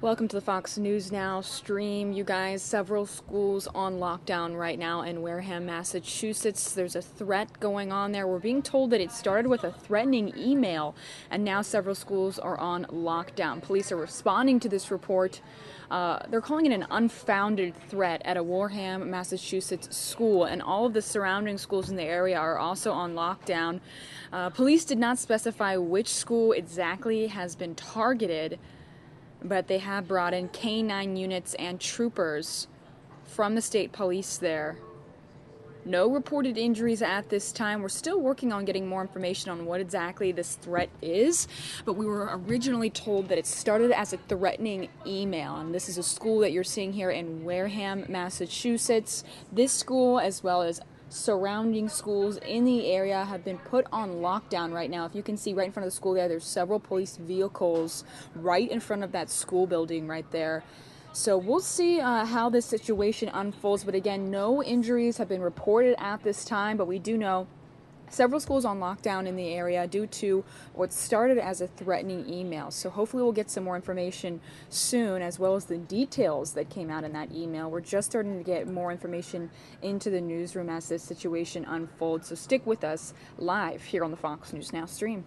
Welcome to the Fox News Now stream, you guys. Several schools on lockdown right now in Wareham, Massachusetts. There's a threat going on there. We're being told that it started with a threatening email, and now several schools are on lockdown. Police are responding to this report. They're calling it an unfounded threat at a Wareham, Massachusetts school, and all of the surrounding schools in the area are also on lockdown. Police did not specify which school exactly has been targeted, but they have brought in K-9 units and troopers from the state police there. No reported injuries at this time. We're still working on getting more information on what exactly this threat is, but we were originally told that it started as a threatening email, and this is a school that you're seeing here in Wareham, Massachusetts. This school, as well as surrounding schools in the area, have been put on lockdown right now. If you can see right in front of the school there's several police vehicles right in front of that school building right there. So we'll see how this situation unfolds, but again, no injuries have been reported at this time, but we do know several schools on lockdown in the area due to what started as a threatening email. So hopefully we'll get some more information soon, as well as the details that came out in that email. We're just starting to get more information into the newsroom as this situation unfolds. So stick with us live here on the Fox News Now stream.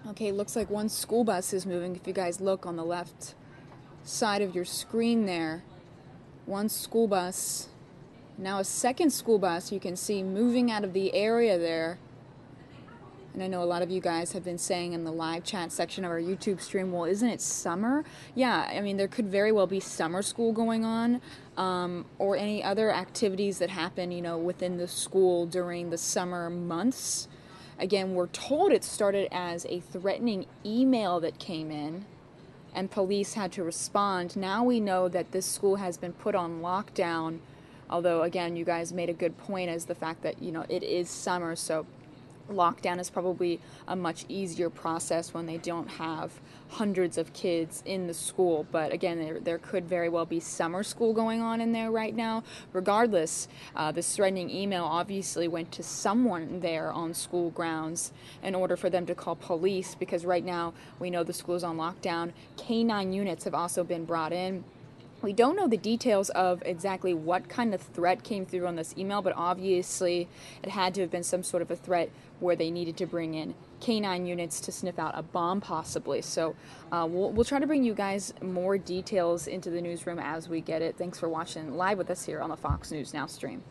Okay, looks like one school bus is moving. If you guys look on the left side of your screen there, one school bus, now a second school bus you can see moving out of the area there. And I know a lot of you guys have been saying in the live chat section of our YouTube stream, well, isn't it summer? Yeah, I mean, there could very well be summer school going on, or any other activities that happen, within the school during the summer months. Again, we're told it started as a threatening email that came in, and police had to respond. Now we know that this school has been put on lockdown, although, again, you guys made a good point as the fact that, it is summer, so lockdown is probably a much easier process when they don't have hundreds of kids in the school. But again, there could very well be summer school going on in there right now. Regardless, this threatening email obviously went to someone there on school grounds in order for them to call police, because right now we know the school is on lockdown. K-9 units have also been brought in. We don't know the details of exactly what kind of threat came through on this email, but obviously it had to have been some sort of a threat where they needed to bring in K-9 units to sniff out a bomb possibly. So we'll try to bring you guys more details into the newsroom as we get it. Thanks for watching live with us here on the Fox News Now stream.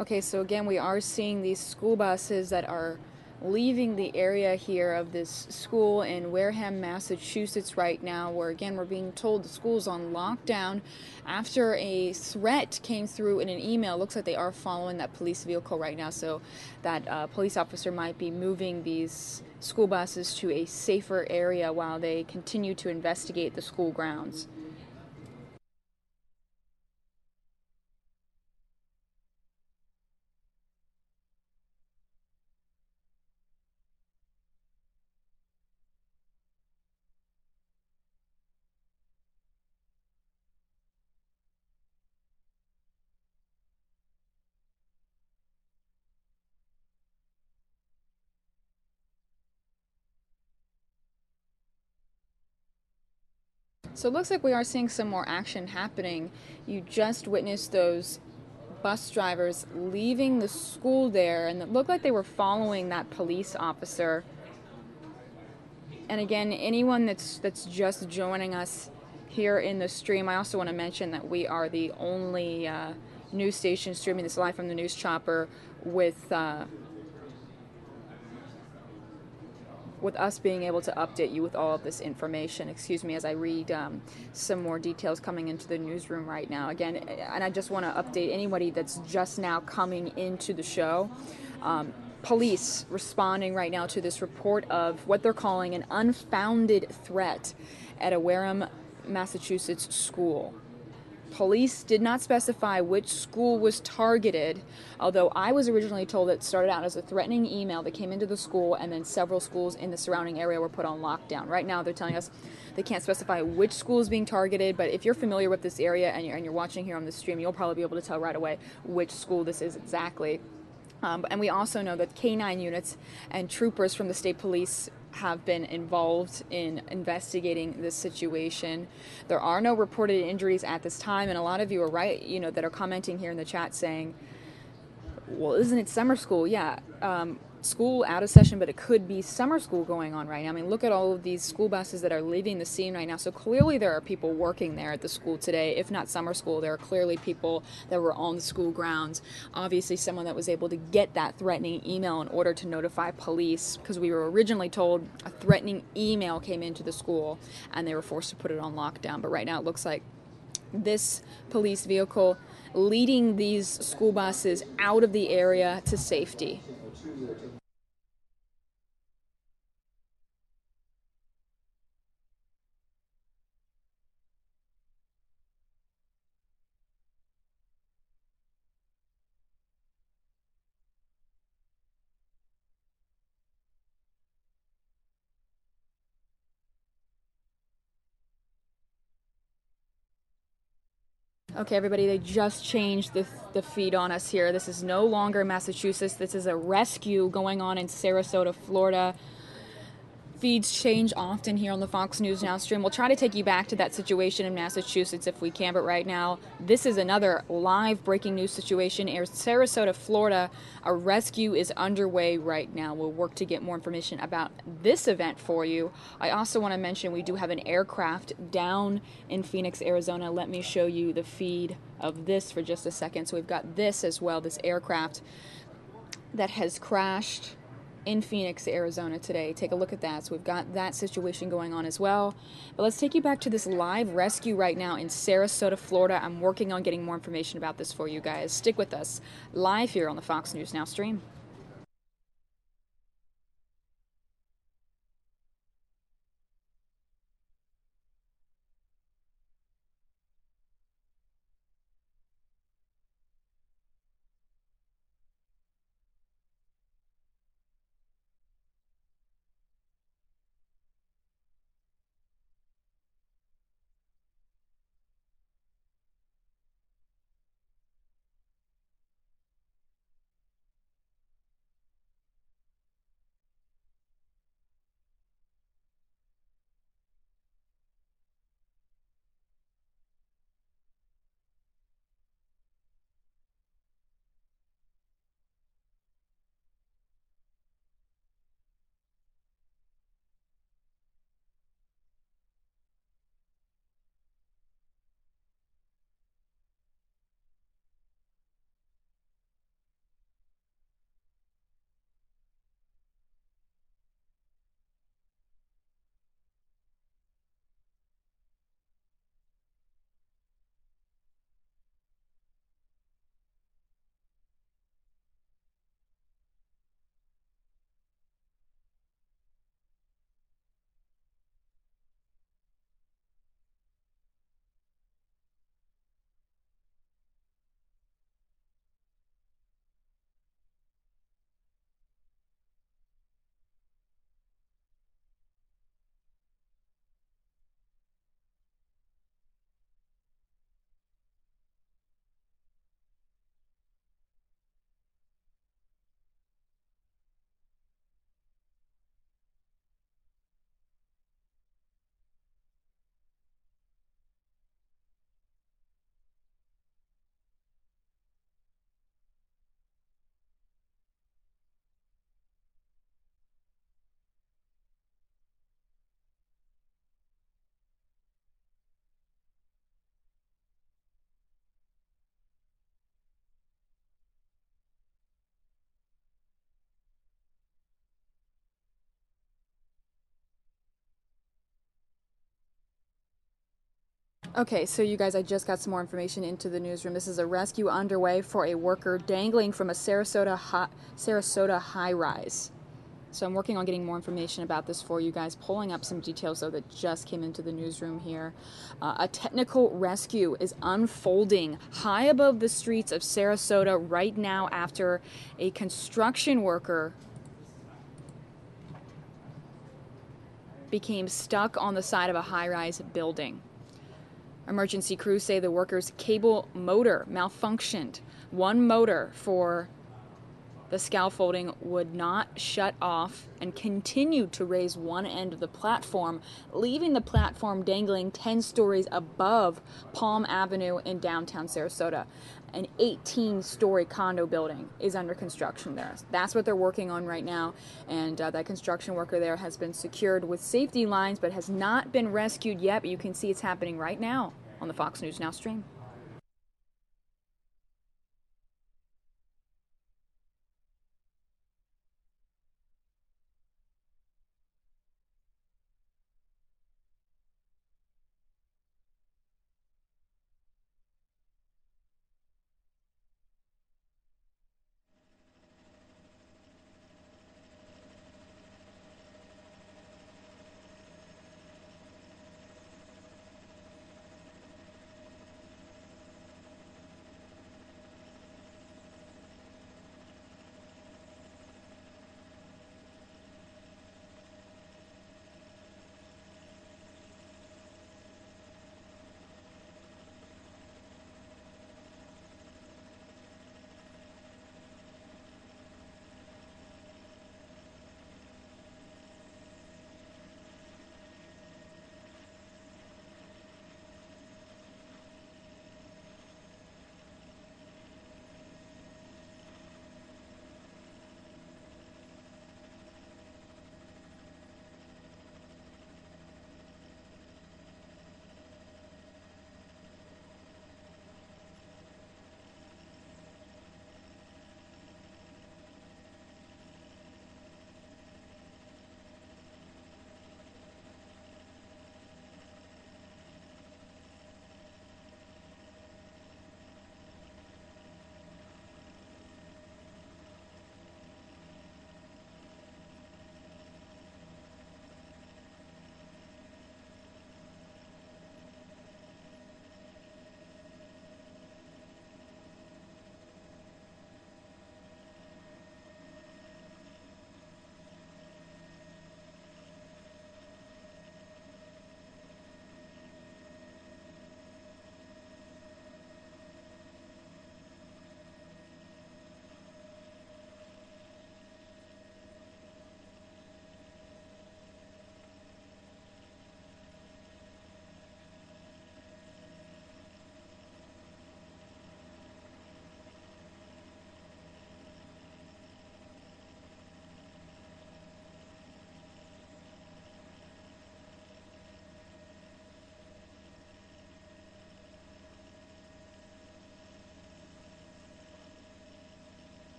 Okay, so again, we are seeing these school buses that are leaving the area here of this school in Wareham, Massachusetts right now, where again we're being told the school's on lockdown after a threat came through in an email. Looks like they are following that police vehicle right now, so that police officer might be moving these school buses to a safer area while they continue to investigate the school grounds. So it looks like we are seeing some more action happening. You just witnessed those bus drivers leaving the school there, and it looked like they were following that police officer. And again, anyone that's just joining us here in the stream, I also want to mention that we are the only news station streaming this live from the news chopper with us being able to update you with all of this information. Excuse me as I read some more details coming into the newsroom right now. Again, and I just want to update anybody that's just now coming into the show. Police responding right now to this report of what they're calling an unfounded threat at a Wareham, Massachusetts school. Police did not specify which school was targeted, although I was originally told it started out as a threatening email that came into the school, and then several schools in the surrounding area were put on lockdown. Right now they're telling us they can't specify which school is being targeted, but if you're familiar with this area and you're watching here on the stream, you'll probably be able to tell right away which school this is exactly. And we also know that K-9 units and troopers from the state police have been involved in investigating this situation. There are no reported injuries at this time, and a lot of you are right, that are commenting here in the chat saying, well, isn't it summer school? Yeah, school out of session, but it could be summer school going on right now. I mean, look at all of these school buses that are leaving the scene right now. So clearly there are people working there at the school today. If not summer school, there are clearly people that were on the school grounds. Obviously someone that was able to get that threatening email in order to notify police, because we were originally told a threatening email came into the school and they were forced to put it on lockdown. But right now it looks like this police vehicle leading these school buses out of the area to safety. Okay, everybody, they just changed the feed on us here. This is no longer Massachusetts. This is a rescue going on in Sarasota, Florida. Feeds change often here on the Fox News Now stream. We'll try to take you back to that situation in Massachusetts if we can, but right now, this is another live breaking news situation in Sarasota, Florida. A rescue is underway right now. We'll work to get more information about this event for you. I also want to mention we do have an aircraft down in Phoenix, Arizona. Let me show you the feed of this for just a second. So we've got this as well, this aircraft that has crashed in Phoenix, Arizona today. Take a look at that. So we've got that situation going on as well. But let's take you back to this live rescue right now in Sarasota, Florida. I'm working on getting more information about this for you guys. Stick with us live here on the Fox News Now stream. Okay, so you guys, I just got some more information into the newsroom. This is a rescue underway for a worker dangling from a Sarasota high rise. So I'm working on getting more information about this for you guys, pulling up some details though that just came into the newsroom here. A technical rescue is unfolding high above the streets of Sarasota right now after a construction worker became stuck on the side of a high-rise building. Emergency crews say the worker's cable motor malfunctioned. One motor for the scaffolding would not shut off and continued to raise one end of the platform, leaving the platform dangling 10 stories above Palm Avenue in downtown Sarasota. An 18-story condo building is under construction there. That's what they're working on right now, and that construction worker there has been secured with safety lines but has not been rescued yet, but you can see it's happening right now on the Fox News Now stream.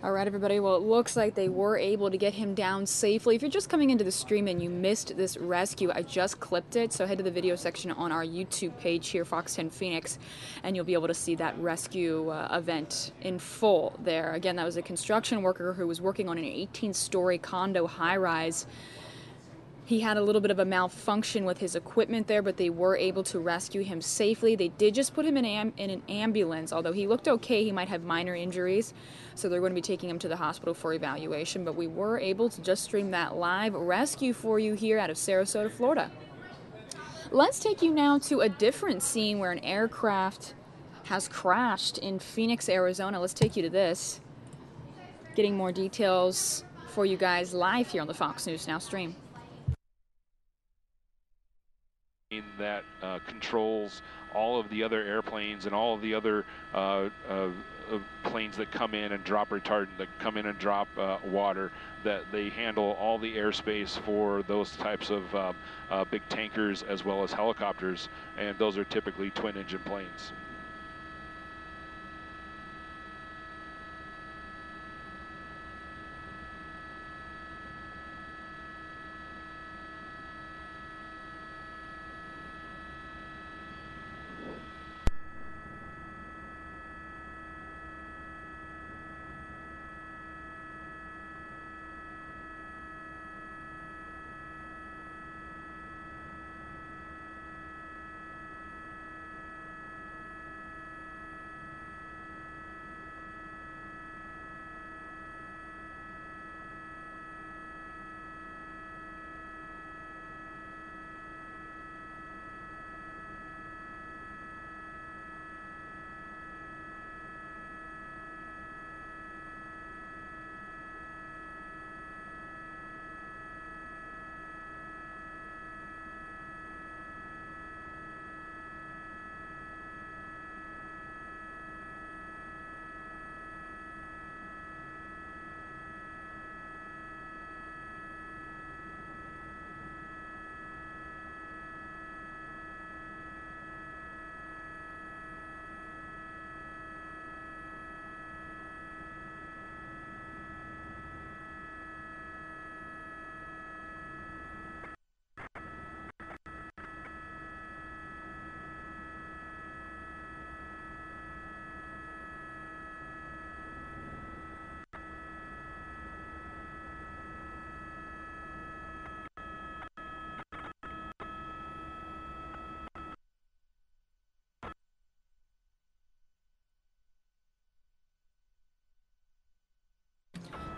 All right, everybody. Well, it looks like they were able to get him down safely. If you're just coming into the stream and you missed this rescue, I just clipped it. So head to the video section on our YouTube page here, Fox 10 Phoenix, and you'll be able to see that rescue event in full there. Again, that was a construction worker who was working on an 18-story condo high-rise. He had a little bit of a malfunction with his equipment there, but they were able to rescue him safely. They did just put him in an ambulance, although he looked okay. He might have minor injuries, so they're going to be taking him to the hospital for evaluation. But we were able to just stream that live rescue for you here out of Sarasota, Florida. Let's take you now to a different scene where an aircraft has crashed in Phoenix, Arizona. Let's take you to this. Getting more details for you guys live here on the Fox News Now stream. That controls all of the other airplanes and all of the other planes that come in and drop retardant, that come in and drop water, that they handle all the airspace for those types of big tankers as well as helicopters, and those are typically twin-engine planes.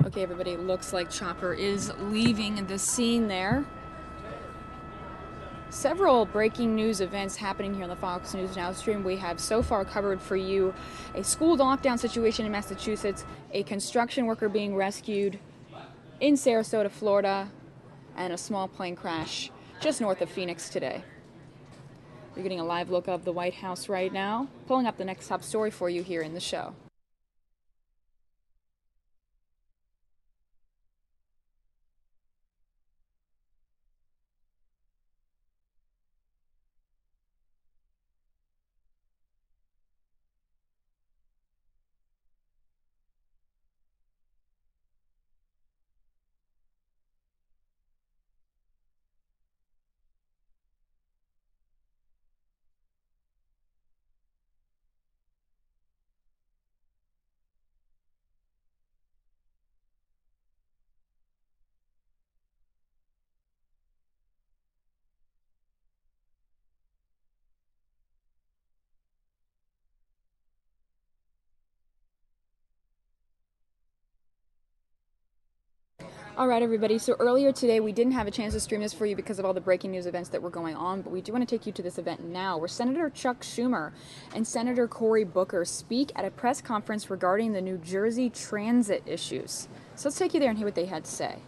Okay, everybody, it looks like Chopper is leaving the scene there. Several breaking news events happening here on the Fox News Now stream. We have so far covered for you a school lockdown situation in Massachusetts, a construction worker being rescued in Sarasota, Florida, and a small plane crash just north of Phoenix today. You're getting a live look of the White House right now, pulling up the next top story for you here in the show. All right, everybody, so earlier today we didn't have a chance to stream this for you because of all the breaking news events that were going on, but we do want to take you to this event now where Senator Chuck Schumer and Senator Cory Booker speak at a press conference regarding the New Jersey transit issues. So let's take you there and hear what they had to say.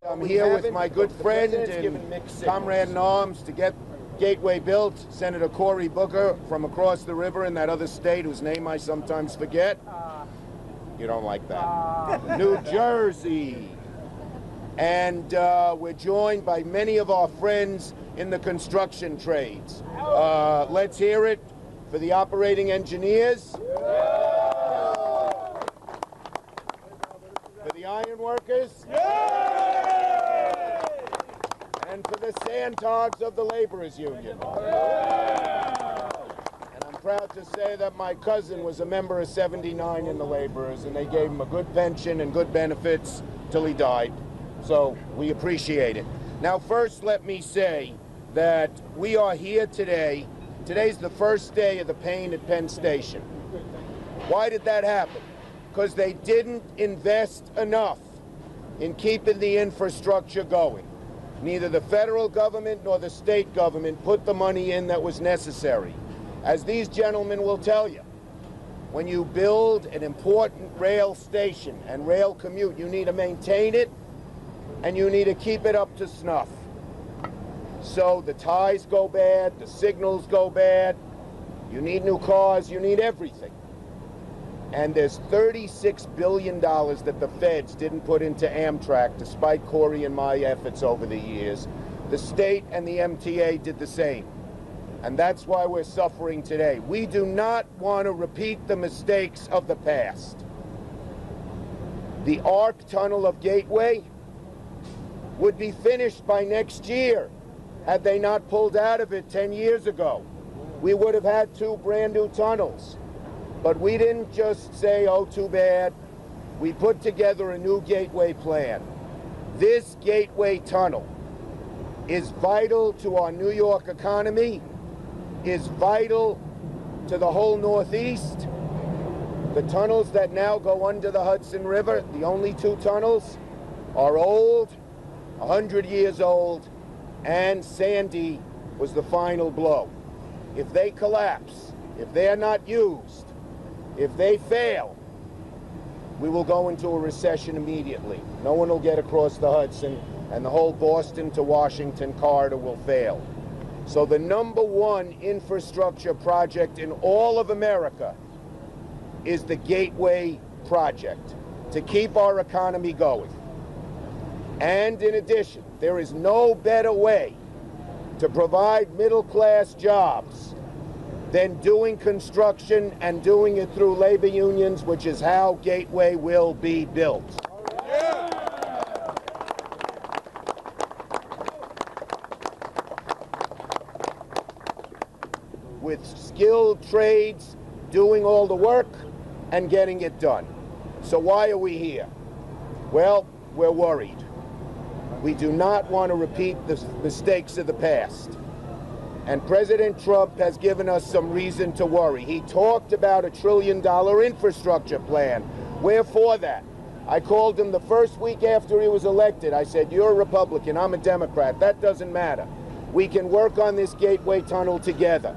I'm here with my good friend and comrade in arms to get Gateway built, Senator Cory Booker from across the river in that other state whose name I sometimes forget. You don't like that. New Jersey. And we're joined by many of our friends in the construction trades. Let's hear it for the operating engineers, for the iron workers, and for the sandhogs of the laborers union. And I'm proud to say that my cousin was a member of 79 in the laborers, and they gave him a good pension and good benefits till he died. So we appreciate it. Now first let me say that we are here today. Today's the first day of the pain at Penn Station. Why did that happen? Because they didn't invest enough in keeping the infrastructure going. Neither the federal government nor the state government put the money in that was necessary. As these gentlemen will tell you, when you build an important rail station and rail commute, you need to maintain it and you need to keep it up to snuff. So the ties go bad, the signals go bad, you need new cars, you need everything. And there's $36 billion that the feds didn't put into Amtrak, despite Corey and my efforts over the years. The state and the MTA did the same. And that's why we're suffering today. We do not want to repeat the mistakes of the past. The ARC tunnel of Gateway would be finished by next year had they not pulled out of it 10 years ago. We would have had 2 brand new tunnels. But we didn't just say, oh, too bad. We put together a new gateway plan. This gateway tunnel is vital to our New York economy, is vital to the whole Northeast. The tunnels that now go under the Hudson River, the only 2 tunnels, are old, 100 years old, and Sandy was the final blow. If they collapse, if they are not used, if they fail, we will go into a recession immediately. No one will get across the Hudson, and the whole Boston to Washington corridor will fail. So the #1 infrastructure project in all of America is the Gateway project to keep our economy going. And in addition, there is no better way to provide middle-class jobs than doing construction and doing it through labor unions, which is how Gateway will be built. With skilled trades doing all the work and getting it done. So why are we here? Well, we're worried. We do not want to repeat the mistakes of the past. And President Trump has given us some reason to worry. He talked about a $1 trillion infrastructure plan. We're for that. I called him the first week after he was elected. I said, you're a Republican, I'm a Democrat. That doesn't matter. We can work on this Gateway tunnel together.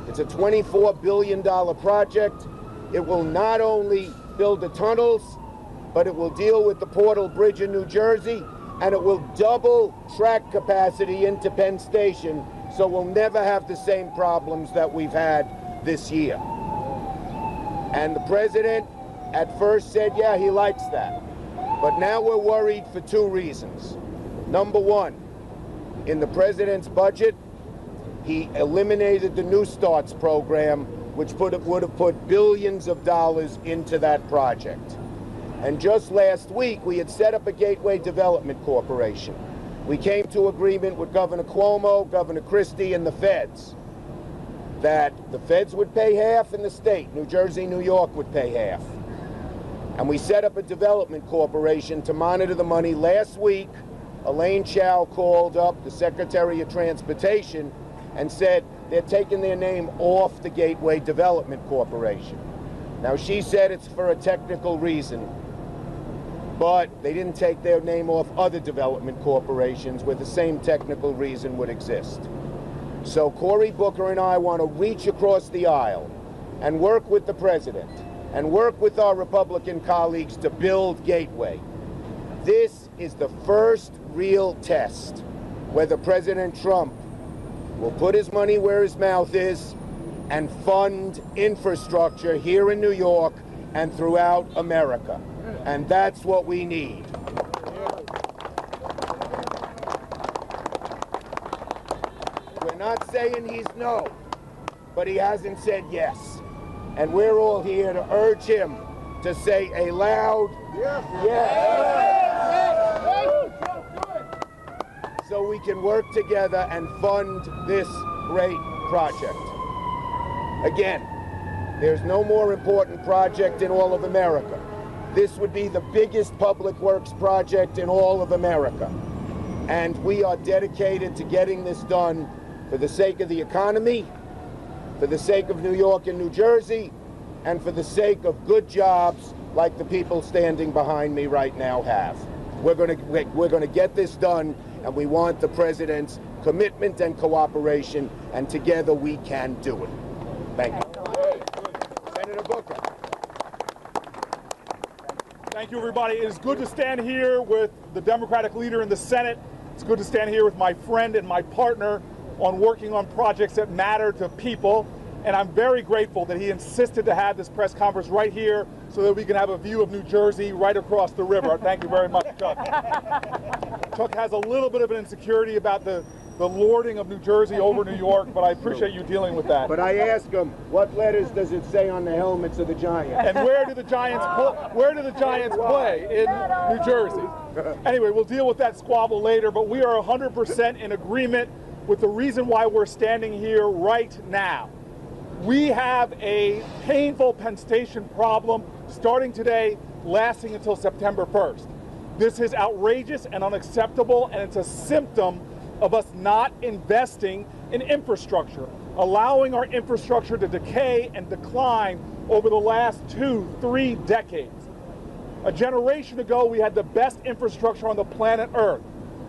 It's a $24 billion project. It will not only build the tunnels, but it will deal with the Portal Bridge in New Jersey, and it will double track capacity into Penn Station, so we'll never have the same problems that we've had this year. And the president at first said, yeah, he likes that. But now we're worried for 2 reasons. #1, in the president's budget, he eliminated the New Starts program, which would have put billions of dollars into that project. And just last week, we had set up a Gateway Development Corporation. We came to agreement with Governor Cuomo, Governor Christie, and the feds that the feds would pay half and the state, New Jersey, New York, would pay half. And we set up a development corporation to monitor the money. Last week, Elaine Chao called up the Secretary of Transportation and said they're taking their name off the Gateway Development Corporation. Now, she said it's for a technical reason, but they didn't take their name off other development corporations where the same technical reason would exist. So Cory Booker and I want to reach across the aisle and work with the president and work with our Republican colleagues to build Gateway. This is the first real test whether President Trump will put his money where his mouth is and fund infrastructure here in New York and throughout America. And that's what we need. not saying he's no, but he hasn't said yes. And we're all here to urge him to say a loud yes. So we can work together and fund this great project. Again, there's no more important project in all of America. This would be the biggest public works project in all of America. And we are dedicated to getting this done for the sake of the economy, for the sake of New York and New Jersey, and for the sake of good jobs like the people standing behind me right now have. We're going to get this done, and we want the President's commitment and cooperation, and together we can do it. Thank you. Senator Booker. Thank you, everybody. It is good to stand here with the Democratic leader in the Senate. It's good to stand here with my friend and my partner on working on projects that matter to people. And I'm very grateful that he insisted to have this press conference right here so that we can have a view of New Jersey right across the river. Thank you very much, Chuck. Chuck has a little bit of an insecurity about the lording of New Jersey over New York, but I appreciate you dealing with that. But I asked him, what letters does it say on the helmets of the Giants? And where do the Giants play in New Jersey? Anyway, we'll deal with that squabble later, but we are 100% in agreement with the reason why we're standing here right now. We have a painful Penn Station problem starting today, lasting until September 1st. This is outrageous and unacceptable, and it's a symptom of us not investing in infrastructure, allowing our infrastructure to decay and decline over the last 2-3 decades. A generation ago, we had the best infrastructure on the planet Earth,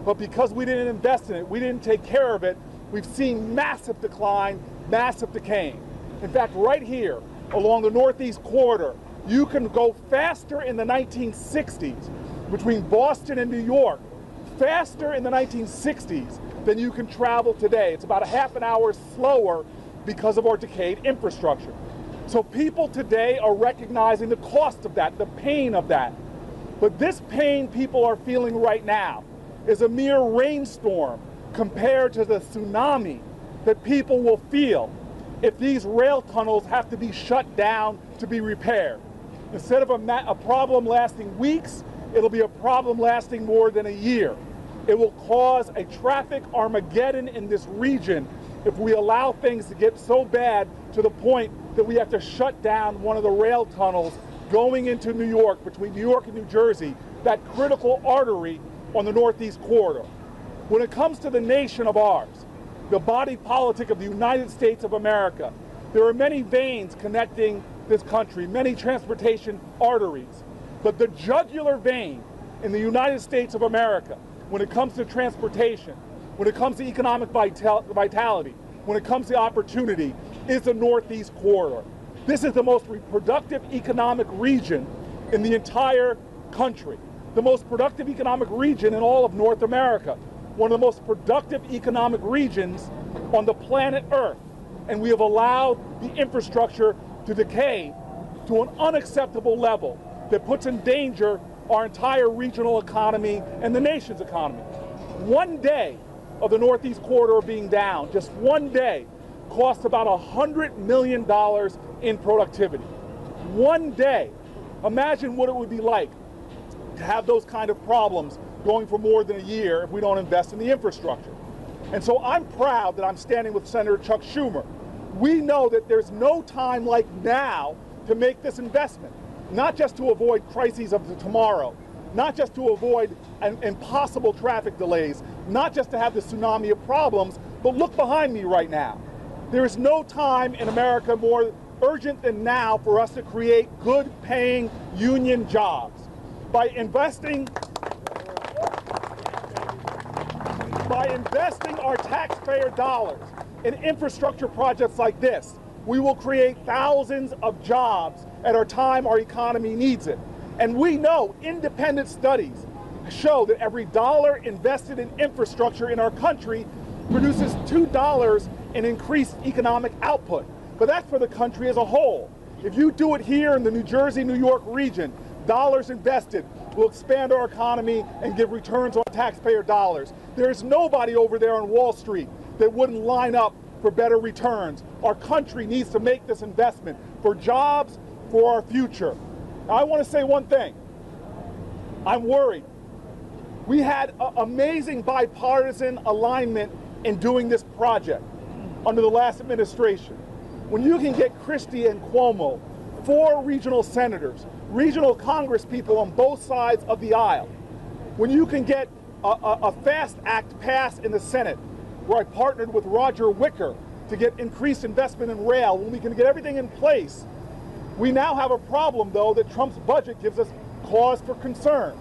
but because we didn't invest in it, we didn't take care of it, we've seen massive decline, massive decaying. In fact, right here along the Northeast corridor, you can go faster in the 1960s between Boston and New York, faster in the 1960s than you can travel today. It's about a half an hour slower because of our decayed infrastructure. So people today are recognizing the cost of that, the pain of that. But this pain people are feeling right now is a mere rainstorm compared to the tsunami that people will feel if these rail tunnels have to be shut down to be repaired. Instead of a problem lasting weeks, it'll be a problem lasting more than a year. It will cause a traffic Armageddon in this region if we allow things to get so bad to the point that we have to shut down one of the rail tunnels going into New York, between New York and New Jersey, that critical artery on the Northeast corridor. When it comes to the nation of ours, the body politic of the United States of America, there are many veins connecting this country, many transportation arteries. But the jugular vein in the United States of America, when it comes to transportation, when it comes to economic vitality, when it comes to opportunity, is the Northeast corridor. This is the most productive economic region in the entire country, the most productive economic region in all of North America, one of the most productive economic regions on the planet Earth. And we have allowed the infrastructure to decay to an unacceptable level that puts in danger our entire regional economy and the nation's economy. One day of the Northeast corridor being down, just one day, costs about $100 million in productivity. One day. Imagine what it would be like to have those kind of problems going for more than a year if we don't invest in the infrastructure. And so I'm proud that I'm standing with Senator Chuck Schumer. We know that there's no time like now to make this investment, not just to avoid crises of tomorrow, not just to avoid impossible traffic delays, not just to have the tsunami of problems, but look behind me right now. There is no time in America more urgent than now for us to create good paying union jobs. By investing our taxpayer dollars in infrastructure projects like this, we will create thousands of jobs at a time our economy needs it. And we know independent studies show that every dollar invested in infrastructure in our country produces $2 in increased economic output. But that's for the country as a whole. If you do it here in the New Jersey, New York region, dollars invested will expand our economy and give returns on taxpayer dollars. There is nobody over there on Wall Street that wouldn't line up for better returns. Our country needs to make this investment for jobs, for our future. Now, I want to say one thing. I'm worried. We had amazing bipartisan alignment in doing this project under the last administration. When you can get Christie and Cuomo, 4 regional senators, regional Congress people on both sides of the aisle, when you can get a FAST Act passed in the Senate, where I partnered with Roger Wicker to get increased investment in rail, when we can get everything in place, we now have a problem, though, that Trump's budget gives us cause for concern.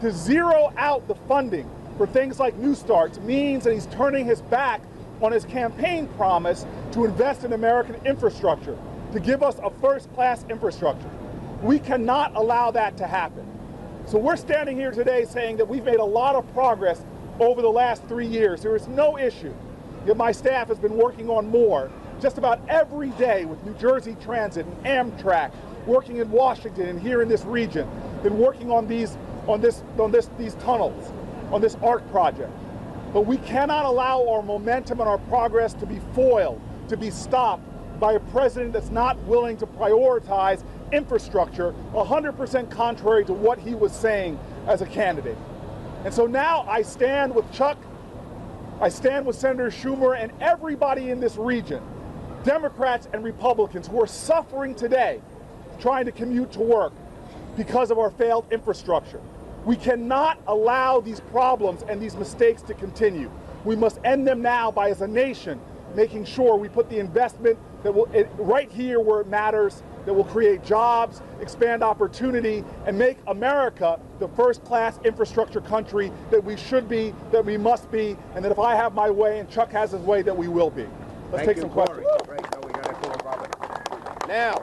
To zero out the funding for things like New Starts means that he's turning his back on his campaign promise to invest in American infrastructure, to give us a first-class infrastructure. We cannot allow that to happen. So we're standing here today saying that we've made a lot of progress over the last 3 years. There is no issue. Yet my staff has been working on more just about every day with New Jersey Transit and Amtrak, working in Washington and here in this region, been working on these tunnels, on this ARC project. But we cannot allow our momentum and our progress to be foiled, to be stopped by a president that's not willing to prioritize infrastructure 100% contrary to what he was saying as a candidate. And so now I stand with Chuck, I stand with Senator Schumer and everybody in this region, Democrats and Republicans, who are suffering today trying to commute to work because of our failed infrastructure. We cannot allow these problems and these mistakes to continue. We must end them now by, as a nation, making sure we put the investment that will, right here where it matters, that will create jobs, expand opportunity, and make America the first-class infrastructure country that we should be, that we must be, and that if I have my way and Chuck has his way, that we will be. Let's take some questions. Great. No, we got to call Robert. Now,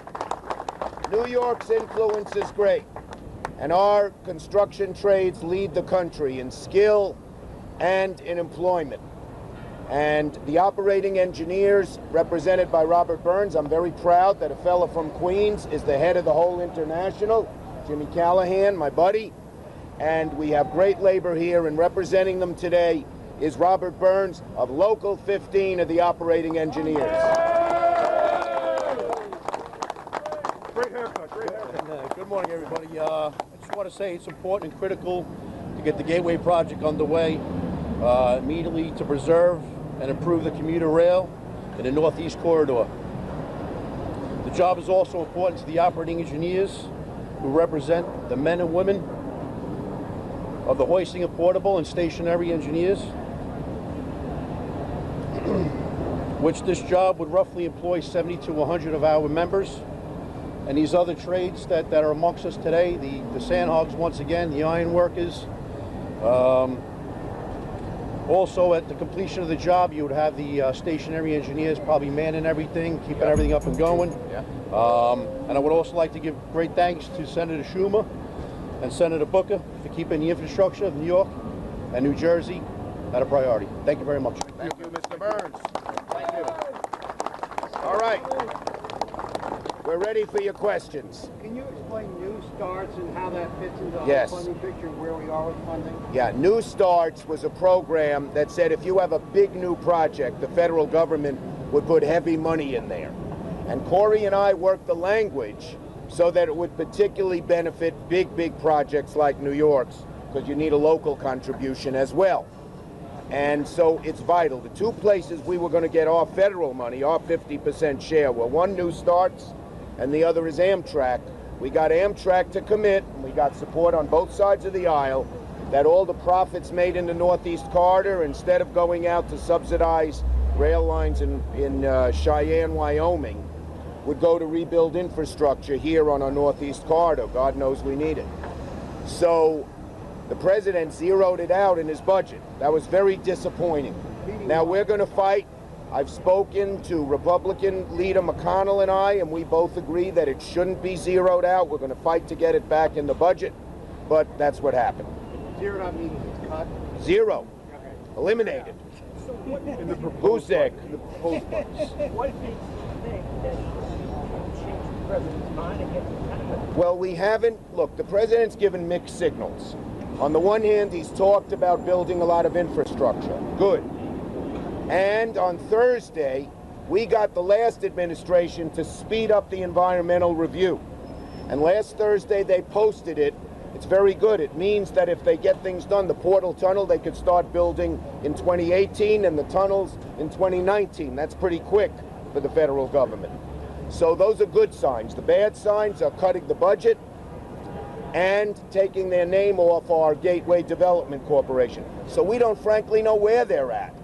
New York's influence is great, and our construction trades lead the country in skill and in employment. And the operating engineers, represented by Robert Burns, I'm very proud that a fella from Queens is the head of the whole international, Jimmy Callahan, my buddy. And we have great labor here, and representing them today is Robert Burns of Local 15 of the operating engineers. Great haircut, great haircut. Good morning, everybody. I just want to say it's important and critical to get the Gateway project underway immediately to preserve and improve the commuter rail in the Northeast Corridor. The job is also important to the operating engineers who represent the men and women of the hoisting of portable and stationary engineers, which this job would roughly employ 70 to 100 of our members. And these other trades that are amongst us today, the sand hogs once again, the iron workers. Also, at the completion of the job, you would have the stationary engineers probably manning everything, keeping everything up and going. And I would also like to give great thanks to Senator Schumer and Senator Booker for keeping the infrastructure of New York and New Jersey at a priority. Thank you very much. Thank you, Mr. Burns. Thank you. All right. We're ready for your questions. Can you explain New Starts and how that fits into the Yes. funding picture and where we are with funding? Yeah, New Starts was a program that said if you have a big new project, the federal government would put heavy money in there. And Corey and I worked the language so that it would particularly benefit big projects like New York's, because you need a local contribution as well. And so it's vital. The two places we were going to get our federal money, our 50% share, were one, New Starts, and the other is Amtrak. We got Amtrak to commit, and we got support on both sides of the aisle, that all the profits made in the Northeast Corridor, instead of going out to subsidize rail lines in Cheyenne, Wyoming, would go to rebuild infrastructure here on our Northeast Corridor. God knows we need it. So the president zeroed it out in his budget. That was very disappointing. Now we're going to fight. I've spoken to Republican leader McConnell and I, and we both agree that it shouldn't be zeroed out. We're going to fight to get it back in the budget, but that's what happened. Zeroed out meaning it's cut? Zero. Okay. Eliminated. So what In the proposed Buzek. budget, in the proposed budget. makes you think that he changed the president's mind and get the benefit? Well, we haven't. Look, the president's given mixed signals. On the one hand, he's talked about building a lot of infrastructure. Good. And on Thursday, we got the last administration to speed up the environmental review. And last Thursday, they posted it. It's very good. It means that if they get things done, the Portal Tunnel, they could start building in 2018 and the tunnels in 2019. That's pretty quick for the federal government. So those are good signs. The bad signs are cutting the budget and taking their name off our Gateway Development Corporation. So we don't frankly know where they're at.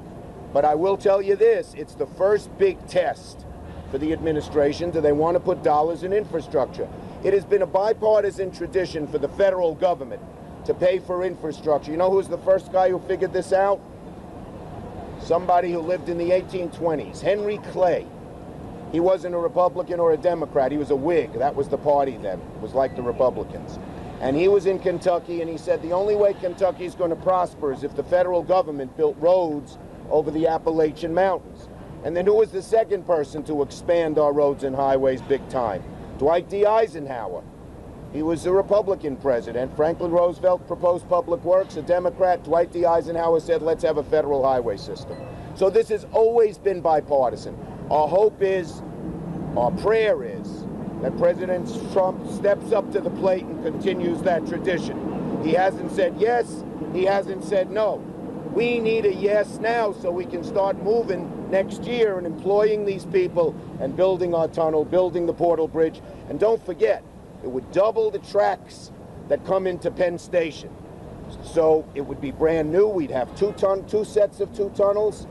But I will tell you this, it's the first big test for the administration. Do they want to put dollars in infrastructure? It has been a bipartisan tradition for the federal government to pay for infrastructure. You know who's the first guy who figured this out? Somebody who lived in the 1820s, Henry Clay. He wasn't a Republican or a Democrat, he was a Whig. That was the party then, it was like the Republicans. And he was in Kentucky, and he said the only way Kentucky is going to prosper is if the federal government built roads over the Appalachian Mountains. And then who was the second person to expand our roads and highways big time? Dwight D. Eisenhower. He was a Republican president. Franklin Roosevelt proposed public works, a Democrat. Dwight D. Eisenhower said, let's have a federal highway system. So this has always been bipartisan. Our hope is, our prayer is, that President Trump steps up to the plate and continues that tradition. He hasn't said yes, he hasn't said no. We need a yes now so we can start moving next year and employing these people and building our tunnel, building the Portal Bridge. And don't forget, it would double the tracks that come into Penn Station. So it would be brand new. We'd have two sets of two tunnels.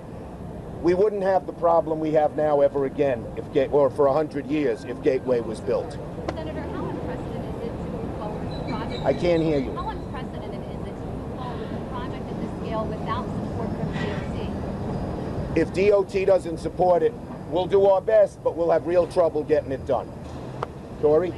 We wouldn't have the problem we have now ever again, or for 100 years, if Gateway was built. Senator, how unprecedented is it to move forward with a project? I can't hear you. How unprecedented is it to move forward with a project of this scale without support from DOT? If DOT doesn't support it, we'll do our best, but we'll have real trouble getting it done. Tory?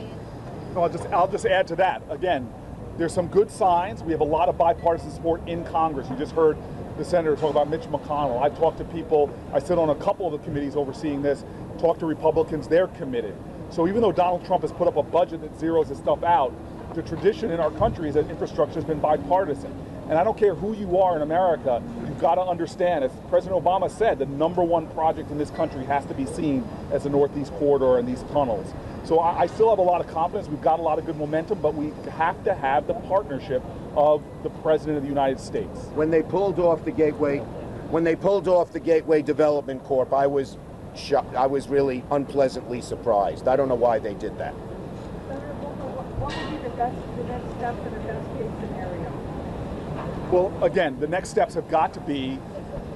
No, I'll just add to that. Again, there's some good signs. We have a lot of bipartisan support in Congress. You just heard the senator talk about Mitch McConnell. I've talked to people, I sit on a couple of the committees overseeing this, talk to Republicans, they're committed. So even though Donald Trump has put up a budget that zeroes this stuff out, the tradition in our country is that infrastructure has been bipartisan. And I don't care who you are in America, you've got to understand, as President Obama said, the #1 project in this country has to be seen as the Northeast Corridor and these tunnels. So I still have a lot of confidence. We've got a lot of good momentum, but we have to have the partnership of the President of the United States. When they pulled off the Gateway, Development Corp, I was shocked. I was really unpleasantly surprised. I don't know why they did that. Senator, what would be the next step in the best case scenario? Well, again, the next steps have got to be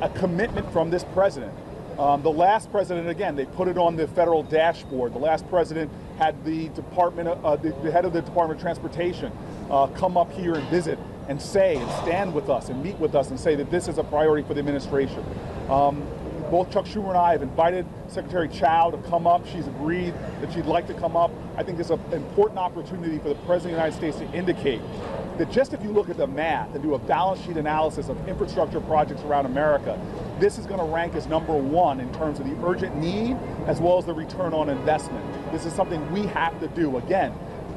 a commitment from this president. The last president, again, they put it on the federal dashboard. The last president had the head of the Department of Transportation come up here and visit and say and stand with us and meet with us and say that this is a priority for the administration. Both Chuck Schumer and I have invited Secretary Chow to come up. She's agreed that she'd like to come up. I think there's an important opportunity for the President of the United States to indicate that just if you look at the math and do a balance sheet analysis of infrastructure projects around America, this is going to rank as #1 in terms of the urgent need as well as the return on investment. This is something we have to do. Again,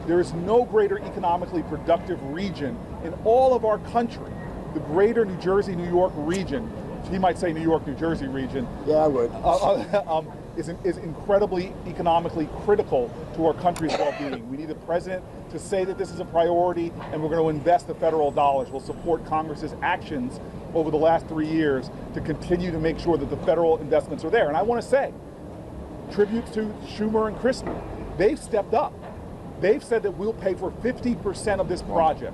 there is no greater economically productive region in all of our country. The greater New Jersey, New York region, he might say New York, New Jersey region. Yeah, I would. Is incredibly economically critical to our country's well-being. We need the president to say that this is a priority and we're going to invest the federal dollars. We'll support Congress's actions over the last 3 years to continue to make sure that the federal investments are there. And I want to say, tribute to Schumer and Christie, they've stepped up. They've said that we'll pay for 50% of this project.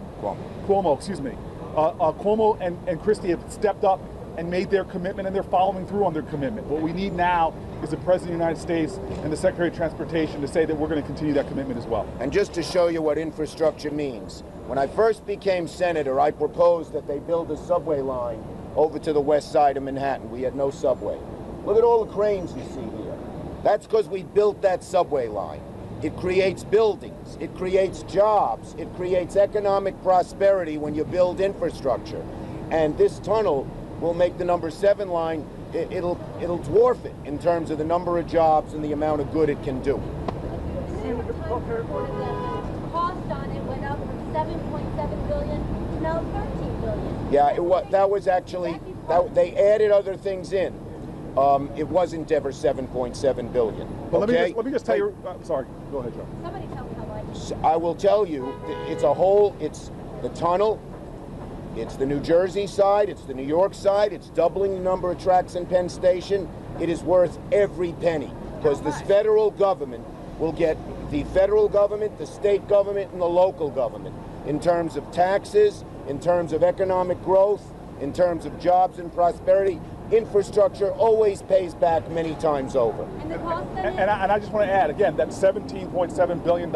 Cuomo, excuse me. Cuomo and Christie have stepped up and made their commitment, and they're following through on their commitment. What we need now is the President of the United States and the Secretary of Transportation to say that we're going to continue that commitment as well. And just to show you what infrastructure means, when I first became senator, I proposed that they build a subway line over to the west side of Manhattan. We had no subway. Look at all the cranes you see here. That's because we built that subway line. It creates buildings, it creates jobs, it creates economic prosperity when you build infrastructure. And this tunnel will make the #7 line, it'll dwarf it in terms of the number of jobs and the amount of good it can do. The cost on it went up from $7.7 billion to now $13 billion. Yeah, that was actually, they added other things in. it wasn't ever 7.7 billion. But okay? let me just tell you. Sorry, go ahead, Joe. Somebody tell me how much. I will tell you, it's a whole, it's the tunnel, it's the New Jersey side, it's the New York side, it's doubling the number of tracks in Penn Station. It is worth every penny, because this federal government will get the federal government, the state government, and the local government in terms of taxes, in terms of economic growth, in terms of jobs and prosperity. Infrastructure always pays back many times over. And the cost of it? And I just want to add, again, that $17.7 billion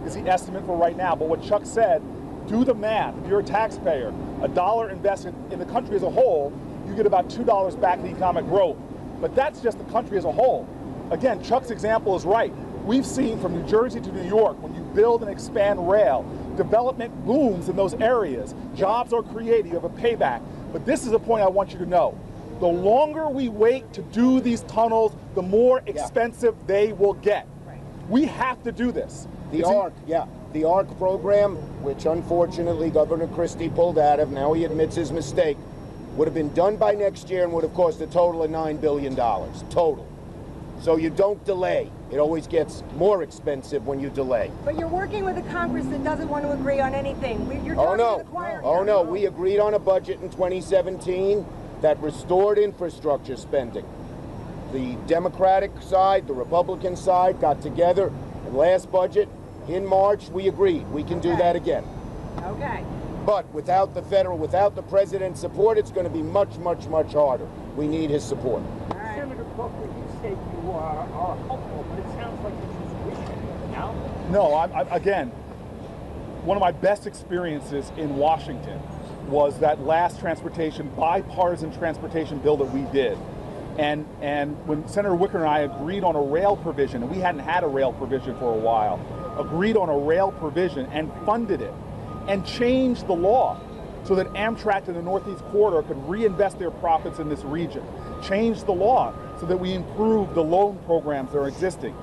is the estimate for right now. But what Chuck said, do the math. If you're a taxpayer, a dollar invested in the country as a whole, you get about $2 back in economic growth. But that's just the country as a whole. Again, Chuck's example is right. We've seen from New Jersey to New York, when you build and expand rail, development booms in those areas. Jobs are created, you have a payback. But this is a point I want you to know. The longer we wait to do these tunnels, the more expensive they will get. Right. We have to do this. The ARC program, which unfortunately Governor Christie pulled out of, now he admits his mistake, would have been done by next year and would have cost a total of $9 billion, total. So you don't delay. It always gets more expensive when you delay. But you're working with a Congress that doesn't want to agree on anything. You're oh talking no, to the choir oh here. no, we agreed on a budget in 2017 that restored infrastructure spending. The Democratic side, the Republican side got together, and last budget, in March, we agreed. We can do that again. Okay. But without the president's support, it's going to be much, much, much harder. We need his support. Right. Senator Booker, you say you are hopeful, but it sounds like you're just wishing. No? No, again, one of my best experiences in Washington was that last bipartisan transportation bill that we did. And when Senator Wicker and I agreed on a rail provision, and we hadn't had a rail provision for a while, agreed on a rail provision and funded it and changed the law so that Amtrak in the Northeast Corridor could reinvest their profits in this region. Changed the law so that we improved the loan programs that are existing.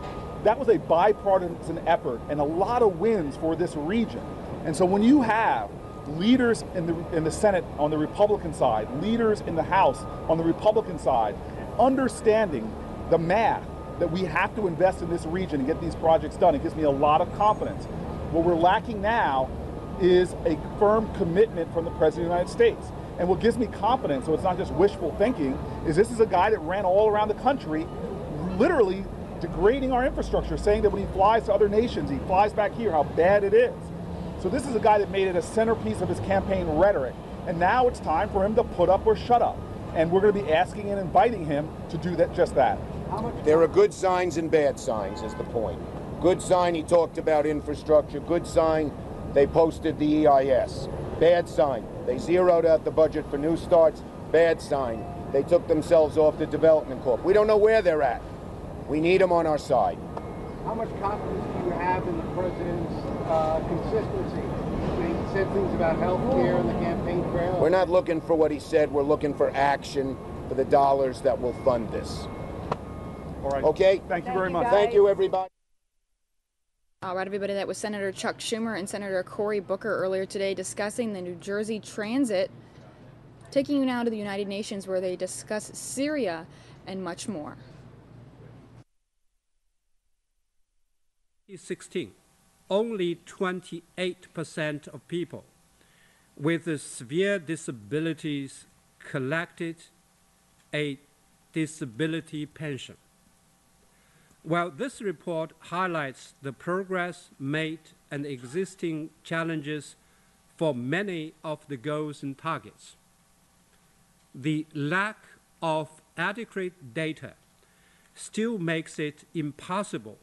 That was a bipartisan effort and a lot of wins for this region. And so when you have leaders in the Senate on the Republican side, leaders in the House on the Republican side, understanding the math that we have to invest in this region and get these projects done, it gives me a lot of confidence. What we're lacking now is a firm commitment from the President of the United States. And what gives me confidence, so it's not just wishful thinking, is this is a guy that ran all around the country, literally degrading our infrastructure, saying that when he flies to other nations, he flies back here, how bad it is. So this is a guy that made it a centerpiece of his campaign rhetoric. And now it's time for him to put up or shut up. And we're going to be asking and inviting him to do that, just that. There are good signs and bad signs is the point. Good sign, he talked about infrastructure. Good sign, they posted the EIS. Bad sign, they zeroed out the budget for new starts. Bad sign, they took themselves off the Development Corp. We don't know where they're at. We need them on our side. How much confidence do you have in the president's consistency? He said things about health care and the campaign trail. We're not looking for what he said. We're looking for action for the dollars that will fund this. All right. Okay? Thank you very much. Thank you, everybody. All right, everybody. That was Senator Chuck Schumer and Senator Cory Booker earlier today discussing the New Jersey transit. Taking you now to the United Nations, where they discuss Syria and much more. 2016, only 28% of people with severe disabilities collected a disability pension. While this report highlights the progress made and existing challenges for many of the goals and targets, the lack of adequate data still makes it impossible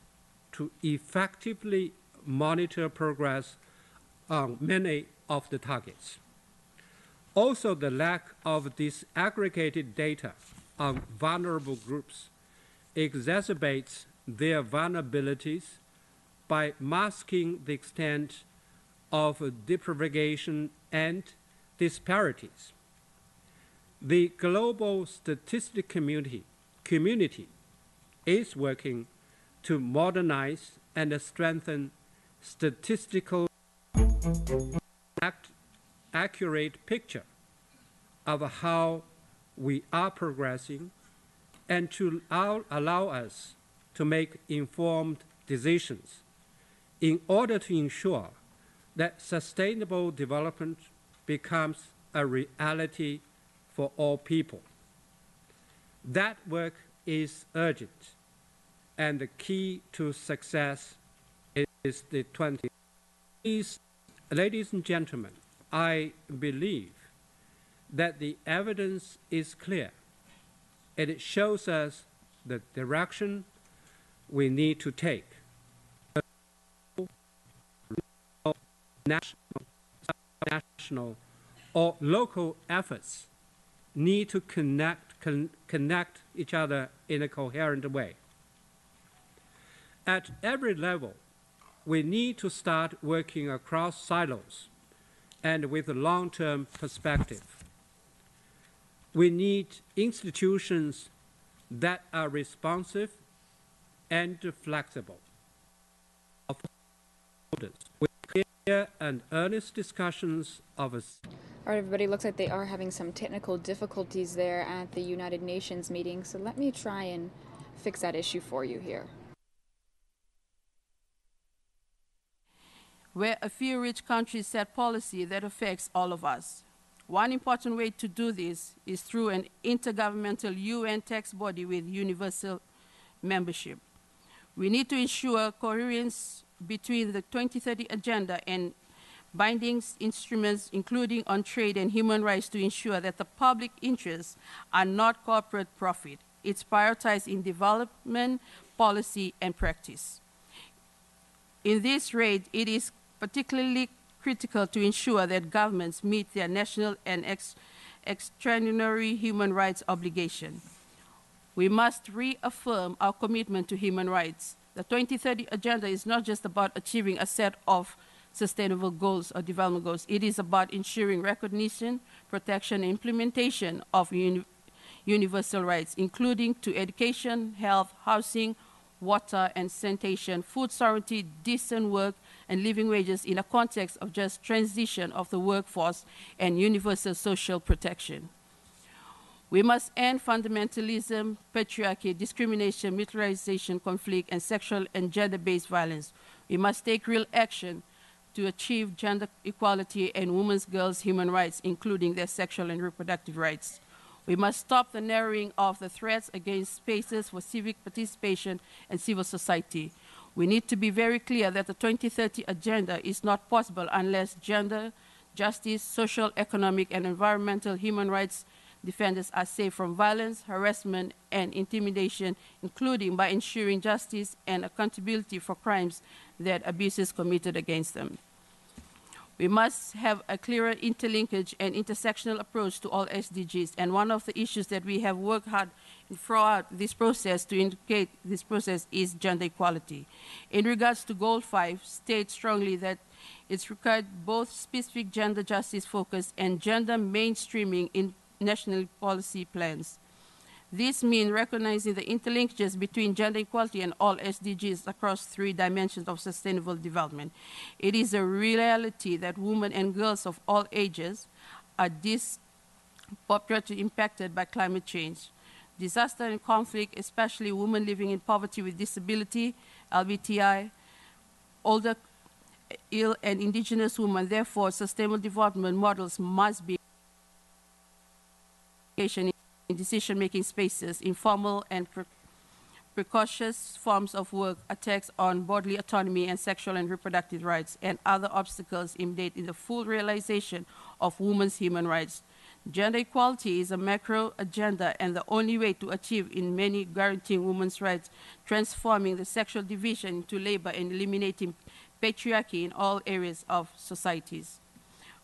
to effectively monitor progress on many of the targets. Also, the lack of disaggregated data on vulnerable groups exacerbates their vulnerabilities by masking the extent of deprivation and disparities. The global statistics community is working to modernize and strengthen statistical accurate picture of how we are progressing and to allow us to make informed decisions in order to ensure that sustainable development becomes a reality for all people. That work is urgent, and the key to success is the 20. Ladies and gentlemen, I believe that the evidence is clear, and it shows us the direction we need to take. National or local efforts need to connect each other in a coherent way. At every level, we need to start working across silos and with a long-term perspective. We need institutions that are responsive and flexible, with clear and earnest discussions of a... All right, everybody, looks like they are having some technical difficulties there at the United Nations meeting, so let me try and fix that issue for you here. Where a few rich countries set policy that affects all of us. One important way to do this is through an intergovernmental UN tax body with universal membership. We need to ensure coherence between the 2030 agenda and binding instruments, including on trade and human rights, to ensure that the public interests are not corporate profit. It's prioritized in development, policy, and practice. In this raid, it is particularly critical to ensure that governments meet their national and extraordinary human rights obligations. We must reaffirm our commitment to human rights. The 2030 agenda is not just about achieving a set of sustainable goals or development goals. It is about ensuring recognition, protection, and implementation of universal rights, including to education, health, housing, water and sanitation, food sovereignty, decent work, and living wages in a context of just transition of the workforce and universal social protection. We must end fundamentalism, patriarchy, discrimination, militarization, conflict, and sexual and gender-based violence. We must take real action to achieve gender equality and women's, girls' human rights, including their sexual and reproductive rights. We must stop the narrowing of the threats against spaces for civic participation and civil society. We need to be very clear that the 2030 agenda is not possible unless gender, justice, social, economic, and environmental human rights defenders are safe from violence, harassment, and intimidation, including by ensuring justice and accountability for crimes that abuses committed against them. We must have a clearer interlinkage and intersectional approach to all SDGs, and one of the issues that we have worked hard throughout this process to indicate this process is gender equality. In regards to Goal 5, states strongly that it's required both specific gender justice focus and gender mainstreaming in national policy plans. This means recognizing the interlinkages between gender equality and all SDGs across 3 dimensions of sustainable development. It is a reality that women and girls of all ages are disproportionately impacted by climate change. Disaster and conflict, especially women living in poverty with disability, LGBTI, older, ill, and indigenous women. Therefore, sustainable development models must be in decision-making spaces, informal and precocious forms of work, attacks on bodily autonomy and sexual and reproductive rights, and other obstacles immediate in the full realization of women's human rights. Gender equality is a macro agenda and the only way to achieve in many guaranteeing women's rights, transforming the sexual division into labor and eliminating patriarchy in all areas of societies.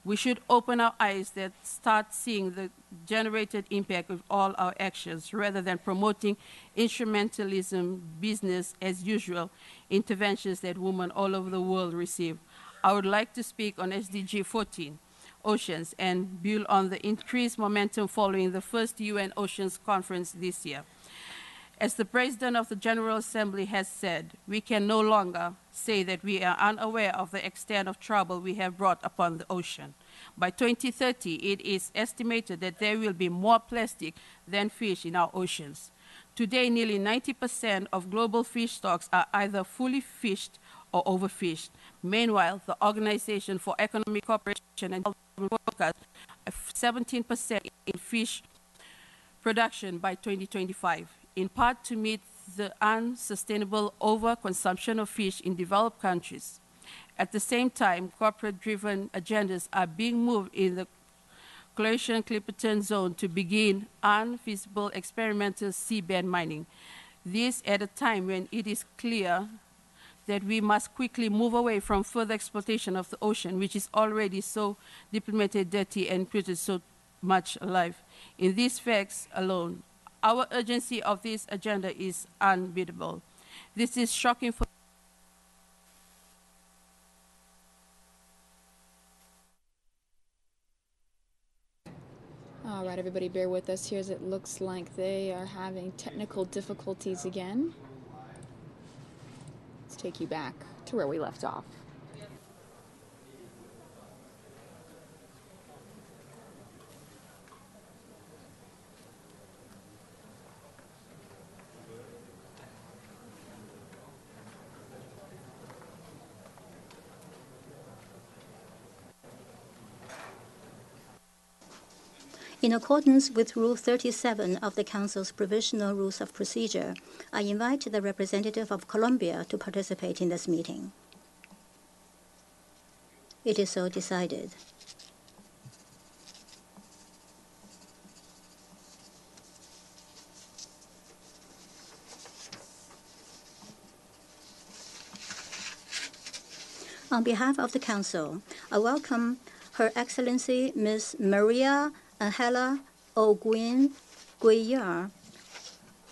We should open our eyes that start seeing the generated impact of all our actions rather than promoting instrumentalism, business as usual, interventions that women all over the world receive. I would like to speak on SDG 14, Oceans, and build on the increased momentum following the first UN Oceans Conference this year. As the President of the General Assembly has said, we can no longer say that we are unaware of the extent of trouble we have brought upon the ocean. By 2030, it is estimated that there will be more plastic than fish in our oceans. Today, nearly 90% of global fish stocks are either fully fished or overfished. Meanwhile, the Organization for Economic Cooperation and Development forecasts a 17% in fish production by 2025, in part to meet the unsustainable overconsumption of fish in developed countries. At the same time, corporate-driven agendas are being moved in the Clarion-Clipperton zone to begin unfeasible experimental seabed mining. This at a time when it is clear that we must quickly move away from further exploitation of the ocean, which is already so depleted, dirty, and created so much alive. In these facts alone, our urgency of this agenda is unbeatable. This is shocking for All right, everybody, bear with us here as it looks like they are having technical difficulties again. Let's take you back to where we left off. In accordance with Rule 37 of the Council's Provisional Rules of Procedure, I invite the representative of Colombia to participate in this meeting. It is so decided. On behalf of the Council, I welcome Her Excellency Ms. Maria Angela Olguin Guillar,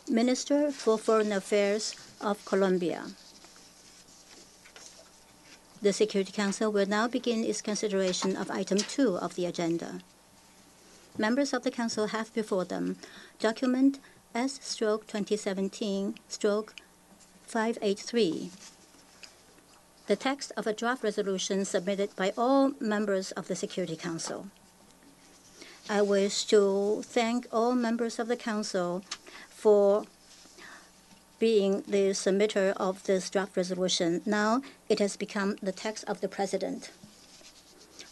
Minister for Foreign Affairs of Colombia. The Security Council will now begin its consideration of Item 2 of the agenda. Members of the Council have before them document S/2017/583, the text of a draft resolution submitted by all members of the Security Council. I wish to thank all members of the Council for being the submitter of this draft resolution. Now it has become the text of the President.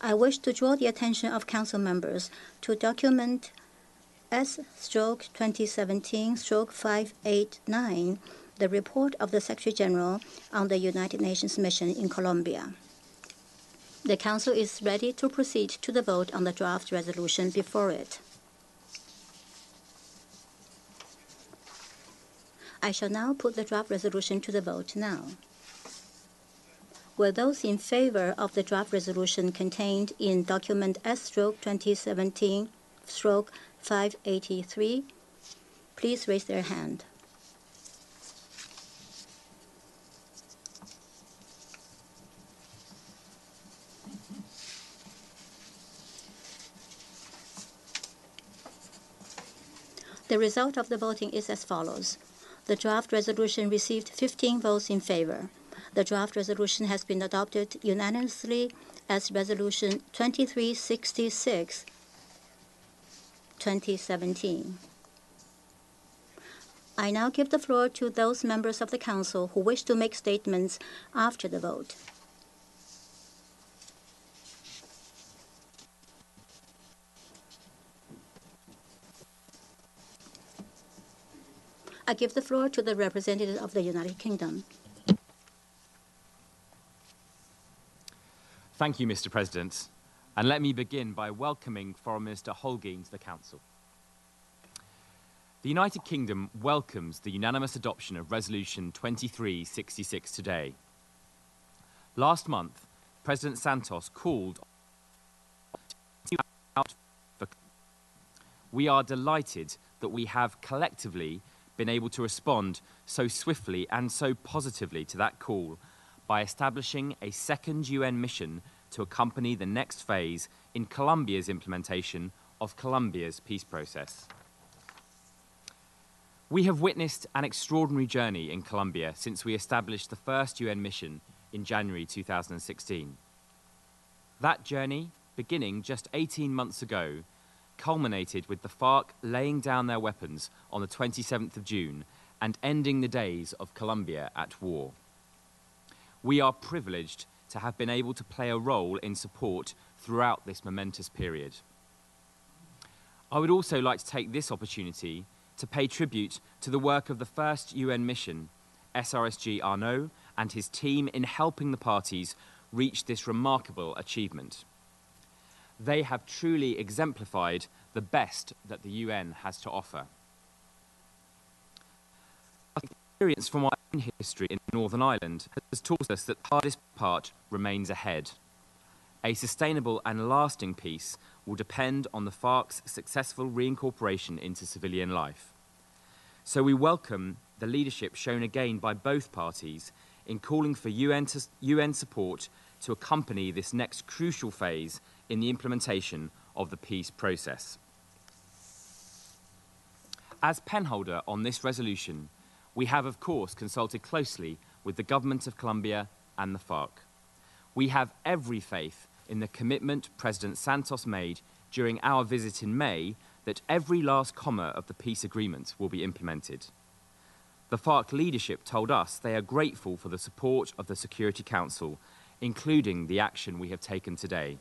I wish to draw the attention of Council members to document S/2017/589, the report of the Secretary General on the United Nations mission in Colombia. The Council is ready to proceed to the vote on the draft resolution before it. I shall now put the draft resolution to the vote now. Will those in favor of the draft resolution contained in document S/2017/583 please raise their hand. The result of the voting is as follows. The draft resolution received 15 votes in favor. The draft resolution has been adopted unanimously as Resolution 2366/2017. I now give the floor to those members of the Council who wish to make statements after the vote. I give the floor to the representative of the United Kingdom. Thank you, Mr. President. And let me begin by welcoming Foreign Minister Holguin to the Council. The United Kingdom welcomes the unanimous adoption of Resolution 2366 today. Last month, President Santos called out for. We are delighted that we have collectively been able to respond so swiftly and so positively to that call by establishing a second UN mission to accompany the next phase in Colombia's implementation of Colombia's peace process. We have witnessed an extraordinary journey in Colombia since we established the first UN mission in January 2016. That journey, beginning just 18 months ago, culminated with the FARC laying down their weapons on the 27th of June and ending the days of Colombia at war. We are privileged to have been able to play a role in support throughout this momentous period. I would also like to take this opportunity to pay tribute to the work of the first UN mission, SRSG Arnaud, and his team in helping the parties reach this remarkable achievement. They have truly exemplified the best that the UN has to offer. Our experience from our own history in Northern Ireland has taught us that the hardest part remains ahead. A sustainable and lasting peace will depend on the FARC's successful reincorporation into civilian life. So we welcome the leadership shown again by both parties in calling for UN support to accompany this next crucial phase in the implementation of the peace process. As penholder on this resolution, we have of course consulted closely with the Government of Colombia and the FARC. We have every faith in the commitment President Santos made during our visit in May that every last comma of the peace agreement will be implemented. The FARC leadership told us they are grateful for the support of the Security Council, including the action we have taken today.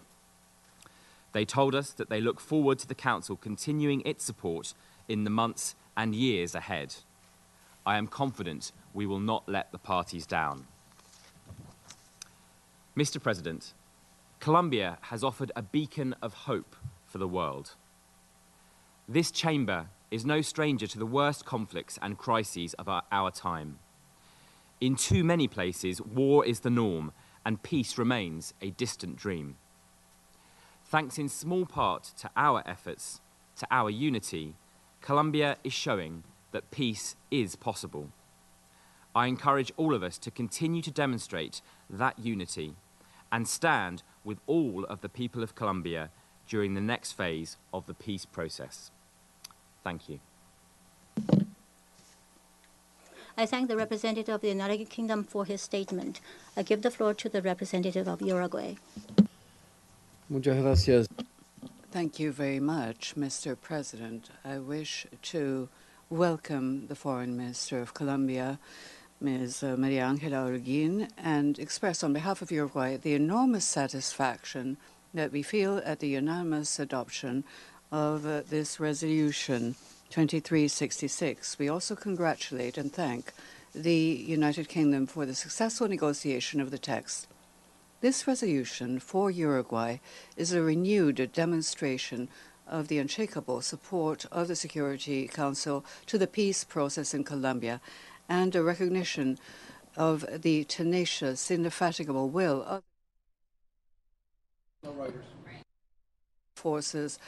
They told us that they look forward to the Council continuing its support in the months and years ahead. I am confident we will not let the parties down. Mr. President, Colombia has offered a beacon of hope for the world. This chamber is no stranger to the worst conflicts and crises of our time. In too many places, war is the norm and peace remains a distant dream. Thanks in small part to our efforts, to our unity, Colombia is showing that peace is possible. I encourage all of us to continue to demonstrate that unity and stand with all of the people of Colombia during the next phase of the peace process. Thank you. I thank the representative of the United Kingdom for his statement. I give the floor to the representative of Uruguay. Muchas gracias. Thank you very much, Mr. President. I wish to welcome the Foreign Minister of Colombia, Ms. Maria Angela Holguin, and express on behalf of Uruguay the enormous satisfaction that we feel at the unanimous adoption of this resolution 2366. We also congratulate and thank the United Kingdom for the successful negotiation of the text. This resolution for Uruguay is a renewed demonstration of the unshakable support of the Security Council to the peace process in Colombia and a recognition of the tenacious, indefatigable will of forces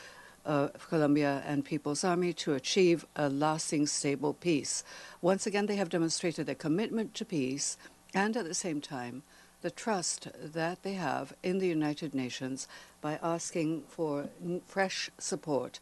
of Colombia and People's Army to achieve a lasting, stable peace. Once again, they have demonstrated their commitment to peace and at the same time the trust that they have in the United Nations by asking for fresh support,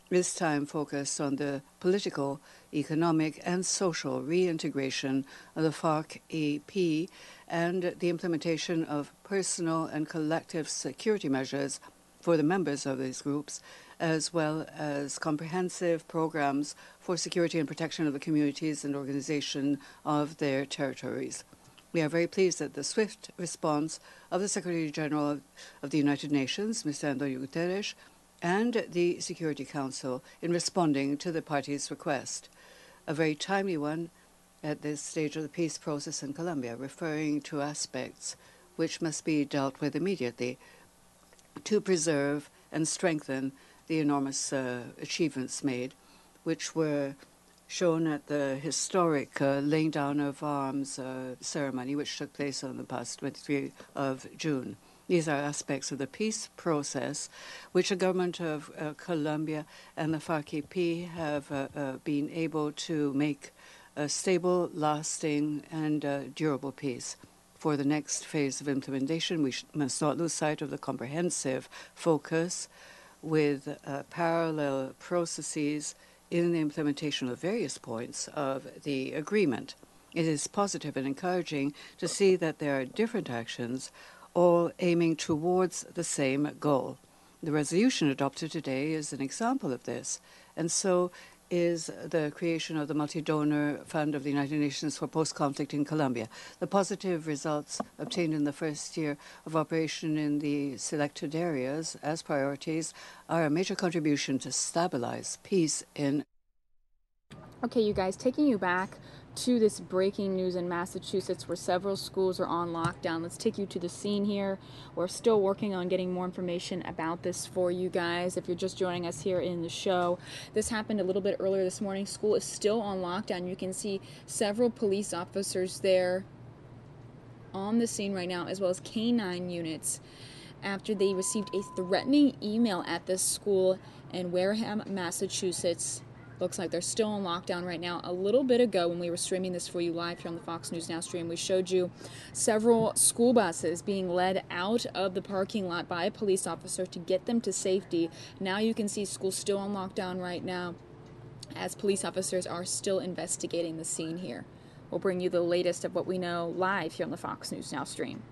this time focused on the political, economic, and social reintegration of the FARC-EP and the implementation of personal and collective security measures for the members of these groups, as well as comprehensive programs for security and protection of the communities and organization of their territories. We are very pleased at the swift response of the Secretary General of the United Nations, Mr. Antonio Guterres, and the Security Council in responding to the party's request, a very timely one at this stage of the peace process in Colombia, referring to aspects which must be dealt with immediately to preserve and strengthen the enormous achievements made, which were shown at the historic laying down of arms ceremony, which took place on the past 23rd of June. These are aspects of the peace process which the government of Colombia and the FARC-EP have been able to make a stable, lasting, and durable peace. For the next phase of implementation, we must not lose sight of the comprehensive focus with parallel processes in the implementation of various points of the agreement. It is positive and encouraging to see that there are different actions all aiming towards the same goal. The resolution adopted today is an example of this, and so is the creation of the Multi-Donor Fund of the United Nations for Post-Conflict in Colombia. The positive results obtained in the first year of operation in the selected areas as priorities are a major contribution to stabilize peace in. Okay, you guys, taking you back to this breaking news in Massachusetts where several schools are on lockdown. Let's take you to the scene here. We're still working on getting more information about this for you guys. If you're just joining us here in the show, this happened a little bit earlier this morning. School is still on lockdown. You can see several police officers there on the scene right now, as well as K-9 units, after they received a threatening email at this school in Wareham, Massachusetts. Looks like they're still on lockdown right now. A little bit ago, when we were streaming this for you live here on the Fox News Now stream, we showed you several school buses being led out of the parking lot by a police officer to get them to safety. Now you can see school still on lockdown right now, as police officers are still investigating the scene here. We'll bring you the latest of what we know live here on the Fox News Now stream.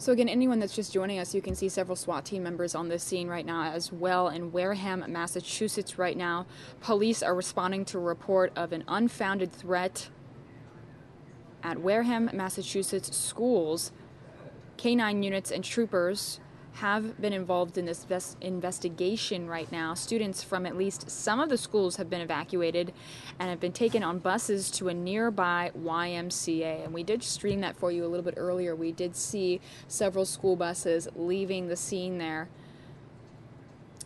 So again, anyone that's just joining us, you can see several SWAT team members on this scene right now as well in Wareham, Massachusetts right now. Police are responding to a report of an unfounded threat at Wareham, Massachusetts schools K-9 units and troopers have been involved in this investigation right now. Students from at least some of the schools have been evacuated and have been taken on buses to a nearby YMCA. And we did stream that for you a little bit earlier. We did see several school buses leaving the scene there.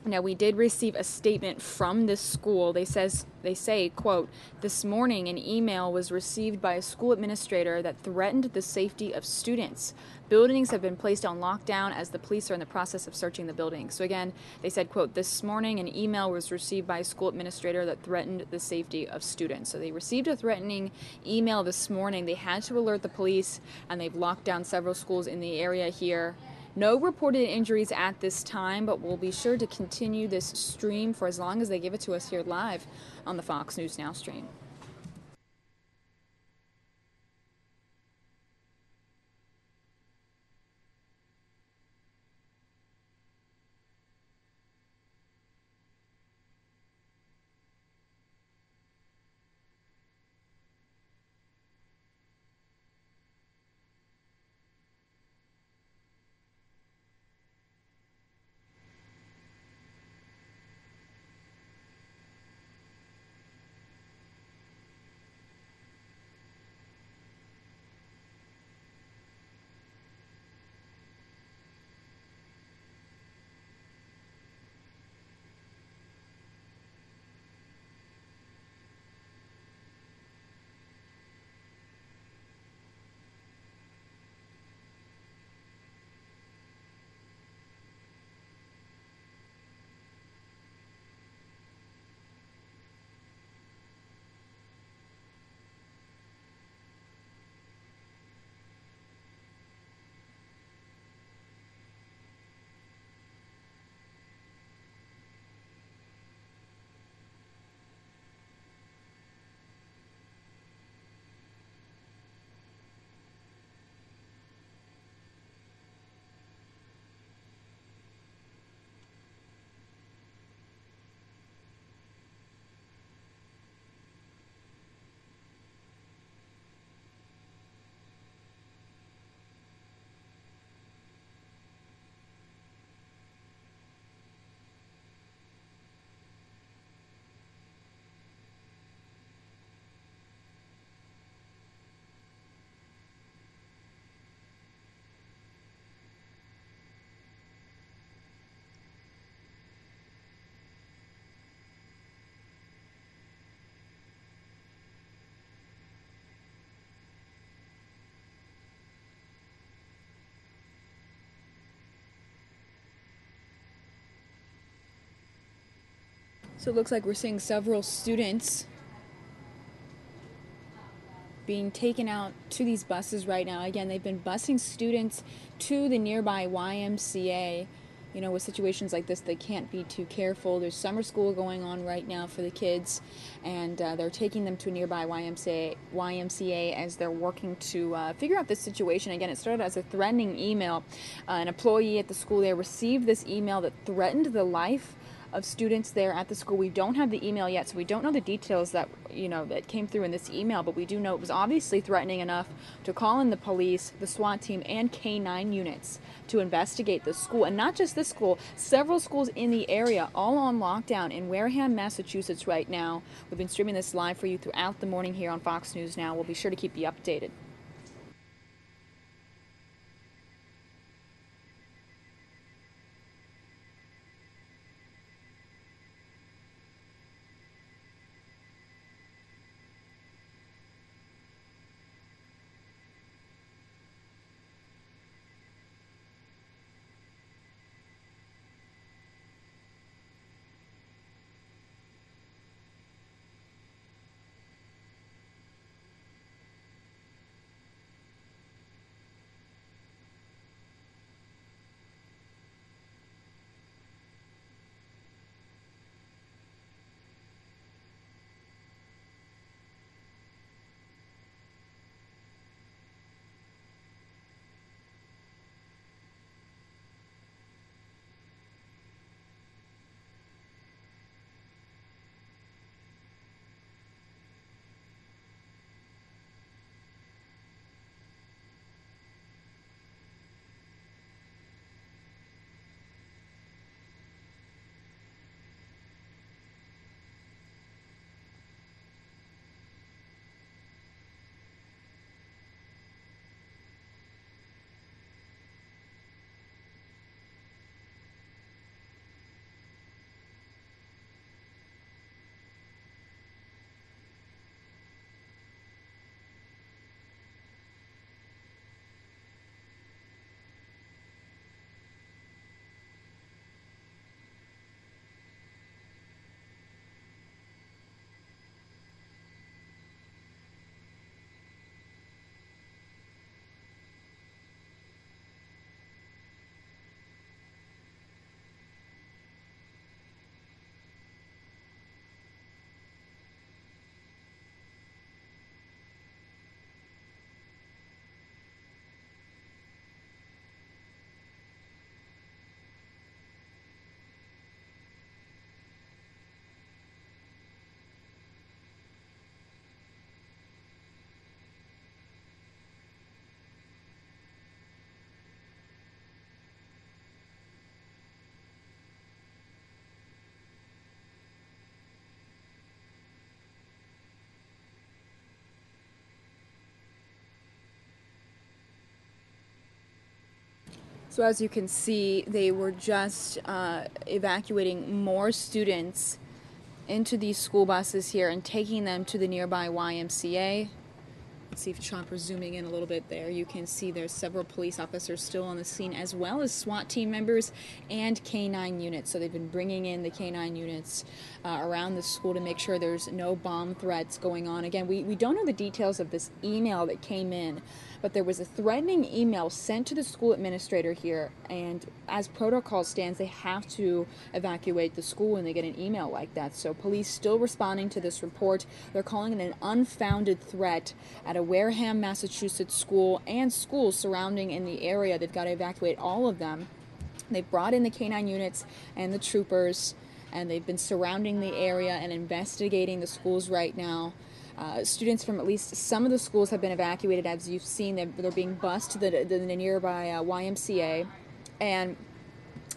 Now, we did receive a statement from this school. They say, quote, "This morning an email was received by a school administrator that threatened the safety of students. Buildings have been placed on lockdown as the police are in the process of searching the building." So again, they said, quote, "This morning an email was received by a school administrator that threatened the safety of students." So they received a threatening email this morning. They had to alert the police, and they've locked down several schools in the area here. No reported injuries at this time, but we'll be sure to continue this stream for as long as they give it to us here live on the Fox News Now stream. So it looks like we're seeing several students being taken out to these buses right now. Again, they've been busing students to the nearby YMCA. You know, with situations like this, they can't be too careful. There's summer school going on right now for the kids, and they're taking them to a nearby YMCA as they're working to figure out this situation. Again, it started as a threatening email. An employee at the school there received this email that threatened the life of students there at the school. We don't have the email yet, so we don't know the details that that came through in this email, but we do know it was obviously threatening enough to call in the police, the SWAT team, and K-9 units to investigate the school. And not just this school, several schools in the area, all on lockdown in Wareham, Massachusetts right now. We've been streaming this live for you throughout the morning here on Fox News Now. We'll be sure to keep you updated. So as you can see, they were just evacuating more students into these school buses here and taking them to the nearby YMCA. Let's see if Chopper's zooming in a little bit there. You can see there's several police officers still on the scene, as well as SWAT team members and K-9 units. So they've been bringing in the K-9 units around the school to make sure there's no bomb threats going on. Again, we don't know the details of this email that came in, but there was a threatening email sent to the school administrator here, and as protocol stands, they have to evacuate the school when they get an email like that. So police still responding to this report. They're calling it an unfounded threat at a Wareham, Massachusetts school and schools surrounding in the area. They've got to evacuate all of them. They've brought in the K-9 units and the troopers, and they've been surrounding the area and investigating the schools right now. Students from at least some of the schools have been evacuated. As you've seen, they're being bused to the nearby YMCA. And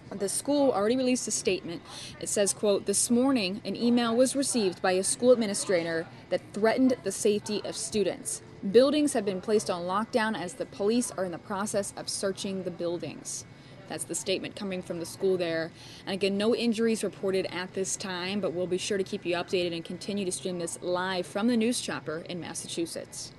the school already released a statement. It says, quote, "This morning, an email was received by a school administrator that threatened the safety of students. Buildings have been placed on lockdown as the police are in the process of searching the buildings." That's the statement coming from the school there. And again, no injuries reported at this time, but we'll be sure to keep you updated and continue to stream this live from the News Chopper in Massachusetts.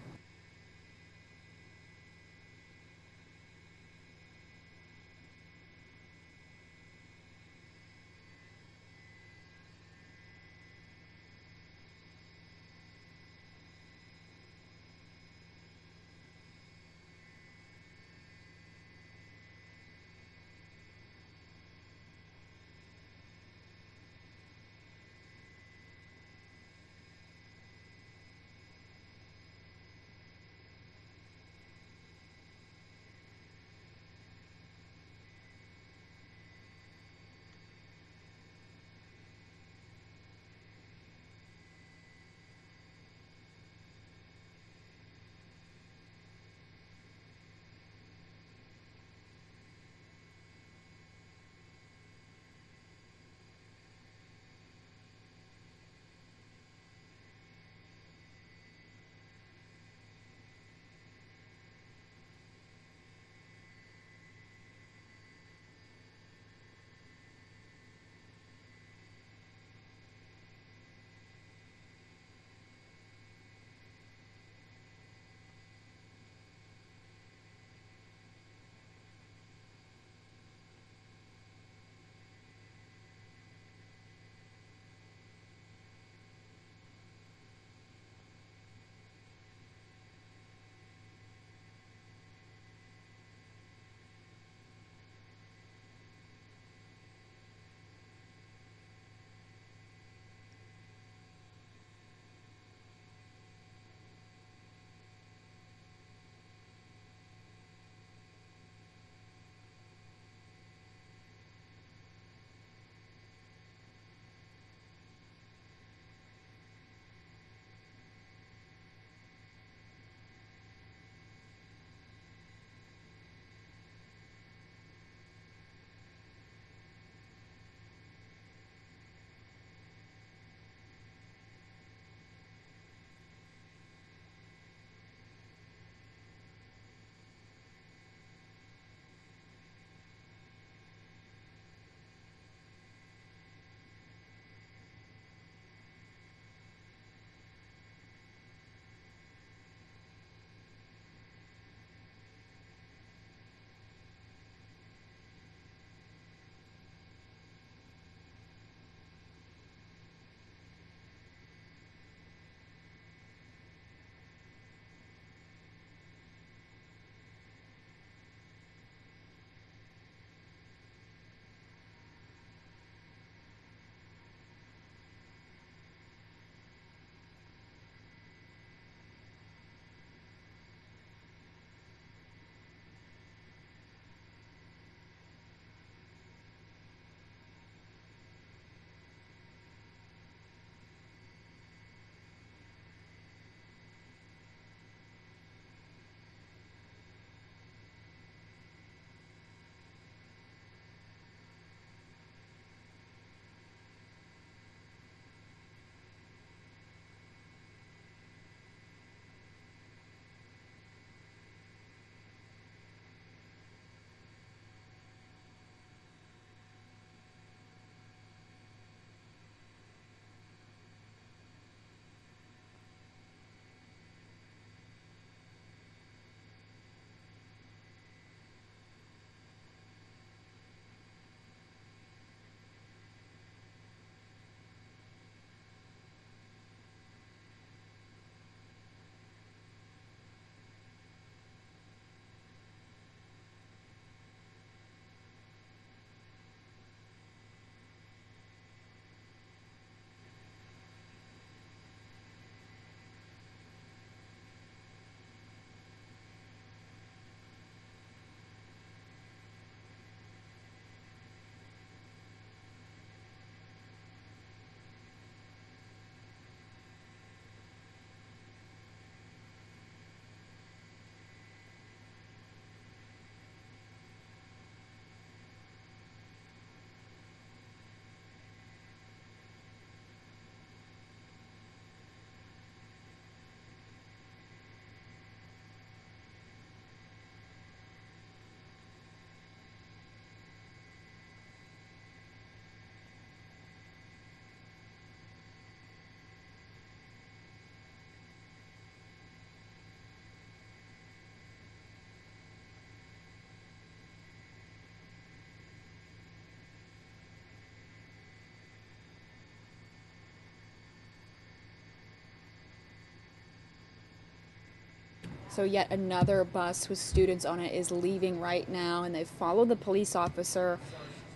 So yet another bus with students on it is leaving right now, and they've followed the police officer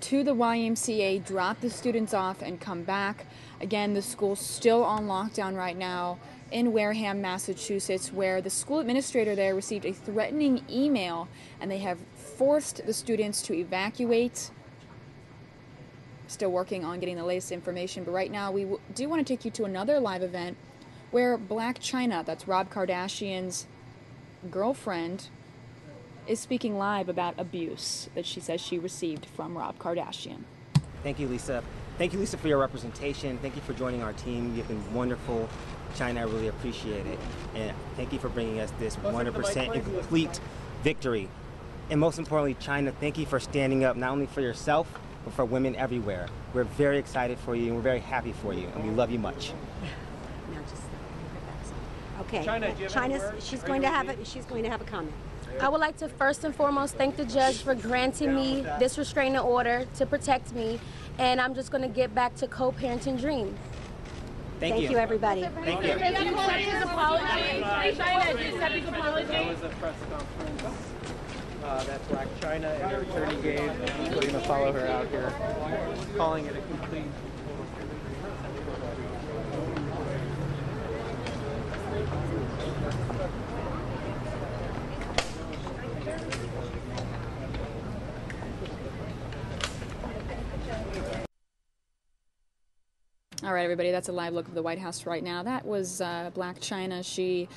to the YMCA, dropped the students off, and come back. Again, the school's still on lockdown right now in Wareham, Massachusetts, where the school administrator there received a threatening email, and they have forced the students to evacuate. Still working on getting the latest information, but right now we do want to take you to another live event where Black China, that's Rob Kardashian's girlfriend, is speaking live about abuse that she says she received from Rob Kardashian. Thank you, Lisa. Thank you, Lisa, for your representation. Thank you for joining our team. You've been wonderful. China, I really appreciate it. And thank you for bringing us this 100% and complete victory. And most importantly, China, thank you for standing up not only for yourself, but for women everywhere. We're very excited for you, and we're very happy for you, and we love you much. Okay. She's going to have a comment. I would like to first and foremost thank the judge for granting me this restraining order to protect me, and I'm just going to get back to co-parenting dream. Thank you, everybody. Thank you. Did you accept his apology? China, did you accept his apology? That was a press conference that Black China and her attorney gave. We're going to follow her out here, calling it a complete. All right, everybody, that's a live look of the White House right now. That was Black China. She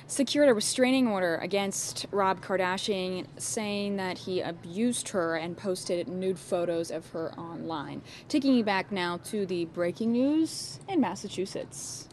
secured a restraining order against Rob Kardashian, saying that he abused her and posted nude photos of her online. Taking you back now to the breaking news in Massachusetts.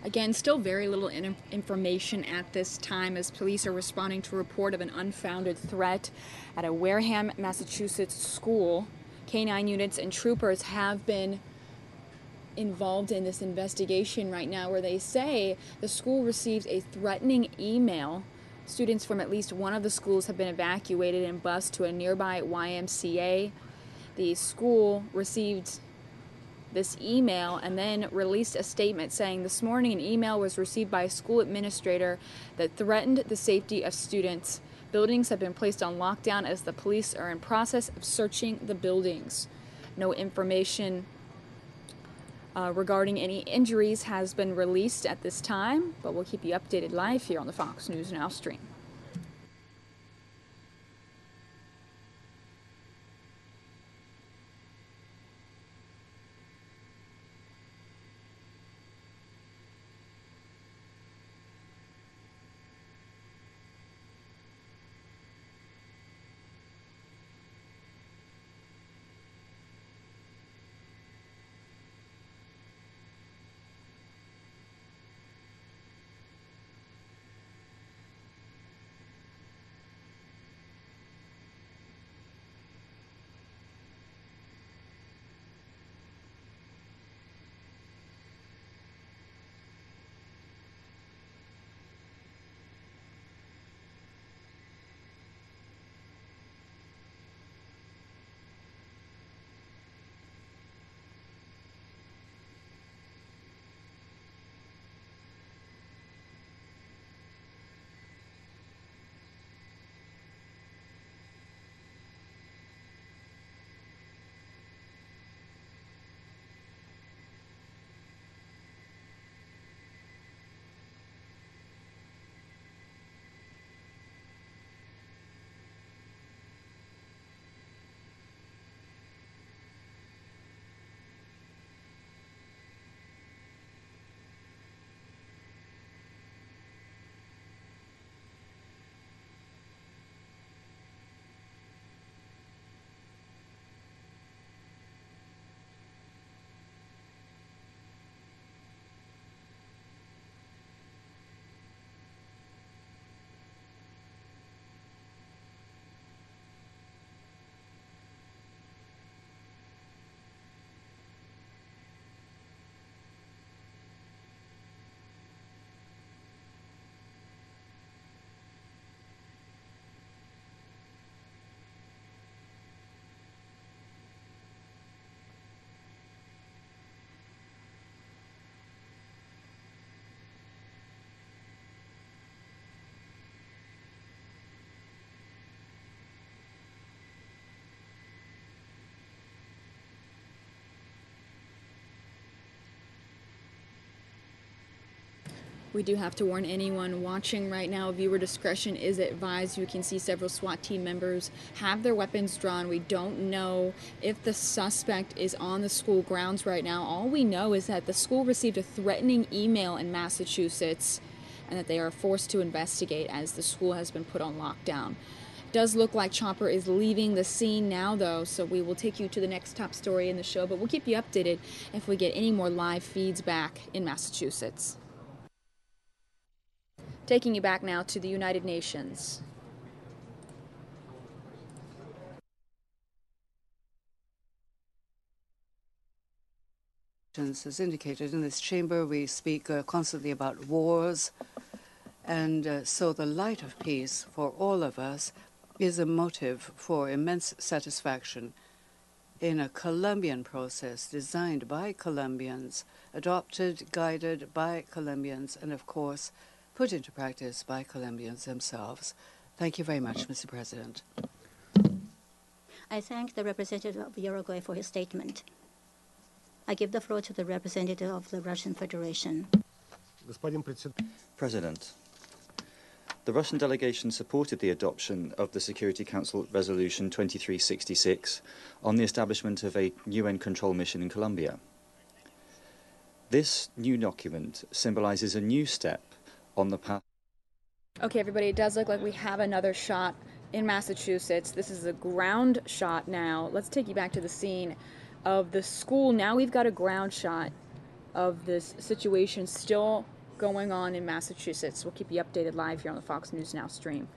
Again, still very little information at this time as police are responding to a report of an unfounded threat at a Wareham, Massachusetts school. K-9 units and troopers have been involved in this investigation right now, where they say the school received a threatening email. Students from at least one of the schools have been evacuated and bused to a nearby YMCA. The school received this email and then released a statement saying this morning an email was received by a school administrator that threatened the safety of students. Buildings have been placed on lockdown as the police are in process of searching the buildings. No information regarding any injuries has been released at this time, but we'll keep you updated live here on the Fox News Now stream. We do have to warn anyone watching right now, viewer discretion is advised. You can see several SWAT team members have their weapons drawn. We don't know if the suspect is on the school grounds right now. All we know is that the school received a threatening email in Massachusetts and that they are forced to investigate as the school has been put on lockdown. Does look like Chopper is leaving the scene now, though, so we will take you to the next top story in the show, but we'll keep you updated if we get any more live feeds back in Massachusetts. Taking you back now to the United Nations. As indicated in this chamber, we speak constantly about wars, and so the light of peace for all of us is a motive for immense satisfaction in a Colombian process designed by Colombians, adopted, guided by Colombians, and of course put into practice by Colombians themselves. Thank you very much, Mr. President. I thank the representative of Uruguay for his statement. I give the floor to the representative of the Russian Federation. President, the Russian delegation supported the adoption of the Security Council Resolution 2366 on the establishment of a UN control mission in Colombia. This new document symbolizes a new step on the path. Okay, everybody, it does look like we have another shot in Massachusetts. This is a ground shot now. Let's take you back to the scene of the school. Now we've got a ground shot of this situation still going on in Massachusetts. We'll keep you updated live here on the Fox News Now stream.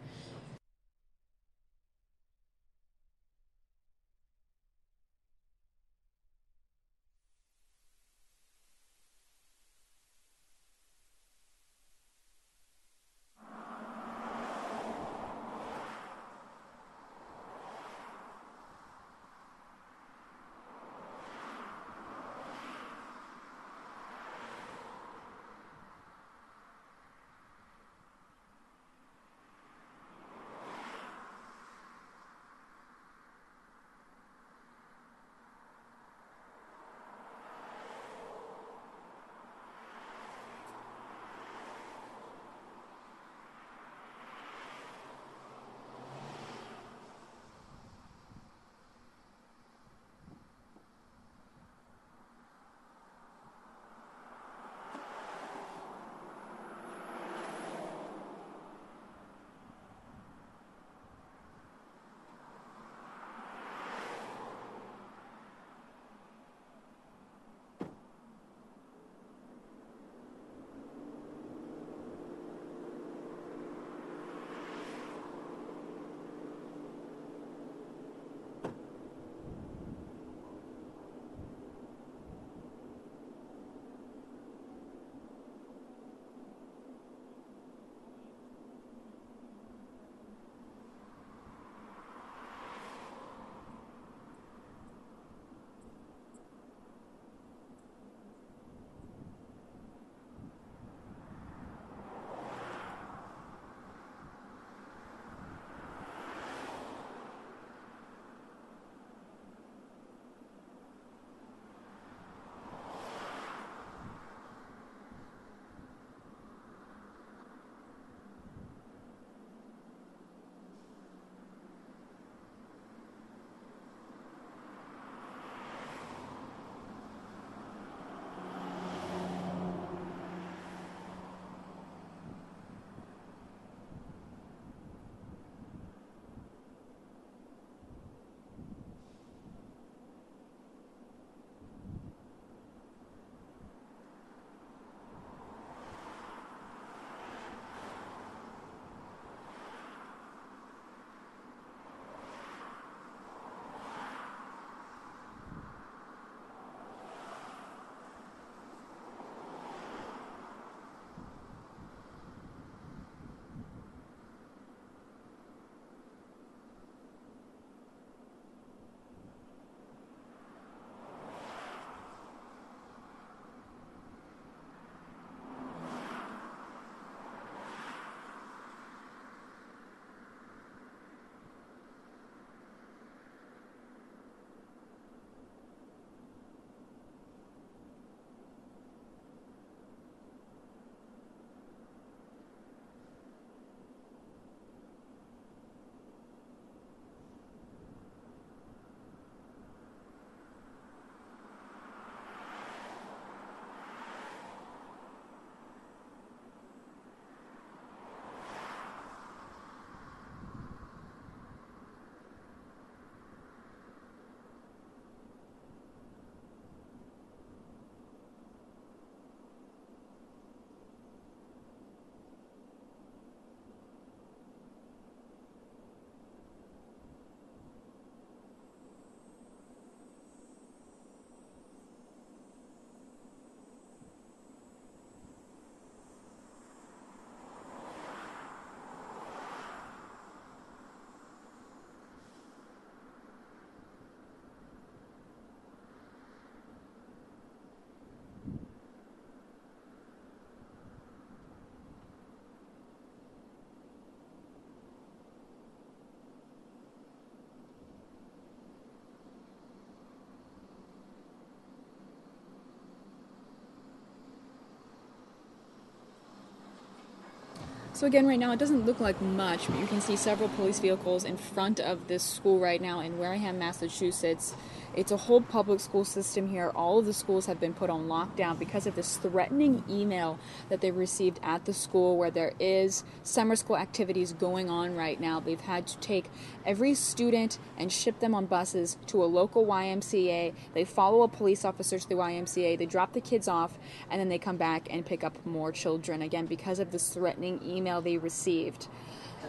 So again, right now it doesn't look like much, but you can see several police vehicles in front of this school right now in Wareham, Massachusetts. It's a whole public school system here. All of the schools have been put on lockdown because of this threatening email that they received at the school where there is summer school activities going on right now. They've had to take every student and ship them on buses to a local YMCA. They follow a police officer to the YMCA. They drop the kids off, and then they come back and pick up more children, again, because of this threatening email they received.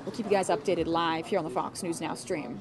We'll keep you guys updated live here on the Fox News Now stream.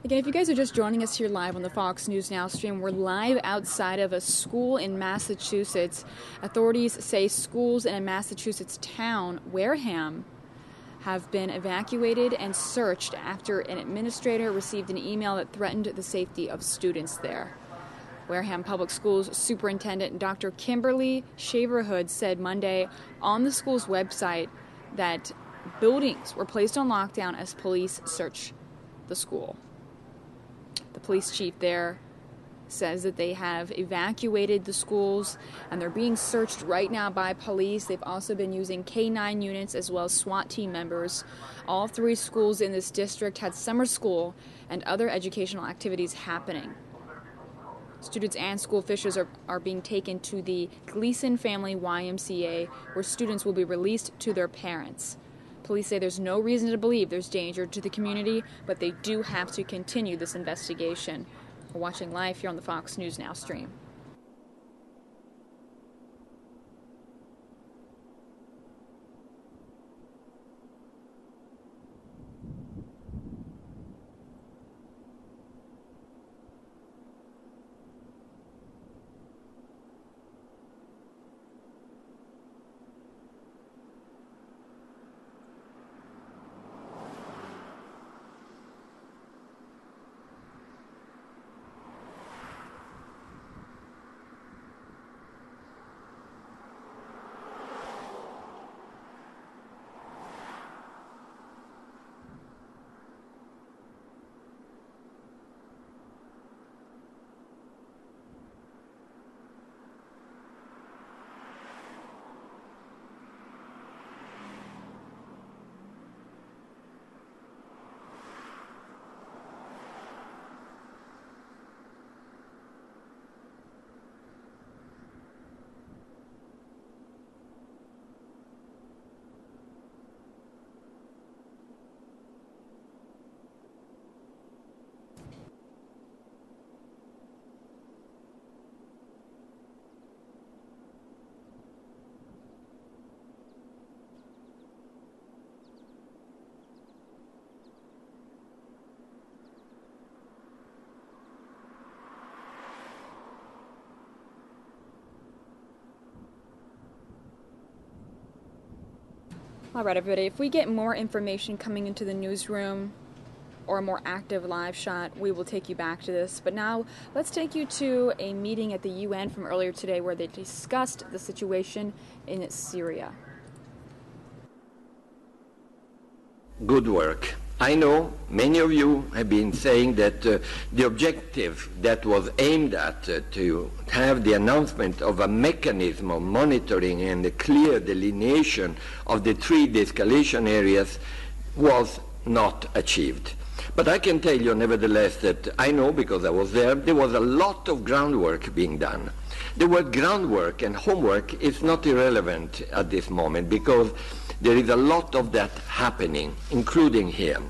Again, if you guys are just joining us here live on the Fox News Now stream, we're live outside of a school in Massachusetts. Authorities say schools in a Massachusetts town, Wareham, have been evacuated and searched after an administrator received an email that threatened the safety of students there. Wareham Public Schools Superintendent Dr. Kimberly Shaverhood said Monday on the school's website that buildings were placed on lockdown as police search the school. The police chief there says that they have evacuated the schools and they're being searched right now by police. They've also been using K-9 units as well as SWAT team members. All 3 schools in this district had summer school and other educational activities happening. Students and school officials are being taken to the Gleason Family YMCA, where students will be released to their parents. Police say there's no reason to believe there's danger to the community, but they do have to continue this investigation. We're watching live here on the Fox News Now stream. All right, everybody, if we get more information coming into the newsroom or a more active live shot, we will take you back to this. But now let's take you to a meeting at the UN from earlier today where they discussed the situation in Syria. Good work. I know many of you have been saying that the objective that was aimed at to have the announcement of a mechanism of monitoring and a clear delineation of the 3 de-escalation areas was not achieved. But I can tell you nevertheless that I know, because I was there was a lot of groundwork being done. The word groundwork and homework is not irrelevant at this moment, because there is a lot of that happening, including here.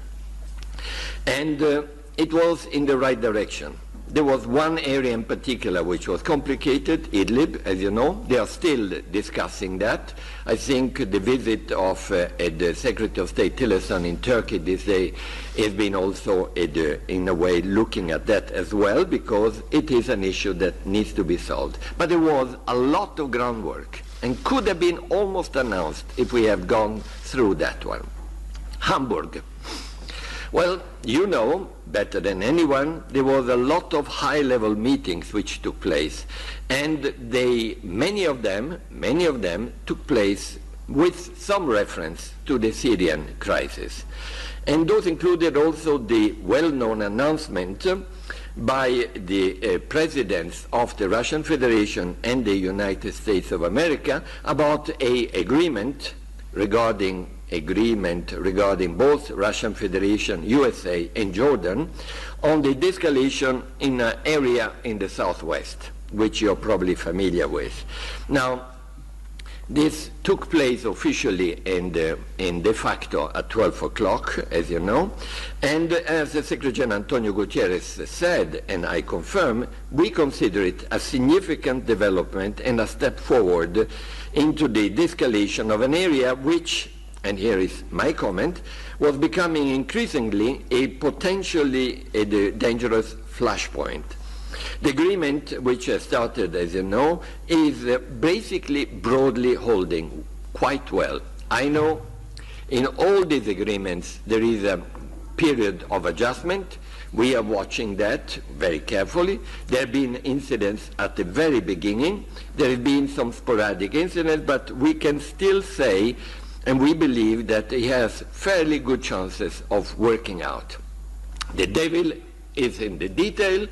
And it was in the right direction. There was one area in particular which was complicated, Idlib, as you know. They are still discussing that. I think the visit of the Secretary of State Tillerson in Turkey this day has been also, in a way, looking at that as well, because it is an issue that needs to be solved. But there was a lot of groundwork, and could have been almost announced if we have gone through that one. Hamburg. Well, you know better than anyone, there was a lot of high-level meetings which took place, and many of them took place with some reference to the Syrian crisis. And those included also the well-known announcement by the presidents of the Russian Federation and the United States of America about an agreement regarding both Russian Federation, USA, and Jordan on the de-escalation in an area in the southwest, which you're probably familiar with. Now, this took place officially and de facto at 12 o'clock, as you know, and as the Secretary General Antonio Guterres said, and I confirm, we consider it a significant development and a step forward into the de-escalation of an area which, and here is my comment, was becoming increasingly a potentially dangerous flashpoint. The agreement, which has started, as you know, is basically broadly holding quite well. I know in all these agreements there is a period of adjustment. We are watching that very carefully. There have been incidents at the very beginning. There have been some sporadic incidents, but we can still say, and we believe that it has fairly good chances of working out. The devil is in the detail.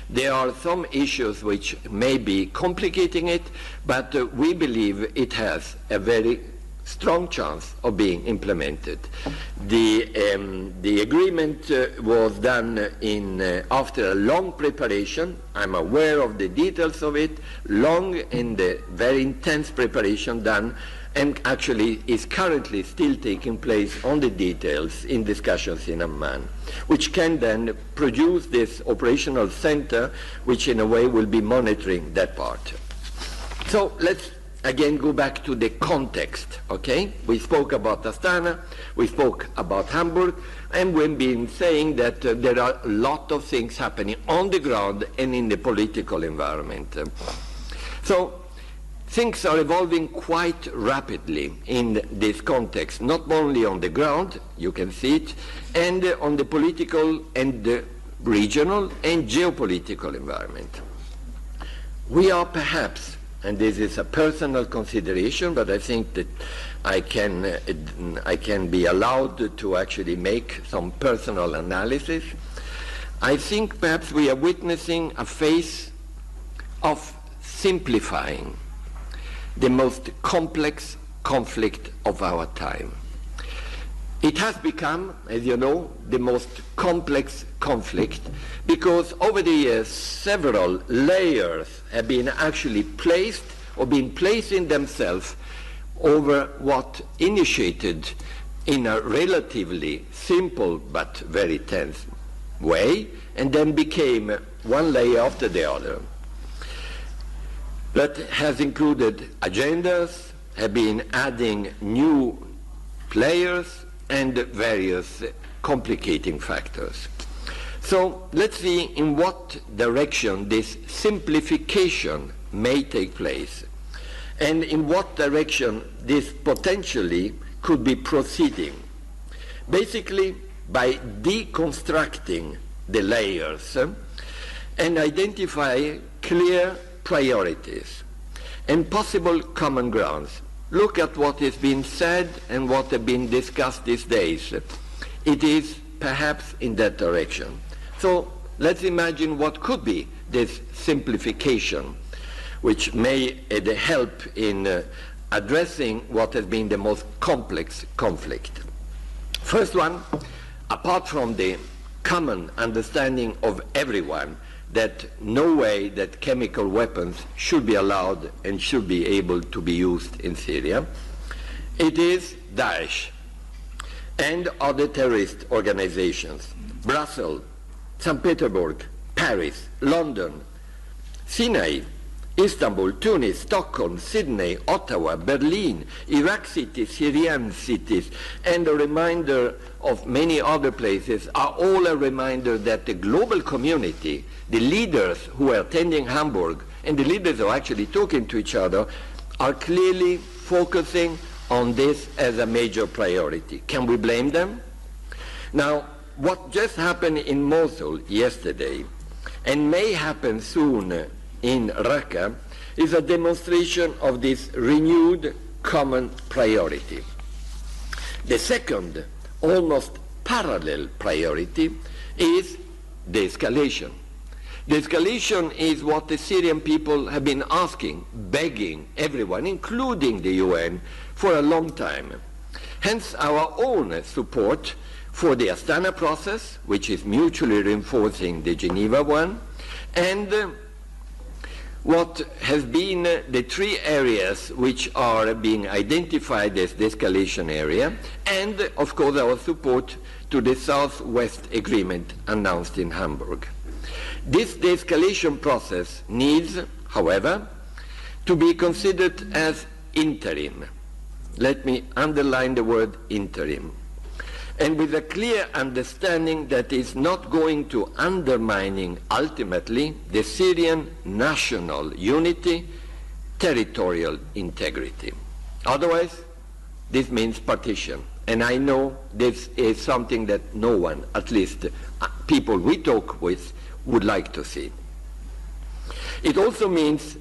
There are some issues which may be complicating it, but we believe it has a very strong chance of being implemented. The agreement was done after a long preparation. I'm aware of the details of it, long and very intense preparation done, and actually is currently still taking place on the details in discussions in Amman, which can then produce this operational center, which in a way will be monitoring that part. So let's again go back to the context, okay? We spoke about Astana, we spoke about Hamburg, and we've been saying that there are a lot of things happening on the ground and in the political environment. So things are evolving quite rapidly in this context, not only on the ground, you can see it, and on the political and the regional and geopolitical environment. We are perhaps, and this is a personal consideration, but I think that I can be allowed to actually make some personal analysis. I think perhaps we are witnessing a phase of simplifying the most complex conflict of our time. It has become, as you know, the most complex conflict because over the years several layers have been actually placed or been placing themselves over what initiated in a relatively simple but very tense way and then became one layer after the other. That has included agendas, have been adding new players and various complicating factors. So let's see in what direction this simplification may take place and in what direction this potentially could be proceeding. Basically by deconstructing the layers and identify clear priorities and possible common grounds. Look at what is being said and what has been discussed these days. It is perhaps in that direction. So let's imagine what could be this simplification, which may help in addressing what has been the most complex conflict. First one, apart from the common understanding of everyone that no way that chemical weapons should be allowed and should be able to be used in Syria, it is Daesh and other terrorist organizations. Brussels, St. Petersburg, Paris, London, Sinai, Istanbul, Tunis, Stockholm, Sydney, Ottawa, Berlin, Iraq cities, Syrian cities, and a reminder of many other places are all a reminder that the global community, the leaders who are attending Hamburg, and the leaders who are actually talking to each other, are clearly focusing on this as a major priority. Can we blame them? Now, what just happened in Mosul yesterday, and may happen soon in Raqqa, is a demonstration of this renewed common priority. The second, almost parallel priority is de-escalation. De-escalation is what the Syrian people have been asking, begging everyone, including the UN, for a long time. Hence our own support for the Astana process, which is mutually reinforcing the Geneva one, and what has been the three areas which are being identified as the escalation area, and of course our support to the Southwest Agreement announced in Hamburg. This de-escalation process needs, however, to be considered as interim. let me underline the word interim, and with a clear understanding that is not going to undermining ultimately the Syrian national unity, territorial integrity. Otherwise, this means partition. And I know this is something that no one, at least people we talk with, would like to see. It also means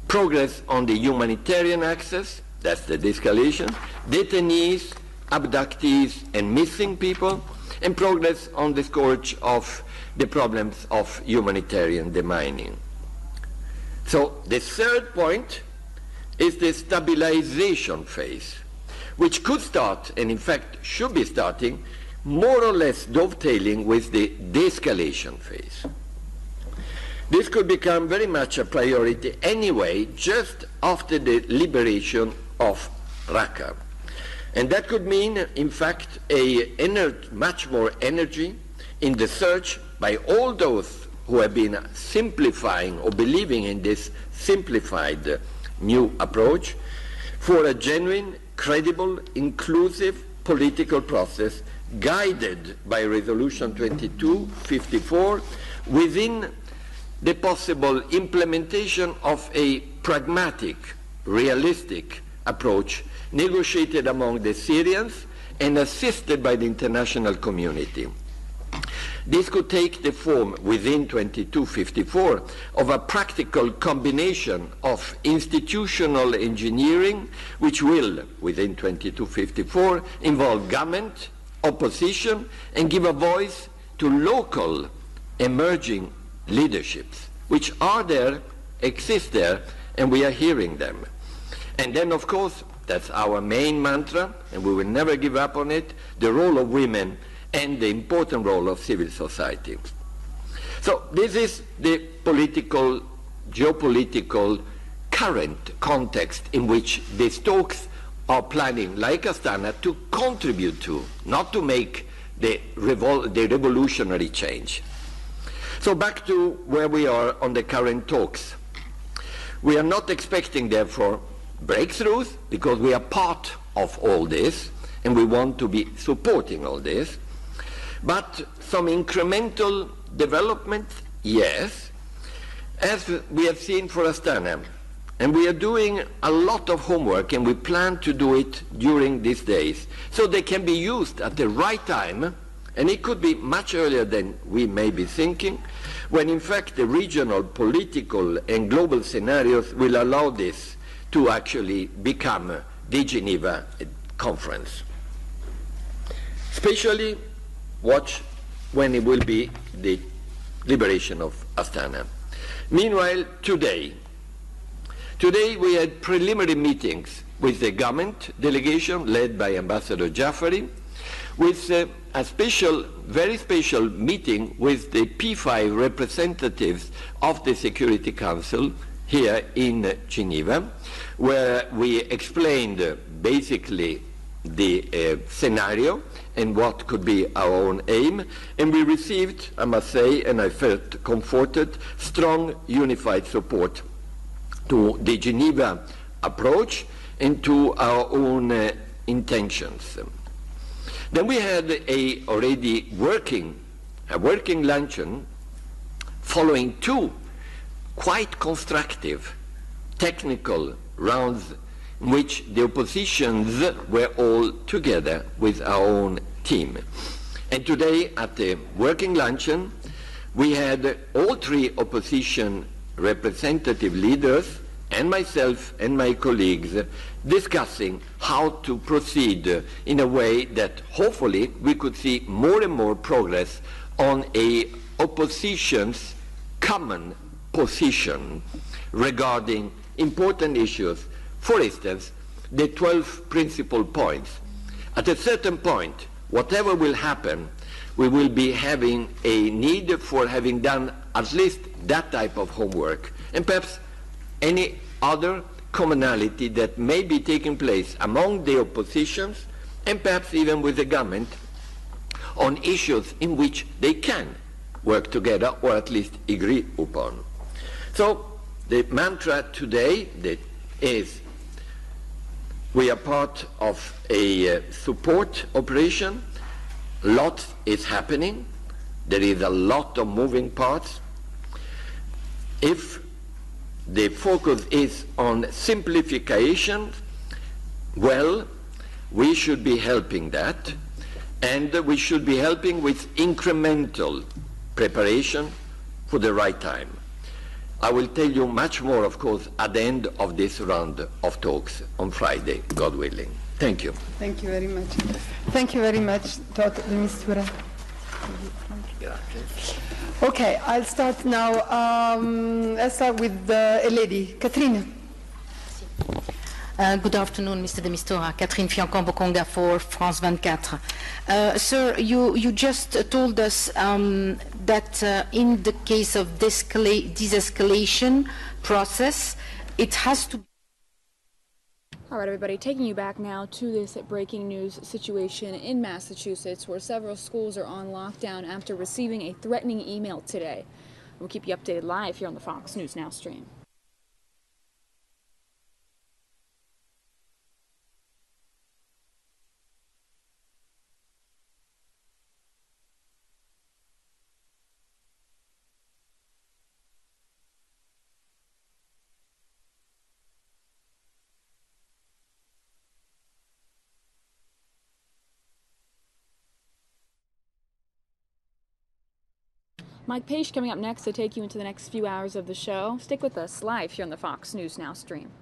progress on the humanitarian access, that's the de-escalation, detainees, abductees, and missing people, and progress on the scourge of the problems of humanitarian demining. So the third point is the stabilization phase, which could start, and in fact should be starting, more or less dovetailing with the de-escalation phase. This could become very much a priority anyway, just after the liberation of Raqqa. And that could mean, in fact, much more energy in the search by all those who have been simplifying or believing in this simplified new approach for a genuine, credible, inclusive political process guided by Resolution 2254 within the possible implementation of a pragmatic, realistic approach negotiated among the Syrians and assisted by the international community. This could take the form within 2254 of a practical combination of institutional engineering, which will, within 2254, involve government, opposition, and give a voice to local emerging leaderships, which are there, exist there, and we are hearing them. And then, of course, that's our main mantra, and we will never give up on it, the role of women and the important role of civil society. So this is the political, geopolitical current context in which these talks are planning, like Astana, to contribute to, not to make the revolutionary change. So back to where we are on the current talks. We are not expecting, therefore, breakthroughs, because we are part of all this, and we want to be supporting all this. But some incremental development, yes, as we have seen for Astana. And we are doing a lot of homework, and we plan to do it during these days, so they can be used at the right time, and it could be much earlier than we may be thinking, when in fact the regional, political, and global scenarios will allow this to actually become the Geneva conference. Especially watch when it will be the liberation of Astana. Meanwhile, today we had preliminary meetings with the government delegation led by Ambassador Jafari, with a special, very special meeting with the P5 representatives of the Security Council here in Geneva, where we explained basically the scenario and what could be our own aim, and we received, I must say, and I felt comforted, strong unified support to the Geneva approach and to our own intentions. Then we had a working luncheon following two quite constructive technical rounds in which the oppositions were all together with our own team. And today at the working luncheon we had all three opposition representative leaders and myself and my colleagues discussing how to proceed in a way that hopefully we could see more and more progress on a opposition's common position regarding important issues. For instance, the 12 principal points. At a certain point, whatever will happen, we will be having a need for having done at least that type of homework, and perhaps any other commonality that may be taking place among the oppositions, and perhaps even with the government, on issues in which they can work together or at least agree upon. So the mantra today is We are part of a support operation. Lot is happening. There is a lot of moving parts. If the focus is on simplification, well, we should be helping that, and we should be helping with incremental preparation for the right time. I will tell you much more, of course, at the end of this round of talks on Friday, God willing. Thank you. Thank you very much. Thank you very much, Dr. Mistura. Okay, I'll start now. Let's start with a lady, Katrina. Good afternoon, Mr. de Mistura. Catherine Fiancon-Bokonga for France 24. Sir, you just told us that in the case of desescalation process, it has to. All right, everybody, taking you back now to this breaking news situation in Massachusetts, where several schools are on lockdown after receiving a threatening email today. We'll keep you updated live here on the Fox News Now stream. Mike Page coming up next to take you into the next few hours of the show. Stick with us live here on the Fox News Now stream.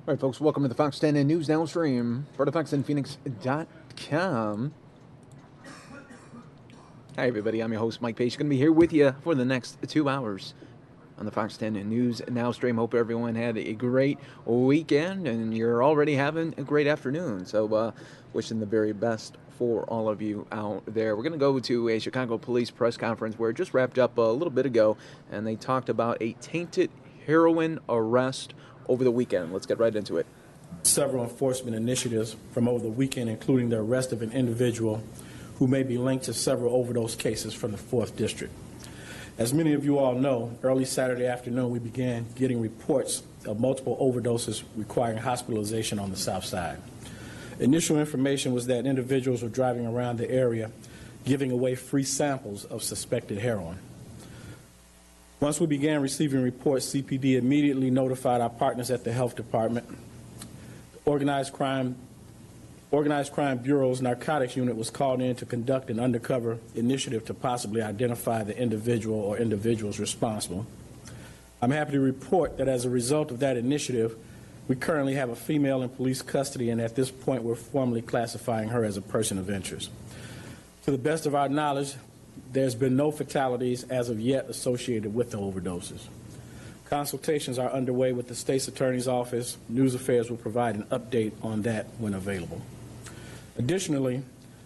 All right, folks, welcome to the Fox 10 News Now stream, part of FoxNPhoenix.com. Hi, everybody. I'm your host, Mike Page. Going to be here with you for the next 2 hours on the Fox 10 News Now stream. Hope everyone had a great weekend, and you're already having a great afternoon. So, wishing the very best for all of you out there. We're going to go to a Chicago police press conference where it just wrapped up a little bit ago, and they talked about a tainted heroin arrest over the weekend. Let's get right into it. Several enforcement initiatives from over the weekend, including the arrest of an individual who may be linked to several overdose cases from the 4th District. As many of you all know, early Saturday afternoon we began getting reports of multiple overdoses requiring hospitalization on the South Side. Initial information was that individuals were driving around the area giving away free samples of suspected heroin. Once we began receiving reports, CPD immediately notified our partners at the Health Department. The Organized Crime Bureau's Narcotics Unit was called in to conduct an undercover initiative to possibly identify the individual or individuals responsible. I'm happy to report that as a result of that initiative, we currently have a female in police custody, and at this point we're formally classifying her as a person of interest. To the best of our knowledge, there's been no fatalities as of yet associated with the overdoses. Consultations are underway with the state's attorney's office. News Affairs will provide an update on that when available. Additionally,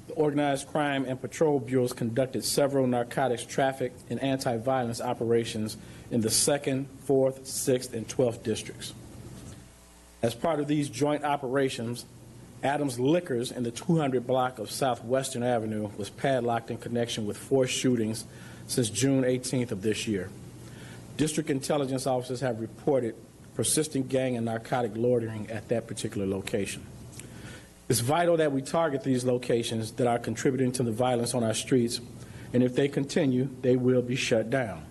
the Organized Crime and Patrol Bureaus conducted several narcotics traffic and anti-violence operations in the 2nd, 4th, 6th, and 12th districts. As part of these joint operations, Adams Liquors in the 200 block of Southwestern Avenue was padlocked in connection with 4 shootings since June 18th of this year. District intelligence officers have reported persistent gang and narcotic loitering at that particular location. It's vital that we target these locations that are contributing to the violence on our streets, and if they continue, they will be shut down.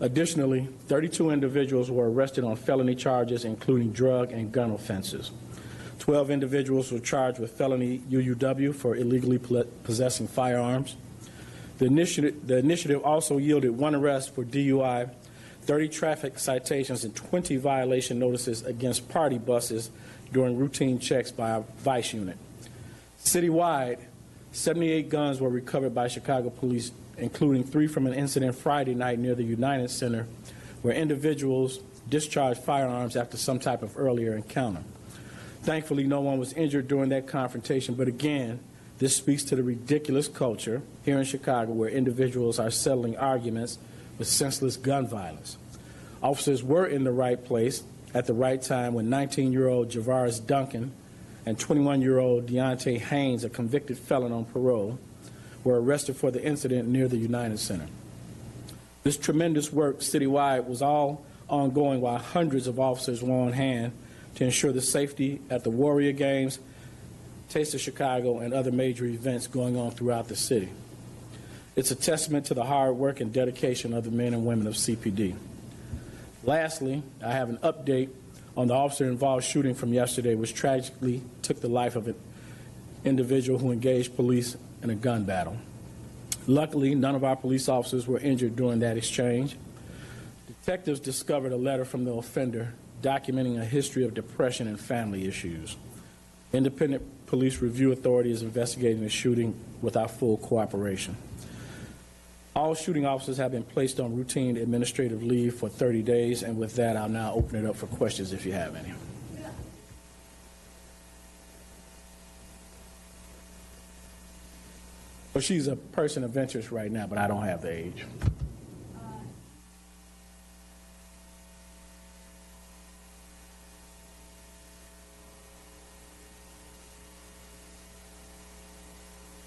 Additionally, 32 individuals were arrested on felony charges, including drug and gun offenses. 12 individuals were charged with felony UUW for illegally possessing firearms. The initiative also yielded 1 arrest for DUI, 30 traffic citations, and 20 violation notices against party buses during routine checks by our Vice Unit. Citywide, 78 guns were recovered by Chicago police, including 3 from an incident Friday night near the United Center, where individuals discharged firearms after some type of earlier encounter. Thankfully, no one was injured during that confrontation, but again, this speaks to the ridiculous culture here in Chicago where individuals are settling arguments with senseless gun violence. Officers were in the right place at the right time when 19-year-old Javaris Duncan and 21-year-old Deontay Haynes, a convicted felon on parole, were arrested for the incident near the United Center. This tremendous work citywide was all ongoing while hundreds of officers were on hand to ensure the safety at the Warrior Games, Taste of Chicago, and other major events going on throughout the city. It's a testament to the hard work and dedication of the men and women of CPD. Lastly, I have an update on the officer-involved shooting from yesterday, which tragically took the life of an individual who engaged police in a gun battle. Luckily, none of our police officers were injured during that exchange. Detectives discovered a letter from the offender documenting a history of depression and family issues. Independent Police Review Authority is investigating the shooting with our full cooperation. All shooting officers have been placed on routine administrative leave for 30 days, and with that, I'll now open it up for questions if you have any. Well, she's a person of interest right now, but I don't have the age.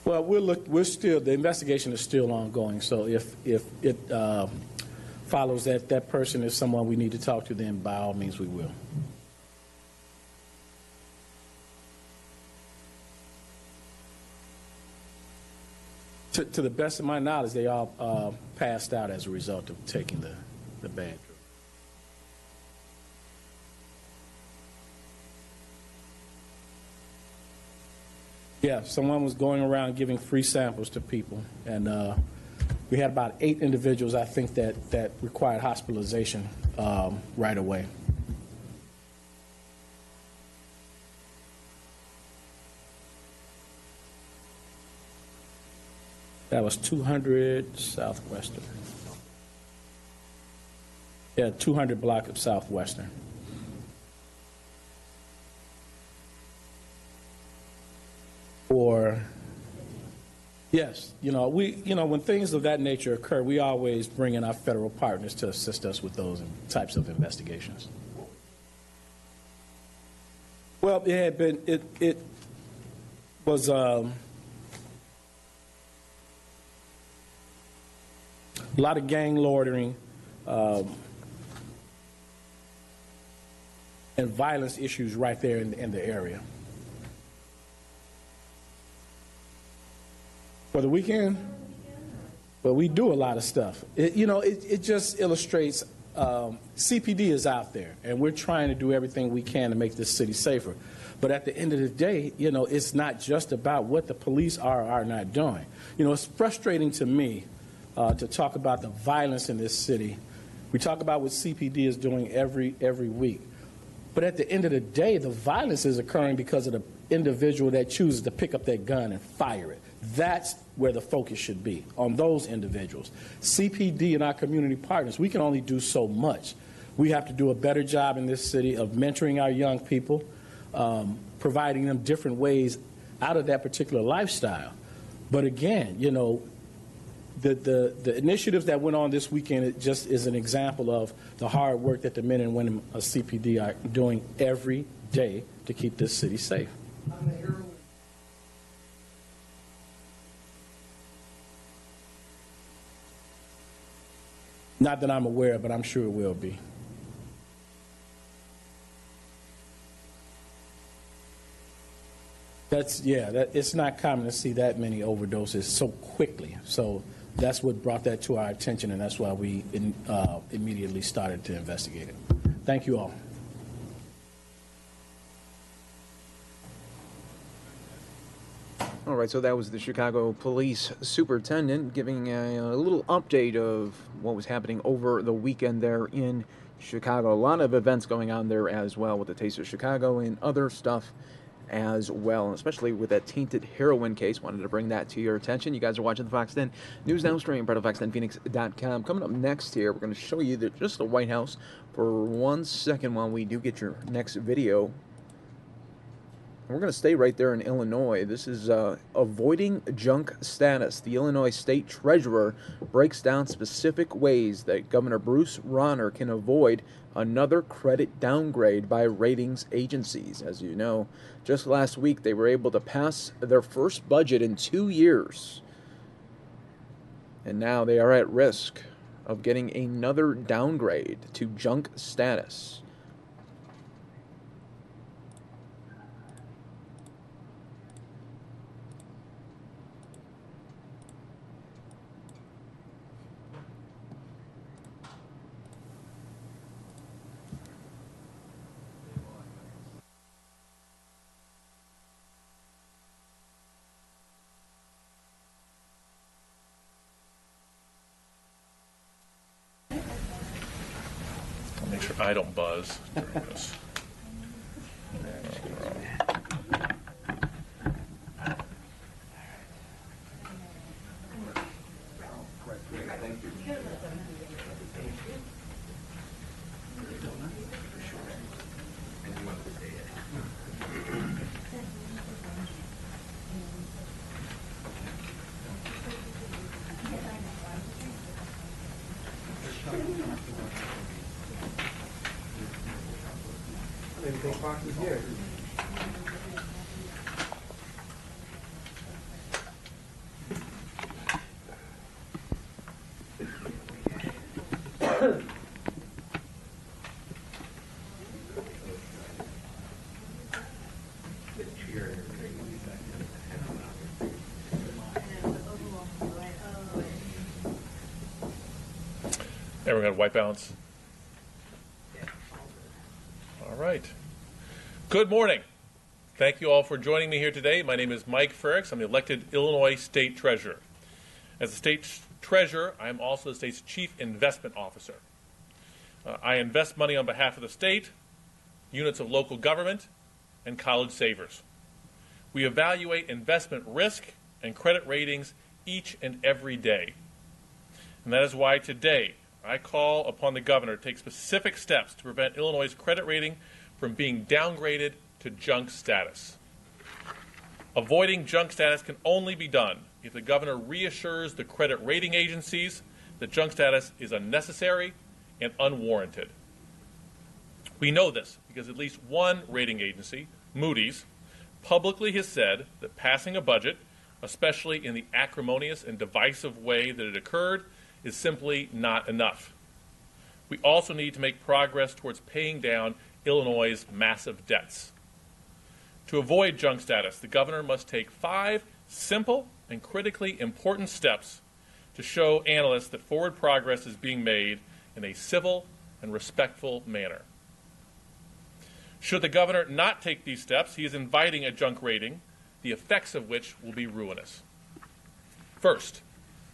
Well, the investigation is still ongoing, so if it follows that that person is someone we need to talk to, then by all means we will. To the best of my knowledge, they all passed out as a result of taking the bad drug. Yeah, someone was going around giving free samples to people, and we had about 8 individuals, I think, that required hospitalization right away. That was 200 Southwestern. Yeah, 200 block of Southwestern. Or, yes, when things of that nature occur, we always bring in our federal partners to assist us with those types of investigations. Well, it was a lot of gang loitering and violence issues right there in the area. For the weekend, well, we do a lot of stuff. It just illustrates CPD is out there, and we're trying to do everything we can to make this city safer. But at the end of the day, it's not just about what the police are or are not doing. It's frustrating to me to talk about the violence in this city. We talk about what CPD is doing every week. But at the end of the day, the violence is occurring because of the individual that chooses to pick up that gun and fire it. That's where the focus should be, on those individuals. CPD and our community partners, we can only do so much. We have to do a better job in this city of mentoring our young people, providing them different ways out of that particular lifestyle. But again, the initiatives that went on this weekend, it just is an example of the hard work that the men and women of CPD are doing every day to keep this city safe. Not that I'm aware of, but I'm sure it will be. It's not common to see that many overdoses so quickly. So that's what brought that to our attention, and that's why we immediately started to investigate it. Thank you all. All right, so that was the Chicago Police Superintendent giving a little update of what was happening over the weekend there in Chicago. A lot of events going on there as well with the Taste of Chicago and other stuff as well, especially with that tainted heroin case. Wanted to bring that to your attention. You guys are watching the Fox 10 News Now stream, part of Fox10Phoenix.com. Coming up next here, we're going to show you just the White House for 1 second while we do get your next video. We're going to stay right there in Illinois. This is avoiding junk status. The Illinois State Treasurer breaks down specific ways that Governor Bruce Rauner can avoid another credit downgrade by ratings agencies. As you know, just last week they were able to pass their first budget in 2 years. And now they are at risk of getting another downgrade to junk status. Make sure I don't buzz during this. Here. Everyone got white balance? All right. Good morning. Thank you all for joining me here today. My name is Mike Frericks. I'm the elected Illinois State Treasurer. As the State Treasurer, I am also the state's Chief Investment Officer. I invest money on behalf of the state, units of local government, and college savers. We evaluate investment risk and credit ratings each and every day. And that is why today I call upon the governor to take specific steps to prevent Illinois' credit rating from being downgraded to junk status. Avoiding junk status can only be done if the governor reassures the credit rating agencies that junk status is unnecessary and unwarranted. We know this because at least one rating agency, Moody's, publicly has said that passing a budget, especially in the acrimonious and divisive way that it occurred, is simply not enough. We also need to make progress towards paying down Illinois' massive debts. To avoid junk status, the governor must take 5 simple and critically important steps to show analysts that forward progress is being made in a civil and respectful manner. Should the governor not take these steps, he is inviting a junk rating, the effects of which will be ruinous. First,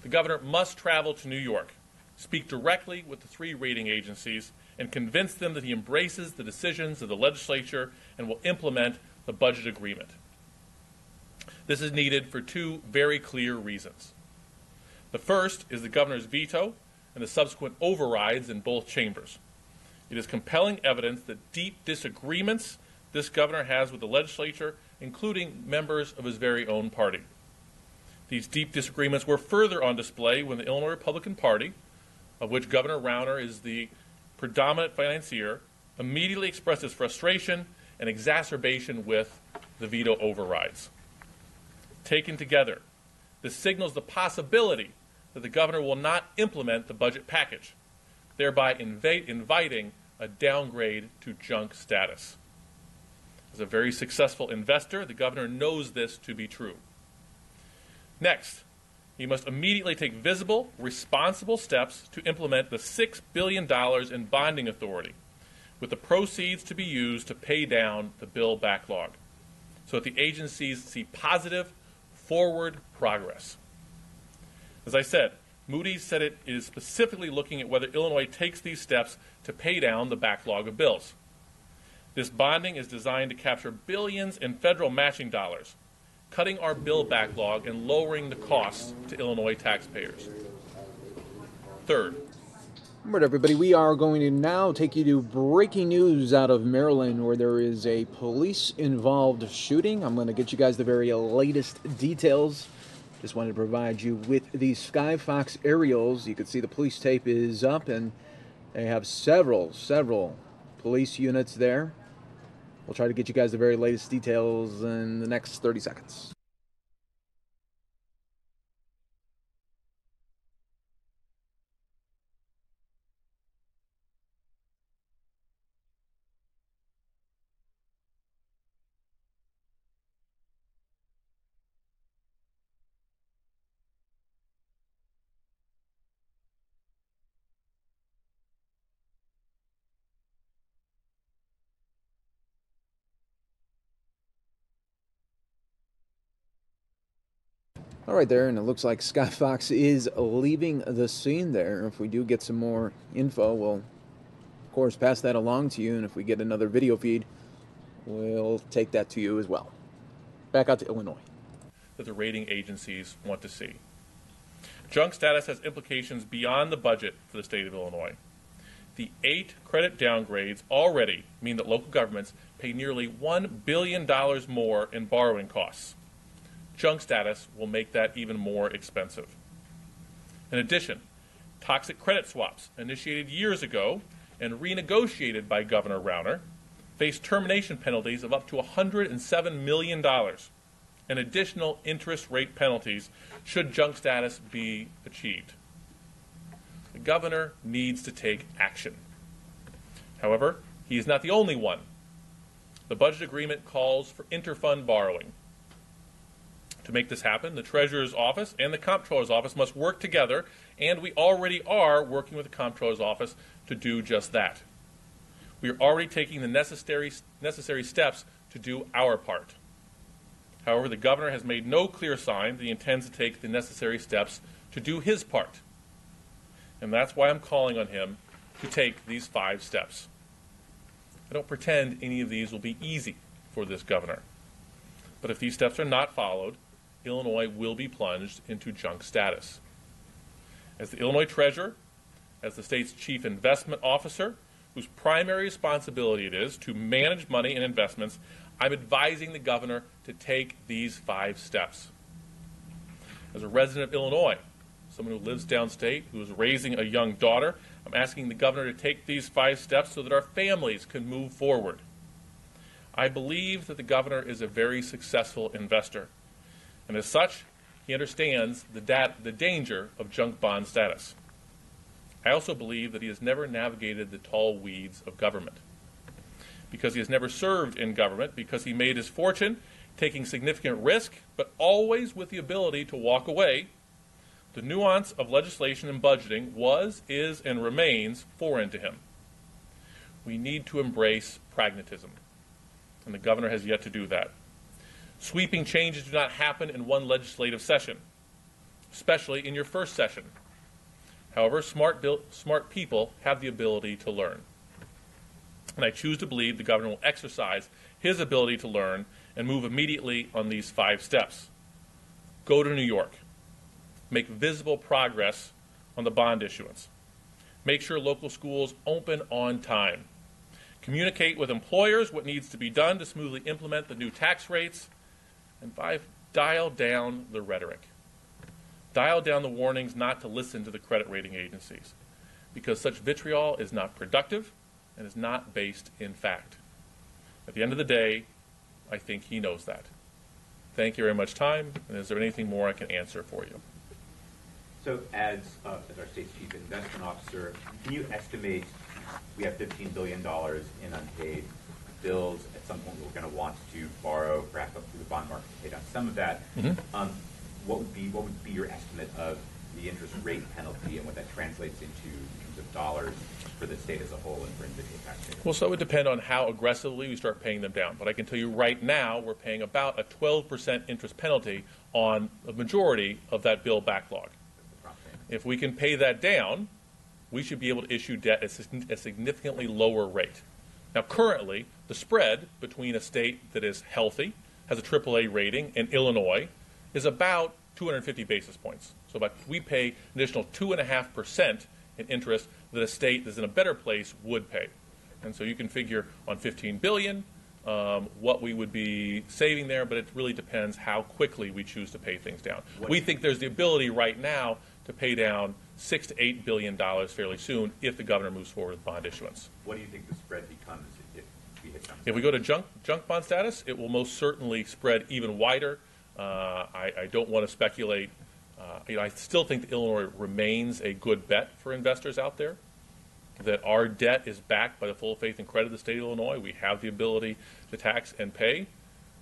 the governor must travel to New York, speak directly with the 3 rating agencies, and convince them that he embraces the decisions of the legislature and will implement the budget agreement. This is needed for 2 very clear reasons. The first is the governor's veto and the subsequent overrides in both chambers. It is compelling evidence that deep disagreements this governor has with the legislature, including members of his very own party. These deep disagreements were further on display when the Illinois Republican Party, of which Governor Rauner is the predominant financier, immediately expressed its frustration and exacerbation with the veto overrides. Taken together, this signals the possibility that the governor will not implement the budget package, thereby inviting a downgrade to junk status. As a very successful investor, the governor knows this to be true. Next, he must immediately take visible, responsible steps to implement the $6 billion in bonding authority, with the proceeds to be used to pay down the bill backlog, so that the agencies see positive, forward progress. As I said, Moody's said it is specifically looking at whether Illinois takes these steps to pay down the backlog of bills. This bonding is designed to capture billions in federal matching dollars, cutting our bill backlog and lowering the costs to Illinois taxpayers. Third. All right, everybody, we are going to now take you to breaking news out of Maryland, where there is a police-involved shooting. I'm going to get you guys the very latest details. Just wanted to provide you with these Sky Fox aerials. You can see the police tape is up, and they have several police units there. We'll try to get you guys the very latest details in the next 30 seconds. All right there, and it looks like Sky Fox is leaving the scene there. If we do get some more info, we'll, of course, pass that along to you, and if we get another video feed, we'll take that to you as well. Back out to Illinois. That the rating agencies want to see. Junk status has implications beyond the budget for the state of Illinois. The 8 credit downgrades already mean that local governments pay nearly $1 billion more in borrowing costs. Junk status will make that even more expensive. In addition, toxic credit swaps initiated years ago and renegotiated by Governor Rauner face termination penalties of up to $107 million and additional interest rate penalties should junk status be achieved. The governor needs to take action. However, he is not the only one. The budget agreement calls for interfund borrowing. To make this happen, the Treasurer's Office and the Comptroller's Office must work together, and we already are working with the Comptroller's Office to do just that. We are already taking the necessary steps to do our part. However, the governor has made no clear sign that he intends to take the necessary steps to do his part. And that's why I'm calling on him to take these 5 steps. I don't pretend any of these will be easy for this governor. But if these steps are not followed, Illinois will be plunged into junk status. As the Illinois Treasurer, as the state's chief investment officer, whose primary responsibility it is to manage money and investments, I'm advising the governor to take these 5 steps. As a resident of Illinois, someone who lives downstate, who is raising a young daughter, I'm asking the governor to take these 5 steps so that our families can move forward. I believe that the governor is a very successful investor, and as such, he understands the danger of junk bond status. I also believe that he has never navigated the tall weeds of government, because he has never served in government, because he made his fortune taking significant risk, but always with the ability to walk away. The nuance of legislation and budgeting was, is, and remains foreign to him. We need to embrace pragmatism, and the governor has yet to do that. Sweeping changes do not happen in one legislative session, especially in your first session. However, smart people have the ability to learn. And I choose to believe the governor will exercise his ability to learn and move immediately on these 5 steps. Go to New York. Make visible progress on the bond issuance. Make sure local schools open on time. Communicate with employers what needs to be done to smoothly implement the new tax rates. And 5, dial down the rhetoric. Dial down the warnings not to listen to the credit rating agencies, because such vitriol is not productive and is not based in fact. At the end of the day, I think he knows that. Thank you very much, time. And is there anything more I can answer for you? So as our state's chief investment officer, can you estimate, we have $15 billion in unpaid bills. At some point we're going to want to borrow, perhaps up through the bond market to pay down some of that. What would be your estimate of the interest rate penalty and what that translates into in terms of dollars for the state as a whole and for individual taxpayers? Well, so it would depend on how aggressively we start paying them down. But I can tell you right now we're paying about a 12% interest penalty on a majority of that bill backlog. If we can pay that down, we should be able to issue debt at a significantly lower rate. Now, currently, the spread between a state that is healthy, has a AAA rating, and Illinois is about 250 basis points. So we pay an additional 2.5% in interest that a state that's in a better place would pay. And so you can figure on $15 billion what we would be saving there, but it really depends how quickly we choose to pay things down. We think there's the ability right now to pay down $6 to $8 billion fairly soon if the governor moves forward with bond issuance. What do you think the spread becomes if we hit junk? If we go to junk bond status, it will most certainly spread even wider. I don't want to speculate. I still think that Illinois remains a good bet for investors out there, that our debt is backed by the full faith and credit of the state of Illinois. We have the ability to tax and pay,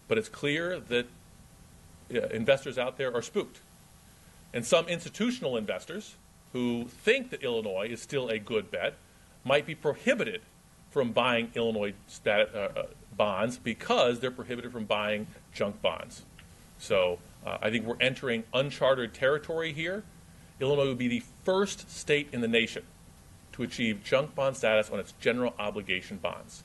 but it's clear that investors out there are spooked. And some institutional investors who think that Illinois is still a good bet might be prohibited from buying Illinois bonds because they're prohibited from buying junk bonds. So I think we're entering uncharted territory here. Illinois would be the first state in the nation to achieve junk bond status on its general obligation bonds.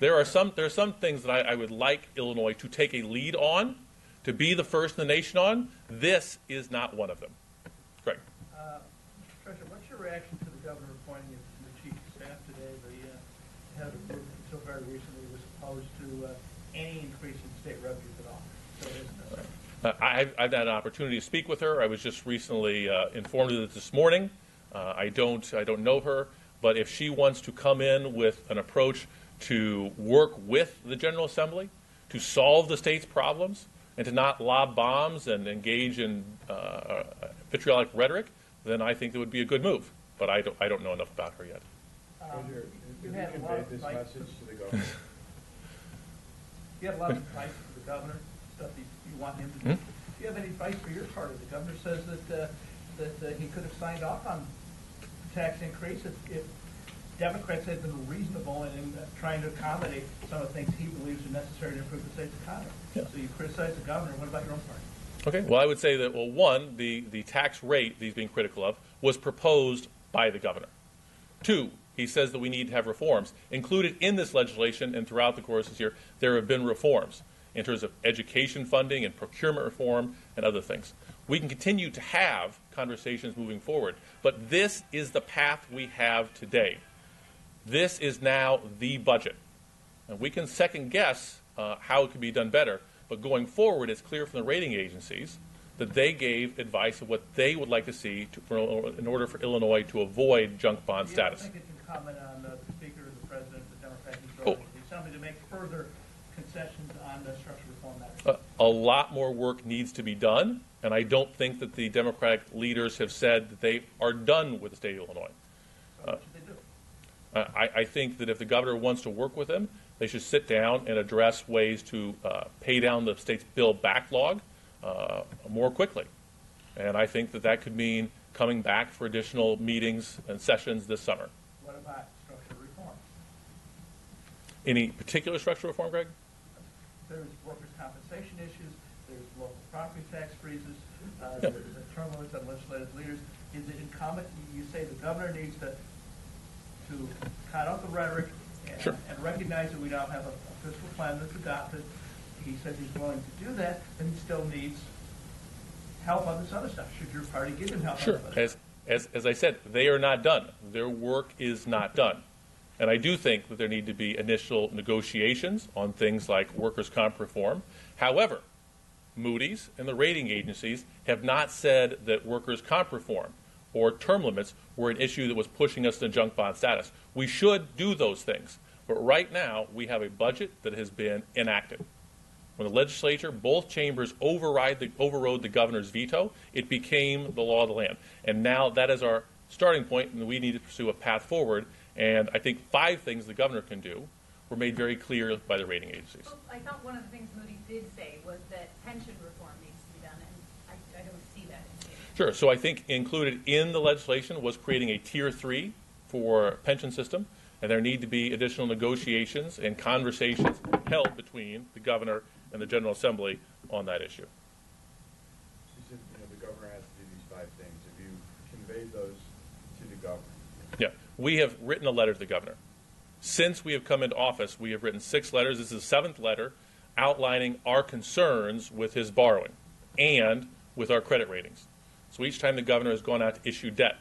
There are some things that I would like Illinois to take a lead on, to be the first in the nation on. This is not one of them. Greg. Mr. Treasurer, what's your reaction to the governor appointing the chief of staff today? The head of the group until very recently was opposed to any increase in state revenues at all. So it isn't I've had an opportunity to speak with her. I was just recently informed of it this morning. I don't know her, but if she wants to come in with an approach to work with the General Assembly to solve the state's problems and to not lob bombs and engage in vitriolic rhetoric, then I think it would be a good move. But I don't know enough about her yet. You had a lot of advice to the governor. You have a lot of advice for the governor, stuff you want him to do. Do you have any advice for your part? The governor says that he could have signed off on tax increase if Democrats had been reasonable in trying to accommodate some of the things he believes are necessary to improve the state's economy. Yeah. So you criticize the governor. What about your own party? Okay. Well, I would say that, one, the tax rate that he's being critical of was proposed by the governor. 2, he says that we need to have reforms. Included in this legislation and throughout the course this year, there have been reforms. in terms of education funding and procurement reform and other things. We can continue to have conversations moving forward, but this is the path we have today. This is now the budget. And we can second guess how it could be done better, but going forward, it's clear from the rating agencies that they gave advice of what they would like to see in order for Illinois to avoid junk bond status. I think it can comment on the Speaker, the President, the Democratic majority. Something to make further concessions on the structural reform matters. A lot more work needs to be done, and I don't think that the Democratic leaders have said that they are done with the state of Illinois. So what should they do? I think that if the governor wants to work with them, they should sit down and address ways to pay down the state's bill backlog more quickly. And I think that that could mean coming back for additional meetings and sessions this summer. What about structural reform? Any particular structural reform, Greg? There's workers' compensation issues. There's local property tax freezes. There's a term limits on legislative leaders. Is it incumbent? You say the governor needs to cut out the rhetoric and recognize that we now have a fiscal plan that's adopted. He says he's willing to do that, but he still needs help on this other stuff. Should your party give him help on this other stuff? As I said, they are not done. Their work is not done. And I do think that there need to be initial negotiations on things like workers' comp reform. However, Moody's and the rating agencies have not said that workers' comp reform or term limits were an issue that was pushing us to junk bond status. We should do those things. But right now, we have a budget that has been enacted. When the legislature, both chambers overrode the governor's veto, it became the law of the land. And now that is our starting point, and we need to pursue a path forward. And I think 5 things the governor can do were made very clear by the rating agencies. Well, I thought one of the things Moody's did say was that pension reform needs to be done, and I don't see that. Sure. So I think included in the legislation was creating a Tier 3 for pension system, and there need to be additional negotiations and conversations held between the governor and the General Assembly on that issue. She said, the governor has to do these 5 things. Have you conveyed those to the governor? Yeah. We have written a letter to the governor. Since we have come into office, we have written 6 letters. This is the 7th letter outlining our concerns with his borrowing and with our credit ratings. So each time the governor has gone out to issue debt,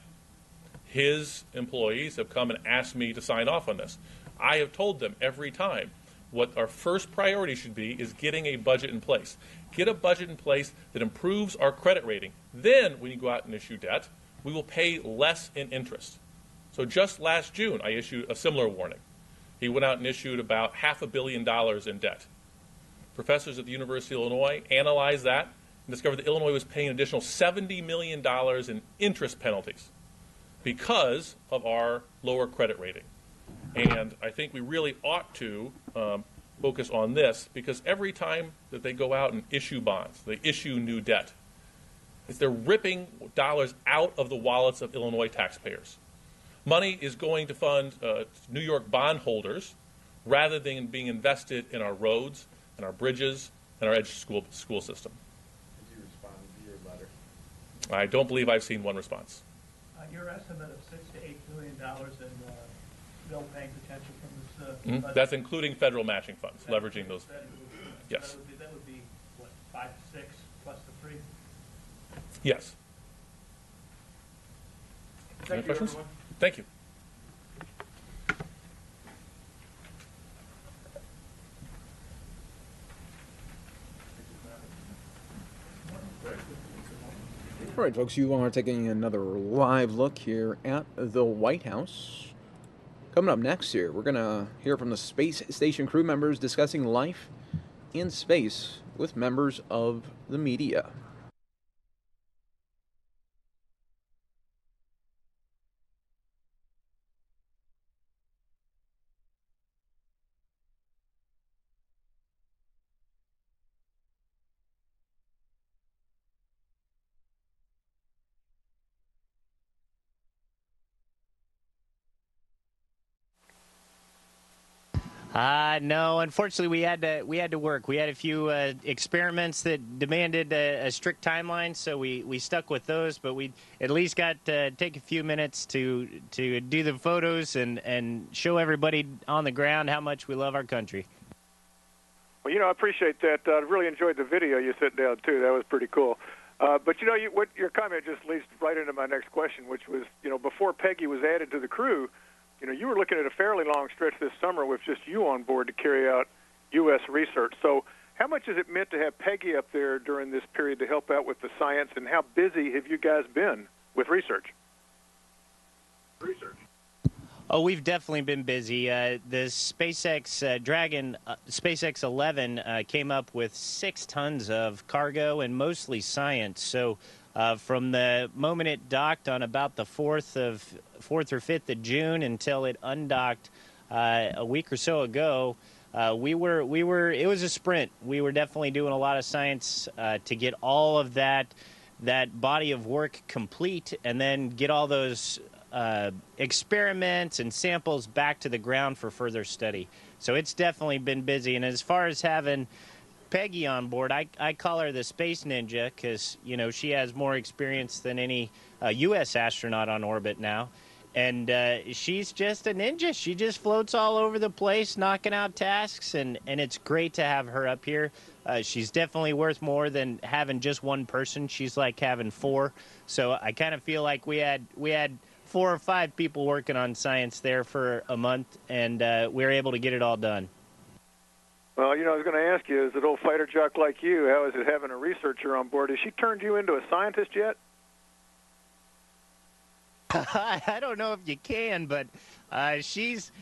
his employees have come and asked me to sign off on this. I have told them every time what our first priority should be is getting a budget in place. Get a budget in place that improves our credit rating. Then when you go out and issue debt, we will pay less in interest. So just last June, I issued a similar warning. He went out and issued about $500 million in debt. Professors at the University of Illinois analyzed that and discovered that Illinois was paying an additional $70 million in interest penalties because of our lower credit rating. And I think we really ought to focus on this, because every time that they go out and issue bonds, they issue new debt, they're ripping dollars out of the wallets of Illinois taxpayers. Money is going to fund New York bondholders rather than being invested in our roads and our bridges and our school system. Did you respond to your letter? I don't believe I've seen one response. Your estimate of $6 to $8 billion in bill paying potential from this That's including federal matching funds, leveraging those. Yes. That would be what, 5 to 6 plus the 3? Yes. Thank Any questions? Everyone. Thank you. All right, folks, you are taking another live look here at the White House. Coming up next here, we're going to hear from the space station crew members discussing life in space with members of the media. No, unfortunately, we had to work. We had a few experiments that demanded a strict timeline, so we stuck with those. But we at least got to take a few minutes to do the photos and show everybody on the ground how much we love our country. Well, I appreciate that. I really enjoyed the video you sent down, too. That was pretty cool. But, what your comment just leads right into my next question, which was, before Peggy was added to the crew, you were looking at a fairly long stretch this summer with just you on board to carry out U.S. research. So how much has it meant to have Peggy up there during this period to help out with the science, and how busy have you guys been with research? Oh, we've definitely been busy. The SpaceX Dragon, SpaceX 11 came up with 6 tons of cargo and mostly science. So from the moment it docked on about the 4th or 5th of June until it undocked a week or so ago, it was a sprint. We were definitely doing a lot of science to get all of that body of work complete, and then get all those experiments and samples back to the ground for further study. So it's definitely been busy. And as far as having Peggy on board, I call her the space ninja because, she has more experience than any U.S. astronaut on orbit now. And she's just a ninja. She just floats all over the place, knocking out tasks, and it's great to have her up here. She's definitely worth more than having just one person. She's like having 4. So I kind of feel like we had 4 or 5 people working on science there for a month, and we were able to get it all done. Well, I was going to ask you, as an old fighter jock like you, how is it having a researcher on board? Has she turned you into a scientist yet? I don't know if you can, but she's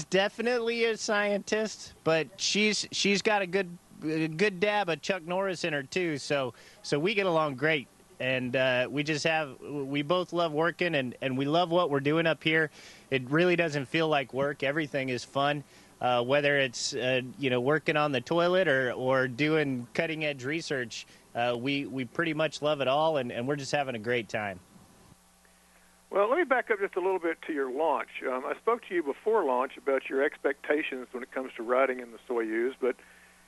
definitely a scientist, but she's got a good dab of Chuck Norris in her too. So we get along great. And we both love working, and we love what we're doing up here. It really doesn't feel like work. Everything is fun, whether it's working on the toilet or doing cutting edge research. We pretty much love it all, and we're just having a great time. Well, let me back up just a little bit to your launch. I spoke to you before launch about your expectations when it comes to riding in the Soyuz, but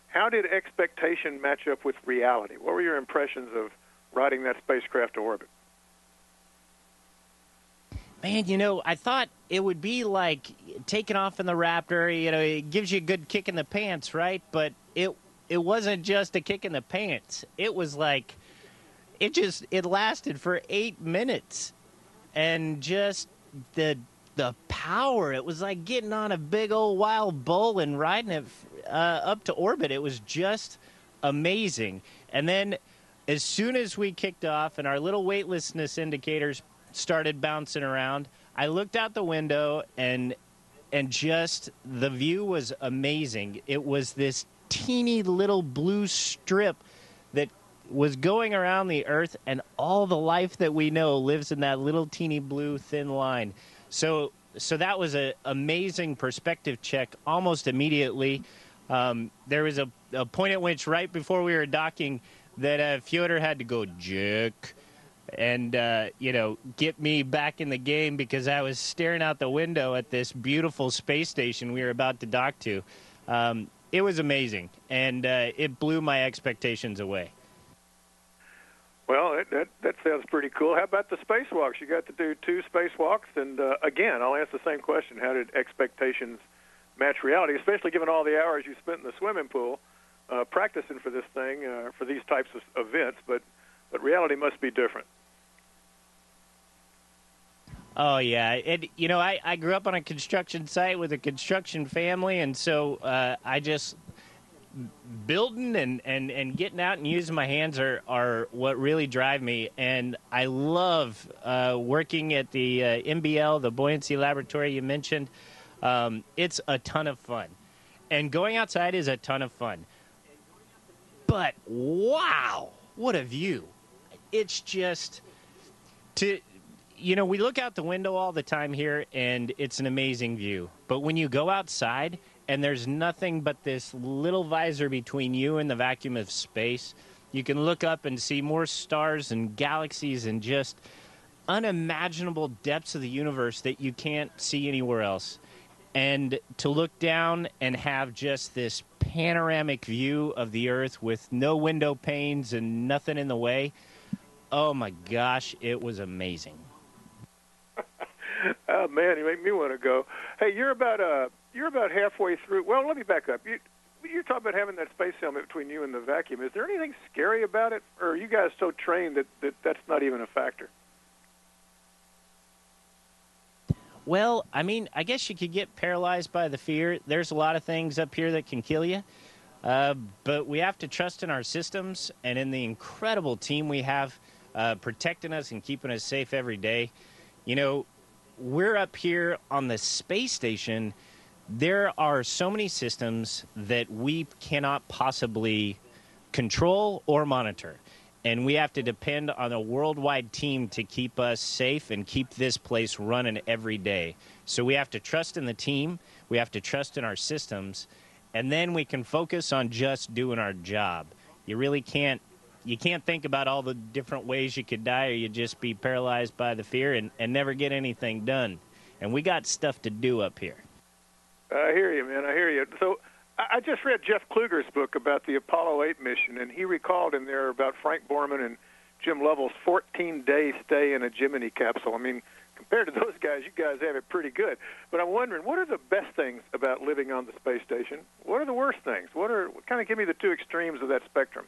how did expectation match up with reality? What were your impressions of riding that spacecraft to orbit? Man, I thought it would be like taking off in the Raptor. It gives you a good kick in the pants, right? But it wasn't just a kick in the pants. It was like it lasted for 8 minutes, and just the power. It was like getting on a big old wild bull and riding it up to orbit. It was just amazing. And then as soon as we kicked off and our little weightlessness indicators started bouncing around, I looked out the window, and just the view was amazing. It was this teeny little blue strip that was going around the Earth, and all the life that we know lives in that little teeny blue thin line. So that was an amazing perspective check almost immediately. There was a point at which, right before we were docking, that Fyodor had to go jerk and get me back in the game, because I was staring out the window at this beautiful space station we were about to dock to. It was amazing, and it blew my expectations away. Well, that sounds pretty cool. How about the spacewalks? You got to do 2 spacewalks, and again, I'll ask the same question. How did expectations match reality, especially given all the hours you spent in the swimming pool practicing for this thing, for these types of events? But reality must be different. Oh, yeah. I grew up on a construction site with a construction family, and so I just building and getting out and using my hands are what really drive me. And I love working at the MBL, the buoyancy laboratory you mentioned. It's a ton of fun. And going outside is a ton of fun. But, wow, what a view. It's just, we look out the window all the time here, and it's an amazing view. But when you go outside, and there's nothing but this little visor between you and the vacuum of space, you can look up and see more stars and galaxies and just unimaginable depths of the universe that you can't see anywhere else. And to look down and have just this panoramic view of the Earth with no window panes and nothing in the way, oh my gosh, it was amazing. Oh man, you make me want to go. Hey, you're about halfway through. Well, let me back up. you're talking about having that space helmet between you and the vacuum. Is there anything scary about it, or are you guys so trained that that's not even a factor? Well, I mean, I guess you could get paralyzed by the fear. There's a lot of things up here that can kill you. But we have to trust in our systems and in the incredible team we have protecting us and keeping us safe every day. You know, we're up here on the space station. There are so many systems that we cannot possibly control or monitor. And we have to depend on a worldwide team to keep us safe and keep this place running every day. So we have to trust in the team. We have to trust in our systems. And then we can focus on just doing our job. You really can't think about all the different ways you could die, or you'd just be paralyzed by the fear and never get anything done. And we got stuff to do up here. I hear you, man. I hear you. So I just read Jeff Kluger's book about the Apollo 8 mission, and he recalled in there about Frank Borman and Jim Lovell's 14-day stay in a Gemini capsule. I mean, compared to those guys, you guys have it pretty good. But I'm wondering, what are the best things about living on the space station? What are the worst things? Kind of give me the two extremes of that spectrum.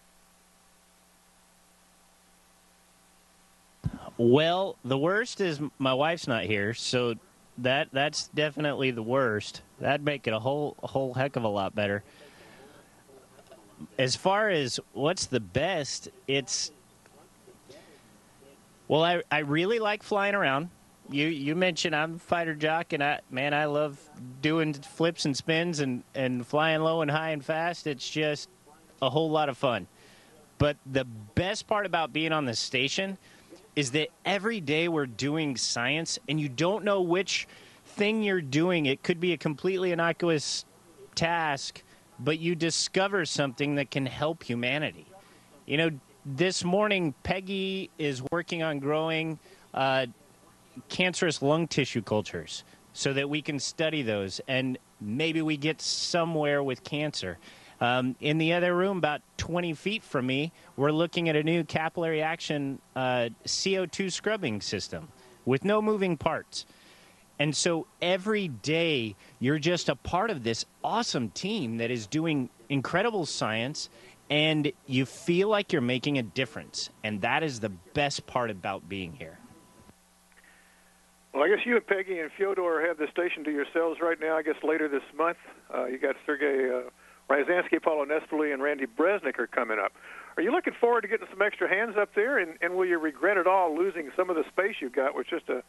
Well, the worst is my wife's not here, so that's definitely the worst. That'd make it a whole heck of a lot better. As far as what's the best, well, I really like flying around. You mentioned I'm a fighter jock, and I love doing flips and spins and flying low and high and fast. It's just a whole lot of fun. But the best part about being on the station is that every day we're doing science, and you don't know which thing you're doing. It could be a completely innocuous task, but you discover something that can help humanity. You know, this morning, Peggy is working on growing cancerous lung tissue cultures so that we can study those, and maybe we get somewhere with cancer. In the other room, about 20 feet from me, we're looking at a new capillary action CO2 scrubbing system with no moving parts. And so every day, you're just a part of this awesome team that is doing incredible science, and you feel like you're making a difference. And that is the best part about being here. Well, I guess you and Peggy and Fyodor have the station to yourselves right now. I guess later this month, you got Sergei Ryazanskiy, Paulo Nespoli, and Randy Bresnik are coming up. Are you looking forward to getting some extra hands up there, and will you regret at all losing some of the space you got with just a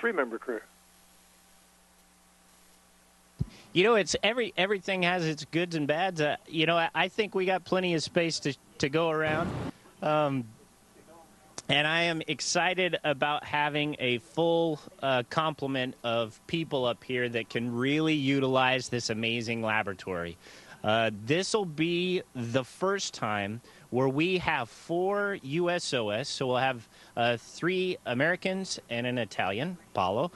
three-member crew? You know, it's everything has its goods and bads. You know, I think we got plenty of space to go around. And I am excited about having a full complement of people up here that can really utilize this amazing laboratory. This will be the first time where we have 4 USOS, so we'll have 3 Americans and an Italian, Paolo,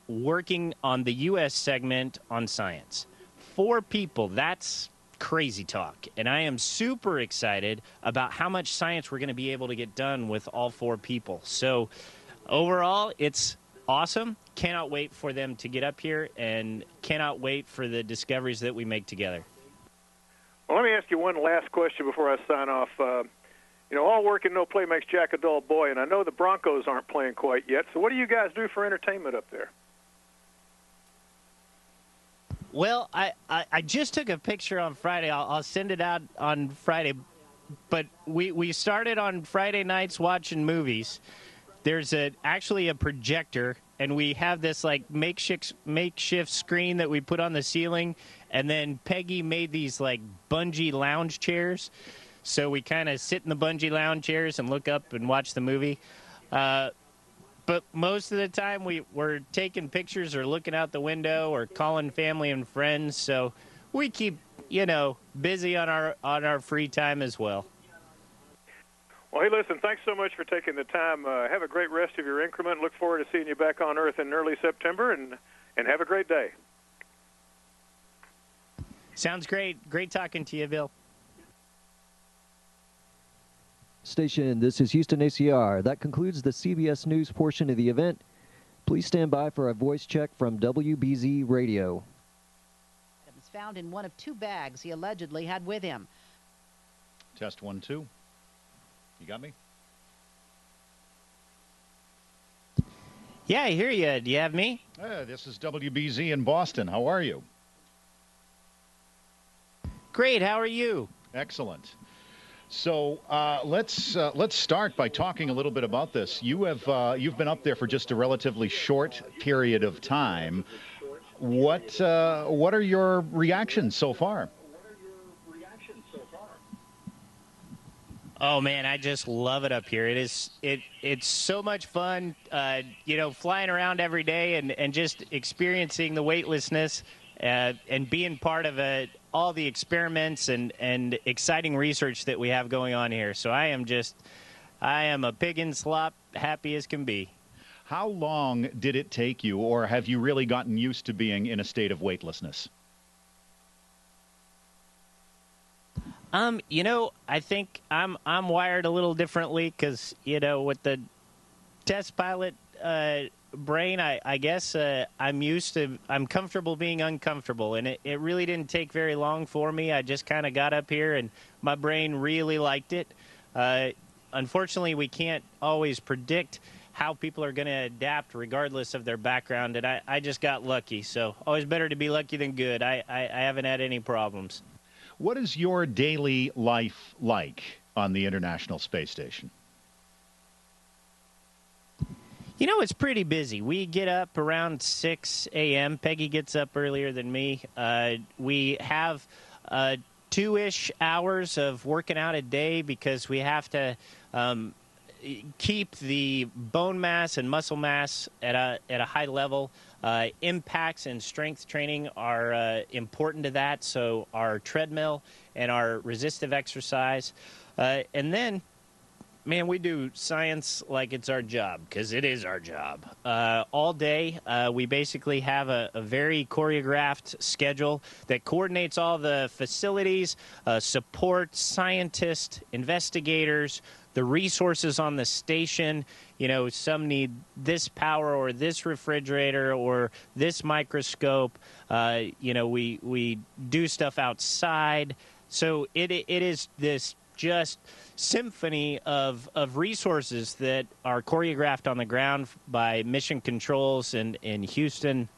working on the U.S. segment on science. 4 people, that's crazy talk. And I am super excited about how much science we're going to be able to get done with all 4 people. So overall, it's awesome. Cannot wait for them to get up here, and cannot wait for the discoveries that we make together. Well, let me ask you one last question before I sign off. You know, all work and no play makes Jack a dull boy, and I know the Broncos aren't playing quite yet. So what do you guys do for entertainment up there? Well, I just took a picture on Friday. I'll send it out on Friday. But we started on Friday nights watching movies. There's actually a projector, and we have this like makeshift screen that we put on the ceiling. And then Peggy made these like bungee lounge chairs. So we kind of sit in the bungee lounge chairs and look up and watch the movie. But most of the time we're taking pictures or looking out the window or calling family and friends. So we keep, you know, busy on our free time as well. Well, hey, listen, thanks so much for taking the time. Have a great rest of your increment. Look forward to seeing you back on Earth in early September, and have a great day. Sounds great. Great talking to you, Bill. Station, this is Houston ACR. That concludes the CBS News portion of the event. Please stand by for a voice check from WBZ Radio. found in one of 2 bags he allegedly had with him. Test 1, 2. You got me? Yeah, I hear you. Do you have me? This is WBZ in Boston. How are you? Great. How are you? Excellent. So let's start by talking a little bit about this. You've been up there for just a relatively short period of time. What are your reactions so far? Oh man, I just love it up here. It's so much fun, flying around every day and just experiencing the weightlessness and being part of all the experiments and exciting research that we have going on here. So I am a pig in slop, happy as can be. How long did it take you, or have you really gotten used to being in a state of weightlessness? I think I'm wired a little differently because, with the test pilot brain, I guess I'm comfortable being uncomfortable. And it really didn't take very long for me. I just kind of got up here and my brain really liked it. Unfortunately, we can't always predict how people are going to adapt regardless of their background. And I just got lucky. So always better to be lucky than good. I haven't had any problems. What is your daily life like on the International Space Station? It's pretty busy. We get up around 6 a.m. Peggy gets up earlier than me. We have 2-ish hours of working out a day because we have to keep the bone mass and muscle mass at a high level. Impacts and strength training are important to that, so our treadmill and our resistive exercise. And then, man, we do science like it's our job, because it is our job. All day, we basically have a very choreographed schedule that coordinates all the facilities, support scientists, investigators, the resources on the station. Some need this power or this refrigerator or this microscope. We do stuff outside. So it is this just symphony of resources that are choreographed on the ground by mission controls in Houston,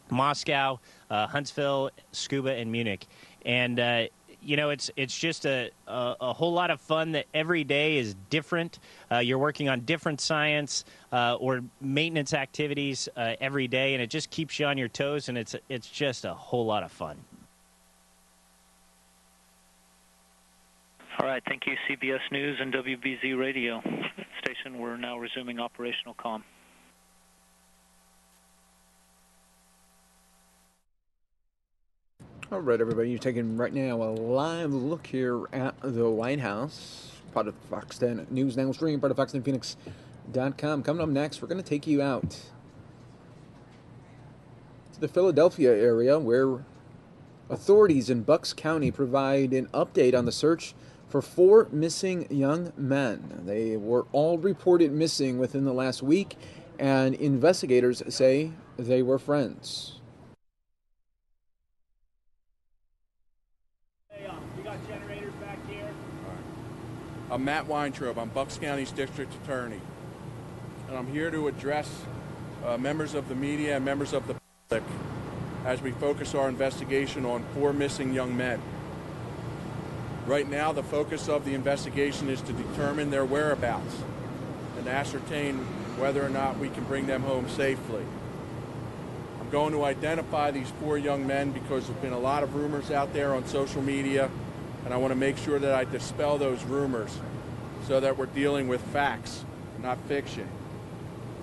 Moscow, Huntsville, Scuba, and Munich. And it's just a whole lot of fun that every day is different. You're working on different science or maintenance activities every day, and it just keeps you on your toes, and it's just a whole lot of fun. All right, thank you, CBS News and WBZ Radio. Station, we're now resuming operational comm. All right, everybody, you're taking right now a live look here at the White House, part of the Fox 10 News Now stream, part of fox10phoenix.com. Coming up next, we're going to take you out to the Philadelphia area, where authorities in Bucks County provide an update on the search for 4 missing young men. They were all reported missing within the last week, and investigators say they were friends. I'm Matt Weintraub. I'm Bucks County's District Attorney. And I'm here to address members of the media and members of the public as we focus our investigation on 4 missing young men. Right now, the focus of the investigation is to determine their whereabouts and ascertain whether or not we can bring them home safely. I'm going to identify these 4 young men because there's been a lot of rumors out there on social media, and I want to make sure that I dispel those rumors so that we're dealing with facts, not fiction.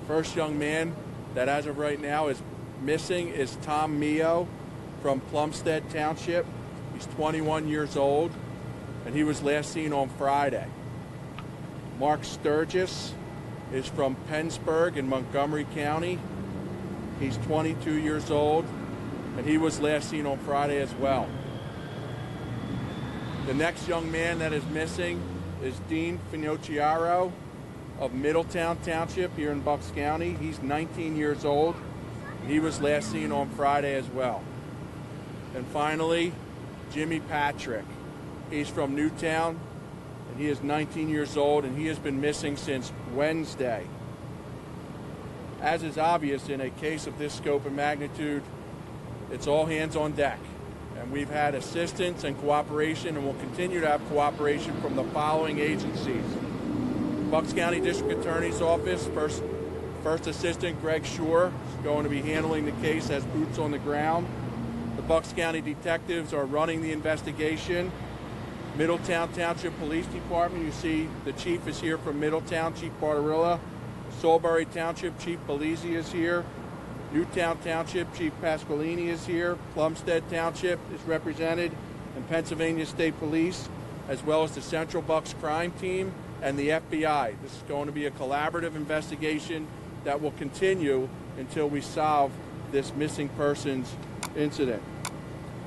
The first young man that as of right now is missing is Tom Mio from Plumstead Township. He's 21 years old, and he was last seen on Friday. Mark Sturgis is from Pennsburg in Montgomery County. He's 22 years old, and he was last seen on Friday as well. The next young man that is missing is Dean Finocchiaro of Middletown Township here in Bucks County. He's 19 years old. He was last seen on Friday as well. And finally, Jimmy Patrick. He's from Newtown, and he is 19 years old, and he has been missing since Wednesday. As is obvious in a case of this scope and magnitude, it's all hands on deck. And we've had assistance and cooperation, and will continue to have cooperation from the following agencies. Bucks County District Attorney's Office, First Assistant Greg Shore is going to be handling the case as boots on the ground. The Bucks County detectives are running the investigation. Middletown Township Police Department, you see the chief is here from Middletown, Chief Barbarilla. Salisbury Township Chief Belize is here. Newtown Township Chief Pasqualini is here. Plumstead Township is represented, and Pennsylvania State Police, as well as the Central Bucks Crime Team and the FBI. This is going to be a collaborative investigation that will continue until we solve this missing persons incident.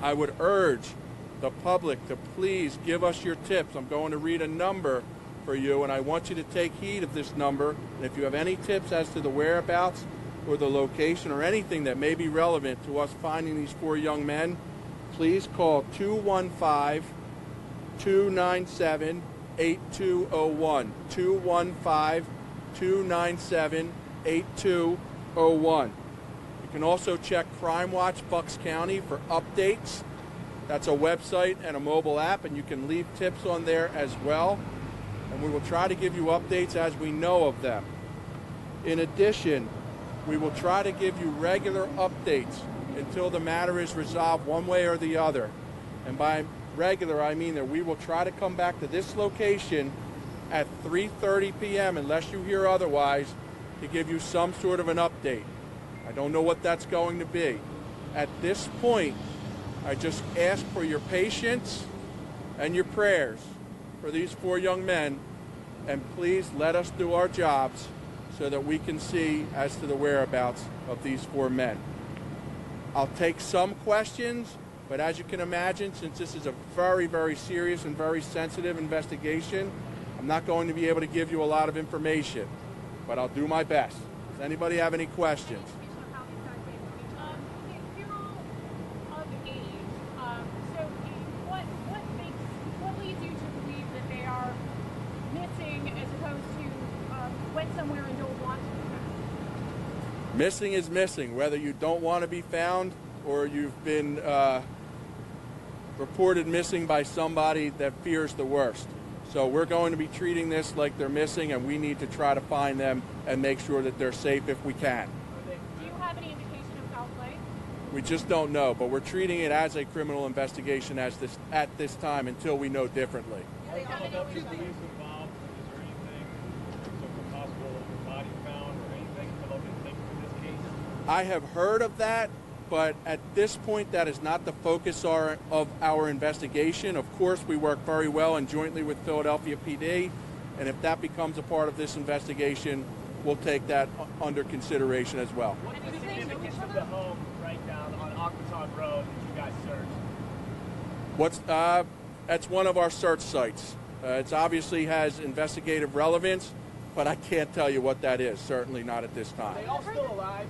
I would urge the public to please give us your tips. I'm going to read a number for you, and I want you to take heed of this number. And if you have any tips as to the whereabouts or the location or anything that may be relevant to us finding these 4 young men, please call 215-297-8201. 215-297-8201. You can also check Crime Watch Bucks County for updates. That's a website and a mobile app, and you can leave tips on there as well. And we will try to give you updates as we know of them. In addition, we will try to give you regular updates until the matter is resolved one way or the other. And by regular, I mean that we will try to come back to this location at 3:30 p.m. unless you hear otherwise, to give you some sort of an update. I don't know what that's going to be. At this point, I just ask for your patience and your prayers for these 4 young men, and please let us do our jobs so that we can see as to the whereabouts of these 4 men. I'll take some questions, but as you can imagine, since this is a very, very serious and very sensitive investigation, I'm not going to be able to give you a lot of information, but I'll do my best. Does anybody have any questions? What leads you to believe that they are missing as opposed to went somewhere and don't want to be found? Missing is missing, whether you don't want to be found or you've been reported missing by somebody that fears the worst. So we're going to be treating this like they're missing, and we need to try to find them and make sure that they're safe if we can. Do you have any indication of foul play? We just don't know, but we're treating it as a criminal investigation at this time until we know differently. I have heard of that, but at this point that is not the focus of our investigation. Of course, we work very well and jointly with Philadelphia PD, and if that becomes a part of this investigation, we'll take that under consideration as well. What's the significance of the home right down on Aquitaine Road that you guys searched? That's one of our search sites. It obviously has investigative relevance, but I can't tell you what that is, certainly not at this time. Are they all still alive?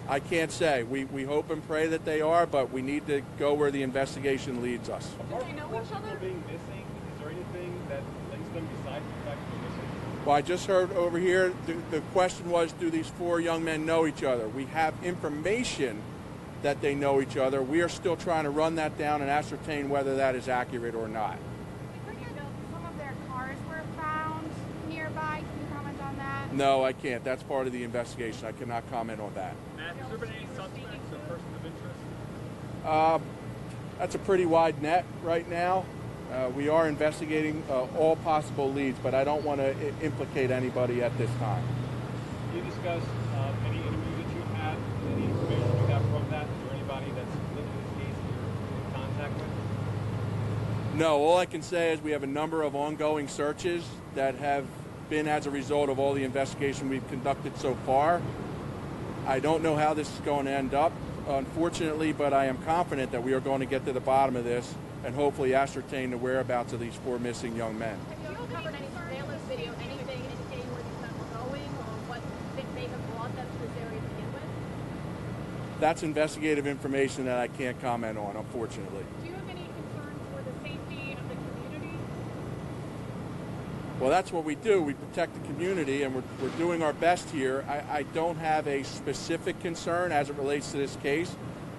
I can't say. We hope and pray that they are, but we need to go where the investigation leads us. Do they know each other? Being missing, is there anything that links them besides the fact that they're missing? Well, I just heard over here, the question was, do these 4 young men know each other? We have information that they know each other. We are still trying to run that down and ascertain whether that is accurate or not. Some of their cars were found nearby. Can you comment on that? No, I can't. That's part of the investigation. I cannot comment on that. Matt, has there been any suspects or persons of interest? That's a pretty wide net right now. We are investigating all possible leads, but I don't want to implicate anybody at this time. Can you discuss any interviews that you've had, any information you have from that, or anybody that's linked to this case that you're in contact with? No, all I can say is we have a number of ongoing searches that have been as a result of all the investigation we've conducted so far. I don't know how this is going to end up, unfortunately, but I am confident that we are going to get to the bottom of this and hopefully ascertain the whereabouts of these 4 missing young men. Have you covered any surveillance video, anything indicating where these men were going or what they have brought them to this area to begin with? That's investigative information that I can't comment on, unfortunately. Do you have any concerns for the safety of the community? Well, that's what we do. We protect the community, and we're doing our best here. I don't have a specific concern as it relates to this case.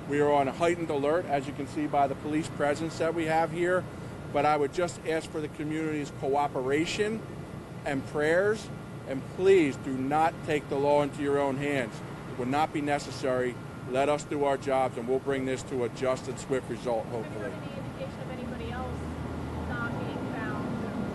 We are on a heightened alert, as you can see by the police presence that we have here. But I would just ask for the community's cooperation and prayers, and please do not take the law into your own hands. It will not be necessary. Let us do our jobs, and we'll bring this to a just and swift result, hopefully. Have you heard any indication of anybody else not being found,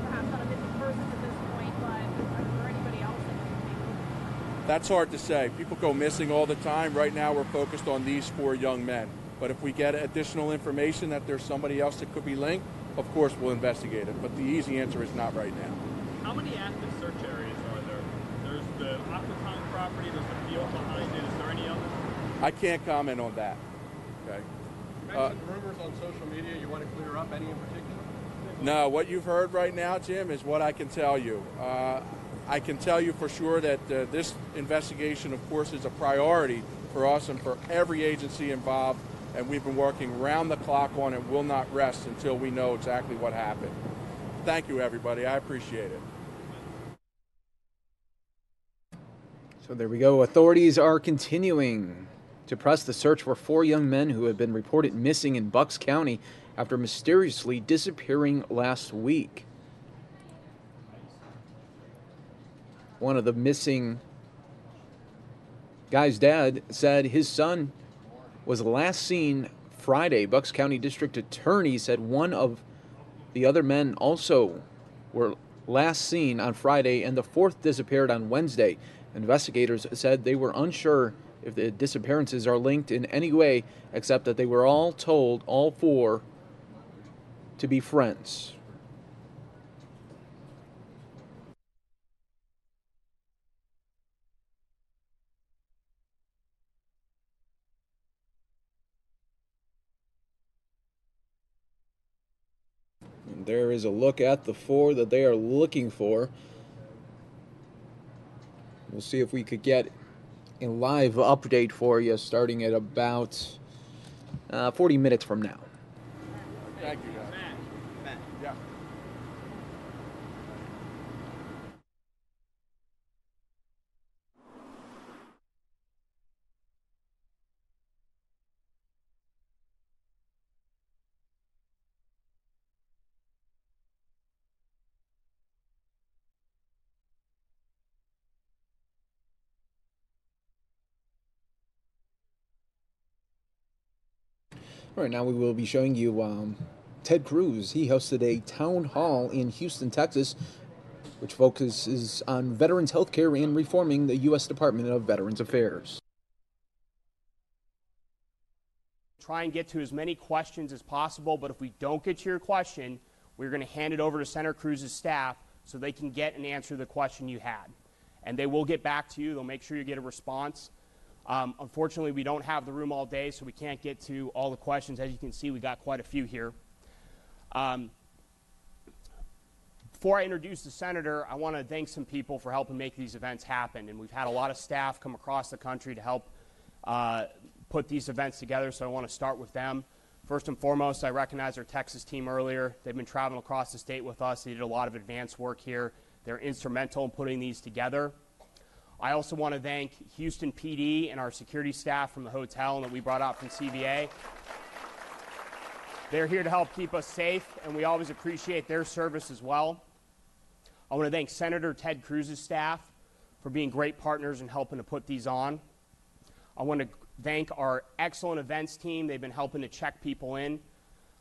perhaps not a missing person at this point, but is there anybody else that could be? That's hard to say. People go missing all the time. Right now we're focused on these 4 young men. But if we get additional information that there's somebody else that could be linked, of course we'll investigate it. But the easy answer is not right now. How many active search areas are there? There's the Aquatine property, there's the field behind it. Is there any others? I can't comment on that. Okay. You mentioned rumors on social media. You want to clear up any in particular? No, what you've heard right now, Jim, is what I can tell you. I can tell you for sure that this investigation, of course, is a priority for us and for every agency involved, and we've been working round the clock on it. Will not rest until we know exactly what happened. Thank you, everybody. I appreciate it. So there we go. Authorities are continuing to press the search for 4 young men who have been reported missing in Bucks County after mysteriously disappearing last week. One of the missing guy's dad said his son was last seen Friday. Bucks County District Attorney said one of the other men also were last seen on Friday, and the 4th disappeared on Wednesday. Investigators said they were unsure if the disappearances are linked in any way, except that they were all told, all 4, to be friends. And there is a look at the 4 that they are looking for. We'll see if we could get a live update for you starting at about 40 minutes from now. Thank you, guys. Matt. Yeah. All right, now we will be showing you Ted Cruz. He hosted a town hall in Houston, Texas, which focuses on veterans health care and reforming the U.S. Department of Veterans Affairs. Try and get to as many questions as possible, but if we don't get to your question, we're going to hand it over to Senator Cruz's staff so they can get and answer the question you had. And they will get back to you. They'll make sure you get a response. Unfortunately, we don't have the room all day, so we can't get to all the questions. As you can see, we got quite a few here. Before I introduce the senator, I want to thank some people for helping make these events happen. And we've had a lot of staff come across the country to help put these events together, so I want to start with them. First and foremost, I recognized our Texas team earlier. They've been traveling across the state with us. They did a lot of advanced work here. They're instrumental in putting these together. I also want to thank Houston PD and our security staff from the hotel that we brought out from CVA. They're here to help keep us safe, and we always appreciate their service as well. I want to thank Senator Ted Cruz's staff for being great partners in helping to put these on. I want to thank our excellent events team. They've been helping to check people in.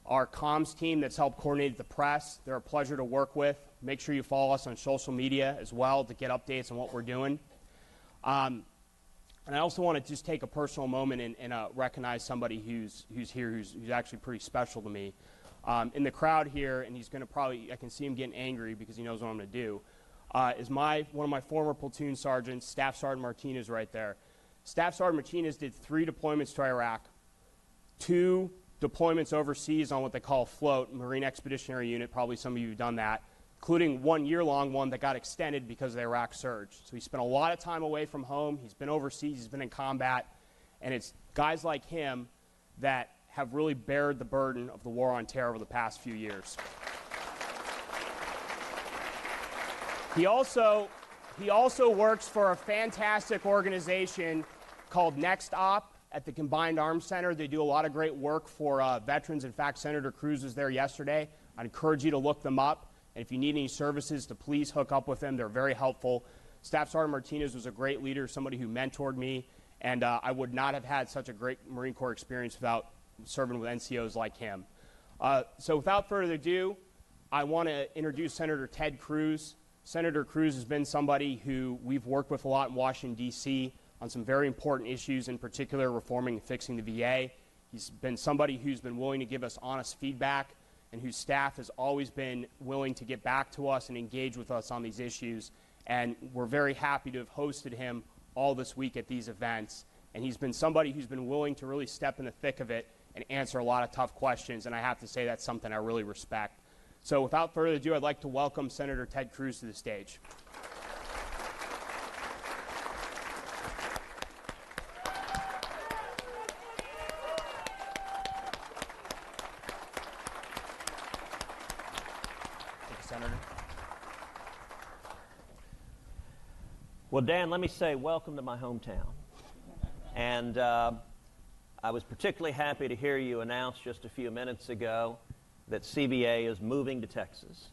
Our comms team that's helped coordinate the press. They're a pleasure to work with. Make sure you follow us on social media as well to get updates on what we're doing. And I also want to just take a personal moment and recognize somebody who's here who's actually pretty special to me. In the crowd here, and he's going to probably, I can see him getting angry because he knows what I'm going to do, is one of my former platoon sergeants, Staff Sergeant Martinez right there. Staff Sergeant Martinez did 3 deployments to Iraq, 2 deployments overseas on what they call float, Marine Expeditionary Unit, probably some of you have done that, including 1 year-long one that got extended because of the Iraq surge. So he spent a lot of time away from home. He's been overseas. He's been in combat. And it's guys like him that have really bared the burden of the war on terror over the past few years. He also works for a fantastic organization called Next Op at the Combined Arms Center. They do a lot of great work for veterans. In fact, Senator Cruz was there yesterday. I'd encourage you to look them up. And if you need any services, to please hook up with them. They're very helpful. Staff Sergeant Martinez was a great leader, somebody who mentored me. And I would not have had such a great Marine Corps experience without serving with NCOs like him. So without further ado, I want to introduce Senator Ted Cruz. Senator Cruz has been somebody who we've worked with a lot in Washington, D.C. on some very important issues, in particular reforming and fixing the VA. He's been somebody who's been willing to give us honest feedback and whose staff has always been willing to get back to us and engage with us on these issues. And we're very happy to have hosted him all this week at these events. And he's been somebody who's been willing to really step in the thick of it and answer a lot of tough questions. And I have to say that's something I really respect. So without further ado, I'd like to welcome Senator Ted Cruz to the stage. Thank you, Senator. Well, Dan, let me say welcome to my hometown. And I was particularly happy to hear you announce just a few minutes ago that CBA is moving to Texas.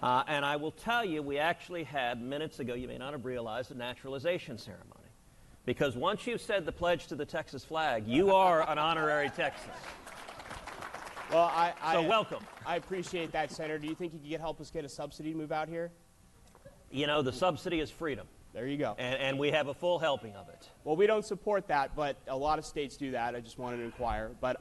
And I will tell you, we actually had minutes ago, you may not have realized, a naturalization ceremony. Because once you've said the pledge to the Texas flag, you are an honorary Texan. Well, so welcome. I appreciate that, Senator. Do you think you could help us get a subsidy to move out here? You know, the subsidy is freedom. There you go. And we have a full helping of it. Well, we don't support that, but a lot of states do that. I just wanted to inquire. But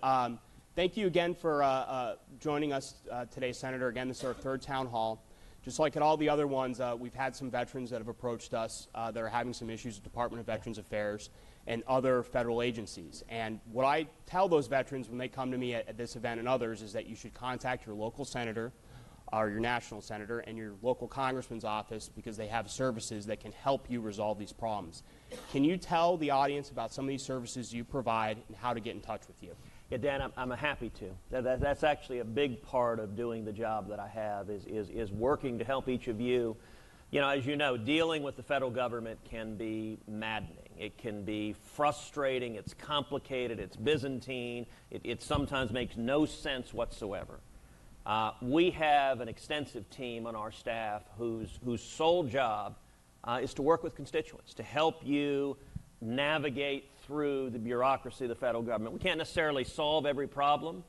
thank you again for joining us today, Senator. Again, this is our third town hall. Just like at all the other ones, we've had some veterans that have approached us that are having some issues with the Department of Veterans Affairs and other federal agencies. And what I tell those veterans when they come to me at this event and others is that you should contact your local senator or your national senator and your local congressman's office because they have services that can help you resolve these problems. Can you tell the audience about some of these services you provide and how to get in touch with you? Yeah, Dan, I'm happy to. That's actually a big part of doing the job that I have is working to help each of you. You know, as you know, dealing with the federal government can be maddening. It can be frustrating. It's complicated. It's Byzantine. It sometimes makes no sense whatsoever. We have an extensive team on our staff whose sole job is to work with constituents, to help you navigate through the bureaucracy of the federal government. We can't necessarily solve every problem,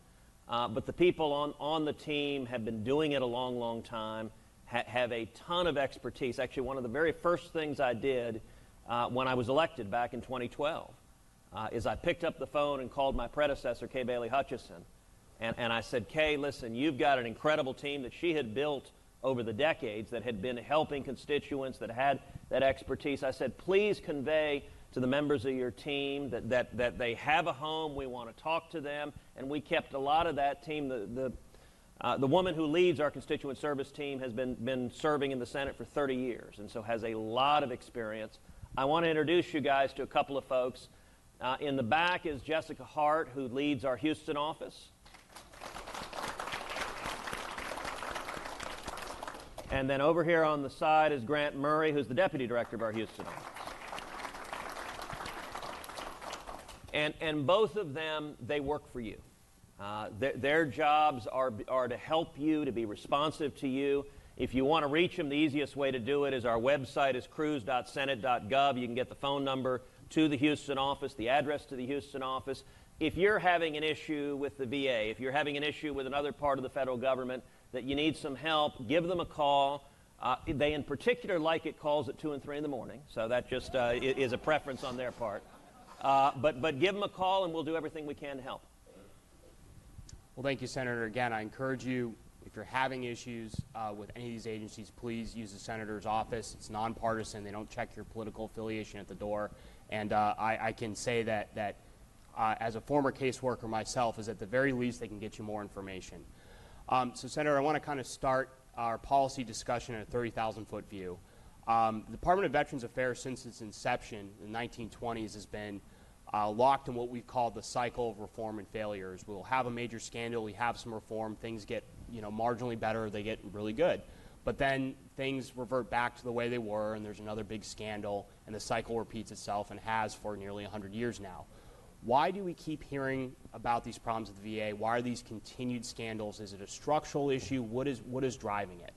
but the people on the team have been doing it a long, long time, have a ton of expertise. Actually, one of the very first things I did when I was elected back in 2012 is I picked up the phone and called my predecessor, Kay Bailey Hutchison, and I said, Kay, listen, you've got an incredible team that she had built over the decades that had been helping constituents, that had that expertise. I said, please convey to the members of your team that they have a home, we want to talk to them, and we kept a lot of that team. The woman who leads our constituent service team has been serving in the Senate for 30 years, and so has a lot of experience. I want to introduce you guys to a couple of folks. In the back is Jessica Hart, who leads our Houston office. And then over here on the side is Grant Murray, who's the deputy director of our Houston office. And both of them, they work for you. Their jobs are to help you, to be responsive to you. If you want to reach them, the easiest way to do it is our website is cruz.senate.gov. You can get the phone number to the Houston office, the address to the Houston office. If you're having an issue with the VA, if you're having an issue with another part of the federal government that you need some help, give them a call. They in particular like it calls at 2 and 3 in the morning, so that just is a preference on their part. But give them a call and we'll do everything we can to help. Well, thank you, Senator. Again, I encourage you, if you're having issues with any of these agencies, please use the Senator's office. It's nonpartisan. They don't check your political affiliation at the door. And I can say that as a former caseworker myself, is at the very least they can get you more information. So, Senator, I want to kind of start our policy discussion in a 30,000-foot view. The Department of Veterans Affairs, since its inception in the 1920s, has been locked in what we've called the cycle of reform and failures. We'll have a major scandal, we have some reform, things get marginally better, they get really good. But then things revert back to the way they were, and there's another big scandal, and the cycle repeats itself and has for nearly 100 years now. Why do we keep hearing about these problems at the VA? Why are these continued scandals? Is it a structural issue? What is driving it?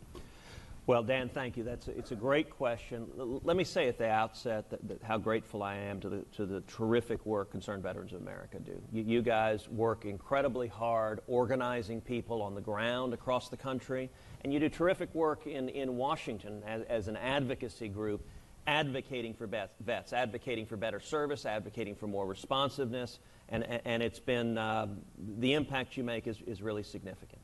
Well, Dan, thank you. It's a great question. Let me say at the outset that how grateful I am to the terrific work Concerned Veterans of America do. You guys work incredibly hard organizing people on the ground across the country, and you do terrific work in Washington as an advocacy group, advocating for vets, advocating for better service, advocating for more responsiveness, and it's been, the impact you make is really significant.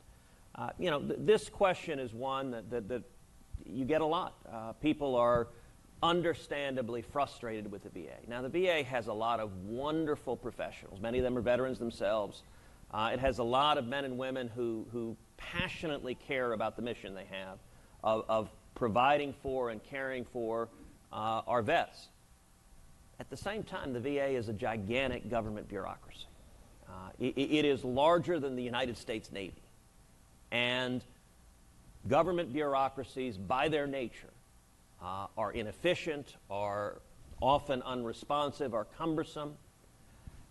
This question is one that you get a lot. People are understandably frustrated with the VA. Now, the VA has a lot of wonderful professionals. Many of them are veterans themselves. It has a lot of men and women who passionately care about the mission they have of providing for and caring for our vets. At the same time, the VA is a gigantic government bureaucracy. It is larger than the United States Navy. And government bureaucracies, by their nature, are inefficient, are often unresponsive, are cumbersome.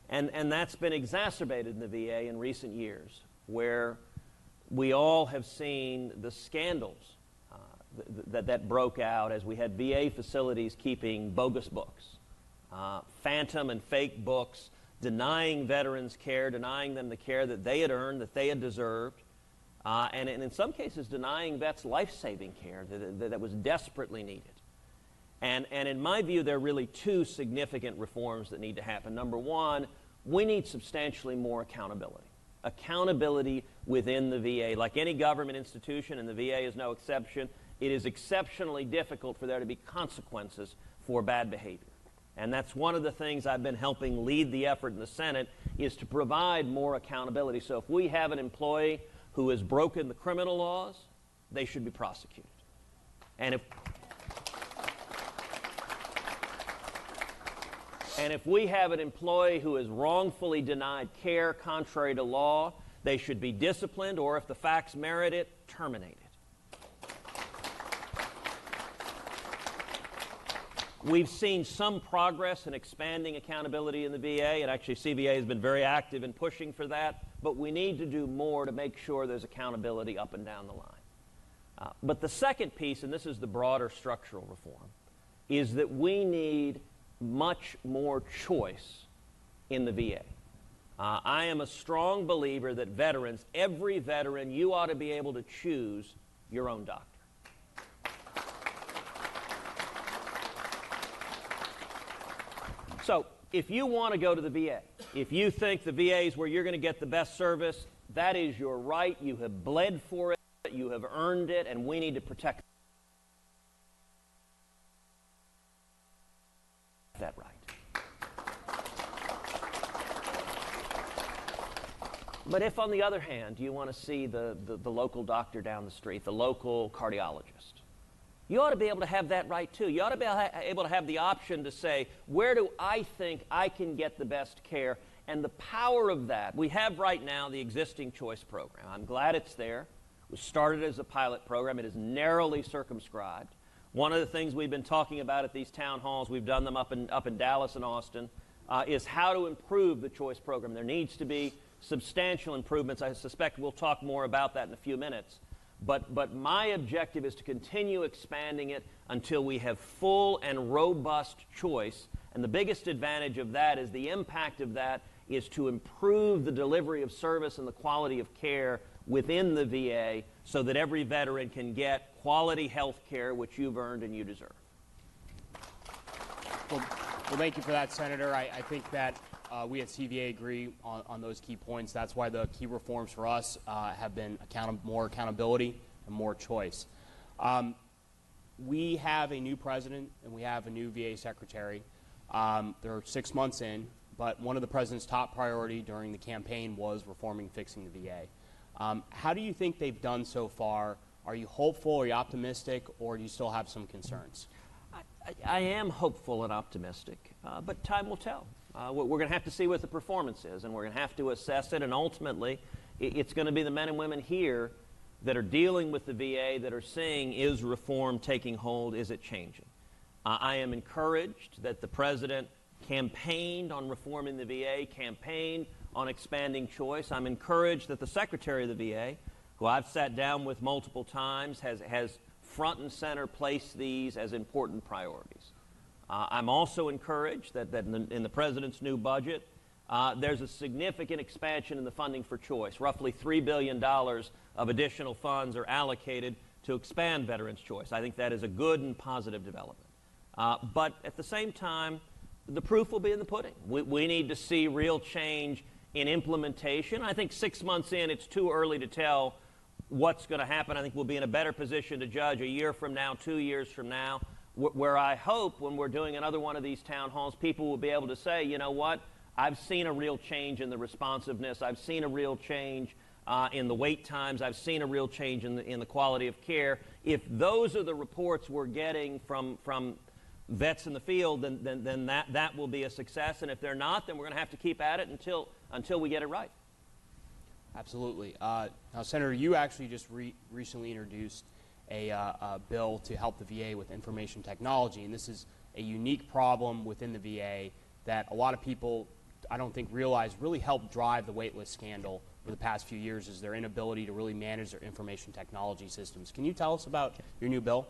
And that's been exacerbated in the VA in recent years, where we all have seen the scandals that broke out as we had VA facilities keeping bogus books, phantom and fake books, denying veterans care, denying them the care that they had earned, that they had deserved, and in some cases denying vets life-saving care that was desperately needed. And in my view, there are really two significant reforms that need to happen. Number one, we need substantially more accountability. Accountability within the VA. Like any government institution, and the VA is no exception, it is exceptionally difficult for there to be consequences for bad behavior. And that's one of the things I've been helping lead the effort in the Senate, is to provide more accountability. So if we have an employee who has broken the criminal laws, they should be prosecuted. And if we have an employee who is wrongfully denied care contrary to law, they should be disciplined, or if the facts merit it, terminated. We've seen some progress in expanding accountability in the VA, and actually CVA has been very active in pushing for that, but we need to do more to make sure there's accountability up and down the line. But the second piece, and this is the broader structural reform, is that we need much more choice in the VA. I am a strong believer that veterans, every veteran, you ought to be able to choose your own doctor. So if you want to go to the VA, if you think the VA is where you're going to get the best service, that is your right. You have bled for it, you have earned it, and we need to protect that right. But if, on the other hand, you want to see the local doctor down the street, the local cardiologist, you ought to be able to have that right too. You ought to be able to have the option to say, where do I think I can get the best care? And the power of that, we have right now the existing choice program. I'm glad it's there. It was started as a pilot program. It is narrowly circumscribed. One of the things we've been talking about at these town halls, we've done them up in Dallas and Austin, is how to improve the choice program. There needs to be substantial improvements. I suspect we'll talk more about that in a few minutes. But my objective is to continue expanding it until we have full and robust choice. And the biggest advantage of that is the impact of that is to improve the delivery of service and the quality of care within the VA so that every veteran can get quality health care which you've earned and you deserve. Well, thank you for that, Senator. I think that we at CVA agree on those key points. That's why the key reforms for us have been more accountability and more choice. We have a new president and we have a new VA secretary. They're 6 months in, but one of the president's top priority during the campaign was reforming, fixing the VA. How do you think they've done so far? Are you hopeful, are you optimistic, or do you still have some concerns? I am hopeful and optimistic, but time will tell. We're going to have to see what the performance is, and we're going to have to assess it, and ultimately it's going to be the men and women here that are dealing with the VA that are seeing, is reform taking hold, is it changing? I am encouraged that the President campaigned on reforming the VA, campaigned on expanding choice. I'm encouraged that the Secretary of the VA, who I've sat down with multiple times, has front and center placed these as important priorities. I'm also encouraged that in the President's new budget, there's a significant expansion in the funding for choice. Roughly $3 billion of additional funds are allocated to expand veterans' choice. I think that is a good and positive development. But at the same time, the proof will be in the pudding. We need to see real change in implementation. I think 6 months in, it's too early to tell what's going to happen. I think we'll be in a better position to judge a year from now, 2 years from now, where I hope when we're doing another one of these town halls, people will be able to say, you know what, I've seen a real change in the responsiveness. I've seen a real change in the wait times. I've seen a real change in the quality of care. If those are the reports we're getting from vets in the field, then that will be a success. And if they're not, then we're going to have to keep at it until we get it right. Absolutely. Now, Senator, you actually just recently introduced a bill to help the VA with information technology, and this is a unique problem within the VA that a lot of people, I don't think, realize really helped drive the waitlist scandal for the past few years, is their inability to really manage their information technology systems. Can you tell us about your new bill?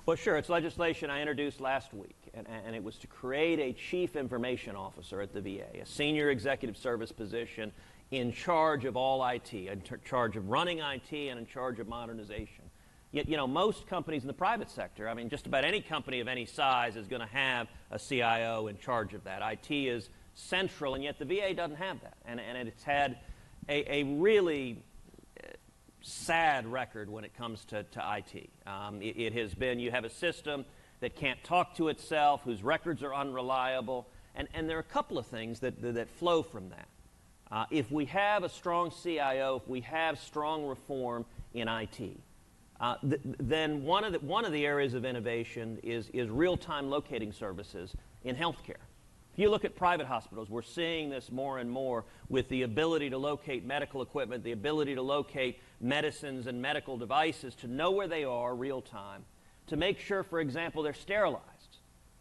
Well, sure. It's legislation I introduced last week, and it was to create a chief information officer at the VA, a senior executive service position in charge of all IT, in charge of running IT and in charge of modernization. Yet, you know, most companies in the private sector, I mean, just about any company of any size is going to have a CIO in charge of that. IT is central, and yet the VA doesn't have that. And it's had a really sad record when it comes to IT. It has been, you have a system that can't talk to itself, whose records are unreliable, and there are a couple of things that flow from that. If we have a strong CIO, if we have strong reform in IT, then one of the areas of innovation is real-time locating services in healthcare. If you look at private hospitals, we're seeing this more and more with the ability to locate medical equipment, the ability to locate medicines and medical devices, to know where they are real-time, to make sure, for example, they're sterilized.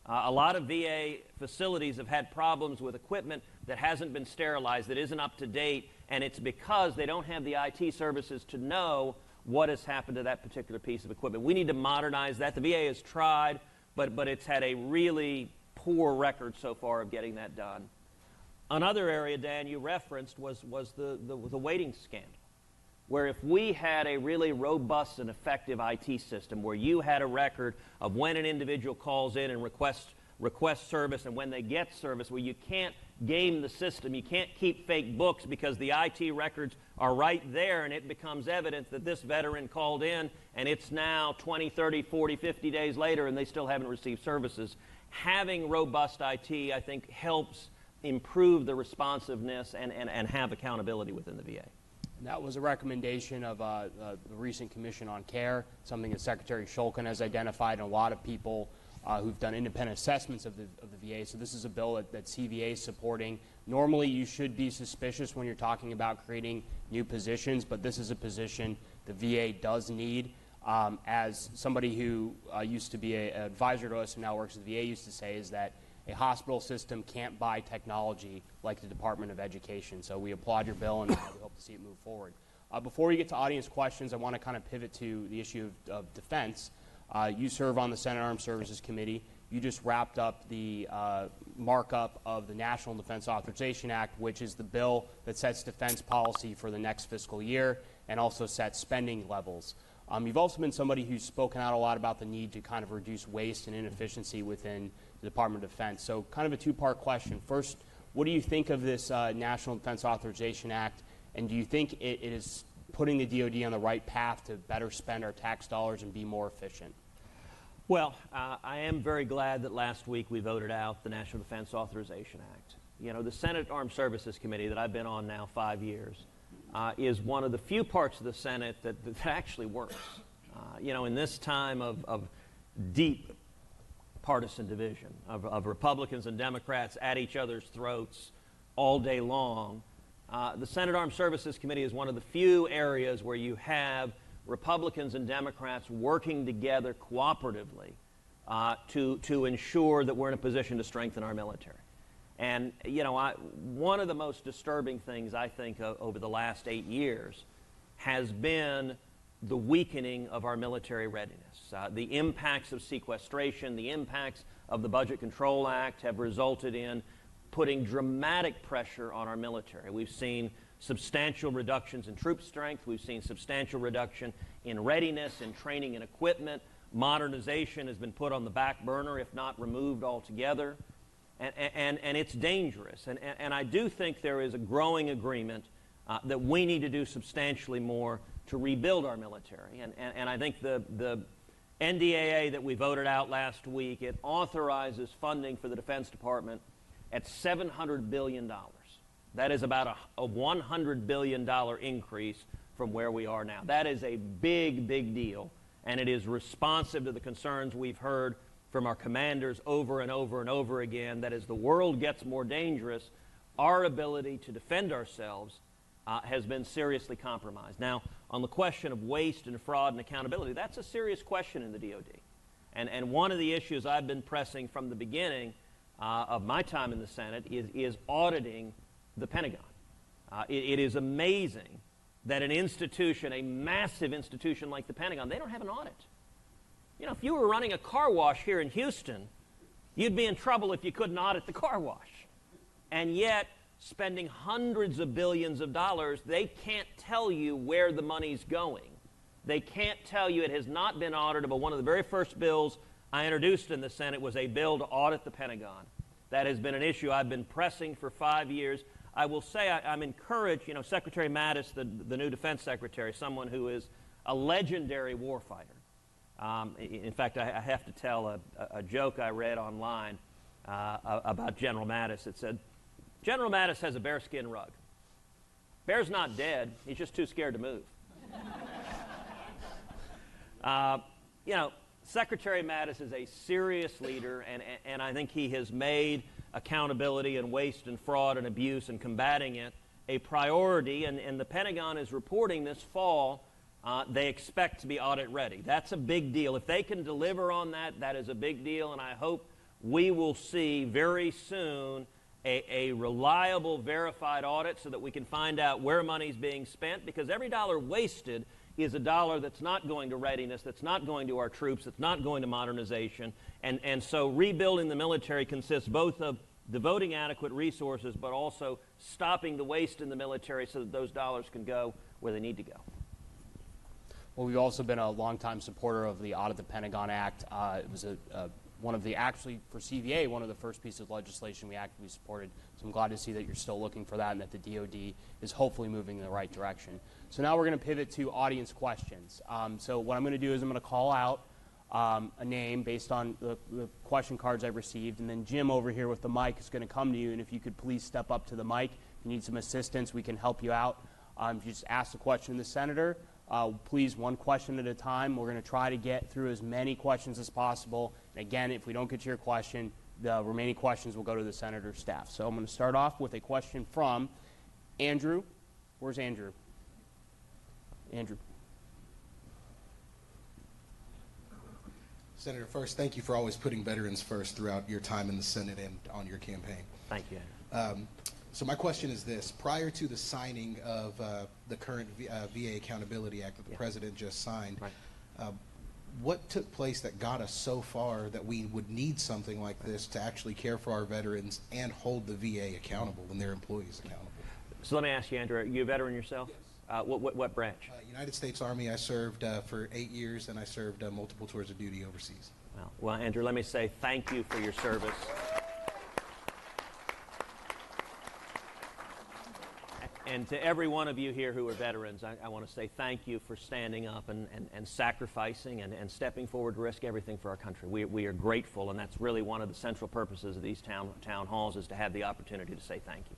A lot of VA facilities have had problems with equipment that hasn't been sterilized, that isn't up to date, and it's because they don't have the IT services to know what has happened to that particular piece of equipment. We need to modernize that. The VA has tried, but it's had a really poor record so far of getting that done. Another area, Dan, you referenced was the waiting scandal, where if we had a really robust and effective IT system where you had a record of when an individual calls in and requests service and when they get service, where you can't game the system, you can't keep fake books because the IT records are right there and it becomes evident that this veteran called in and it's now 20, 30, 40, 50 days later and they still haven't received services. Having robust IT, I think, helps improve the responsiveness and have accountability within the VA. And that was a recommendation of the recent Commission on Care, something that Secretary Shulkin has identified, and a lot of people who've done independent assessments of the VA. So this is a bill that CVA is supporting. Normally you should be suspicious when you're talking about creating new positions, but this is a position the VA does need. As somebody who used to be an advisor to us and now works at the VA used to say, is that a hospital system can't buy technology like the Department of Education. So we applaud your bill and we hope to see it move forward. Before we get to audience questions, I want to kind of pivot to the issue of defense. You serve on the Senate Armed Services Committee. You just wrapped up the markup of the National Defense Authorization Act, which is the bill that sets defense policy for the next fiscal year and also sets spending levels. You've also been somebody who's spoken out a lot about the need to kind of reduce waste and inefficiency within the Department of Defense. So kind of a two-part question. First, what do you think of this National Defense Authorization Act, and do you think it is putting the DoD on the right path to better spend our tax dollars and be more efficient? Well, I am very glad that last week we voted out the National Defense Authorization Act. You know, the Senate Armed Services Committee that I've been on now 5 years is one of the few parts of the Senate that actually works. You know, in this time of deep partisan division of Republicans and Democrats at each other's throats all day long. The Senate Armed Services Committee is one of the few areas where you have Republicans and Democrats working together cooperatively to ensure that we're in a position to strengthen our military. And, you know, one of the most disturbing things, I think, over the last 8 years has been the weakening of our military readiness. The impacts of sequestration, the impacts of the Budget Control Act have resulted in putting dramatic pressure on our military. We've seen substantial reductions in troop strength. We've seen substantial reduction in readiness, in training and equipment. Modernization has been put on the back burner, if not removed altogether. And it's dangerous. And I do think there is a growing agreement that we need to do substantially more to rebuild our military. And I think the NDAA that we voted out last week, it authorizes funding for the Defense Department at $700 billion. That is about a $100 billion increase from where we are now. That is a big, big deal. And it is responsive to the concerns we've heard from our commanders over and over and over again, that as the world gets more dangerous, our ability to defend ourselves has been seriously compromised. Now, on the question of waste and fraud and accountability, that's a serious question in the DOD. And one of the issues I've been pressing from the beginning of my time in the Senate is auditing the Pentagon. It is amazing that an institution, a massive institution like the Pentagon, they don't have an audit. You know, if you were running a car wash here in Houston, you'd be in trouble if you couldn't audit the car wash. And yet, spending hundreds of billions of dollars, they can't tell you where the money's going. They can't tell you. It has not been auditable. One of the very first bills I introduced in the Senate was a bill to audit the Pentagon. That has been an issue I've been pressing for 5 years. I will say I'm encouraged, you know, Secretary Mattis, the new Defense Secretary, someone who is a legendary warfighter. In fact, I have to tell a joke I read online about General Mattis. It said, General Mattis has a bearskin rug. Bear's not dead. He's just too scared to move. You know, Secretary Mattis is a serious leader, and I think he has made accountability and waste and fraud and abuse and combating it a priority, and the Pentagon is reporting this fall they expect to be audit ready. That's a big deal. If they can deliver on that, that is a big deal, and I hope we will see very soon a reliable, verified audit so that we can find out where money's being spent, because every dollar wasted is a dollar that's not going to readiness, that's not going to our troops, that's not going to modernization. And so rebuilding the military consists both of devoting adequate resources, but also stopping the waste in the military so that those dollars can go where they need to go. Well, we've also been a longtime supporter of the Audit the Pentagon Act. It was one of the, actually for CVA, one of the first pieces of legislation we actively supported. So I'm glad to see that you're still looking for that and that the DOD is hopefully moving in the right direction. So now we're going to pivot to audience questions. So what I'm going to do is I'm going to call out a name based on the question cards I've received, and then Jim over here with the mic is going to come to you, and if you could please step up to the mic. If you need some assistance, we can help you out. If you just ask the question to the senator, please, one question at a time. We're going to try to get through as many questions as possible. And again, if we don't get to your question, the remaining questions will go to the senator's staff. So I'm going to start off with a question from Andrew. Where's Andrew? Andrew. Senator, first, thank you for always putting veterans first throughout your time in the Senate and on your campaign. Thank you. So my question is this. Prior to the signing of the current VA Accountability Act that the President just signed, what took place that got us so far that we would need something like this to actually care for our veterans and hold the VA accountable and their employees accountable? So let me ask you, Andrew, are you a veteran yourself? Yes. What branch? United States Army. I served for 8 years, and I served multiple tours of duty overseas. Well, Andrew, let me say thank you for your service. And to every one of you here who are veterans, I want to say thank you for standing up and sacrificing and stepping forward to risk everything for our country. We are grateful, and that's really one of the central purposes of these town halls, is to have the opportunity to say thank you.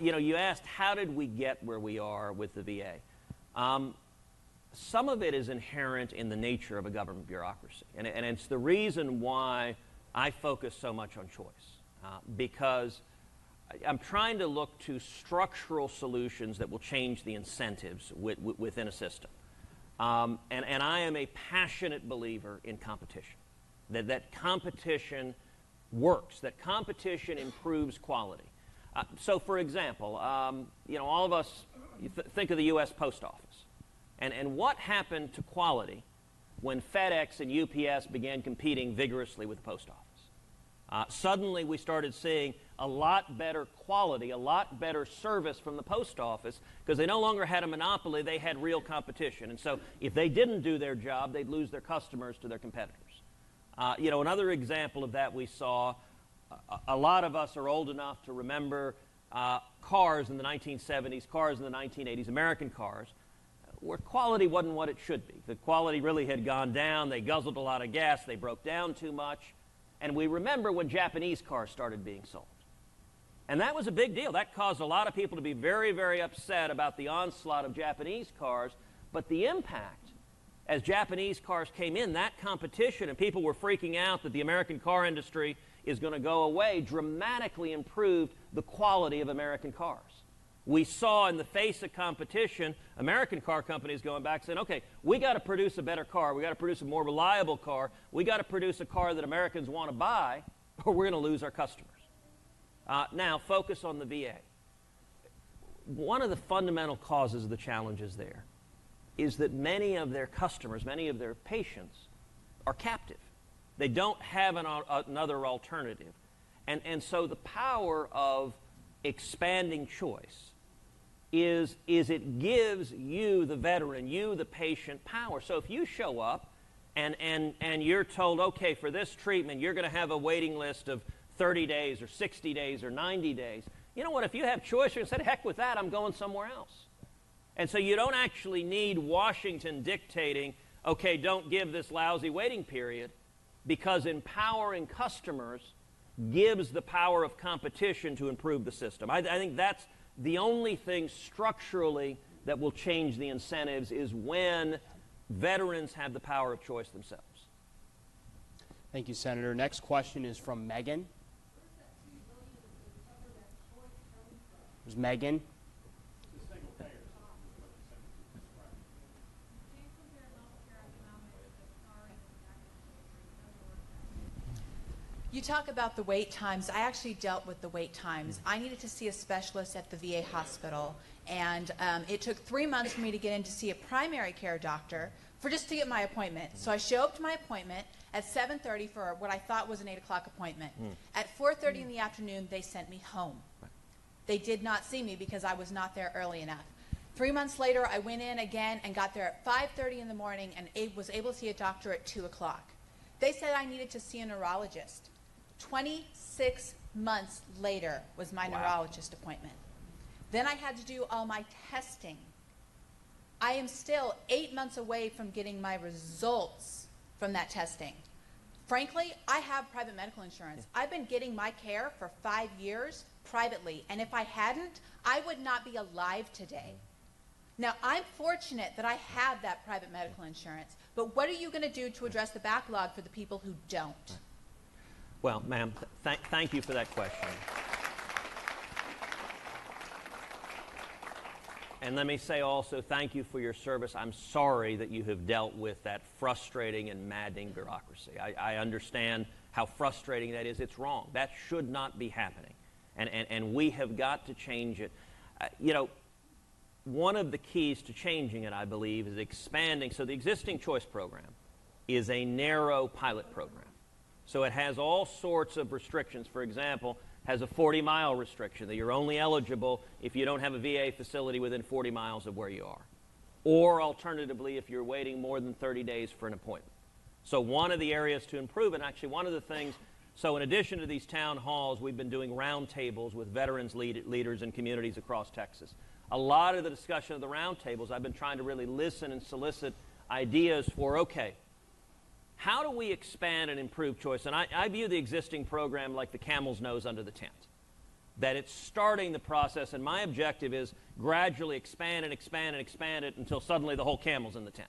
You know, you asked, how did we get where we are with the VA? Some of it is inherent in the nature of a government bureaucracy, and it's the reason why I focus so much on choice because I'm trying to look to structural solutions that will change the incentives within a system. And I am a passionate believer in competition, that competition works, that competition improves quality. So, for example, all of us think of the U.S. Post Office. And what happened to quality when FedEx and UPS began competing vigorously with the Post Office? Suddenly we started seeing a lot better quality, a lot better service from the Post Office because they no longer had a monopoly, they had real competition. And so if they didn't do their job, they'd lose their customers to their competitors. Another example of that we saw, a lot of us are old enough to remember cars in the 1970s, cars in the 1980s, American cars, where quality wasn't what it should be. The quality really had gone down. They guzzled a lot of gas. They broke down too much. And we remember when Japanese cars started being sold. And that was a big deal. That caused a lot of people to be very, very upset about the onslaught of Japanese cars. But the impact, as Japanese cars came in, that competition, and people were freaking out that the American car industry is going to go away, dramatically improved the quality of American cars. We saw in the face of competition, American car companies going back saying, okay, we got to produce a better car. We got to produce a more reliable car. We got to produce a car that Americans want to buy, or we're going to lose our customers. Now, focus on the VA. One of the fundamental causes of the challenges there is that many of their customers, many of their patients, are captive. They don't have another alternative. And so the power of expanding choice is it gives you, the veteran, you, the patient, power. So if you show up and you're told, okay, for this treatment, you're going to have a waiting list of 30 days or 60 days or 90 days, you know what? If you have choice, you can say, heck with that, I'm going somewhere else. And so you don't actually need Washington dictating, okay, don't give this lousy waiting period, because empowering customers gives the power of competition to improve the system. I think that's the only thing structurally that will change the incentives, is when veterans have the power of choice themselves. Thank you, Senator. Next question is from Megan. There's Megan. You talk about the wait times. I actually dealt with the wait times. I needed to see a specialist at the VA hospital, and it took 3 months for me to get in to see a primary care doctor just to get my appointment. So I show up to my appointment at 7:30 for what I thought was an 8 o'clock appointment. At 4:30 in the afternoon, they sent me home. They did not see me because I was not there early enough. 3 months later, I went in again and got there at 5:30 in the morning and was able to see a doctor at 2 o'clock. They said I needed to see a neurologist. 26 months later was my neurologist appointment. Then I had to do all my testing. I am still 8 months away from getting my results from that testing. Frankly, I have private medical insurance. I've been getting my care for 5 years privately, and if I hadn't, I would not be alive today. Now, I'm fortunate that I have that private medical insurance, but what are you going to do to address the backlog for the people who don't? Well, ma'am, thank you for that question. And let me say also, thank you for your service. I'm sorry that you have dealt with that frustrating and maddening bureaucracy. I understand how frustrating that is. It's wrong. That should not be happening. And we have got to change it. One of the keys to changing it, I believe, is expanding. So the existing choice program is a narrow pilot program. So it has all sorts of restrictions. For example, has a 40-mile restriction that you're only eligible if you don't have a VA facility within 40 miles of where you are. Or alternatively, if you're waiting more than 30 days for an appointment. So one of the areas to improve, and actually one of the things, so in addition to these town halls, we've been doing roundtables with veterans leaders in communities across Texas. A lot of the discussion of the roundtables, I've been trying to really listen and solicit ideas for, okay, how do we expand and improve choice? And I view the existing program like the camel's nose under the tent. That it's starting the process, and my objective is gradually expand and expand and expand it until suddenly the whole camel's in the tent.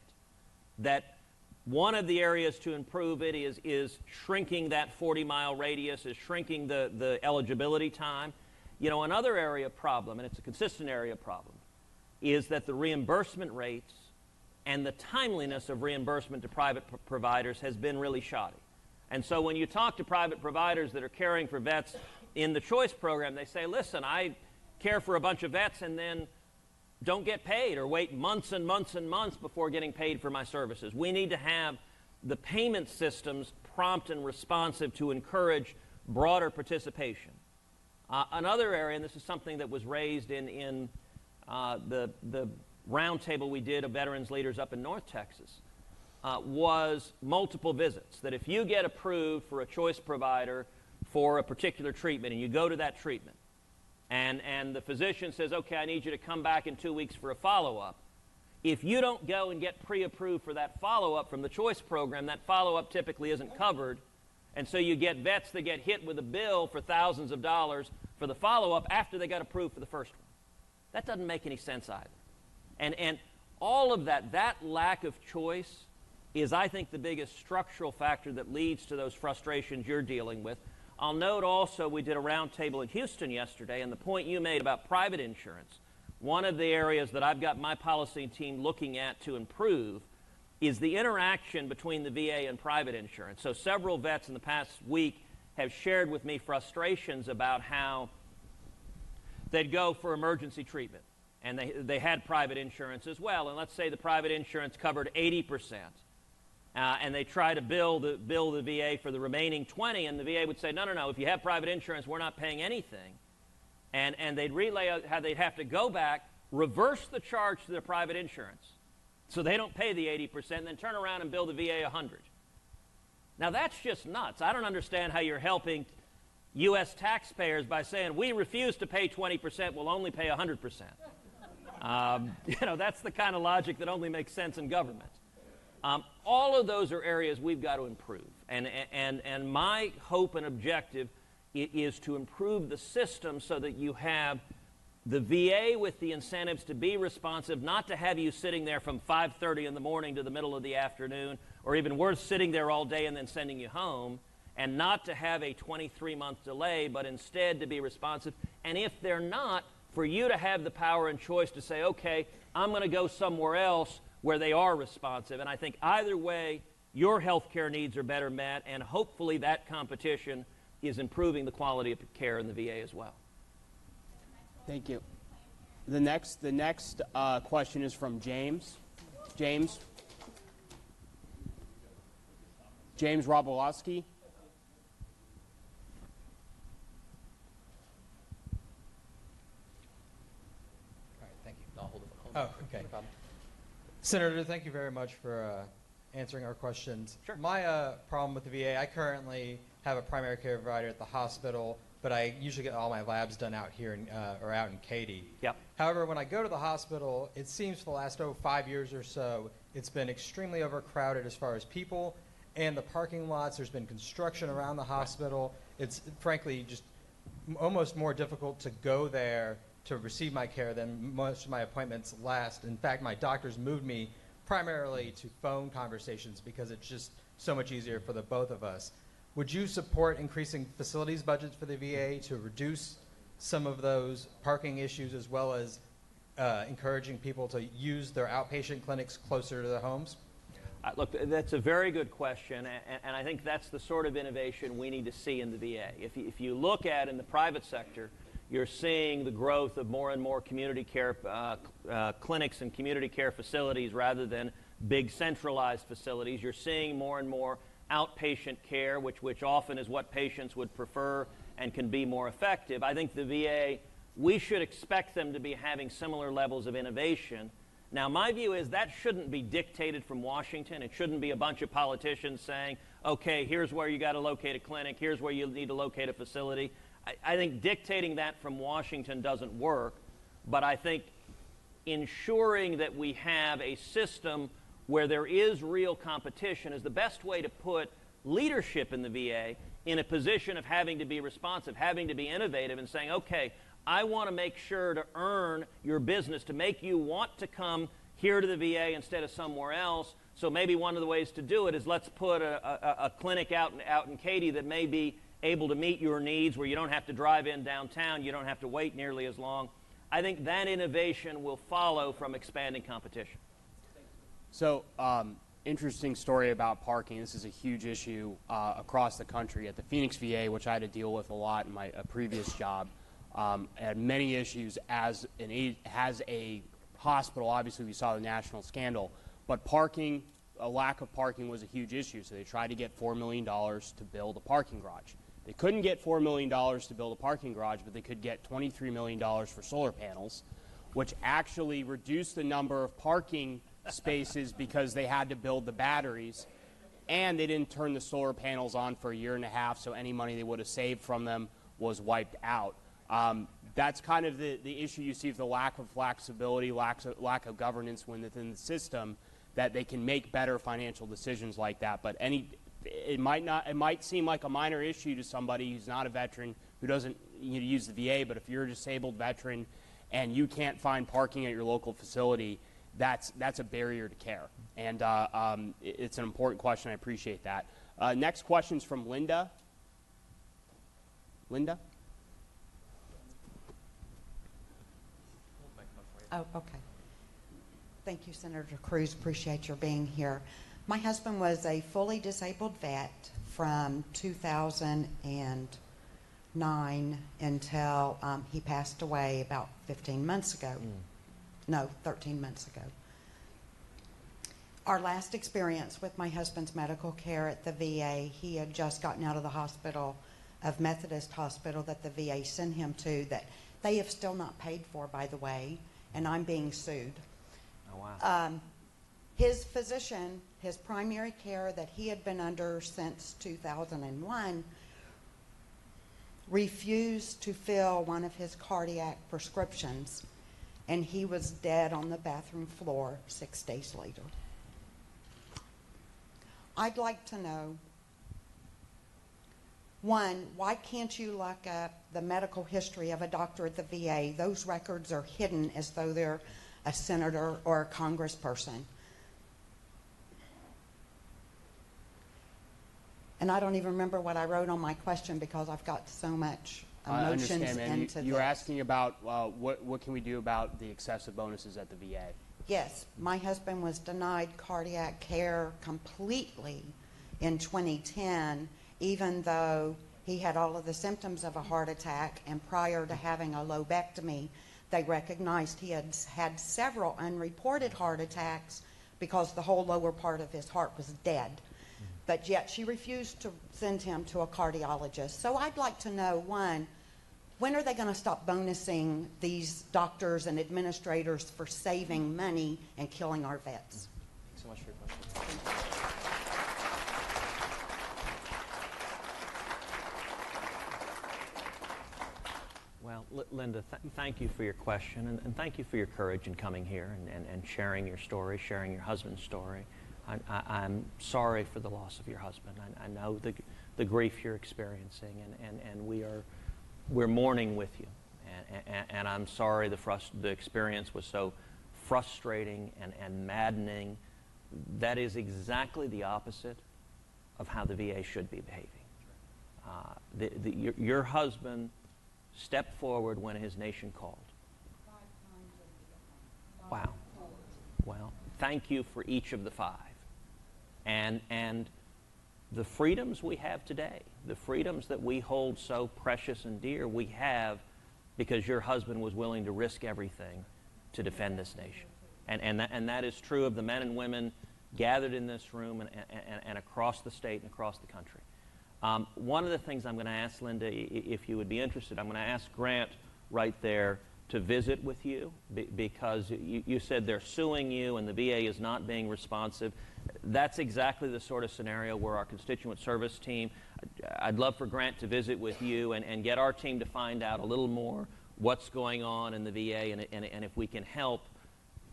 That One of the areas to improve it is shrinking that 40-mile radius, is shrinking the eligibility time. You know, another area problem, and it's a consistent area of problem, is that the reimbursement rates and the timeliness of reimbursement to private providers has been really shoddy. And so when you talk to private providers that are caring for vets in the choice program, they say, listen, I care for a bunch of vets and then don't get paid or wait months and months and months before getting paid for my services. We need to have the payment systems prompt and responsive to encourage broader participation. Another area, and this is something that was raised in the roundtable we did of veterans leaders up in North Texas, was multiple visits. That if you get approved for a choice provider for a particular treatment and you go to that treatment, and the physician says, okay, I need you to come back in 2 weeks for a follow-up. If you don't go and get pre-approved for that follow-up from the choice program, that follow-up typically isn't covered. And so you get vets that get hit with a bill for thousands of dollars for the follow-up after they got approved for the first one. That doesn't make any sense either. And all of that lack of choice is, I think, the biggest structural factor that leads to those frustrations you're dealing with. I'll note also we did a roundtable in Houston yesterday, and the point you made about private insurance, one of the areas that I've got my policy team looking at to improve is the interaction between the VA and private insurance. So several vets in the past week have shared with me frustrations about how they'd go for emergency treatment, and they had private insurance as well, and let's say the private insurance covered 80%. And they try to bill the VA for the remaining 20, and the VA would say, no, no, no, if you have private insurance, we're not paying anything. And they'd relay out how they'd have to go back, reverse the charge to their private insurance, so they don't pay the 80%, and then turn around and bill the VA 100. Now, that's just nuts. I don't understand how you're helping U.S. taxpayers by saying, we refuse to pay 20%, we'll only pay 100%. You know, that's the kind of logic that only makes sense in government. All of those are areas we've got to improve. And my hope and objective is to improve the system so that you have the VA with the incentives to be responsive, not to have you sitting there from 5:30 in the morning to the middle of the afternoon, or even worse, sitting there all day and then sending you home, and not to have a 23-month delay, but instead to be responsive. And if they're not, for you to have the power and choice to say, okay, I'm going to go somewhere else where they are responsive. And I think either way, your health care needs are better met, and hopefully that competition is improving the quality of care in the VA as well. Thank you. The next question is from James. James Robolowski. All right, thank you. I'll hold it. Oh, okay. No problem. Senator, thank you very much for answering our questions. Sure. My problem with the VA, I currently have a primary care provider at the hospital, but I usually get all my labs done out here or out in Katy. Yep. However, when I go to the hospital, it seems for the last 5 years or so, it's been extremely overcrowded as far as people and the parking lots. There's been construction around the hospital. It's frankly just almost more difficult to go there to receive my care than most of my appointments last. In fact, my doctors moved me primarily to phone conversations because it's just so much easier for the both of us. Would you support increasing facilities budgets for the VA to reduce some of those parking issues, as well as encouraging people to use their outpatient clinics closer to their homes? Look, that's a very good question, and I think that's the sort of innovation we need to see in the VA. If you look at in the private sector, you're seeing the growth of more and more community care clinics and community care facilities rather than big centralized facilities. You're seeing more and more outpatient care, which often is what patients would prefer and can be more effective. I think the VA, we should expect them to be having similar levels of innovation. Now, my view is that shouldn't be dictated from Washington. It shouldn't be a bunch of politicians saying, okay, here's where you got to locate a clinic, here's where you need to locate a facility. I think dictating that from Washington doesn't work, but I think ensuring that we have a system where there is real competition is the best way to put leadership in the VA in a position of having to be responsive, having to be innovative, and saying, okay, I want to make sure to earn your business, to make you want to come here to the VA instead of somewhere else. So maybe one of the ways to do it is let's put a clinic out in Katy that may be able to meet your needs, where you don't have to drive in downtown, you don't have to wait nearly as long. I think that innovation will follow from expanding competition. So, interesting story about parking. This is a huge issue across the country. At the Phoenix VA, which I had to deal with a lot in my previous job, had many issues as a hospital. Obviously, we saw the national scandal, but parking, a lack of parking was a huge issue. So they tried to get $4 million to build a parking garage. They couldn't get $4 million to build a parking garage, but they could get $23 million for solar panels, which actually reduced the number of parking spaces because they had to build the batteries, and they didn't turn the solar panels on for a year and a half, so any money they would have saved from them was wiped out. That's kind of the issue you see with the lack of flexibility, lack of governance within the system, that they can make better financial decisions like that. But it might seem like a minor issue to somebody who's not a veteran, who doesn't use the VA, but if you're a disabled veteran and you can't find parking at your local facility, that's a barrier to care. And it's an important question. I appreciate that. Next question's from Linda. Linda? Oh, okay. Thank you, Senator Cruz. Appreciate your being here. My husband was a fully disabled vet from 2009 until he passed away about 15 months ago. No, 13 months ago. Our last experience with my husband's medical care at the VA, he had just gotten out of the hospital, of Methodist Hospital that the VA sent him to, that they have still not paid for, by the way, and I'm being sued. Oh, wow. His physician, his primary care that he had been under since 2001, refused to fill one of his cardiac prescriptions, and he was dead on the bathroom floor 6 days later. I'd like to know, one, why can't you look up the medical history of a doctor at the VA? Those records are hidden as though they're a senator or a congressperson. And I don't even remember what I wrote on my question because I've got so much emotions into this. I understand, you're asking about what can we do about the excessive bonuses at the VA? Yes, my husband was denied cardiac care completely in 2010, even though he had all of the symptoms of a heart attack, and prior to having a lobectomy, they recognized he had had several unreported heart attacks because the whole lower part of his heart was dead. But yet she refused to send him to a cardiologist. So I'd like to know, one, when are they going to stop bonusing these doctors and administrators for saving money and killing our vets? Thanks so much for your question. Well, Linda, thank you for your question, and thank you for your courage in coming here and sharing your story, sharing your husband's story. I'm sorry for the loss of your husband. I know the grief you're experiencing, and we're mourning with you. And I'm sorry the experience was so frustrating and maddening. That is exactly the opposite of how the VA should be behaving. Your husband stepped forward when his nation called. Wow. Well, thank you for each of the 5. And the freedoms we have today, the freedoms that we hold so precious and dear, we have because your husband was willing to risk everything to defend this nation. And that is true of the men and women gathered in this room and across the state and across the country. One of the things I'm going to ask Linda, if you would be interested, I'm going to ask Grant right there to visit with you because you said they're suing you and the VA is not being responsive. That's exactly the sort of scenario where our constituent service team, I'd love for Grant to visit with you and get our team to find out a little more what's going on in the VA and if we can help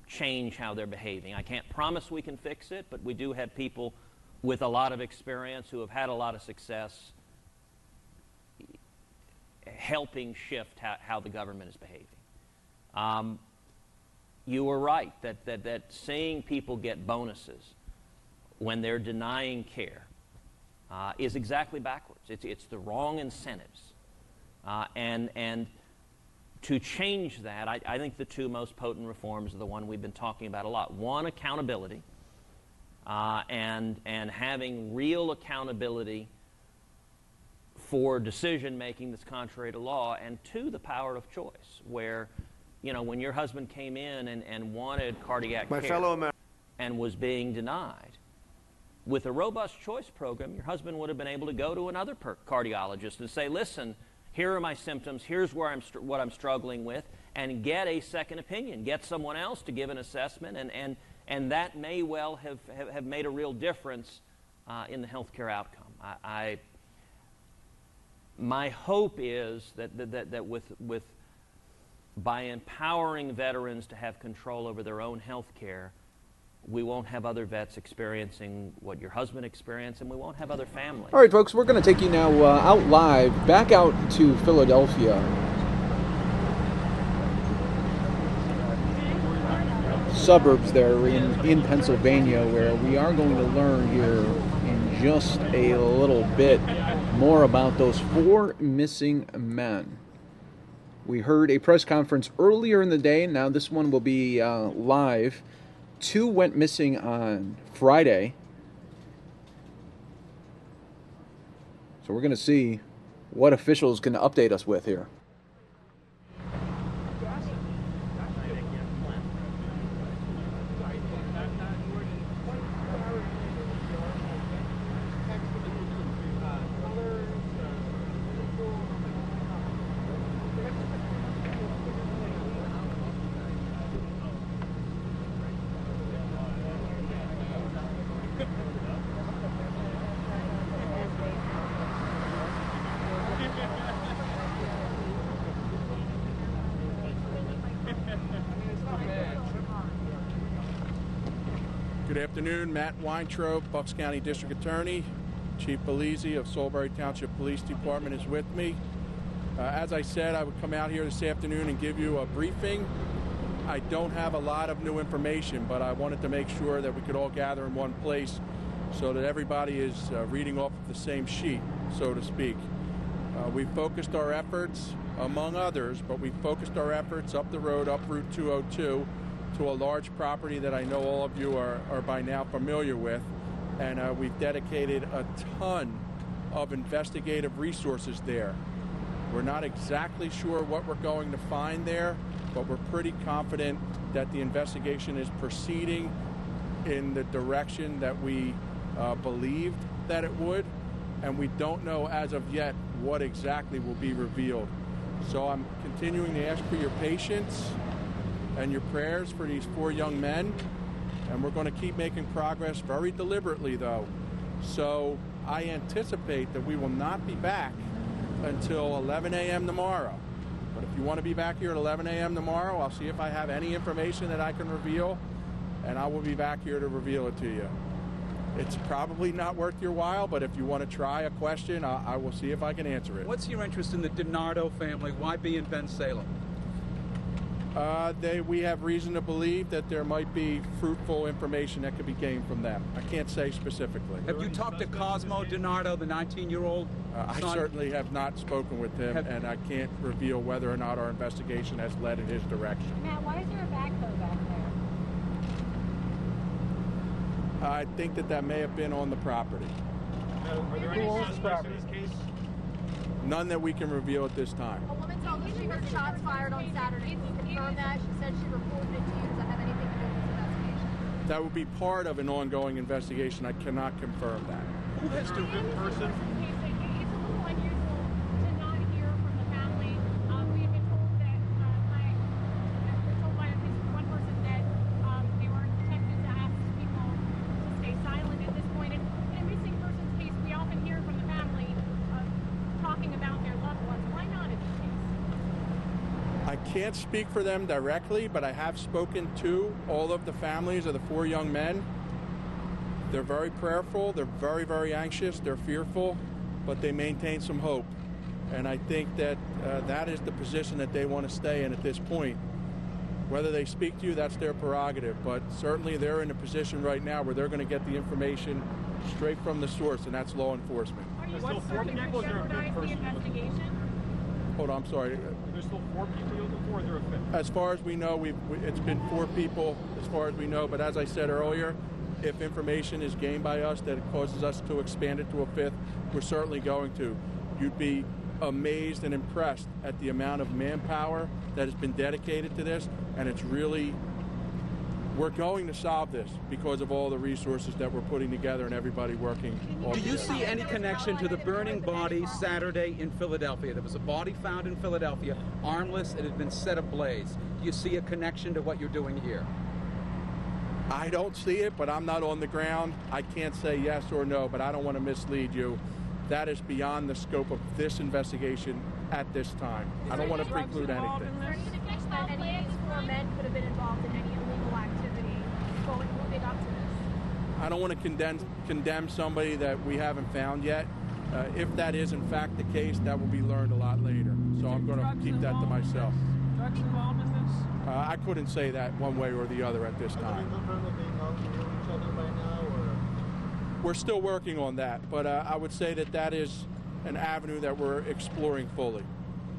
change how they're behaving. I can't promise we can fix it, but we do have people with a lot of experience who have had a lot of success helping shift how the government is behaving. you were right that seeing people get bonuses when they're denying care is exactly backwards. It's the wrong incentives. And to change that, I think the two most potent reforms are the one we've been talking about a lot. One, accountability, and having real accountability for decision making that's contrary to law, and two, the power of choice, where, you know, when your husband came in and wanted cardiac care and was being denied, with a robust choice program, your husband would have been able to go to another cardiologist and say, listen, here are my symptoms, here's where what I'm struggling with, and get a second opinion, get someone else to give an assessment, and that may well have made a real difference in the healthcare outcome. My hope is that with by empowering veterans to have control over their own health care, we won't have other vets experiencing what your husband experienced, and we won't have other families. All right, folks, we're going to take you now out live, back out to Philadelphia. Suburbs there in Pennsylvania, where we are going to learn here in just a little bit more about those 4 missing men. We heard a press conference earlier in the day. Now this one will be live. 2 went missing on Friday. So we're going to see what officials can update us with here. Good afternoon, Matt Weintraub, Bucks County District Attorney. Chief Belize of Salisbury Township Police Department is with me. As I said, I would come out here this afternoon and give you a briefing. I don't have a lot of new information, but I wanted to make sure that we could all gather in one place so that everybody is reading off of the same sheet, so to speak. We focused our efforts, among others, but we focused our efforts up the road, up Route 202, to a large property that I know all of you are by now familiar with, and we've dedicated a ton of investigative resources there. We're not exactly sure what we're going to find there, but we're pretty confident that the investigation is proceeding in the direction that we believed that it would, and we don't know as of yet what exactly will be revealed. So I'm continuing to ask for your patience and your prayers for these 4 young men, and we're going to keep making progress very deliberately, though. So I anticipate that we will not be back until 11 a.m. tomorrow. But if you want to be back here at 11 a.m. tomorrow, I'll see if I have any information that I can reveal, and I will be back here to reveal it to you. It's probably not worth your while, but if you want to try a question, I will see if I can answer it. What's your interest in the DiNardo family? Why be in Bensalem? We have reason to believe that there might be fruitful information that could be gained from them. I can't say specifically. Have you talked to Cosmo DiNardo, the 19-year-old I certainly have not spoken with him, and I can't reveal whether or not our investigation has led in his direction. Matt, why is there a backhoe back there? I think that may have been on the property. Are there any suspects in this case? None that we can reveal at this time. A woman told me she heard shots fired on Saturday. Can you confirm that? She said she reported it to you. Does that have anything to do with this investigation? That would be part of an ongoing investigation. I cannot confirm that. Who has to be the person? It's a little unusual to not hear from the family. We have been told that we're told by at least one person that they were tempted to ask people to stay silent at this point. And in a missing person's case, we often hear from the family talking about their loved ones. Why not in this case? I can't speak for them directly, but I have spoken to all of the families of the 4 young men. They're very prayerful, they're very, very anxious, they're fearful, but they maintain some hope. And I think that that is the position that they want to stay in at this point. Whether they speak to you, that's their prerogative, but certainly they're in a position right now where they're going to get the information straight from the source, and that's law enforcement. Are you concerned that jeopardize the investigation? Hold on, I'm sorry. Are there still 4 people you're looking for, or is there a 5th? As far as we know, it's been 4 people, as far as we know, but as I said earlier, if information is gained by us that it causes us to expand it to a 5th, we're certainly going to. You'd be amazed and impressed at the amount of manpower that has been dedicated to this, and it's really, we're going to solve this because of all the resources that we're putting together and everybody working all Do you together. see any connection to the burning body Saturday in Philadelphia? There was a body found in Philadelphia, armless, it had been set ablaze. Do you see a connection to what you're doing here? I don't see it, but I'm not on the ground. I can't say yes or no, but I don't want to mislead you. That is beyond the scope of this investigation at this time. I don't want to preclude anything. Any of these 4 men could have been involved in any illegal activity moving up to this? I don't want to condemn somebody that we haven't found yet. If that is in fact the case, that will be learned a lot later. So I'm going to keep that to myself. Drugs involved in this? I couldn't say that one way or the other at this time. We're still working on that, but I would say that that is an avenue that we're exploring fully.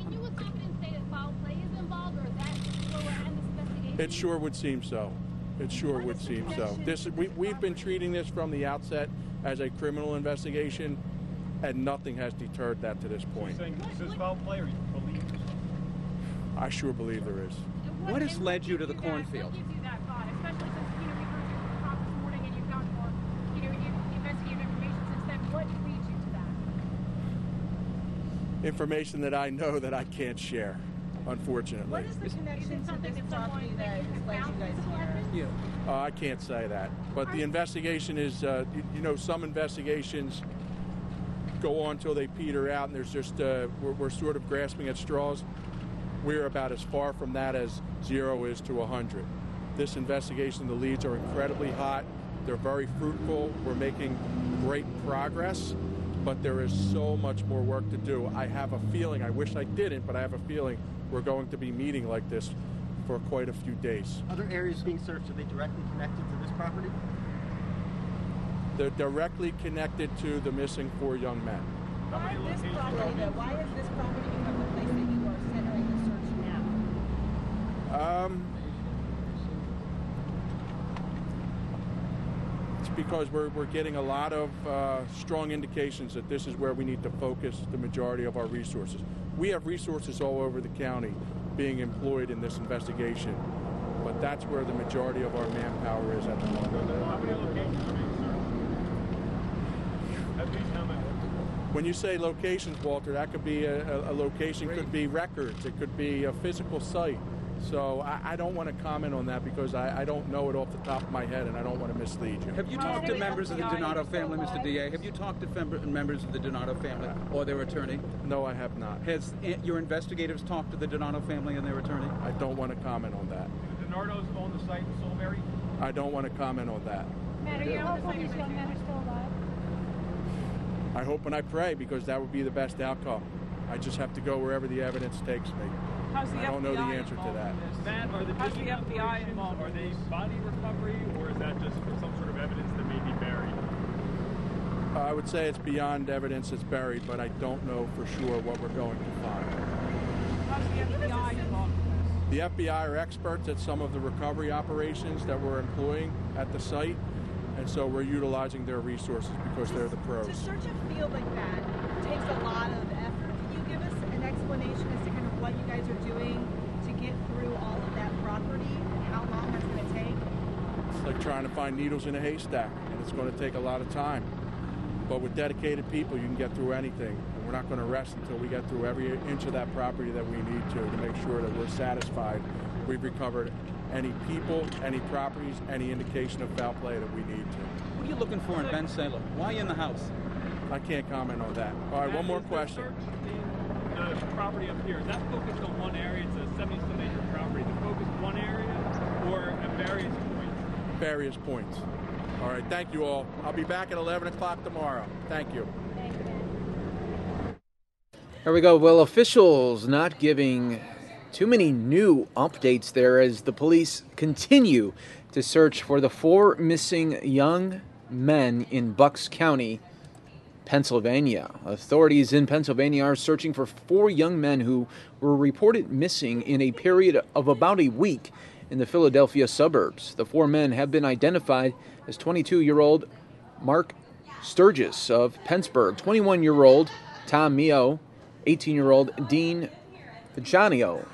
Can you with confidence say that foul play is involved, or is that where we're at in this investigation? It sure would seem so. It sure would seem so. We've been treating this from the outset as a criminal investigation, and nothing has deterred that to this point. You're saying this is foul play, or you believe this? I sure believe there is. What has led you to the cornfield? What gives you that thought, especially since we heard you talk this morning and you've gotten more investigative information since then? What leads you to that? Information that I know that I can't share, unfortunately. What is the connection to this property that has led you guys here? I can't say that, but the investigation is, some investigations go on till they peter out, and there's just, we're sort of grasping at straws. We're about as far from that as 0 is to 100. This investigation, the leads are incredibly hot. They're very fruitful. We're making great progress, but there is so much more work to do. I have a feeling, I wish I didn't, but I have a feeling we're going to be meeting like this for quite a few days. Other areas being searched, are they directly connected to this property? They're directly connected to the missing 4 young men. Why is this property become the place that you are centering the search now? It's because we're getting a lot of strong indications that this is where we need to focus the majority of our resources. We have resources all over the county being employed in this investigation, but that's where the majority of our manpower is at the moment. How many locations are being searched? At least how many? When you say locations, Walter, that could be a location, could be records, it could be a physical site. So I don't want to comment on that because I don't know it off the top of my head, and I don't want to mislead you. Have you talked to members of the Donato family, Mr. DA? Have you talked to members of the Donato family or their attorney? No, I have not. Has your investigators talked to the Donato family and their attorney? I don't want to comment on that. The Donatos own the site in Soulberry? I don't want to comment on that. Matt, are you hopeful these young men are still alive? I hope and I pray, because that would be the best outcome. I just have to go wherever the evidence takes me. How's the I don't know the FBI answer to that. Matt, how's the FBI involved? Are they body recovery, or is that just some sort of evidence that may be buried? I would say it's beyond evidence that's buried, but I don't know for sure what we're going to find. How's the FBI involved in this? The FBI are experts at some of the recovery operations that we're employing at the site, and so we're utilizing their resources because they're the pros. To search a field like that takes a lot of effort. Can you give us an explanation as to kind of what you guys are doing to get through all of that property and how long that's going to take? It's like trying to find needles in a haystack, and it's going to take a lot of time. But with dedicated people, you can get through anything. And we're not going to rest until we get through every inch of that property that we need to make sure that we're satisfied we've recovered any people, any properties, any indication of foul play that we need to. What are you looking for in Ben Salem? Why in the house? I can't comment on that. All right, one more question. The property up here, is that focused on one area? It's a 70-some acre property. Is it focused one area or at various points? Various points. All right, thank you all. I'll be back at 11 o'clock tomorrow. Thank you. There we go. Well, officials not giving Too many new updates there as the police continue to search for the 4 missing young men in Bucks County, Pennsylvania. Authorities in Pennsylvania are searching for 4 young men who were reported missing in a period of about a week in the Philadelphia suburbs. The 4 men have been identified as 22-year-old Mark Sturgis of Pennsburg, 21-year-old Tom Mio, 18-year-old Dean Fagiano,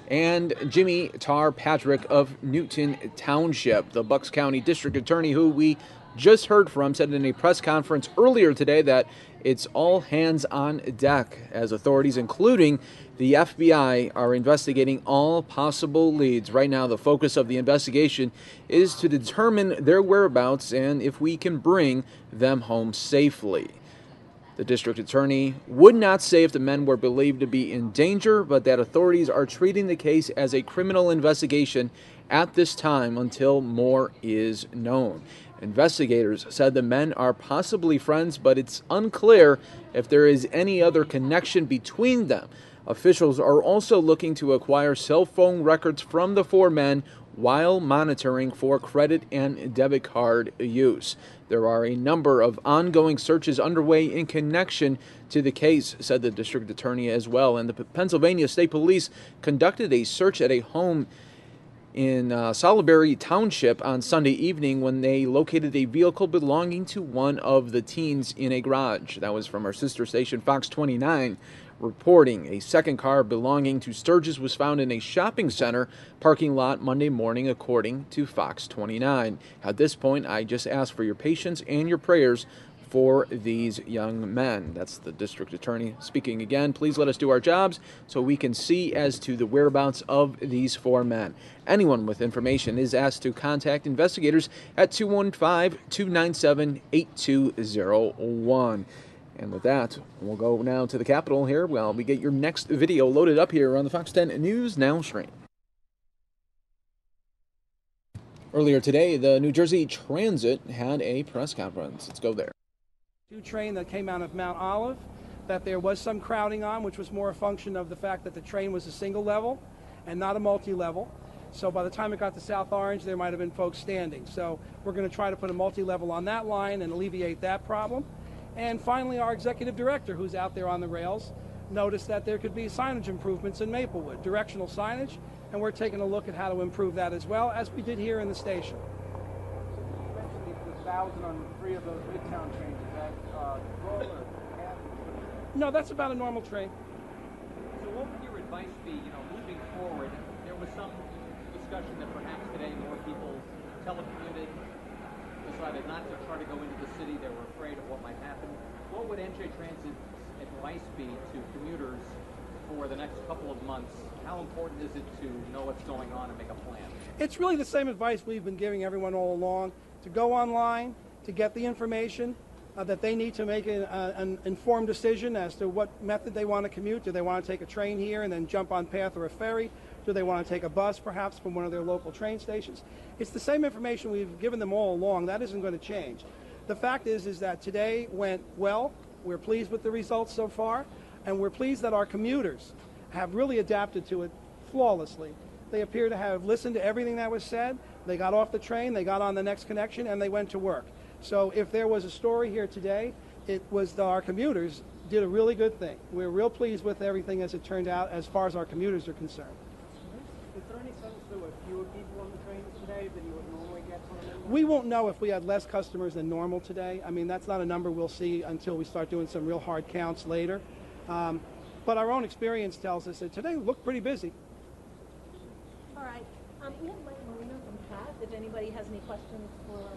and Jimmy Tar Patrick of Newton Township. The Bucks County District Attorney, who we just heard from, said in a press conference earlier today that it's all hands on deck as authorities, including the FBI, are investigating all possible leads. Right now, the focus of the investigation is to determine their whereabouts and if we can bring them home safely. The district attorney would not say if the men were believed to be in danger, but that authorities are treating the case as a criminal investigation at this time until more is known. Investigators said the men are possibly friends, but it's unclear if there is any other connection between them. Officials are also looking to acquire cell phone records from the 4 men while monitoring for credit and debit card use. There are a number of ongoing searches underway in connection to the case, said the district attorney as well. And the Pennsylvania State Police conducted a search at a home in Salisbury Township on Sunday evening when they located a vehicle belonging to one of the teens in a garage. That was from our sister station, Fox 29, reporting a second car belonging to Sturgis was found in a shopping center parking lot Monday morning, according to Fox 29. At this point, I just ask for your patience and your prayers for these young men. That's the district attorney speaking again. Please let us do our jobs so we can see as to the whereabouts of these 4 men. Anyone with information is asked to contact investigators at 215-297-8201. And with that, we'll go now to the Capitol here while we get your next video loaded up here on the Fox 10 News Now stream. Earlier today, the New Jersey Transit had a press conference. Let's go there. Train that came out of Mount Olive, that there was some crowding on, which was more a function of the fact that the train was a single level and not a multi-level. So by the time it got to South Orange, there might have been folks standing. So we're going to try to put a multi-level on that line and alleviate that problem. And finally, our executive director, who's out there on the rails, noticed that there could be signage improvements in Maplewood, directional signage, and we're taking a look at how to improve that as well, as we did here in the station. You mentioned the 1,000 on 3 of those Midtown trains. Is that full or half? No, that's about a normal train. So what would your advice be, moving forward? There was some discussion that perhaps today more people telecommuted, decided not to try to go into the city. They were afraid of what might happen. What would NJ Transit's advice be to commuters for the next couple of months? How important is it to know what's going on and make a plan? It's really the same advice we've been giving everyone all along, to go online, to get the information that they need to make an informed decision as to what method they want to commute. Do they want to take a train here and then jump on PATH or a ferry? Do they want to take a bus perhaps from one of their local train stations? It's the same information we've given them all along. That isn't going to change. The fact is that today went well. We're pleased with the results so far, and we're pleased that our commuters have really adapted to it flawlessly. They appear to have listened to everything that was said. They got off the train, they got on the next connection, and they went to work. So if there was a story here today, it was that our commuters did a really good thing. We're real pleased with everything as it turned out as far as our commuters are concerned. Is there any sense there were fewer people on the trains today than you would normally get on them? We won't know if we had less customers than normal today. I mean, that's not a number we'll see until we start doing some real hard counts later. But our own experience tells us that today looked pretty busy. All right. Ian Marino from PATH, if anybody has any questions for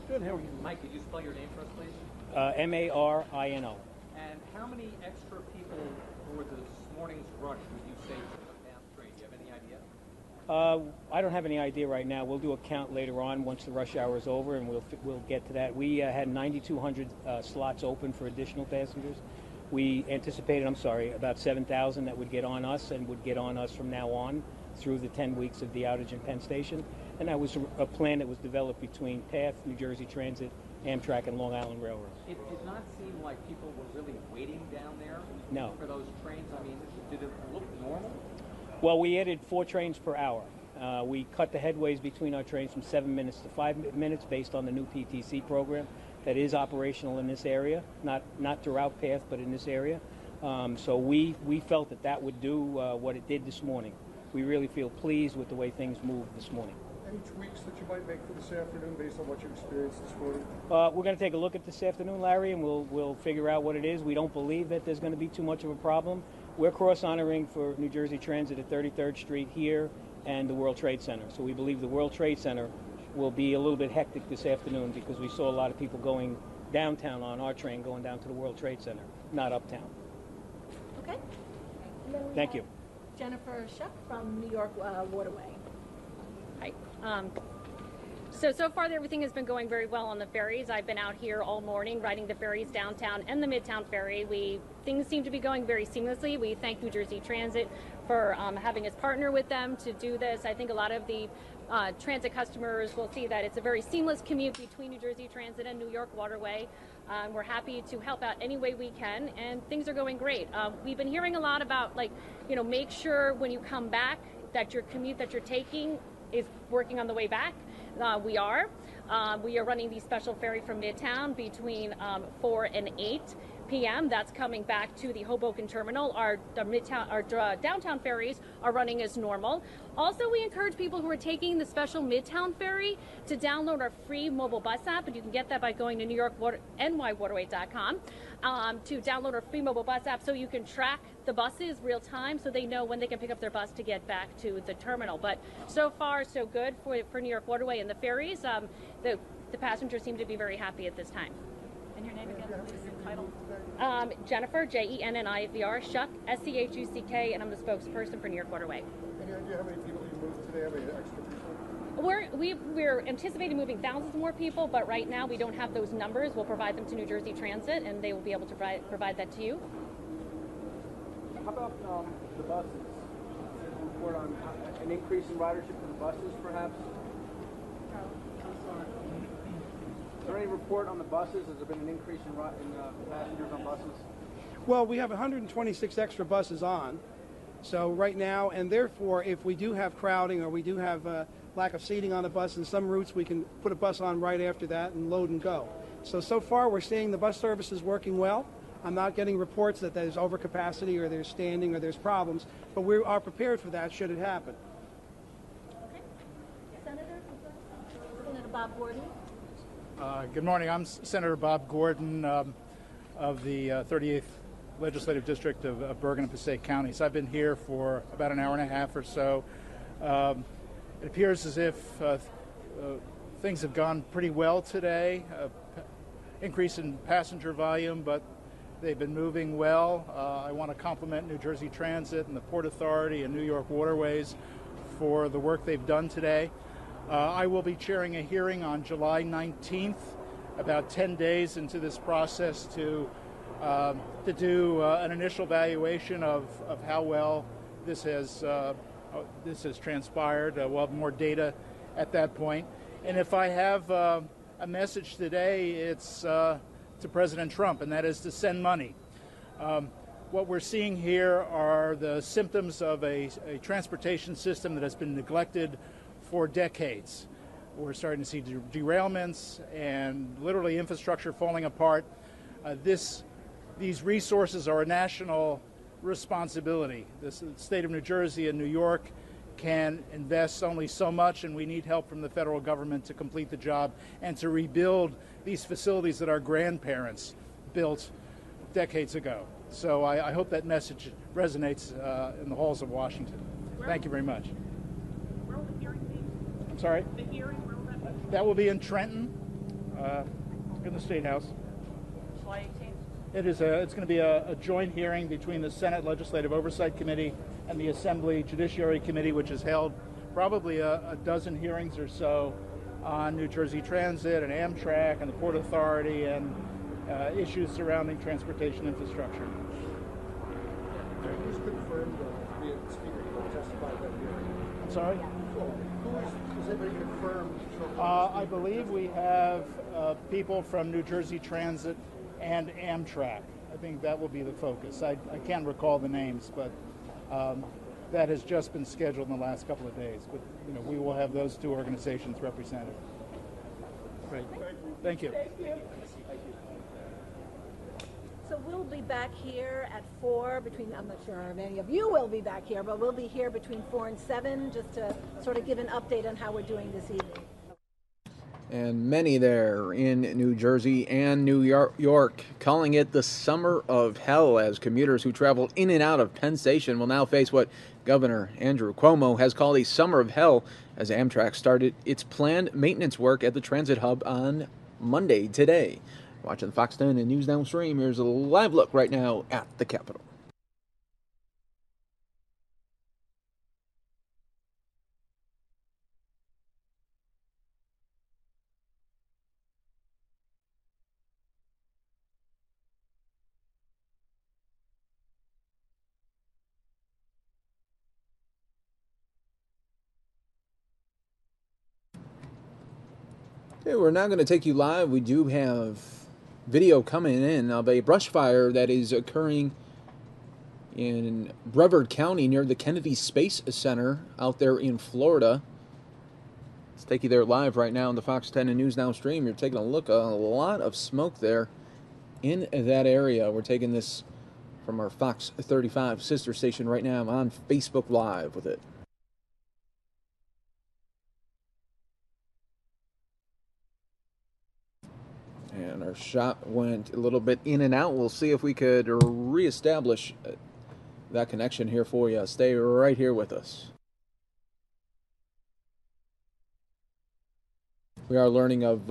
Good, how are you? Mike, could you spell your name for us, please? M-A-R-I-N-O. And how many extra people for this morning's rush would you say took the PATH train? Do you have any idea? I don't have any idea right now. We'll do a count later on once the rush hour is over, and we'll get to that. We had 9,200 slots open for additional passengers. We anticipated, about 7,000 that would get on us and would get on us from now on through the 10 weeks of the outage in Penn Station. And that was a plan that was developed between PATH, New Jersey Transit, Amtrak and Long Island Railroad. It did not seem like people were really waiting down there No. for those trains. I mean, did it look normal? Well, we added 4 trains per hour. We cut the headways between our trains from 7 minutes to 5 minutes based on the new PTC program that is operational in this area, not to route path, but in this area. So we felt that would do what it did this morning. We really feel pleased with the way things moved this morning. Any tweaks that you might make for this afternoon based on what you experienced this morning? We're going to take a look at this afternoon, Larry, and we'll figure out what it is. We don't believe that there's going to be too much of a problem. We're cross-honoring for New Jersey Transit at 33rd Street here and the World Trade Center. So we believe the World Trade Center will be a little bit hectic this afternoon because we saw a lot of people going downtown on our train, going down to the World Trade Center, not uptown. Okay. And then we Thank have you. Jennifer Shuck from New York Waterway. Hi. So far everything has been going very well on the ferries. I've been out here all morning riding the ferries downtown and the Midtown Ferry. Things seem to be going very seamlessly. We thank New Jersey Transit for having us partner with them to do this. I think a lot of the transit customers will see that it's a very seamless commute between New Jersey Transit and New York Waterway. We're happy to help out any way we can, and things are going great. We've been hearing a lot about, make sure when you come back that your commute that you're taking is working on the way back. We are running the special ferry from Midtown between 4 and 8 p.m. That's coming back to the Hoboken terminal. Our downtown ferries are running as normal. Also, we encourage people who are taking the special Midtown ferry to download our free mobile bus app, and you can get that by going to NYWaterway.com to download our free mobile bus app so you can track the buses real time so they know when they can pick up their bus to get back to the terminal. But so far, so good for New York Waterway and the ferries. The passengers seem to be very happy at this time. And your name again, please, and title? Jennifer, Jennivr, Shuck, SCHUCK, and I'm the spokesperson for New York Waterway. Any idea how many people you moved today? How many extra people? We're anticipating moving thousands more people, but right now we don't have those numbers. We'll provide them to New Jersey Transit, and they will be able to provide that to you. How about the buses? Is there a report on an increase in ridership for the buses, perhaps? Is there any report on the buses? Has there been an increase in passengers on buses? Well, we have 126 extra buses on. So right now, and therefore, if we do have crowding or we do have lack of seating on a bus in some routes, we can put a bus on right after that and load and go. So far, we're seeing the bus service is working well. I'm not getting reports that there's overcapacity or there's standing or there's problems, but we are prepared for that should it happen. Okay. Senator Bob Gordon. Good morning. I'm Senator Bob Gordon of the 38th Legislative District of Bergen and Passaic counties. I've been here for about an hour and a half or so. It appears as if things have gone pretty well today. Increase in passenger volume, but they've been moving well. I want to compliment New Jersey Transit and the Port Authority and New York Waterways for the work they've done today. I will be chairing a hearing on July 19th, about 10 days into this process, to do an initial evaluation of how well this has transpired. We'll have more data at that point. And if I have a message today, it's to President Trump, and that is to send money. What we're seeing here are the symptoms of a transportation system that has been neglected for decades. We're starting to see derailments and literally infrastructure falling apart. These resources are a national responsibility. The state of New Jersey and New York can invest only so much, and we need help from the federal government to complete the job and to rebuild these facilities that our grandparents built decades ago. So I hope that message resonates in the halls of Washington. Thank you very much. Where will the hearing be? I'm sorry? The hearing, where will that be? That will be in Trenton, in the State House. July 18th? It's going to be a joint hearing between the Senate Legislative Oversight Committee and the Assembly Judiciary Committee, which has held probably a dozen hearings or so on New Jersey Transit and Amtrak and the Port Authority and issues surrounding transportation infrastructure. Can you just confirm the speaker will testify at that hearing? I'm sorry? Has anybody confirmed? I believe we have people from New Jersey Transit and Amtrak. I think that will be the focus. I can't recall the names, but that has just been scheduled in the last couple of days. But we will have those two organizations represented. Great. Thank you. Thank you. So we'll be back here at 4 I'm not sure how many of you will be back here, but we'll be here between 4 and 7 just to sort of give an update on how we're doing this evening. And many there in New Jersey and New York calling it the summer of hell, as commuters who travel in and out of Penn Station will now face what Governor Andrew Cuomo has called a summer of hell as Amtrak started its planned maintenance work at the transit hub on Monday today. Watching Fox 10 and News Now stream, here's a live look right now at the Capitol. Okay, we're now going to take you live. We do have video coming in of a brush fire that is occurring in Brevard County near the Kennedy Space Center out there in Florida. Let's take you there live right now on the Fox 10 and News Now stream. You're taking a look, a lot of smoke there in that area. We're taking this from our Fox 35 sister station right now. I'm on Facebook Live with it. And our shot went a little bit in and out. We'll see if we could reestablish that connection here for you. Stay right here with us. We are learning of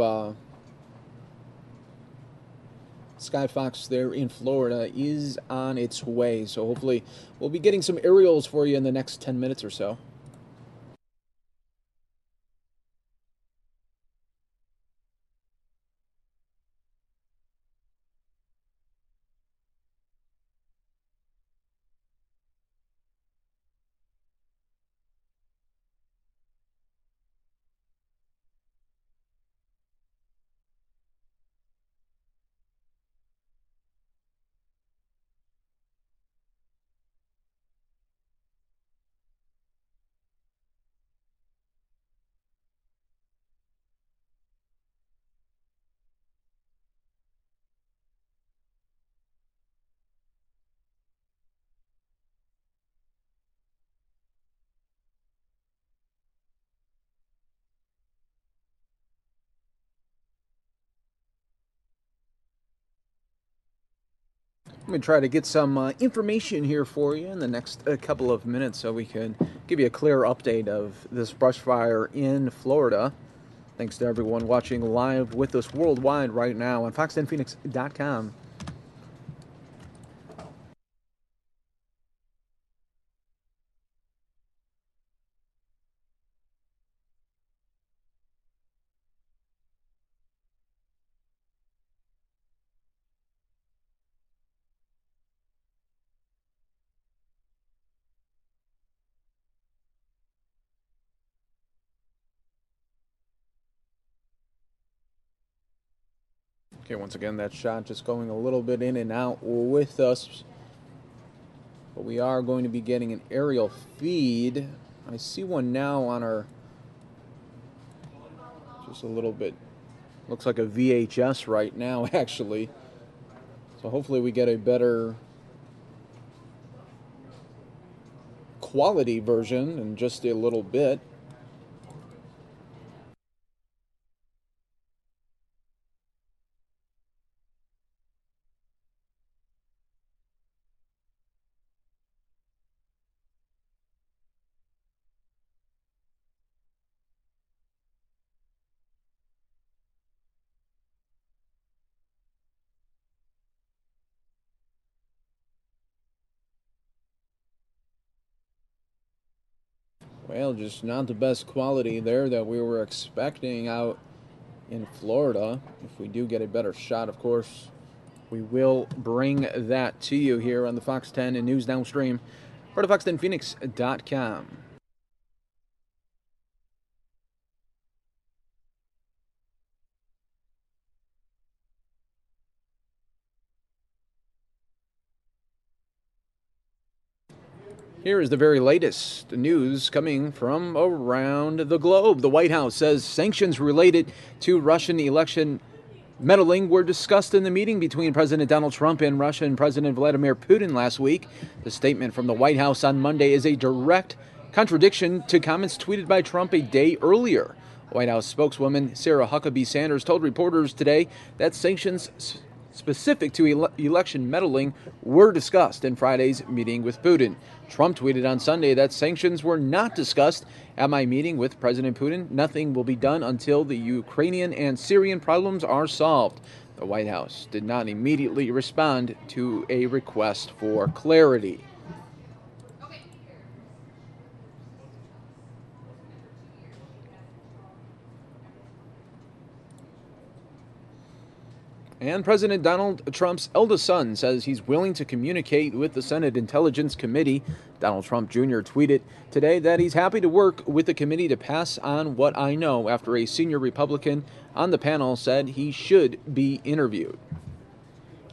Skyfox there in Florida is on its way. So hopefully we'll be getting some aerials for you in the next 10 minutes or so. Let me try to get some information here for you in the next couple of minutes so we can give you a clear update of this brush fire in Florida. Thanks to everyone watching live with us worldwide right now on fox10phoenix.com. Okay, once again, that shot just going a little bit in and out with us. But we are going to be getting an aerial feed. I see one now on our, just a little bit, looks like a VHS right now, actually. So hopefully we get a better quality version in just a little bit. Well, just not the best quality there that we were expecting out in Florida. If we do get a better shot, of course, we will bring that to you here on the Fox 10 and News Now stream, part of fox10phoenix.com. Here is the very latest news coming from around the globe. The White House says sanctions related to Russian election meddling were discussed in the meeting between President Donald Trump and Russian President Vladimir Putin last week. The statement from the White House on Monday is a direct contradiction to comments tweeted by Trump a day earlier. White House spokeswoman Sarah Huckabee Sanders told reporters today that sanctions specific to election meddling were discussed in Friday's meeting with Putin. Trump tweeted on Sunday that sanctions were not discussed at my meeting with President Putin. Nothing will be done until the Ukrainian and Syrian problems are solved. The White House did not immediately respond to a request for clarity. And President Donald Trump's eldest son says he's willing to communicate with the Senate Intelligence Committee. Donald Trump Jr. tweeted today that he's happy to work with the committee to pass on what I know after a senior Republican on the panel said he should be interviewed.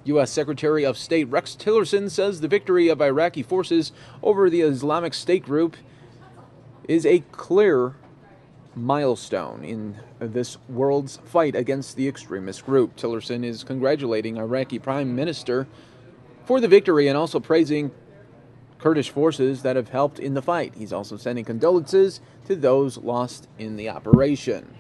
U.S. Secretary of State Rex Tillerson says the victory of Iraqi forces over the Islamic State group is a clear milestone in this world's fight against the extremist group. Tillerson is congratulating Iraqi Prime Minister for the victory and also praising Kurdish forces that have helped in the fight. He's also sending condolences to those lost in the operation.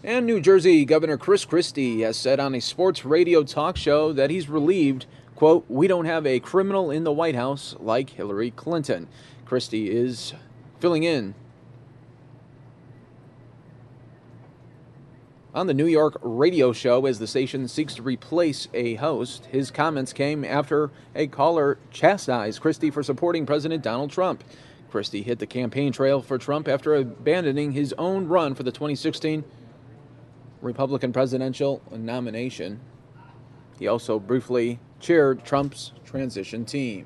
And New Jersey Governor Chris Christie has said on a sports radio talk show that he's relieved, quote, "We don't have a criminal in the White House like Hillary Clinton." Christie is filling in on the New York radio show as the station seeks to replace a host. His comments came after a caller chastised Christie for supporting President Donald Trump. Christie hit the campaign trail for Trump after abandoning his own run for the 2016 Republican presidential nomination. He also briefly chaired Trump's transition team.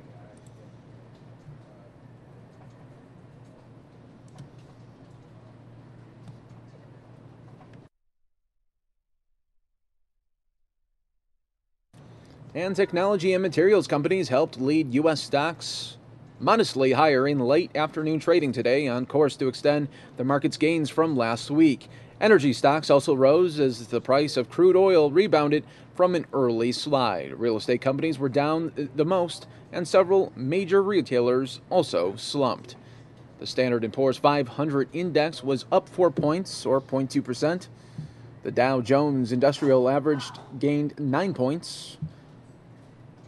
And technology and materials companies helped lead U.S. stocks modestly higher in late afternoon trading today, on course to extend the market's gains from last week. Energy stocks also rose as the price of crude oil rebounded from an early slide. Real estate companies were down the most, and several major retailers also slumped. The Standard & Poor's 500 index was up 4 points, or 0.2%. The Dow Jones Industrial Average gained 9 points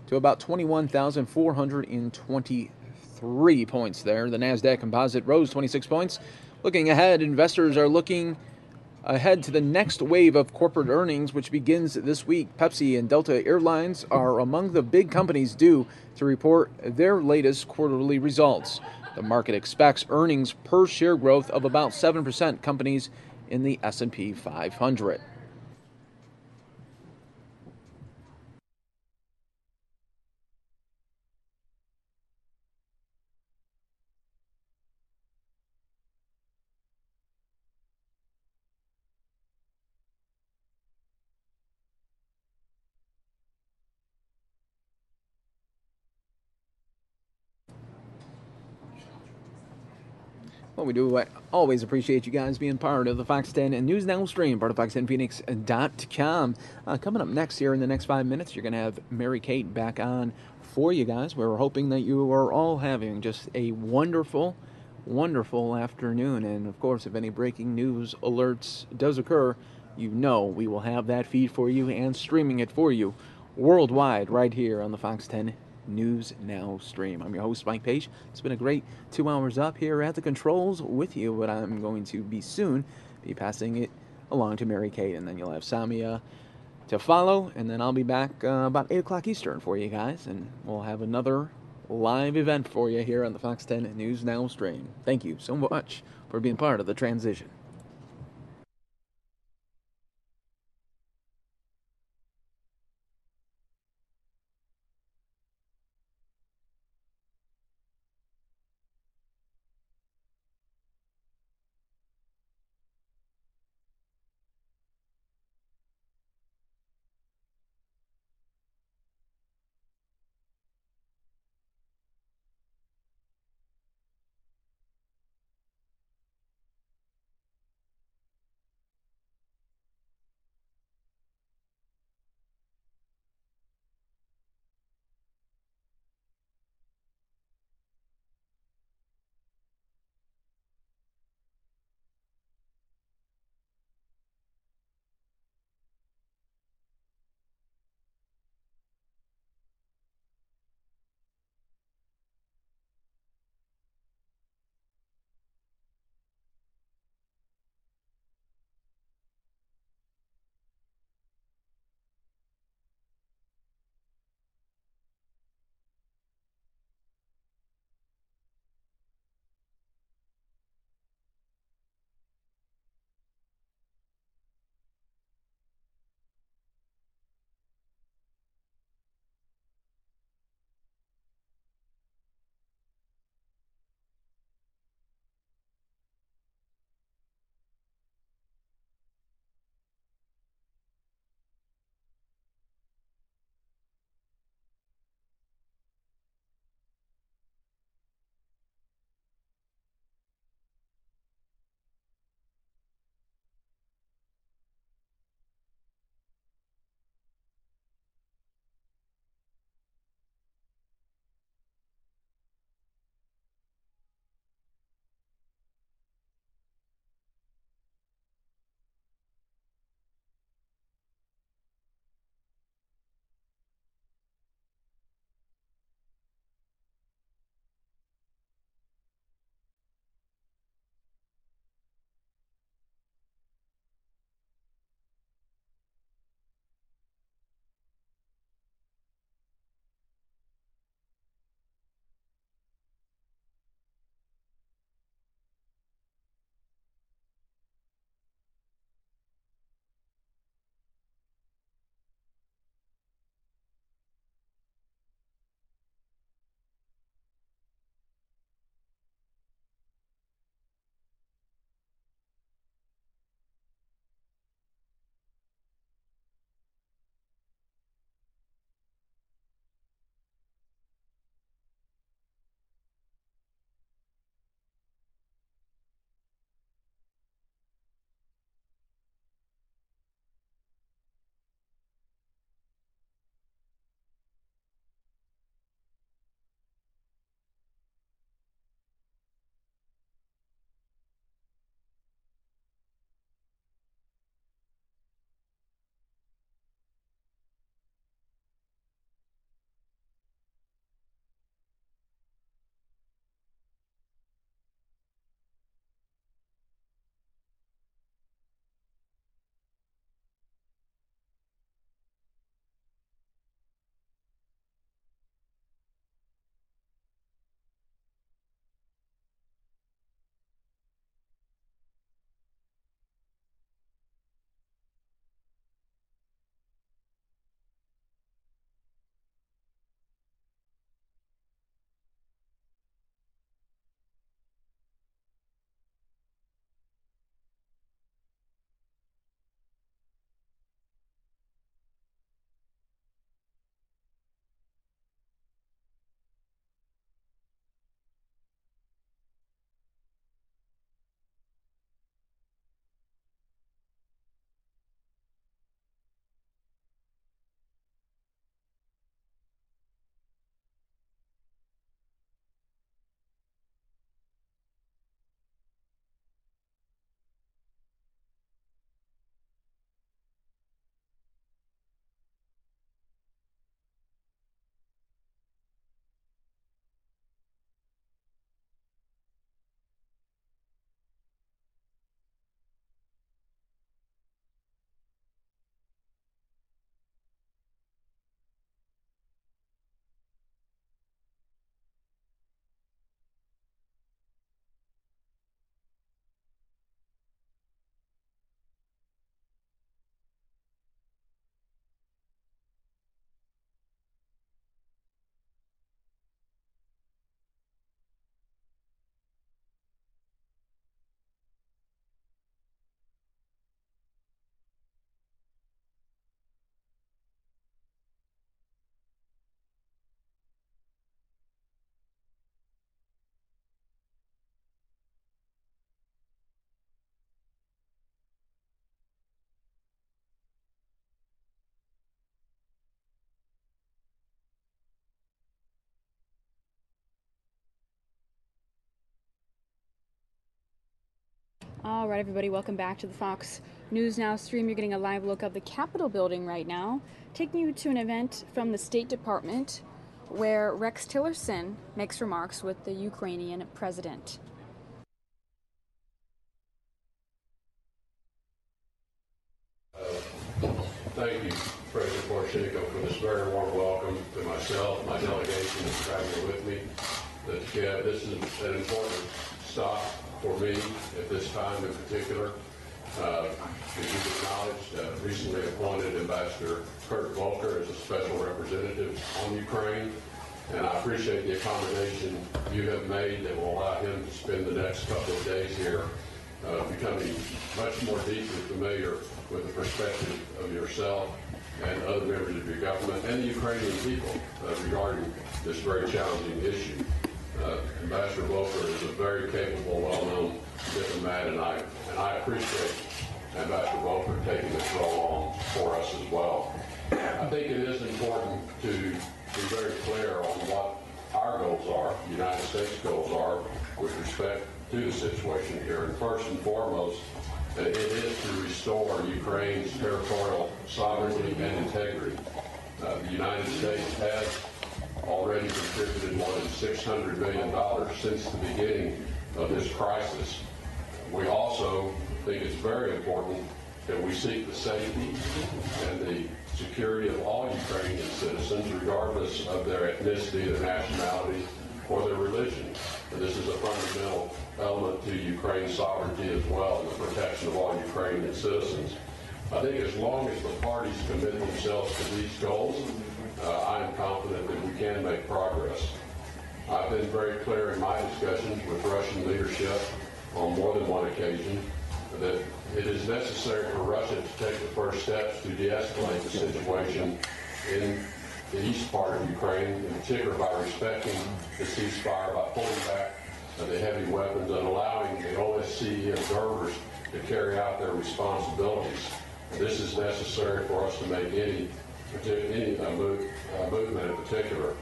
to about 21,423 points there. The NASDAQ Composite rose 26 points. Looking ahead, investors are looking ahead to the next wave of corporate earnings, which begins this week. Pepsi and Delta Airlines are among the big companies due to report their latest quarterly results. The market expects earnings per share growth of about 7%, companies in the S&P 500. Well, we do always appreciate you guys being part of the Fox 10 News Now stream, part of fox10phoenix.com. Coming up next here in the next 5 minutes, you're going to have Mary Kate back on for you guys. We're hoping that you are all having just a wonderful, wonderful afternoon. And, of course, if any breaking news alerts does occur, you know we will have that feed for you and streaming it for you worldwide right here on the Fox 10 News Now stream. I'm your host, Mike Page. It's been a great 2 hours up here at the controls with you, but I'm going to be soon be passing it along to Mary Kate, and then you'll have Samia to follow, and then I'll be back about 8 o'clock Eastern for you guys, and we'll have another live event for you here on the Fox 10 News Now stream. Thank you so much for being part of the transition. All right, everybody, welcome back to the Fox News Now stream. You're getting a live look of the Capitol building right now, taking you to an event from the State Department where Rex Tillerson makes remarks with the Ukrainian president. Thank you, President Poroshenko, for this very warm welcome to myself, my delegation that's traveling with me. This is an important stop for me at this time in particular. As you've acknowledged, recently appointed Ambassador Kurt Volker as a special representative on Ukraine, and I appreciate the accommodation you have made that will allow him to spend the next couple of days here becoming much more deeply familiar with the perspective of yourself and other members of your government and the Ukrainian people regarding this very challenging issue. Ambassador Volker is a very capable, well-known diplomat, and I appreciate Ambassador Volker taking this role on for us as well. I think it is important to be very clear on what our goals are, the United States goals are, with respect to the situation here. And first and foremost, it is to restore Ukraine's territorial sovereignty and integrity. The United States has already contributed more than $600 million since the beginning of this crisis. We also think it's very important that we seek the safety and the security of all Ukrainian citizens, regardless of their ethnicity, their nationality, or their religion. And this is a fundamental element to Ukraine's sovereignty as well, and the protection of all Ukrainian citizens. I think as long as the parties commit themselves to these goals, I am confident that we can make progress. I've been very clear in my discussions with Russian leadership on more than one occasion that it is necessary for Russia to take the first steps to de-escalate the situation in the east part of Ukraine, in particular by respecting the ceasefire, by pulling back the heavy weapons and allowing the OSCE observers to carry out their responsibilities. This is necessary for us to make any movement in particular.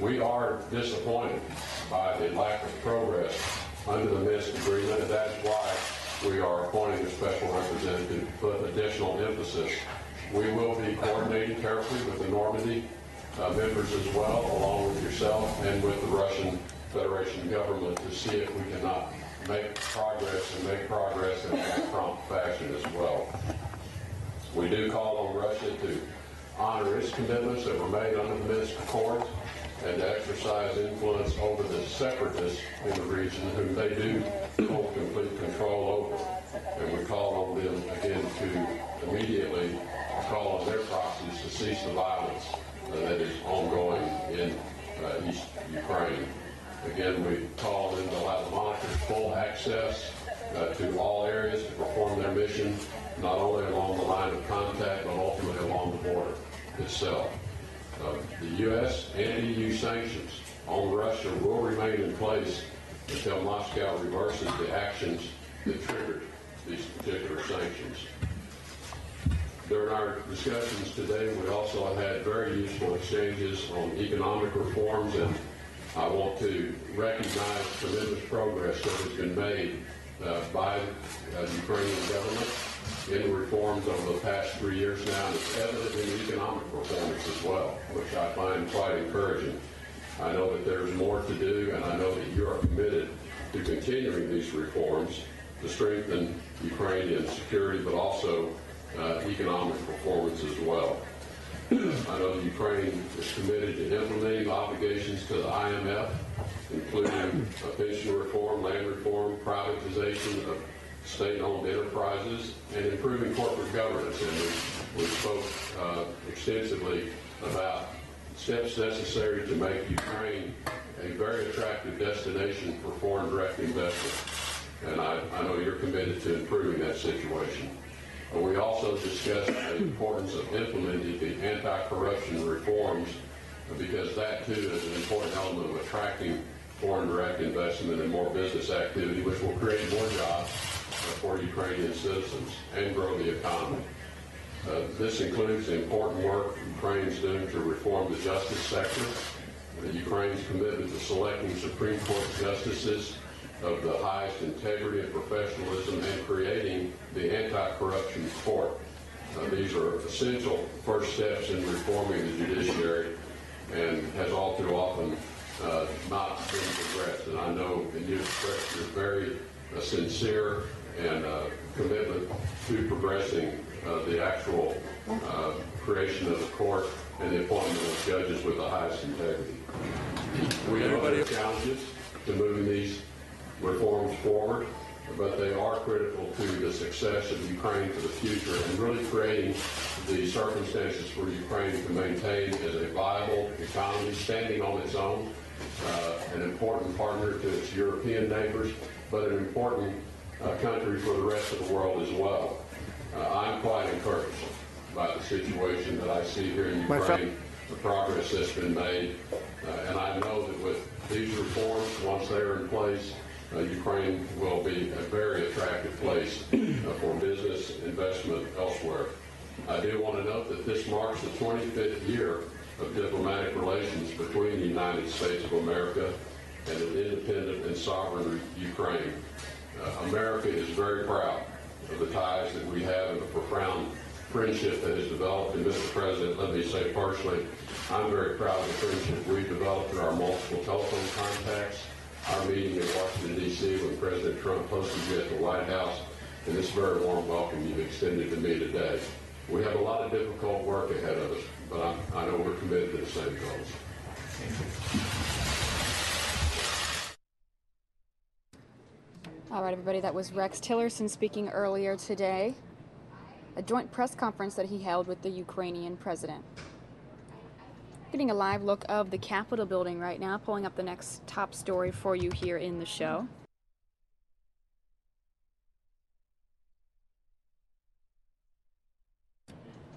We are disappointed by the lack of progress under the Minsk agreement, and that is why we are appointing a special representative to put additional emphasis. We will be coordinating carefully with the Normandy members as well, along with yourself and with the Russian Federation government, to see if we cannot make progress in a prompt fashion as well. We do call on Russia to honor its commitments that were made under the Minsk Accords and to exercise influence over the separatists in the region whom they do hold complete control over. And we call on them again to immediately call on their proxies to cease the violence that is ongoing in East Ukraine. Again, we call on them to allow the monitors full access to all areas to perform their mission, not only along the line of contact, but ultimately along the border itself. The U.S. and EU sanctions on Russia will remain in place until Moscow reverses the actions that triggered these particular sanctions. During our discussions today, we also had very useful exchanges on economic reforms, and I want to recognize tremendous progress that has been made by the Ukrainian government in reforms over the past 3 years now, and it's evident in the economic performance as well, which I find quite encouraging. I know that there's more to do, and I know that you are committed to continuing these reforms to strengthen Ukrainian security, but also economic performance as well. I know that Ukraine is committed to implementing obligations to the IMF, including pension reform, land reform, privatization of state-owned enterprises, and improving corporate governance. And we spoke extensively about steps necessary to make Ukraine a very attractive destination for foreign direct investment. And I know you're committed to improving that situation. We also discussed the importance of implementing the anti-corruption reforms, because that too is an important element of attracting foreign direct investment and more business activity, which will create more jobs for Ukrainian citizens and grow the economy. This includes the important work Ukraine is doing to reform the justice sector, Ukraine's commitment to selecting Supreme Court justices of the highest integrity and professionalism and creating the anti-corruption court. These are essential first steps in reforming the judiciary and has all too often not been progressed. And I know in you expressed your very sincere and commitment to progressing the actual creation of the court and the appointment of judges with the highest integrity. We know there are challenges to moving these reforms forward, but they are critical to the success of Ukraine for the future and really creating the circumstances for Ukraine to maintain as a viable economy standing on its own, an important partner to its European neighbors, but an important country for the rest of the world as well. I'm quite encouraged by the situation that I see here in Ukraine, the progress that's been made, and I know that with these reforms, once they are in place, Ukraine will be a very attractive place for business investment elsewhere. I do want to note that this marks the 25th year of diplomatic relations between the United States of America and an independent and sovereign Ukraine. America is very proud of the ties that we have and the profound friendship that has developed. And Mr. President, let me say personally, I'm very proud of the friendship we developed through our multiple telephone contacts, our meeting in Washington, D.C. when President Trump hosted you at the White House, and this very warm welcome you've extended to me today. We have a lot of difficult work ahead of us, but I know we're committed to the same goals. All right, everybody, that was Rex Tillerson speaking earlier today, a joint press conference that he held with the Ukrainian president. Getting a live look of the Capitol building right now, pulling up the next top story for you here in the show.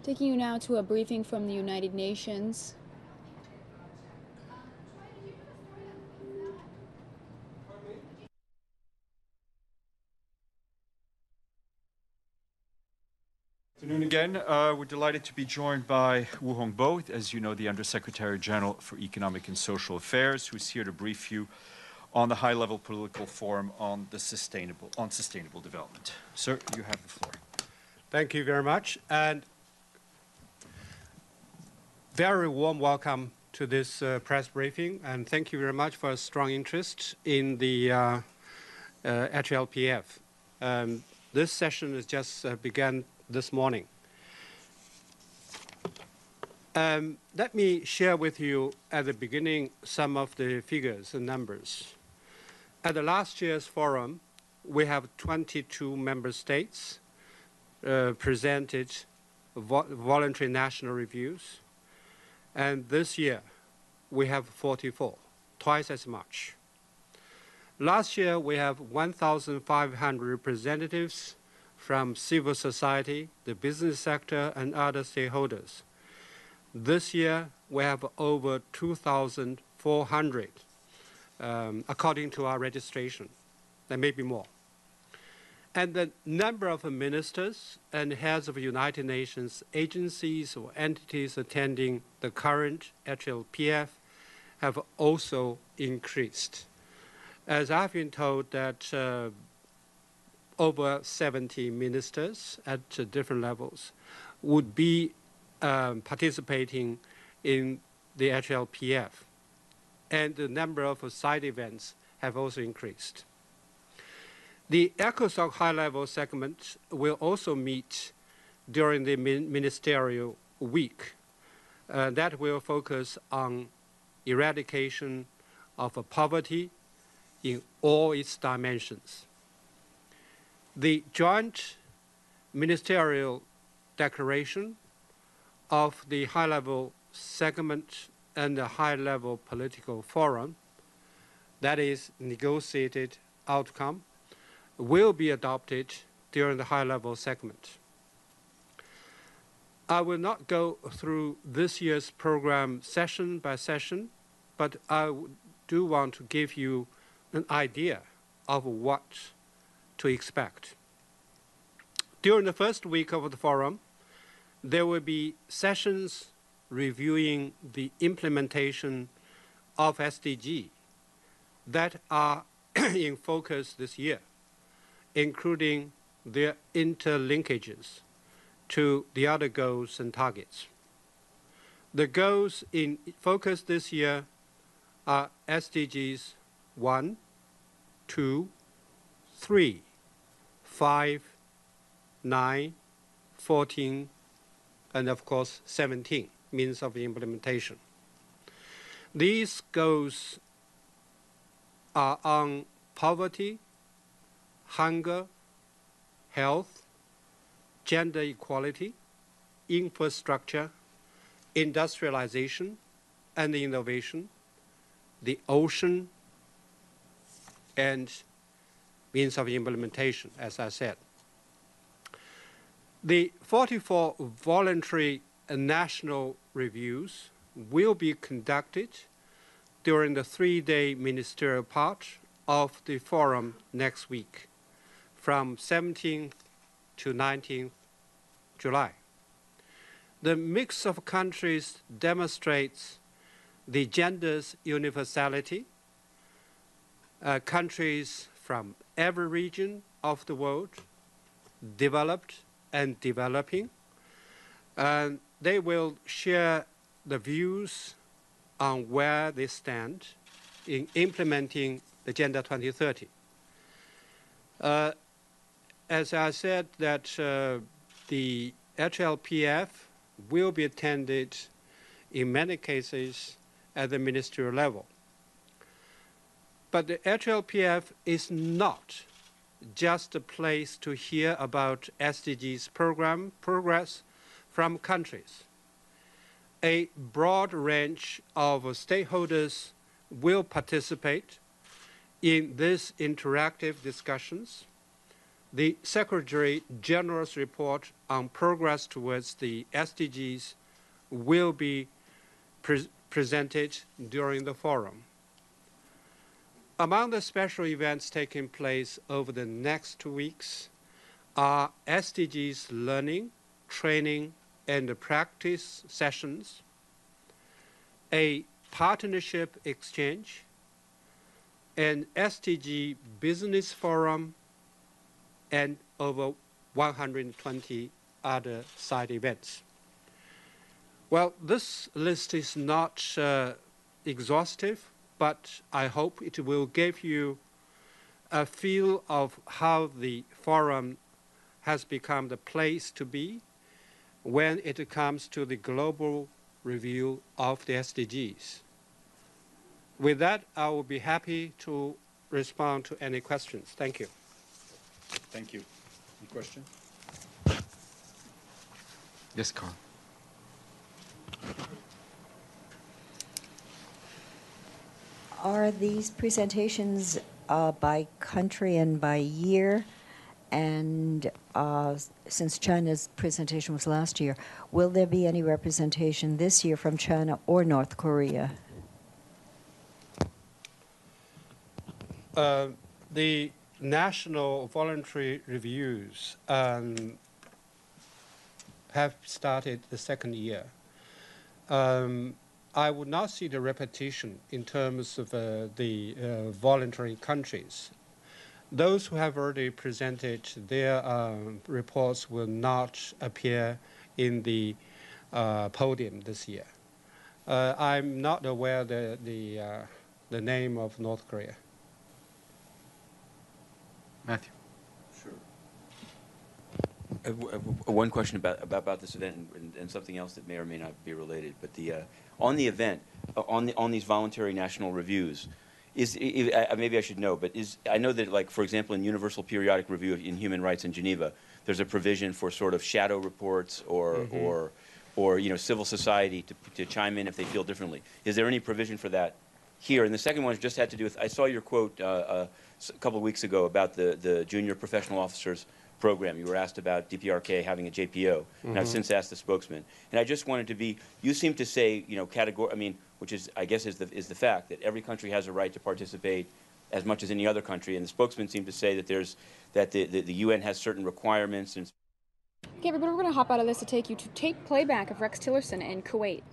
Taking you now to a briefing from the United Nations. Afternoon again. We're delighted to be joined by Woo Hong Bo, as you know, the Undersecretary General for Economic and Social Affairs, who's here to brief you on the high-level political forum on sustainable development. Sir, you have the floor. Thank you very much, and very warm welcome to this press briefing, and thank you very much for a strong interest in the HLPF. This session has just begun this morning. Let me share with you at the beginning some of the figures and numbers. At the last year's forum, we have 22 member states presented voluntary national reviews, and this year we have 44, twice as much. Last year we have 1,500 representatives from civil society, the business sector, and other stakeholders. This year, we have over 2,400, according to our registration. There may be more. And the number of ministers and heads of United Nations agencies or entities attending the current HLPF have also increased. As I've been told that over 70 ministers at different levels would be participating in the HLPF, and the number of side events have also increased. The ECOSOC high-level segment will also meet during the ministerial week. That will focus on eradication of poverty in all its dimensions. The joint ministerial declaration of the high-level segment and the high-level political forum, that is negotiated outcome, will be adopted during the high-level segment. I will not go through this year's program session by session, but I do want to give you an idea of what to expect. During the first week of the forum, there will be sessions reviewing the implementation of SDG that are in focus this year, including their interlinkages to the other goals and targets. The goals in focus this year are SDGs 1, 2, 3, 5, 9, 14, and of course 17, means of implementation. These goals are on poverty, hunger, health, gender equality, infrastructure, industrialization and innovation, the ocean, and means of implementation, as I said. The 44 voluntary national reviews will be conducted during the 3-day ministerial part of the forum next week, from 17th to 19th July. The mix of countries demonstrates the gender's universality. Countries from every region of the world, developed and developing, and they will share the views on where they stand in implementing the Agenda 2030. As I said, that the HLPF will be attended in many cases at the ministerial level. But the HLPF is not just a place to hear about SDGs program progress from countries. A broad range of stakeholders will participate in these interactive discussions. The Secretary General's report on progress towards the SDGs will be presented during the forum. Among the special events taking place over the next 2 weeks are SDGs learning, training, and practice sessions, a partnership exchange, an SDG business forum, and over 120 other side events. Well, this list is not exhaustive, but I hope it will give you a feel of how the forum has become the place to be when it comes to the global review of the SDGs. With that, I will be happy to respond to any questions. Thank you. Thank you. Any questions? Yes, Carl. Are these presentations by country and by year? And since China's presentation was last year, will there be any representation this year from China or North Korea? The national voluntary reviews have started the second year. I would not see the repetition in terms of the voluntary countries. Those who have already presented their reports will not appear in the podium this year. I'm not aware the name of North Korea. Matthew. Sure. One question about this event and something else that may or may not be related. But on the event, on these voluntary national reviews, maybe I should know, but I know that, like, for example, in Universal Periodic Review in Human Rights in Geneva, there's a provision for sort of shadow reports or civil society to chime in if they feel differently. Is there any provision for that here? And the second one just had to do with, I saw your quote a couple of weeks ago about the Junior Professional Officers Program. You were asked about DPRK having a JPO, and I've since asked the spokesman. And I just wanted to be, you seem to say, which is, I guess, is the fact that every country has a right to participate as much as any other country, and the spokesman seemed to say that the UN has certain requirements. And Okay, everybody, we're going to hop out of this to take you to tape playback of Rex Tillerson in Kuwait.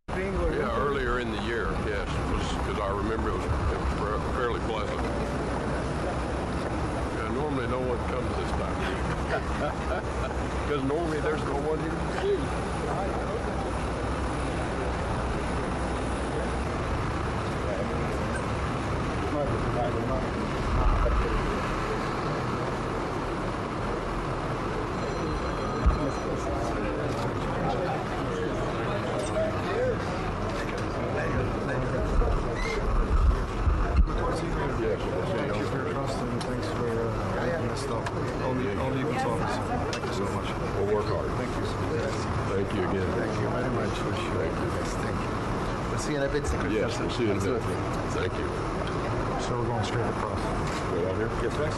Yeah, earlier in the year, yes, because I remember it was fairly pleasant. And normally no one comes this time because normally there's no one here to see. Thanks for having us stop. All you can talk. Thank you so much. We'll work hard. Thank you. Thank you again. Thank you very much. Wish you all the best. Thank you. We'll see you in a bit, Secretary. Yes, we'll see you in a bit. Thank you. So we're going straight across. Right out here? Yes, sir.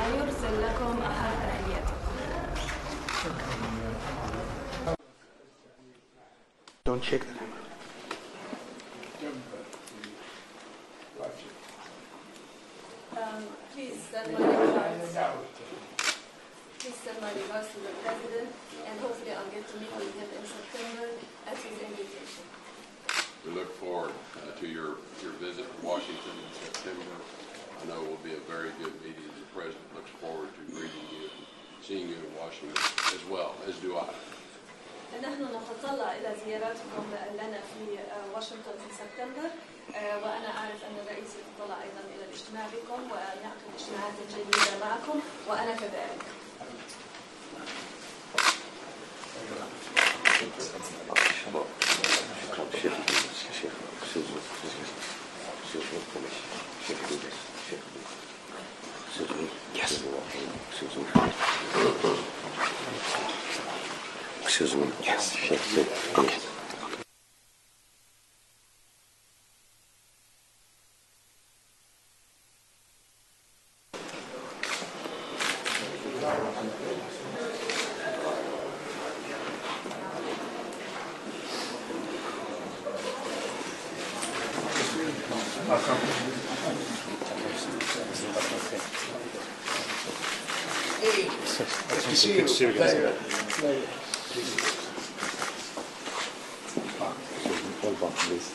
يرسل لكم أحد تحياته. Don't shake the hammer. Please send my regards. Please send my regards to the President, and hopefully I'll get to meet with him in September at his invitation. We look forward to your visit to Washington in September. I know it will be a very good meeting. The President looks forward to greeting you and seeing you in Washington as well, as do I. نحن نتطلع إلى زيارتكم لنا في واشنطن في سبتمبر، وأنا أعرف أن الرئيس يتطلع أيضا إلى الاجتماع بكم ويعقد اجتماعات جيدة معكم، وأنا كذلك. Excuse me. Yes. Okay. Good to see you again. Hold back, please.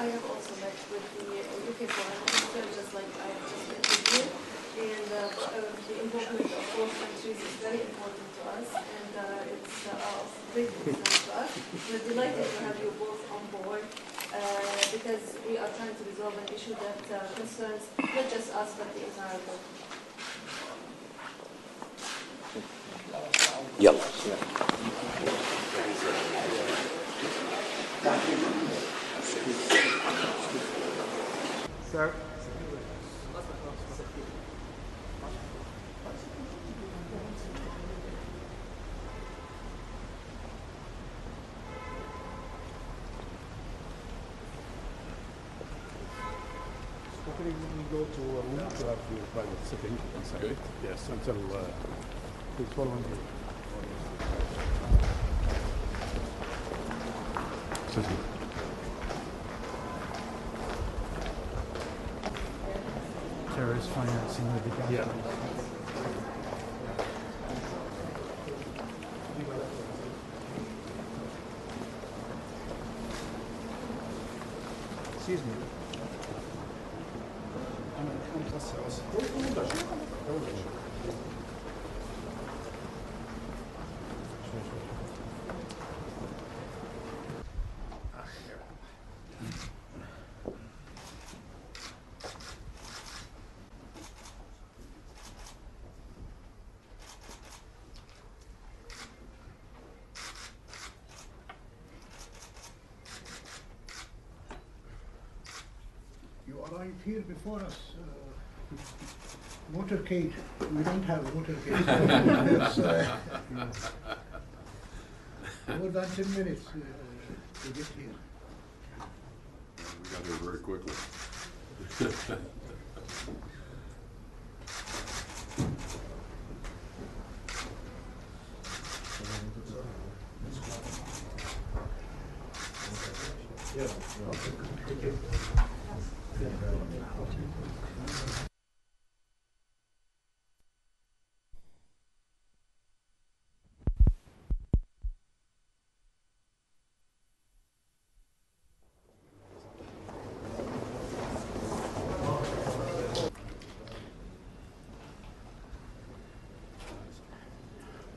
I have also met with the UK Foreign Minister, just like I have just met with you, and the involvement of both countries is very important to us, and it's of great concern to us. We're delighted to have you both on board because we are trying to resolve an issue that concerns not just us but the entire world. Yep. Sir. Hopefully we go to we have to have the private sitting inside. Okay. Yes, until please follow me. Excuse me. Terrorist financing with the gas. Yeah. Excuse me. You arrived here before us. Motorcade. We don't have a motorcade. More than 10 minutes to get here. We got here very quickly.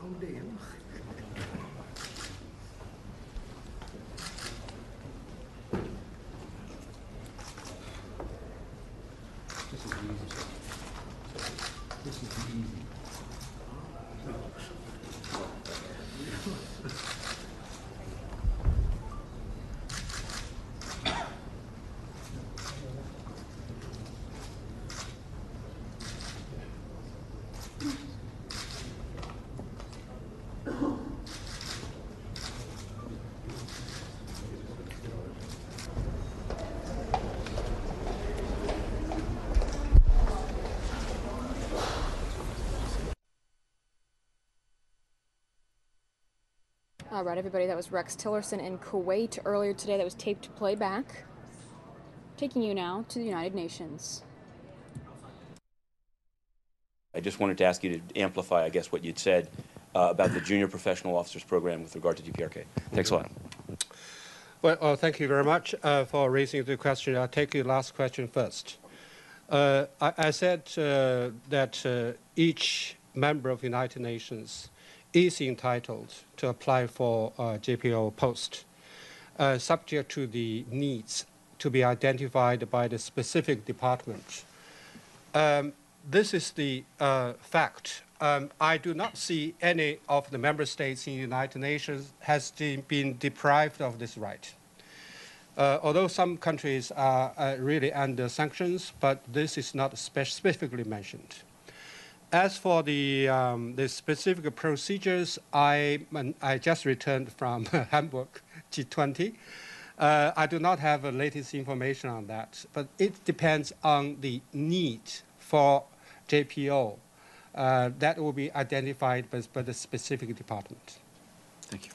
Long day, huh? This is easy. This is easy. All right, everybody, that was Rex Tillerson in Kuwait earlier today. That was taped playback. Taking you now to the United Nations. I just wanted to ask you to amplify, I guess, what you'd said about the Junior Professional Officers Program with regard to DPRK. Thanks a lot. Well, thank you very much for raising the question. I'll take your last question first. I said that each member of the United Nations is entitled to apply for a JPO post, subject to the needs to be identified by the specific department. This is the fact. I do not see any of the member states in the United Nations has been deprived of this right. Although some countries are really under sanctions, but this is not specifically mentioned. As for the specific procedures, I just returned from Hamburg G20. I do not have the latest information on that, but it depends on the need for JPO that will be identified by the specific department. Thank you.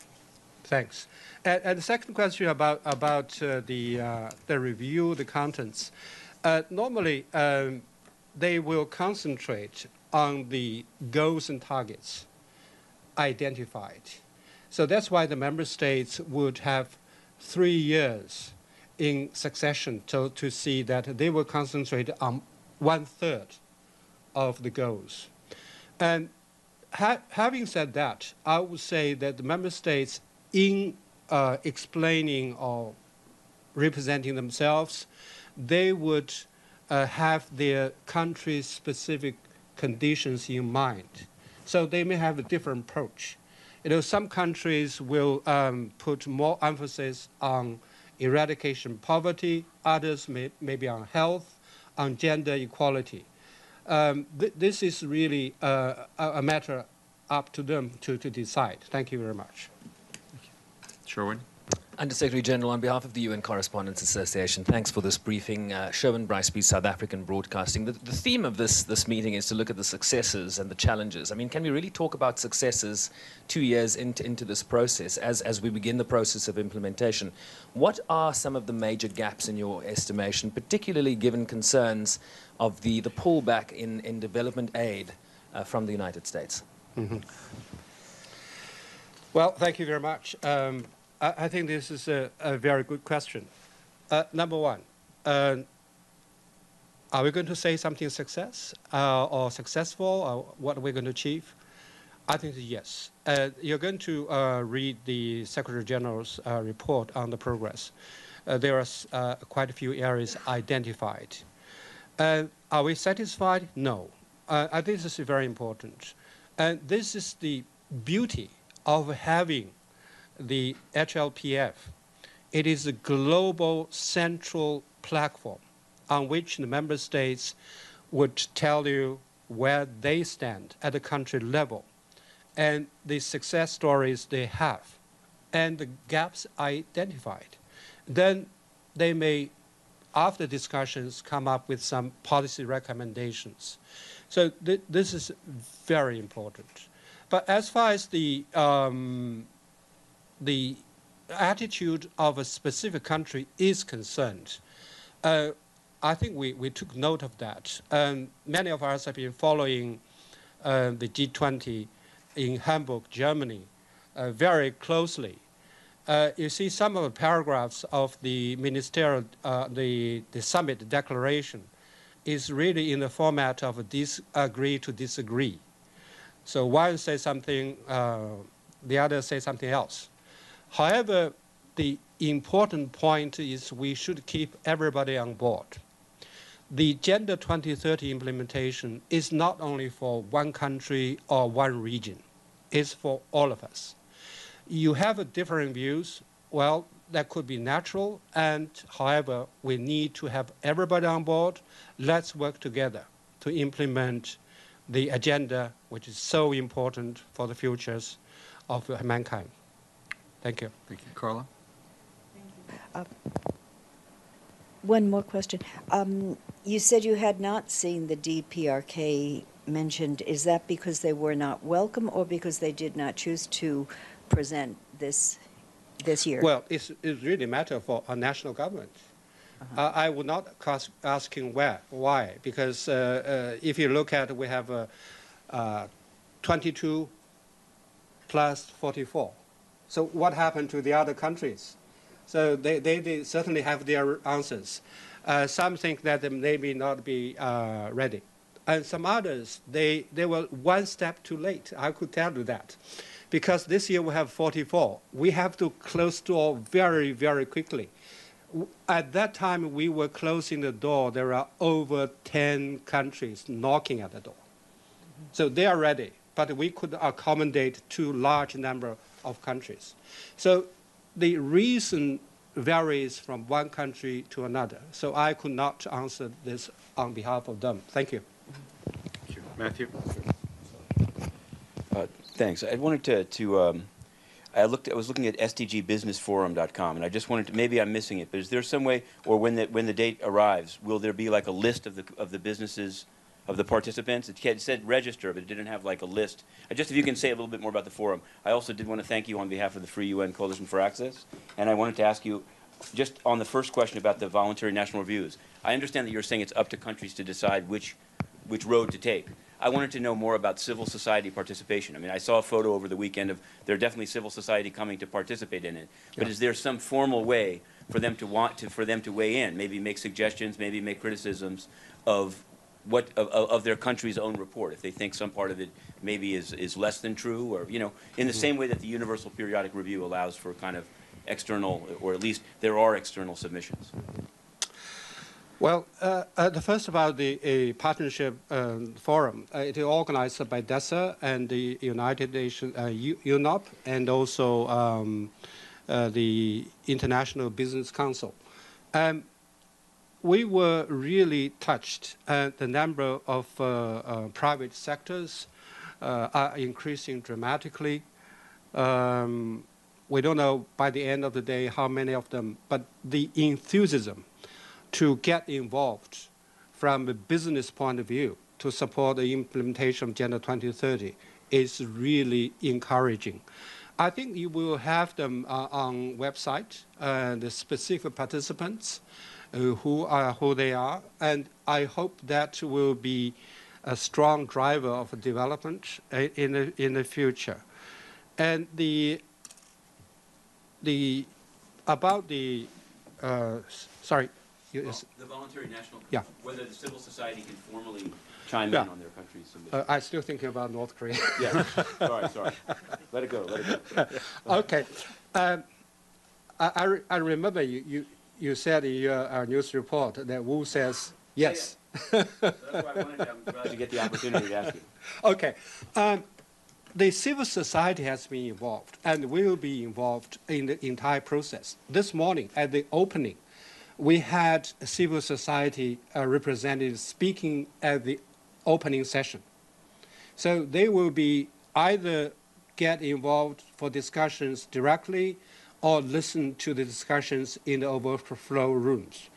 Thanks. And the second question about the review, the contents. Normally, they will concentrate on the goals and targets identified. So that's why the member states would have 3 years in succession to see that they will concentrate on 1/3 of the goals. And having said that, I would say that the member states in explaining or representing themselves, they would have their country-specific conditions in mind. So they may have a different approach. You know, some countries will put more emphasis on eradication of poverty, others maybe on health, on gender equality. This is really a matter up to them to decide. Thank you very much. Sherwin? Undersecretary General, on behalf of the UN Correspondents Association, thanks for this briefing. Sherwin Bryce-Pease, South African Broadcasting. The theme of this meeting is to look at the successes and the challenges. I mean, can we really talk about successes 2 years into this process as we begin the process of implementation? What are some of the major gaps in your estimation, particularly given concerns of the pullback in development aid from the United States? Mm-hmm. Well, thank you very much. I think this is a very good question. Number one, are we going to say something success or successful, or what are we going to achieve? I think yes. You're going to read the Secretary General's report on the progress. There are quite a few areas identified. Are we satisfied? No. I think this is very important. And this is the beauty of having the HLPF. It is a global central platform on which the member states would tell you where they stand at the country level and the success stories they have and the gaps identified. Then they may, after discussions, come up with some policy recommendations. So this is very important. But as far as the attitude of a specific country is concerned, I think we took note of that. Many of us have been following the G20 in Hamburg, Germany, very closely. You see some of the paragraphs of the ministerial, the summit declaration is really in the format of agree to disagree. So one says something, the other says something else. However, the important point is we should keep everybody on board. The Agenda 2030 implementation is not only for one country or one region, it's for all of us. You have different views, well, that could be natural, and however, we need to have everybody on board. Let's work together to implement the agenda, which is so important for the futures of mankind. Thank you. Thank you. Carla? One more question. You said you had not seen the DPRK mentioned. Is that because they were not welcome or because they did not choose to present this year? Well, it's really a matter for a national government. I would not asking why, because if you look at, we have 22 plus 44. So what happened to the other countries? So they certainly have their answers. Some think that they may not be ready. And some others, they were one step too late. I could tell you that. Because this year we have 44. We have to close door very, very quickly. At that time, we were closing the door. There are over 10 countries knocking at the door. So they are ready, but we could accommodate too large number of countries. So the reason varies from one country to another. So I could not answer this on behalf of them. Thank you. Thank you. Matthew? Thanks. I wanted to I was looking at sdgbusinessforum.com, and I just wanted to, maybe I'm missing it, but is there some way, or when the date arrives, will there be like a list of the businesses, of the participants? It said register, but it didn't have like a list. Just if you can say a little bit more about the forum. I also did want to thank you on behalf of the Free UN Coalition for Access, and I wanted to ask you, just on the first question about the voluntary national reviews, I understand that you're saying it's up to countries to decide which road to take. I wanted to know more about civil society participation. I mean, I saw a photo over the weekend of there definitely civil society coming to participate in it. But is there some formal way for them to weigh in, maybe make suggestions, maybe make criticisms of of their country's own report, if they think some part of it maybe is less than true, or in the same way that the Universal Periodic Review allows for kind of external, or at least there are external submissions. Well, the first about the partnership forum, it is organized by DESA and the United Nations, UNOP, and also the International Business Council. We were really touched. The number of private sectors are increasing dramatically. We don't know by the end of the day how many of them, but the enthusiasm to get involved from a business point of view to support the implementation of Agenda 2030 is really encouraging. I think you will have them on website, the specific participants, who they are, and I hope that will be a strong driver of development in the future. And about the sorry. Well, the voluntary national, yeah. Whether the civil society can formally chime in on their country's submission. I'm still thinking about North Korea. Yeah, sorry. Let it go. Okay. I remember you said in your news report that Wu says yes. Yeah. So that's why I'm glad to get the opportunity to ask you. Okay. The civil society has been involved and will be involved in the entire process. This morning at the opening, we had civil society representatives speaking at the opening session. So they will be either get involved for discussions directly or listen to the discussions in the overflow rooms.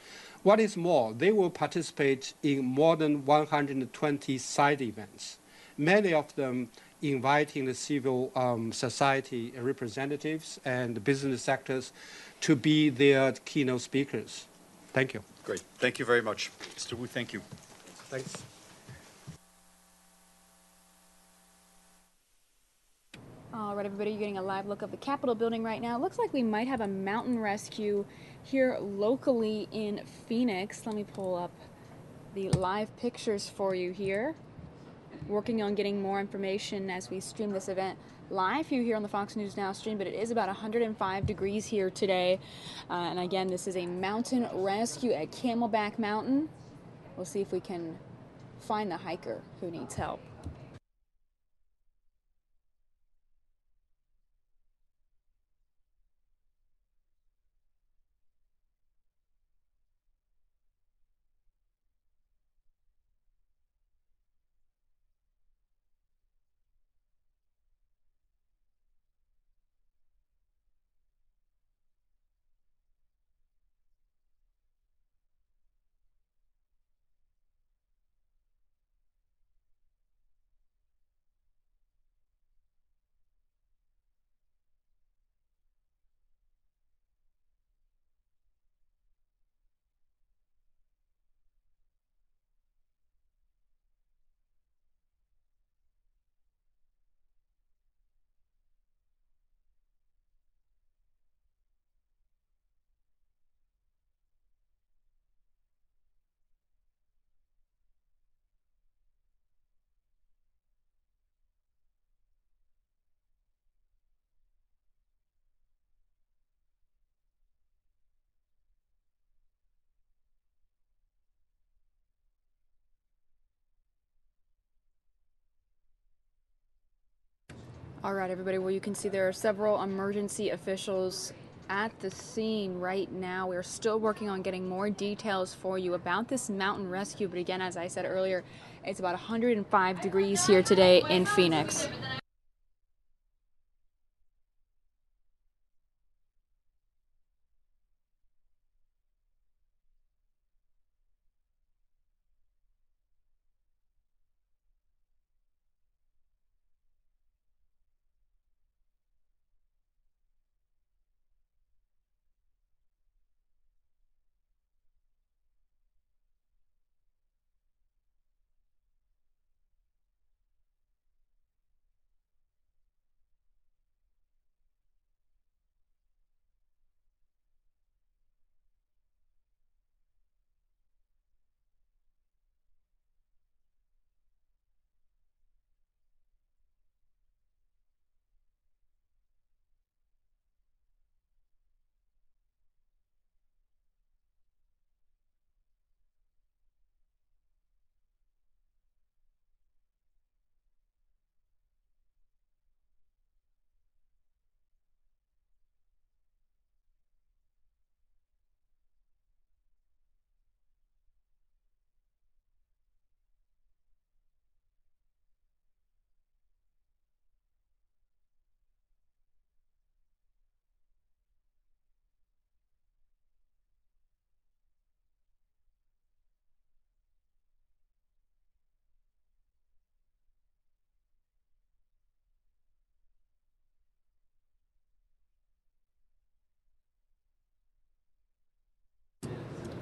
What is more, they will participate in more than 120 side events, many of them inviting the civil society representatives and the business sectors to be their keynote speakers. Thank you. Great. Thank you very much. Mr. Wu, thank you. Thanks. All right, everybody, you're getting a live look of the Capitol building right now. It looks like we might have a mountain rescue here locally in Phoenix. Let me pull up the live pictures for you here. Working on getting more information as we stream this event live for you here on the Fox News Now stream, but it is about 105 degrees here today. And again, this is a mountain rescue at Camelback Mountain. We'll see if we can find the hiker who needs help. All right, everybody, well, you can see there are several emergency officials at the scene right now. We're still working on getting more details for you about this mountain rescue. But again, as I said earlier, it's about 105 degrees here today in Phoenix.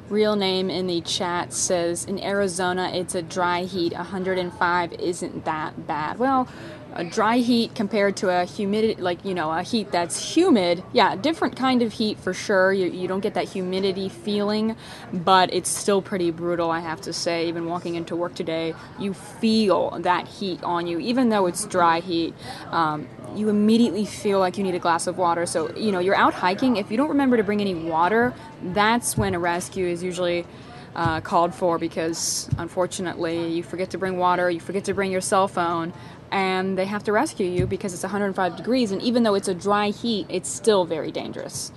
Real name in the chat says, in Arizona, it's a dry heat. 105 isn't that bad. Well, a dry heat compared to a humidity, like, you know, a heat that's humid, yeah, different kind of heat for sure. You don't get that humidity feeling, but it's still pretty brutal, I have to say. Even walking into work today, you feel that heat on you, even though it's dry heat. You immediately feel like you need a glass of water. So, you know, you're out hiking. If you don't remember to bring any water, that's when a rescue is usually called for, because unfortunately you forget to bring water, you forget to bring your cell phone, and they have to rescue you because it's 105 degrees, and even though it's a dry heat, it's still very dangerous.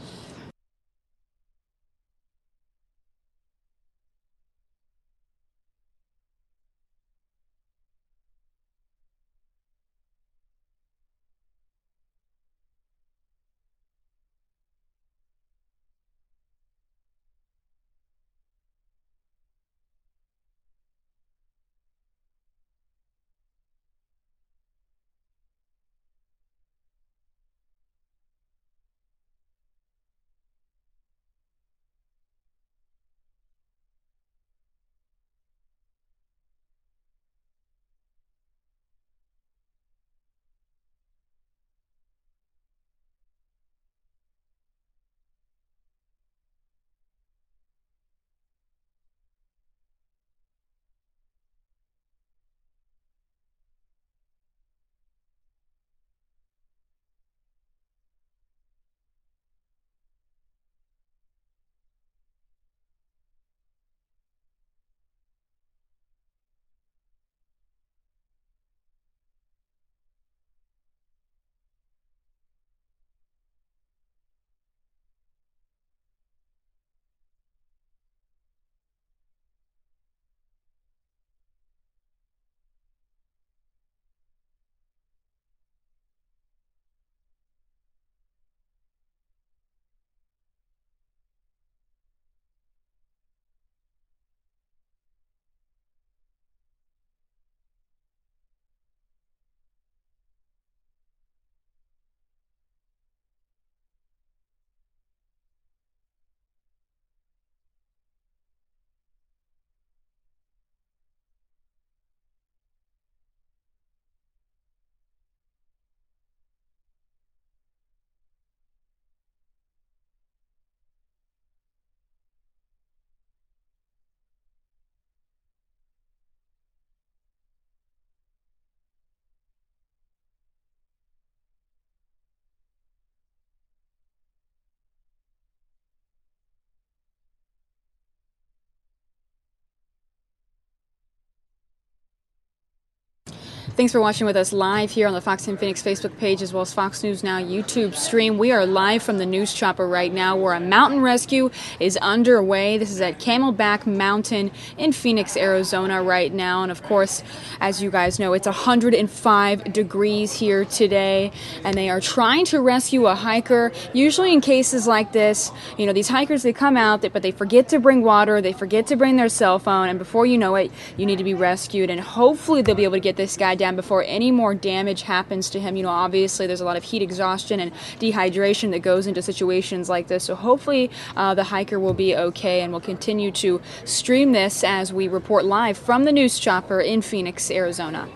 Thanks for watching with us live here on the Fox 10 Phoenix Facebook page, as well as Fox News Now YouTube stream. We are live from the news chopper right now, where a mountain rescue is underway. This is at Camelback Mountain in Phoenix, Arizona right now. And of course, as you guys know, it's 105 degrees here today, and they are trying to rescue a hiker. Usually in cases like this, you know, these hikers, they come out, but they forget to bring water, they forget to bring their cell phone, and before you know it, you need to be rescued. And hopefully they'll be able to get this guy down before any more damage happens to him. You know, obviously there's a lot of heat exhaustion and dehydration that goes into situations like this. So hopefully the hiker will be okay, and we'll continue to stream this as we report live from the news chopper in Phoenix, Arizona.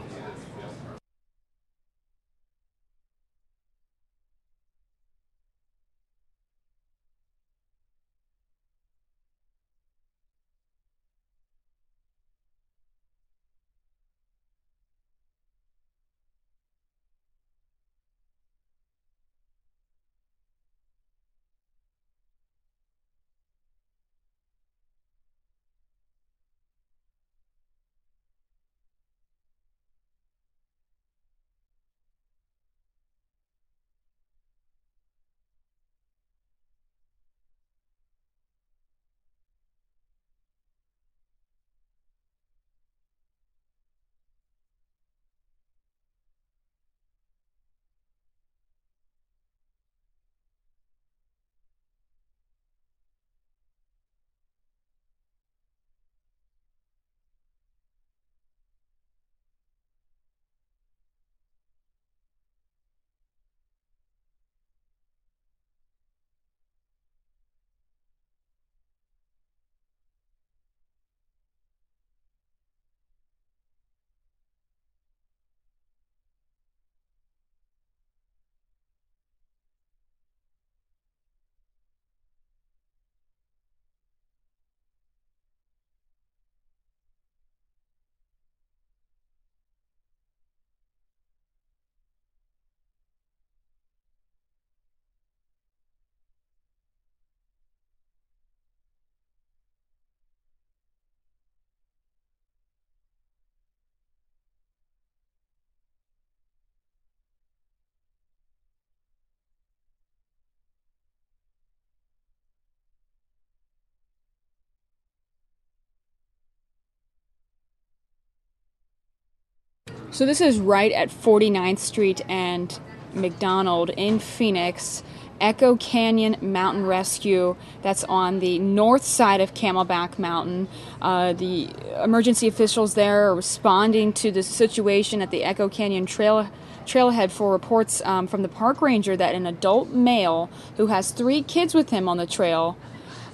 So this is right at 49th Street and McDonald in Phoenix. Echo Canyon Mountain Rescue, that's on the north side of Camelback Mountain. The emergency officials there are responding to the situation at the Echo Canyon trailhead for reports from the park ranger that an adult male who has 3 kids with him on the trail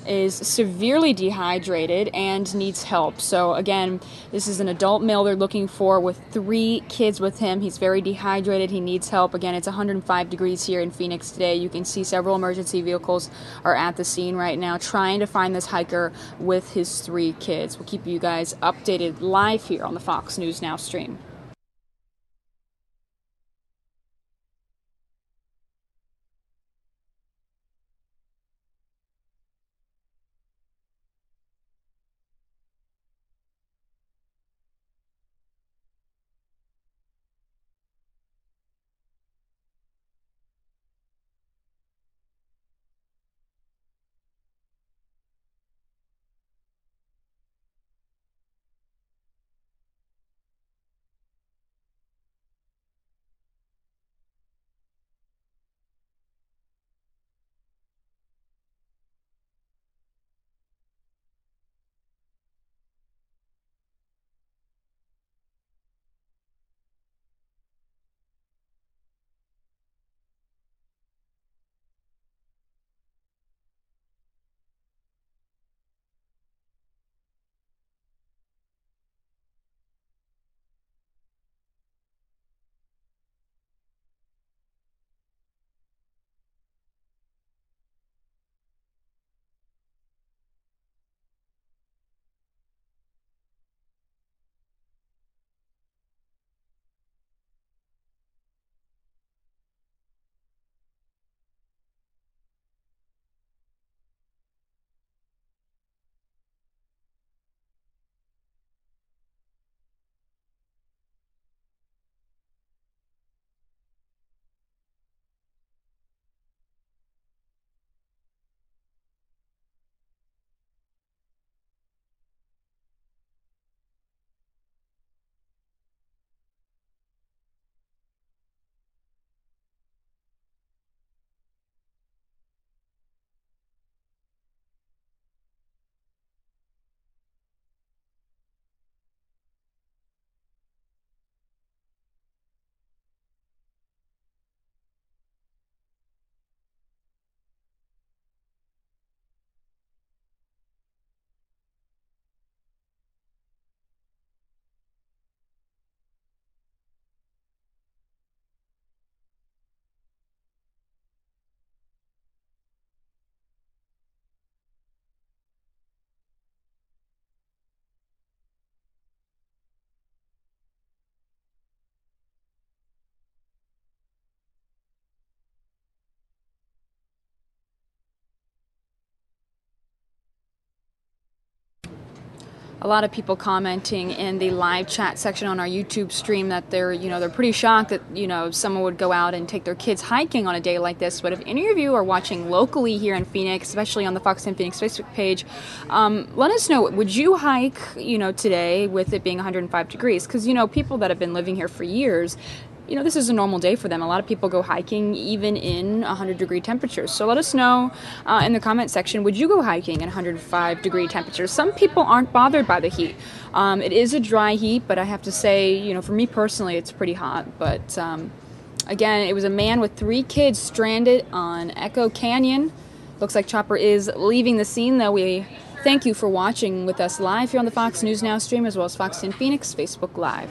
is severely dehydrated and needs help. So again, this is an adult male they're looking for with 3 kids with him. He's very dehydrated. He needs help. Again, it's 105 degrees here in Phoenix today. You can see several emergency vehicles are at the scene right now trying to find this hiker with his 3 kids. We'll keep you guys updated live here on the Fox News Now stream. A lot of people commenting in the live chat section on our YouTube stream that they're pretty shocked that, someone would go out and take their kids hiking on a day like this. But if any of you are watching locally here in Phoenix, especially on the Fox 10 Phoenix Facebook page, let us know, would you hike, today with it being 105 degrees? Because, people that have been living here for years, this is a normal day for them. A lot of people go hiking even in 100-degree temperatures. So let us know in the comment section, would you go hiking in 105-degree temperatures? Some people aren't bothered by the heat. It is a dry heat, but I have to say, for me personally, it's pretty hot. But again, it was a man with 3 kids stranded on Echo Canyon. Looks like Chopper is leaving the scene, though. We thank you for watching with us live here on the Fox News Now stream, as well as Fox 10 Phoenix Facebook Live.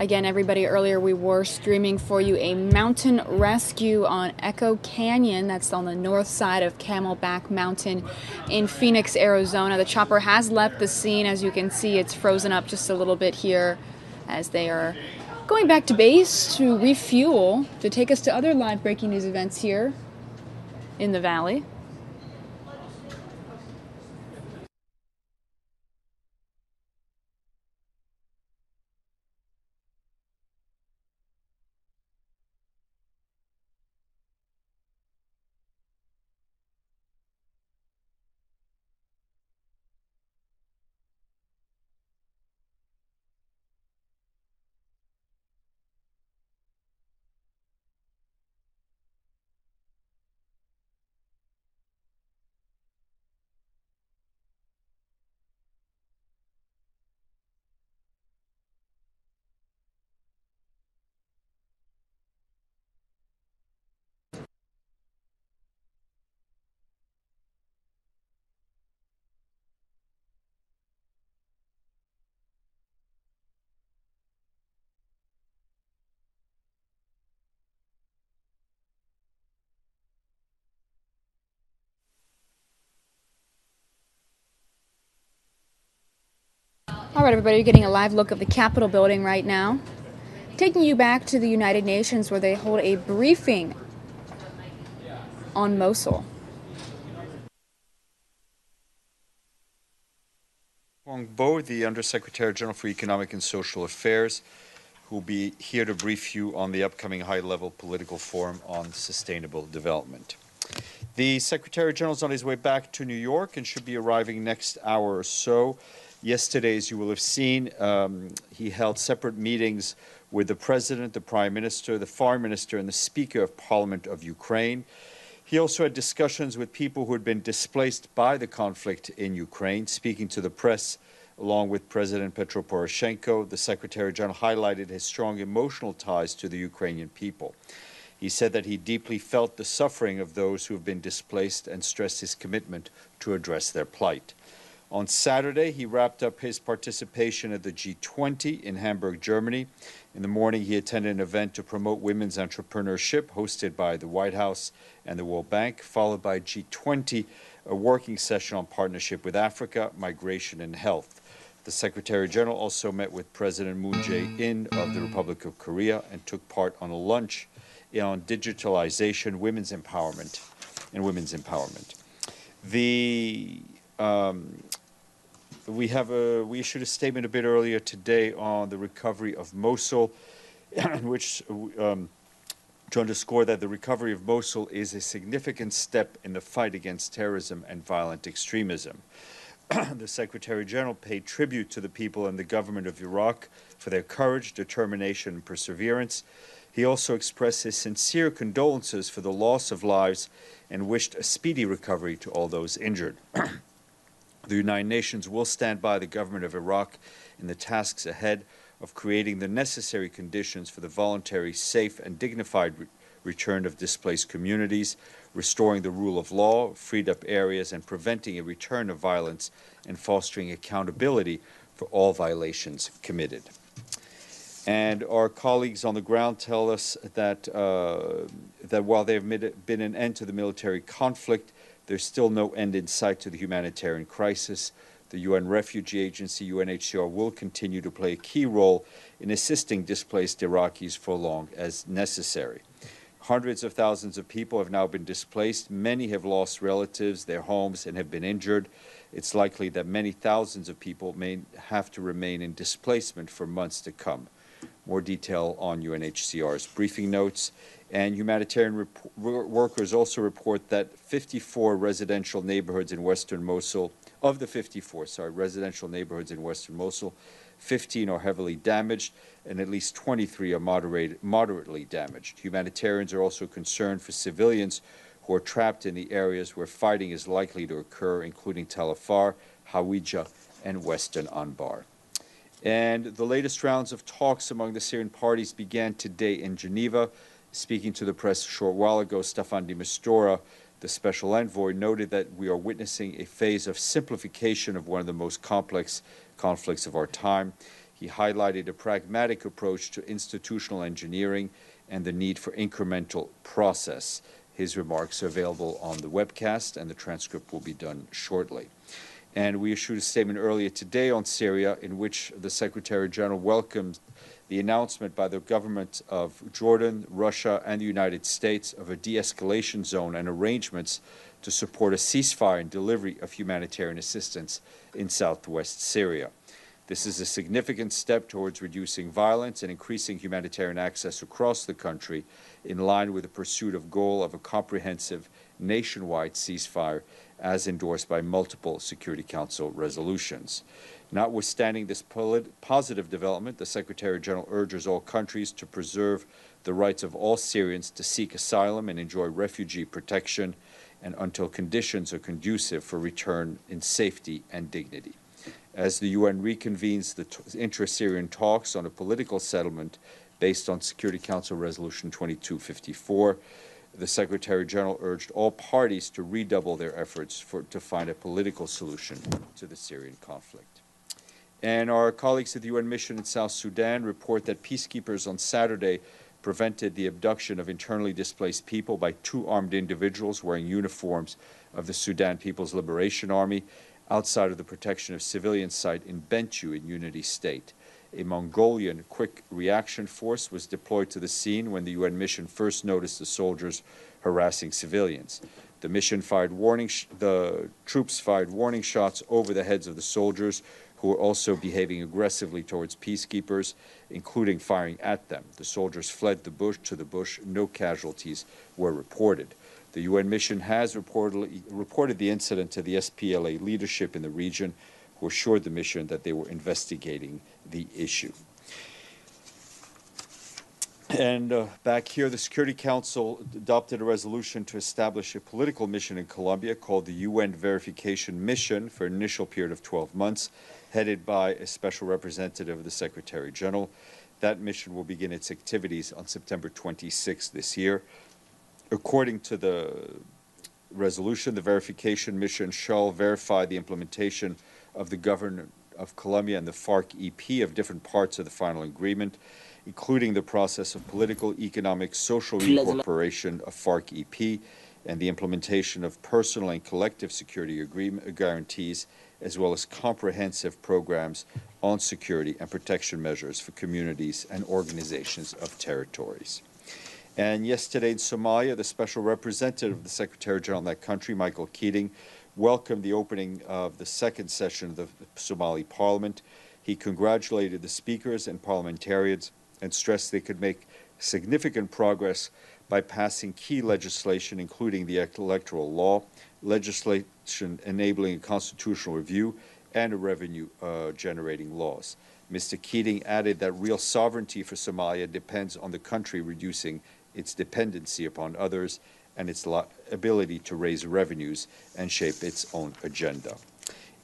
Again, everybody, earlier we were streaming for you a mountain rescue on Echo Canyon. That's on the north side of Camelback Mountain in Phoenix, Arizona. The chopper has left the scene. As you can see, it's frozen up just a little bit here as they are going back to base to refuel to take us to other live breaking news events here in the valley. All right, everybody, you're getting a live look of the Capitol building right now. Taking you back to the United Nations where they hold a briefing on Mosul. Wong Bo, the Undersecretary General for Economic and Social Affairs, who will be here to brief you on the upcoming high-level political forum on sustainable development. The Secretary General is on his way back to New York and should be arriving next hour or so. Yesterday, as you will have seen, he held separate meetings with the President, the Prime Minister, the Foreign Minister, and the Speaker of Parliament of Ukraine. He also had discussions with people who had been displaced by the conflict in Ukraine. Speaking to the press, along with President Petro Poroshenko, the Secretary General highlighted his strong emotional ties to the Ukrainian people. He said that he deeply felt the suffering of those who have been displaced and stressed his commitment to address their plight. On Saturday, he wrapped up his participation at the G20 in Hamburg, Germany. In the morning, he attended an event to promote women's entrepreneurship hosted by the White House and the World Bank, followed by G20, a working session on partnership with Africa, migration, and health. The Secretary General also met with President Moon Jae-in of the Republic of Korea and took part on a lunch on digitalization, women's empowerment, and women's empowerment. We issued a statement a bit earlier today on the recovery of Mosul, in which to underscore that the recovery of Mosul is a significant step in the fight against terrorism and violent extremism. The Secretary General paid tribute to the people and the government of Iraq for their courage, determination, and perseverance. He also expressed his sincere condolences for the loss of lives and wished a speedy recovery to all those injured. The United Nations will stand by the government of Iraq in the tasks ahead of creating the necessary conditions for the voluntary, safe, and dignified return of displaced communities, restoring the rule of law, freed up areas, and preventing a return of violence, and fostering accountability for all violations committed. And our colleagues on the ground tell us that, that while there have been an end to the military conflict, there's still no end in sight to the humanitarian crisis. The UN Refugee Agency, UNHCR, will continue to play a key role in assisting displaced Iraqis for long as necessary. Hundreds of thousands of people have now been displaced. Many have lost relatives, their homes, and have been injured. It's likely that many thousands of people may have to remain in displacement for months to come. More detail on UNHCR's briefing notes. And humanitarian workers also report that 54 residential neighborhoods in western Mosul, of the 54, residential neighborhoods in western Mosul, 15 are heavily damaged and at least 23 are moderately damaged. Humanitarians are also concerned for civilians who are trapped in the areas where fighting is likely to occur, including Tal Afar, Hawija, and western Anbar. And the latest rounds of talks among the Syrian parties began today in Geneva. Speaking to the press a short while ago, Staffan de Mistura, the special envoy, noted that we are witnessing a phase of simplification of one of the most complex conflicts of our time. He highlighted a pragmatic approach to institutional engineering and the need for incremental process. His remarks are available on the webcast, and the transcript will be done shortly. And we issued a statement earlier today on Syria in which the Secretary General welcomed the announcement by the government of Jordan, Russia, and the United States of a de-escalation zone and arrangements to support a ceasefire and delivery of humanitarian assistance in southwest Syria. This is a significant step towards reducing violence and increasing humanitarian access across the country, in line with the pursuit of goal of a comprehensive nationwide ceasefire as endorsed by multiple Security Council resolutions. Notwithstanding this positive development, the Secretary General urges all countries to preserve the rights of all Syrians to seek asylum and enjoy refugee protection, and until conditions are conducive for return in safety and dignity. As the UN reconvenes the intra-Syrian talks on a political settlement based on Security Council Resolution 2254, the Secretary General urged all parties to redouble their efforts to find a political solution to the Syrian conflict. And our colleagues at the UN mission in South Sudan report that peacekeepers on Saturday prevented the abduction of internally displaced people by 2 armed individuals wearing uniforms of the Sudan People's Liberation Army outside of the protection of civilian site in Bentiu in Unity State. A Mongolian quick reaction force was deployed to the scene when the UN mission first noticed the soldiers harassing civilians. The troops fired warning shots over the heads of the soldiers, who were also behaving aggressively towards peacekeepers, including firing at them. The soldiers fled to the bush. No casualties were reported. The UN mission has reported the incident to the SPLA leadership in the region, who assured the mission that they were investigating the issue. And back here, the Security Council adopted a resolution to establish a political mission in Colombia called the UN Verification Mission for an initial period of 12 months, headed by a special representative of the Secretary General. That mission will begin its activities on September 26th this year. According to the resolution, the verification mission shall verify the implementation of the government of Colombia and the FARC-EP of different parts of the final agreement, including the process of political, economic, social incorporation of FARC-EP and the implementation of personal and collective security guarantees, as well as comprehensive programs on security and protection measures for communities and organizations of territories. And yesterday in Somalia, the special representative of the Secretary General in that country, Michael Keating, welcomed the opening of the second session of the Somali Parliament. He congratulated the speakers and parliamentarians and stressed they could make significant progress by passing key legislation, including the electoral law, legislation enabling a constitutional review, and revenue-generating laws. Mr. Keating added that real sovereignty for Somalia depends on the country reducing its dependency upon others and its ability to raise revenues and shape its own agenda.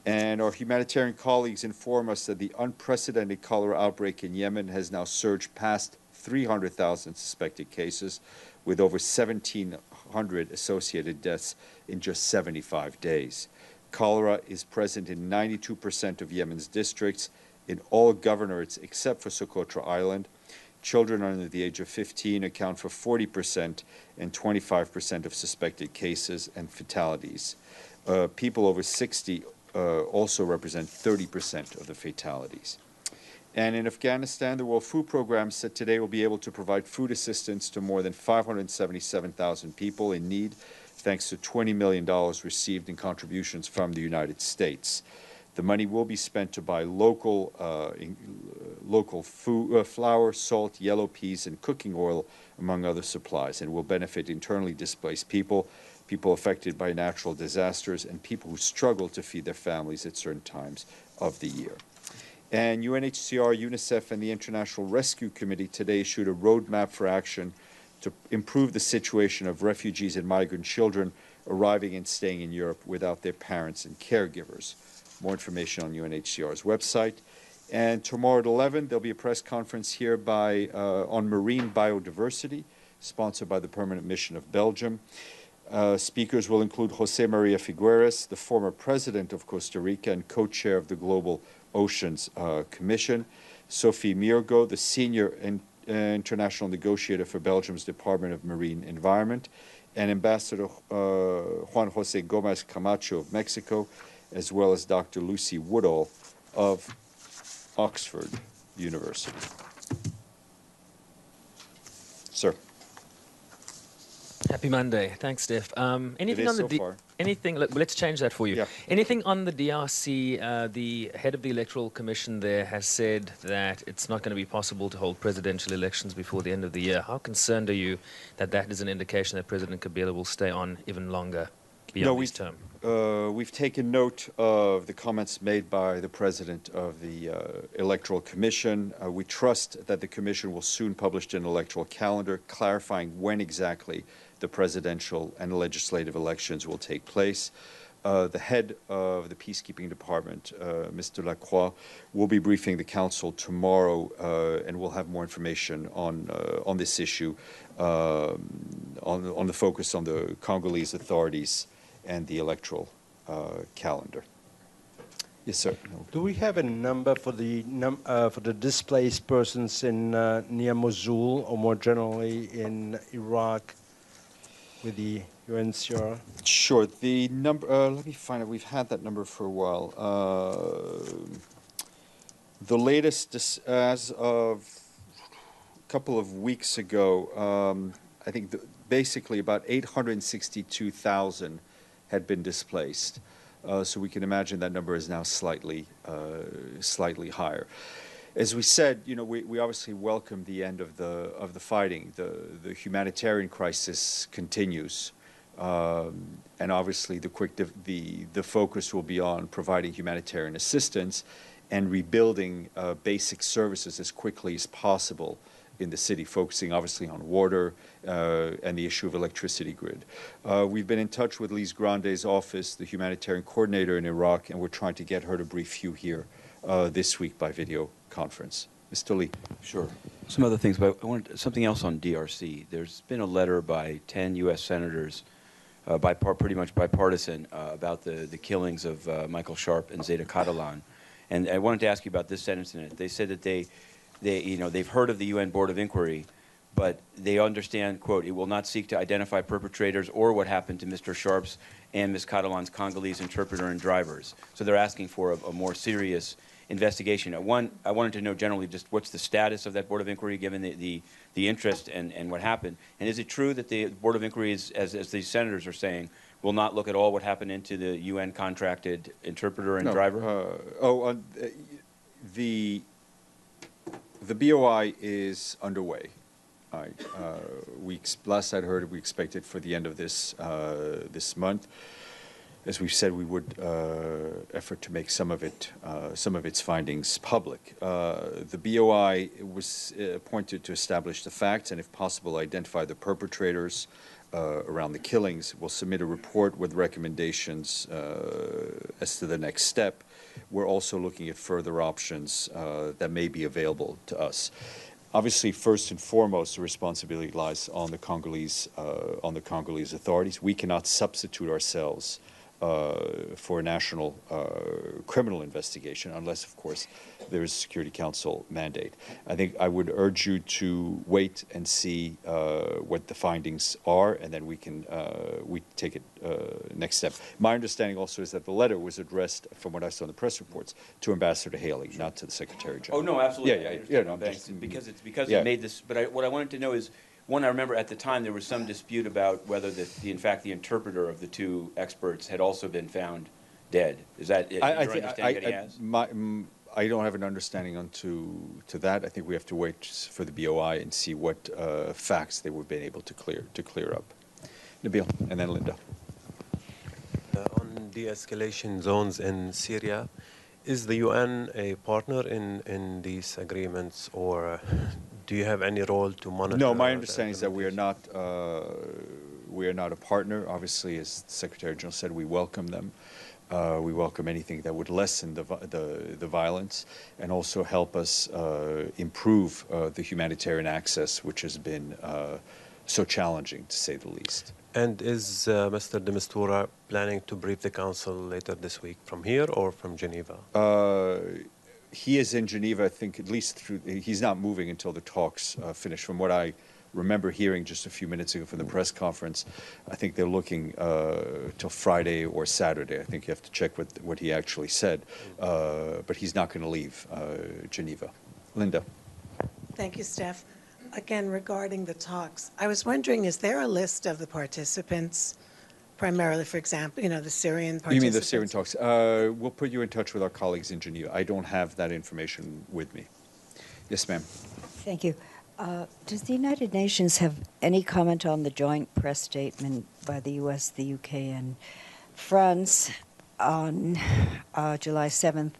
And our humanitarian colleagues inform us that the unprecedented cholera outbreak in Yemen has now surged past 300,000 suspected cases, with over 1,700 associated deaths in just 75 days. Cholera is present in 92% of Yemen's districts, in all governorates except for Socotra Island. Children under the age of 15 account for 40% and 25% of suspected cases and fatalities. People over 60 also represent 30% of the fatalities. And in Afghanistan, the World Food Programme said today will be able to provide food assistance to more than 577,000 people in need, thanks to $20 million received in contributions from the United States. The money will be spent to buy local food, flour, salt, yellow peas, and cooking oil, among other supplies, and will benefit internally displaced people, people affected by natural disasters, and people who struggle to feed their families at certain times of the year. And UNHCR, UNICEF, and the International Rescue Committee today issued a roadmap for action to improve the situation of refugees and migrant children arriving and staying in Europe without their parents and caregivers. More information on UNHCR's website. And tomorrow at 11, there'll be a press conference here on marine biodiversity, sponsored by the Permanent Mission of Belgium. Speakers will include Jose Maria Figueres, the former president of Costa Rica and co-chair of the Global Oceans Commission. Sophie Mirgo, the Senior International Negotiator for Belgium's Department of Marine Environment, and Ambassador Juan Jose Gomez Camacho of Mexico, as well as Dr. Lucy Woodall of Oxford University. Sir. Happy Monday. Thanks, Steph. Anything on the so far. anything? Let's change that for you. Yeah. Anything on the DRC? The head of the Electoral Commission there has said that it's not going to be possible to hold presidential elections before the end of the year. How concerned are you that that is an indication that President Kabila will stay on even longer beyond his term? We've taken note of the comments made by the president of the Electoral Commission. We trust that the Commission will soon publish an electoral calendar clarifying when exactly the presidential and legislative elections will take place. The head of the Peacekeeping Department, Mr. Lacroix, will be briefing the Council tomorrow, and we'll have more information on this issue, on the focus on the Congolese authorities and the electoral calendar. Yes, sir. Do we have a number for the displaced persons in near Mosul, or more generally in Iraq, with the UNHCR? Sure. The number. Let me find it. We've had that number for a while. The latest, as of a couple of weeks ago, I think basically about 862,000 had been displaced. So we can imagine that number is now slightly higher. As we said, we obviously welcome the end of the fighting. The humanitarian crisis continues, and obviously the focus will be on providing humanitarian assistance and rebuilding basic services as quickly as possible in the city, focusing obviously on water and the issue of electricity grid. We've been in touch with Lise Grande's office, the humanitarian coordinator in Iraq, and we're trying to get her to brief you here this week by video conference. Mr. Lee. Sure. Some other things, but I wanted something else on DRC. There's been a letter by 10 U.S. senators, pretty much bipartisan, about the killings of Michael Sharp and Zeta Catalan. And I wanted to ask you about this sentence in it. They said that they've heard of the UN Board of Inquiry, but they understand, quote, it will not seek to identify perpetrators or what happened to Mr. Sharp's and Ms. Catalan's Congolese interpreter and drivers. So they're asking for a more serious investigation. One, I wanted to know generally just what's the status of that Board of Inquiry given the interest and what happened. And is it true that the Board of Inquiry, as these senators are saying, will not look at all what happened into the UN contracted interpreter and driver? The BOI is underway. Last I'd heard, we expect it for the end of this month. As we've said, we would effort to make some of its findings public. The BOI was appointed to establish the facts and, if possible, identify the perpetrators around the killings. We'll submit a report with recommendations as to the next step. We're also looking at further options that may be available to us. Obviously, first and foremost, the responsibility lies on the Congolese authorities. We cannot substitute ourselves for a national criminal investigation unless, of course, there is a Security Council mandate. I think I would urge you to wait and see what the findings are, and then we take it next step. My understanding also is that the letter was addressed, from what I saw in the press reports, to Ambassador Haley, not to the Secretary General. Oh no, absolutely. Yeah. No, because it made this. But what I wanted to know is, one, I remember at the time there was some dispute about whether in fact the interpreter of the two experts had also been found dead. Is that your understanding that he has? I don't have an understanding to that. I think we have to wait for the BOI and see what facts they would be able to clear up. Nabil, and then Linda. On de-escalation zones in Syria, is the UN a partner in these agreements, or do you have any role to monitor? No, my understanding is that we are not a partner. Obviously, as the Secretary General said, we welcome them. We welcome anything that would lessen the violence and also help us improve the humanitarian access, which has been so challenging, to say the least. And is Mr. de Mistura planning to brief the Council later this week from here or from Geneva? he is in Geneva, I think, at least he's not moving until the talks finish. From what I remember hearing just a few minutes ago from the press conference, I think they're looking till Friday or Saturday. I think you have to check what he actually said. But he's not going to leave Geneva. Linda. Thank you, Steph. Again, regarding the talks, I was wondering, is there a list of the participants, primarily, for example, the Syrian participants? You mean the Syrian talks? We'll put you in touch with our colleagues in Geneva. I don't have that information with me. Yes, ma'am. Thank you. Does the United Nations have any comment on the joint press statement by the U.S., the U.K., and France on July 7th,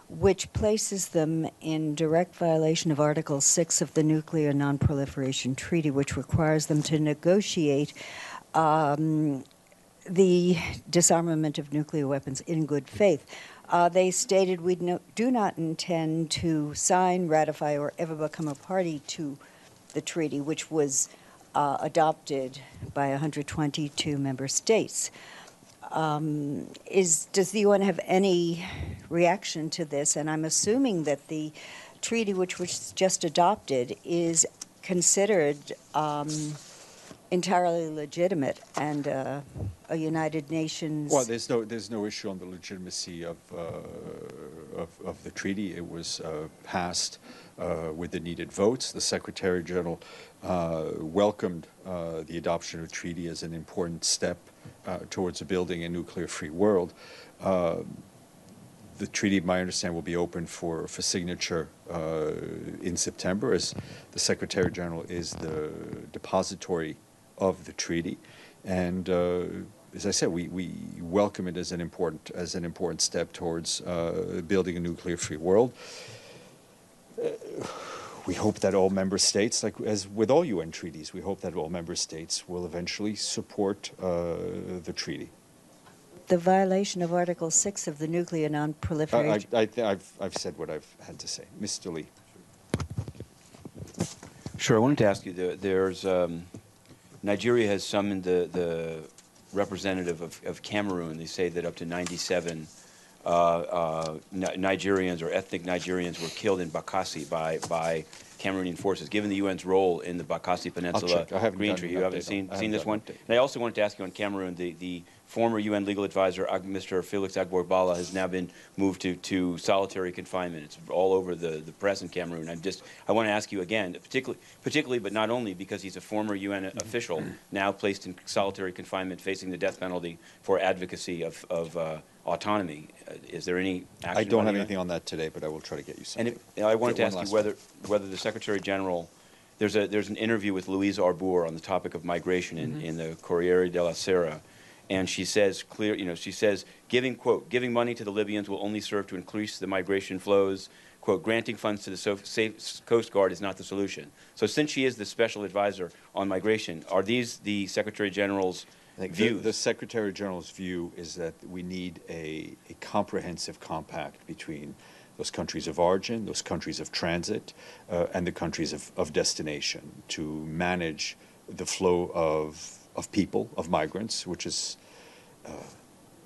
which places them in direct violation of Article 6 of the Nuclear Non-Proliferation Treaty, which requires them to negotiate the disarmament of nuclear weapons in good faith? They stated, we do not intend to sign, ratify, or ever become a party to the treaty, which was adopted by 122 member states. Does the UN have any reaction to this? And I'm assuming that the treaty, which was just adopted, is considered entirely legitimate and a United Nations. Well, there's no issue on the legitimacy of the treaty. It was passed with the needed votes. The Secretary General welcomed the adoption of the treaty as an important step towards building a nuclear-free world. The treaty, my understanding, will be open for signature in September, as the Secretary General is the depository of the treaty, and as I said, we welcome it as an important step towards building a nuclear-free world. We hope that all member states, like as with all UN treaties, we hope that all member states will eventually support the treaty. The violation of Article 6 of the Nuclear Non-Proliferation. I've said what I've had to say. Mr. Lee. Sure. I wanted to ask you, there's Nigeria has summoned the representative of Cameroon. They say that up to 97 Nigerians or ethnic Nigerians were killed in Bakassi by Cameroonian forces. Given the UN's role in the Bakassi Peninsula Green Tree, you haven't seen this one? And I also wanted to ask you on Cameroon, the former UN legal advisor, Mr. Felix Agborbala, has now been moved to solitary confinement. It's all over the press in Cameroon. I want to ask you again, particularly, but not only, because he's a former UN official now placed in solitary confinement facing the death penalty for advocacy of autonomy. Is there any action? I don't have anything on that today, but I will try to get you something. And I wanted to ask you whether the Secretary General, there's an interview with Louise Arbour on the topic of migration in the Corriere della Sera, and she says giving money to the Libyans will only serve to increase the migration flows. Quote, granting funds to the Coast Guard is not the solution. So since she is the special advisor on migration, are these the Secretary General's views? The Secretary General's view is that we need a comprehensive compact between those countries of origin, those countries of transit, and the countries of destination to manage the flow of people, of migrants, which has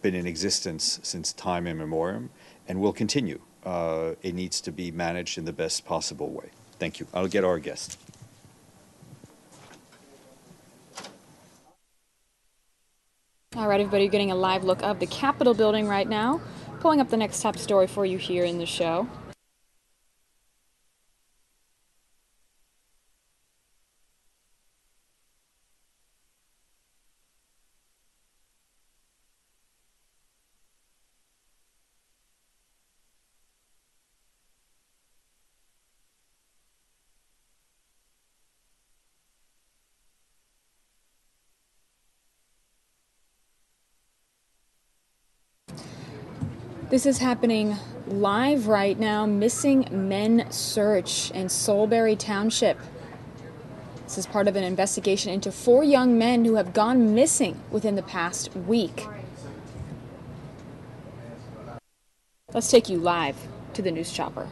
been in existence since time immemorial and will continue. It needs to be managed in the best possible way. Thank you. I'll get our guest. All right, everybody, you're getting a live look of the Capitol building right now. Pulling up the next top story for you here in the show. This is happening live right now. Missing men search in Soulbury Township. This is part of an investigation into 4 young men who have gone missing within the past week. Let's take you live to the news chopper.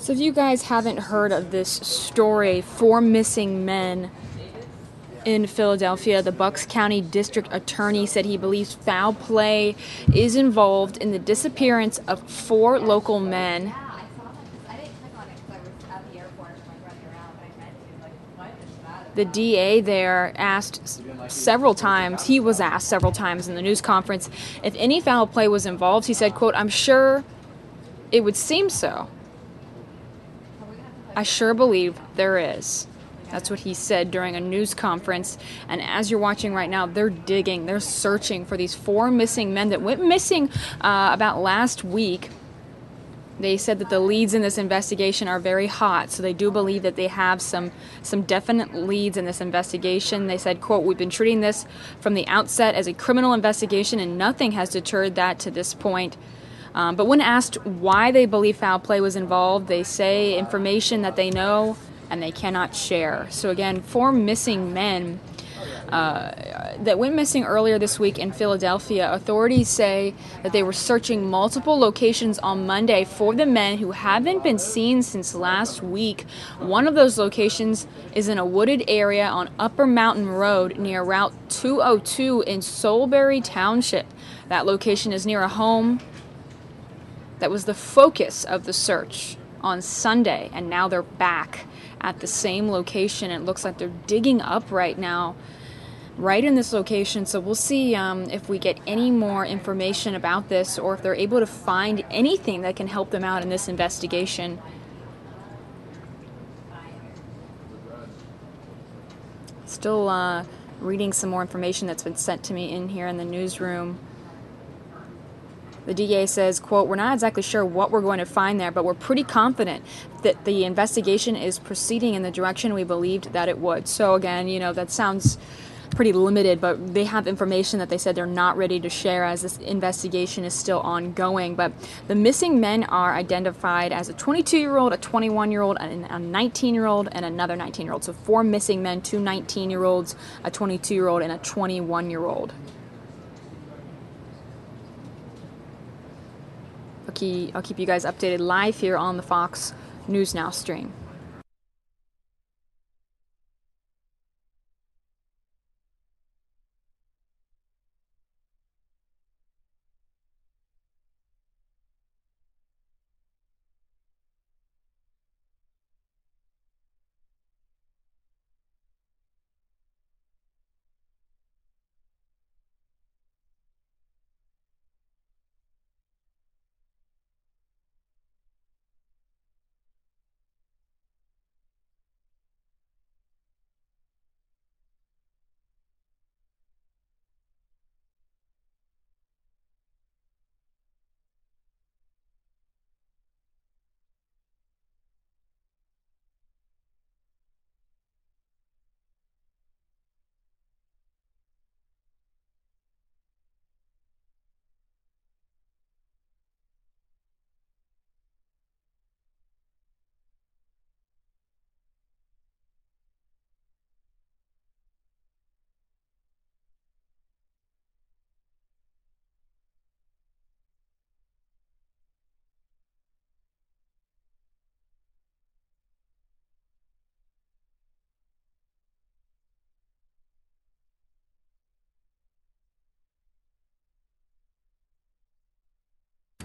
So if you guys haven't heard of this story, 4 missing men in Philadelphia, the Bucks County District Attorney said he believes foul play is involved in the disappearance of 4 local men. The DA there asked several times, he was asked several times in the news conference, if any foul play was involved. He said, quote, "I'm sure it would seem so. I sure believe there is." That's what he said during a news conference. And as you're watching right now, they're digging, they're searching for these 4 missing men that went missing about last week. They said that the leads in this investigation are very hot, so they do believe that they have some definite leads in this investigation. They said, quote, "We've been treating this from the outset as a criminal investigation, and nothing has deterred that to this point." But when asked why they believe foul play was involved, they say information that they know and they cannot share. So again, 4 missing men that went missing earlier this week in Philadelphia. Authorities say that they were searching multiple locations on Monday for the men who haven't been seen since last week. One of those locations is in a wooded area on Upper Mountain Road near Route 202 in Soulbury Township. That location is near a home that was the focus of the search on Sunday, and now they're back at the same location. It looks like they're digging up right now, right in this location. So we'll see if we get any more information about this, or if they're able to find anything that can help them out in this investigation. Still reading some more information that's been sent to me in here in the newsroom. The DA says, quote, "We're not exactly sure what we're going to find there, but we're pretty confident that the investigation is proceeding in the direction we believed that it would." So again, that sounds pretty limited, but they have information that they said they're not ready to share as this investigation is still ongoing. But the missing men are identified as a 22-year-old, a 21-year-old, and a 19-year-old, and another 19-year-old. So 4 missing men, 2 19-year-olds, a 22-year-old, and a 21-year-old. I'll keep you guys updated live here on the Fox News Now stream.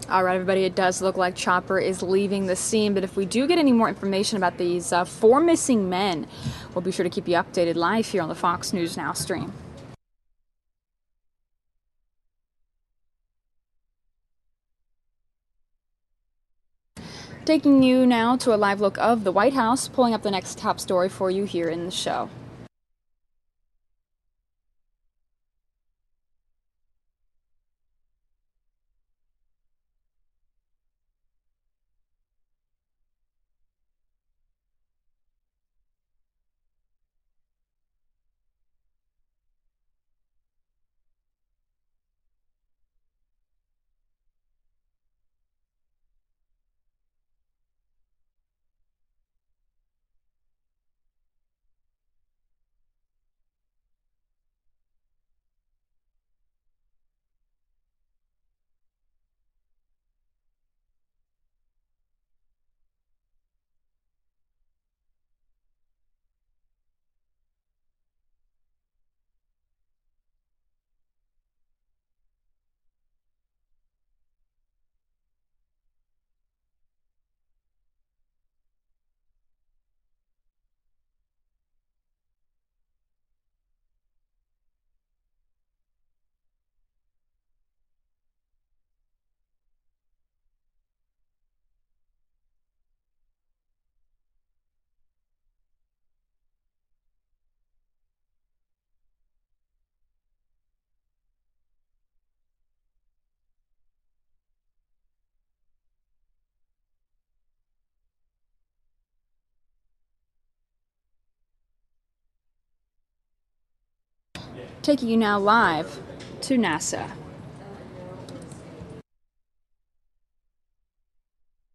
All right, everybody, it does look like Chopper is leaving the scene, but if we do get any more information about these 4 missing men, we'll be sure to keep you updated live here on the Fox News Now stream. Taking you now to a live look of the White House, pulling up the next top story for you here in the show. taking you now live to NASA.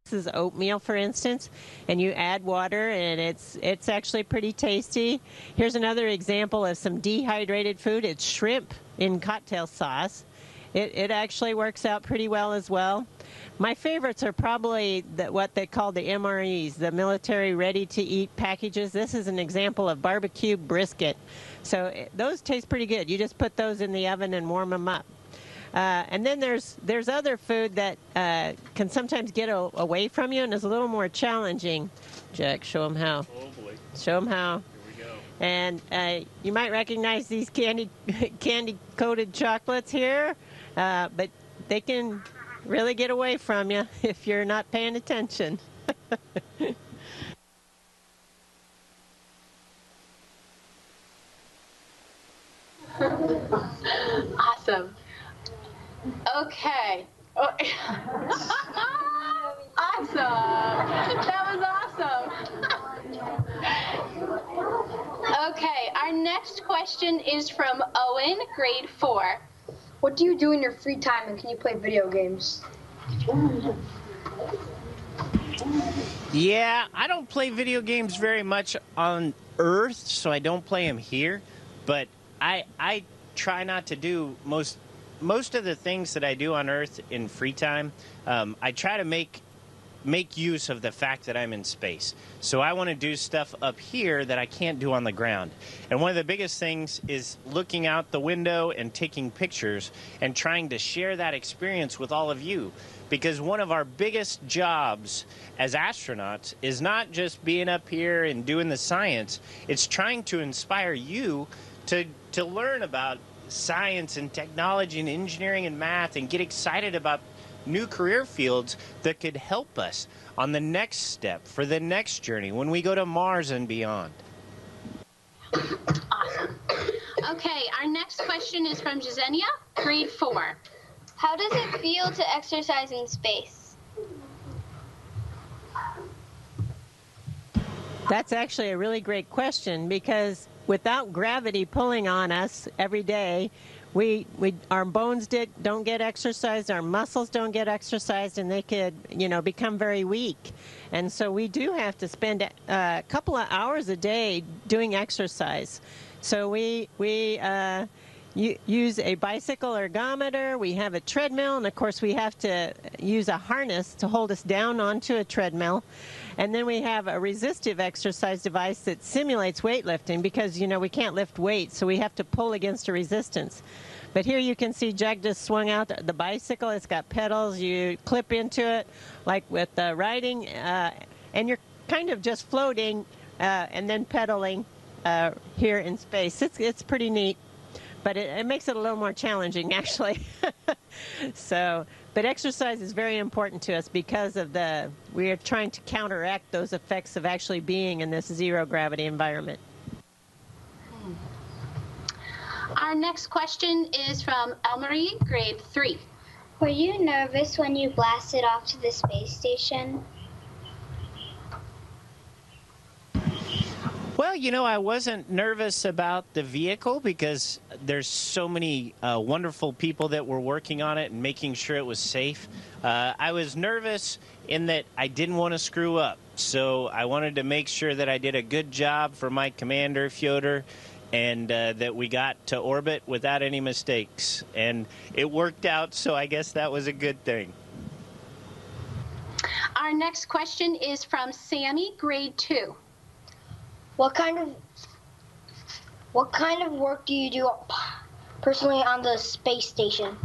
This is oatmeal, for instance, and you add water, and it's actually pretty tasty. Here's another example of some dehydrated food. It's shrimp in cocktail sauce. It actually works out pretty well as well. My favorites are probably what they call the MREs, the military ready-to-eat packages. This is an example of barbecue brisket. So those taste pretty good. You just put those in the oven and warm them up. And then there's other food that can sometimes get away from you and is a little more challenging. Jack, show them how. Oh boy. Show them how. Here we go. And you might recognize these candy-coated chocolates here, but they can really get away from you if you're not paying attention. Awesome. Okay. Oh. Awesome. That was awesome. Okay, our next question is from Owen, grade 4. What do you do in your free time, and can you play video games? Yeah, I don't play video games very much on Earth, so I don't play them here. But I try not to do most of the things that I do on Earth in free time. I try to make use of the fact that I'm in space. So I want to do stuff up here that I can't do on the ground. And one of the biggest things is looking out the window and taking pictures and trying to share that experience with all of you. Because one of our biggest jobs as astronauts is not just being up here and doing the science, it's trying to inspire you to learn about science and technology and engineering and math and get excited about new career fields that could help us on the next step for the next journey when we go to Mars and beyond. Awesome. Okay, our next question is from Jasenia, grade 4. How does it feel to exercise in space? That's actually a really great question, because without gravity pulling on us every day, our bones don't get exercised, our muscles don't get exercised, and they could, become very weak. And so we do have to spend a couple of hours a day doing exercise. So we use a bicycle ergometer, we have a treadmill, and of course we have to use a harness to hold us down onto a treadmill. And then we have a resistive exercise device that simulates weightlifting, because, we can't lift weights, so we have to pull against a resistance. But here you can see Jack just swung out the bicycle. It's got pedals. You clip into it like with riding, and you're kind of just floating and then pedaling here in space. It's pretty neat. But it makes it a little more challenging, actually. But exercise is very important to us because of we are trying to counteract those effects of actually being in this zero gravity environment. Our next question is from Elmarie, grade 3. Were you nervous when you blasted off to the space station? Well, I wasn't nervous about the vehicle because there's so many wonderful people that were working on it and making sure it was safe. I was nervous in that I didn't want to screw up. So I wanted to make sure that I did a good job for my commander, Fyodor, and that we got to orbit without any mistakes. And it worked out, so I guess that was a good thing. Our next question is from Sammy, grade 2. What kind of work do you do personally on the space station?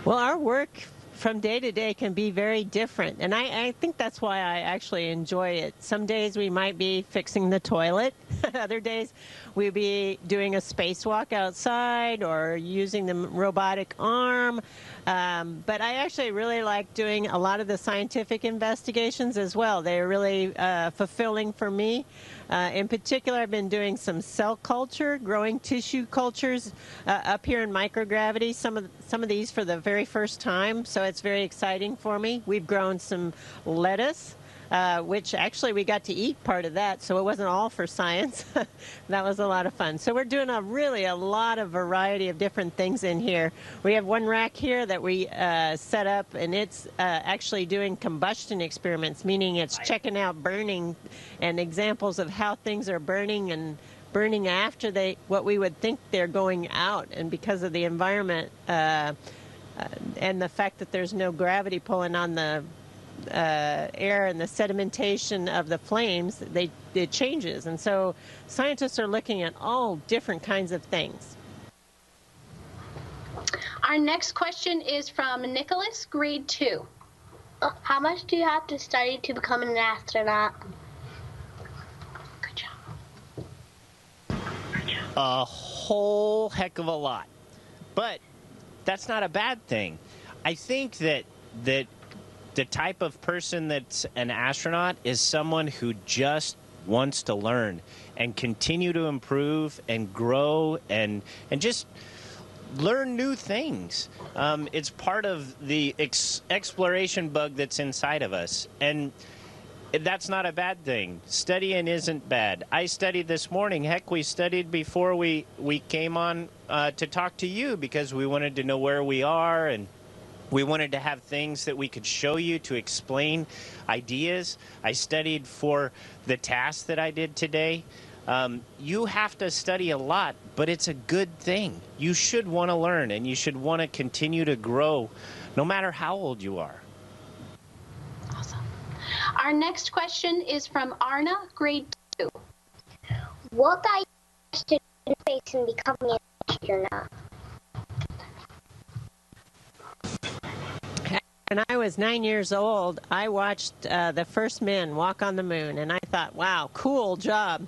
Well, our work from day to day can be very different, and I think that's why I actually enjoy it. Some days we might be fixing the toilet. Other days we'll be doing a spacewalk outside or using the robotic arm. But I actually really like doing a lot of the scientific investigations as well. They're really fulfilling for me. In particular, I've been doing some cell culture, growing tissue cultures up here in microgravity, some of these for the very first time, so it's very exciting for me. We've grown some lettuce, which actually we got to eat part of that, so it wasn't all for science. That was a lot of fun. So we're doing a lot of variety of different things in here. We have one rack here that we set up, and it's actually doing combustion experiments, meaning it's checking out burning and examples of how things are burning and burning after what we would think they're going out, and because of the environment and the fact that there's no gravity pulling on the air and the sedimentation of the flames, it changes. And so scientists are looking at all different kinds of things. Our next question is from Nicholas, grade 2. How much do you have to study to become an astronaut? A whole heck of a lot. But that's not a bad thing. I think that the type of person that's an astronaut is someone who just wants to learn and continue to improve and grow and just learn new things. It's part of the exploration bug that's inside of us. And that's not a bad thing. Studying isn't bad. I studied this morning. Heck, we studied before we came on to talk to you because we wanted to know where we are, and we wanted to have things that we could show you to explain ideas. I studied for the task that I did today. You have to study a lot, but it's a good thing. You should want to learn, and you should want to continue to grow no matter how old you are. Our next question is from Arna, grade 2. What got you interested in space and becoming an astronaut? When I was 9 years old, I watched the first men walk on the moon, and I thought, wow, cool job.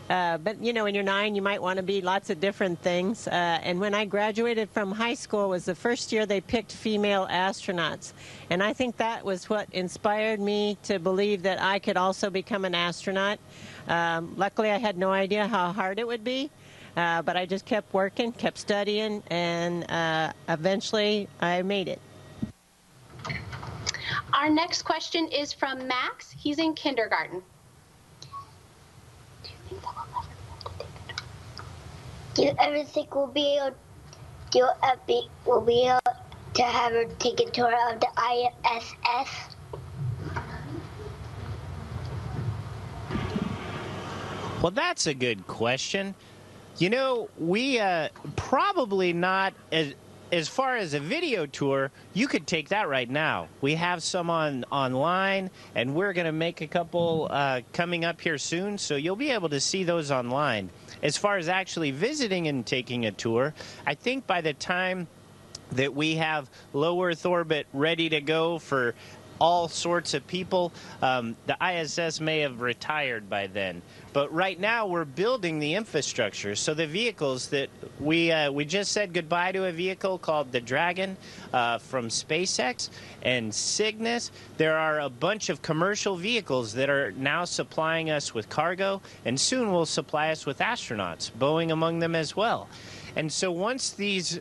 But, you know, when you're 9, you might want to be lots of different things. And when I graduated from high school, it was the first year they picked female astronauts. And I think that was what inspired me to believe that I could also become an astronaut. Luckily, I had no idea how hard it would be. But I just kept working, kept studying, and eventually I made it. Our next question is from Max. He's in kindergarten. Do you ever think we'll be able to have her take a tour of the ISS? Well, that's a good question. You know, we probably not as far as a video tour. You could take that right now. We have some online, and we're going to make a couple coming up here soon, so you'll be able to see those online. As far as actually visiting and taking a tour, I think by the time that we have low Earth orbit ready to go for all sorts of people, the ISS may have retired by then. But right now we're building the infrastructure. So the vehicles that we just said goodbye to a vehicle called the Dragon from SpaceX and Cygnus. There are a bunch of commercial vehicles that are now supplying us with cargo, and soon will supply us with astronauts, Boeing among them as well. And so once these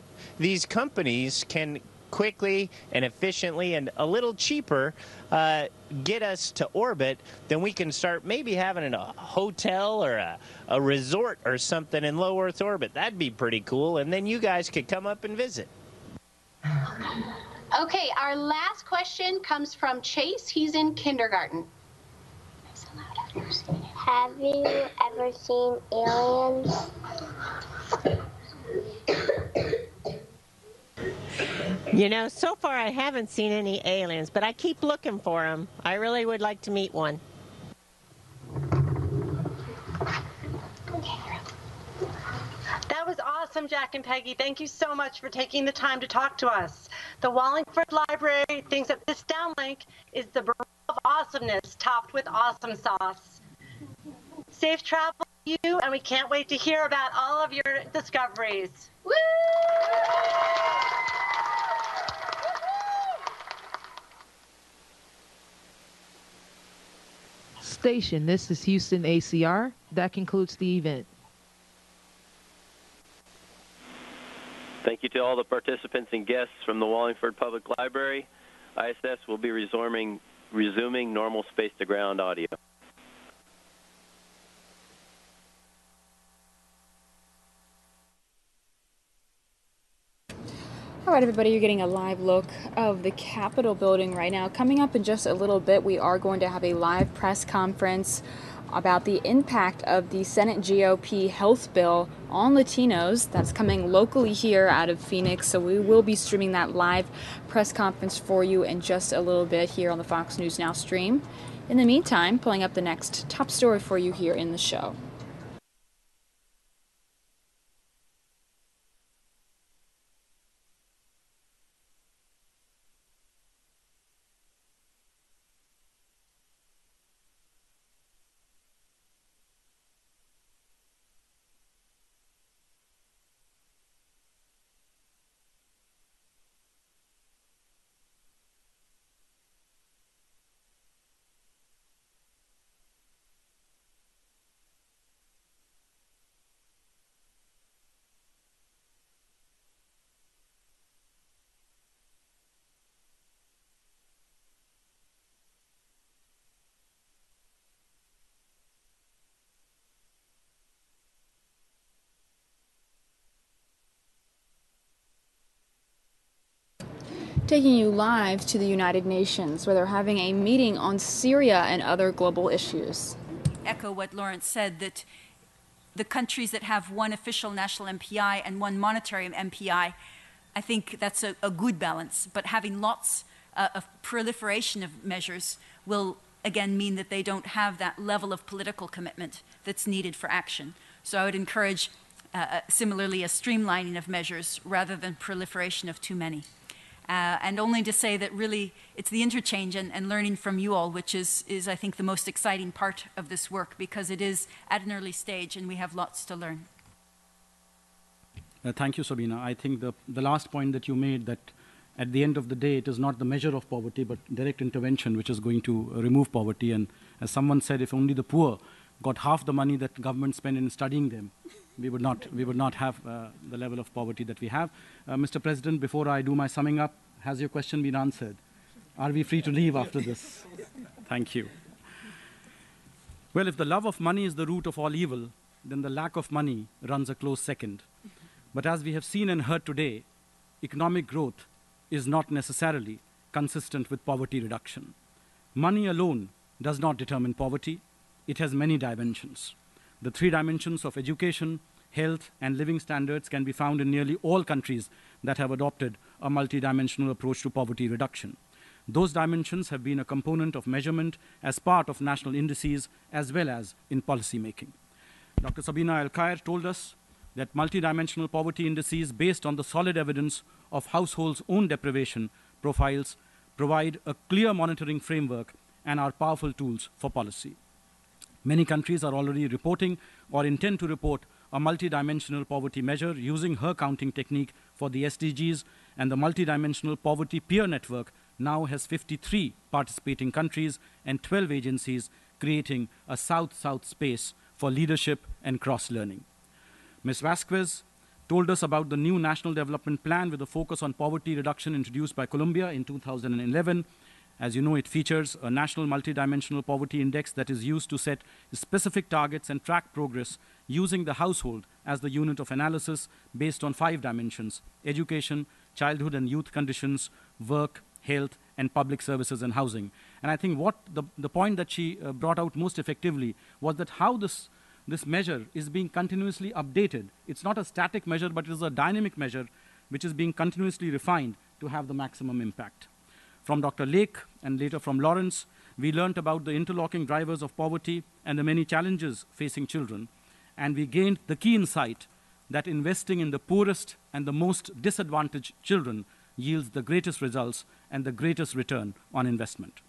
companies can quickly and efficiently and a little cheaper get us to orbit, then we can start maybe having a hotel or a resort or something in low Earth orbit. That'd be pretty cool, and then you guys could come up and visit. Okay, our last question comes from Chase. He's in kindergarten. Have you ever seen aliens? You know, so far I haven't seen any aliens, but I keep looking for them. I really would like to meet one. That was awesome, Jack and Peggy. Thank you so much for taking the time to talk to us. The Wallingford Library thinks that this downlink is the barrel of awesomeness topped with awesome sauce. Safe travel to you, and we can't wait to hear about all of your discoveries. Woo! Station, this is Houston ACR. That concludes the event. Thank you to all the participants and guests from the Wallingford Public Library. ISS will be resuming resuming normal space-to-ground audio. All right, everybody, you're getting a live look of the Capitol building right now. Coming up in just a little bit, we are going to have a live press conference about the impact of the Senate GOP health bill on Latinos. That's coming locally here out of Phoenix, so we will be streaming that live press conference for you in just a little bit here on the Fox News Now stream. In the meantime, pulling up the next top story for you here in the show. Taking you live to the United Nations, where they're having a meeting on Syria and other global issues. Echo what Lawrence said, that the countries that have one official national MPI and one monetary MPI, I think that's a good balance. But having lots of proliferation of measures will, again, mean that they don't have that level of political commitment that's needed for action. So I would encourage, similarly, a streamlining of measures rather than proliferation of too many. And only to say that really it's the interchange and learning from you all, which is I think the most exciting part of this work, because it is at an early stage and we have lots to learn. Thank you, Sabina. I think the last point that you made, that at the end of the day, it is not the measure of poverty, but direct intervention which is going to remove poverty. And as someone said, if only the poor got half the money that government spend in studying them, we would not have the level of poverty that we have. Mr. President, before I do my summing up, has your question been answered? Are we free to leave after this? Thank you. Well, if the love of money is the root of all evil, then the lack of money runs a close second. But as we have seen and heard today, economic growth is not necessarily consistent with poverty reduction. Money alone does not determine poverty. It has many dimensions. The 3 dimensions of education, health, and living standards can be found in nearly all countries that have adopted a multidimensional approach to poverty reduction. Those dimensions have been a component of measurement as part of national indices as well as in policy making. Dr. Sabina Al-Khair told us that multidimensional poverty indices based on the solid evidence of households' own deprivation profiles provide a clear monitoring framework and are powerful tools for policy. Many countries are already reporting or intend to report a multidimensional poverty measure using her counting technique for the SDGs, and the multidimensional poverty peer network now has 53 participating countries and 12 agencies, creating a South-South space for leadership and cross-learning. Ms. Vasquez told us about the new National Development Plan with a focus on poverty reduction introduced by Colombia in 2011. As you know, it features a national multidimensional poverty index that is used to set specific targets and track progress using the household as the unit of analysis based on 5 dimensions: education, childhood and youth conditions, work, health, and public services and housing. And I think what the point that she brought out most effectively was that how this measure is being continuously updated. It's not a static measure, but it is a dynamic measure which is being continuously refined to have the maximum impact. From Dr. Lake and later from Lawrence, we learned about the interlocking drivers of poverty and the many challenges facing children. And we gained the key insight that investing in the poorest and the most disadvantaged children yields the greatest results and the greatest return on investment.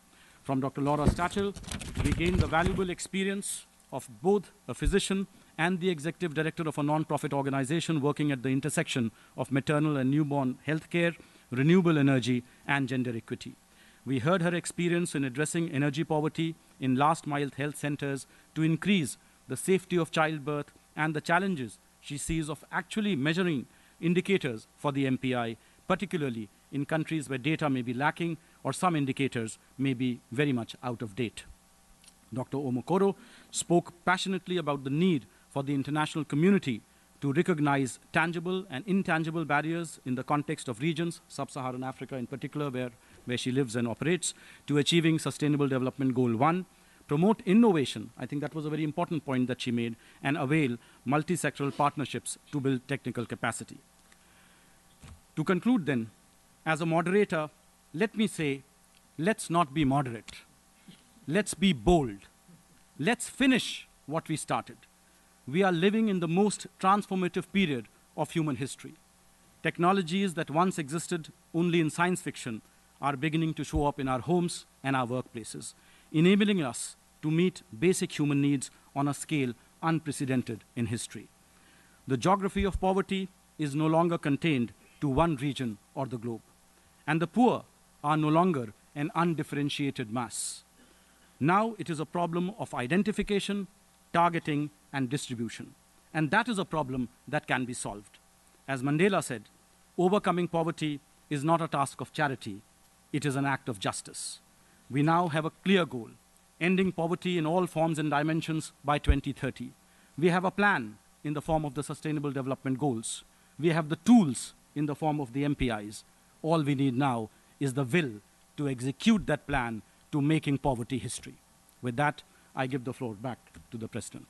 From Dr. Laura Stachel, we gained the valuable experience of both a physician and the executive director of a non-profit organization working at the intersection of maternal and newborn health care, renewable energy, and gender equity. We heard her experience in addressing energy poverty in last-mile health centers to increase the safety of childbirth and the challenges she sees of actually measuring indicators for the MPI, particularly in countries where data may be lacking or some indicators may be very much out of date. Dr. Omokoro spoke passionately about the need for the international community to recognize tangible and intangible barriers in the context of regions, sub-Saharan Africa in particular, where she lives and operates, to achieving Sustainable Development Goal 1, promote innovation, I think that was a very important point that she made, and avail multi-sectoral partnerships to build technical capacity. To conclude then, as a moderator, let me say, let's not be moderate. Let's be bold. Let's finish what we started. We are living in the most transformative period of human history. Technologies that once existed only in science fiction are beginning to show up in our homes and our workplaces, enabling us to meet basic human needs on a scale unprecedented in history. The geography of poverty is no longer contained to one region or the globe, and the poor are no longer an undifferentiated mass. Now it is a problem of identification, targeting, and distribution, and that is a problem that can be solved. As Mandela said, overcoming poverty is not a task of charity, it is an act of justice. We now have a clear goal, ending poverty in all forms and dimensions by 2030. We have a plan in the form of the Sustainable Development Goals. We have the tools in the form of the MPIs. All we need now is the will to execute that plan to making poverty history. With that, I give the floor back to the President.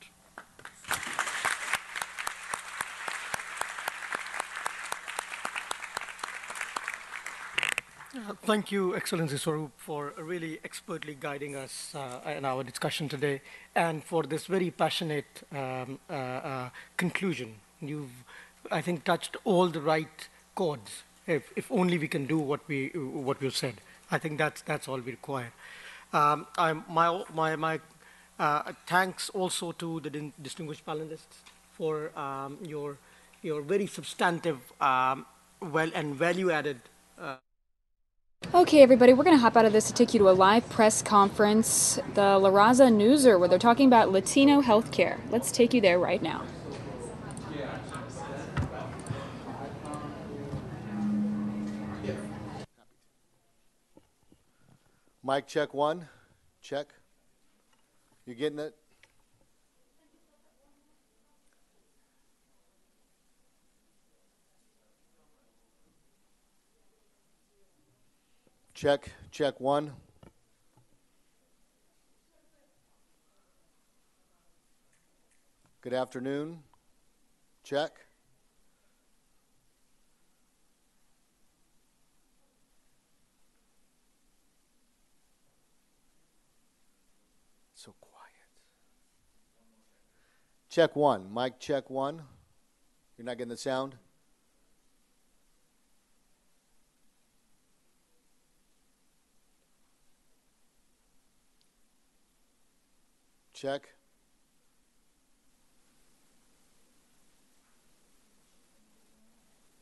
Thank you, Excellency Swaroop, for really expertly guiding us in our discussion today, and for this very passionate conclusion. You've, I think, touched all the right chords. If only we can do what we've said. I think that's all we require. My thanks also to the distinguished panelists for your very substantive, well and value-added. Okay, everybody, we're going to hop out of this to take you to a live press conference, the La Raza Newser, where they're talking about Latino healthcare. Let's take you there right now. Mic check one. Check. You getting it? Check. Check one. Good afternoon. Check. So quiet. Check one. Mic check one. You're not getting the sound? Check.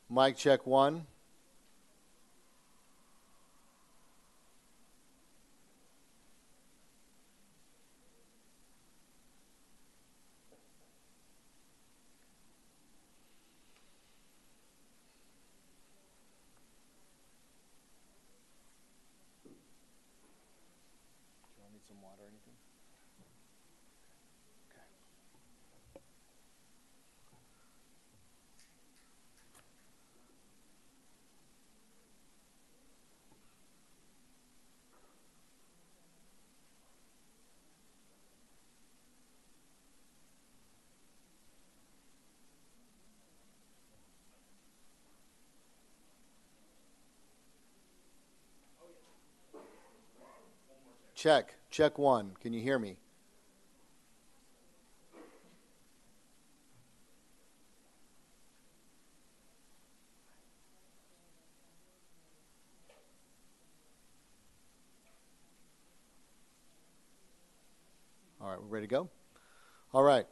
Mic check one. Do you need some water or anything? Check. Check one. Can you hear me? All right, we're ready to go? All right.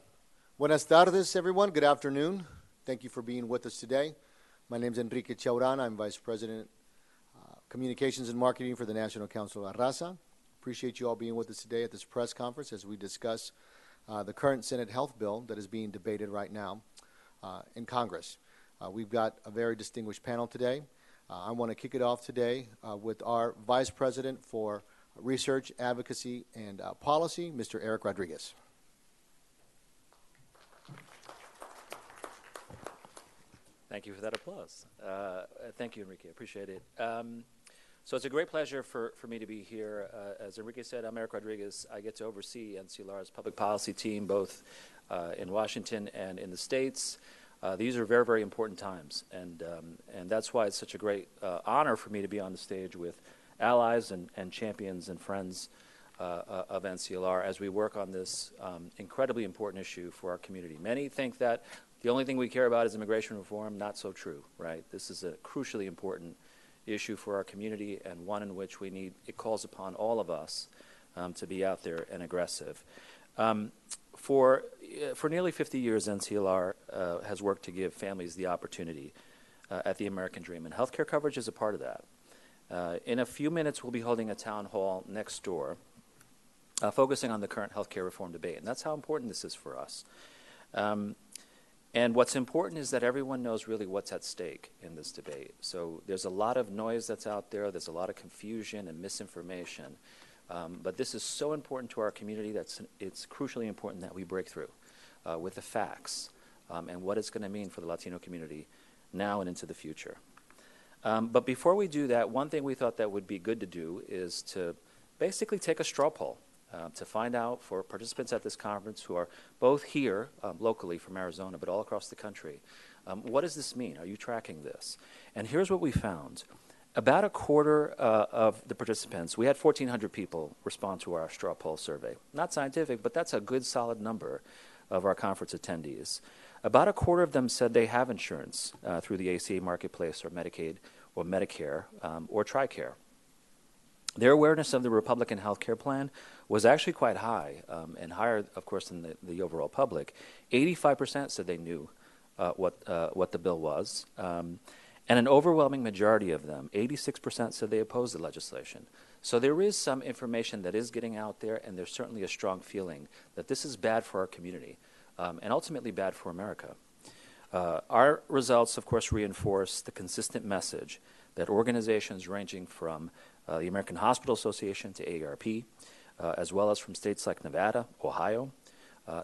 Buenas tardes, everyone. Good afternoon. Thank you for being with us today. My name is Enrique Chaurán. I'm Vice President, Communications and Marketing for the National Council of La Raza. Appreciate you all being with us today at this press conference as we discuss the current Senate health bill that is being debated right now in Congress. We've got a very distinguished panel today. I want to kick it off today with our Vice President for Research, Advocacy, and Policy, Mr. Eric Rodriguez. Thank you for that applause. Thank you, Enrique. I appreciate it. So it's a great pleasure for me to be here. As Enrique said, I'm Eric Rodriguez. I get to oversee NCLR's public policy team, both in Washington and in the States. These are very, very important times, and that's why it's such a great honor for me to be on the stage with allies and champions and friends of NCLR as we work on this incredibly important issue for our community. Many think that the only thing we care about is immigration reform. Not so true, right? This is a crucially important issue for our community, and one in which it calls upon all of us to be out there and aggressive. For nearly 50 years, NCLR has worked to give families the opportunity at the American Dream, and healthcare coverage is a part of that. In a few minutes, we'll be holding a town hall next door focusing on the current healthcare reform debate, and that's how important this is for us. And what's important is that everyone knows really what's at stake in this debate. So there's a lot of noise that's out there. There's a lot of confusion and misinformation. But this is so important to our community that it's crucially important that we break through with the facts and what it's going to mean for the Latino community now and into the future. But before we do that, one thing we thought that would be good to do is to basically take a straw poll to find out for participants at this conference who are both here locally from Arizona but all across the country, what does this mean? Are you tracking this? And here's what we found. About a quarter of the participants, we had 1,400 people respond to our straw poll survey. Not scientific, but that's a good solid number of our conference attendees. About a quarter of them said they have insurance through the ACA Marketplace or Medicaid or Medicare or TRICARE. Their awareness of the Republican health care plan was actually quite high, and higher, of course, than the overall public. 85% said they knew what the bill was, and an overwhelming majority of them, 86%, said they opposed the legislation. So there is some information that is getting out there, and there's certainly a strong feeling that this is bad for our community and ultimately bad for America. Our results, of course, reinforce the consistent message that organizations ranging from the American Hospital Association to AARP, as well as from states like Nevada, Ohio,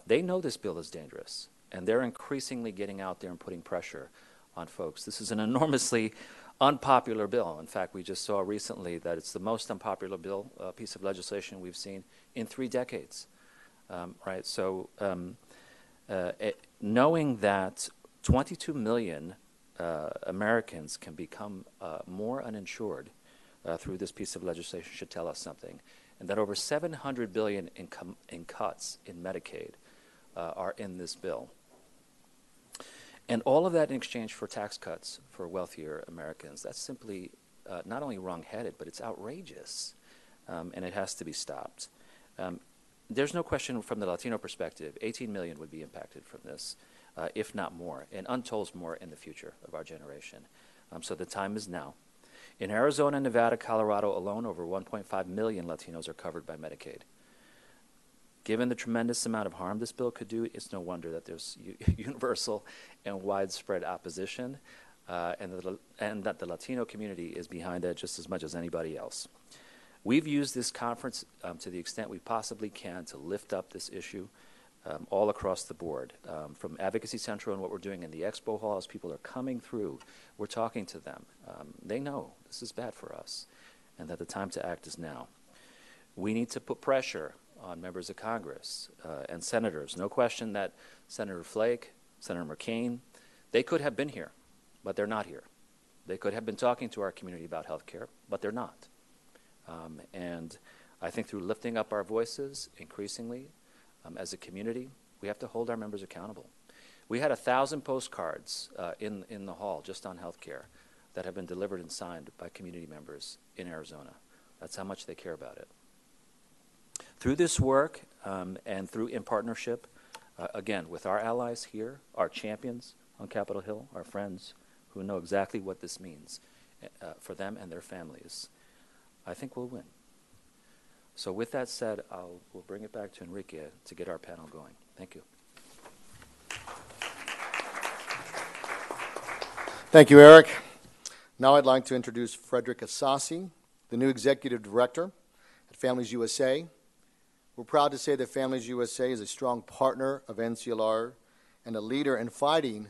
they know this bill is dangerous, and they're increasingly getting out there and putting pressure on folks. This is an enormously unpopular bill. In fact, we just saw recently that it's the most unpopular bill, piece of legislation we've seen in 3 decades. Right? So knowing that 22 million Americans can become more uninsured through this piece of legislation should tell us something, and that over $700 billion in cuts in Medicaid are in this bill. And all of that in exchange for tax cuts for wealthier Americans. That's simply not only wrong-headed, but it's outrageous, and it has to be stopped. There's no question from the Latino perspective, 18 million would be impacted from this, if not more, and untold more in the future of our generation. So the time is now. In Arizona, Nevada, Colorado alone, over 1.5 million Latinos are covered by Medicaid. Given the tremendous amount of harm this bill could do, it's no wonder that there's universal and widespread opposition, and that the Latino community is behind it just as much as anybody else. We've used this conference to the extent we possibly can to lift up this issue all across the board, from Advocacy Central and what we're doing in the expo hall. As people are coming through, we're talking to them. They know this is bad for us and that the time to act is now. We need to put pressure on members of Congress and senators. No question that Senator Flake, Senator McCain, they could have been here, but they're not here. They could have been talking to our community about health care, but they're not. And I think through lifting up our voices increasingly as a community, we have to hold our members accountable. We had 1,000 postcards in the hall just on health care that have been delivered and signed by community members in Arizona. That's how much they care about it. Through this work and through in partnership, again, with our allies here, our champions on Capitol Hill, our friends who know exactly what this means for them and their families, I think we'll win. So with that said, we'll bring it back to Enrique to get our panel going. Thank you. Thank you, Eric. Now I'd like to introduce Frederick Assasi, the new Executive Director at Families USA. We're proud to say that Families USA is a strong partner of NCLR and a leader in fighting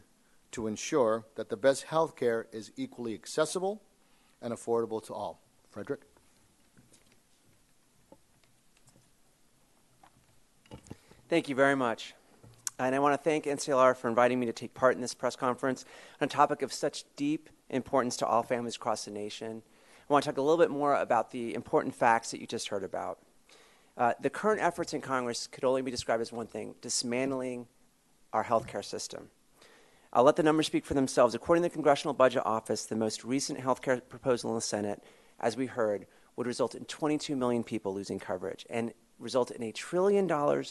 to ensure that the best health care is equally accessible and affordable to all. Frederick? Thank you very much. And I want to thank NCLR for inviting me to take part in this press conference on a topic of such deep importance to all families across the nation. I want to talk a little bit more about the important facts that you just heard about. The current efforts in Congress could only be described as one thing: dismantling our healthcare system. I'll let the numbers speak for themselves. According to the Congressional Budget Office, the most recent healthcare proposal in the Senate, as we heard, would result in 22 million people losing coverage and result in $1 trillion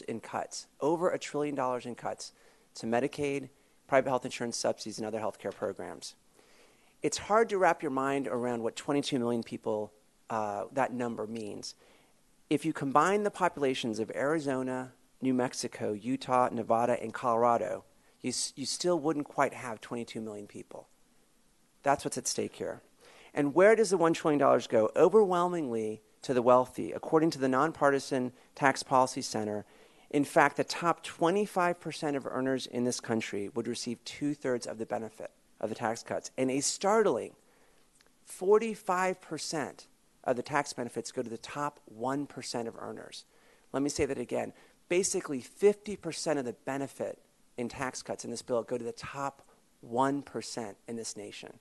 in cuts, over $1 trillion in cuts to Medicaid, private health insurance subsidies, and other healthcare programs. It's hard to wrap your mind around what 22 million people, that number means. If you combine the populations of Arizona, New Mexico, Utah, Nevada, and Colorado, you still wouldn't quite have 22 million people. That's what's at stake here. And where does the $1 trillion go? Overwhelmingly to the wealthy. According to the Nonpartisan Tax Policy Center, in fact, the top 25% of earners in this country would receive 2/3 of the benefit of the tax cuts. And a startling 45% of the tax benefits go to the top 1% of earners. Let me say that again. Basically, 50% of the benefit in tax cuts in this bill go to the top 1% in this nation.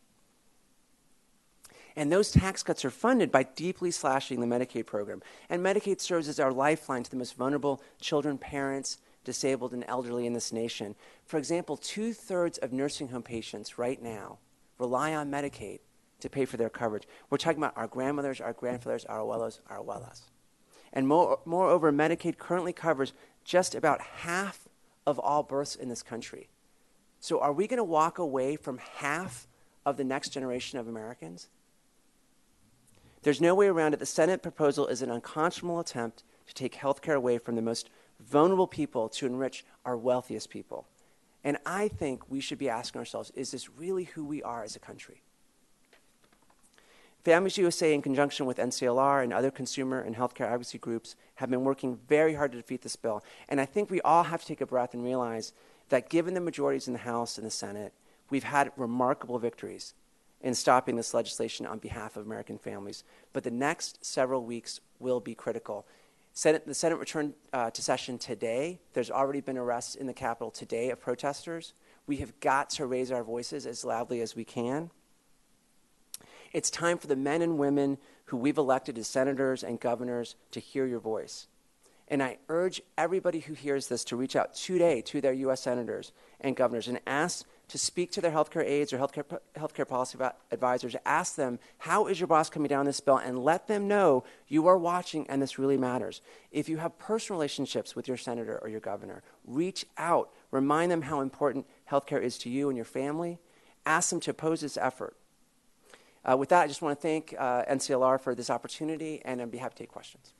And those tax cuts are funded by deeply slashing the Medicaid program. And Medicaid serves as our lifeline to the most vulnerable children, parents, disabled, and elderly in this nation. For example, 2/3 of nursing home patients right now rely on Medicaid to pay for their coverage. We're talking about our grandmothers, our grandfathers, our abuelas. And moreover, Medicaid currently covers just about half of all births in this country. So are we going to walk away from half of the next generation of Americans? There's no way around it. The Senate proposal is an unconscionable attempt to take health care away from the most vulnerable people to enrich our wealthiest people. And I think we should be asking ourselves, is this really who we are as a country? Families USA, in conjunction with NCLR and other consumer and healthcare advocacy groups, have been working very hard to defeat this bill. And I think we all have to take a breath and realize that given the majorities in the House and the Senate, we've had remarkable victories in stopping this legislation on behalf of American families. But the next several weeks will be critical. The Senate returned to session today. There's already been arrests in the Capitol today of protesters. We have got to raise our voices as loudly as we can. It's time for the men and women who we've elected as senators and governors to hear your voice. And I urge everybody who hears this to reach out today to their U.S. senators and governors and ask to speak to their healthcare aides or healthcare policy advisors. Ask them, how is your boss coming down this bill? And let them know you are watching and this really matters. If you have personal relationships with your senator or your governor, reach out. Remind them how important healthcare is to you and your family. Ask them to oppose this effort. With that, I just want to thank NCLR for this opportunity, and I'd be happy to take questions.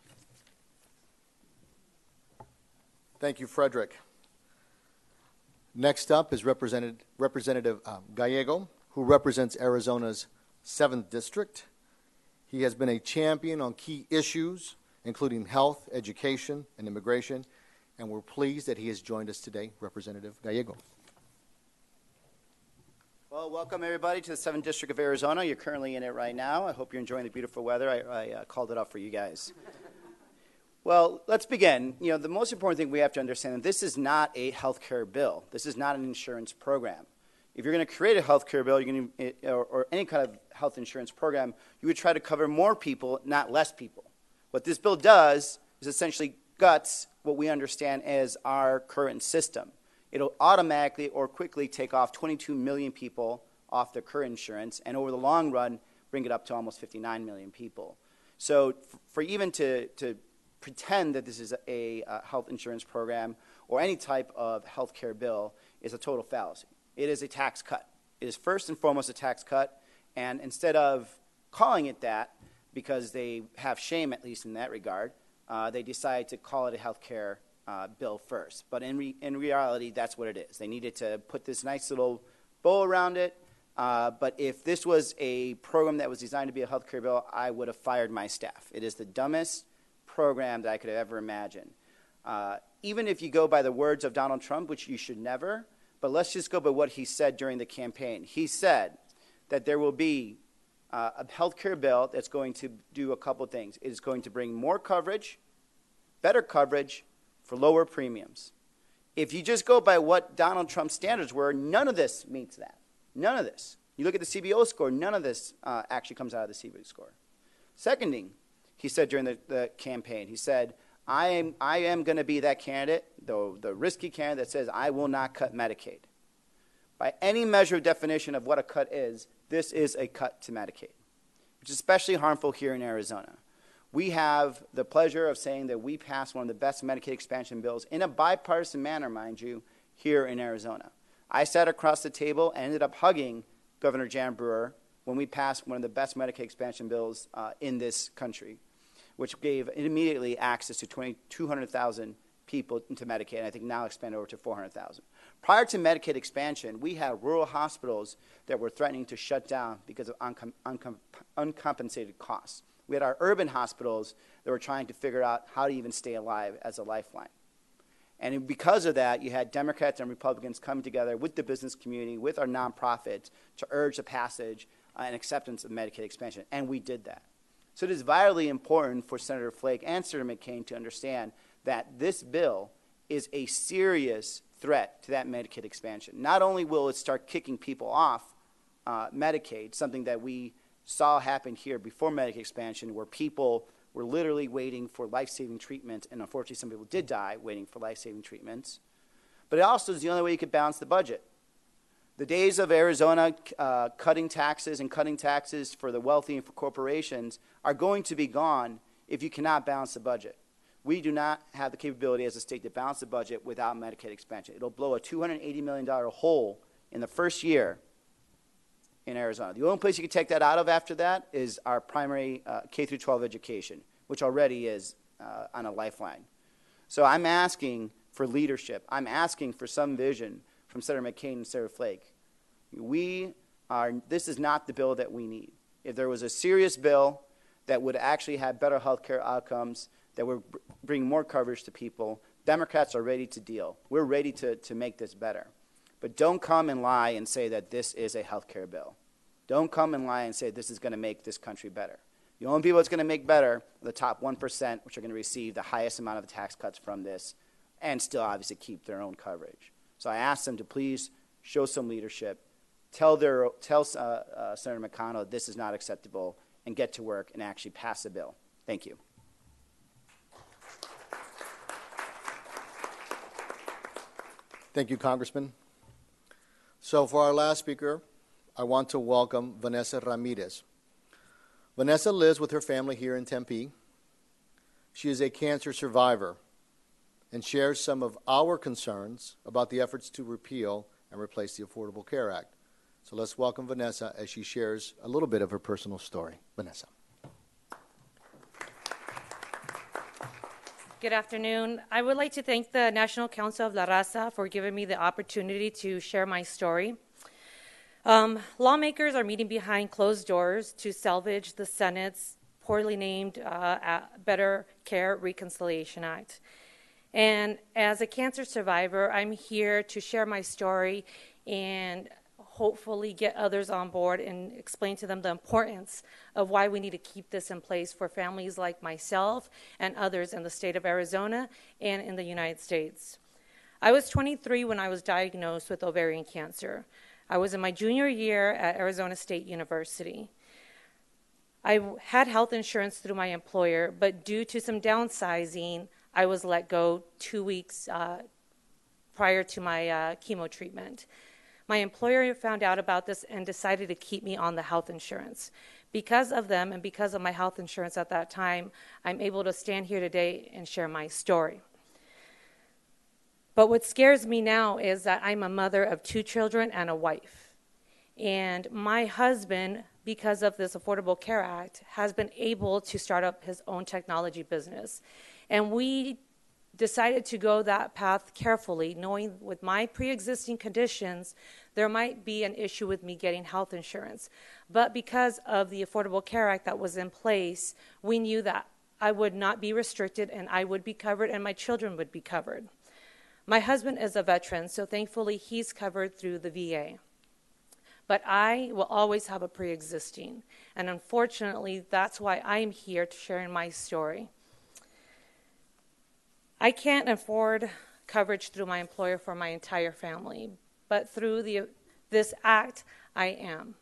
Thank you, Frederick. Next up is Representative Gallego, who represents Arizona's 7th District. He has been a champion on key issues, including health, education, and immigration, and we're pleased that he has joined us today. Representative Gallego. Well, welcome everybody to the 7th District of Arizona. You're currently in it right now. I hope you're enjoying the beautiful weather. I called it off for you guys. Well, let's begin. You know, the most important thing we have to understand is this is not a health care bill. This is not an insurance program. If you're going to create a health care bill or any kind of health insurance program, you would try to cover more people, not less people. What this bill does is essentially guts what we understand as our current system. It'll automatically or quickly take off 22 million people off their current insurance, and over the long run, bring it up to almost 59 million people. So for even to pretend that this is a health insurance program or any type of health care bill is a total fallacy. It is a tax cut. It is first and foremost a tax cut, and instead of calling it that, because they have shame at least in that regard, they decide to call it a health care bill first. But in reality, that's what it is. They needed to put this nice little bow around it But if this was a program that was designed to be a health care bill, I would have fired my staff. It is the dumbest program that I could have ever imagined. Even if you go by the words of Donald Trump, which you should never, but let's just go by what he said during the campaign. He said that there will be a health care bill that's going to do a couple of things. It is going to bring more coverage, better coverage for lower premiums. If you just go by what Donald Trump's standards were, none of this meets that. None of this. You look at the CBO score, none of this actually comes out of the CBO score. Second thing he said during the campaign, he said, I am going to be that candidate, the risky candidate that says I will not cut Medicaid. By any measure of definition of what a cut is, this is a cut to Medicaid, which is especially harmful here in Arizona. We have the pleasure of saying that we passed one of the best Medicaid expansion bills in a bipartisan manner, mind you, here in Arizona. I sat across the table and ended up hugging Governor Jan Brewer when we passed one of the best Medicaid expansion bills in this country, which gave immediately access to 200,000 people into Medicaid, and I think now expanded over to 400,000. Prior to Medicaid expansion, we had rural hospitals that were threatening to shut down because of uncompensated costs. We had our urban hospitals that were trying to figure out how to even stay alive as a lifeline. And because of that, you had Democrats and Republicans coming together with the business community, with our nonprofits, to urge the passage and acceptance of Medicaid expansion, and we did that. So it is vitally important for Senator Flake and Senator McCain to understand that this bill is a serious threat to that Medicaid expansion. Not only will it start kicking people off Medicaid, something that we saw happen here before Medicaid expansion, where people were literally waiting for life-saving treatment, and unfortunately some people did die waiting for life-saving treatments, but it also is the only way you could balance the budget. The days of Arizona cutting taxes for the wealthy and for corporations are going to be gone if you cannot balance the budget. We do not have the capability as a state to balance the budget without Medicaid expansion. It'll blow a $280 million hole in the first year in Arizona. The only place you can take that out of after that is our primary K-12 education, which already is on a lifeline. So I'm asking for leadership. I'm asking for some vision from Senator McCain and Senator Flake. This is not the bill that we need. If there was a serious bill that would actually have better health care outcomes, that would bring more coverage to people, Democrats are ready to deal. We're ready to make this better. But don't come and lie and say that this is a health care bill. Don't come and lie and say this is going to make this country better. The only people it's going to make better are the top 1%, which are going to receive the highest amount of tax cuts from this and still obviously keep their own coverage. So I ask them to please show some leadership, tell Senator McConnell this is not acceptable, and get to work and actually pass the bill. Thank you. Thank you, Congressman. So for our last speaker, I want to welcome Vanessa Ramirez. Vanessa lives with her family here in Tempe. She is a cancer survivor and shares some of our concerns about the efforts to repeal and replace the Affordable Care Act. So let's welcome Vanessa as she shares a little bit of her personal story. Vanessa. Good afternoon. I would like to thank the National Council of La Raza for giving me the opportunity to share my story. Lawmakers are meeting behind closed doors to salvage the Senate's poorly named Better Care Reconciliation Act. And as a cancer survivor, I'm here to share my story and hopefully get others on board and explain to them the importance of why we need to keep this in place for families like myself and others in the state of Arizona and in the United States. I was 23 when I was diagnosed with ovarian cancer. I was in my junior year at Arizona State University. I had health insurance through my employer, but due to some downsizing, I was let go 2 weeks prior to my chemo treatment. My employer found out about this and decided to keep me on the health insurance. Because of them and because of my health insurance at that time, I'm able to stand here today and share my story. But what scares me now is that I'm a mother of 2 children and a wife. And my husband, because of this Affordable Care Act, has been able to start up his own technology business. And we decided to go that path carefully, knowing with my pre-existing conditions, there might be an issue with me getting health insurance. But because of the Affordable Care Act that was in place, we knew that I would not be restricted and I would be covered and my children would be covered. My husband is a veteran, so thankfully he's covered through the VA. But I will always have a pre-existing. And unfortunately, that's why I'm here to share my story. I can't afford coverage through my employer for my entire family, but through this act, I am.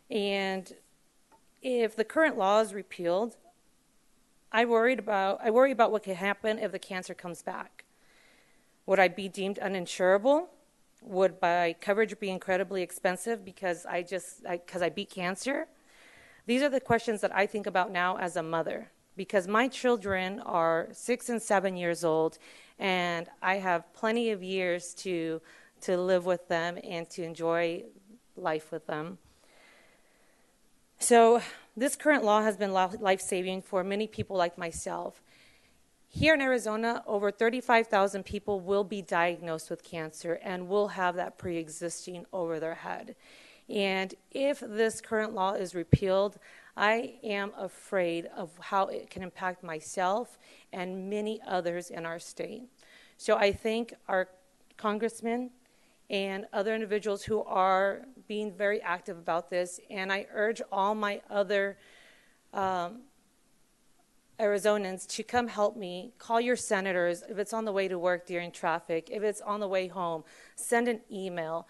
And if the current law is repealed, I worry about what could happen if the cancer comes back. Would I be deemed uninsurable? Would my coverage be incredibly expensive because I beat cancer? These are the questions that I think about now as a mother, because my children are 6 and 7 years old, and I have plenty of years to live with them and to enjoy life with them. So this current law has been life-saving for many people like myself. Here in Arizona, over 35,000 people will be diagnosed with cancer and will have that pre-existing over their head. And if this current law is repealed, I am afraid of how it can impact myself and many others in our state. So I thank our congressmen and other individuals who are being very active about this, and I urge all my other Arizonans to come help me. Call your senators if it's on the way to work during traffic, if it's on the way home, send an email.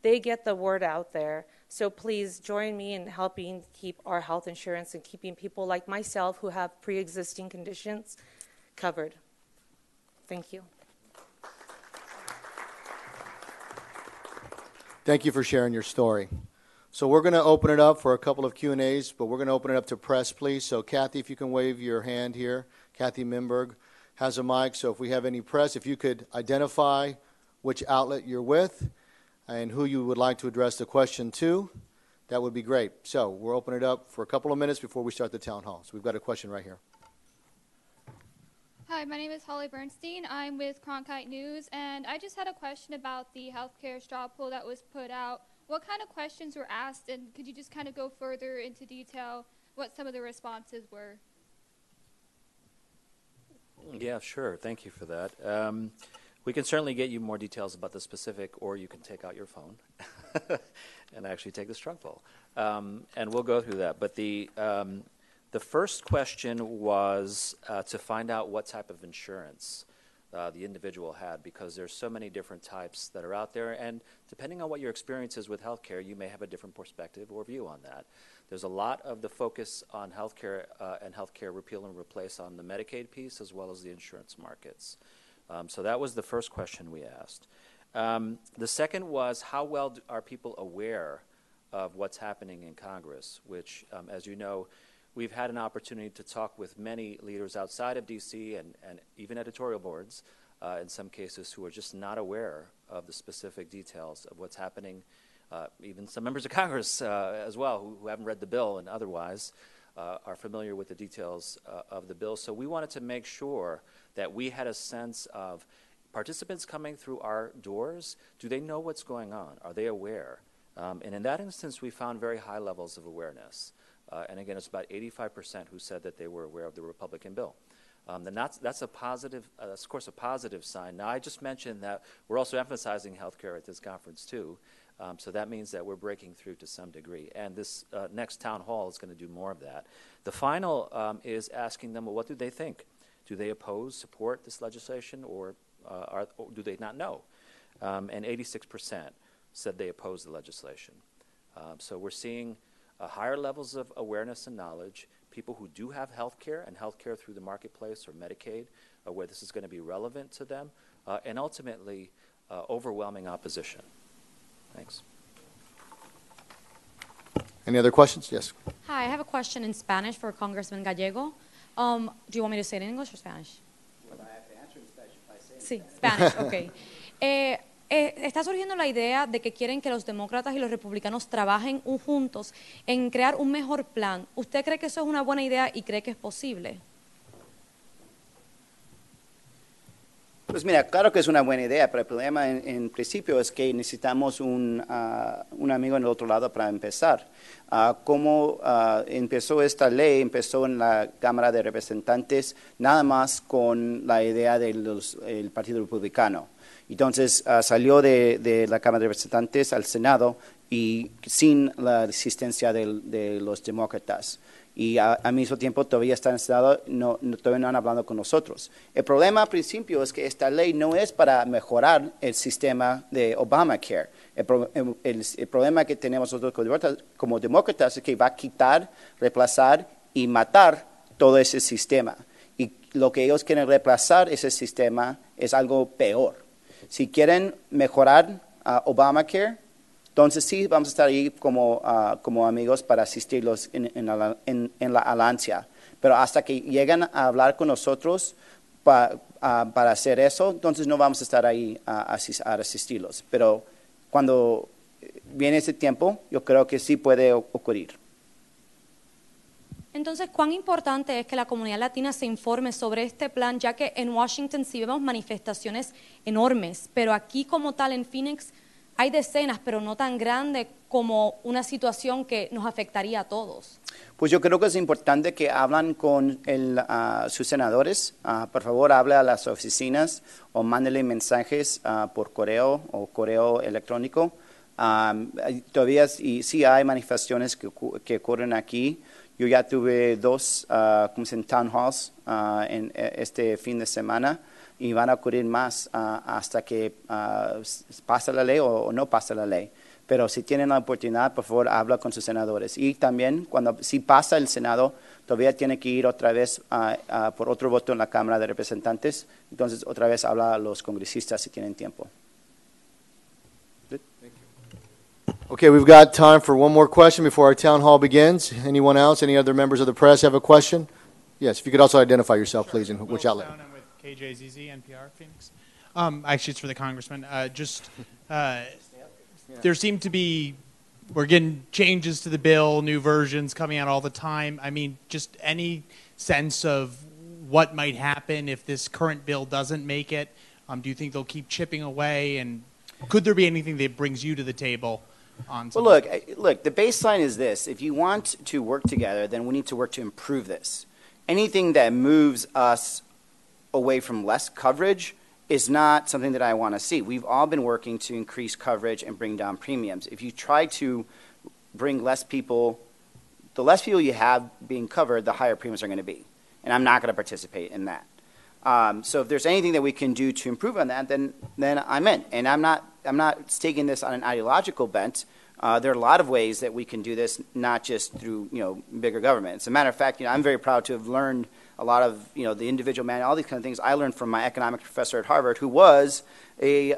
They get the word out there. So please join me in helping keep our health insurance and keeping people like myself who have pre-existing conditions covered. Thank you. Thank you for sharing your story. So we're going to open it up for a couple of Q&As, but we're going to open it up to press, please. So Kathy, if you can wave your hand here. Kathy Minberg has a mic, so if we have any press, if you could identify which outlet you're with and who you would like to address the question to, that would be great. So we'll open it up for a couple of minutes before we start the town hall. So we've got a question right here. Hi, my name is Holly Bernstein. I'm with Cronkite News, and I just had a question about the healthcare straw poll that was put out. What kind of questions were asked, and could you just kind of go further into detail what some of the responses were? Yeah, sure. Thank you for that. We can certainly get you more details about the specific, or you can take out your phone and actually take the straw poll. And we'll go through that. But the first question was to find out what type of insurance the individual had, because there's so many different types that are out there, and depending on what your experience is with healthcare, you may have a different perspective or view on that. There's a lot of the focus on healthcare and healthcare repeal and replace on the Medicaid piece as well as the insurance markets. So that was the first question we asked. The second was, how well are people aware of what's happening in Congress, which, as you know, we've had an opportunity to talk with many leaders outside of D.C. and even editorial boards, in some cases, who are just not aware of the specific details of what's happening. Even some members of Congress as well who haven't read the bill and otherwise are familiar with the details of the bill. So we wanted to make sure that we had a sense of participants coming through our doors. Do they know what's going on? Are they aware? And in that instance, we found very high levels of awareness. And again, it's about 85% who said that they were aware of the Republican bill. And that's a positive, that's of course a positive sign. Now, I just mentioned that we're also emphasizing healthcare at this conference too. So that means that we're breaking through to some degree. And this next town hall is going to do more of that. The final is asking them, well, what do they think? Do they oppose, support this legislation, or do they not know? And 86% said they oppose the legislation. So we're seeing higher levels of awareness and knowledge, people who do have health care and health care through the marketplace or Medicaid, where this is going to be relevant to them, and ultimately overwhelming opposition. Thanks. Any other questions? Yes. Hi, I have a question in Spanish for Congressman Gallego. Do you want me to say it in English or Spanish? Well, I have to answer in Spanish if I say it. Sí, Spanish, okay. Está surgiendo la idea de que quieren que los demócratas y los republicanos trabajen juntos en crear un mejor plan. ¿Usted cree que eso es una buena idea y cree que es posible? Pues mira, claro que es una buena idea, pero el problema en principio es que necesitamos un amigo en el otro lado para empezar. ¿Cómo empezó esta ley? Empezó en la Cámara de Representantes nada más con la idea del Partido Republicano. Entonces salió de la Cámara de Representantes al Senado y sin la asistencia de los demócratas. Y al mismo tiempo todavía está en el Senado, todavía no han hablado con nosotros. El problema al principio es que esta ley no es para mejorar el sistema de Obamacare. El problema que tenemos nosotros como demócratas es que va a quitar, reemplazar y matar todo ese sistema. Y lo que ellos quieren reemplazar ese sistema es algo peor. Si quieren mejorar Obamacare, entonces sí vamos a estar ahí como amigos para asistirlos en la alianza. Pero hasta que lleguen a hablar con nosotros para hacer eso, entonces no vamos a estar ahí a asistirlos. Pero cuando viene ese tiempo, yo creo que sí puede ocurrir. Entonces, ¿cuán importante es que la comunidad latina se informe sobre este plan, ya que en Washington sí vemos manifestaciones enormes, pero aquí como tal en Phoenix hay decenas, pero no tan grandes como una situación que nos afectaría a todos? Pues yo creo que es importante que hablan con sus senadores. Por favor, hable a las oficinas o mándele mensajes por correo o correo electrónico. Todavía sí hay manifestaciones que ocurren aquí. Yo ya tuve 2 town halls en este fin de semana y van a ocurrir más hasta que pase la ley o no pase la ley. Pero si tienen la oportunidad, por favor, habla con sus senadores. Y también, si pasa el Senado, todavía tiene que ir otra vez por otro voto en la Cámara de Representantes. Entonces, otra vez habla a los congresistas si tienen tiempo. Okay, we've got time for one more question before our town hall begins. Anyone else? Any other members of the press have a question? Yes, if you could also identify yourself, please, and which outlet. I'm with KJZZ, NPR, Phoenix. Actually, it's for the congressman. There seem to be, we're getting changes to the bill, new versions coming out all the time. I mean, just any sense of what might happen if this current bill doesn't make it? Do you think they'll keep chipping away? And could there be anything that brings you to the table? Well, look, the baseline is this. If you want to work together, then we need to work to improve this. Anything that moves us away from less coverage is not something that I want to see. We've all been working to increase coverage and bring down premiums. If you try to bring less people, the less people you have being covered, the higher premiums are going to be. And I'm not going to participate in that. So if there's anything that we can do to improve on that, then I'm in. And I'm not staking this on an ideological bent. There are a lot of ways that we can do this, not just through bigger government. As a matter of fact, I'm very proud to have learned a lot of the individual manual, all these kind of things I learned from my economics professor at Harvard, who was a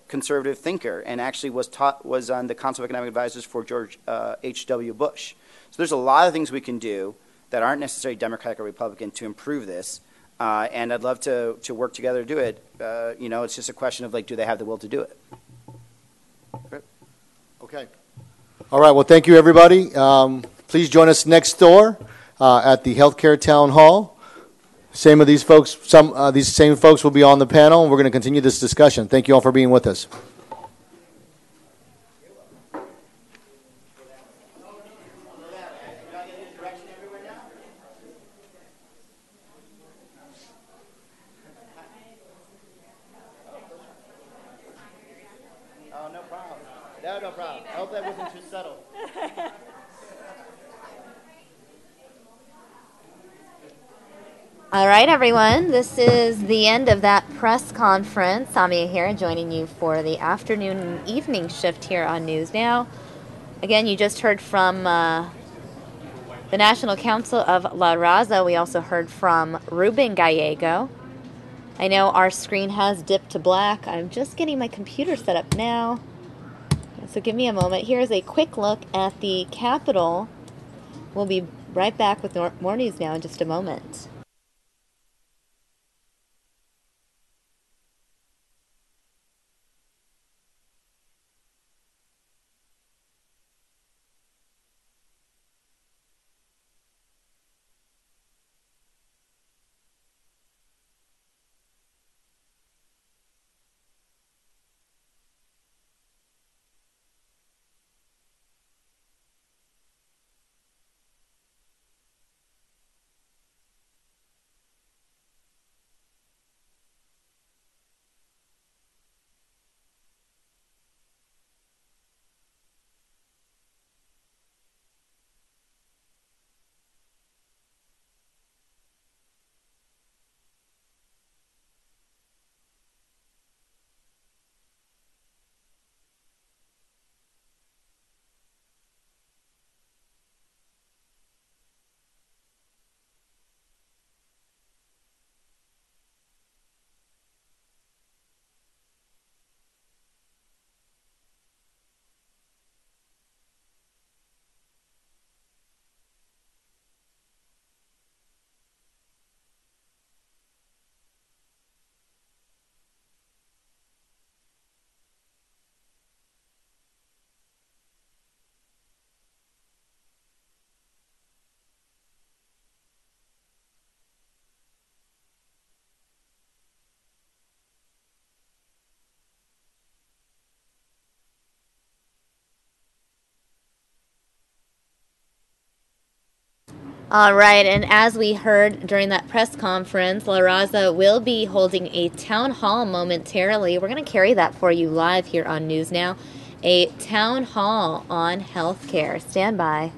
conservative thinker and actually was on the Council of Economic Advisors for George H.W. Bush. So there's a lot of things we can do that aren't necessarily Democratic or Republican to improve this. And I'd love to work together to do it. It's just a question of do they have the will to do it? Okay. All right. Well, thank you, everybody. Please join us next door at the Healthcare Town Hall. Same of these folks. These same folks will be on the panel, and we're going to continue this discussion. Thank you all for being with us. No problem. I hope that wasn't too subtle. All right, everyone. This is the end of that press conference. Samia here, joining you for the afternoon and evening shift here on News Now. Again, you just heard from the National Council of La Raza. We also heard from Ruben Gallego. I know our screen has dipped to black. I'm just getting my computer set up now. So give me a moment. Here's a quick look at the Capitol. We'll be right back with more news now in just a moment. All right, and as we heard during that press conference, La Raza will be holding a town hall momentarily. We're going to carry that for you live here on News Now. A town hall on healthcare. Stand by.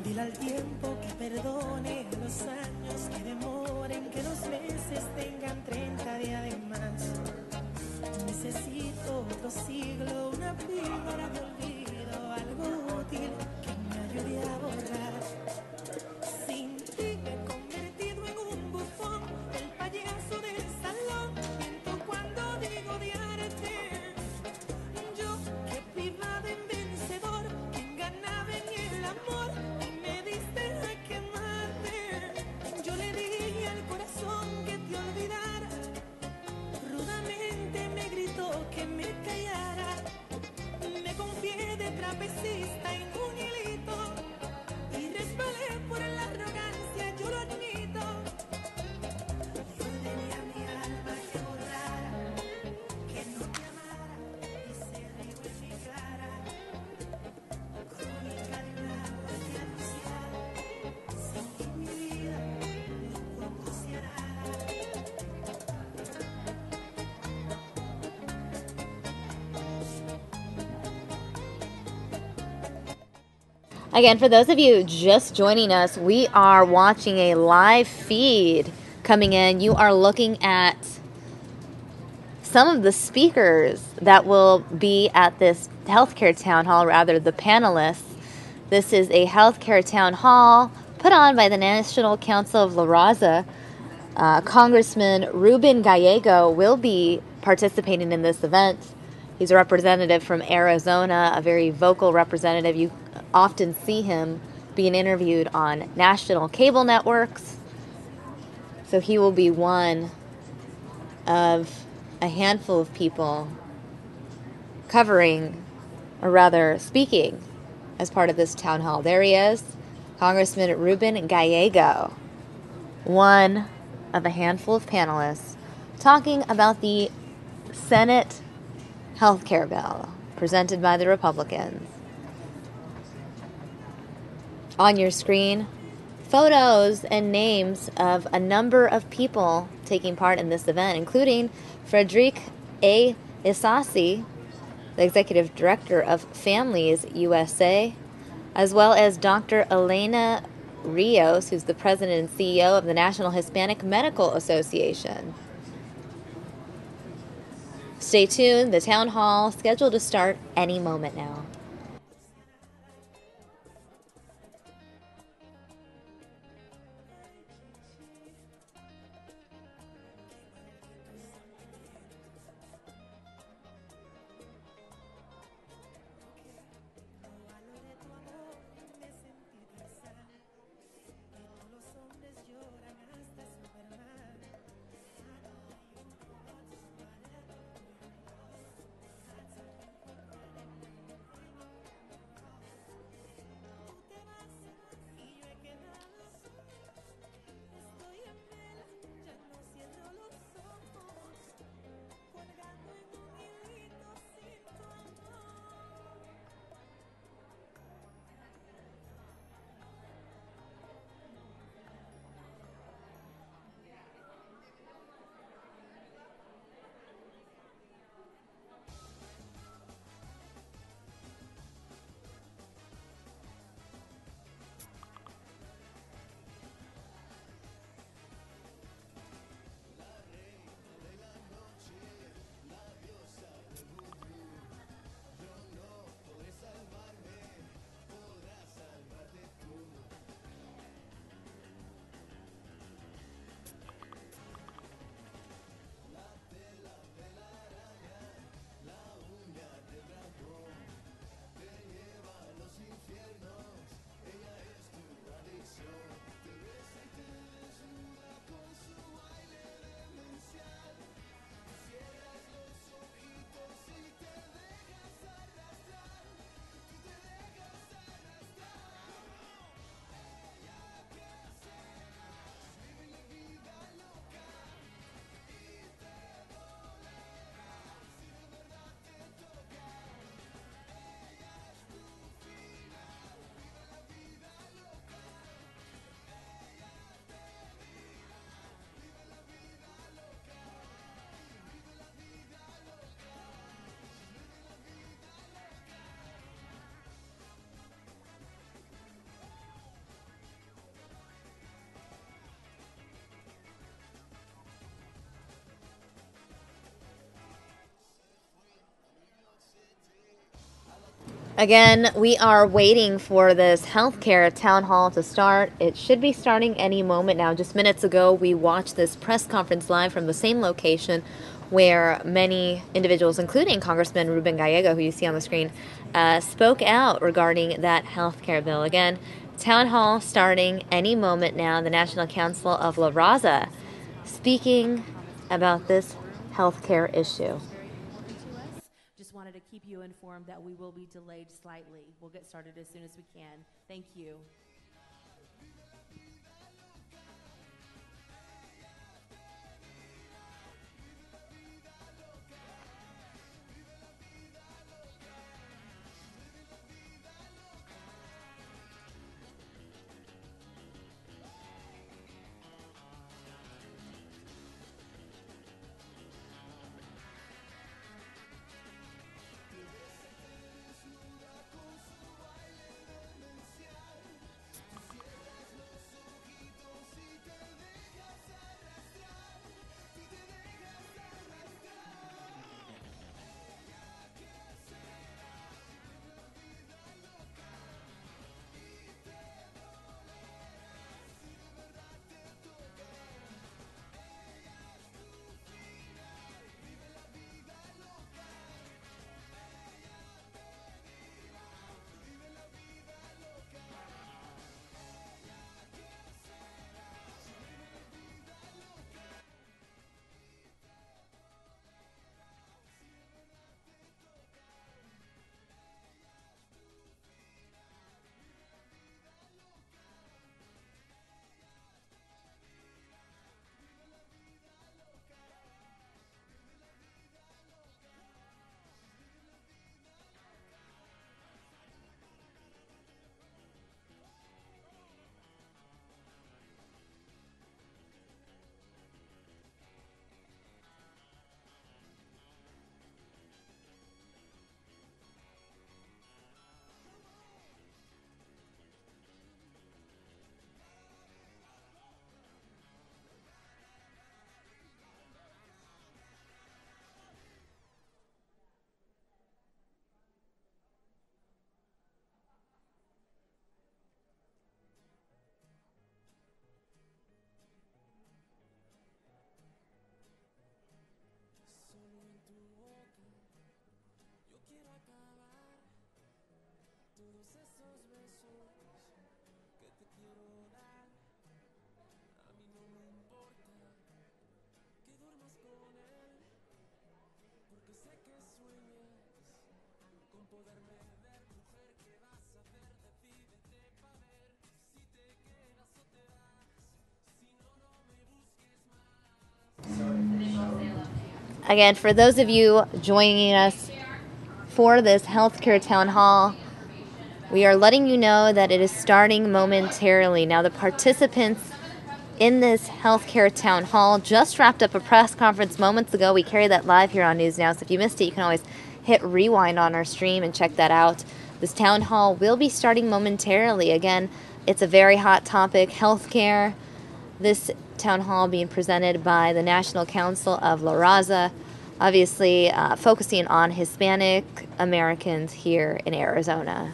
Dile al tiempo que perdone, a los años que demoren, que los meses tengan 30 días de más. Necesito otro siglo, una píldora de olvido, algo útil que me ayude a borrar. Sin ti me he convertido en un bufón, el payaso del salón. Miento cuando digo odiarte. Yo que privada en vencedor, quien ganaba en el amor. Me diste a quemarte. Yo le dije al corazón que te olvidara. Rudamente me gritó que me callara. Me confié de trapecista en un hilito y resbalé por la arrogancia, yo lo admito. Yo ordené a mi alma que borrara, que no te amara y se rió en mi cara. Crónica de una muerte anunciada, sin ti mi vida no conducía nada. Again, for those of you just joining us, we are watching a live feed coming in. You are looking at some of the speakers that will be at this healthcare town hall, rather the panelists. This is a healthcare town hall put on by the National Council of La Raza. Congressman Ruben Gallego will be participating in this event. He's a representative from Arizona, a very vocal representative. You often see him being interviewed on national cable networks. So he will be one of a handful of people covering, or rather speaking, as part of this town hall. There he is, Congressman Ruben Gallego, one of a handful of panelists talking about the Senate health care bill presented by the Republicans. On your screen, photos and names of a number of people taking part in this event, including Frederic A. Isasi, the Executive Director of Families USA, as well as Dr. Elena Rios, who's the President and CEO of the National Hispanic Medical Association. Stay tuned, the town hall scheduled to start any moment now. Again, we are waiting for this healthcare town hall to start. It should be starting any moment now. Just minutes ago, we watched this press conference live from the same location where many individuals, including Congressman Ruben Gallego, who you see on the screen, spoke out regarding that healthcare bill. Again, town hall starting any moment now. The National Council of La Raza speaking about this healthcare issue. Just wanted to keep you informed that we will be delayed slightly. We'll get started as soon as we can. Thank you. Again, for those of you joining us for this healthcare town hall, we are letting you know that it is starting momentarily. Now, the participants in this healthcare town hall just wrapped up a press conference moments ago. We carry that live here on News Now, so if you missed it, you can always hit rewind on our stream and check that out. This town hall will be starting momentarily. Again, it's a very hot topic, healthcare. This town hall being presented by the National Council of La Raza, obviously focusing on Hispanic Americans here in Arizona.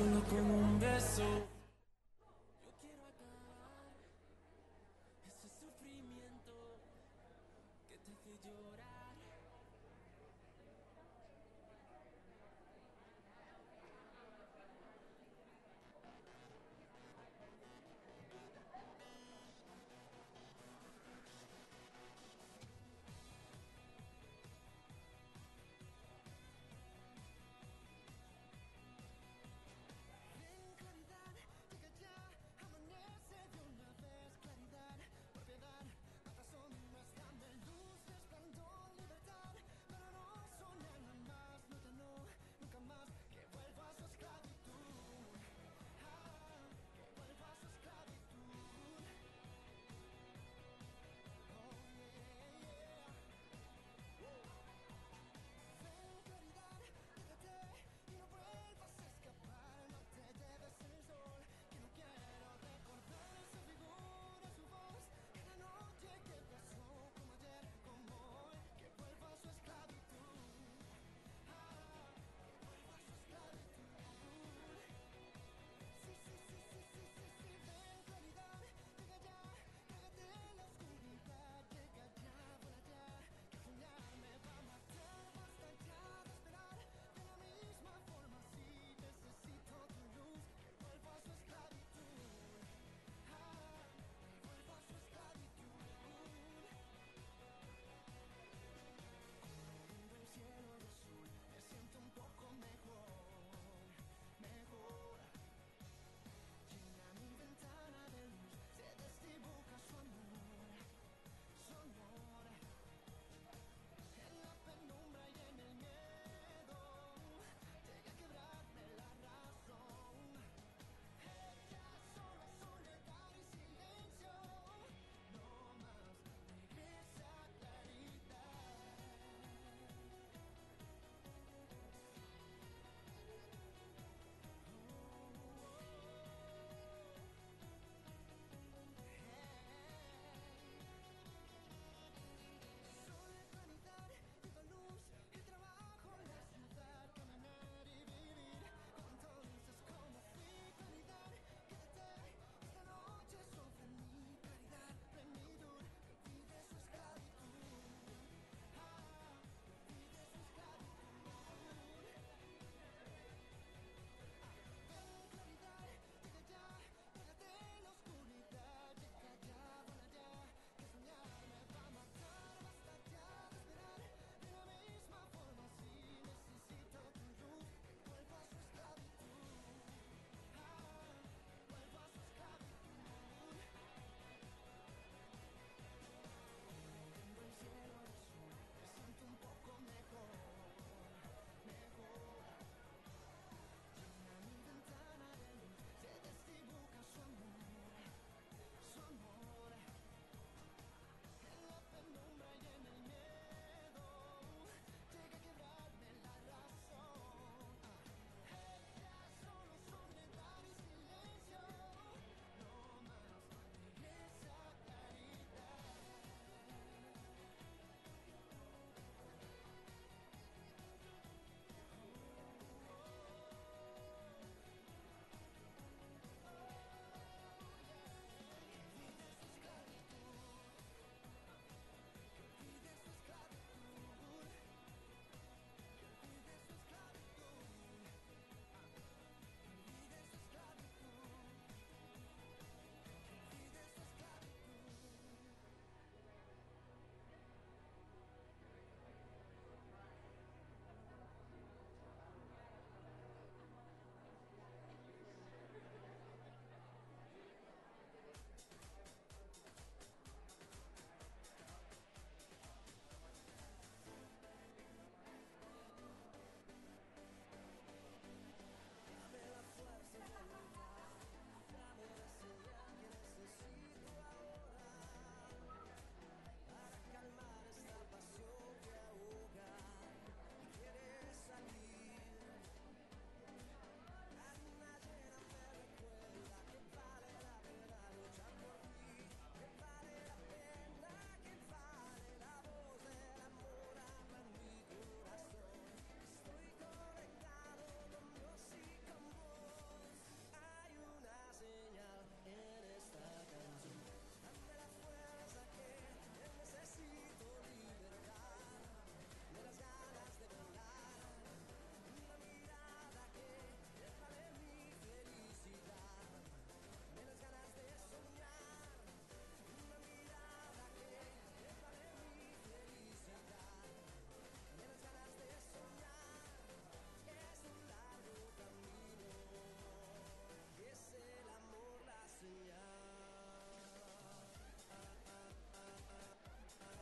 solo con un beso. Yo quiero acabar ese sufrimiento que te hace llorar. Ven, caridad,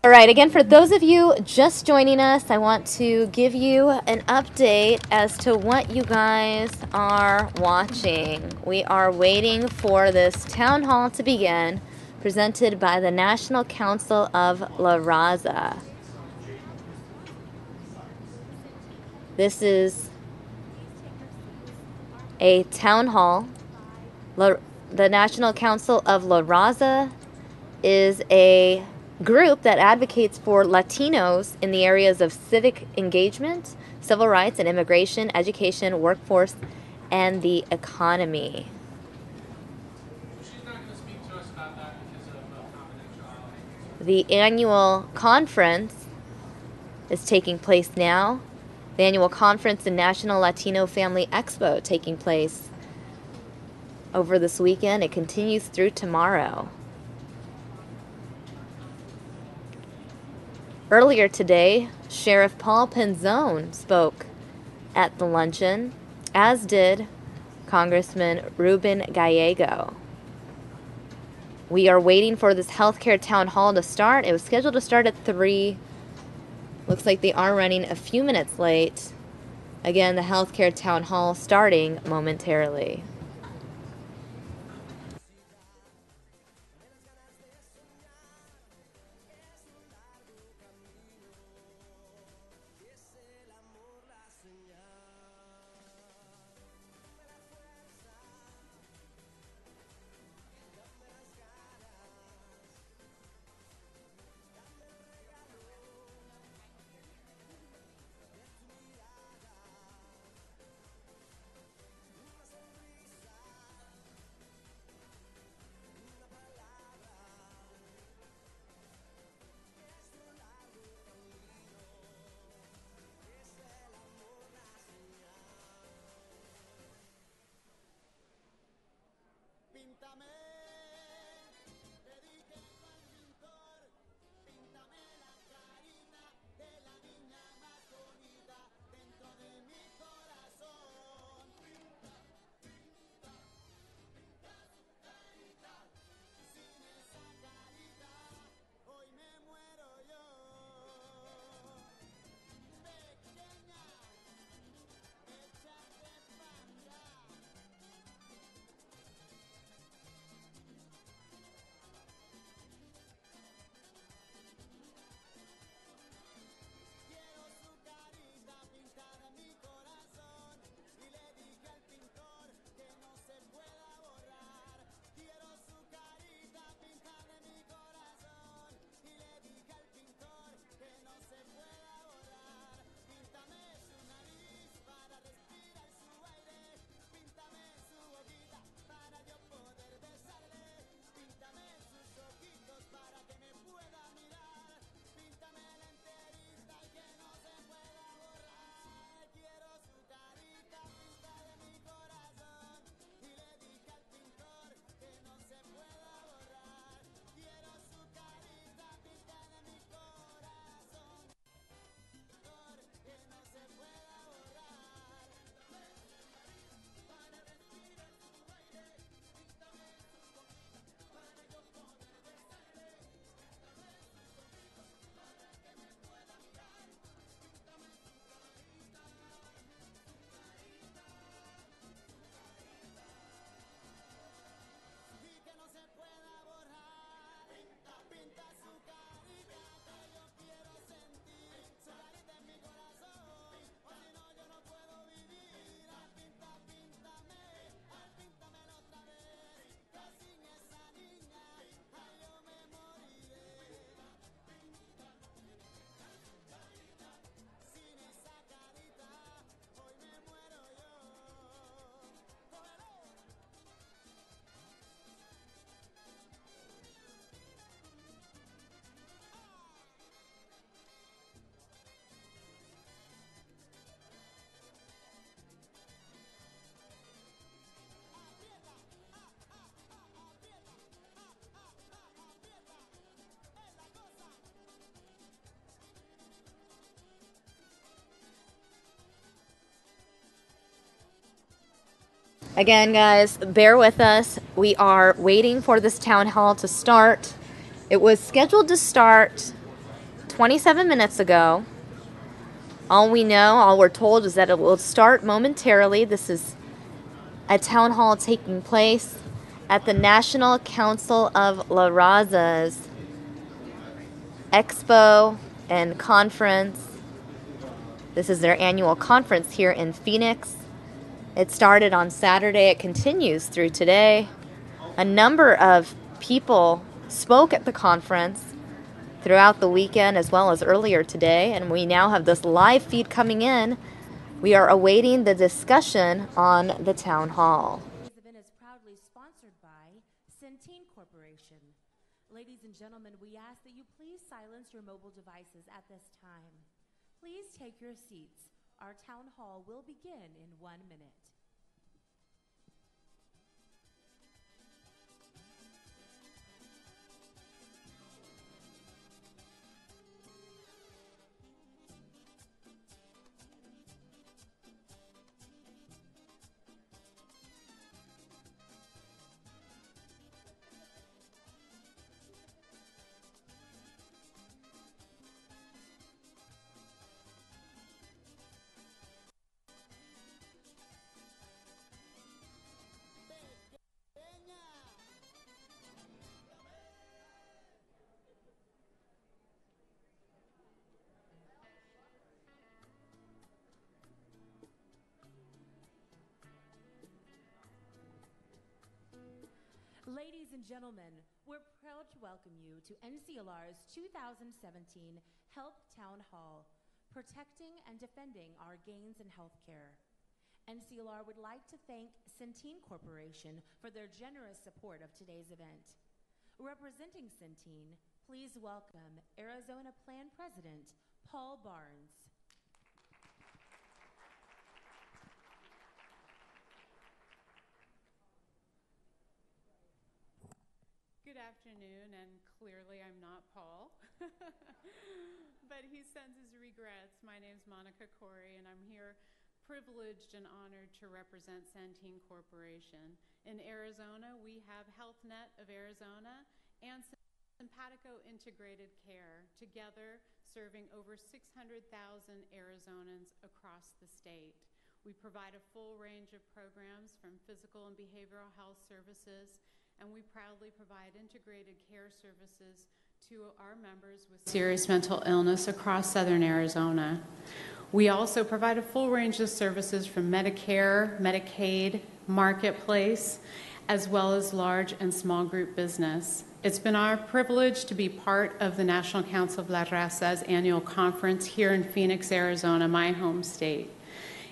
All right, again, for those of you just joining us, I want to give you an update as to what you guys are watching. We are waiting for this town hall to begin, presented by the National Council of La Raza. This is a town hall. The National Council of La Raza is a group that advocates for Latinos in the areas of civic engagement, civil rights and immigration, education, workforce, and the economy. The annual conference is taking place now. The annual conference and National Latino Family Expo taking place over this weekend. It continues through tomorrow. Earlier today, Sheriff Paul Penzone spoke at the luncheon, as did Congressman Ruben Gallego. We are waiting for this healthcare town hall to start. It was scheduled to start at 3. Looks like they are running a few minutes late. Again, the healthcare town hall starting momentarily. Again, guys, bear with us. We are waiting for this town hall to start. It was scheduled to start 27 minutes ago. All we know, all we're told is that it will start momentarily. This is a town hall taking place at the National Council of La Raza's Expo and Conference. This is their annual conference here in Phoenix. It started on Saturday. It continues through today. A number of people spoke at the conference throughout the weekend as well as earlier today, and we now have this live feed coming in. We are awaiting the discussion on the town hall. Today's event is proudly sponsored by Centene Corporation. Ladies and gentlemen, we ask that you please silence your mobile devices at this time. Please take your seats. Our town hall will begin in 1 minute. Ladies and gentlemen, we're proud to welcome you to NCLR's 2017 Health Town Hall, Protecting and Defending Our Gains in Healthcare. NCLR would like to thank Centene Corporation for their generous support of today's event. Representing Centene, please welcome Arizona Plan President Paul Barnes. Good afternoon, and clearly I'm not Paul, but he sends his regrets. My name's Monica Corey, and I'm here privileged and honored to represent Centene Corporation. In Arizona, we have HealthNet of Arizona and Simpatico Integrated Care, together serving over 600,000 Arizonans across the state. We provide a full range of programs from physical and behavioral health services, and we proudly provide integrated care services to our members with serious mental illness across southern Arizona. We also provide a full range of services from Medicare, Medicaid, Marketplace, as well as large and small group business. It's been our privilege to be part of the National Council of La Raza's annual conference here in Phoenix, Arizona, my home state.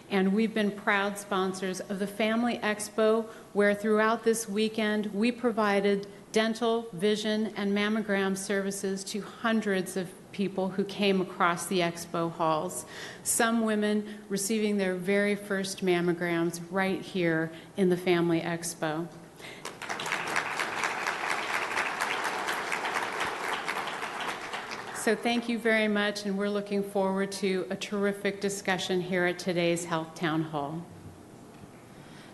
And we've been proud sponsors of the Family Expo, where throughout this weekend we provided dental, vision, and mammogram services to hundreds of people who came across the expo halls. Some women receiving their very first mammograms right here in the Family Expo. So thank you very much, and we're looking forward to a terrific discussion here at today's Health Town Hall.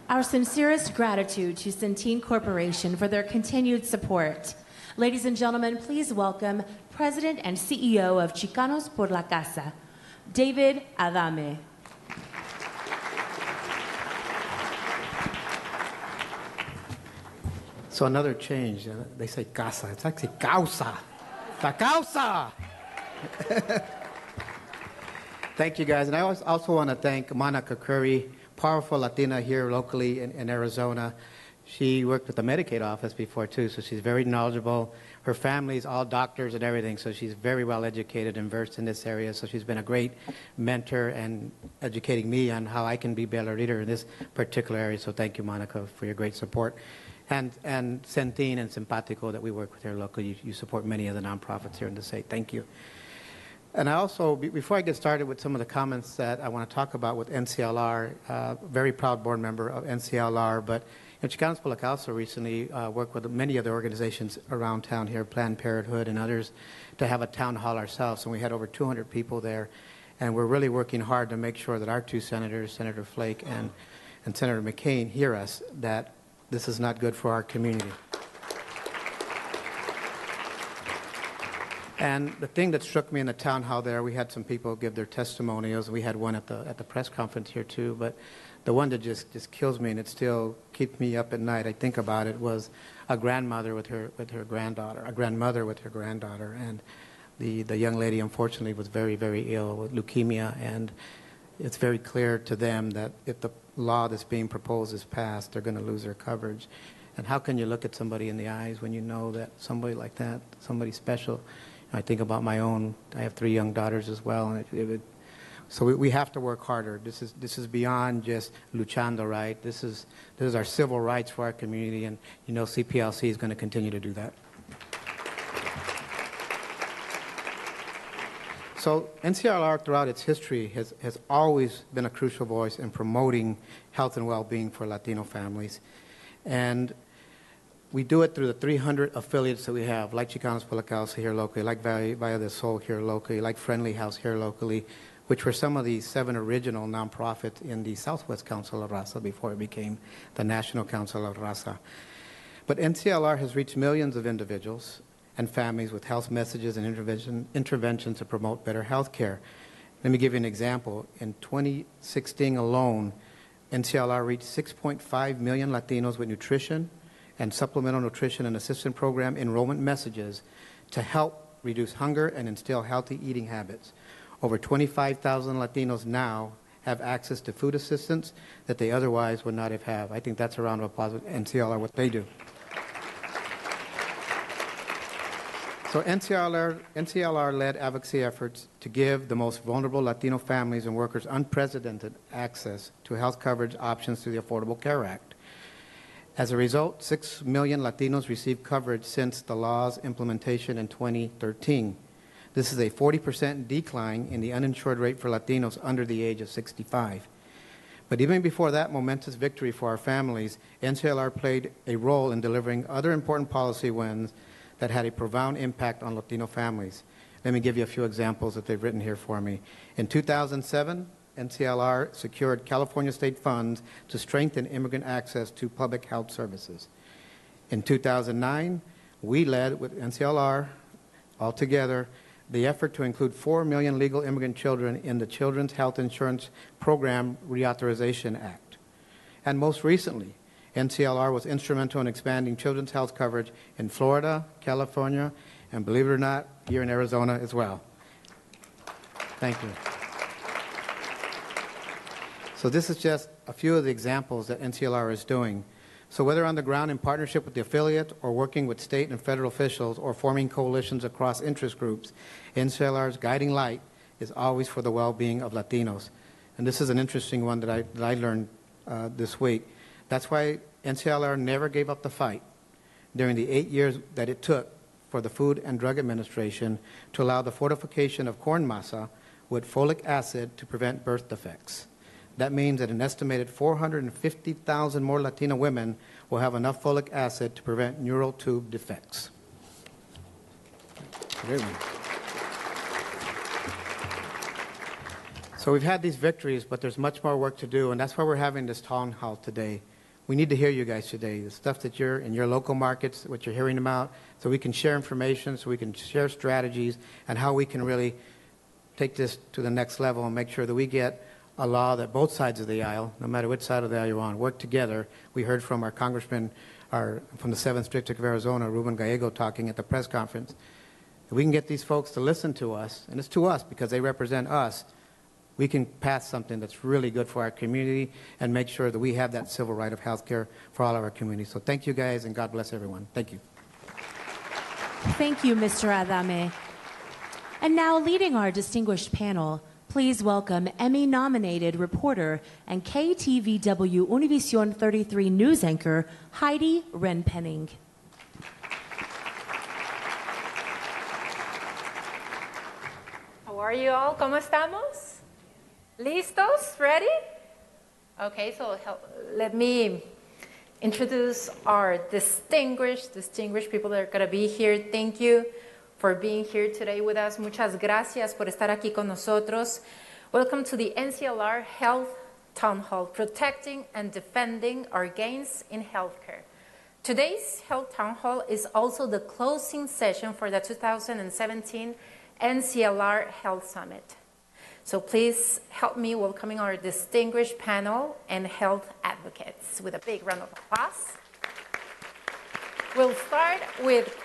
Our sincerest gratitude to Centene Corporation for their continued support. Ladies and gentlemen, please welcome President and CEO of Chicanos por la Casa, David Adame. So another change, they say casa, it's actually causa. La causa! Thank you, guys. And I also want to thank Monica Curry, powerful Latina here locally in Arizona. She worked with the Medicaid office before, too, so she's very knowledgeable. Her family's all doctors and everything, so she's very well educated and versed in this area. So she's been a great mentor and educating me on how I can be better leader in this particular area. So thank you, Monica, for your great support. And Centene and Simpatico that we work with here locally, you support many of the nonprofits here in the state. Thank you. And I also, before I get started with some of the comments that I want to talk about with NCLR, very proud board member of NCLR, but Chicanos por la Causa recently worked with many other organizations around town here, Planned Parenthood and others, to have a town hall ourselves. And we had over 200 people there. And we're really working hard to make sure that our two senators, Senator Flake and Senator McCain, hear us, that this is not good for our community. And the thing that struck me in the town hall there, we had some people give their testimonials. We had one at the press conference here too, but the one that just kills me and it still keeps me up at night, I think about it, was a grandmother with her granddaughter, a grandmother with her granddaughter. And the young lady, unfortunately, was very, very ill with leukemia. And it's very clear to them that if the law that's being proposed is passed, they're going to lose their coverage. And how can you look at somebody in the eyes when you know that somebody like that, somebody special? I think about my own. I have 3 young daughters as well, and so we have to work harder. This is beyond just luchando, right? This is our civil rights for our community, and you know CPLC is going to continue to do that. So NCLR throughout its history has always been a crucial voice in promoting health and well-being for Latino families. And we do it through the 300 affiliates that we have, like Chicanos por la Causa here locally, like Valle del Sol here locally, like Friendly House here locally, which were some of the 7 original nonprofits in the Southwest Council of Raza before it became the National Council of Raza. But NCLR has reached millions of individuals and families with health messages and interventions to promote better health care. Let me give you an example. In 2016 alone, NCLR reached 6.5 million Latinos with nutrition and supplemental nutrition and assistance program enrollment messages to help reduce hunger and instill healthy eating habits. Over 25,000 Latinos now have access to food assistance that they otherwise would not have had. I think that's a round of applause with NCLR, what they do. So NCLR led advocacy efforts to give the most vulnerable Latino families and workers unprecedented access to health coverage options through the Affordable Care Act. As a result, 6 million Latinos received coverage since the law's implementation in 2013. This is a 40% decline in the uninsured rate for Latinos under the age of 65. But even before that momentous victory for our families, NCLR played a role in delivering other important policy wins that had a profound impact on Latino families. Let me give you a few examples that they've written here for me. In 2007, NCLR secured California state funds to strengthen immigrant access to public health services. In 2009, we led with NCLR altogether the effort to include 4 million legal immigrant children in the Children's Health Insurance Program Reauthorization Act. And most recently, NCLR was instrumental in expanding children's health coverage in Florida, California, and believe it or not, here in Arizona as well. Thank you. So this is just a few of the examples that NCLR is doing. So whether on the ground in partnership with the affiliate or working with state and federal officials or forming coalitions across interest groups, NCLR's guiding light is always for the well-being of Latinos. And this is an interesting one that I learned this week. That's why NCLR never gave up the fight during the 8 years that it took for the Food and Drug Administration to allow the fortification of corn masa with folic acid to prevent birth defects. That means that an estimated 450,000 more Latina women will have enough folic acid to prevent neural tube defects. Great one. So we've had these victories, but there's much more work to do, and that's why we're having this town hall today. We need to hear you guys today, the stuff that you're in your local markets, what you're hearing about, so we can share information, so we can share strategies, and how we can really take this to the next level and make sure that we get a law that both sides of the aisle, no matter which side of the aisle you're on, work together. We heard from our congressman from the 7th District of Arizona, Ruben Gallego, talking at the press conference. If we can get these folks to listen to us, and it's to us because they represent us, we can pass something that's really good for our community and make sure that we have that civil right of health care for all of our communities. So thank you guys, and God bless everyone. Thank you. Thank you, Mr. Adame. And now leading our distinguished panel, please welcome Emmy-nominated reporter and KTVW Univision 33 news anchor, Heidi Renpenning. How are you all? ¿Cómo estamos? ¿Listos? Ready? Okay, so let me introduce our distinguished people that are going to be here. Thank you for being here today with us. Muchas gracias por estar aquí con nosotros. Welcome to the NCLR Health Town Hall, protecting and defending our gains in healthcare. Today's Health Town Hall is also the closing session for the 2017 NCLR Health Summit. So please help me welcoming our distinguished panel and health advocates with a big round of applause. We'll start with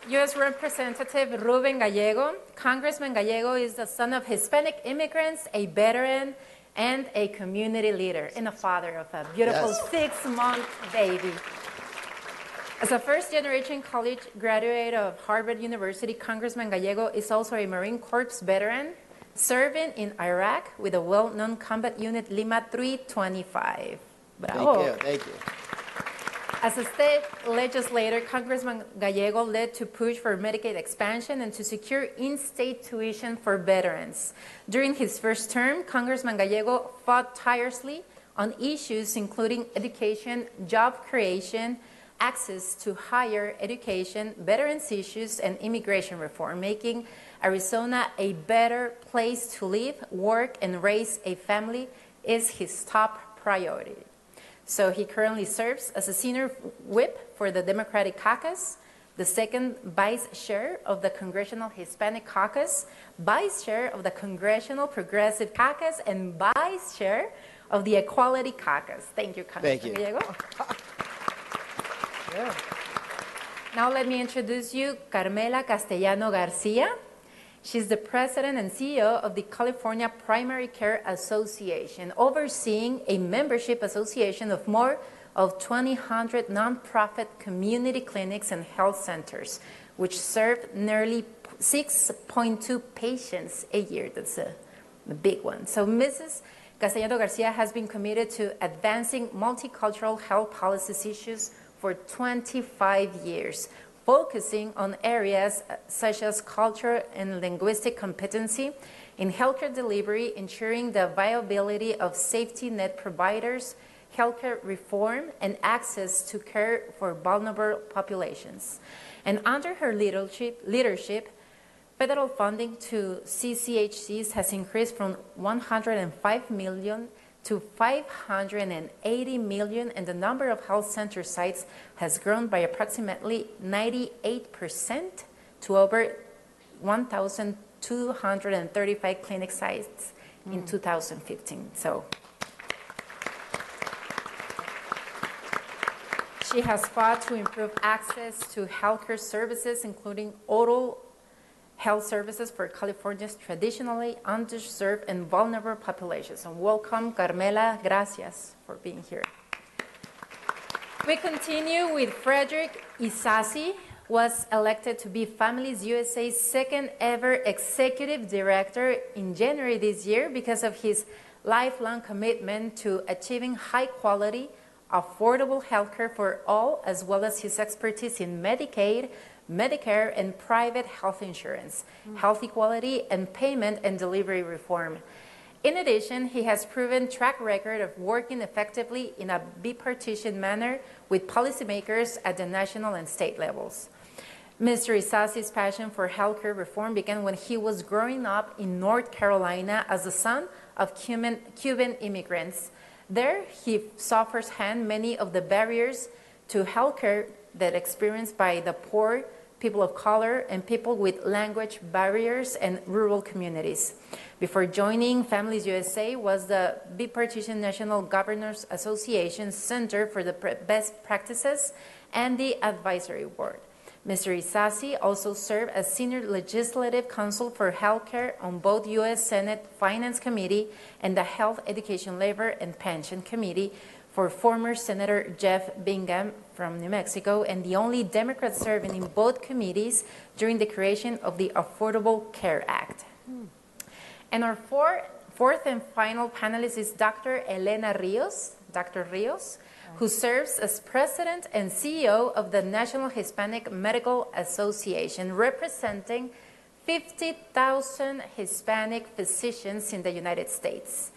U.S. Representative Ruben Gallego. Congressman Gallego is the son of Hispanic immigrants, a veteran, and a community leader, and a father of a beautiful 6-month baby. As a first-generation college graduate of Harvard University, Congressman Gallego is also a Marine Corps veteran, serving in Iraq with the well-known combat unit Lima 325. Bravo. Thank you. As a state legislator, Congressman Gallego led to push for Medicaid expansion and to secure in-state tuition for veterans. During his first term, Congressman Gallego fought tirelessly on issues including education, job creation, access to higher education, veterans issues, and immigration reform, making Arizona a better place to live, work, and raise a family is his top priority. So he currently serves as a senior whip for the Democratic Caucus, the second vice chair of the Congressional Hispanic Caucus, vice chair of the Congressional Progressive Caucus, and vice chair of the Equality Caucus. Thank you, Congressman Gallego. Yeah. Now let me introduce you Carmela Castellano Garcia. She's the president and CEO of the California Primary Care Association, overseeing a membership association of more of 2,000 nonprofit community clinics and health centers, which serve nearly 6.2 patients a year. That's a big one. So Mrs. Castellano Garcia has been committed to advancing multicultural health policy issues for 25 years, focusing on areas such as cultural and linguistic competency in healthcare delivery, ensuring the viability of safety net providers, healthcare reform, and access to care for vulnerable populations. And under her leadership, federal funding to CCHCs has increased from $105 million to $580 million, and the number of health center sites has grown by approximately 98% to over 1,235 clinic sites in 2015. So she has fought to improve access to healthcare services, including oral health services for California's traditionally underserved and vulnerable populations. And welcome, Carmela. Gracias for being here. We continue with Frederick Isasi, was elected to be Families USA's second ever executive director in January this year because of his lifelong commitment to achieving high quality, affordable healthcare for all, as well as his expertise in Medicaid, Medicare, and private health insurance, health equality, and payment and delivery reform. In addition, he has proven track record of working effectively in a bipartisan manner with policymakers at the national and state levels. Mr. Isasi's passion for healthcare reform began when he was growing up in North Carolina as the son of Cuban immigrants. There, he saw firsthand many of the barriers to healthcare that experienced by the poor, people of color, and people with language barriers and rural communities. Before joining Families USA was the bipartisan National Governors Association Center for the Best Practices and the Advisory Board. Mr. Isasi also served as Senior Legislative Counsel for Healthcare on both U.S. Senate Finance Committee and the Health, Education, Labor, and Pension Committee for former Senator Jeff Bingham from New Mexico, and the only Democrat serving in both committees during the creation of the Affordable Care Act. And our fourth and final panelist is Dr. Elena Rios, who serves as President and CEO of the National Hispanic Medical Association, representing 50,000 Hispanic physicians in the United States.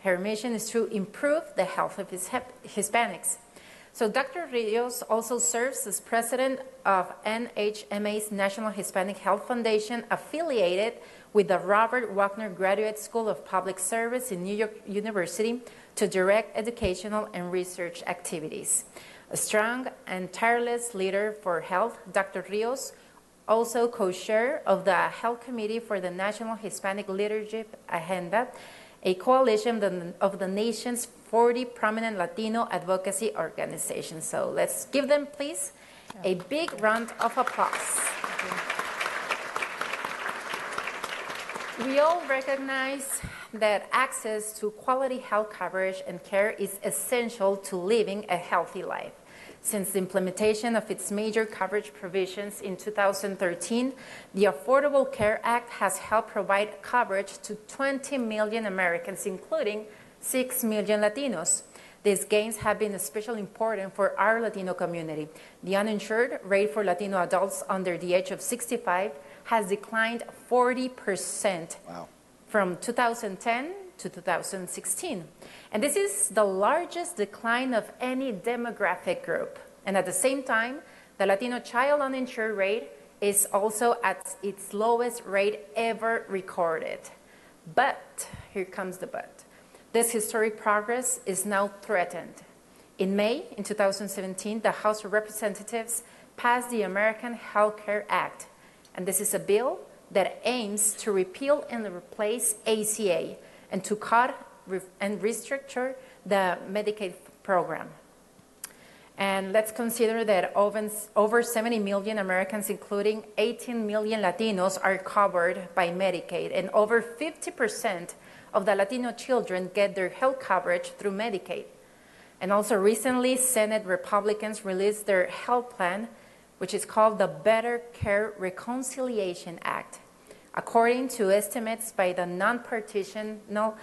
Her mission is to improve the health of Hispanics. So Dr. Rios also serves as president of NHMA's National Hispanic Health Foundation, affiliated with the Robert Wagner Graduate School of Public Service in New York University to direct educational and research activities. A strong and tireless leader for health, Dr. Rios, also co-chair of the Health Committee for the National Hispanic Leadership Agenda, a coalition of the nation's 40 prominent Latino advocacy organizations. So let's give them, please, a big round of applause. We all recognize that access to quality health coverage and care is essential to living a healthy life. Since the implementation of its major coverage provisions in 2013, the Affordable Care Act has helped provide coverage to 20 million Americans, including 6 million Latinos. These gains have been especially important for our Latino community. The uninsured rate for Latino adults under the age of 65 has declined 40% from 2010 to 2016. And this is the largest decline of any demographic group. And at the same time, the Latino child uninsured rate is also at its lowest rate ever recorded. But, here comes the but, this historic progress is now threatened. In May, in 2017, the House of Representatives passed the American Health Care Act. And this is a bill that aims to repeal and replace ACA and to cut and restructure the Medicaid program. And let's consider that over 70 million Americans, including 18 million Latinos, are covered by Medicaid, and over 50% of the Latino children get their health coverage through Medicaid. And also recently, Senate Republicans released their health plan, which is called the Better Care Reconciliation Act. According to estimates by the non-partitional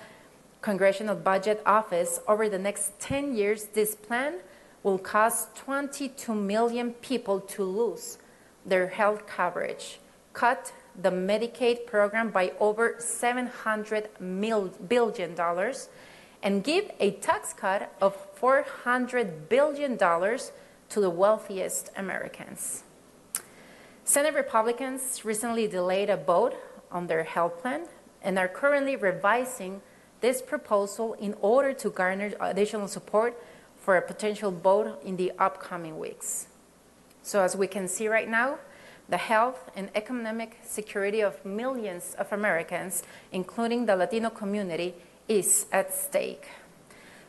Congressional Budget Office, over the next 10 years, this plan will cause 22 million people to lose their health coverage, cut the Medicaid program by over $700 billion, and give a tax cut of $400 billion to the wealthiest Americans. Senate Republicans recently delayed a vote on their health plan and are currently revising this proposal in order to garner additional support for a potential vote in the upcoming weeks. So as we can see right now, the health and economic security of millions of Americans, including the Latino community, is at stake.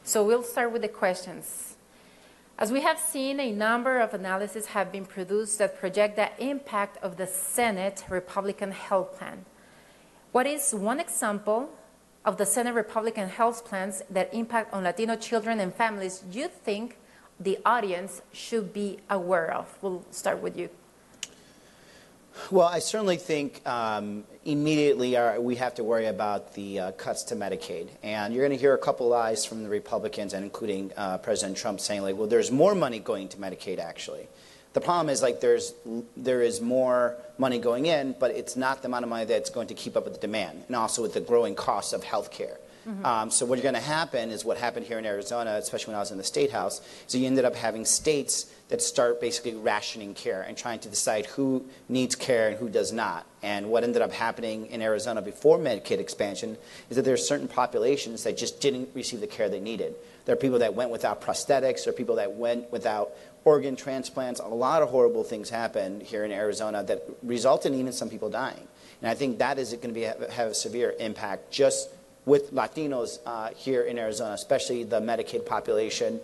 So we'll start with the questions. As we have seen, a number of analyses have been produced that project the impact of the Senate Republican health plan. What is one example of the Senate Republican health plans that impact on Latino children and families you think the audience should be aware of? We'll start with you. Well, I certainly think immediately we have to worry about the cuts to Medicaid. And you're going to hear a couple lies from the Republicans, and including President Trump saying, like, well, there's more money going to Medicaid, actually. The problem is, like, there is more money going in, but it's not the amount of money that's going to keep up with the demand, and also with the growing costs of health care. So what's going to happen is what happened here in Arizona, especially when I was in the State House, is you ended up having states that start basically rationing care and trying to decide who needs care and who does not. And what ended up happening in Arizona before Medicaid expansion is that there are certain populations that just didn't receive the care they needed. There are people that went without prosthetics. There are people that went without organ transplants. A lot of horrible things happened here in Arizona that resulted in even some people dying. And I think that is going to have a severe impact just with Latinos here in Arizona, especially the Medicaid population,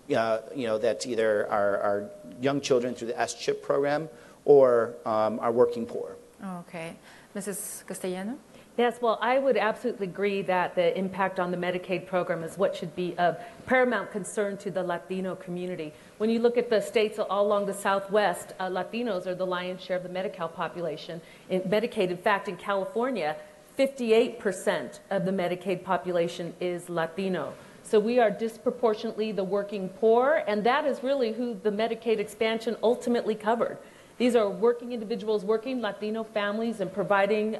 that's either our young children through the S-CHIP program or our working poor. Okay. Mrs. Castellano? Yes, well, I would absolutely agree that the impact on the Medicaid program is what should be of paramount concern to the Latino community. When you look at the states all along the Southwest, Latinos are the lion's share of the Medi-Cal population. In Medicaid, in fact, in California, 58% of the Medicaid population is Latino. So we are disproportionately the working poor, and that is really who the Medicaid expansion ultimately covered. These are working individuals, working Latino families, and providing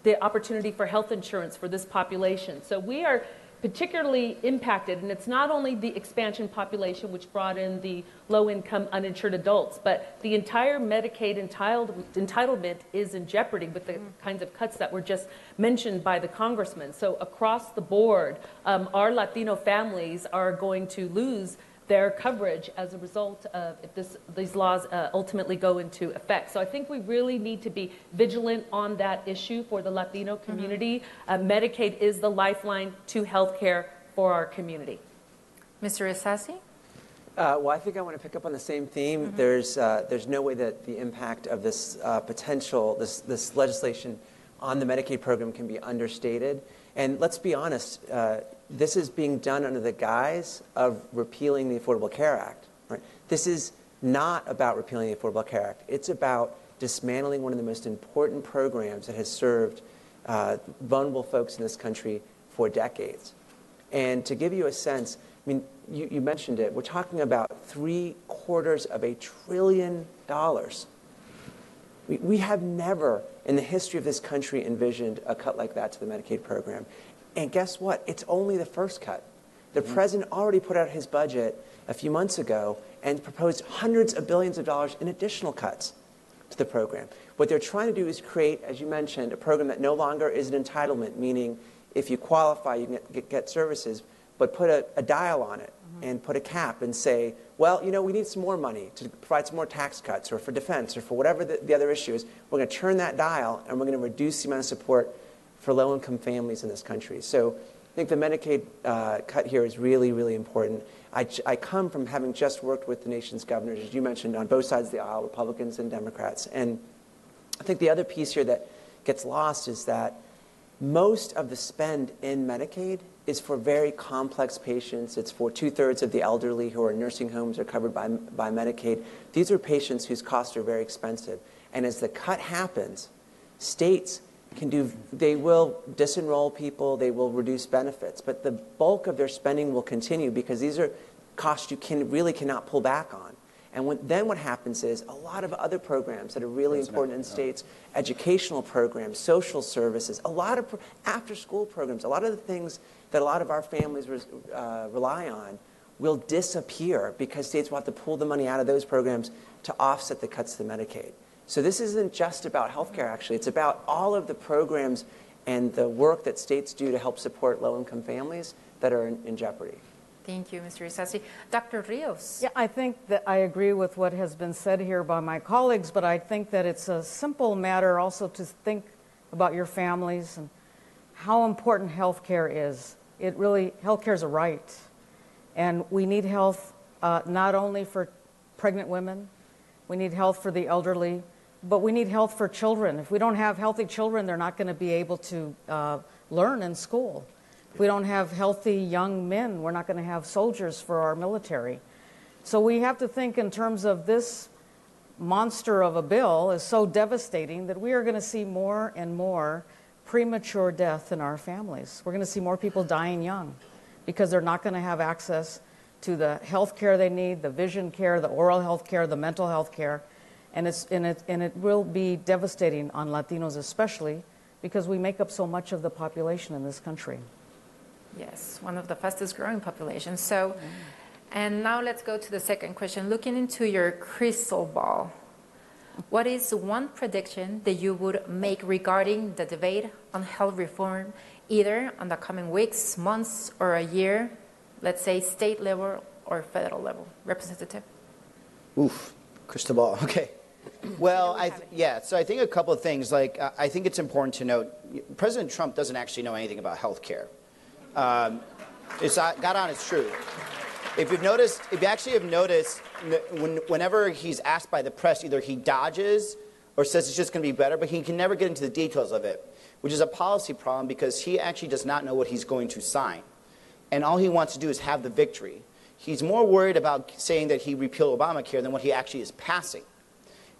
the opportunity for health insurance for this population. So we are particularly impacted, and it's not only the expansion population which brought in the low-income uninsured adults, but the entire Medicaid entitlement is in jeopardy with the kinds of cuts that were just mentioned by the congressman. So across the board, our Latino families are going to lose their coverage as a result of if these laws ultimately go into effect. So I think we really need to be vigilant on that issue for the Latino community. Medicaid is the lifeline to health care for our community. Mr. Isasi? Well, I think I want to pick up on the same theme. There's no way that the impact of this this legislation on the Medicaid program can be understated. And let's be honest, this is being done under the guise of repealing the Affordable Care Act. Right? This is not about repealing the Affordable Care Act. It's about dismantling one of the most important programs that has served vulnerable folks in this country for decades. And to give you a sense, I mean, you mentioned it, we're talking about $750 billion. We have never in the history of this country envisioned a cut like that to the Medicaid program. And guess what? It's only the first cut. The president already put out his budget a few months ago and proposed hundreds of billions of dollars in additional cuts to the program. What they're trying to do is create, as you mentioned, a program that no longer is an entitlement, meaning if you qualify, you can get services, but put a dial on it and put a cap and say, well, you know, we need some more money to provide some more tax cuts or for defense or for whatever the other issue is. We're going to turn that dial and we're going to reduce the amount of support for low-income families in this country. So I think the Medicaid cut here is really, really important. I come from having just worked with the nation's governors, as you mentioned, on both sides of the aisle, Republicans and Democrats. And I think the other piece here that gets lost is that most of the spend in Medicaid is for very complex patients. It's for 2/3 of the elderly who are in nursing homes are covered by Medicaid. These are patients whose costs are very expensive. And as the cut happens, states they will disenroll people, they will reduce benefits, but the bulk of their spending will continue because these are costs you really cannot pull back on. And then what happens is a lot of other programs that are really important in states, educational programs, social services, a lot of after-school programs, a lot of the things that a lot of our families rely on will disappear because states will have to pull the money out of those programs to offset the cuts to Medicaid. So this isn't just about healthcare, actually. It's about all of the programs and the work that states do to help support low-income families that are in jeopardy. Thank you, Mr. Isasi. Dr. Rios. Yeah, I think that I agree with what has been said here by my colleagues, but I think that it's a simple matter also to think about your families and how important health care is. Health care is a right. And we need health not only for pregnant women, we need health for the elderly, but we need health for children. If we don't have healthy children, they're not going to be able to learn in school. If we don't have healthy young men, we're not going to have soldiers for our military. So we have to think in terms of this monster of a bill is so devastating that we are going to see more and more premature death in our families. We're going to see more people dying young because they're not going to have access to the health care they need, the vision care, the oral health care, the mental health care. And it will be devastating on Latinos especially because we make up so much of the population in this country. Yes, one of the fastest growing populations. So, and now let's go to the second question. Looking into your crystal ball, what is one prediction that you would make regarding the debate on health reform, either on the coming weeks, months, or a year, let's say state level or federal level? Representative? Oof, crystal ball, okay. Well, so I think a couple of things. Like, I think it's important to note, President Trump doesn't actually know anything about health care. It's God honest truth. If you actually have noticed, whenever he's asked by the press, either he dodges or says it's just going to be better, but he can never get into the details of it, which is a policy problem because he actually does not know what he's going to sign. And all he wants to do is have the victory. He's more worried about saying that he repealed Obamacare than what he actually is passing.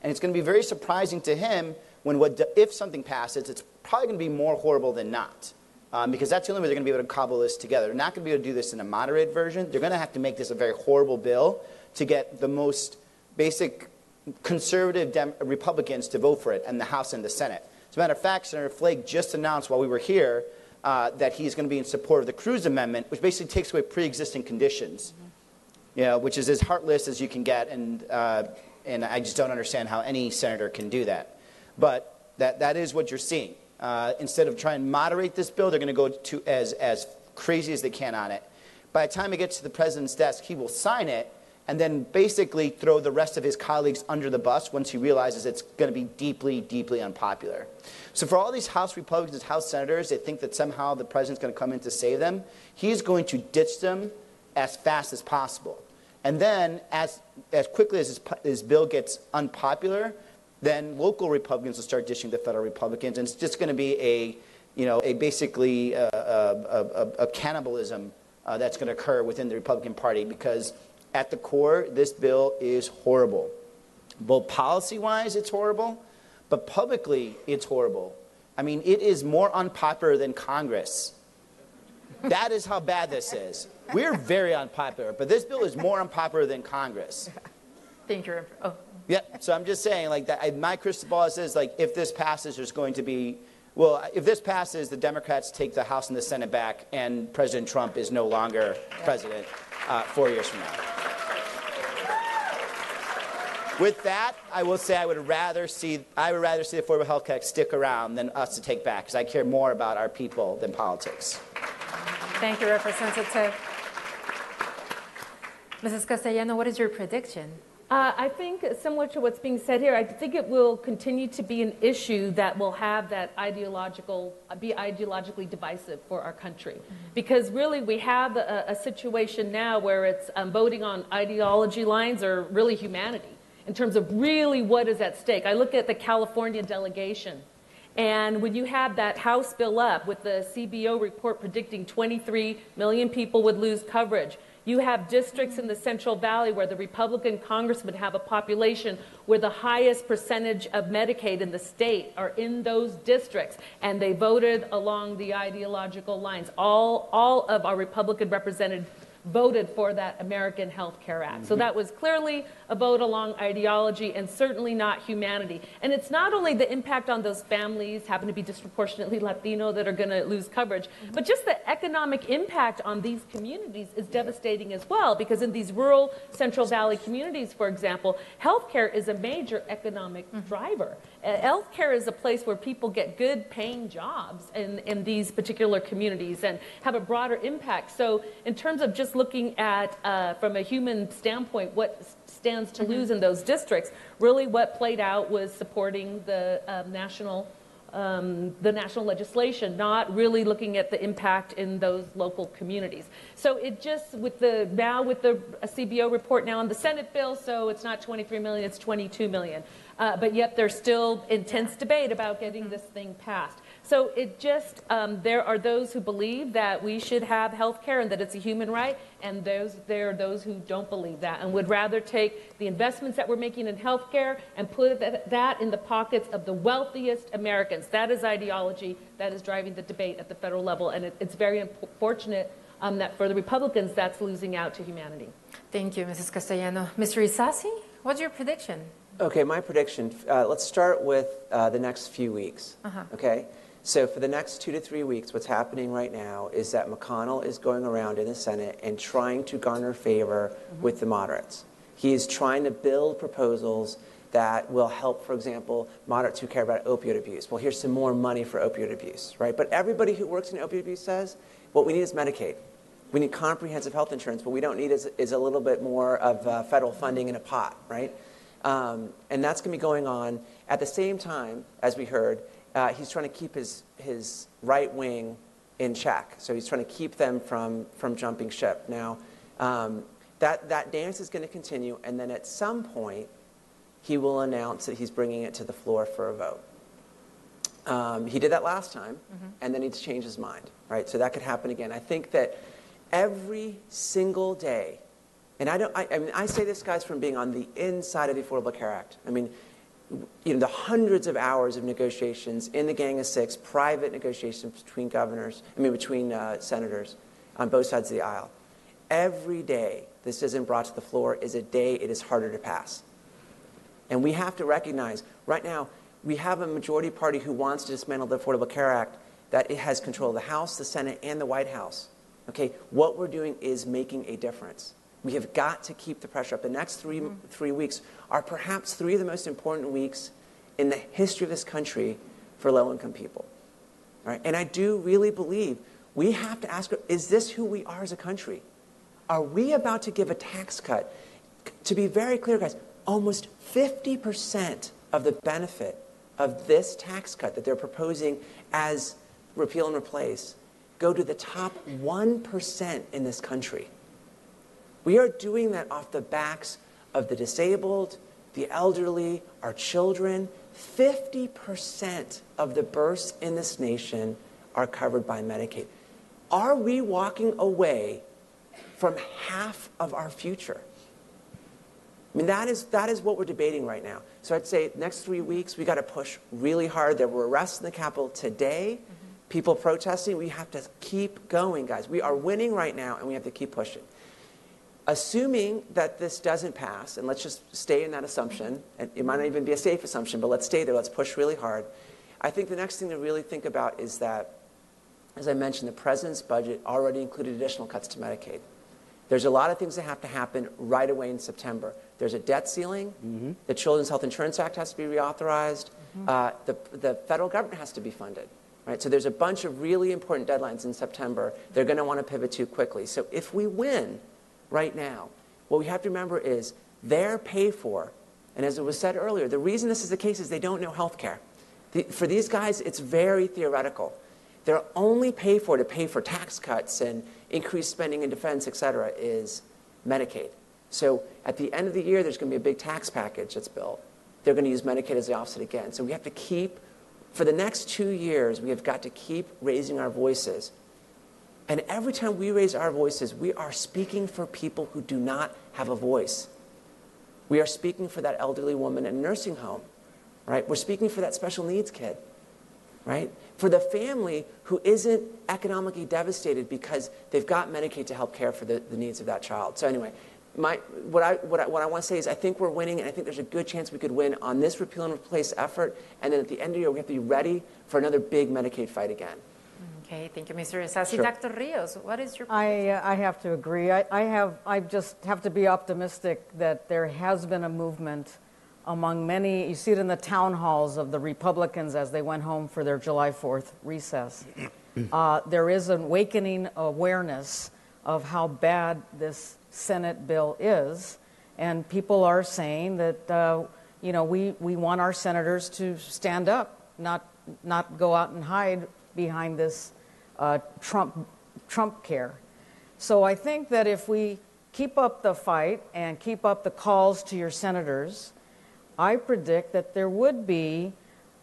And it's going to be very surprising to him if something passes, it's probably going to be more horrible than not. Because that's the only way they're going to be able to cobble this together. They're not going to be able to do this in a moderated version. They're going to have to make this a very horrible bill to get the most basic conservative Republicans to vote for it in the House and the Senate. As a matter of fact, Senator Flake just announced while we were here that he's going to be in support of the Cruz Amendment, which basically takes away pre-existing conditions, which is as heartless as you can get, and I just don't understand how any senator can do that. But that is what you're seeing. Instead of trying to moderate this bill, they're going to go as crazy as they can on it. By the time it gets to the president's desk, he will sign it and then basically throw the rest of his colleagues under the bus once he realizes it's going to be deeply, deeply unpopular. So for all these House Republicans, House Senators, they think that somehow the president's going to come in to save them. He's going to ditch them as fast as possible. And then as quickly as his bill gets unpopular, then local Republicans will start ditching the federal Republicans. And it's just going to be basically a cannibalism that's going to occur within the Republican Party, because at the core, this bill is horrible. Both policy-wise, it's horrible, but publicly, it's horrible. I mean, it is more unpopular than Congress. That is how bad this is. We're very unpopular, but this bill is more unpopular than Congress. Thank you. Oh. Yeah, so I'm just saying, like, that. My crystal ball says, like, if this passes, there's going to be, well, if this passes, the Democrats take the House and the Senate back, and President Trump is no longer president 4 years from now. With that, I will say I would rather see the Affordable Health Care stick around than us to take back, because I care more about our people than politics. Thank you, Representative. Mrs. Castellano, what is your prediction? I think, similar to what's being said here, I think it will continue to be an issue that will have that be ideologically divisive for our country. Because really we have a situation now where it's voting on ideology lines or really humanity in terms of really what is at stake. I look at the California delegation, and when you have that House bill up with the CBO report predicting 23 million people would lose coverage, you have districts in the Central Valley where the Republican congressmen have a population where the highest percentage of Medicaid in the state are in those districts, and they voted along the ideological lines. All of our Republican representatives voted for that American Health Care Act. So that was clearly a vote along ideology and certainly not humanity. And it's not only the impact on those families, happen to be disproportionately Latino, that are going to lose coverage, but just the economic impact on these communities is devastating as well, because in these rural Central Valley communities, for example, healthcare is a major economic driver. Healthcare is a place where people get good paying jobs in these particular communities and have a broader impact. So in terms of just looking at, from a human standpoint, what stands to lose in those districts, really what played out was supporting the national legislation, not really looking at the impact in those local communities. So it just, with the CBO report now on the Senate bill, so it's not 23 million, it's 22 million. But yet there's still intense debate about getting this thing passed. So it just, there are those who believe that we should have health care and that it's a human right, and there are those who don't believe that and would rather take the investments that we're making in health care and put that in the pockets of the wealthiest Americans. That is ideology that is driving the debate at the federal level, and it's very unfortunate that for the Republicans, that's losing out to humanity. Thank you, Mrs. Castellano. Mr. Isasi, what's your prediction? Okay, my prediction, let's start with the next few weeks, okay? So for the next 2 to 3 weeks, what's happening right now is that McConnell is going around in the Senate and trying to garner favor with the moderates. He is trying to build proposals that will help, for example, moderates who care about opioid abuse. Well, here's some more money for opioid abuse, right? But everybody who works in opioid abuse says, what we need is Medicaid. We need comprehensive health insurance. What we don't need is a little bit more of federal funding in a pot, right? And that's going to be going on. At the same time, as we heard, he's trying to keep his right wing in check. So he's trying to keep them from jumping ship. Now, that dance is going to continue, and then at some point, he will announce that he's bringing it to the floor for a vote. He did that last time, and then he's changed his mind, right? So that could happen again. I think that every single day, and I say this, guys, from being on the inside of the Affordable Care Act. I mean, you know, the hundreds of hours of negotiations in the Gang of Six, private negotiations between between senators on both sides of the aisle. Every day this isn't brought to the floor is a day it is harder to pass. And we have to recognize, right now, we have a majority party who wants to dismantle the Affordable Care Act, that it has control of the House, the Senate, and the White House. Okay, what we're doing is making a difference. We have got to keep the pressure up. The next three weeks are perhaps 3 of the most important weeks in the history of this country for low-income people. All right? And I do really believe we have to ask, is this who we are as a country? Are we about to give a tax cut? To be very clear, guys, almost 50% of the benefit of this tax cut that they're proposing as repeal and replace go to the top 1% in this country. We are doing that off the backs of the disabled, the elderly, our children. 50% of the births in this nation are covered by Medicaid. Are we walking away from half of our future? I mean, that is what we're debating right now. So I'd say next 3 weeks, we got to push really hard. There were arrests in the Capitol today, people protesting. We have to keep going, guys. We are winning right now, and we have to keep pushing. Assuming that this doesn't pass, and let's just stay in that assumption, and it might not even be a safe assumption, but let's stay there. Let's push really hard. I think the next thing to really think about is that, as I mentioned, the president's budget already included additional cuts to Medicaid. There's a lot of things that have to happen right away in September. There's a debt ceiling. The Children's Health Insurance Act has to be reauthorized. The federal government has to be funded. Right? So there's a bunch of really important deadlines in September. They're going to want to pivot to quickly. So if we win right now, what we have to remember is they're paid for. And as it was said earlier, the reason this is the case is they don't know health care. For these guys, it's very theoretical. They're only paid for to pay for tax cuts and increased spending in defense, et cetera, is Medicaid. So at the end of the year, there's going to be a big tax package that's built. They're going to use Medicaid as the offset again. So we have to keep, for the next 2 years, we have got to keep raising our voices. And every time we raise our voices, we are speaking for people who do not have a voice. We are speaking for that elderly woman in a nursing home, right? We're speaking for that special needs kid, right? For the family who isn't economically devastated because they've got Medicaid to help care for the needs of that child. So anyway, what I want to say is I think we're winning, and I think there's a good chance we could win on this repeal and replace effort. And then at the end of the year, we have to be ready for another big Medicaid fight again. Okay, thank you, Mr. Sassi. Sure. Dr. Rios, what is your I have to agree. I just have to be optimistic that there has been a movement among many. You see it in the town halls of the Republicans as they went home for their July 4th recess. There is an awakening awareness of how bad this Senate bill is, and people are saying that we want our senators to stand up, not go out and hide behind this Trump care. So I think that if we keep up the fight and keep up the calls to your senators, I predict that there would be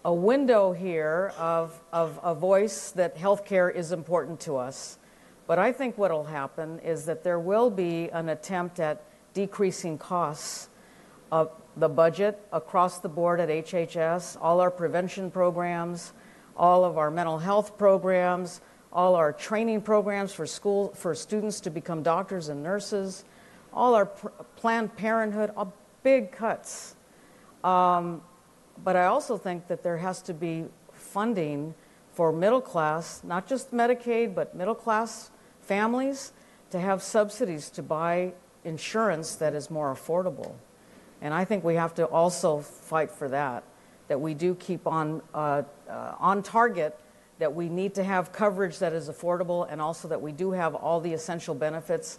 a window here of a voice that healthcare is important to us. But I think what will happen is that there will be an attempt at decreasing costs of the budget across the board at HHS, all our prevention programs, all of our mental health programs, all our training programs for students to become doctors and nurses, all our Planned Parenthood, all big cuts. But I also think that there has to be funding for middle class, not just Medicaid, but middle class families to have subsidies to buy insurance that is more affordable. And I think we have to also fight for that we do keep on target, that we need to have coverage that is affordable, and also that we do have all the essential benefits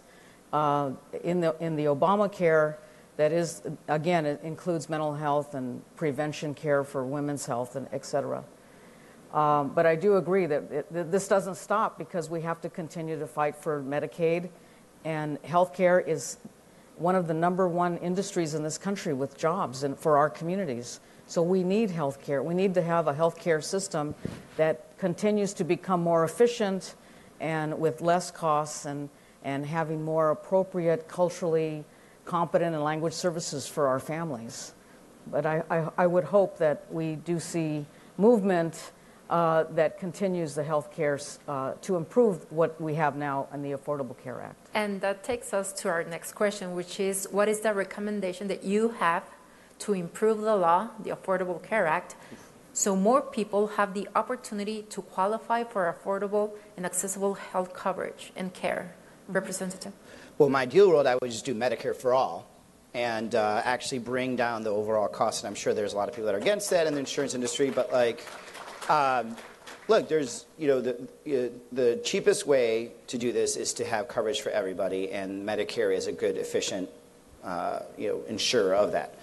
in the Obamacare. That is, again, it includes mental health and prevention care for women's health, and et cetera. But I do agree that this doesn't stop, because we have to continue to fight for Medicaid, and healthcare is one of the #1 industries in this country with jobs and for our communities. So we need healthcare. We need to have a healthcare system that continues to become more efficient and with less costs, and having more appropriate, culturally competent and language services for our families. But I would hope that we do see movement that continues the health care to improve what we have now in the Affordable Care Act. And that takes us to our next question, which is, what is the recommendation that you have to improve the law, the Affordable Care Act, so more people have the opportunity to qualify for affordable and accessible health coverage and care? Representative? Well, in my ideal world, I would just do Medicare for all and actually bring down the overall cost. And I'm sure there's a lot of people that are against that in the insurance industry, but look, there's, the cheapest way to do this is to have coverage for everybody, and Medicare is a good, efficient, insurer of that.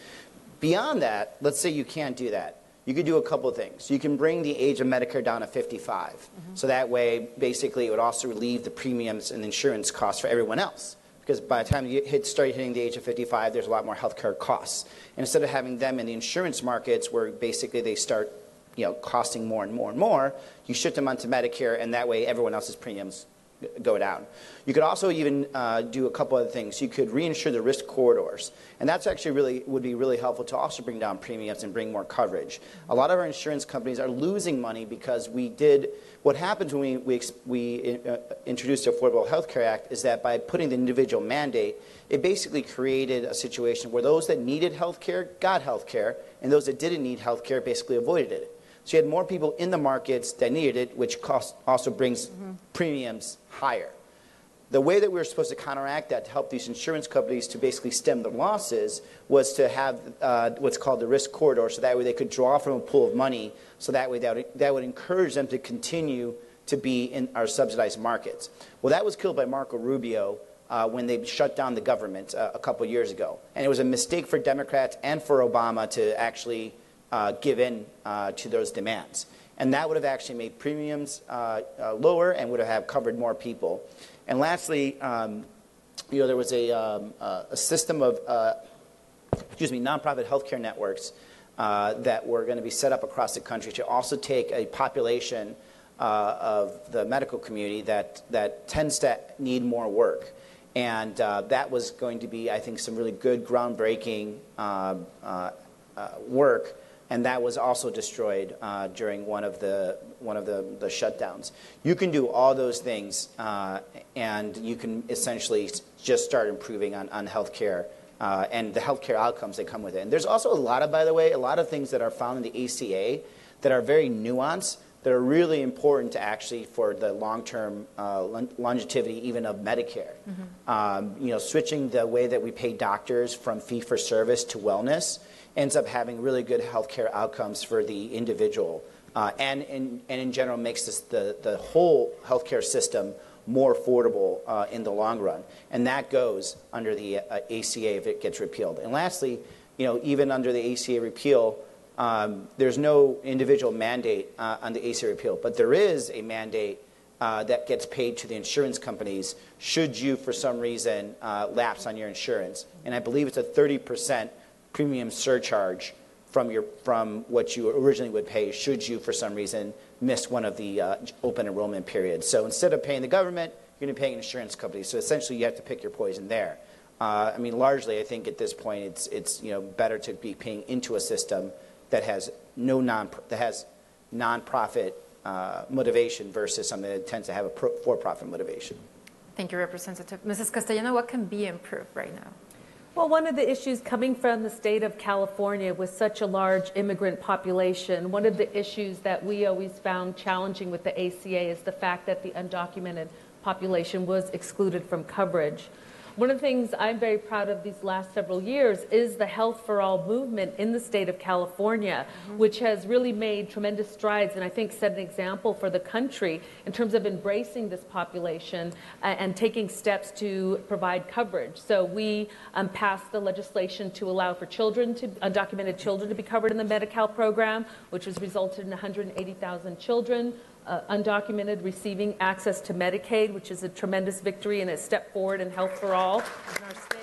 Beyond that, let's say you can't do that. You could do a couple of things. You can bring the age of Medicare down to 55. So that way, basically, it would also relieve the premiums and insurance costs for everyone else. Because by the time you start hitting the age of 55, there's a lot more healthcare costs. And instead of having them in the insurance markets where basically they start costing more and more and more, you shift them onto Medicare, and that way everyone else's premiums go down. You could also even do a couple other things. You could reinsure the risk corridors, and that's actually would be really helpful to also bring down premiums and bring more coverage. A lot of our insurance companies are losing money because what happens when we introduced the Affordable Health Care Act is that by putting the individual mandate, it basically created a situation where those that needed health care got health care, and those that didn't need health care basically avoided it. So you had more people in the markets that needed it, which also brings premiums higher. The way that we were supposed to counteract that to help these insurance companies to basically stem the losses was to have what's called the risk corridor, so that way they could draw from a pool of money, so that way that would encourage them to continue to be in our subsidized markets. Well, that was killed by Marco Rubio when they shut down the government a couple years ago. And it was a mistake for Democrats and for Obama to actually give in to those demands. And that would have actually made premiums lower and would have covered more people. And lastly, there was a system of nonprofit healthcare networks that were going to be set up across the country to also take a population of the medical community that tends to need more work. And that was going to be, I think, some really good groundbreaking work. And that was also destroyed during one of the shutdowns. You can do all those things, and you can essentially just start improving on healthcare and the healthcare outcomes that come with it. And there's also by the way, a lot of things that are found in the ACA that are very nuanced, that are really important to actually for the long-term longevity even of Medicare. Switching the way that we pay doctors from fee-for-service to wellness ends up having really good healthcare outcomes for the individual, and in general makes the whole healthcare system more affordable in the long run. And that goes under the ACA if it gets repealed. And lastly, even under the ACA repeal, there's no individual mandate on the ACA repeal, but there is a mandate that gets paid to the insurance companies should you, for some reason, lapse on your insurance. And I believe it's a 30% premium surcharge from what you originally would pay should you, for some reason, miss one of the open enrollment periods. So instead of paying the government, you're going to be paying an insurance company. So essentially, you have to pick your poison there. Largely, I think at this point, it's better to be paying into a system that has nonprofit motivation versus something that tends to have a for-profit motivation. Thank you, Representative. Mrs. Castellano, what can be improved right now? Well, one of the issues coming from the state of California with such a large immigrant population, one of the issues that we always found challenging with the ACA is the fact that the undocumented population was excluded from coverage. One of the things I'm very proud of these last several years is the Health for All movement in the state of California, which has really made tremendous strides and I think set an example for the country in terms of embracing this population and taking steps to provide coverage. So we passed the legislation to allow for undocumented children to be covered in the Medi-Cal program, which has resulted in 180,000 children undocumented receiving access to Medicaid, which is a tremendous victory and a step forward in Health for All in our state.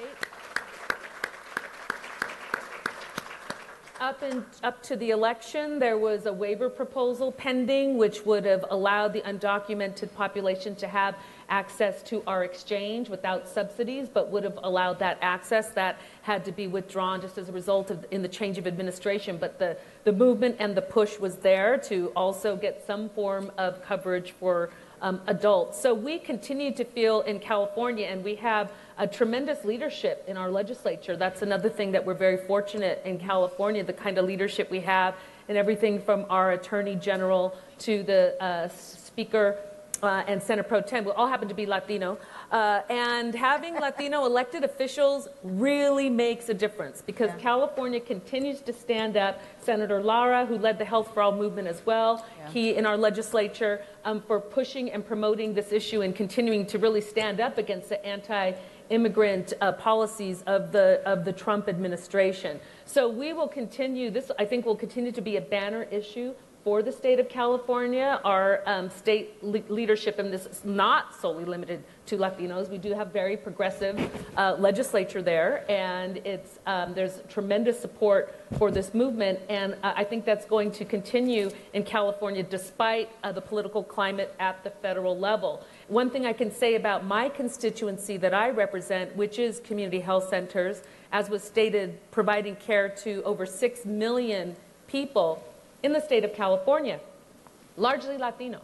Up to the election, there was a waiver proposal pending, which would have allowed the undocumented population to have access to our exchange without subsidies, but would have allowed that access. That had to be withdrawn just as a result of in the change of administration. But the movement and the push was there to also get some form of coverage for adults. So we continue to feel in California, and we have a tremendous leadership in our legislature. That's another thing that we're very fortunate in California, the kind of leadership we have in everything from our Attorney General to the Speaker and Senate Pro Tem, we all happen to be Latino, and having Latino elected officials really makes a difference because California continues to stand up. Senator Lara, who led the Health for All movement as well, he in our legislature for pushing and promoting this issue and continuing to really stand up against the anti-immigrant policies of the Trump administration. So we will continue, this I think will continue to be a banner issue for the state of California. Our state leadership, and this is not solely limited to Latinos. We do have very progressive legislature there, and it's there's tremendous support for this movement, and I think that's going to continue in California despite the political climate at the federal level. One thing I can say about my constituency that I represent, which is community health centers, as was stated, providing care to over 6 million people in the state of California, largely Latino.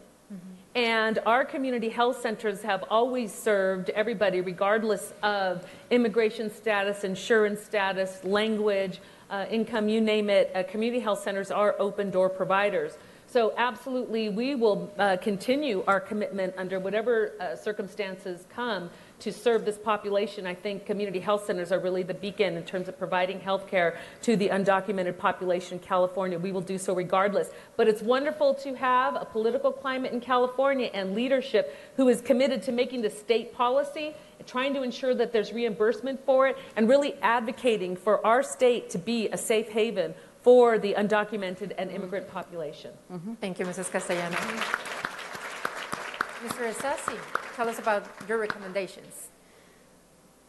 And our community health centers have always served everybody regardless of immigration status, insurance status, language, income, you name it. Community health centers are open door providers. So absolutely, we will continue our commitment under whatever circumstances come to serve this population. I think community health centers are really the beacon in terms of providing health care to the undocumented population in California. We will do so regardless. But it's wonderful to have a political climate in California and leadership who is committed to making the state policy, trying to ensure that there's reimbursement for it, and really advocating for our state to be a safe haven for the undocumented and immigrant population. Thank you, Mrs. Castellano. Mr. Assassi, tell us about your recommendations.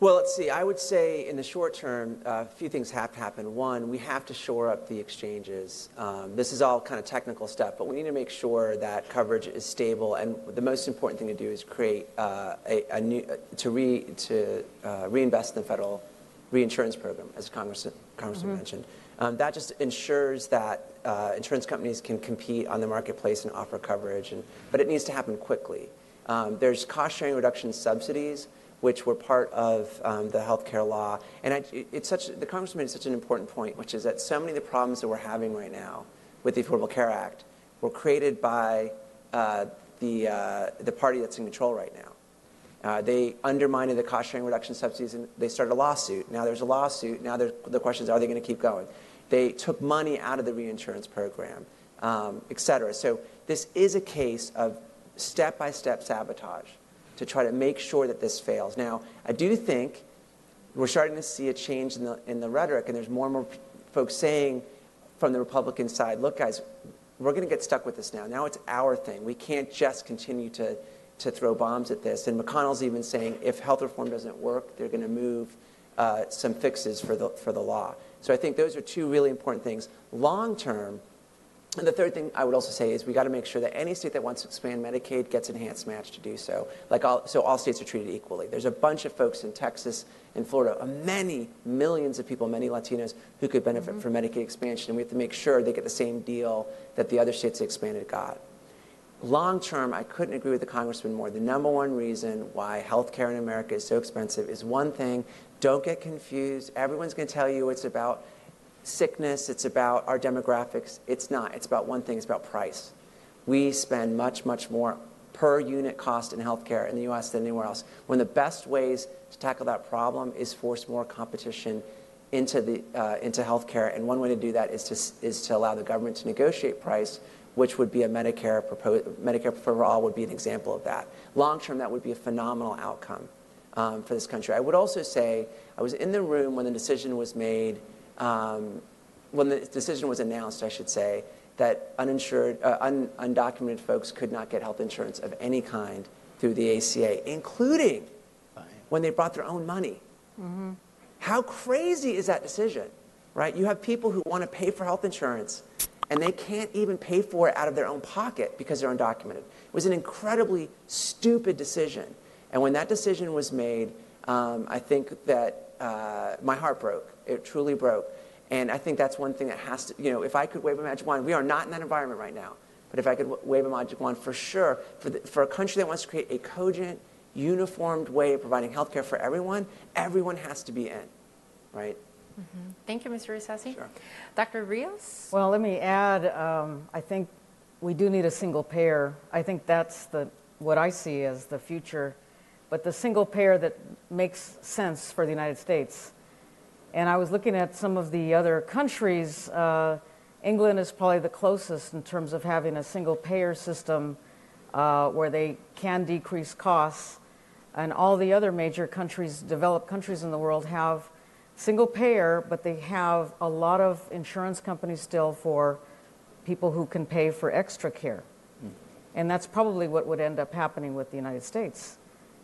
Well, let's see. I would say in the short term, a few things have to happen. One, we have to shore up the exchanges. This is all kind of technical stuff, but we need to make sure that coverage is stable. And the most important thing to do is create reinvest in the federal reinsurance program, as Congressman mentioned. That just ensures that insurance companies can compete on the marketplace and offer coverage, but it needs to happen quickly. There's cost-sharing reduction subsidies, which were part of the healthcare law. And the Congressman made such an important point, which is that so many of the problems that we're having right now with the Affordable Care Act were created by the party that's in control right now. They undermined the cost-sharing reduction subsidies, and they started a lawsuit. Now there's a lawsuit. Now the question is, are they going to keep going? They took money out of the reinsurance program, et cetera. So this is a case of step-by-step sabotage to try to make sure that this fails. Now, I do think we're starting to see a change in the rhetoric, and there's more and more folks saying from the Republican side, look, guys, we're going to get stuck with this now. Now it's our thing. We can't just continue to throw bombs at this. And McConnell's even saying if health reform doesn't work, they're going to move some fixes for the law. So I think those are two really important things. Long term, and the third thing I would also say is we got to make sure that any state that wants to expand Medicaid gets enhanced match to do so. So all states are treated equally. There's a bunch of folks in Texas and Florida, many millions of people, many Latinos who could benefit from Medicaid expansion, and we have to make sure they get the same deal that the other states that expanded got. Long term, I couldn't agree with the Congressman more. The number one reason why health care in America is so expensive is one thing. Don't get confused. Everyone's going to tell you it's about sickness, it's about our demographics. It's not. It's about one thing. It's about price. We spend much, much more per unit cost in healthcare in the U.S. than anywhere else. One of the best ways to tackle that problem is force more competition into healthcare, and one way to do that is to allow the government to negotiate price, which would be a Medicare for all would be an example of that. Long term, that would be a phenomenal outcome for this country. I would also say I was in the room when the decision was made. When the decision was announced, I should say, that uninsured, undocumented folks could not get health insurance of any kind through the ACA, including when they brought their own money. How crazy is that decision, right? You have people who want to pay for health insurance, and they can't even pay for it out of their own pocket because they're undocumented. It was an incredibly stupid decision. And when that decision was made, I think that my heart broke. It truly broke. And I think that's one thing that has to, if I could wave a magic wand, we are not in that environment right now, but if I could wave a magic wand for sure, for a country that wants to create a cogent, uniformed way of providing health care for everyone, everyone has to be in, right? Thank you, Mr. Isasi. Sure. Dr. Rios? Well, let me add, I think we do need a single payer. I think that's the what I see as the future, but the single payer that makes sense for the United States. And I was looking at some of the other countries. England is probably the closest in terms of having a single payer system where they can decrease costs. And all the other major countries, developed countries in the world, have single payer, but they have a lot of insurance companies still for people who can pay for extra care. And that's probably what would end up happening with the United States,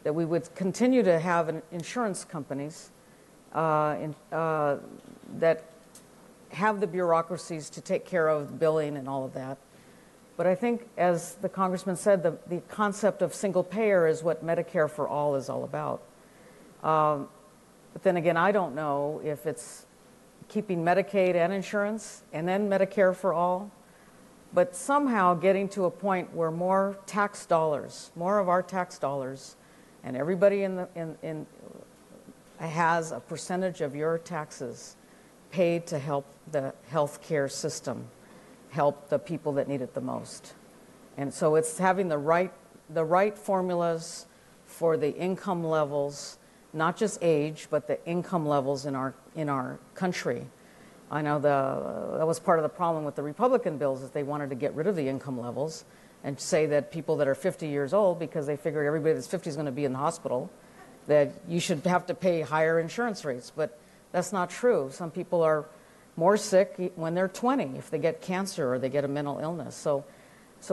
that we would continue to have insurance companies that have the bureaucracies to take care of billing and all of that. But I think, as the congressman said, the concept of single payer is what Medicare for All is all about. But then again, I don't know if it's keeping Medicaid and insurance and then Medicare for All, but somehow getting to a point where more tax dollars, more of our tax dollars, and everybody has a percentage of your taxes paid to help the health care system, help the people that need it the most. And so it's having the right formulas for the income levels, not just age, but the income levels in our country. I know that was part of the problem with the Republican bills, is they wanted to get rid of the income levels and say that people that are 50 years old, because they figured everybody that's 50 is going to be in the hospital, that you should have to pay higher insurance rates. But that's not true. Some people are more sick when they're 20 if they get cancer or they get a mental illness. So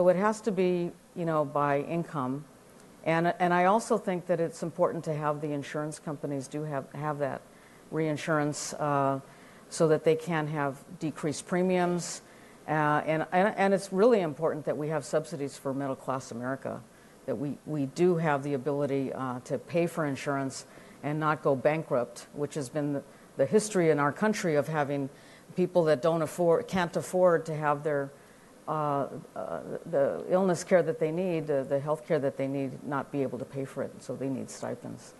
it has to be, by income. And I also think that it's important to have the insurance companies do have that reinsurance so that they can have decreased premiums. And it's really important that we have subsidies for middle class America, that we do have the ability to pay for insurance and not go bankrupt, which has been the history in our country of having people that can't afford to have their the illness care that they need, the health care that they need, not be able to pay for it, so they need stipends.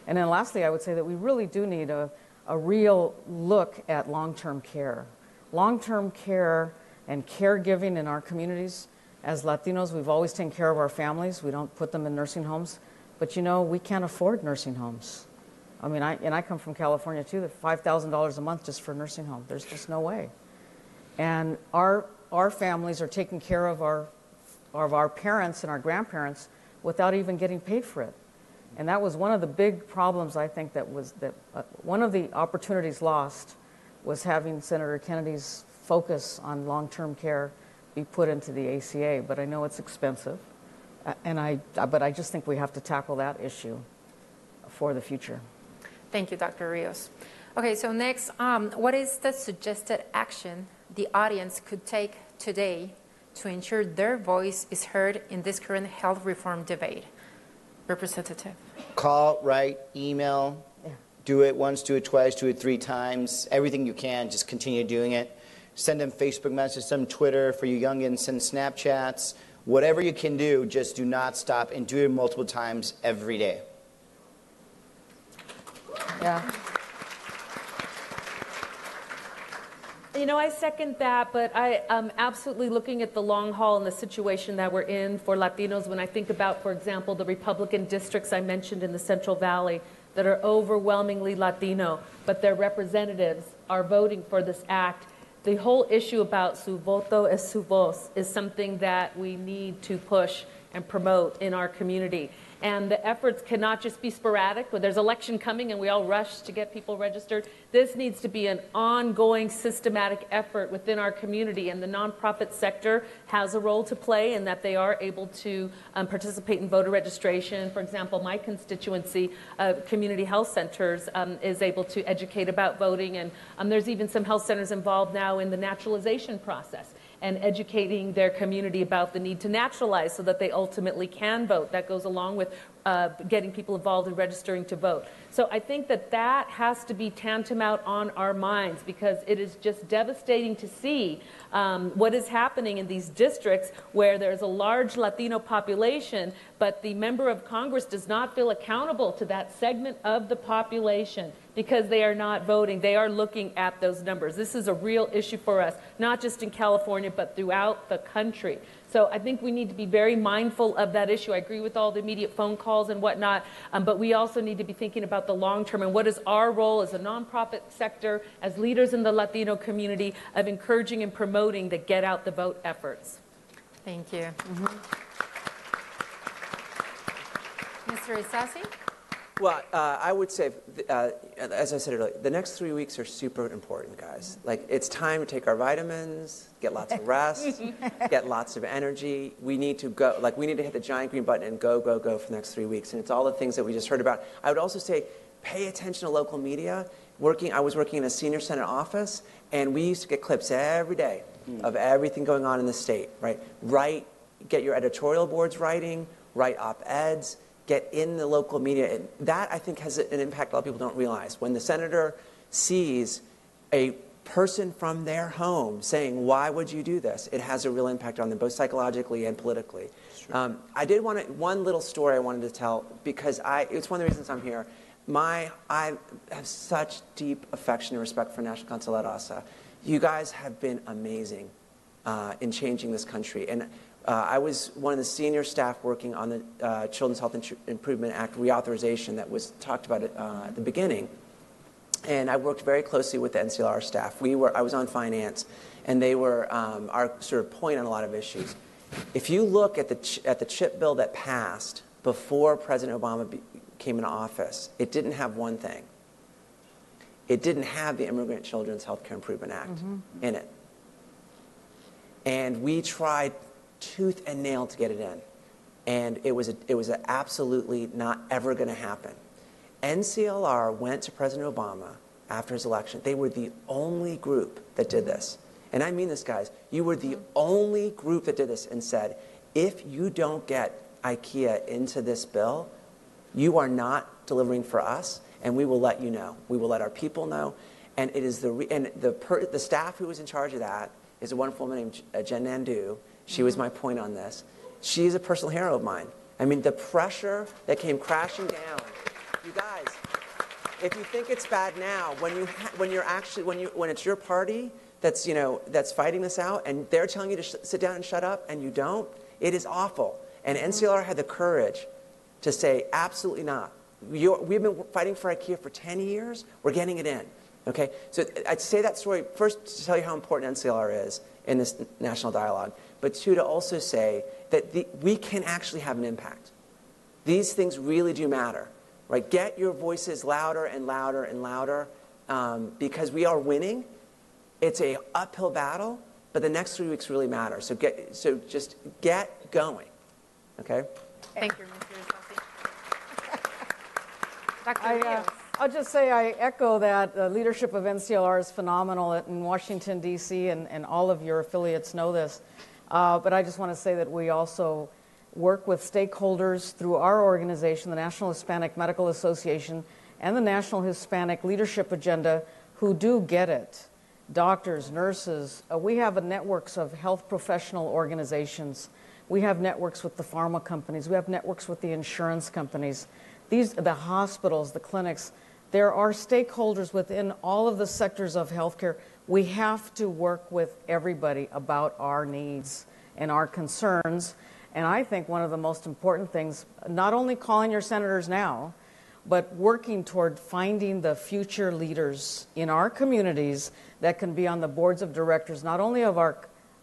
And then lastly, I would say that we really do need a real look at long-term care. Long-term care and caregiving in our communities. As Latinos, we've always taken care of our families. We don't put them in nursing homes. But we can't afford nursing homes. I mean, I come from California too, $5,000 a month just for a nursing home. There's just no way. And our families are taking care of our parents and our grandparents without even getting paid for it. And that was one of the big problems, I think, one of the opportunities lost was having Senator Kennedy's focus on long-term care be put into the ACA. But I know it's expensive, but I just think we have to tackle that issue for the future. Thank you, Dr. Rios. Okay, so next, what is the suggested action the audience could take today to ensure their voice is heard in this current health reform debate? Representative. Call, write, email, do it once, do it twice, do it 3 times, everything you can, just continue doing it. Send them Facebook messages, send them Twitter for you youngins, send Snapchats, whatever you can do, just do not stop and do it multiple times every day. Yeah. I second that, but I am absolutely looking at the long haul and the situation that we're in for Latinos when I think about, for example, the Republican districts I mentioned in the Central Valley that are overwhelmingly Latino, but their representatives are voting for this act. The whole issue about su voto es su voz is something that we need to push and promote in our community. And the efforts cannot just be sporadic, when there's election coming and we all rush to get people registered. This needs to be an ongoing, systematic effort within our community, and the nonprofit sector has a role to play in that they are able to participate in voter registration. For example, my constituency, community health centers, is able to educate about voting, and there's even some health centers involved now in the naturalization process and educating their community about the need to naturalize so that they ultimately can vote. That goes along with getting people involved in registering to vote. So I think that has to be tantamount on our minds, because it is just devastating to see what is happening in these districts where there's a large Latino population, but the member of Congress does not feel accountable to that segment of the population. because they are not voting. They are looking at those numbers. This is a real issue for us, not just in California, but throughout the country. So I think we need to be very mindful of that issue. I agree with all the immediate phone calls and whatnot, but we also need to be thinking about the long term and what is our role as a nonprofit sector, as leaders in the Latino community, of encouraging and promoting the get out the vote efforts. Thank you. Mr. Isasi? Well, I would say, as I said earlier, the next 3 weeks are super important, guys. Like, it's time to take our vitamins, get lots of rest, get lots of energy. We need to go, like, we need to hit the giant green button and go, go, go for the next 3 weeks. And it's all the things that we just heard about. I would also say, pay attention to local media. I was working in a senior Senate office, and we used to get clips every day of everything going on in the state, right? Get your editorial boards writing, write op-eds, get in the local media. And that, I think, has an impact a lot of people don't realize. When the senator sees a person from their home saying, why would you do this? It has a real impact on them, both psychologically and politically. I did one little story I wanted to tell, because it's one of the reasons I'm here. I have such deep affection and respect for National Council La Raza. You guys have been amazing in changing this country. And I was one of the senior staff working on the Children's Health Improvement Act reauthorization that was talked about at the beginning. And I worked very closely with the NCLR staff. I was on finance, and they were our sort of point on a lot of issues. If you look at the CHIP bill that passed before President Obama came into office, it didn't have one thing. It didn't have the Immigrant Children's Health Care Improvement Act in it. And we tried tooth and nail to get it in, and it was absolutely not ever going to happen. NCLR went to President Obama after his election. They were the only group that did this, and I mean this, guys. You were the only group that did this and said, if you don't get IKEA into this bill, you are not delivering for us, and we will let you know. We will let our people know, and it is the staff who was in charge of that is a wonderful woman named Jen Nandu. She was my point on this. She's a personal hero of mine. I mean, the pressure that came crashing down. You guys, if you think it's bad now, when it's your party that's fighting this out, and they're telling you to sit down and shut up, and you don't, it is awful. And NCLR had the courage to say, absolutely not. We've been fighting for IKEA for 10 years. We're getting it in. Okay, so I'd say that story first to tell you how important NCLR is in this national dialogue, but two, to also say that we can actually have an impact. These things really do matter, right? Get your voices louder and louder and louder, because we are winning. It's an uphill battle, but the next 3 weeks really matter. So just get going, okay? Thank you, Mr. Isasi. Dr. Rios. I'll just say I echo that. The leadership of NCLR is phenomenal in Washington, D.C., and all of your affiliates know this. But I just want to say that we also work with stakeholders through our organization, the National Hispanic Medical Association, and the National Hispanic Leadership Agenda, who do get it. Doctors, nurses. We have networks of health professional organizations. We have networks with the pharma companies. We have networks with the insurance companies. The hospitals, the clinics. There are stakeholders within all of the sectors of healthcare. We have to work with everybody about our needs and our concerns. And I think one of the most important things, not only calling your senators now, but working toward finding the future leaders in our communities that can be on the boards of directors, not only of our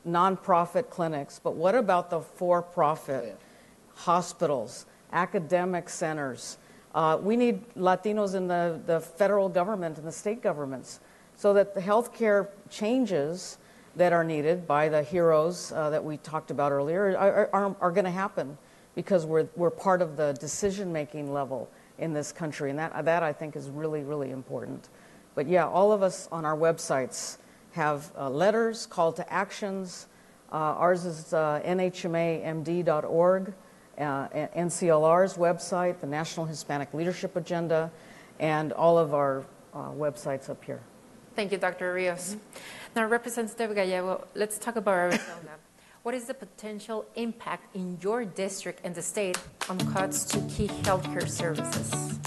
nonprofit clinics, but what about the for-profit hospitals, academic centers? We need Latinos in the federal government and the state governments so that the healthcare changes that are needed by the heroes that we talked about earlier are going to happen because we're part of the decision-making level in this country. And that I think is really, really important. But yeah, all of us on our websites have letters, call to actions. Ours is nhmamd.org. NCLR's website, the National Hispanic Leadership Agenda, and all of our websites up here. Thank you, Dr. Rios. Now, Representative Gallego, let's talk about Arizona. What is the potential impact in your district and the state on cuts to key healthcare services?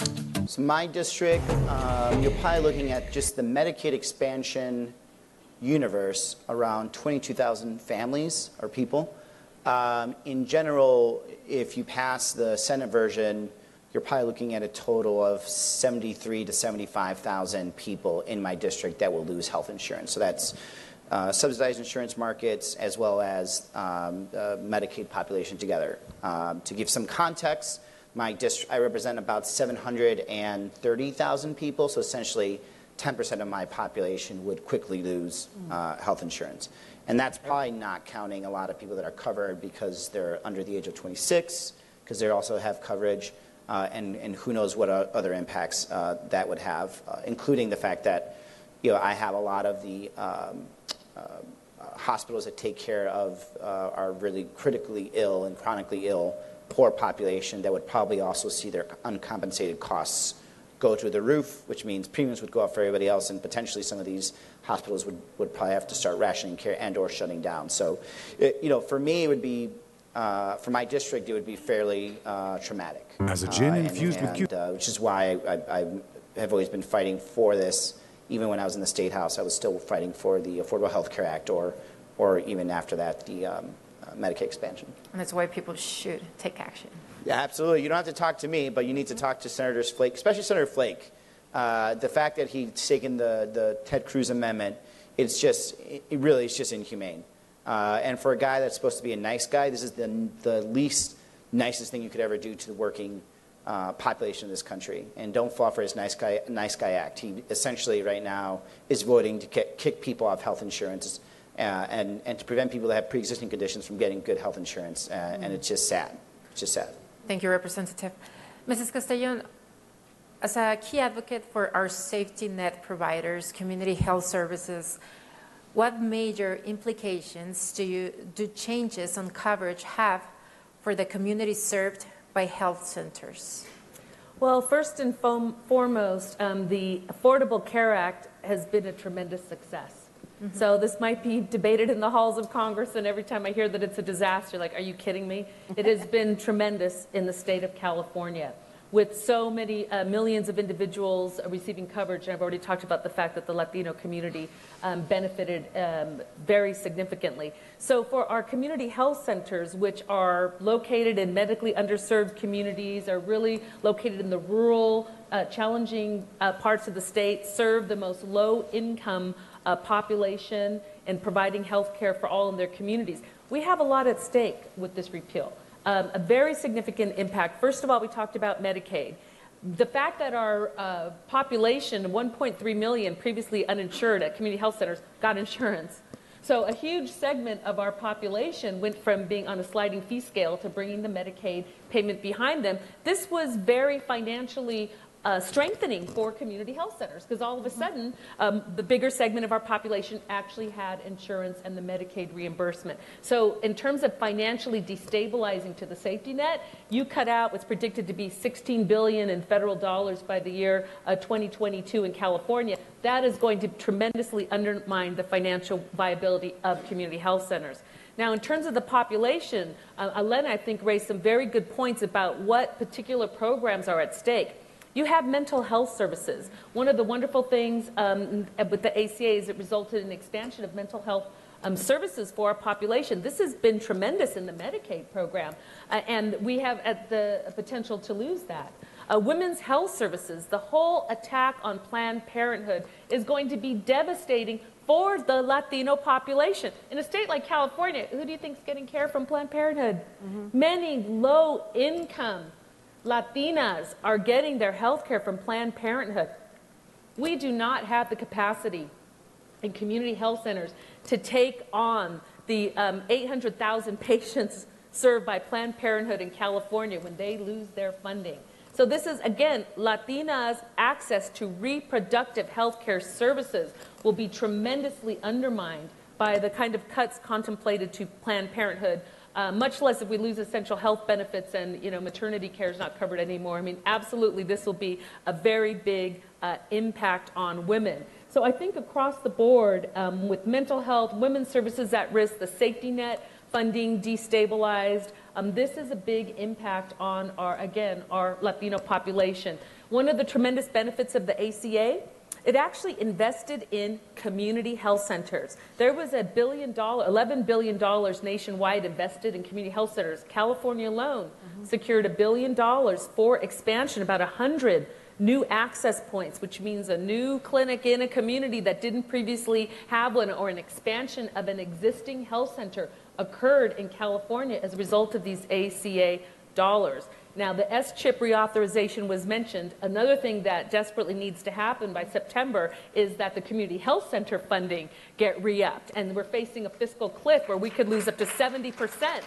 So my district, you're probably looking at just the Medicaid expansion universe around 22,000 families or people. In general, if you pass the Senate version, you're probably looking at a total of 73 to 75,000 people in my district that will lose health insurance. So that's subsidized insurance markets as well as Medicaid population together. To give some context, my district, I represent about 730,000 people, so essentially 10% of my population would quickly lose health insurance. And that's probably not counting a lot of people that are covered because they're under the age of 26, because they also have coverage, and who knows what other impacts that would have, including the fact that I have a lot of the hospitals that take care of our really critically ill and chronically ill poor population that would probably also see their uncompensated costs go through the roof, which means premiums would go up for everybody else, and potentially some of these hospitals would probably have to start rationing care and or shutting down. So, for me, it would be, for my district, it would be fairly traumatic. As a gin infused with which is why I have always been fighting for this. Even when I was in the State House, I was still fighting for the Affordable Health Care Act or even after that, the Medicaid expansion. And that's why people should take action. Yeah, absolutely. You don't have to talk to me, but you need to talk to Senator Flake, especially Senator Flake. The fact that he's taken the Ted Cruz amendment, it's just inhumane. And for a guy that's supposed to be a nice guy, this is the least nicest thing you could ever do to the working population of this country. And don't fall for his nice guy act. He essentially right now is voting to kick people off health insurance and to prevent people that have pre-existing conditions from getting good health insurance. And it's just sad. It's just sad. Thank you, Representative. Mrs. Castellón, as a key advocate for our safety net providers, community health services, what major implications do changes on coverage have for the communities served by health centers? Well, first and foremost, the Affordable Care Act has been a tremendous success. Mm-hmm. So this might be debated in the halls of Congress, and every time I hear that it's a disaster, like, are you kidding me? It has been tremendous in the state of California, with so many millions of individuals receiving coverage. And I've already talked about the fact that the Latino community benefited very significantly. So for our community health centers, which are located in medically underserved communities, are really located in the rural, challenging parts of the state, serve the most low-income population and providing health care for all in their communities. We have a lot at stake with this repeal. A very significant impact. First of all, we talked about Medicaid. The fact that our population, 1.3 million previously uninsured at community health centers, got insurance. So a huge segment of our population went from being on a sliding fee scale to bringing the Medicaid payment behind them. This was very financially strengthening for community health centers, because all of a sudden the bigger segment of our population actually had insurance and the Medicaid reimbursement. So in terms of financially destabilizing to the safety net, you cut out what's predicted to be $16 billion in federal dollars by the year 2022 in California. That is going to tremendously undermine the financial viability of community health centers. Now, in terms of the population, Elena, I think, raised some very good points about what particular programs are at stake. You have mental health services. One of the wonderful things with the ACA is it resulted in an expansion of mental health services for our population. This has been tremendous in the Medicaid program, and we have the potential to lose that. Women's health services, the whole attack on Planned Parenthood is going to be devastating for the Latino population. In a state like California, who do you think is getting care from Planned Parenthood? Mm-hmm. Many low-income Latinas are getting their health care from Planned Parenthood. We do not have the capacity in community health centers to take on the 800,000 patients served by Planned Parenthood in California when they lose their funding. So this is, again, Latinas' access to reproductive health care services will be tremendously undermined by the kind of cuts contemplated to Planned Parenthood. Much less if we lose essential health benefits and maternity care is not covered anymore. I mean, absolutely, this will be a very big impact on women. So I think across the board, with mental health, women's services at risk, the safety net funding destabilized, This is a big impact on our Latino population. One of the tremendous benefits of the ACA, it actually invested in community health centers. There was $11 billion nationwide invested in community health centers. California alone secured $1 billion for expansion, about 100 new access points, which means a new clinic in a community that didn't previously have one, or an expansion of an existing health center occurred in California as a result of these ACA dollars. Now, the S-chip reauthorization was mentioned. Another thing that desperately needs to happen by September is that the community health center funding get re-upped. And we're facing a fiscal cliff where we could lose up to 70%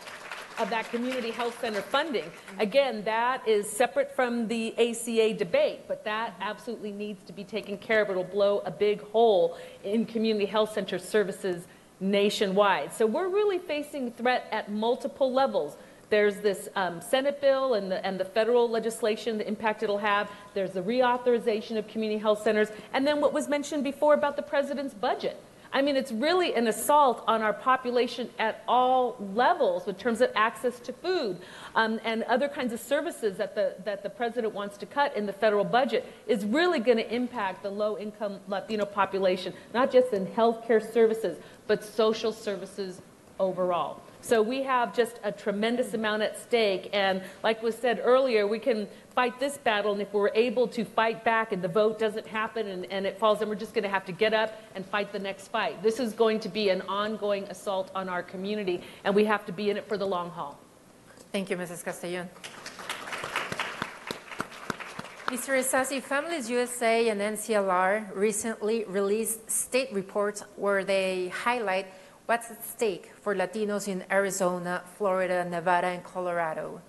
of that community health center funding. Again, that is separate from the ACA debate, but that absolutely needs to be taken care of. It'll blow a big hole in community health center services nationwide. So we're really facing threat at multiple levels. There's this Senate bill and the federal legislation, the impact it'll have. There's the reauthorization of community health centers. And then what was mentioned before about the president's budget. I mean, it's really an assault on our population at all levels in terms of access to food and other kinds of services that the president wants to cut in the federal budget is really going to impact the low-income Latino population, not just in healthcare services, but social services overall. So we have just a tremendous amount at stake, and like was said earlier, we can fight this battle, and if we're able to fight back and the vote doesn't happen and it falls, then we're just going to have to get up and fight the next fight. This is going to be an ongoing assault on our community, and we have to be in it for the long haul. Thank you, Mrs. Castellon. Mr. Isasi, Families USA and NCLR recently released state reports where they highlight what's at stake for Latinos in Arizona, Florida, Nevada, and Colorado.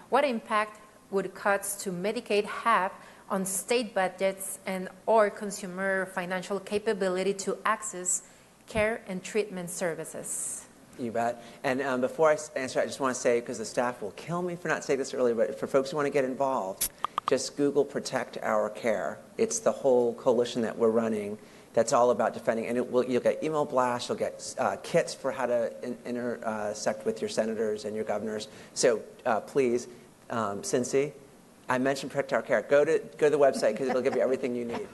What impact would cuts to Medicaid have on state budgets and or consumer financial capability to access care and treatment services? You bet. And before I answer, I just want to say, because the staff will kill me for not saying this earlier, but for folks who want to get involved, just Google Protect Our Care. It's the whole coalition that we're running that's all about defending, and you'll get email blasts, you'll get kits for how to intersect with your senators and your governors. So please, Cincy, I mentioned Protect Our Care. Go to the website because it'll give you everything you need.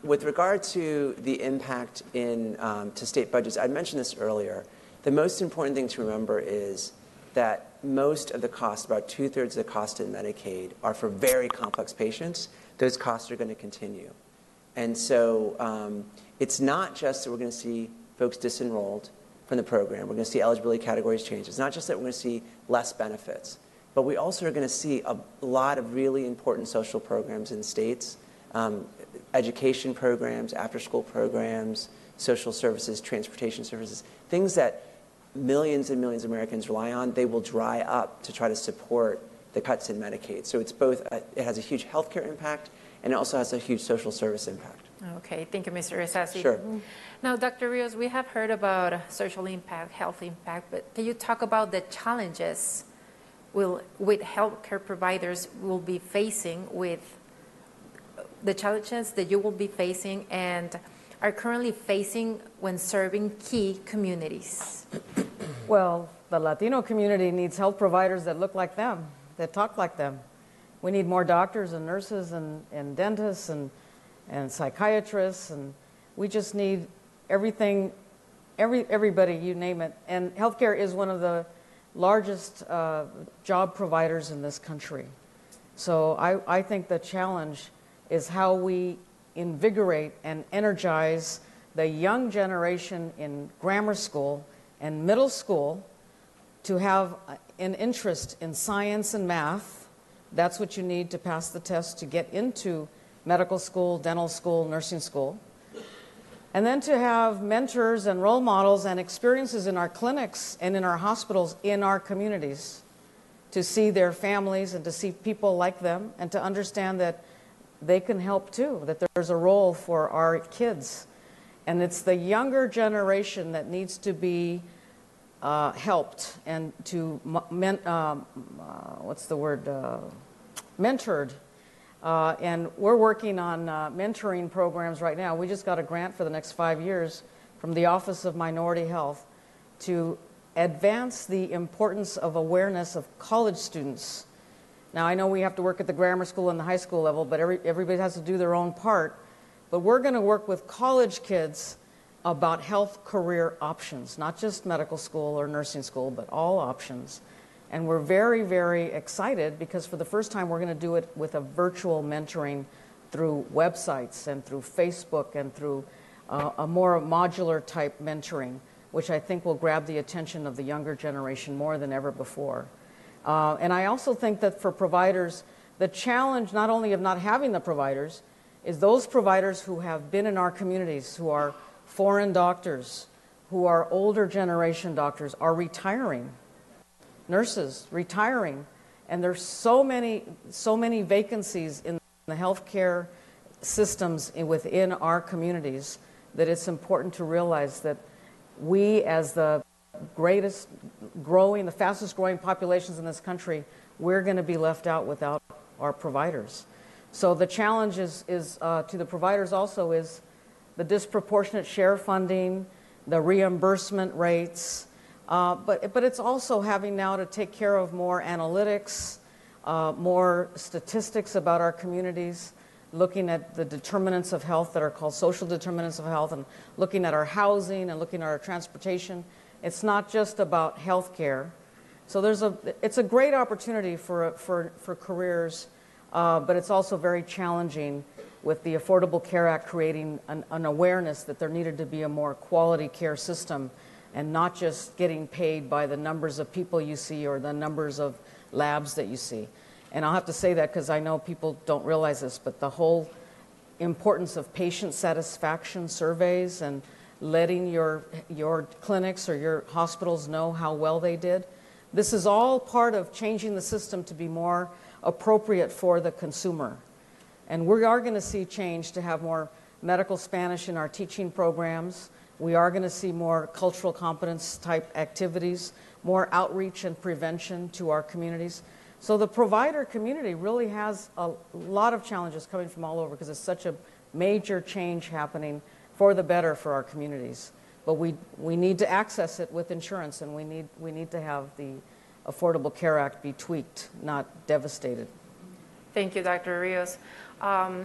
With regard to the impact to state budgets, I mentioned this earlier. The most important thing to remember is that most of the costs, about 2/3 of the cost in Medicaid, are for very complex patients. Those costs are going to continue. And so it's not just that we're going to see folks disenrolled from the program. We're going to see eligibility categories change. It's not just that we're going to see less benefits, but we also are going to see a lot of really important social programs in states, education programs, after-school programs, social services, transportation services, things that millions and millions of Americans rely on. They will dry up to try to support the cuts in Medicaid. So it's both, it has a huge healthcare impact, and it also has a huge social service impact. Okay, thank you, Mr. Isasi. Sure. Now, Dr. Rios, we have heard about social impact, health impact, but can you talk about the challenges with healthcare providers will be facing, with the challenges that you will be facing and are currently facing when serving key communities? Well, the Latino community needs health providers that look like them, that talk like them. We need more doctors and nurses and dentists and psychiatrists, and we just need everything, everybody, you name it. And healthcare is one of the largest job providers in this country. So I think the challenge is how we invigorate and energize the young generation in grammar school and middle school to have an interest in science and math. That's what you need to pass the test to get into medical school, dental school, nursing school. And then to have mentors and role models and experiences in our clinics and in our hospitals, in our communities, to see their families and to see people like them and to understand that they can help too, that there's a role for our kids. And it's the younger generation that needs to be helped and to, mentored. And we're working on mentoring programs right now. We just got a grant for the next 5 years from the Office of Minority Health to advance the importance of awareness of college students. Now, I know we have to work at the grammar school and the high school level, but everybody has to do their own part. But we're going to work with college kids about health career options, not just medical school or nursing school, but all options. And we're very, very excited because for the first time we're going to do it with a virtual mentoring through websites and through Facebook and through a more modular type mentoring, which I think will grab the attention of the younger generation more than ever before. And I also think that for providers, the challenge not only of not having the providers is those providers who have been in our communities, who are foreign doctors, who are older generation doctors, are retiring. Nurses retiring, and there's so many vacancies in the healthcare systems within our communities that it's important to realize that we, as the the fastest growing populations in this country, we're going to be left out without our providers. So the challenge is to the providers also is the disproportionate share funding, the reimbursement rates, but it's also having now to take care of more analytics, more statistics about our communities, looking at the determinants of health that are called social determinants of health, and looking at our housing and looking at our transportation. It's not just about health care. So it's a great opportunity for careers, but it's also very challenging with the Affordable Care Act creating an awareness that there needed to be a more quality care system and not just getting paid by the numbers of people you see or the numbers of labs that you see. And I'll have to say that because I know people don't realize this, but the whole importance of patient satisfaction surveys and letting your clinics or your hospitals know how well they did, this is all part of changing the system to be more appropriate for the consumer. And we are going to see change to have more medical Spanish in our teaching programs. We are going to see more cultural competence type activities, more outreach and prevention to our communities. So the provider community really has a lot of challenges coming from all over because it's such a major change happening for the better for our communities. But we need to access it with insurance, and we need to have the Affordable Care Act be tweaked, not devastated. Thank you, Dr. Rios.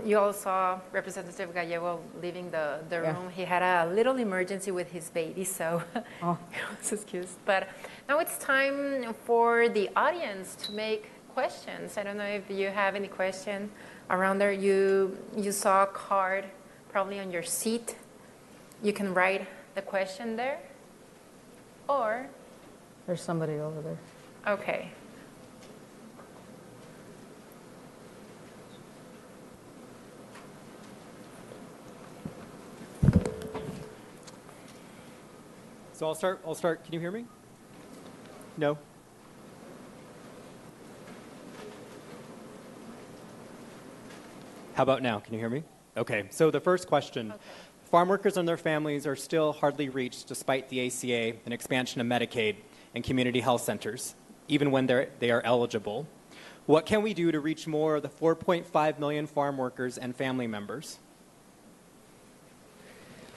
You all saw Representative Gallego leaving the room. He had a little emergency with his baby, so he was excused. But now it's time for the audience to make questions. I don't know if you have any question around there. You saw a card probably on your seat. You can write the question there, or there's somebody over there. Okay. So I'll start. Can you hear me? No? How about now? Can you hear me? Okay. So the first question. Okay. Farm workers and their families are still hardly reached despite the ACA and expansion of Medicaid and community health centers, even when they are eligible. What can we do to reach more of the 4.5 million farm workers and family members?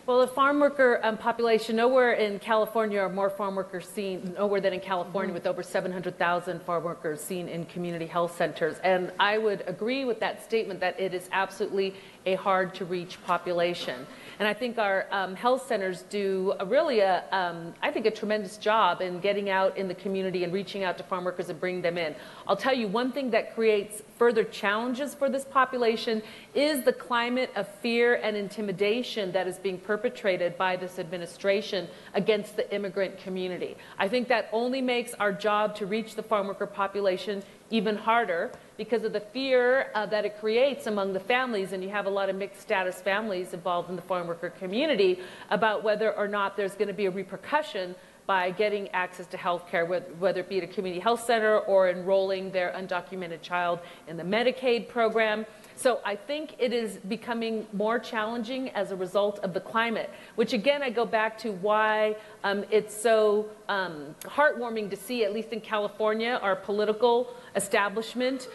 Well, the farm worker population, nowhere in California are more farm workers seen, nowhere than in California, with over 700,000 farm workers seen in community health centers. And I would agree with that statement that it is absolutely a hard-to-reach population. And I think our health centers do I think a tremendous job in getting out in the community and reaching out to farm workers and bringing them in. I'll tell you one thing that creates further challenges for this population is the climate of fear and intimidation that is being perpetrated by this administration against the immigrant community. I think that only makes our job to reach the farm worker population even harder because of the fear that it creates among the families, and you have a lot of mixed status families involved in the farm worker community about whether or not there's going to be a repercussion by getting access to health care, whether it be at a community health center or enrolling their undocumented child in the Medicaid program. So I think it is becoming more challenging as a result of the climate, which again, I go back to why it's so heartwarming to see, at least in California, our political establishment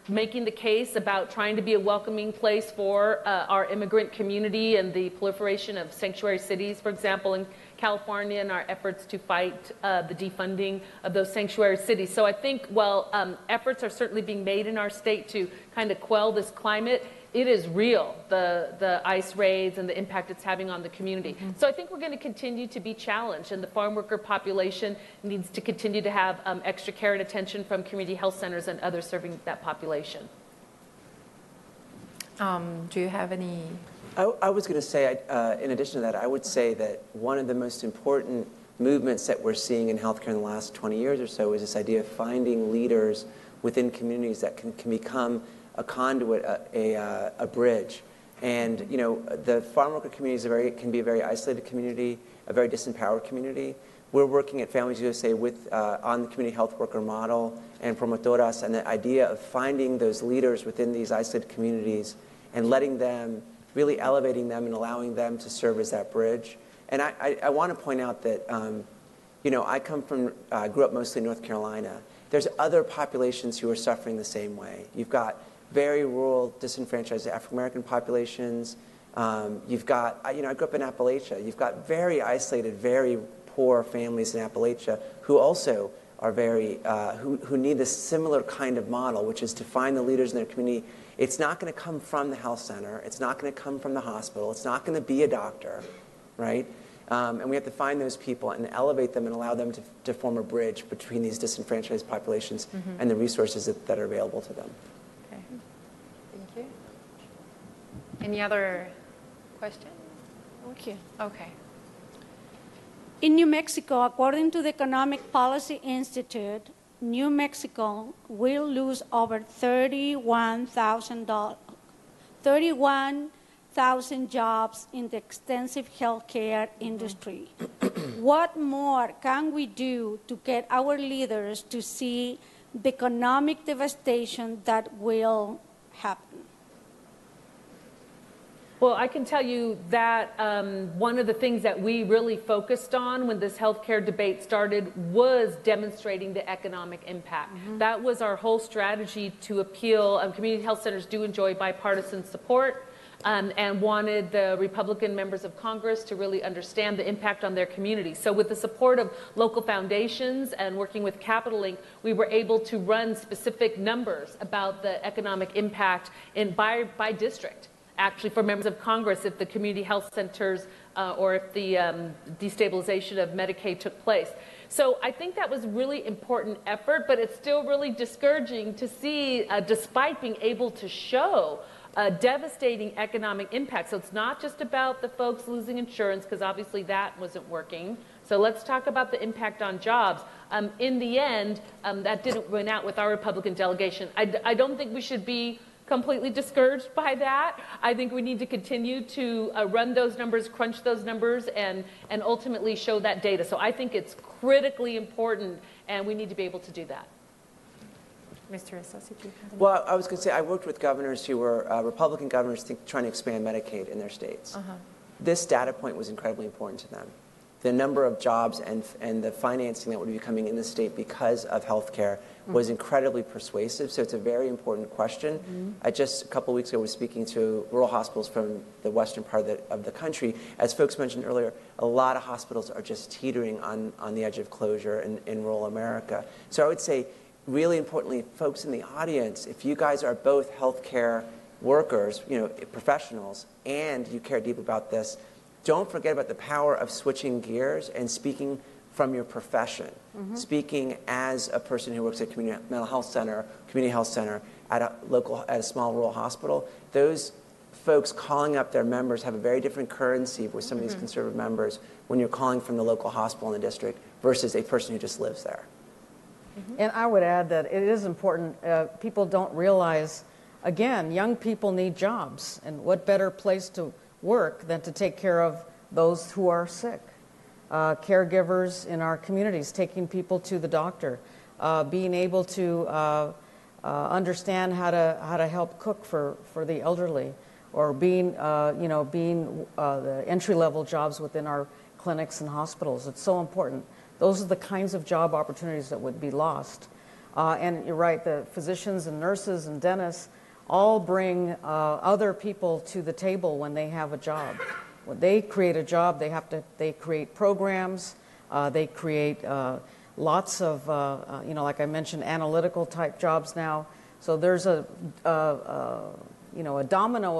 making the case about trying to be a welcoming place for our immigrant community and the proliferation of sanctuary cities, for example, in California and our efforts to fight the defunding of those sanctuary cities. So I think while efforts are certainly being made in our state to kind of quell this climate, it is real, the ICE raids and the impact it's having on the community. So I think we're going to continue to be challenged, and the farm worker population needs to continue to have extra care and attention from community health centers and others serving that population. Do you have any? I was going to say, in addition to that, I would say that one of the most important movements that we're seeing in healthcare in the last 20 years or so is this idea of finding leaders within communities that can become a conduit, a bridge. And you know, the farm worker community can be a very isolated community, a very disempowered community. We're working at Families USA with on the community health worker model and promotoras, and the idea of finding those leaders within these isolated communities and letting them, really elevating them and allowing them to serve as that bridge. And I want to point out that, you know, I grew up mostly in North Carolina. There's other populations who are suffering the same way. You've got very rural, disenfranchised African-American populations. You've got, you know, I grew up in Appalachia. You've got very isolated, very poor families in Appalachia who also are very, who need this similar kind of model, which is to find the leaders in their community. It's not going to come from the health center. It's not going to come from the hospital. It's not going to be a doctor, right? And we have to find those people and elevate them and allow them to form a bridge between these disenfranchised populations and the resources that are available to them. Okay. Thank you. Any other question? Okay. Okay. In New Mexico, according to the Economic Policy Institute, New Mexico will lose over 31,000 jobs in the extensive healthcare industry. What more can we do to get our leaders to see the economic devastation that will happen? Well, I can tell you that one of the things that we really focused on when this healthcare debate started was demonstrating the economic impact. That was our whole strategy to appeal. Community health centers do enjoy bipartisan support and wanted the Republican members of Congress to really understand the impact on their community. So with the support of local foundations and working with Capital Link, we were able to run specific numbers about the economic impact by district. Actually, for members of Congress, if the community health centers or if the destabilization of Medicaid took place. So I think that was a really important effort, but it's still really discouraging to see, despite being able to show a devastating economic impact. So it's not just about the folks losing insurance, because obviously that wasn't working. So let's talk about the impact on jobs. In the end, that didn't win out with our Republican delegation. I don't think we should be completely discouraged by that. I think we need to continue to run those numbers, crunch those numbers, and ultimately show that data. So I think it's critically important, and we need to be able to do that. Mr. Assasi, do you have any? Well, I was going to say, I worked with governors who were Republican governors trying to expand Medicaid in their states. This data point was incredibly important to them. The number of jobs and the financing that would be coming in the state because of health care was incredibly persuasive, so it's a very important question. I just, a couple of weeks ago, was speaking to rural hospitals from the western part of the country. As folks mentioned earlier, a lot of hospitals are just teetering on the edge of closure in rural America. So I would say, really importantly, folks in the audience, if you guys are both healthcare workers, you know, professionals, and you care deeply about this, don't forget about the power of switching gears and speaking from your profession, speaking as a person who works at a community mental health center, community health center, at a small rural hospital. Those folks calling up their members have a very different currency with some of these conservative members when you're calling from the local hospital in the district versus a person who just lives there. And I would add that it is important. People don't realize, again, young people need jobs, and what better place to work than to take care of those who are sick. Caregivers in our communities, taking people to the doctor, being able to understand how to help cook for the elderly, or being the entry-level jobs within our clinics and hospitals. It's so important. Those are the kinds of job opportunities that would be lost. And you're right, the physicians and nurses and dentists all bring other people to the table when they have a job. when they create a job, they create programs, they create lots of, like I mentioned, analytical type jobs now. So there's a domino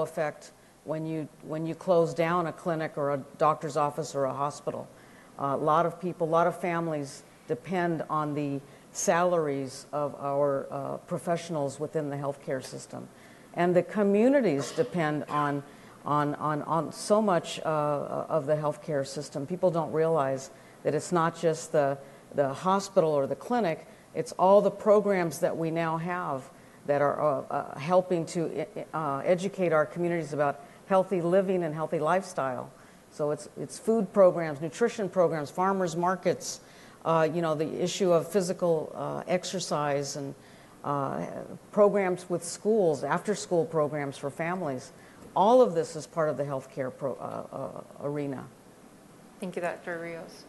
effect when you close down a clinic or a doctor's office or a hospital. A lot of people, a lot of families depend on the salaries of our professionals within the healthcare system. And the communities depend on so much of the healthcare system. People don't realize that it's not just the hospital or the clinic, it's all the programs that we now have that are helping to educate our communities about healthy living and healthy lifestyle. So it's food programs, nutrition programs, farmers markets, the issue of physical exercise and programs with schools, after-school programs for families. All of this is part of the healthcare arena. Thank you, Dr. Rios.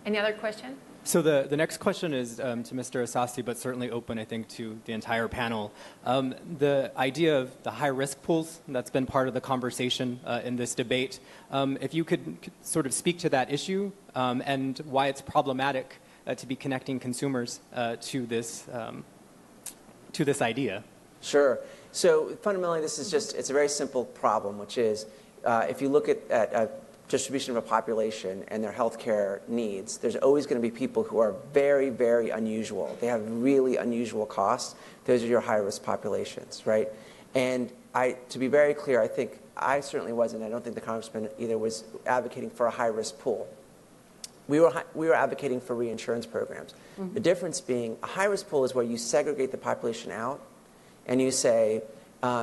Any other question? So the next question is to Mr. Asasi, but certainly open, I think, to the entire panel. The idea of the high-risk pools, that's been part of the conversation in this debate. If you could sort of speak to that issue and why it's problematic to be connecting consumers to this idea. Sure. So fundamentally, it's a very simple problem, which is if you look at distribution of a population and their healthcare needs, there's always going to be people who are very, very unusual. They have really unusual costs. Those are your high-risk populations, right? And to be very clear, I think I certainly wasn't. I don't think the congressman either was advocating for a high-risk pool. We were advocating for reinsurance programs. Mm-hmm. The difference being a high-risk pool is where you segregate the population out and you say,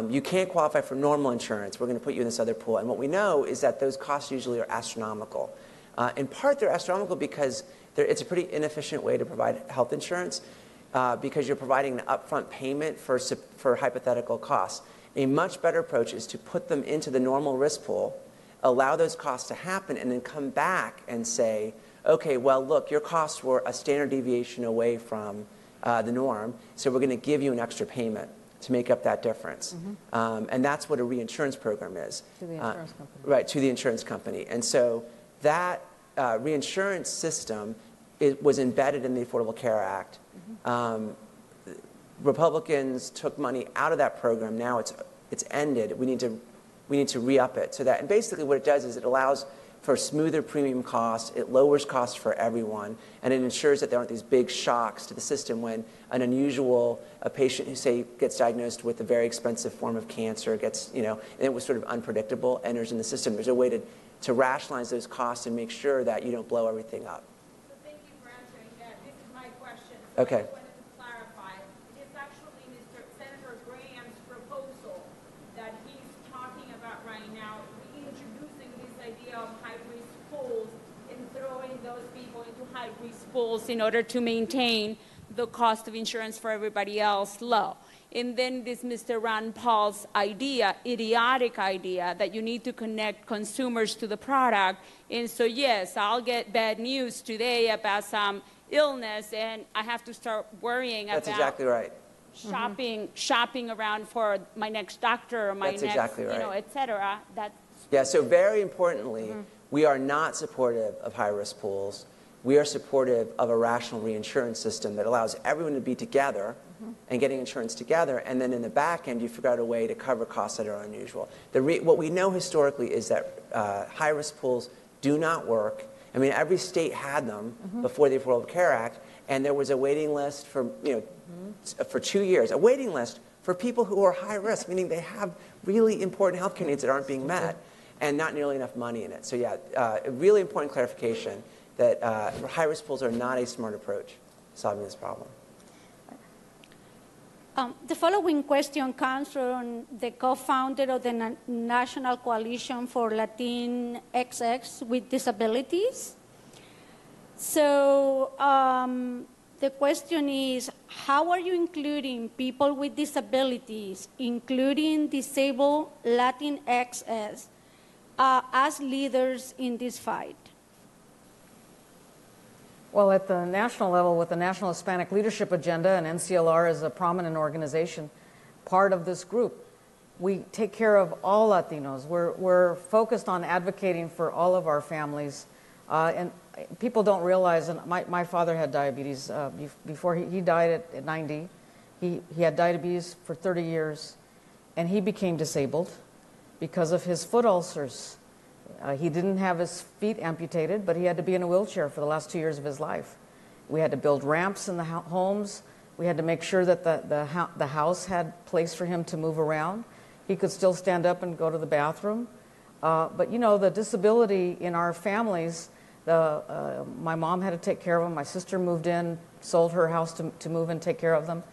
you can't qualify for normal insurance. We're going to put you in this other pool. And what we know is that those costs usually are astronomical. In part, they're astronomical because it's a pretty inefficient way to provide health insurance because you're providing an upfront payment for hypothetical costs. A much better approach is to put them into the normal risk pool, allow those costs to happen, and then come back and say, okay, well, look, your costs were a standard deviation away from the norm, so we're going to give you an extra payment to make up that difference. Mm-hmm. And that's what a reinsurance program is. To the insurance company. Right, to the insurance company. And so that reinsurance system was embedded in the Affordable Care Act. Mm-hmm. Republicans took money out of that program. Now it's ended. We need to re-up it. So that, and basically what it does is it allows for smoother premium costs, it lowers costs for everyone, and it ensures that there aren't these big shocks to the system when a patient who, say, gets diagnosed with a very expensive form of cancer, and it was sort of unpredictable, enters in the system. There's a way to rationalize those costs and make sure that you don't blow everything up. So thank you for answering that. This is my question. Okay. I just wanted to clarify. It is actually Senator Graham's proposal that he's talking about right now, reintroducing this idea of high-risk pools and throwing those people into high-risk pools in order to maintain the cost of insurance for everybody else low. And then this Mr. Rand Paul's idiotic idea that you need to connect consumers to the product. And so, yes, I'll get bad news today about some illness, and I have to start worrying That's about exactly right. shopping around for my next doctor or my That's next, exactly right. et cetera. Yeah, so very importantly, we are not supportive of high-risk pools. We are supportive of a rational reinsurance system that allows everyone to be together and getting insurance together, and then in the back end, you figure out a way to cover costs that are unusual. What we know historically is that high-risk pools do not work. I mean, every state had them before the Affordable Care Act, and there was a waiting list for 2 years, a waiting list for people who are high risk, meaning they have really important healthcare needs that aren't being met, and not nearly enough money in it. So yeah, a really important clarification that high-risk pools are not a smart approach to solving this problem. The following question comes from the co-founder of the National Coalition for Latinx with Disabilities. So the question is, how are you including people with disabilities, including disabled Latinxs, as leaders in this fight? Well, at the national level, with the National Hispanic Leadership Agenda, and NCLR is a prominent organization, part of this group, we take care of all Latinos. We're focused on advocating for all of our families. And people don't realize, and my father had diabetes before he died at 90. He had diabetes for 30 years, and he became disabled because of his foot ulcers. He didn't have his feet amputated, but he had to be in a wheelchair for the last 2 years of his life. We had to build ramps in the homes. We had to make sure that the house had place for him to move around. He could still stand up and go to the bathroom. But you know, the disability in our families, my mom had to take care of them. My sister moved in, sold her house to move and take care of them.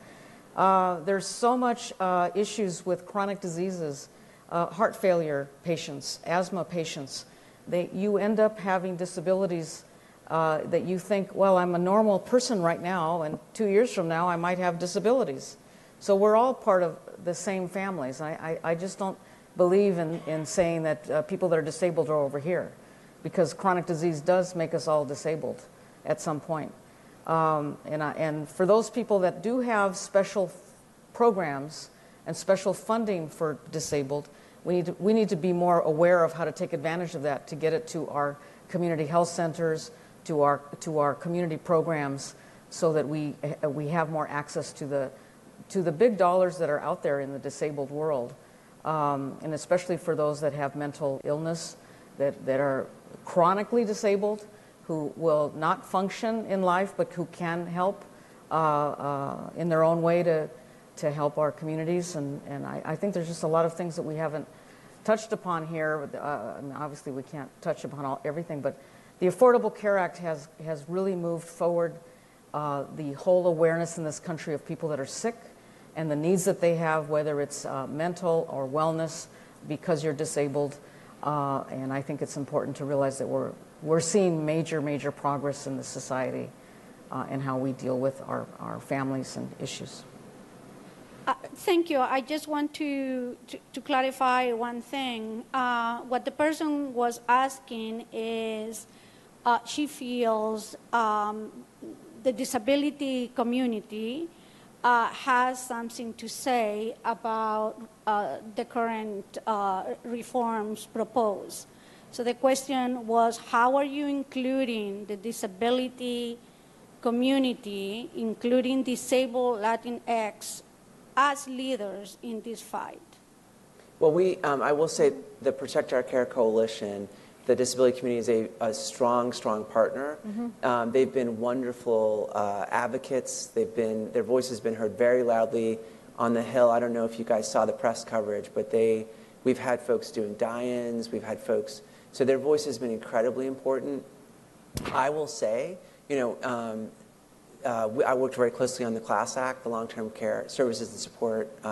There's so much issues with chronic diseases, heart failure patients, asthma patients. You end up having disabilities that you think, well, I'm a normal person right now, and 2 years from now I might have disabilities. So we're all part of the same families. I just don't believe in saying that people that are disabled are over here, because chronic disease does make us all disabled at some point. And for those people that do have special programs and special funding for disabled, we need to be more aware of how to take advantage of that, to get it to our community health centers, to our community programs, so that we have more access to the big dollars that are out there in the disabled world, and especially for those that have mental illness, that are chronically disabled, who will not function in life, but who can help in their own way to help our communities. And I think there's just a lot of things that we haven't touched upon here. I mean, obviously, we can't touch upon everything, but the Affordable Care Act has really moved forward the whole awareness in this country of people that are sick and the needs that they have, whether it's mental or wellness, because you're disabled. And I think it's important to realize that we're seeing major progress in the society and how we deal with our families and issues. Thank you. I just want to clarify one thing. What the person was asking is she feels the disability community has something to say about the current reforms proposed. So the question was, how are you including the disability community, including disabled Latinx, as leaders in this fight? Well, I will say the Protect Our Care Coalition, the disability community is a strong partner. Mm-hmm. They've been wonderful advocates. Their voice has been heard very loudly on the Hill. I don't know if you guys saw the press coverage, but we've had folks doing die-ins. We've had folks. So their voice has been incredibly important. I will say, I worked very closely on the CLASS Act, the Long-Term Care Services and Support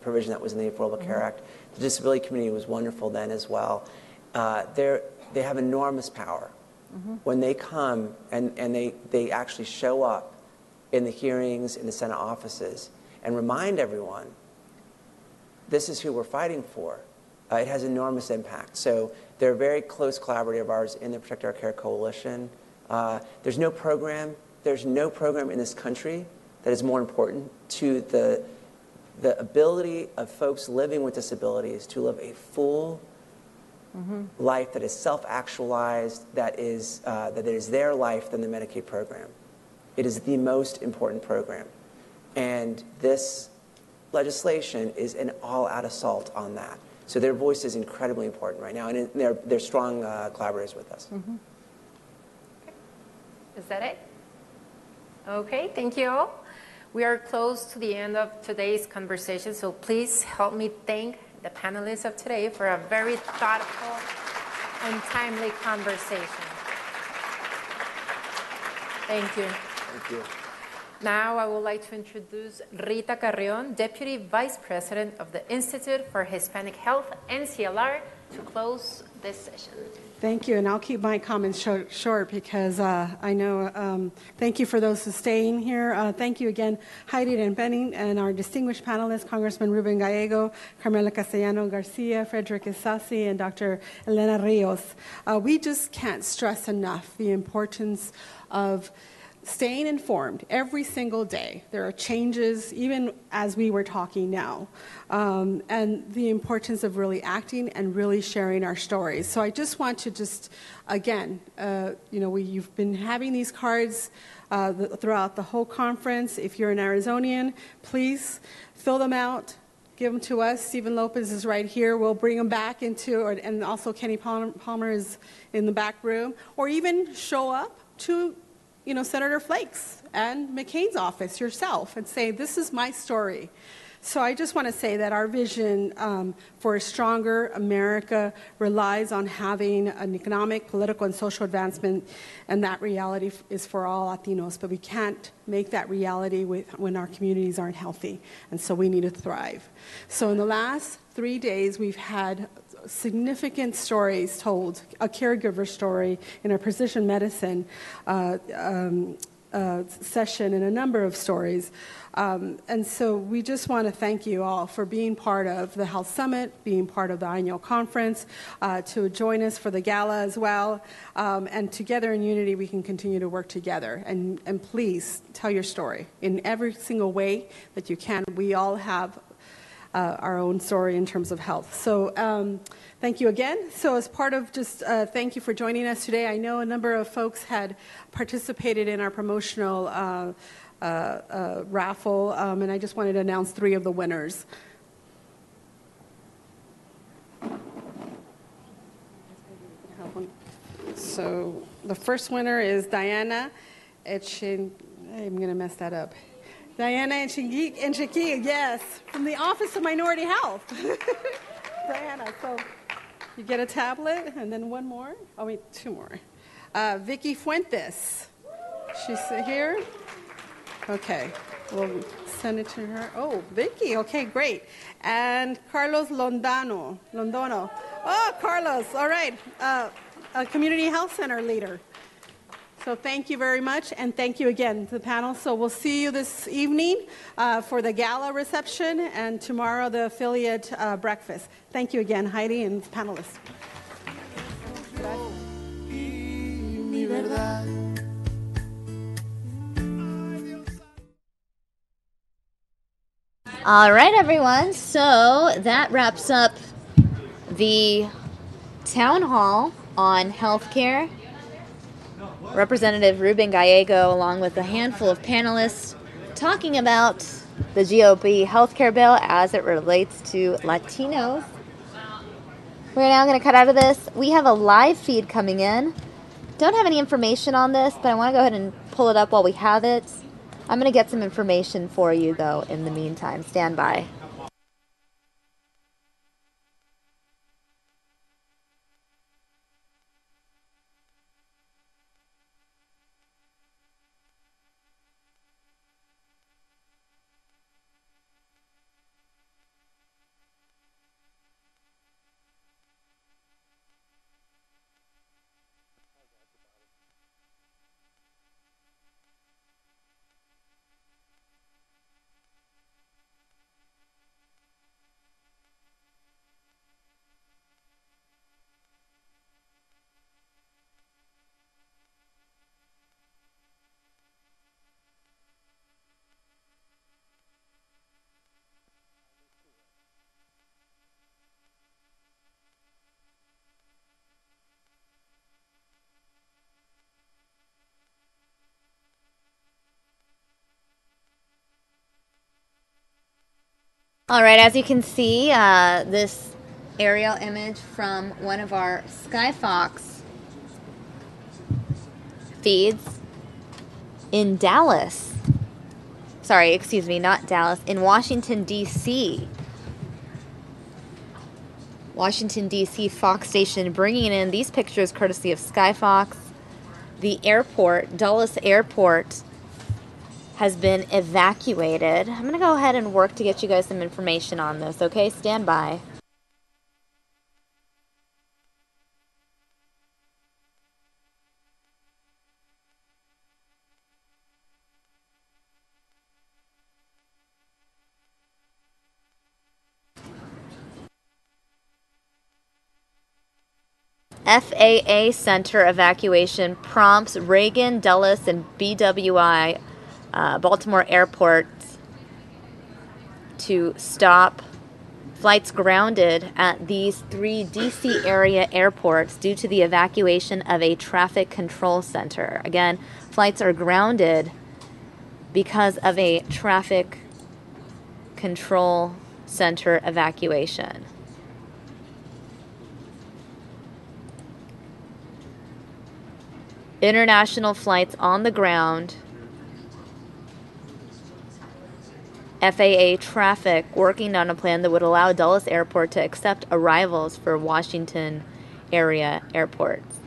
provision that was in the Affordable Care Act. The disability community was wonderful then as well. They have enormous power. When they come and they actually show up in the hearings in the Senate offices and remind everyone, this is who we're fighting for. It has enormous impact. So they're a very close collaborator of ours in the Protect Our Care Coalition. There's no program in this country that is more important to the ability of folks living with disabilities to live a full life that is self-actualized, that is their life than the Medicaid program. It is the most important program. And this legislation is an all-out assault on that. So their voice is incredibly important right now, and they're strong collaborators with us. Is that it? Okay, thank you all. We are close to the end of today's conversation, so please help me thank the panelists of today for a very thoughtful and timely conversation. Thank you. Thank you. Now I would like to introduce Rita Carrion, Deputy Vice President of the Institute for Hispanic Health, NCLR, to close this session. Thank you, and I'll keep my comments short because I know, thank you for those who staying here. Thank you again, Heidi and Benning, and our distinguished panelists, Congressman Ruben Gallego, Carmela Castellano-Garcia, Frederick Isasi, and Dr. Elena Rios. We just can't stress enough the importance of staying informed every single day. There are changes, even as we were talking now, and the importance of really acting and really sharing our stories. So I just want to again, you've been having these cards throughout the whole conference. If you're an Arizonian, please fill them out. Give them to us. Stephen Lopez is right here. We'll bring them back and also Kenny Palmer is in the back room. Or even show up to, Senator Flake's and McCain's office yourself and say, this is my story. So I just want to say that our vision for a stronger America relies on having an economic, political, and social advancement, and that reality is for all Latinos. But we can't make that reality when our communities aren't healthy, and so we need to thrive. So in the last 3 days, we've had significant stories told, a caregiver story in our precision medicine session, and a number of stories. And so we just want to thank you all for being part of the Health Summit, being part of the annual conference, to join us for the gala as well. And together in unity, we can continue to work together. And please tell your story in every single way that you can. We all have our own story in terms of health. So thank you again. So as part of thank you for joining us today. I know a number of folks had participated in our promotional raffle, and I just wanted to announce 3 of the winners. So the first winner is Diana I'm going to mess that up. Diana Enchiquil, yes, from the Office of Minority Health. Diana, so you get a tablet, and then one more. Oh, wait, 2 more. Vicky Fuentes, she's here. Okay, we'll send it to her. Oh, Vicky, okay, great. And Carlos Londono. Oh, Carlos, all right, a community health center leader. So thank you very much, and thank you again to the panel. So we'll see you this evening for the gala reception, and tomorrow the affiliate breakfast. Thank you again, Heidi and panelists. All right, everyone. So that wraps up the town hall on healthcare. Representative Ruben Gallego, along with a handful of panelists, talking about the GOP healthcare bill as it relates to Latinos. We're now going to cut out of this. We have a live feed coming in. Don't have any information on this, but I want to go ahead and pull it up while we have it. I'm going to get some information for you, though, in the meantime. Stand by. All right, as you can see, this aerial image from one of our Skyfox feeds in Dallas. Sorry, excuse me, not Dallas, in Washington, D.C. Washington, D.C. Fox station bringing in these pictures courtesy of Skyfox. The airport, Dulles Airport, has been evacuated. I'm going to go ahead and work to get you guys some information on this, okay? Stand by. FAA Center evacuation prompts Reagan, Dulles, and BWI, Baltimore airports, to stop flights grounded at these 3 D.C. area airports due to the evacuation of a traffic control center. Again, flights are grounded because of a traffic control center evacuation. International flights on the ground. FAA traffic working on a plan that would allow Dulles Airport to accept arrivals for Washington area airports.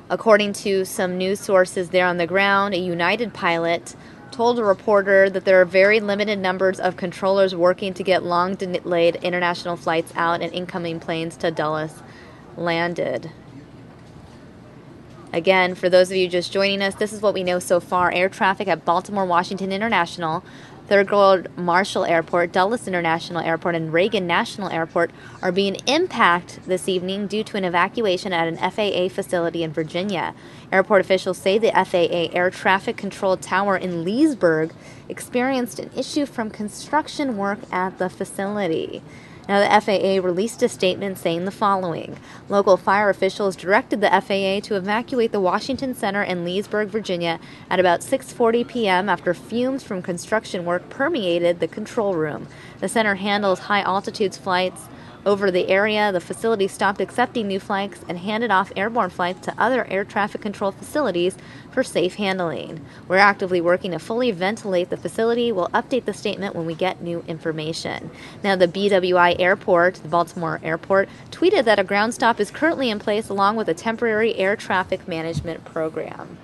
According to some news sources there on the ground, a United pilot told a reporter that there are very limited numbers of controllers working to get long-delayed international flights out and incoming planes to Dulles landed. Again, for those of you just joining us, this is what we know so far. Air traffic at Baltimore Washington International, Thurgood Marshall Airport, Dulles International Airport, and Reagan National Airport are being impacted this evening due to an evacuation at an FAA facility in Virginia. Airport officials say the FAA air traffic control tower in Leesburg experienced an issue from construction work at the facility. Now, the FAA released a statement saying the following. Local fire officials directed the FAA to evacuate the Washington Center in Leesburg, Virginia at about 6:40 p.m. after fumes from construction work permeated the control room. The center handles high-altitude flights over the area. The facility stopped accepting new flights and handed off airborne flights to other air traffic control facilities for safe handling. We're actively working to fully ventilate the facility. We'll update the statement when we get new information. Now, the BWI Airport, the Baltimore Airport, tweeted that a ground stop is currently in place along with a temporary air traffic management program.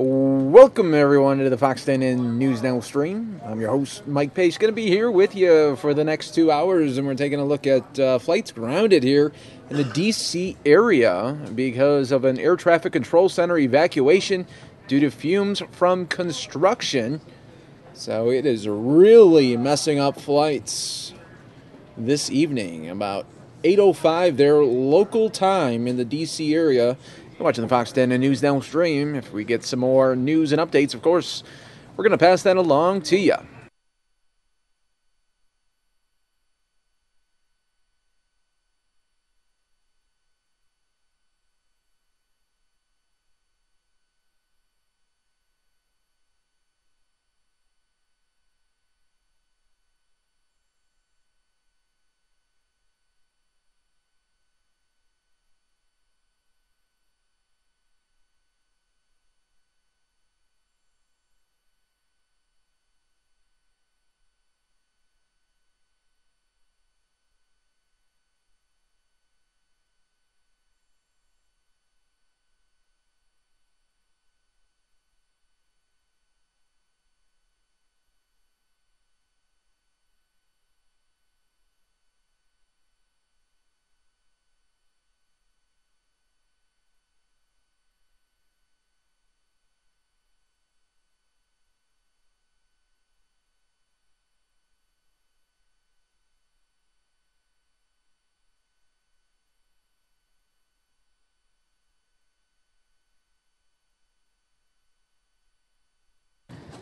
Welcome, everyone, to the Fox 10 News Now stream. I'm your host, Mike Pace. Going to be here with you for the next 2 hours, and we're taking a look at flights grounded here in the D.C. area because of an air traffic control center evacuation due to fumes from construction. So it is really messing up flights this evening, about 8:05 their local time in the D.C. area. You're watching the Fox 10 News Now stream. If we get some more news and updates, of course, we're going to pass that along to you.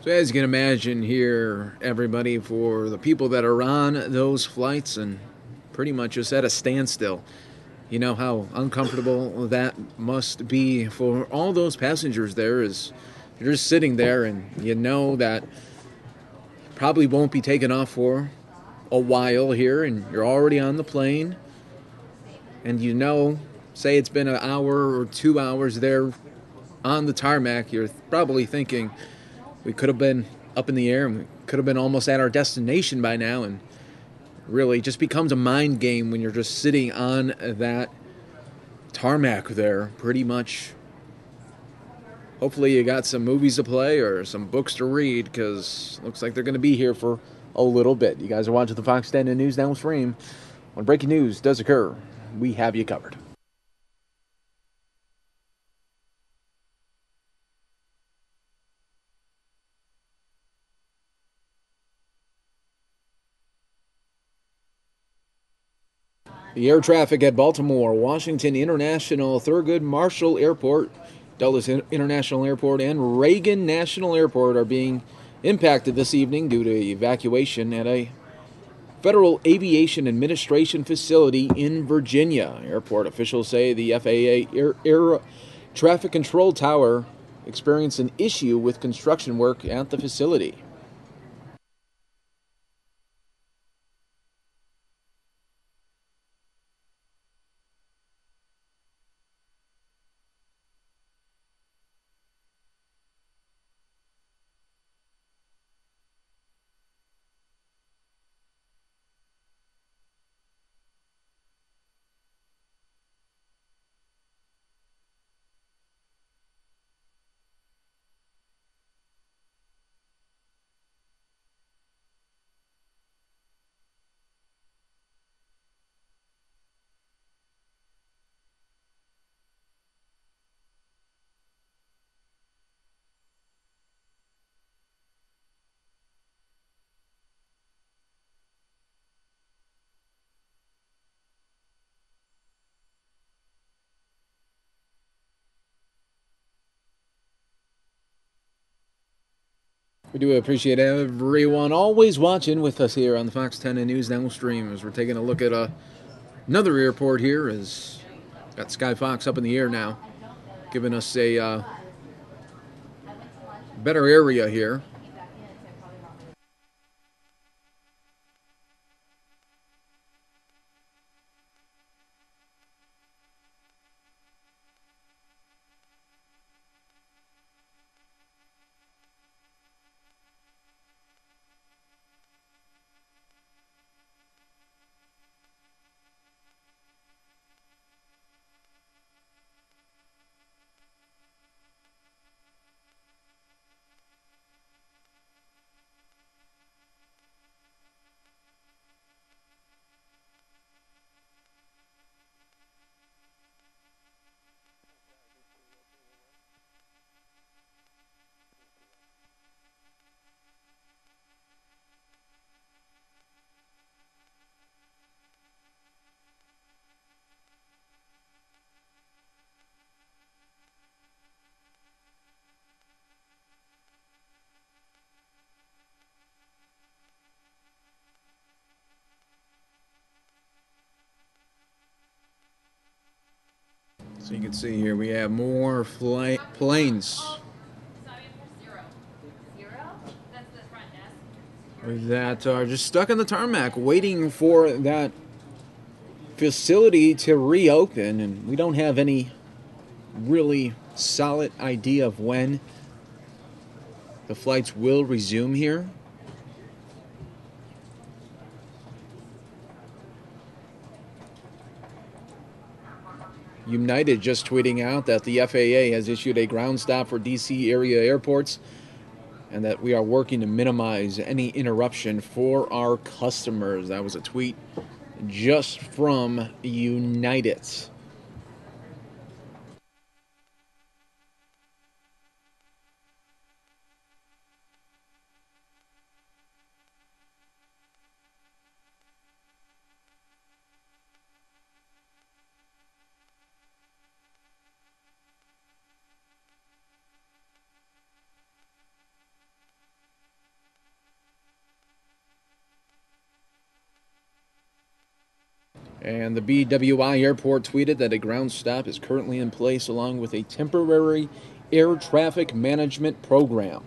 So as you can imagine here, everybody, for the people that are on those flights and pretty much just at a standstill, you know how uncomfortable that must be for all those passengers there. Is you're just sitting there and you know that probably won't be taken off for a while here, and you're already on the plane, and you know, say it's been an hour or 2 hours there on the tarmac, you're probably thinking, we could have been up in the air and we could have been almost at our destination by now. And really just becomes a mind game when you're just sitting on that tarmac there pretty much. Hopefully you got some movies to play or some books to read, because looks like they're going to be here for a little bit. You guys are watching the Fox 10 News Now stream. When breaking news does occur, we have you covered. The air traffic at Baltimore, Washington International, Thurgood Marshall Airport, Dulles International Airport, and Reagan National Airport are being impacted this evening due to evacuation at a Federal Aviation Administration facility in Virginia. Airport officials say the FAA air traffic control tower experienced an issue with construction work at the facility. We do appreciate everyone always watching with us here on the Fox 10 News Now stream as we're taking a look at another airport here. As got Sky Fox up in the air now, giving us a better area here. So you can see here we have more planes that are just stuck on the tarmac waiting for that facility to reopen, and we don't have any really solid idea of when the flights will resume here. United just tweeting out that the FAA has issued a ground stop for DC area airports and that we are working to minimize any interruption for our customers. That was a tweet just from United. And the BWI airport tweeted that a ground stop is currently in place along with a temporary air traffic management program.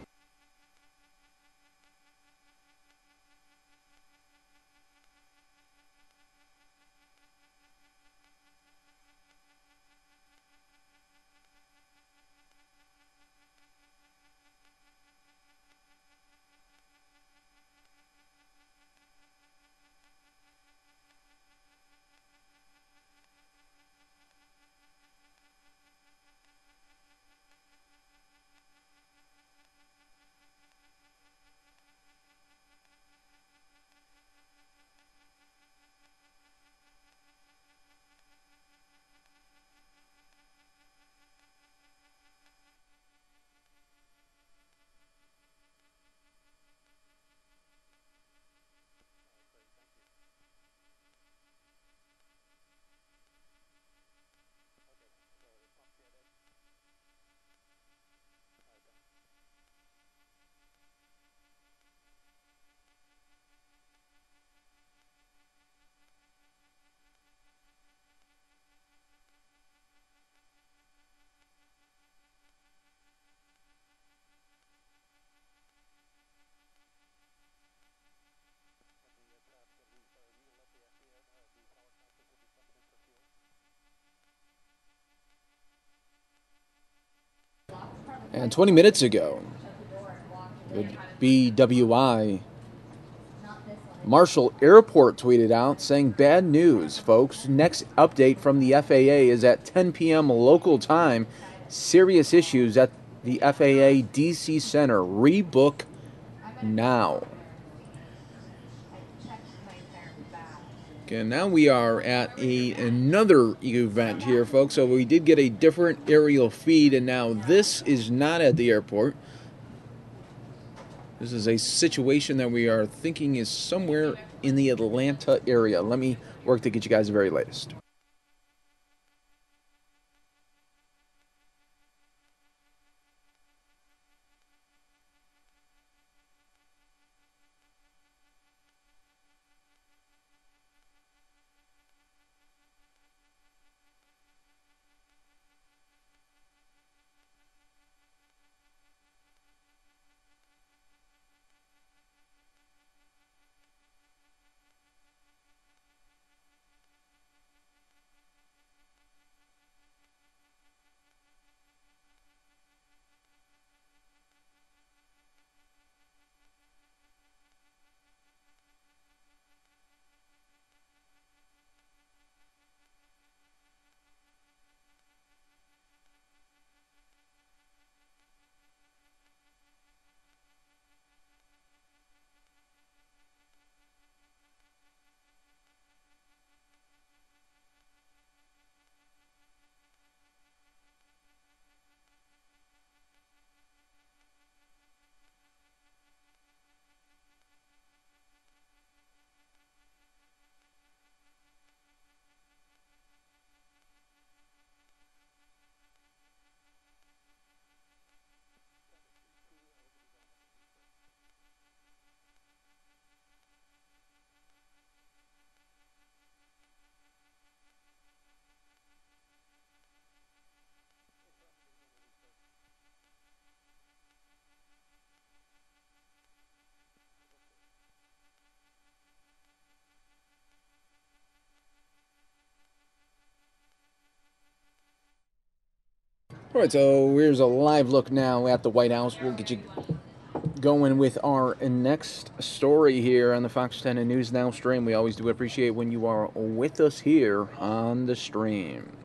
And 20 minutes ago, the BWI Marshall Airport tweeted out saying, "Bad news, folks. Next update from the FAA is at 10 p.m. local time. Serious issues at the FAA DC Center. Rebook now." Okay, now we are at another event here, folks. So we did get a different aerial feed, and now this is not at the airport. This is a situation that we are thinking is somewhere in the Atlanta area. Let me work to get you guys the very latest. All right, so here's a live look now at the White House. We'll get you going with our next story here on the Fox 10 News Now stream. We always do appreciate when you are with us here on the stream.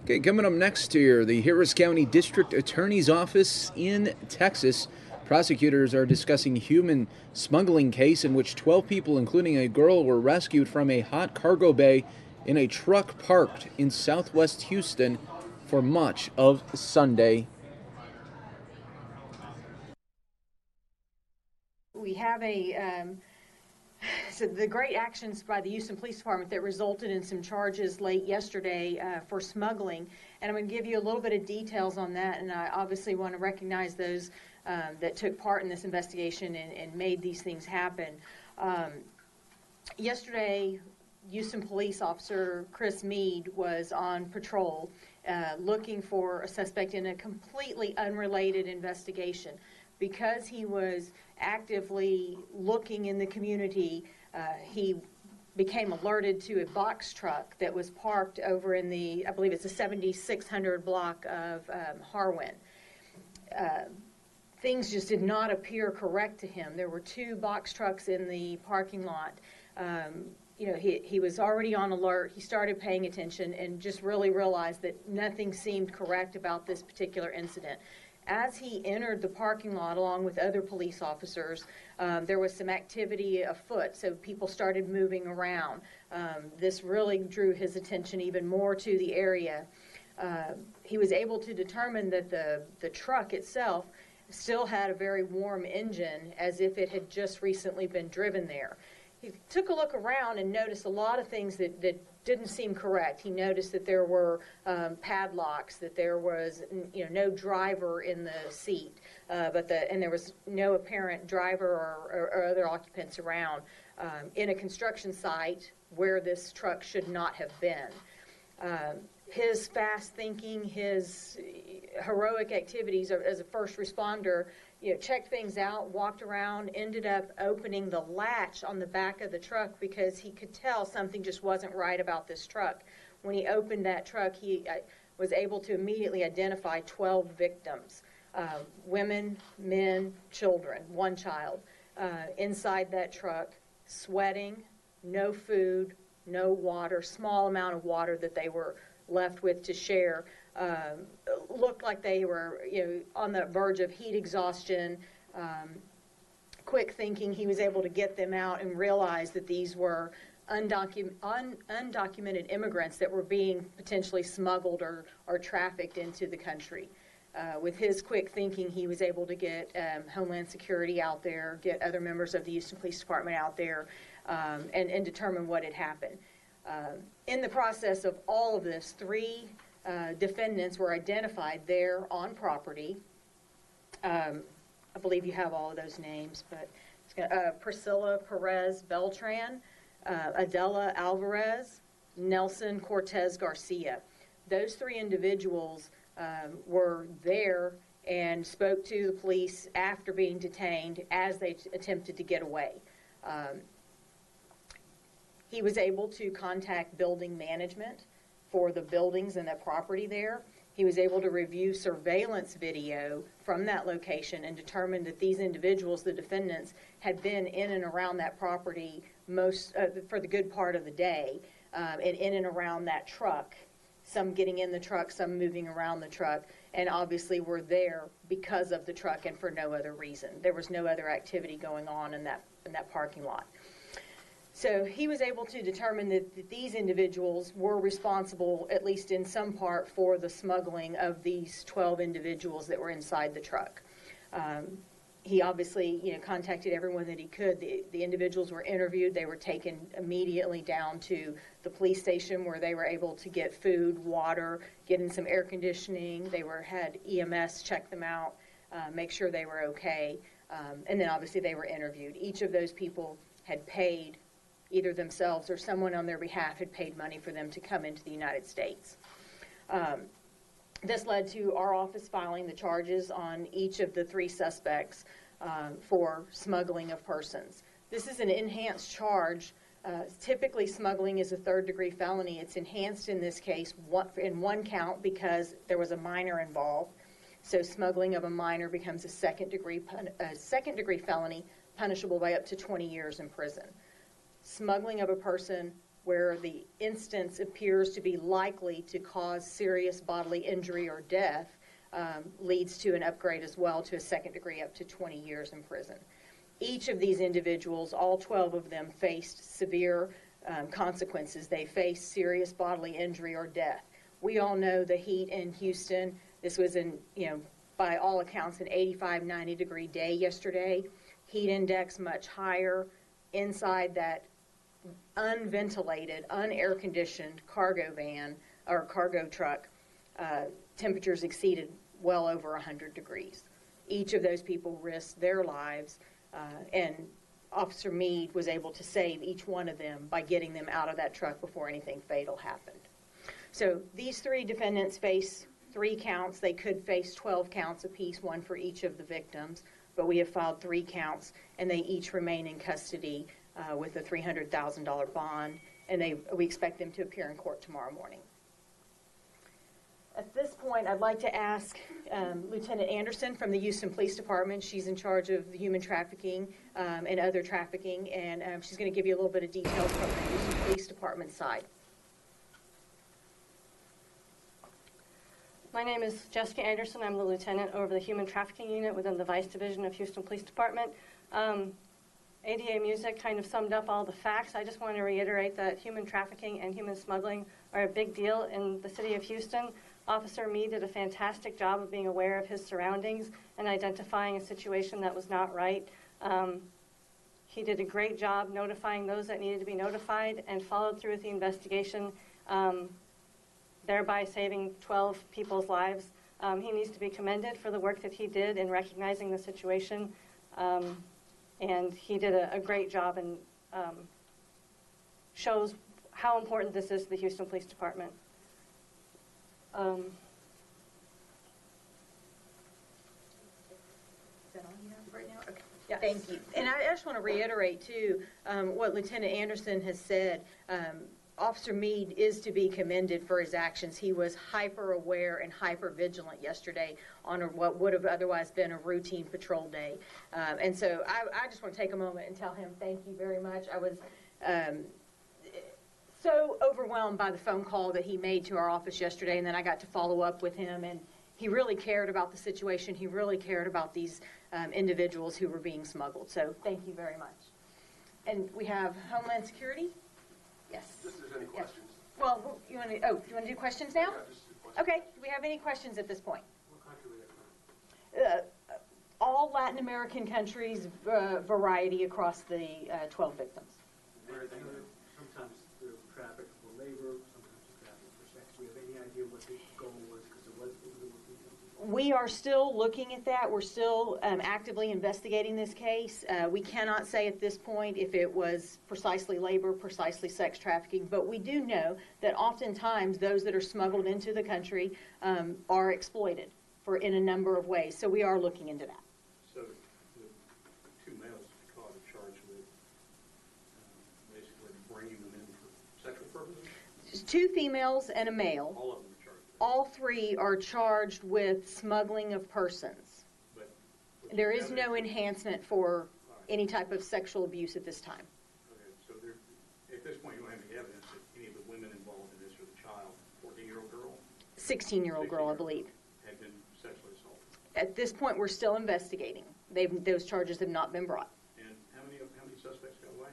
Okay, coming up next here, the Harris County District Attorney's Office in Texas. Prosecutors are discussing human smuggling case in which 12 people, including a girl, were rescued from a hot cargo bay in a truck parked in southwest Houston for much of Sunday. We have so the great actions by the Houston Police Department that resulted in some charges late yesterday for smuggling. And I'm going to give you a little bit of details on that. And I obviously want to recognize those that took part in this investigation and made these things happen. Yesterday, Houston Police Officer Chris Meade was on patrol looking for a suspect in a completely unrelated investigation. Because he was actively looking in the community, he became alerted to a box truck that was parked over in the, I believe it's the 7600 block of Harwin. Things just did not appear correct to him. There were two box trucks in the parking lot. He was already on alert. He started paying attention and just really realized that nothing seemed correct about this particular incident. As he entered the parking lot along with other police officers, there was some activity afoot, so people started moving around. This really drew his attention even more to the area. He was able to determine that the truck itself still had a very warm engine, as if it had just recently been driven there. He took a look around and noticed a lot of things that didn't seem correct. He noticed that there were padlocks, that there was no driver in the seat, and there was no apparent driver or other occupants around in a construction site where this truck should not have been. His fast thinking, his heroic activities as a first responder, checked things out, walked around, ended up opening the latch on the back of the truck because he could tell something just wasn't right about this truck. When he opened that truck, he was able to immediately identify 12 victims, women, men, children, one child, inside that truck, sweating, no food, no water, small amount of water that they were left with to share. Looked like they were on the verge of heat exhaustion. Quick thinking, he was able to get them out and realize that these were undocumented immigrants that were being potentially smuggled or trafficked into the country. With his quick thinking, he was able to get Homeland Security out there, get other members of the Houston Police Department out there, and determine what had happened. In the process of all of this, 3 defendants were identified there on property. I believe you have all of those names, but Priscilla Perez Beltran, Adela Alvarez, Nelson Cortez Garcia. Those 3 individuals were there and spoke to the police after being detained as they attempted to get away. He was able to contact building management for the buildings and the property there. He was able to review surveillance video from that location and determine that these individuals, the defendants, had been in and around that property for the good part of the day, and in and around that truck, some getting in the truck, some moving around the truck, and obviously were there because of the truck and for no other reason. There was no other activity going on in that parking lot. So he was able to determine that these individuals were responsible, at least in some part, for the smuggling of these 12 individuals that were inside the truck. He obviously, contacted everyone that he could. The individuals were interviewed. They were taken immediately down to the police station where they were able to get food, water, get in some air conditioning. They had EMS check them out, make sure they were okay. And then obviously they were interviewed. Each of those people had paid, either themselves or someone on their behalf had paid money for them to come into the United States. This led to our office filing the charges on each of the 3 suspects for smuggling of persons. This is an enhanced charge. Typically, smuggling is a 3rd-degree felony. It's enhanced in this case in 1 count because there was a minor involved. So smuggling of a minor becomes a second-degree felony, punishable by up to 20 years in prison. Smuggling of a person where the instance appears to be likely to cause serious bodily injury or death leads to an upgrade as well to a second degree up to 20 years in prison. Each of these individuals, all 12 of them, faced severe consequences. They faced serious bodily injury or death. We all know the heat in Houston. This was by all accounts, an 85, 90-degree day yesterday. Heat index much higher. Inside that unventilated, unair-conditioned cargo van or cargo truck, temperatures exceeded well over 100 degrees. Each of those people risked their lives, and Officer Meade was able to save each one of them by getting them out of that truck before anything fatal happened. So these 3 defendants face 3 counts. They could face 12 counts apiece, 1 for each of the victims, but we have filed 3 counts, and they each remain in custody with a $300,000 bond, and we expect them to appear in court tomorrow morning. At this point, I'd like to ask Lieutenant Anderson from the Houston Police Department. She's in charge of the human trafficking and other trafficking, and she's going to give you a little bit of details from the Houston Police Department side. My name is Jessica Anderson. I'm the lieutenant over the Human Trafficking Unit within the Vice Division of Houston Police Department. ADA Music kind of summed up all the facts. I just want to reiterate that human trafficking and human smuggling are a big deal in the city of Houston. Officer Meade did a fantastic job of being aware of his surroundings and identifying a situation that was not right. He did a great job notifying those that needed to be notified and followed through with the investigation, thereby saving 12 people's lives. He needs to be commended for the work that he did in recognizing the situation. And he did a great job and shows how important this is to the Houston Police Department. Is that all you have right now? Okay. Yeah, thank you. And I just want to reiterate, too, what Lieutenant Anderson has said. Officer Meade is to be commended for his actions. He was hyper-aware and hyper-vigilant yesterday on what would have otherwise been a routine patrol day. And so I just want to take a moment and tell him thank you very much. I was so overwhelmed by the phone call that he made to our office yesterday, and then I got to follow up with him, and he really cared about the situation. He really cared about these individuals who were being smuggled. So thank you very much. And we have Homeland Security. Yes. If there's any questions. Yes. Well, you want to do questions now? Yeah, just do questions. Okay. Do we have any questions at this point? What country are they from? All Latin American countries, variety across the 12 victims. Where they sometimes they're trafficked for labor, sometimes they're trafficked for sex. Do we have any idea what the goal was? Because it was We are still looking at that. We're still actively investigating this case. We cannot say at this point if it was precisely labor, precisely sex trafficking, but we do know that oftentimes those that are smuggled into the country are exploited in a number of ways. So we are looking into that. So the 2 males caught are charged with basically bringing them in for sexual purposes? Just 2 females and a male. All of them are charged. All 3 are charged with smuggling of persons. But there is no enhancement for any type of sexual abuse at this time. Okay, so at this point you don't have any evidence that any of the women involved in this or the child, 14-year-old girl? 16-year-old girl, I believe. Had been sexually assaulted. At this point, we're still investigating. Those charges have not been brought. And how many suspects got away?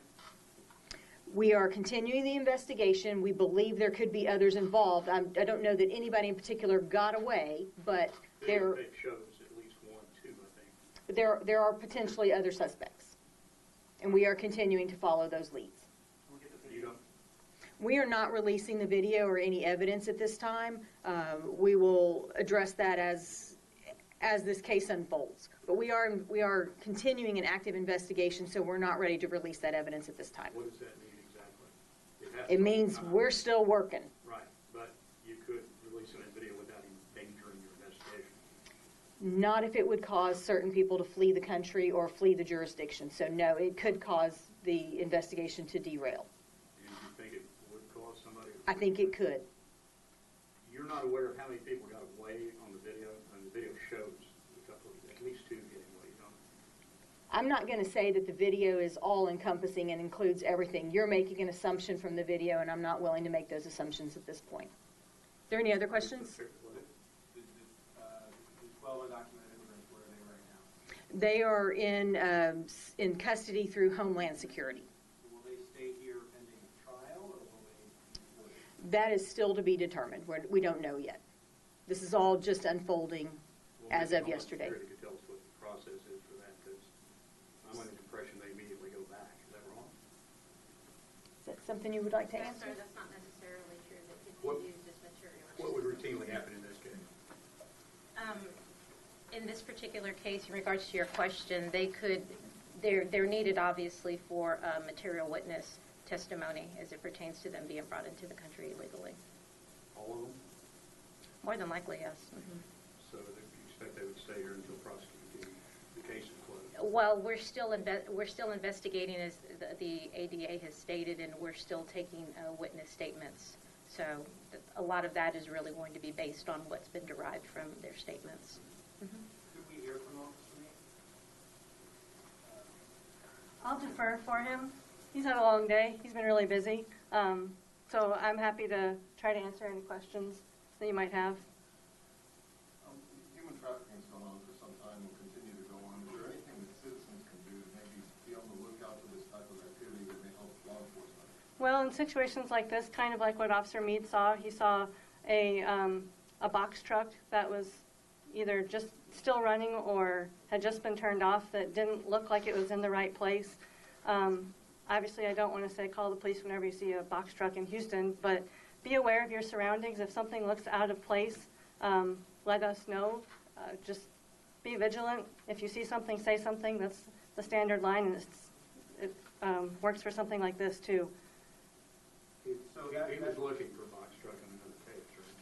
We are continuing the investigation. We believe there could be others involved. I don't know that anybody in particular got away, but It shows at least 1, 2, I think. there are potentially other suspects, and we are continuing to follow those leads. We are not releasing the video or any evidence at this time. We will address that as this case unfolds. But we are continuing an active investigation, so we're not ready to release that evidence at this time. What does that mean exactly? It means we're still working. Right, but you could release that video without endangering your investigation. Not if it would cause certain people to flee the country or flee the jurisdiction. So no, it could cause the investigation to derail. And you think it would cause somebody? I think it could. You're not aware of how many people got away on the video, and the video shows at least 2 getting away, you know? I'm not going to say that the video is all-encompassing and includes everything. You're making an assumption from the video, and I'm not willing to make those assumptions at this point. Are there any other questions? They are in custody through Homeland Security. Will they stay here pending trial, or will they? That is still to be determined. We don't know yet. This is all just unfolding as of yesterday. Security could tell us what the process is for that, because I'm under the impression they immediately go back. Is that wrong? Is that something you would like to answer? Sir, that's not necessarily true. That could be used as material. What would routinely happen in this case? In this particular case, in regards to your question, they're needed obviously for material witness testimony as it pertains to them being brought into the country illegally. All of them? More than likely, yes. Mm-hmm. So you expect they would stay here until prosecuting the case is closed? Well, we're still investigating, as the ADA has stated, and we're still taking witness statements. So a lot of that is really going to be based on what's been derived from their statements. Mm-hmm. Could we hear from Officer Meade? I'll defer for him. He's had a long day. He's been really busy. So I'm happy to try to answer any questions that you might have. Human trafficking has gone on for some time and will continue to go on. Is there anything that citizens can do to maybe be on the lookout for this type of activity that may help law enforcement? Well, in situations like this, kind of like what Officer Meade saw, he saw a box truck that was either just still running or had just been turned off that didn't look like it was in the right place. Obviously, I don't want to say call the police whenever you see a box truck in Houston, but be aware of your surroundings. If something looks out of place, let us know. Just be vigilant. If you see something, say something. That's the standard line, and it works for something like this, too. So he was looking for a box truck in another case, right?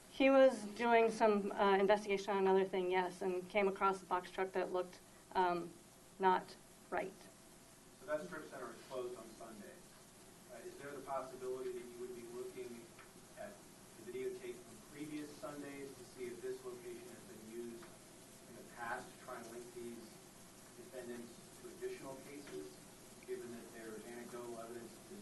He was doing some investigation on another thing, yes, and came across a box truck that looked not right. So that strip center is closed on Sunday. Is there the possibility that you would be looking at the videotape from previous Sundays to see if this location has been used in the past to try and link these defendants to additional cases, given that there is anecdotal evidence that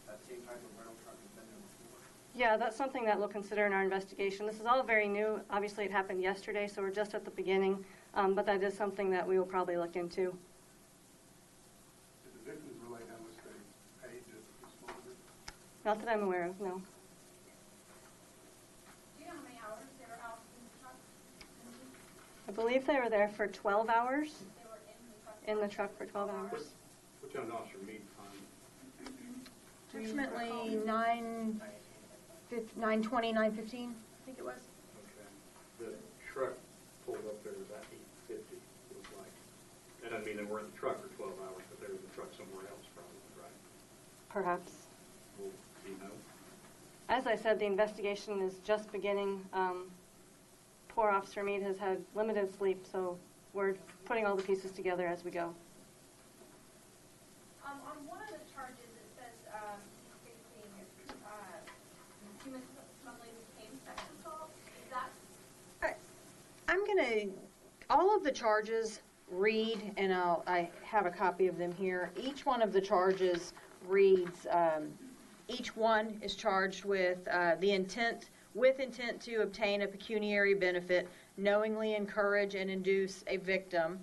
that same type of rental truck has been there before? Yeah, that's something that we'll consider in our investigation. This is all very new. Obviously, it happened yesterday, so we're just at the beginning, but that is something that we will probably look into. Did the victims relate how much they paid to dispose of it? Not that I'm aware of, no. Do you know how many hours they were out in the truck? I believe they were there for 12 hours. They were in the truck For 12 hours. What time did Officer Meade find? Approximately 9:20, 9:15, I think it was. Okay. The truck pulled up there about 8:50, it looks like. That doesn't mean they were in the truck for 12 hours, but they were in the truck somewhere else probably, right? Perhaps. Well, do you know? As I said, the investigation is just beginning. Poor Officer Meade has had limited sleep, so we're putting all the pieces together as we go. On one of the charges, it says he's facing human smuggling and sex assault. Is that? I'm going to, all of the charges read, and I have a copy of them here. Each one of the charges reads, each one is charged with intent to obtain a pecuniary benefit, knowingly encourage and induce a victim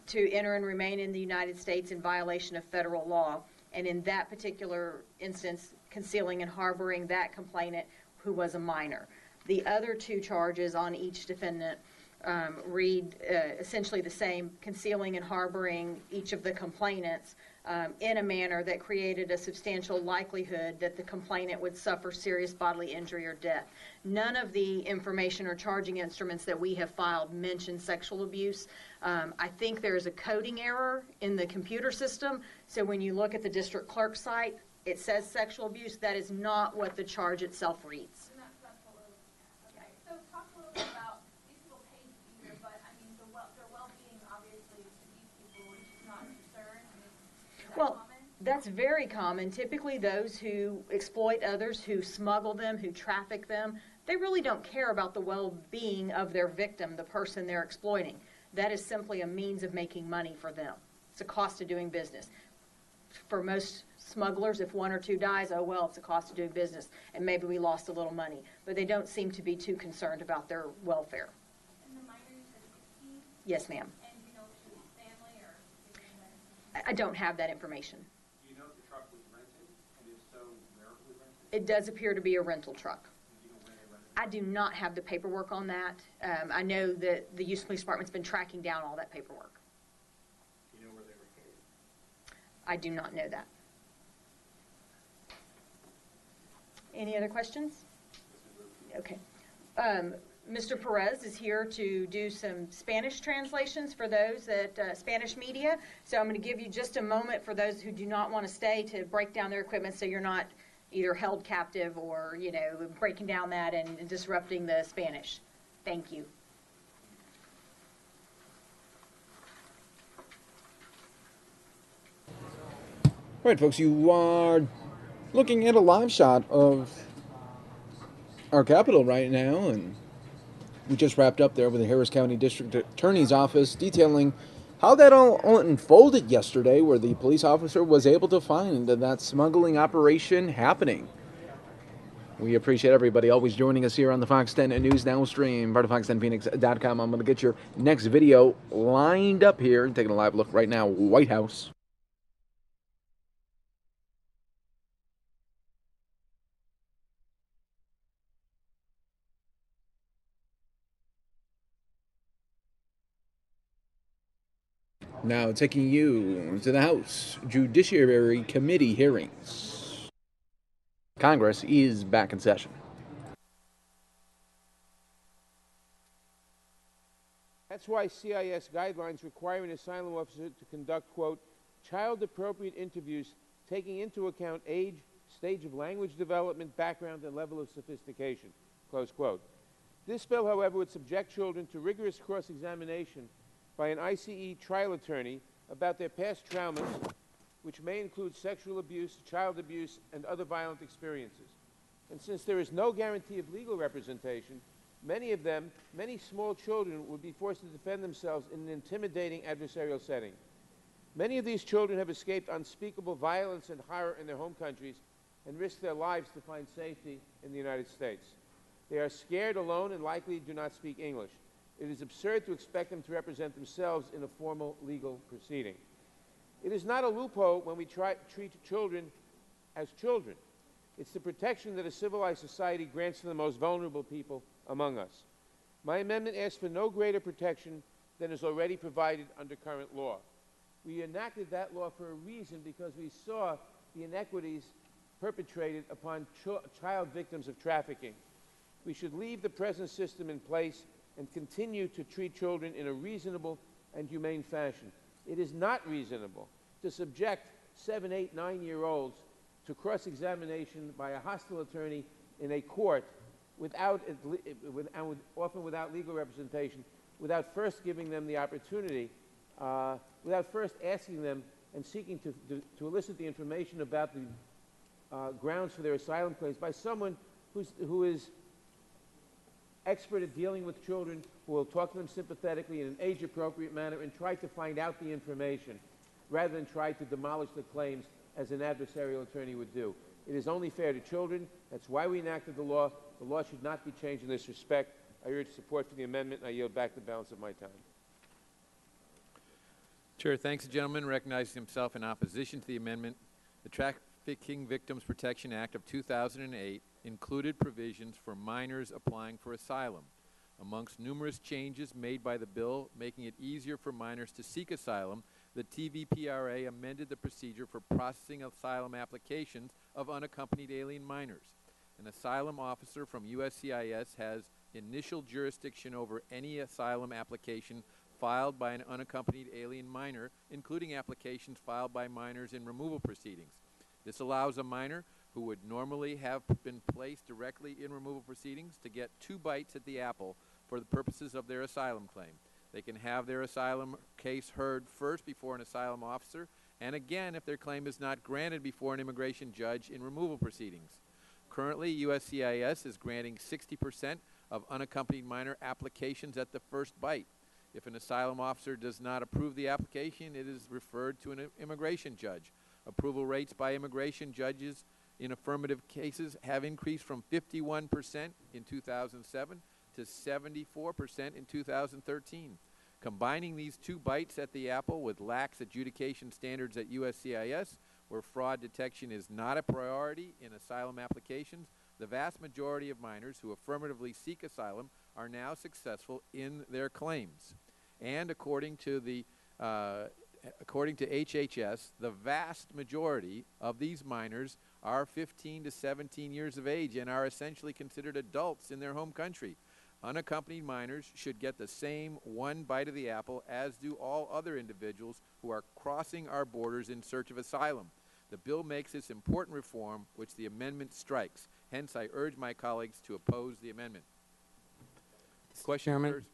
to enter and remain in the United States in violation of federal law, and in that particular instance, concealing and harboring that complainant who was a minor. The other two charges on each defendant read essentially the same, concealing and harboring each of the complainants in a manner that created a substantial likelihood that the complainant would suffer serious bodily injury or death. None of the information or charging instruments that we have filed mention sexual abuse. I think there is a coding error in the computer system, so when you look at the district clerk site, it says sexual abuse. That is not what the charge itself reads. Okay, so talk a little bit about these people paid either, but I mean, their well-being obviously to these people is not a concern. I mean, is that Well, common? that's very common. Typically those who exploit others, who smuggle them, who traffic them, they really don't care about the well-being of their victim, the person they're exploiting. That is simply a means of making money for them. It's a cost of doing business. For most smugglers, if one or two dies, oh well, it's a cost of doing business, and maybe we lost a little money. But they don't seem to be too concerned about their welfare. And the minor, you said 16? Yes, ma'am. And do you know if she was family or? I don't have that information. Do you know if the truck was rented, and if so, where it was rented? It does appear to be a rental truck. Do you know where they rented? I do not have the paperwork on that. I know that the Houston Police Department's been tracking down all that paperwork. Do you know where they were headed? I do not know that. Any other questions? Okay. Mr. Perez is here to do some Spanish translations for those that Spanish media. So I'm going to give you just a moment for those who do not want to stay to break down their equipment so you're not either held captive or, you know, breaking down that and disrupting the Spanish. Thank you. All right, folks, you are looking at a live shot of our Capitol right now, and we just wrapped up there with the Harris County District Attorney's Office detailing how that all unfolded yesterday, where the police officer was able to find that smuggling operation happening. We appreciate everybody always joining us here on the Fox 10 News Now stream, part of fox10phoenix.com. I'm going to get your next video lined up here, taking a live look right now, White House. Now taking you to the House Judiciary Committee hearings. Congress is back in session. That's why CIS guidelines require an asylum officer to conduct, quote, child-appropriate interviews taking into account age, stage of language development, background, and level of sophistication, close quote. This bill, however, would subject children to rigorous cross-examination by an ICE trial attorney about their past traumas, which may include sexual abuse, child abuse, and other violent experiences. And since there is no guarantee of legal representation, many small children would be forced to defend themselves in an intimidating adversarial setting. Many of these children have escaped unspeakable violence and horror in their home countries and risked their lives to find safety in the United States. They are scared, alone, and likely do not speak English. It is absurd to expect them to represent themselves in a formal legal proceeding. It is not a loophole when we treat children as children. It's the protection that a civilized society grants to the most vulnerable people among us. My amendment asks for no greater protection than is already provided under current law. We enacted that law for a reason, because we saw the inequities perpetrated upon child victims of trafficking. We should leave the present system in place and continue to treat children in a reasonable and humane fashion. It is not reasonable to subject 7, 8, 9-year-olds to cross-examination by a hostile attorney in a court often without legal representation, without first giving them the opportunity, without first asking them and seeking to elicit the information about the grounds for their asylum claims by someone who is expert at dealing with children, who will talk to them sympathetically in an age-appropriate manner and try to find out the information rather than try to demolish the claims as an adversarial attorney would do. It is only fair to children. That's why we enacted the law. The law should not be changed in this respect. I urge support for the amendment, and I yield back the balance of my time. Chair thanks the gentleman, recognizing himself in opposition to the amendment. The Trafficking Victims Protection Act of 2008 included provisions for minors applying for asylum. Amongst numerous changes made by the bill making it easier for minors to seek asylum, the TVPRA amended the procedure for processing asylum applications of unaccompanied alien minors. An asylum officer from USCIS has initial jurisdiction over any asylum application filed by an unaccompanied alien minor, including applications filed by minors in removal proceedings. This allows a minor who would normally have been placed directly in removal proceedings to get 2 bites at the apple for the purposes of their asylum claim. They can have their asylum case heard first before an asylum officer, and again if their claim is not granted before an immigration judge in removal proceedings. Currently, USCIS is granting 60% of unaccompanied minor applications at the first bite. If an asylum officer does not approve the application, it is referred to an immigration judge. Approval rates by immigration judges in affirmative cases have increased from 51% in 2007 to 74% in 2013. Combining these 2 bites at the apple with lax adjudication standards at USCIS, where fraud detection is not a priority in asylum applications, the vast majority of minors who affirmatively seek asylum are now successful in their claims. And according to HHS, the vast majority of these minors are 15 to 17 years of age and are essentially considered adults in their home country. Unaccompanied minors should get the same 1 bite of the apple as do all other individuals who are crossing our borders in search of asylum. The bill makes this important reform, which the amendment strikes. Hence, I urge my colleagues to oppose the amendment. Question Chairman. first.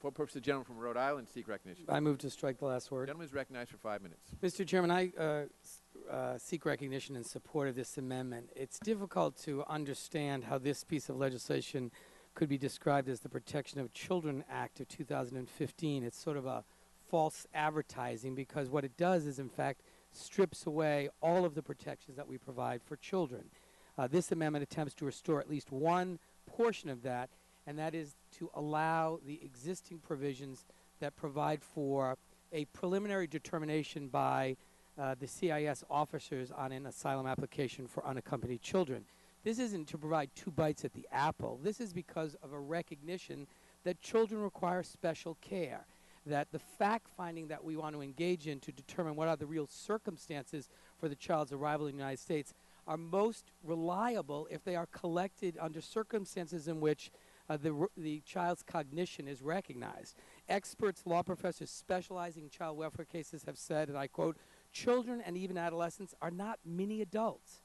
For the purpose of the gentleman from Rhode Island, seek recognition. I move to strike the last word. The gentleman is recognized for 5 minutes. Mr. Chairman, I seek recognition in support of this amendment. It's difficult to understand how this piece of legislation could be described as the Protection of Children Act of 2015. It's sort of a false advertising because what it does is, in fact, strips away all of the protections that we provide for children. This amendment attempts to restore at least one portion of that, and that is to allow the existing provisions that provide for a preliminary determination by the CIS officers on an asylum application for unaccompanied children. This isn't to provide 2 bites at the apple. This is because of a recognition that children require special care, that the fact-finding that we want to engage in to determine what are the real circumstances for the child's arrival in the United States are most reliable if they are collected under circumstances in which the child's cognition is recognized. Experts, law professors specializing in child welfare cases have said, and I quote, "Children and even adolescents are not mini adults.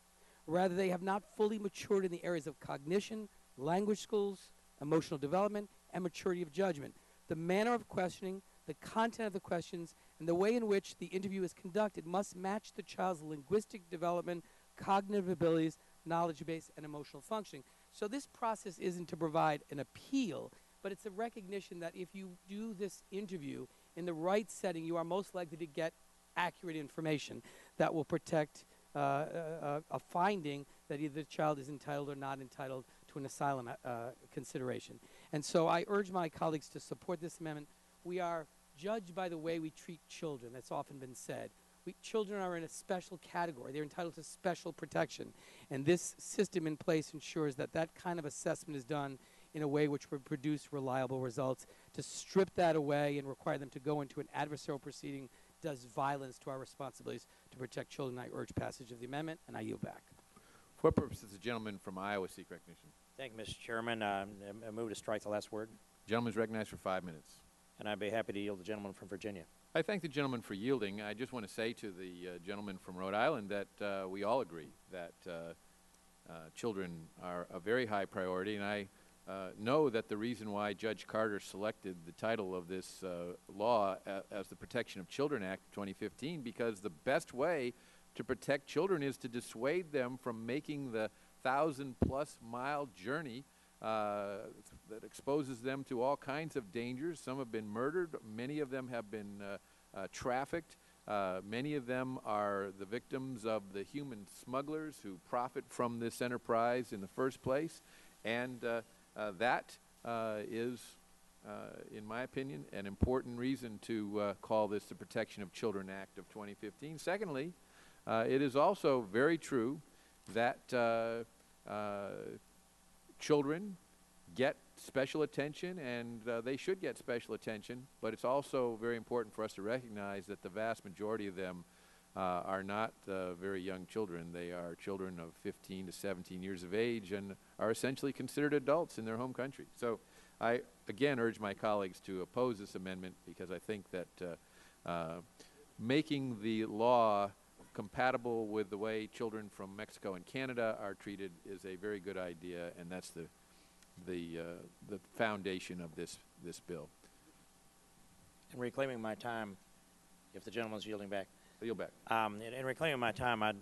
Rather, they have not fully matured in the areas of cognition, language skills, emotional development, and maturity of judgment. The manner of questioning, the content of the questions, and the way in which the interview is conducted must match the child's linguistic development, cognitive abilities, knowledge base, and emotional functioning." So this process isn't to provide an appeal, but it's a recognition that if you do this interview in the right setting, you are most likely to get accurate information that will protect a finding that either the child is entitled or not entitled to an asylum consideration. And so I urge my colleagues to support this amendment. We are judged by the way we treat children. That's often been said. Children are in a special category. They're entitled to special protection. And this system in place ensures that that kind of assessment is done in a way which would produce reliable results. To strip that away and require them to go into an adversarial proceeding does violence to our responsibilities to protect children. I urge passage of the amendment, and I yield back. For purposes, the gentleman from Iowa seek recognition. Thank you, Mr. Chairman. I move to strike the last word. The gentleman is recognized for 5 minutes. And I'd be happy to yield the gentleman from Virginia. I thank the gentleman for yielding. I just want to say to the gentleman from Rhode Island that we all agree that children are a very high priority, and I know that the reason why Judge Carter selected the title of this law as the Protection of Children Act of 2015, because the best way to protect children is to dissuade them from making the 1,000-plus mile journey that exposes them to all kinds of dangers. Some have been murdered. Many of them have been trafficked. Many of them are the victims of the human smugglers who profit from this enterprise in the first place. And that is, in my opinion, an important reason to call this the Protection of Children Act of 2015. Secondly, it is also very true that children get special attention, and they should get special attention, but it's also very important for us to recognize that the vast majority of them are not very young children. They are children of 15 to 17 years of age and are essentially considered adults in their home country. So I, again, urge my colleagues to oppose this amendment because I think that making the law compatible with the way children from Mexico and Canada are treated is a very good idea, and that's the foundation of this bill. In reclaiming my time, if the gentleman's yielding back. Yield back. In reclaiming my time, I'd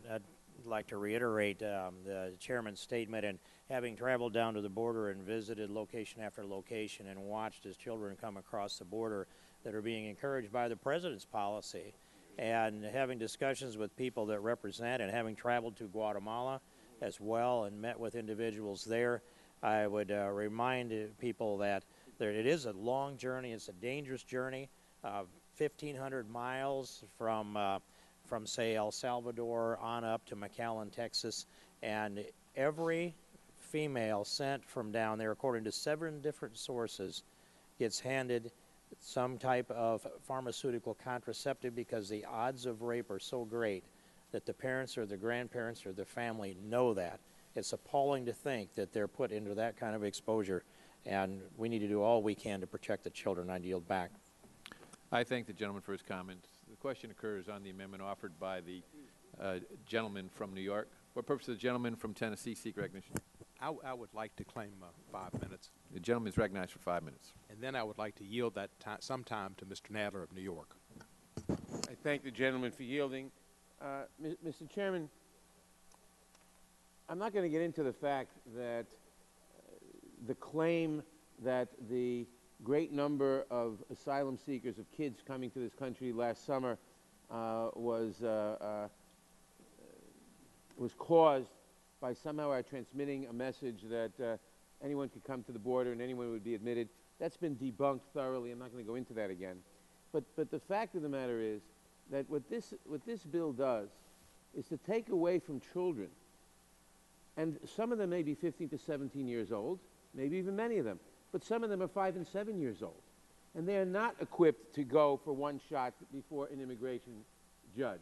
like to reiterate the chairman's statement, and having traveled down to the border and visited location after location and watched as children come across the border that are being encouraged by the president's policy, and having discussions with people that represent, and having traveled to Guatemala as well and met with individuals there, I would remind people that it is a long journey. It's a dangerous journey. 1,500 miles from say El Salvador on up to McAllen, Texas, and every female sent from down there, according to 7 different sources, gets handed some type of pharmaceutical contraceptive because the odds of rape are so great that the parents or the grandparents or the family know that. It's appalling to think that they're put into that kind of exposure, and we need to do all we can to protect the children. I yield back. I thank the gentleman for his comments. The question occurs on the amendment offered by the gentleman from New York. What purpose does the gentleman from Tennessee seek recognition? I would like to claim 5 minutes. The gentleman is recognized for 5 minutes. And then I would like to yield that some time to Mr. Nadler of New York. I thank the gentleman for yielding. Mr. Chairman, I'm not going to get into the fact that the claim that the great number of asylum seekers, of kids coming to this country last summer was caused by somehow our transmitting a message that anyone could come to the border and anyone would be admitted. That's been debunked thoroughly. I'm not going to go into that again. But the fact of the matter is that what this bill does is to take away from children, and some of them may be 15 to 17 years old, maybe even many of them, but some of them are 5 and 7 years old, and they are not equipped to go for one shot before an immigration judge.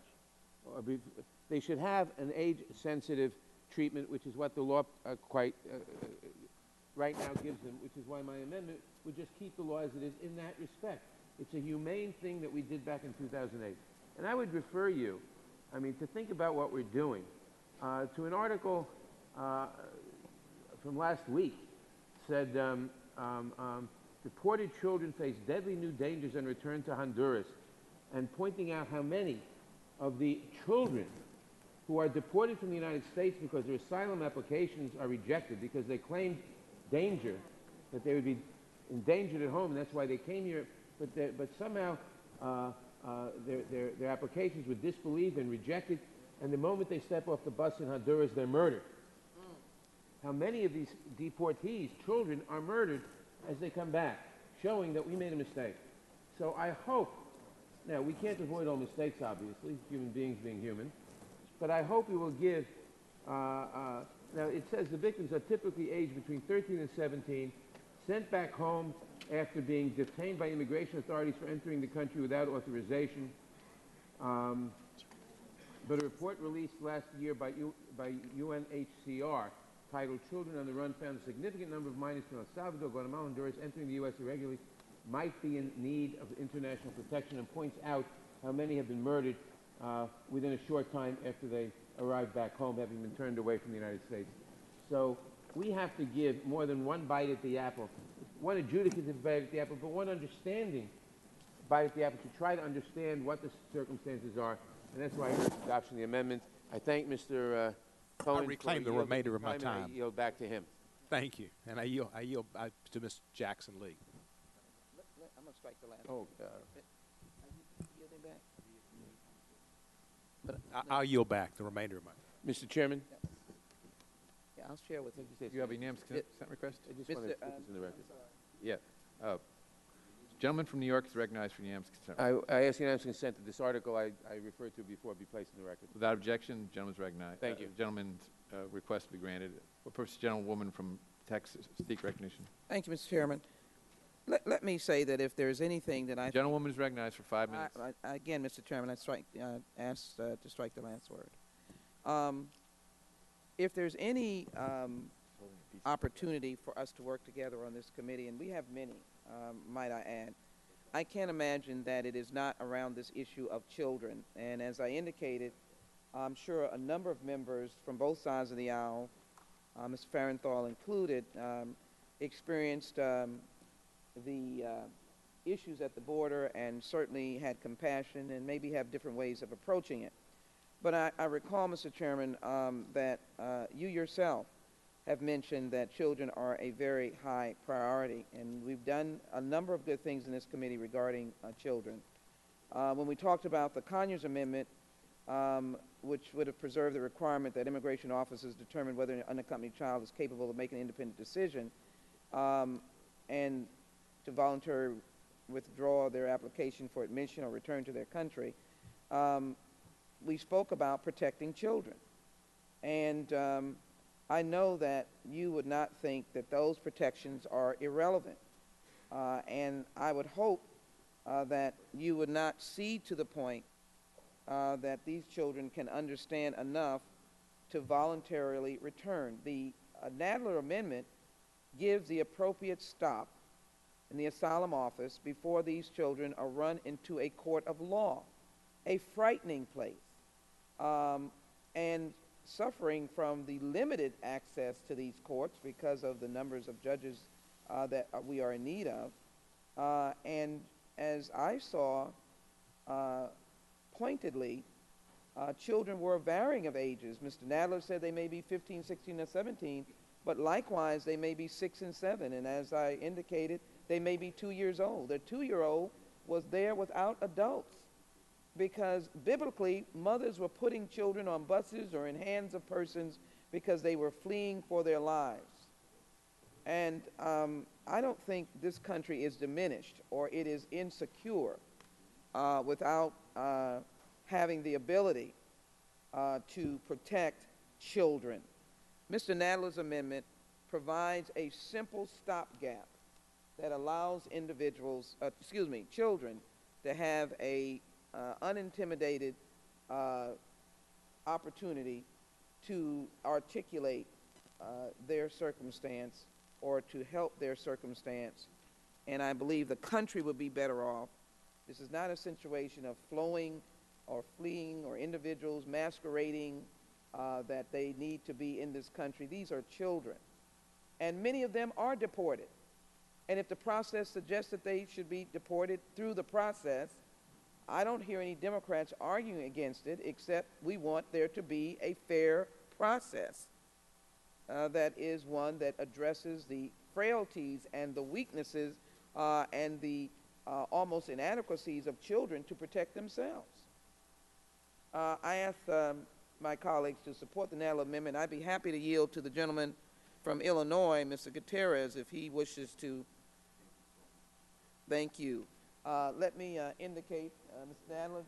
They should have an age-sensitive treatment, which is what the law right now gives them, which is why my amendment would just keep the law as it is in that respect. It's a humane thing that we did back in 2008. And I would refer you, to think about what we're doing, to an article from last week. Said, deported children face deadly new dangers on return to Honduras, and pointing out how many of the children who are deported from the United States because their asylum applications are rejected because they claimed danger, that they would be endangered at home, and that's why they came here, but somehow their applications were disbelieved and rejected, and the moment they step off the bus in Honduras, they're murdered. How many of these deportees, children, are murdered as they come back, showing that we made a mistake. So I hope, now we can't avoid all mistakes, obviously, human beings being human, but I hope we will give, now it says the victims are typically aged between 13 and 17, sent back home after being detained by immigration authorities for entering the country without authorization. But a report released last year by UNHCR titled Children on the Run found a significant number of minors from El Salvador, Guatemala, and Honduras entering the U.S. irregularly might be in need of international protection, and points out how many have been murdered within a short time after they arrived back home, having been turned away from the United States. So we have to give more than one bite at the apple, one adjudicative bite at the apple, but one understanding bite at the apple to try to understand what the circumstances are, and that's why I urge adoption of the amendment. I thank Mr. Cohen. I reclaim the remainder of my time. I yield back to him. Thank you. And I yield to Mr. Jackson Lee. I'm going to strike the last one. But I'll yield back the remainder of my time. Mr. Chairman? Yeah, I'll share with you. You have a unanimous consent request? I just want to put this in the record. Yeah. Gentleman from New York is recognized for unanimous consent. I ask unanimous consent that this article I referred to before be placed in the record. Without objection, the gentleman is recognized. Thank you. The gentleman's request to be granted. What purpose, gentlewoman from seek recognition. Thank you, Mr. Chairman. Let me say that if there's anything that I Gentlewoman is recognized for 5 minutes. again, Mr. Chairman, I ask to strike the last word. If there's any opportunity for us to work together on this committee, and we have many, might I add, I can't imagine that it is not around this issue of children. And as I indicated, I'm sure a number of members from both sides of the aisle, Mr. Farenthold included, experienced the issues at the border and certainly had compassion and maybe have different ways of approaching it. But I recall, Mr. Chairman, that you yourself have mentioned that children are a very high priority, and we've done a number of good things in this committee regarding children. When we talked about the Conyers Amendment, which would have preserved the requirement that immigration officers determine whether an unaccompanied child is capable of making an independent decision and to voluntarily withdraw their application for admission or return to their country, we spoke about protecting children. And I know that you would not think that those protections are irrelevant. And I would hope that you would not cede to the point that these children can understand enough to voluntarily return. The Nadler Amendment gives the appropriate stop in the asylum office before these children are run into a court of law, a frightening place, and suffering from the limited access to these courts because of the numbers of judges that we are in need of. And as I saw pointedly, children were varying of ages. Mr. Nadler said they may be 15, 16, or 17, but likewise they may be 6 and 7. And as I indicated, they may be 2 years old. Their 2-year-old was there without adults because biblically, mothers were putting children on buses or in hands of persons because they were fleeing for their lives. And I don't think this country is diminished or it is insecure without having the ability to protect children. Mr. Nadler's amendment provides a simple stopgap that allows children to have a unintimidated opportunity to articulate their circumstance or to help their circumstance. And I believe the country would be better off. This is not a situation of flowing or fleeing or individuals masquerading that they need to be in this country. These are children. And many of them are deported. And if the process suggests that they should be deported through the process, I don't hear any Democrats arguing against it, except we want there to be a fair process that is one that addresses the frailties and the weaknesses and the almost inadequacies of children to protect themselves. I ask my colleagues to support the Nadler Amendment. I'd be happy to yield to the gentleman from Illinois, Mr. Gutierrez, if he wishes to. Thank you. Let me indicate, Mr. Nadler,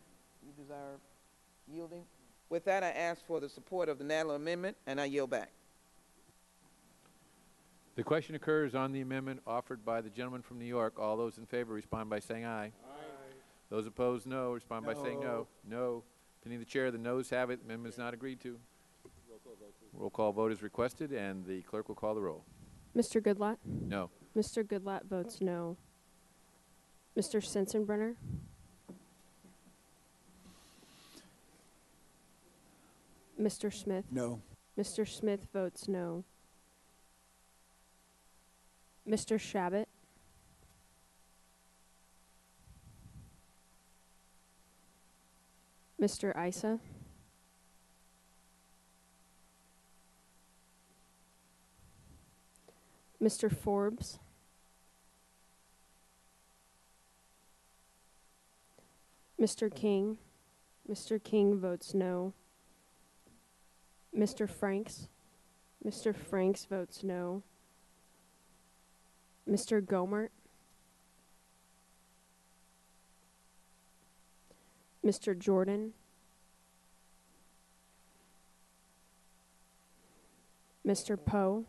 you desire yielding? With that, I ask for the support of the Nadler Amendment, and I yield back. The question occurs on the amendment offered by the gentleman from New York. All those in favor respond by saying aye. Aye. Those opposed, no. Respond by saying no. No. Opinion of the chair, the noes have it. Amendment is not agreed to. Roll call vote is requested, and the clerk will call the roll. Mr. Goodlatte? No. Mr. Goodlatte votes no. Mr. Sensenbrenner? Mr. Smith? No. Mr. Smith votes no. Mr. Shabbat? Mr. Issa? Mr. Forbes? Mr. King? Mr. King votes no. Mr. Franks? Mr. Franks votes no. Mr. Gomert? Mr. Jordan? Mr. Poe?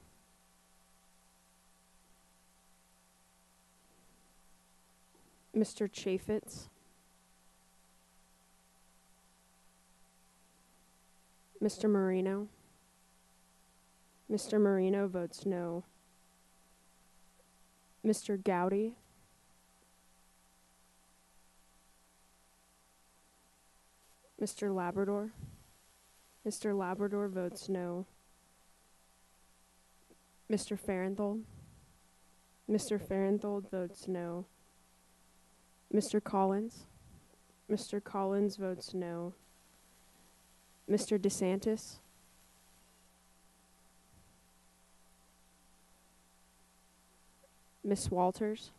Mr. Chaffetz, Mr. Marino. Mr. Marino votes no. Mr. Gowdy, Mr. Labrador. Mr. Labrador votes no. Mr. Farenthold. Mr. Farenthold votes no. Mr. Collins. Mr. Collins votes no. Mr. DeSantis. Miss Walters.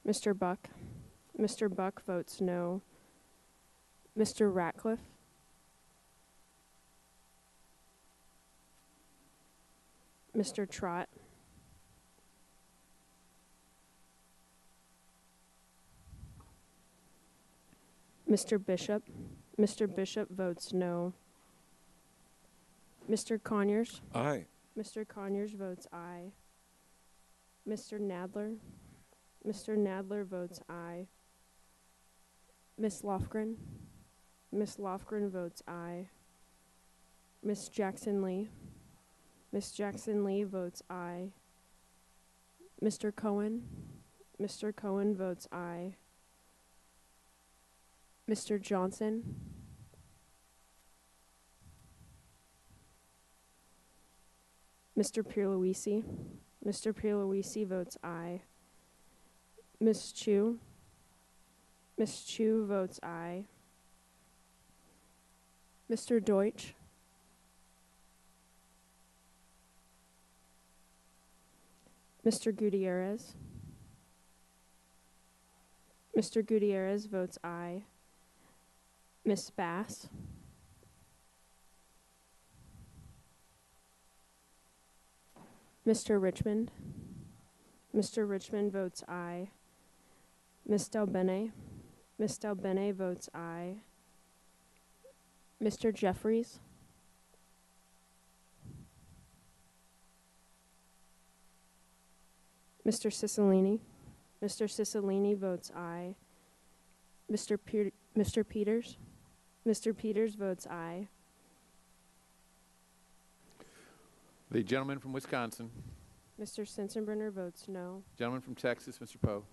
Mr. Buck. Mr. Buck votes no. Mr. Ratcliffe. Mr. Trott. Mr. Bishop. Mr. Bishop votes no. Mr. Conyers. Aye. Mr. Conyers votes aye. Mr. Nadler. Mr. Nadler votes aye. Miss Lofgren. Miss Lofgren votes aye. Miss Jackson Lee. Miss Jackson Lee votes aye. Mr. Cohen. Mr. Cohen votes aye. Mr. Johnson. Mr. Pierluisi. Mr. Pierluisi votes aye. Miss Chu. Miss Chu votes aye. Mr. Deutsch. Mr. Gutierrez. Mr. Gutierrez votes aye. Miss Bass. Mr. Richmond. Mr. Richmond votes aye. Miss Del Bene. Miss Del Bene votes aye. Mr. Jeffries. Mr. Cicilline. Mr. Cicilline votes aye. Mr. Peters. Mr. Peters votes aye. The gentleman from Wisconsin. Mr. Sensenbrenner votes no. Gentleman from Texas, Mr. Poe.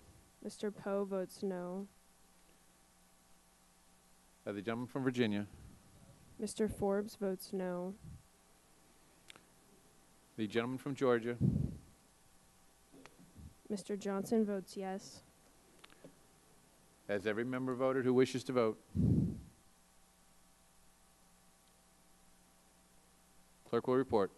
Mr. Poe votes no. The gentleman from Virginia. Mr. Forbes votes no. The gentleman from Georgia. Mr. Johnson votes yes. Has every member voted who wishes to vote? Clerk will report.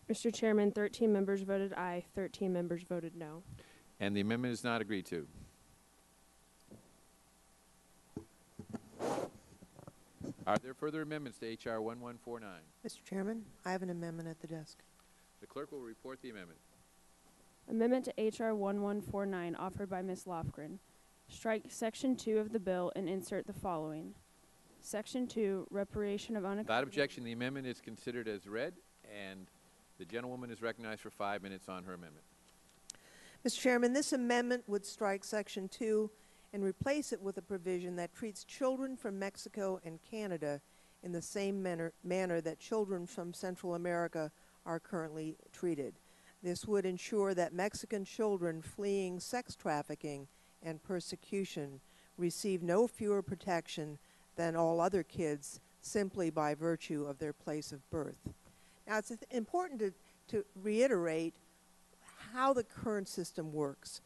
Mr. Chairman, 13 members voted aye, 13 members voted no. And the amendment is not agreed to. Are there further amendments to H.R. 1149? Mr. Chairman, I have an amendment at the desk. The clerk will report the amendment. Amendment to H.R. 1149 offered by Ms. Lofgren. Strike Section 2 of the bill and insert the following. Section 2, reparation of unaccounted... Without objection, the amendment is considered as read, and the gentlewoman is recognized for 5 minutes on her amendment. Mr. Chairman, this amendment would strike Section 2 and replace it with a provision that treats children from Mexico and Canada in the same manner that children from Central America are currently treated. This would ensure that Mexican children fleeing sex trafficking and persecution receive no fewer protection than all other kids simply by virtue of their place of birth. Now, it's important to reiterate how the current system works.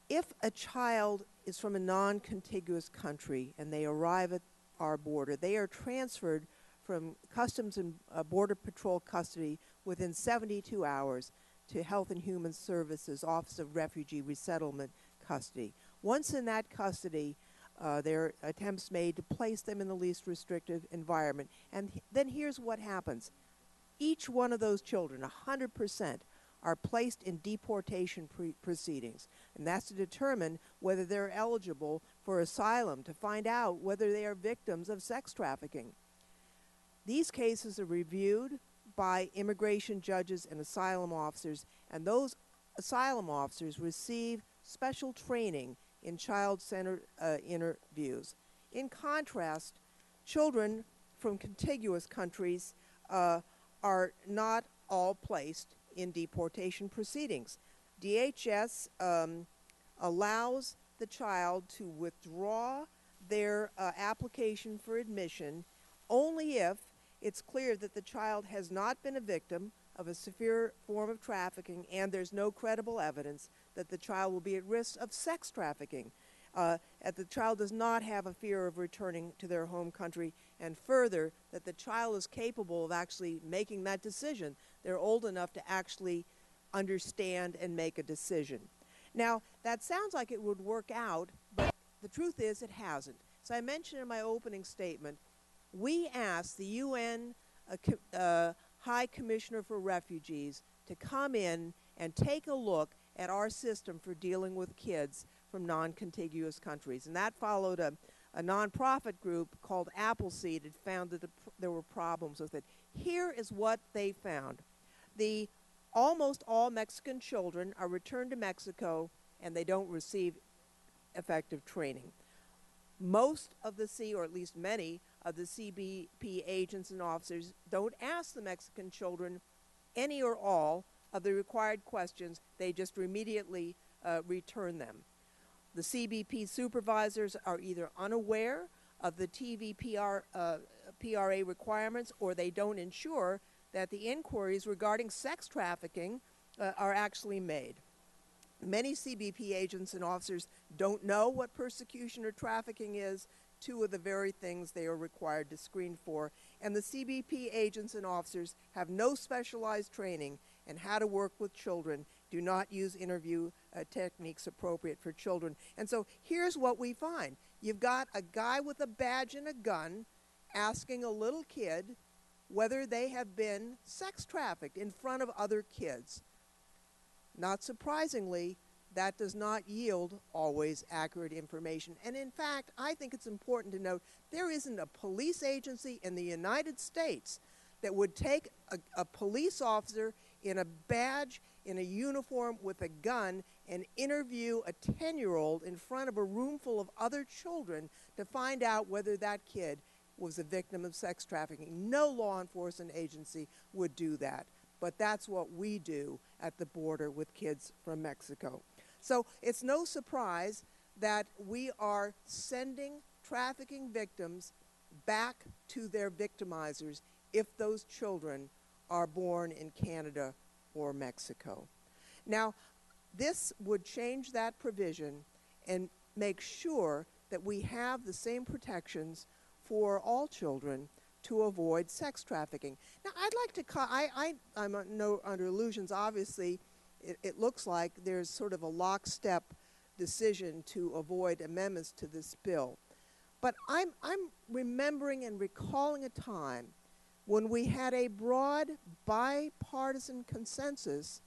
If a child is from a non-contiguous country and they arrive at our border, they are transferred from Customs and Border Patrol custody within 72 hours to Health and Human Services Office of Refugee Resettlement custody. Once in that custody, there are attempts made to place them in the least restrictive environment. And then here's what happens. Each one of those children, 100%, are placed in deportation proceedings, and that's to determine whether they're eligible for asylum, to find out whether they are victims of sex trafficking. These cases are reviewed by immigration judges and asylum officers, and those asylum officers receive special training in child-centered interviews. In contrast, children from contiguous countries are not all placed in deportation proceedings. DHS allows the child to withdraw their application for admission only if it's clear that the child has not been a victim of a severe form of trafficking and there's no credible evidence that the child will be at risk of sex trafficking. That the child does not have a fear of returning to their home country, and further, that the child is capable of actually making that decision. They're old enough to actually understand and make a decision. Now, that sounds like it would work out, but the truth is it hasn't. As I mentioned in my opening statement, we asked the UN High Commissioner for Refugees to come in and take a look at our system for dealing with kids from non-contiguous countries. And that followed a nonprofit group called Appleseed had found that there were problems with it. Here is what they found. Almost all Mexican children are returned to Mexico and they don't receive effective training. Most of the or at least many of the CBP agents and officers don't ask the Mexican children any or all of the required questions. They just immediately return them. The CBP supervisors are either unaware of the PRA requirements, or they don't ensure that the inquiries regarding sex trafficking are actually made. Many CBP agents and officers don't know what persecution or trafficking is, two of the very things they are required to screen for. And the CBP agents and officers have no specialized training in how to work with children, do not use interview techniques appropriate for children. And so here's what we find. You've got a guy with a badge and a gun asking a little kid whether they have been sex trafficked in front of other kids. Not surprisingly, that does not yield always accurate information. And in fact, I think it's important to note there isn't a police agency in the United States that would take a police officer in a badge, in a uniform with a gun, and interview a 10-year-old in front of a room full of other children to find out whether that kid was a victim of sex trafficking. No law enforcement agency would do that. But that's what we do at the border with kids from Mexico. So it's no surprise that we are sending trafficking victims back to their victimizers if those children are born in Canada or Mexico. Now, this would change that provision and make sure that we have the same protections for all children to avoid sex trafficking. Now, I'd like to, I'm no under illusions, obviously, it looks like there's sort of a lockstep decision to avoid amendments to this bill. But I'm remembering and recalling a time when we had a broad bipartisan consensus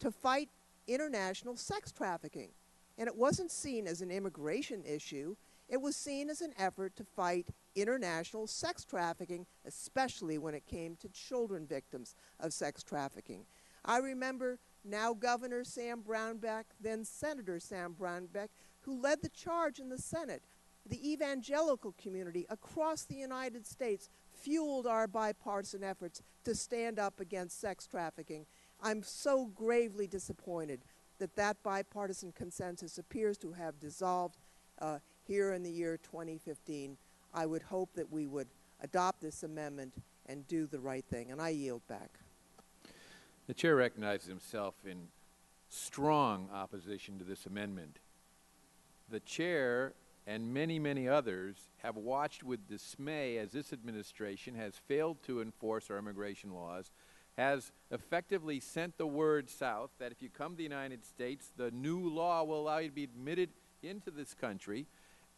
to fight international sex trafficking. And it wasn't seen as an immigration issue. It was seen as an effort to fight international sex trafficking, especially when it came to children victims of sex trafficking. I remember now Governor Sam Brownback, then Senator Sam Brownback, who led the charge in the Senate. The evangelical community across the United States fueled our bipartisan efforts to stand up against sex trafficking. I'm so gravely disappointed that that bipartisan consensus appears to have dissolved here in the year 2015. I would hope that we would adopt this amendment and do the right thing, and I yield back. The chair recognizes himself in strong opposition to this amendment. The chair and many, many others have watched with dismay as this administration has failed to enforce our immigration laws, has effectively sent the word south that if you come to the United States, the new law will allow you to be admitted into this country.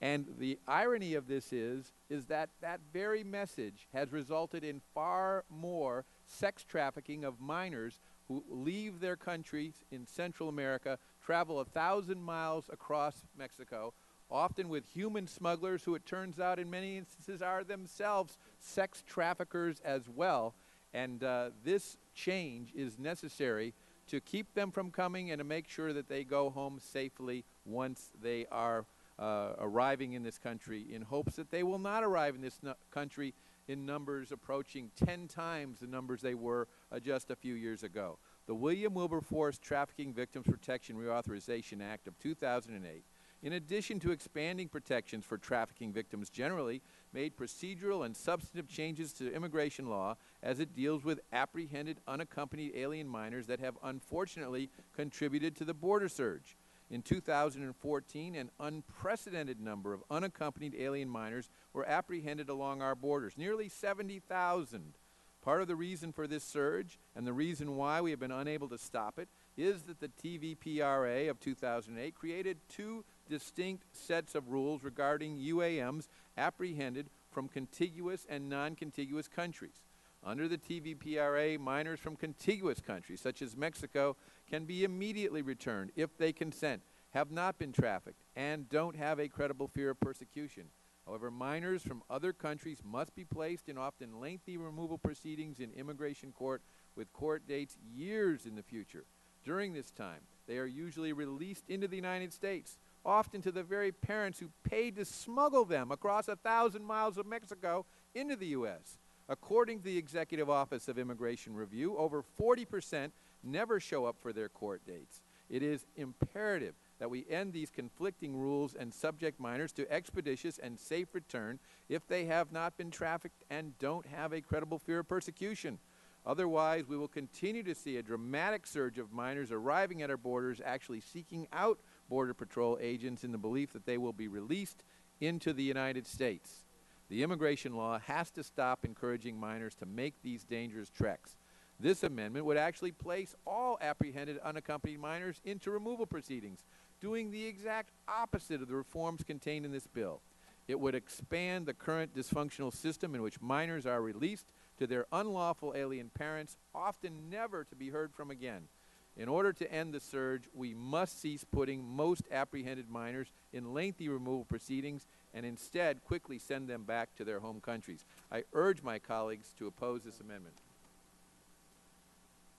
And the irony of this is that that very message has resulted in far more sex trafficking of minors who leave their countries in Central America, travel 1,000 miles across Mexico, often with human smugglers who, it turns out, in many instances are themselves sex traffickers as well. And this change is necessary to keep them from coming and to make sure that they go home safely once they are arriving in this country, in hopes that they will not arrive in this country in numbers approaching 10 times the numbers they were just a few years ago. The William Wilberforce Trafficking Victims Protection Reauthorization Act of 2008, in addition to expanding protections for trafficking victims generally, made procedural and substantive changes to immigration law as it deals with apprehended unaccompanied alien minors that have unfortunately contributed to the border surge. In 2014, an unprecedented number of unaccompanied alien minors were apprehended along our borders, nearly 70,000. Part of the reason for this surge, and the reason why we have been unable to stop it, is that the TVPRA of 2008 created two distinct sets of rules regarding UAMs apprehended from contiguous and non-contiguous countries. Under the TVPRA, minors from contiguous countries, such as Mexico, can be immediately returned if they consent, have not been trafficked, and don't have a credible fear of persecution. However, minors from other countries must be placed in often lengthy removal proceedings in immigration court with court dates years in the future. During this time, they are usually released into the United States, often to the very parents who paid to smuggle them across 1,000 miles of Mexico into the U.S. According to the Executive Office of Immigration Review, over 40% never show up for their court dates. It is imperative that we end these conflicting rules and subject minors to expeditious and safe return if they have not been trafficked and don't have a credible fear of persecution. Otherwise, we will continue to see a dramatic surge of minors arriving at our borders, actually seeking out Border Patrol agents in the belief that they will be released into the United States. The immigration law has to stop encouraging minors to make these dangerous treks. This amendment would actually place all apprehended unaccompanied minors into removal proceedings, doing the exact opposite of the reforms contained in this bill. It would expand the current dysfunctional system in which minors are released to their unlawful alien parents, often never to be heard from again. In order to end the surge, we must cease putting most apprehended minors in lengthy removal proceedings and instead quickly send them back to their home countries. I urge my colleagues to oppose this amendment.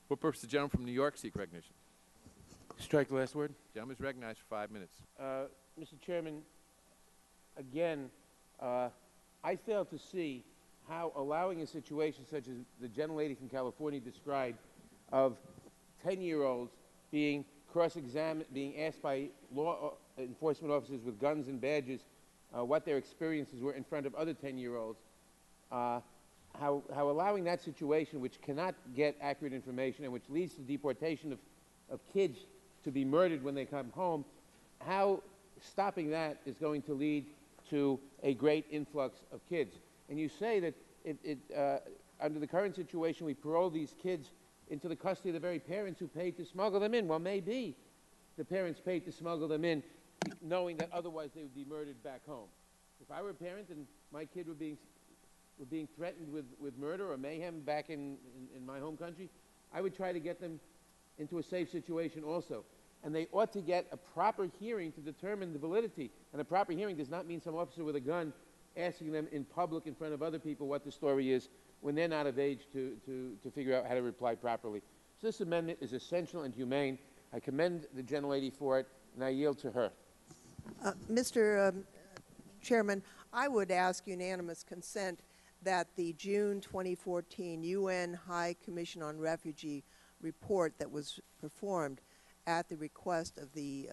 For purpose, the gentleman from New York seek recognition. Strike the last word. Gentleman is recognized for 5 minutes. Mr. Chairman, again, I fail to see how allowing a situation such as the gentlelady from California described, of 10-year-olds being cross-examined, being asked by law enforcement officers with guns and badges what their experiences were in front of other 10-year-olds, how allowing that situation, which cannot get accurate information and which leads to deportation of kids to be murdered when they come home, how stopping that is going to lead to a great influx of kids. And you say that under the current situation, we parole these kids into the custody of the very parents who paid to smuggle them in. Well, maybe the parents paid to smuggle them in knowing that otherwise they would be murdered back home. If I were a parent and my kid were being threatened with murder or mayhem back in my home country, I would try to get them into a safe situation also. And they ought to get a proper hearing to determine the validity. And a proper hearing does not mean some officer with a gun asking them in public in front of other people what the story is when they're not of age to figure out how to reply properly. So this amendment is essential and humane. I commend the gentlelady for it, and I yield to her. Mr. Chairman, I would ask unanimous consent that the June 2014 UN High Commission on Refugee report that was performed at the request of the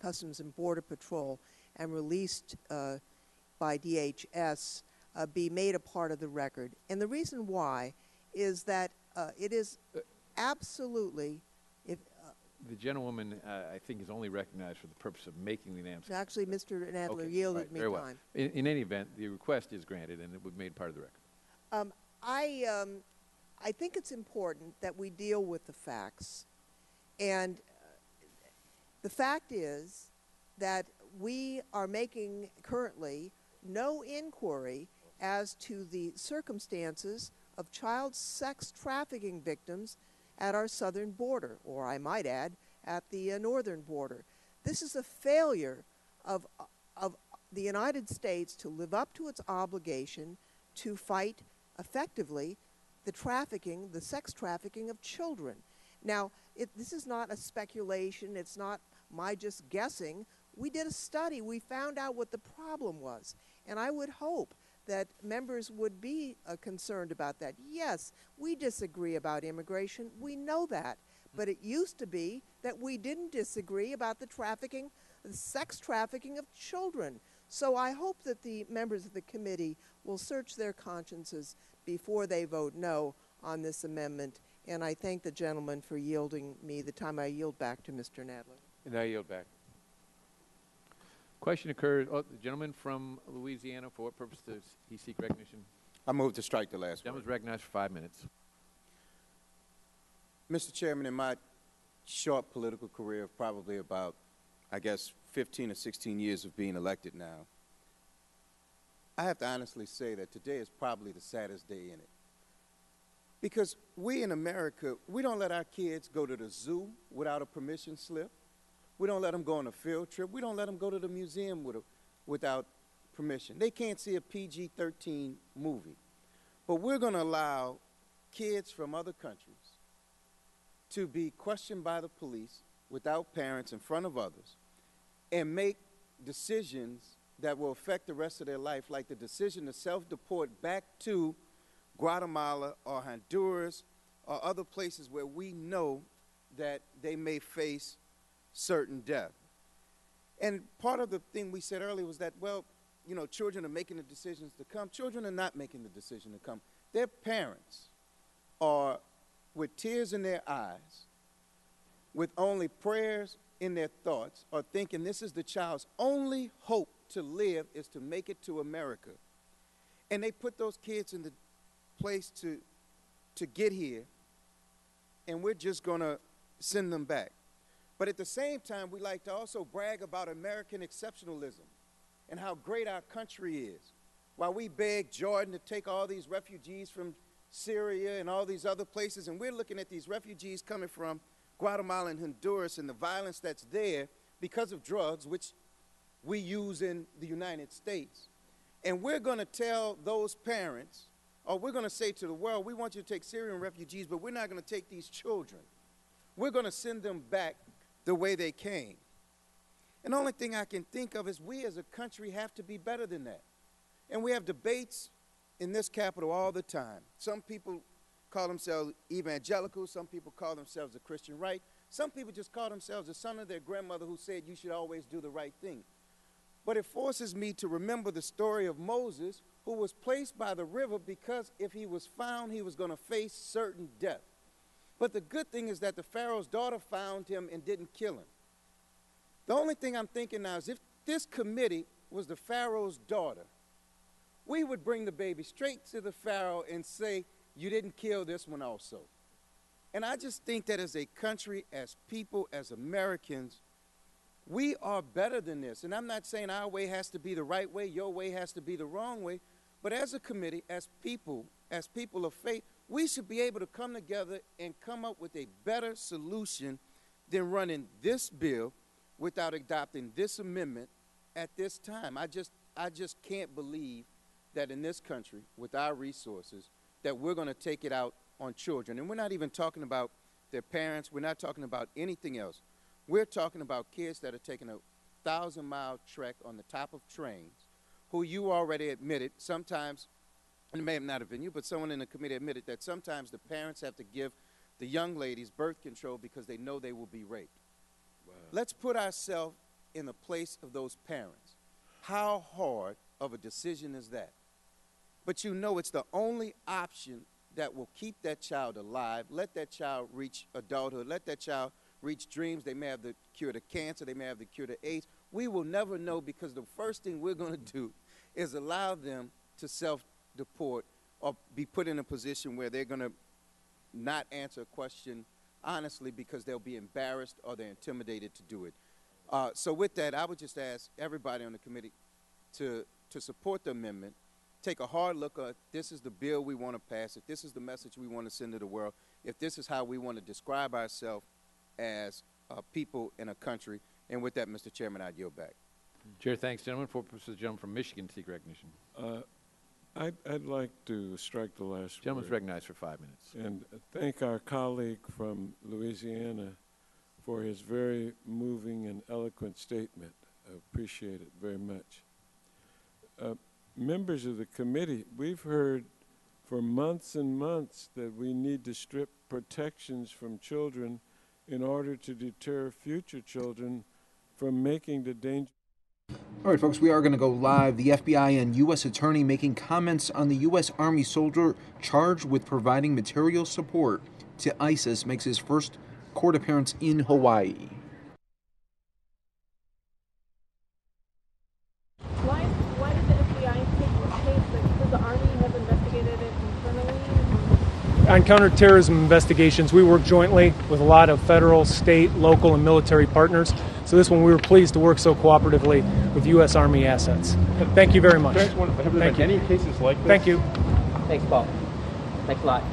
Customs and Border Patrol and released by DHS be made a part of the record. And the reason why is that it is absolutely, the gentlewoman, I think, is only recognized for the purpose of making the announcement. Actually, Mr. Nadler Okay, yielded right, me very well. time. In any event, the request is granted, and it would be made part of the record. I think it's important that we deal with the facts. And the fact is that we are making currently no inquiry as to the circumstances of child sex trafficking victims at our southern border, or I might add, at the northern border. This is a failure of the United States to live up to its obligation to fight effectively the trafficking, the sex trafficking of children. Now, this is not a speculation. It's not my just guessing. We did a study. We found out what the problem was. And I would hope that members would be concerned about that. Yes, we disagree about immigration. We know that. But it used to be that we didn't disagree about the trafficking, the sex trafficking of children. So I hope that the members of the committee will search their consciences before they vote no on this amendment. And I thank the gentleman for yielding me the time. I yield back to Mr. Nadler. And I yield back. Question occurs. Oh, the gentleman from Louisiana, for what purpose does he seek recognition? I move to strike the last word. Gentleman's recognized for 5 minutes. Mr. Chairman, in my short political career of probably about, I guess, 15 or 16 years of being elected now, I have to honestly say that today is probably the saddest day in it. Because we in America, we don't let our kids go to the zoo without a permission slip. We don't let them go on a field trip. We don't let them go to the museum without permission. They can't see a PG-13 movie. But we're going to allow kids from other countries to be questioned by the police without parents in front of others and make decisions that will affect the rest of their life, like the decision to self-deport back to Guatemala or Honduras or other places where we know that they may face certain death. And part of the thing we said earlier was that, well, you know, children are making the decisions to come. Children are not making the decision to come. Their parents are with tears in their eyes, with only prayers in their thoughts, are thinking this is the child's only hope to live is to make it to America. And they put those kids in the place to get here, and we're just going to send them back. But at the same time, we like to also brag about American exceptionalism and how great our country is. While we beg Jordan to take all these refugees from Syria and all these other places, and we're looking at these refugees coming from Guatemala and Honduras and the violence that's there because of drugs, which we use in the United States. And we're going to tell those parents, or we're going to say to the world, we want you to take Syrian refugees, but we're not going to take these children. We're going to send them back the way they came. And the only thing I can think of is we as a country have to be better than that. And we have debates in this Capitol all the time. Some people call themselves evangelical. Some people call themselves the Christian right. Some people just call themselves the son of their grandmother who said you should always do the right thing. But it forces me to remember the story of Moses, who was placed by the river because if he was found, he was going to face certain death. But the good thing is that the Pharaoh's daughter found him and didn't kill him. The only thing I'm thinking now is if this committee was the Pharaoh's daughter, we would bring the baby straight to the Pharaoh and say, you didn't kill this one also. And I just think that as a country, as people, as Americans, we are better than this. And I'm not saying our way has to be the right way, your way has to be the wrong way, but as a committee, as people of faith, we should be able to come together and come up with a better solution than running this bill without adopting this amendment at this time. I just can't believe that in this country, with our resources, that we're going to take it out on children. And we're not even talking about their parents. We're not talking about anything else. We're talking about kids that are taking a 1,000-mile trek on the top of trains, who you already admitted sometimes, and it may not have been you, but someone in the committee admitted that sometimes the parents have to give the young ladies birth control because they know they will be raped. Wow. Let's put ourselves in the place of those parents. How hard of a decision is that? But you know it's the only option that will keep that child alive, let that child reach adulthood, let that child reach dreams. They may have the cure to cancer, they may have the cure to AIDS. We will never know because the first thing we're going to do is allow them to self-deport or be put in a position where they're going to not answer a question honestly because they'll be embarrassed or they're intimidated to do it. So with that, I would just ask everybody on the committee to support the amendment, take a hard look at this is the bill we want to pass, if this is the message we want to send to the world, if this is how we want to describe ourselves as people in a country. And with that, Mr. Chairman, I yield back. Chair, thanks, gentlemen. For purposes, the gentleman from Michigan seek recognition. I'd like to strike the last Gentleman's word recognized for 5 minutes. and thank our colleague from Louisiana for his very moving and eloquent statement. I appreciate it very much. Members of the committee, we've heard for months and months that we need to strip protections from children in order to deter future children from making the danger. All right, folks, we are going to go live. The FBI and U.S. Attorney making comments on the U.S. Army soldier charged with providing material support to ISIS makes his first court appearance in Hawaii. Why did the FBI take this case? Does the Army have investigated it internally? On counterterrorism investigations, we work jointly with a lot of federal, state, local, and military partners. So this one, we were pleased to work so cooperatively with U.S. Army assets. Thank you very much. Have there been any cases like this? Thank you. Thanks, Paul. Thanks a lot.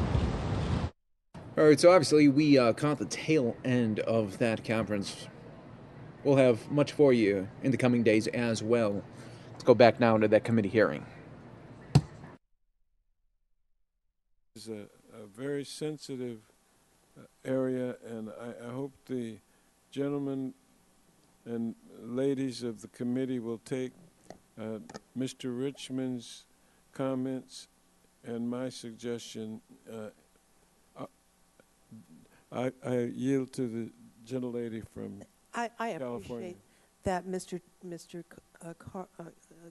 All right, so obviously we caught the tail end of that conference. We'll have much for you in the coming days as well. Let's go back now to that committee hearing. It's a very sensitive area, and I hope the gentlemen and ladies of the committee will take Mr. Richmond's comments and my suggestion. I yield to the gentlelady from I California. appreciate that, Mr.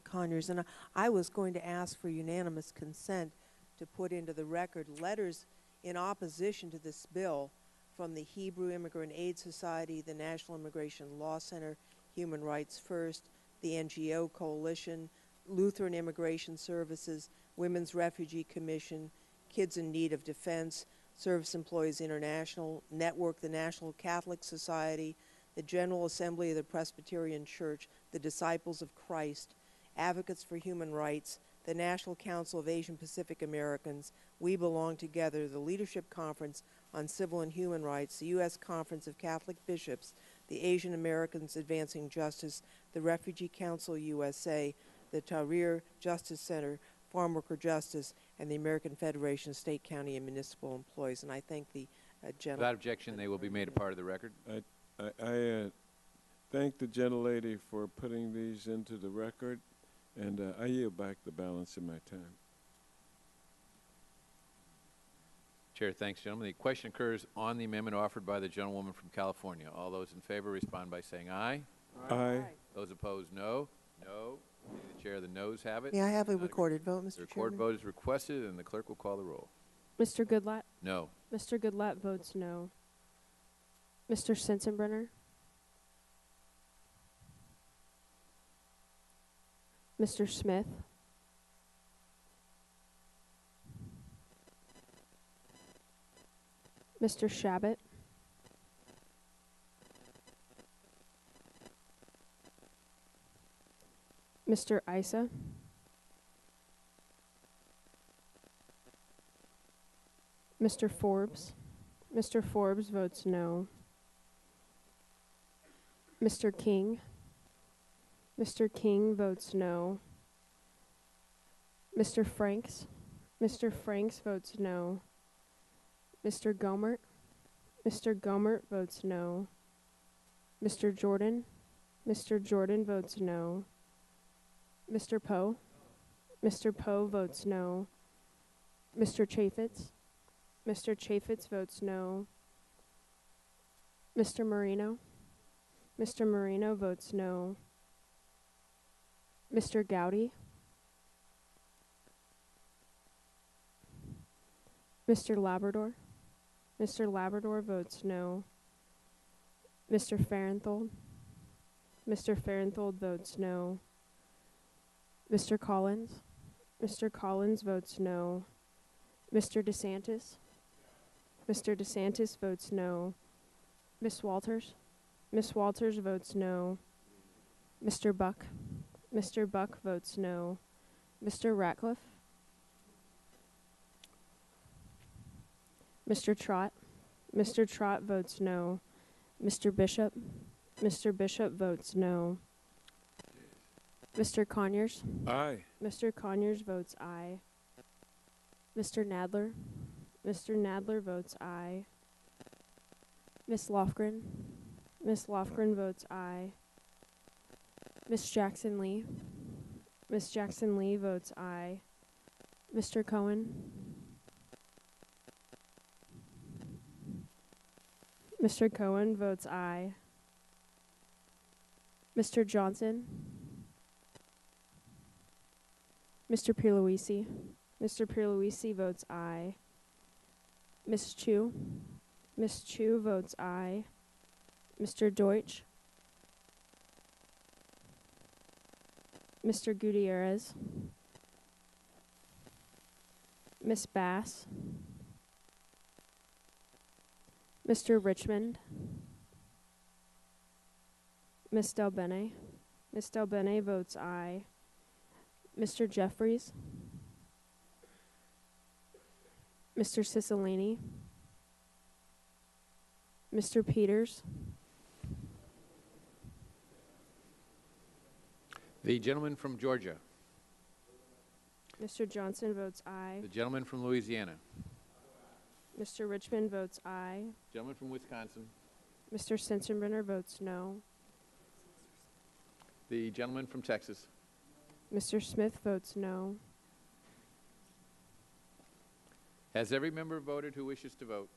Conyers, and I was going to ask for unanimous consent to put into the record letters in opposition to this bill from the Hebrew Immigrant Aid Society, the National Immigration Law Center, Human Rights First, the NGO Coalition, Lutheran Immigration Services, Women's Refugee Commission, Kids in Need of Defense, Service Employees International, Network, the National Catholic Society, the General Assembly of the Presbyterian Church, the Disciples of Christ, Advocates for Human Rights, the National Council of Asian Pacific Americans, We Belong Together, the Leadership Conference on Civil and Human Rights, the U.S. Conference of Catholic Bishops, the Asian Americans Advancing Justice, the Refugee Council USA, the Tahrir Justice Center, Farm Worker Justice, and the American Federation of State, County, and Municipal Employees. And I thank the gentleman. Without objection, they will be made a part of the record. I thank the gentlelady for putting these into the record, and I yield back the balance of my time. Chair, thanks, gentlemen. The question occurs on the amendment offered by the gentlewoman from California. All those in favor respond by saying aye. Aye. Those opposed, no. No. The chair, the noes have it. May I have a recorded vote, Mr. The recorded vote is requested, and the clerk will call the roll. Mr. Goodlatte? No. Mr. Goodlatte votes no. Mr. Sensenbrenner? Mr. Smith? Mr. Shabbat? Mr. Isa? Mr. Forbes? Mr. Forbes votes no. Mr. King? Mr. King votes no. Mr. Franks? Mr. Franks votes no. Mr. Gomert? Mr. Gomert votes no. Mr. Jordan? Mr. Jordan votes no. Mr. Poe? Mr. Poe votes no. Mr. Chaffetz? Mr. Chaffetz votes no. Mr. Marino? Mr. Marino votes no. Mr. Gowdy? Mr. Labrador? Mr. Labrador votes no. Mr. Farenthold? Mr. Farenthold votes no. Mr. Collins? Mr. Collins votes no. Mr. DeSantis? Mr. DeSantis votes no. Miss Walters? Miss Walters votes no. Mr. Buck? Mr. Buck votes no. Mr. Ratcliffe? Mr. Trott. Mr. Trott votes no. Mr. Bishop. Mr. Bishop votes no. Mr. Conyers. Aye. Mr. Conyers votes aye. Mr. Nadler. Mr. Nadler votes aye. Miss Lofgren. Miss Lofgren votes aye. Miss Jackson Lee. Miss Jackson Lee votes aye. Mr. Cohen. Mr. Cohen votes aye. Mr. Johnson. Mr. Pierluisi. Mr. Pierluisi votes aye. Miss Chu. Miss Chu votes aye. Mr. Deutsch. Mr. Gutierrez. Miss Bass. Mr. Richmond. Miss Del Bene. Miss Del Bene votes aye. Mr. Jeffries. Mr. Cicilline. Mr. Peters. The gentleman from Georgia. Mr. Johnson votes aye. The gentleman from Louisiana. Mr. Richmond votes aye. Gentleman from Wisconsin. Mr. Sensenbrenner votes no. The gentleman from Texas. Mr. Smith votes no. Has every member voted who wishes to vote?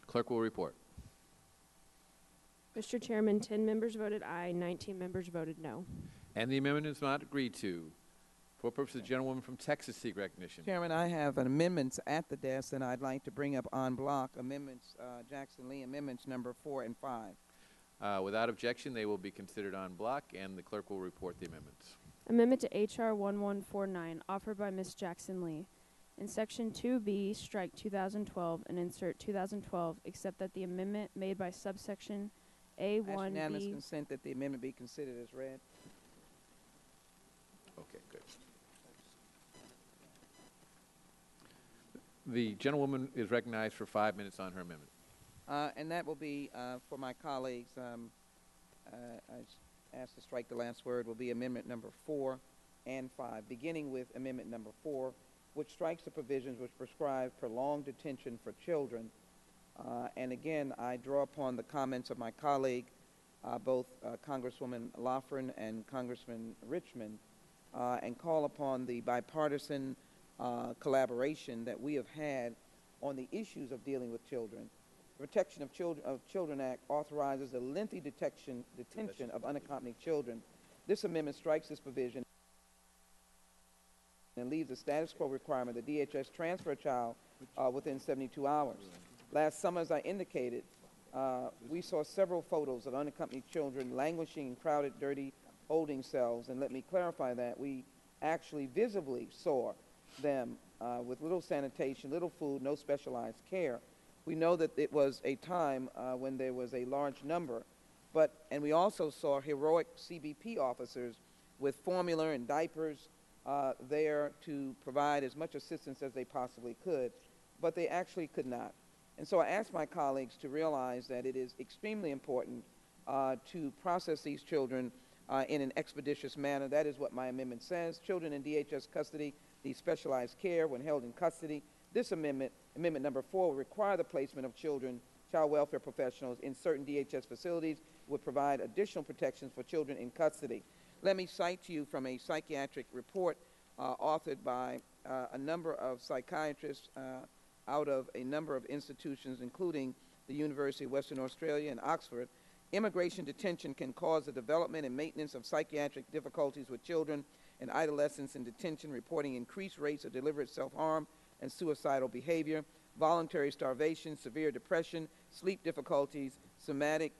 Clerk will report. Mr. Chairman, 10 members voted aye, 19 members voted no. And the amendment is not agreed to. For purposes, the gentlewoman from Texas seek recognition. Chairman, I have amendments at the desk, and I'd like to bring up en bloc amendments, Jackson Lee amendments number 4 and 5. Without objection, they will be considered en bloc, and the clerk will report the amendments. Amendment to H.R. 1149, offered by Ms. Jackson Lee. In Section 2B, strike 2012 and insert 2012, except that the amendment made by subsection A1B. Ask unanimous consent that the amendment be considered as read. Okay, good. The gentlewoman is recognized for 5 minutes on her amendment. And that will be for my colleagues. I asked to strike the last word will be amendment number 4 and 5, beginning with amendment number 4, which strikes the provisions which prescribe prolonged detention for children. And again, I draw upon the comments of my colleague, both Congresswoman Lofgren and Congressman Richmond, and call upon the bipartisan collaboration that we have had on the issues of dealing with children. The Protection of Children Act authorizes the lengthy detention of unaccompanied children. This amendment strikes this provision and leaves the status quo requirement that DHS transfer a child within 72 hours. Last summer, as I indicated, we saw several photos of unaccompanied children languishing in crowded, dirty holding cells, and let me clarify that. We actually visibly saw them with little sanitation, little food, no specialized care. We know that it was a time when there was a large number, and we also saw heroic CBP officers with formula and diapers there to provide as much assistance as they possibly could, but they actually could not. And so I asked my colleagues to realize that it is extremely important to process these children in an expeditious manner. That is what my amendment says. Children in DHS custody need specialized care when held in custody. This amendment, amendment number 4, will require the placement of children, child welfare professionals in certain DHS facilities, would provide additional protections for children in custody. Let me cite to you from a psychiatric report authored by a number of psychiatrists out of a number of institutions, including the University of Western Australia and Oxford. Immigration detention can cause the development and maintenance of psychiatric difficulties with children and adolescents in detention, reporting increased rates of deliberate self-harm and suicidal behavior, voluntary starvation, severe depression, sleep difficulties, somatic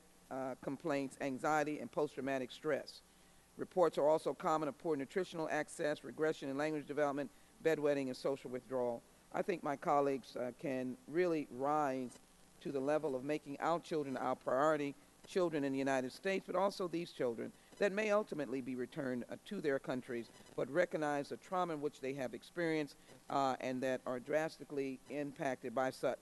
complaints, anxiety, and post-traumatic stress. Reports are also common of poor nutritional access, regression in language development, bedwetting, and social withdrawal. I think my colleagues can really rise to the level of making our children our priority, children in the United States, but also these children that may ultimately be returned to their countries, but recognize the trauma in which they have experienced and that are drastically impacted by such.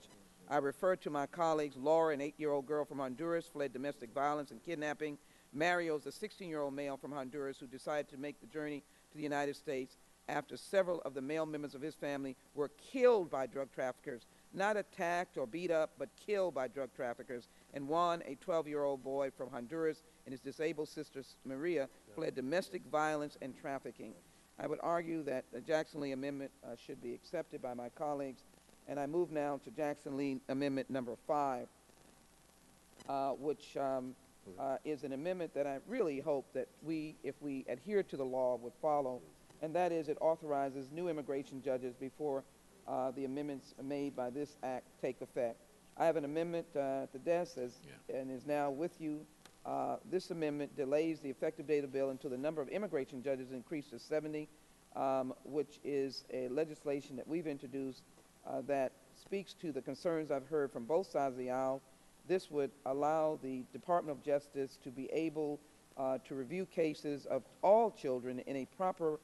I refer to my colleagues, Laura, an 8-year-old girl from Honduras, fled domestic violence and kidnapping. Mario's a 16-year-old male from Honduras who decided to make the journey to the United States after several of the male members of his family were killed by drug traffickers, not attacked or beat up, but killed by drug traffickers. And Juan, a 12-year-old boy from Honduras, and his disabled sister Maria fled domestic violence and trafficking. I would argue that the Jackson Lee Amendment should be accepted by my colleagues. And I move now to Jackson Lee Amendment number 5, which is an amendment that I really hope that we, if we adhere to the law, would follow. And that is, it authorizes new immigration judges before the amendments made by this act take effect. I have an amendment at the desk and is now with you. This amendment delays the effective date of the bill until the number of immigration judges is increased to 70, which is a legislation that we've introduced that speaks to the concerns I've heard from both sides of the aisle. This would allow the Department of Justice to be able to review cases of all children in a proper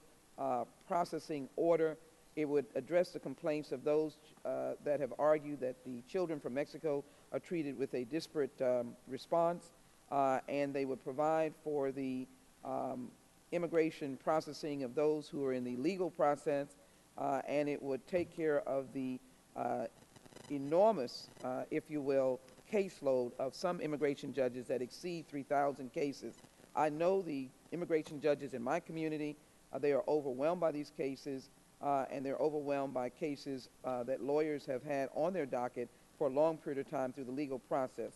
processing order. It would address the complaints of those that have argued that the children from Mexico are treated with a disparate response, and they would provide for the immigration processing of those who are in the legal process, and it would take care of the enormous, if you will, caseload of some immigration judges that exceed 3,000 cases. I know the immigration judges in my community, they are overwhelmed by these cases, and they're overwhelmed by cases that lawyers have had on their docket for a long period of time through the legal process.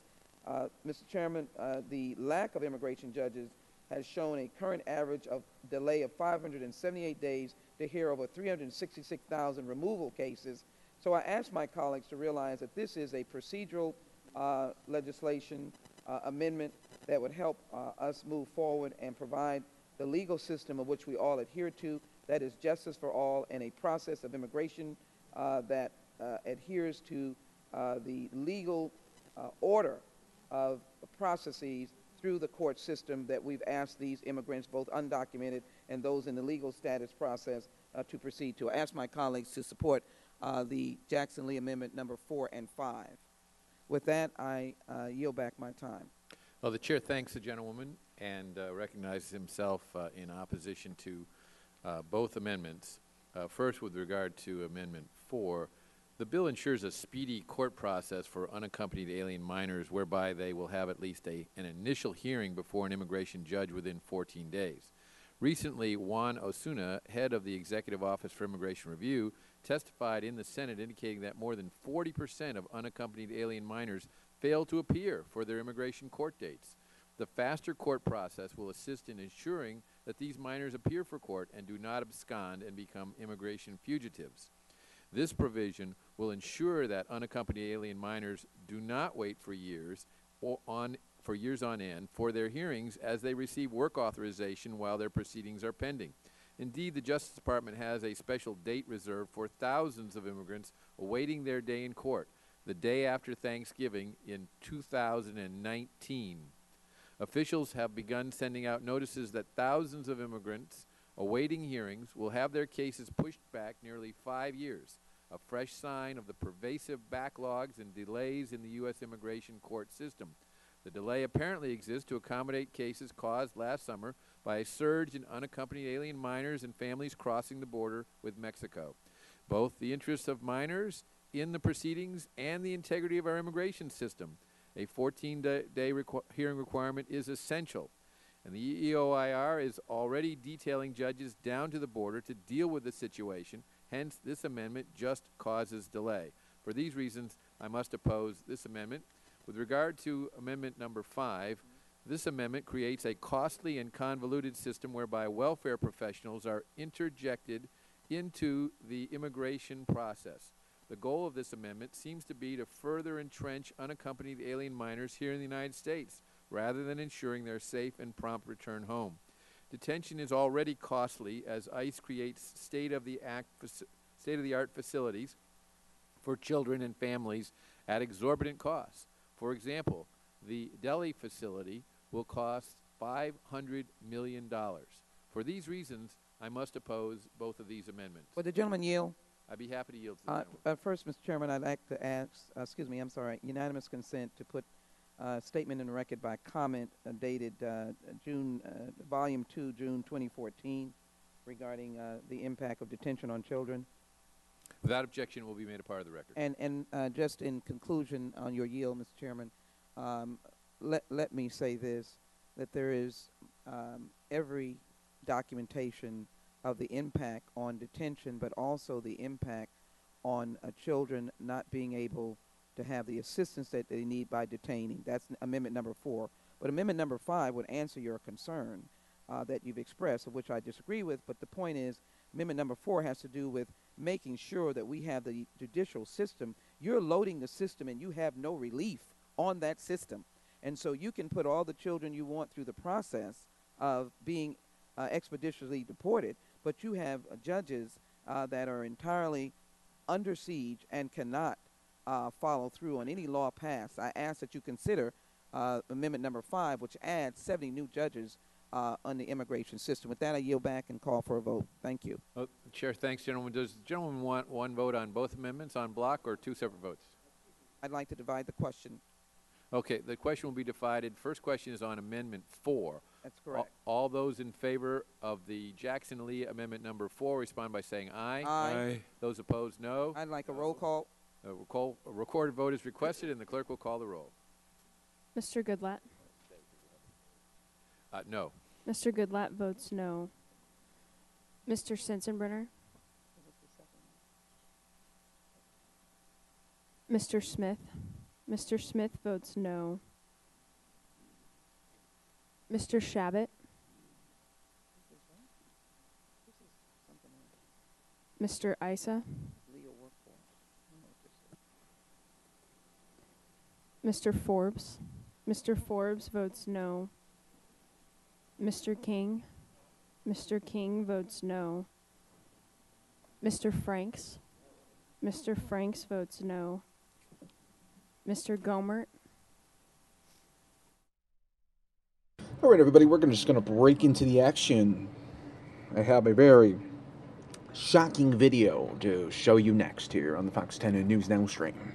Mr. Chairman, the lack of immigration judges has shown a current average of delay of 578 days to hear over 366,000 removal cases. So I ask my colleagues to realize that this is a procedural legislation amendment that would help us move forward and provide the legal system of which we all adhere to, that is justice for all, and a process of immigration that adheres to the legal order of processes through the court system that we've asked these immigrants, both undocumented and those in the legal status process, to proceed to. I ask my colleagues to support the Jackson Lee Amendment number 4 and 5. With that, I yield back my time. Well, the chair thanks the gentlewoman and recognizes himself in opposition to both amendments. First, with regard to Amendment 4, the bill ensures a speedy court process for unaccompanied alien minors whereby they will have at least an initial hearing before an immigration judge within 14 days. Recently, Juan Osuna, head of the Executive Office for Immigration Review, testified in the Senate indicating that more than 40% of unaccompanied alien minors fail to appear for their immigration court dates. The faster court process will assist in ensuring that these minors appear for court and do not abscond and become immigration fugitives. This provision will ensure that unaccompanied alien minors do not wait for years on end for their hearings as they receive work authorization while their proceedings are pending. Indeed, the Justice Department has a special date reserved for thousands of immigrants awaiting their day in court, the day after Thanksgiving in 2019. Officials have begun sending out notices that thousands of immigrants awaiting hearings will have their cases pushed back nearly 5 years, a fresh sign of the pervasive backlogs and delays in the U.S. immigration court system. The delay apparently exists to accommodate cases caused last summer by a surge in unaccompanied alien minors and families crossing the border with Mexico. Both the interests of minors in the proceedings and the integrity of our immigration system. A 14-day hearing requirement is essential, and the EOIR is already detailing judges down to the border to deal with the situation. Hence, this amendment just causes delay. For these reasons, I must oppose this amendment. With regard to Amendment number 5, this amendment creates a costly and convoluted system whereby welfare professionals are interjected into the immigration process. The goal of this amendment seems to be to further entrench unaccompanied alien minors here in the United States, rather than ensuring their safe and prompt return home. Detention is already costly as ICE creates state-of-the-art facilities for children and families at exorbitant costs. For example, the Delhi facility will cost $500 million. For these reasons, I must oppose both of these amendments. Would the gentleman yield? I'd be happy to yield to the gentleman. First, Mr. Chairman, I'd like to ask, unanimous consent to put statement in the record by comment dated Volume 2, June 2014, regarding the impact of detention on children. Without objection, will be made a part of the record. And just in conclusion on your yield, Mr. Chairman, let me say this, that there is every documentation of the impact on detention, but also the impact on children not being able to have the assistance that they need by detaining. That's Amendment number 4. But Amendment number 5 would answer your concern that you've expressed, of which I disagree with. But the point is, Amendment number 4 has to do with making sure that we have the judicial system. You're loading the system and you have no relief on that system. And so you can put all the children you want through the process of being expeditiously deported, but you have judges that are entirely under siege and cannot follow through on any law passed. I ask that you consider Amendment number 5, which adds 70 new judges on the immigration system. With that, I yield back and call for a vote. Thank you. Chair, thanks, gentlemen. Does the gentleman want one vote on both amendments on block or two separate votes? I'd like to divide the question. Okay, the question will be divided. First question is on Amendment 4. That's correct. All those in favor of the Jackson-Lee Amendment number 4 respond by saying aye. Aye. Those opposed, no. I'd like a roll call. A recorded vote is requested, and the clerk will call the roll. Mr. Goodlatte? No. Mr. Goodlatte votes no. Mr. Sensenbrenner? Mr. Smith? Mr. Smith votes no. Mr. Shabbat? Mr. Isa? Mr. Forbes? Mr. Forbes votes no. Mr. King? Mr. King votes no. Mr. Franks? Mr. Franks votes no. Mr. Gomert? All right, everybody, we're just going to break into the action. I have a very shocking video to show you next here on the Fox 10 News Now stream.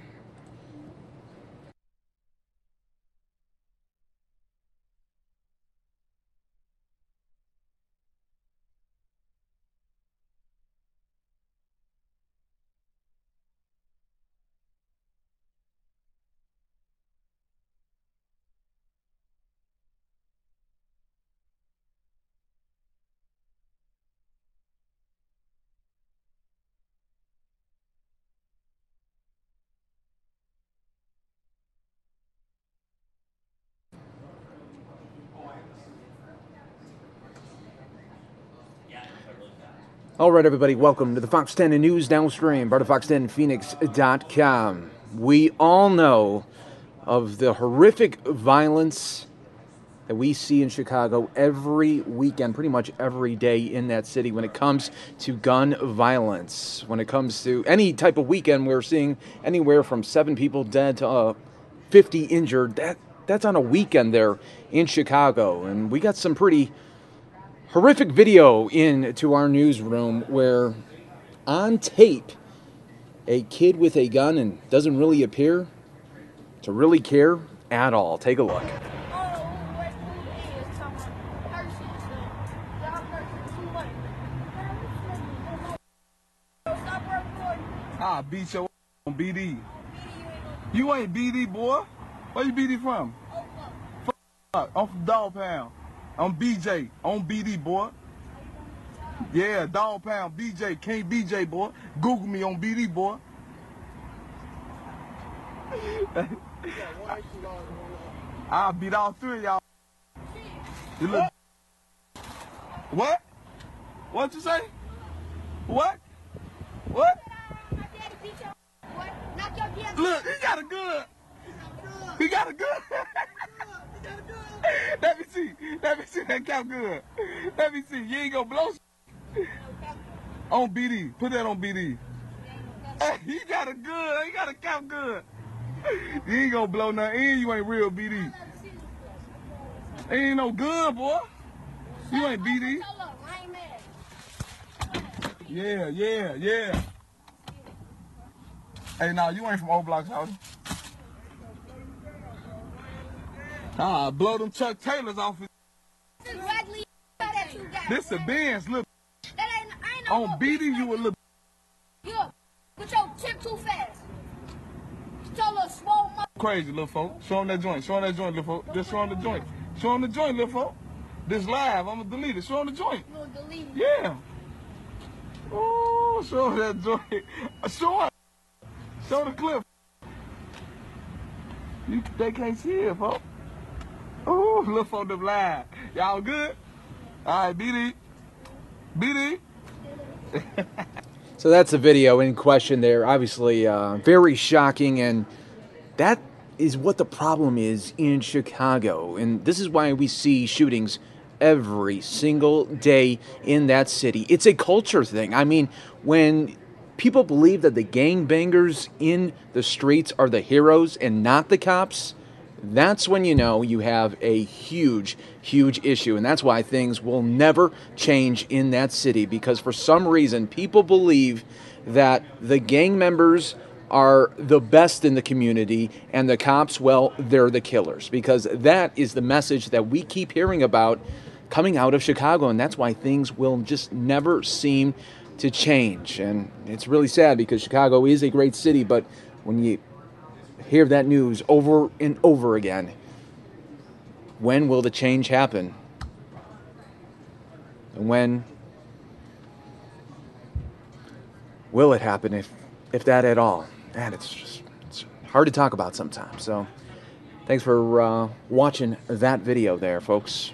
All right, everybody, welcome to the Fox 10 News Now stream, part of fox10phoenix.com. We all know of the horrific violence that we see in Chicago every weekend, pretty much every day in that city when it comes to gun violence. When it comes to any type of weekend, we're seeing anywhere from 7 people dead to 50 injured. That's on a weekend there in Chicago. And we got some pretty horrific video into our newsroom where on tape a kid with a gun and doesn't really appear to really care at all. Take a look. I beat your on BD. You ain't BD, boy. Where you BD from? I'm from Dog Pound. I'm BJ on BD, boy. Yeah, Dog Pound, BJ, King BJ, boy. Google me on BD, boy. I'll beat all 3 of y'all. You look. What? What you say? What? What? Look, he got a gun. He got a gun. Let me see. Let me see that count good. Let me see. You ain't gonna blow on BD. Put that on BD. Hey, he got a good. He got a count good. You ain't gonna blow nothing in, you ain't real BD. Ain't no good, boy. You ain't BD. Yeah, yeah, yeah. Hey, now you ain't from O Block, Shawty. Blow them Chuck Taylors off his. This a Benz, look. On BD, you a little. Yeah, but your tip too fast. Your little small mother. Crazy, little folk. Show them that joint. Show them that joint, little folk. Just show them the joint. Show them the joint, little folk. This live, I'm gonna delete it. Show them the joint. You gonna delete it? Yeah. Oh, show them that joint. Show it. Show the clip. They can't see it, folks. Oh, little folk them live. Y'all good? All right, BD. BD. So that's the video in question there. Obviously, very shocking, and that is what the problem is in Chicago. And this is why we see shootings every single day in that city. It's a culture thing. I mean, when people believe that the gangbangers in the streets are the heroes and not the cops, that's when you know you have a huge, huge issue. And that's why things will never change in that city, because for some reason people believe that the gang members are the best in the community and the cops, well, they're the killers, because that is the message that we keep hearing about coming out of Chicago. And that's why things will just never seem to change. And it's really sad, because Chicago is a great city, but when you hear that news over and over again, when will the change happen? And when will it happen, if that at all? And it's hard to talk about sometimes. So thanks for watching that video there, folks.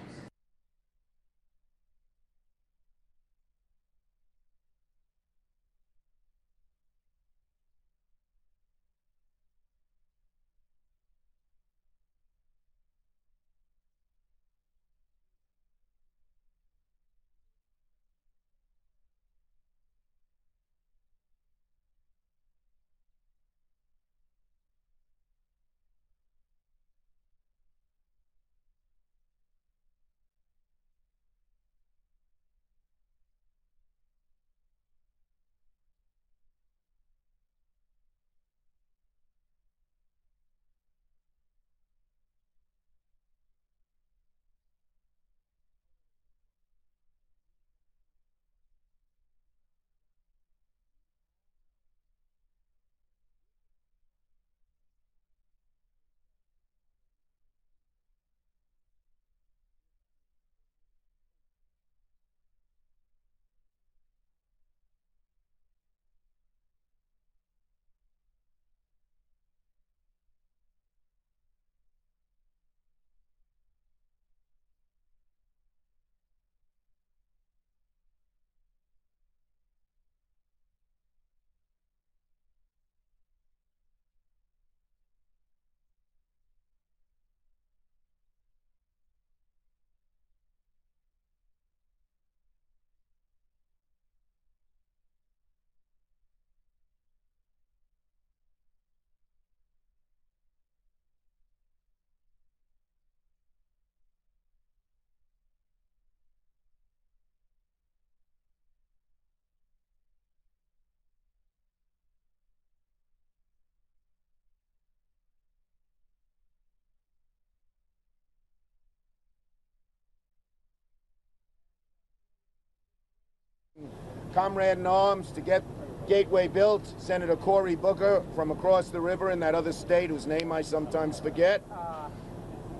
Comrade in arms to get Gateway built, Senator Cory Booker from across the river in that other state whose name I sometimes forget.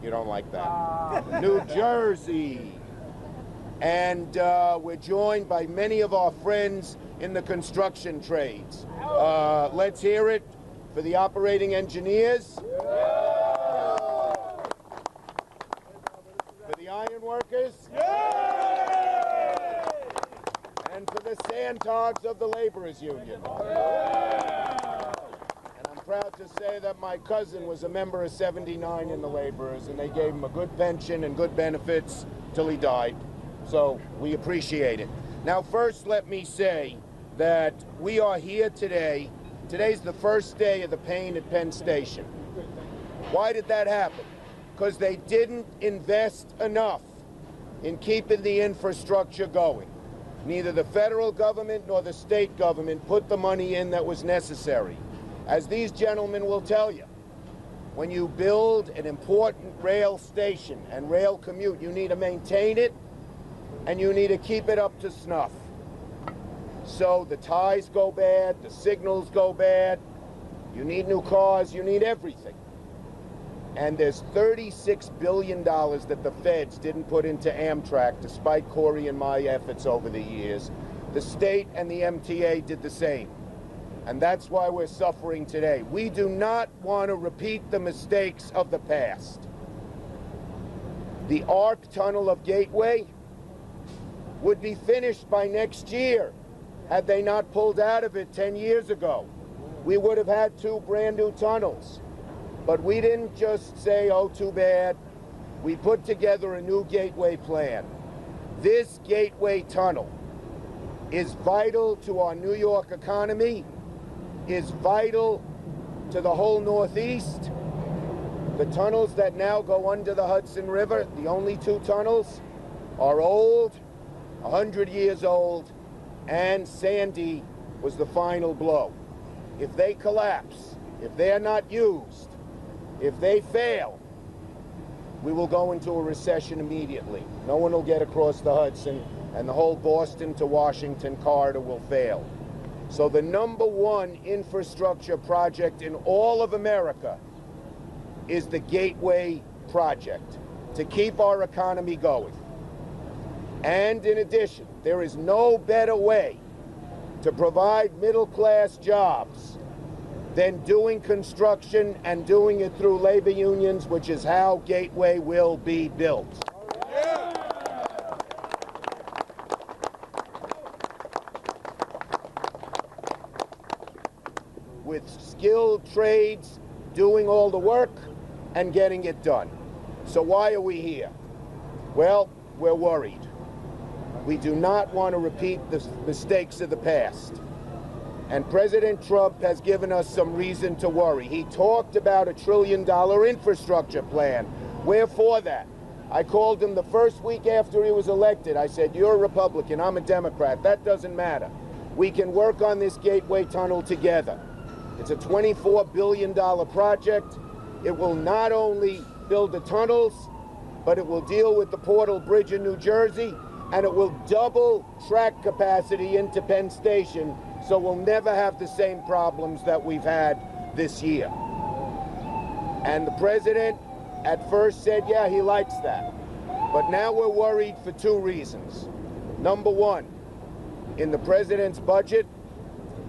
You don't like that. New Jersey. And we're joined by many of our friends in the construction trades. Let's hear it for the operating engineers. For the iron workers. And for the sandhogs of the laborers union. And I'm proud to say that my cousin was a member of 79 in the laborers, and they gave him a good pension and good benefits till he died. So we appreciate it. Now first let me say that we are here today. Today's the first day of the pain at Penn Station. Why did that happen? Because they didn't invest enough in keeping the infrastructure going. Neither the federal government nor the state government put the money in that was necessary. As these gentlemen will tell you, when you build an important rail station and rail commute, you need to maintain it and you need to keep it up to snuff. So the ties go bad, the signals go bad, you need new cars, you need everything. And there's $36 billion that the feds didn't put into Amtrak, despite Corey and my efforts over the years. The state and the MTA did the same. And that's why we're suffering today. We do not want to repeat the mistakes of the past. The ARC tunnel of Gateway would be finished by next year had they not pulled out of it 10 years ago. We would have had 2 brand new tunnels. But we didn't just say, oh, too bad. We put together a new gateway plan. This gateway tunnel is vital to our New York economy, is vital to the whole Northeast. The tunnels that now go under the Hudson River, the only 2 tunnels, are old, 100 years old, and Sandy was the final blow. If they collapse, if they're not used, if they fail, we will go into a recession immediately. No one will get across the Hudson, and the whole Boston to Washington corridor will fail. So the #1 infrastructure project in all of America is the Gateway project to keep our economy going. And in addition, there is no better way to provide middle-class jobs than doing construction and doing it through labor unions, which is how Gateway will be built. With skilled trades doing all the work and getting it done. So why are we here? Well, we're worried. We do not want to repeat the mistakes of the past. And President Trump has given us some reason to worry. He talked about a $1 trillion infrastructure plan. We're for that. I called him the first week after he was elected. I said, you're a Republican, I'm a Democrat. That doesn't matter. We can work on this Gateway tunnel together. It's a $24 billion project. It will not only build the tunnels, but it will deal with the Portal Bridge in New Jersey, and it will double track capacity into Penn Station, so we'll never have the same problems that we've had this year. And the president at first said, yeah, he likes that. But now we're worried for 2 reasons. #1, in the president's budget,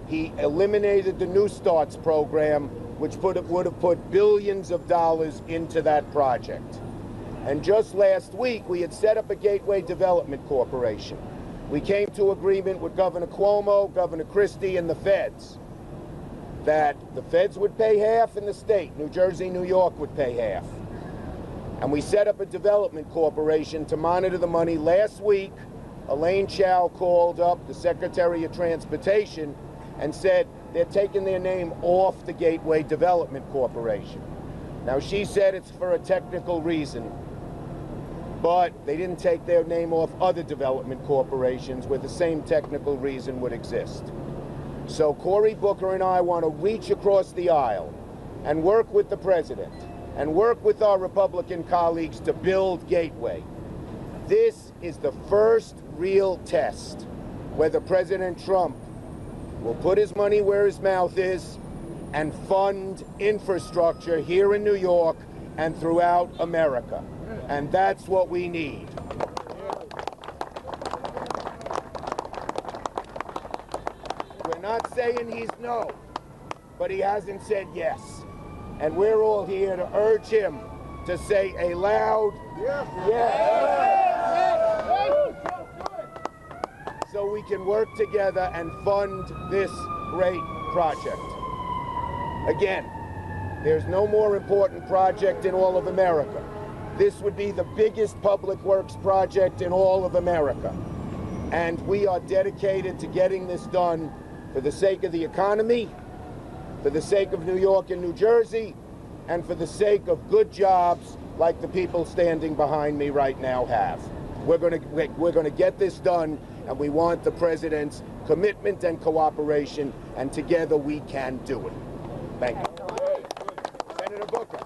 he eliminated the New Starts program, which would have put billions of dollars into that project. And just last week, we had set up a Gateway Development Corporation. We came to agreement with Governor Cuomo, Governor Christie, and the feds that the feds would pay half and the state, New Jersey, New York, would pay half. And we set up a development corporation to monitor the money. Last week, Elaine Chao called up the Secretary of Transportation and said they're taking their name off the Gateway Development Corporation. Now, she said it's for a technical reason, but they didn't take their name off other development corporations where the same technical reason would exist. So Cory Booker and I want to reach across the aisle and work with the president and work with our Republican colleagues to build Gateway. This is the first real test whether President Trump will put his money where his mouth is and fund infrastructure here in New York and throughout America. And that's what we need. We're not saying he's no, but he hasn't said yes. And we're all here to urge him to say a loud yes. So we can work together and fund this great project. Again, there's no more important project in all of America. This would be the biggest public works project in all of America. And we are dedicated to getting this done for the sake of the economy, for the sake of New York and New Jersey, and for the sake of good jobs like the people standing behind me right now have. We're going to get this done, and we want the president's commitment and cooperation, and together we can do it. Thank you. Senator Booker.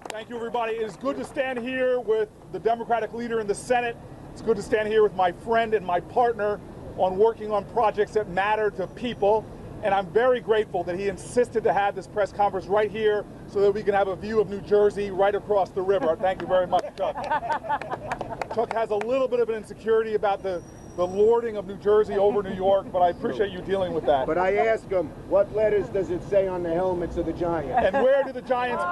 Thank you, everybody. It is good to stand here with the Democratic leader in the Senate. It's good to stand here with my friend and my partner on working on projects that matter to people. And I'm very grateful that he insisted to have this press conference right here so that we can have a view of New Jersey right across the river. Thank you very much, Chuck. Chuck has a little bit of an insecurity about the lording of New Jersey over New York, but I appreciate you dealing with that. But I asked him, what letters does it say on the helmets of the Giants? And where do the Giants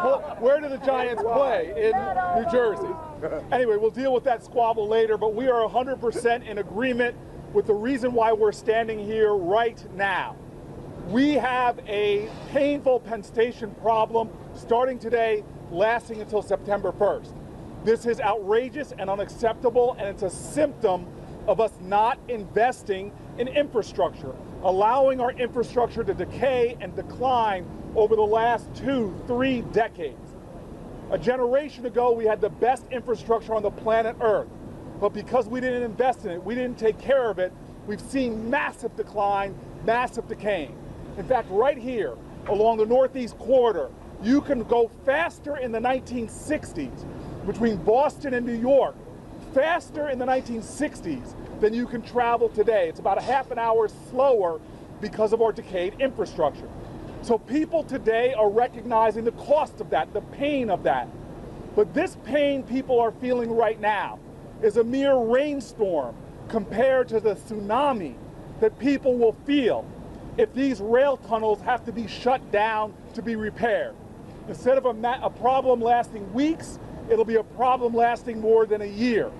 play in New Jersey? Anyway, we'll deal with that squabble later, but we are 100% in agreement with the reason why we're standing here right now. We have a painful Penn Station problem starting today, lasting until September 1st. This is outrageous and unacceptable, and it's a symptom of us not investing in infrastructure, allowing our infrastructure to decay and decline over the last 2-3 decades. A generation ago, we had the best infrastructure on the planet Earth, but because we didn't invest in it, we didn't take care of it, we've seen massive decline, massive decaying. In fact, right here along the Northeast corridor, you can go faster in the 1960s between Boston and New York, faster in the 1960s than you can travel today. It's about a half an hour slower because of our decayed infrastructure. So people today are recognizing the cost of that, the pain of that. But this pain people are feeling right now is a mere rainstorm compared to the tsunami that people will feel if these rail tunnels have to be shut down to be repaired. Instead of a problem lasting weeks, it'll be a problem lasting more than a year.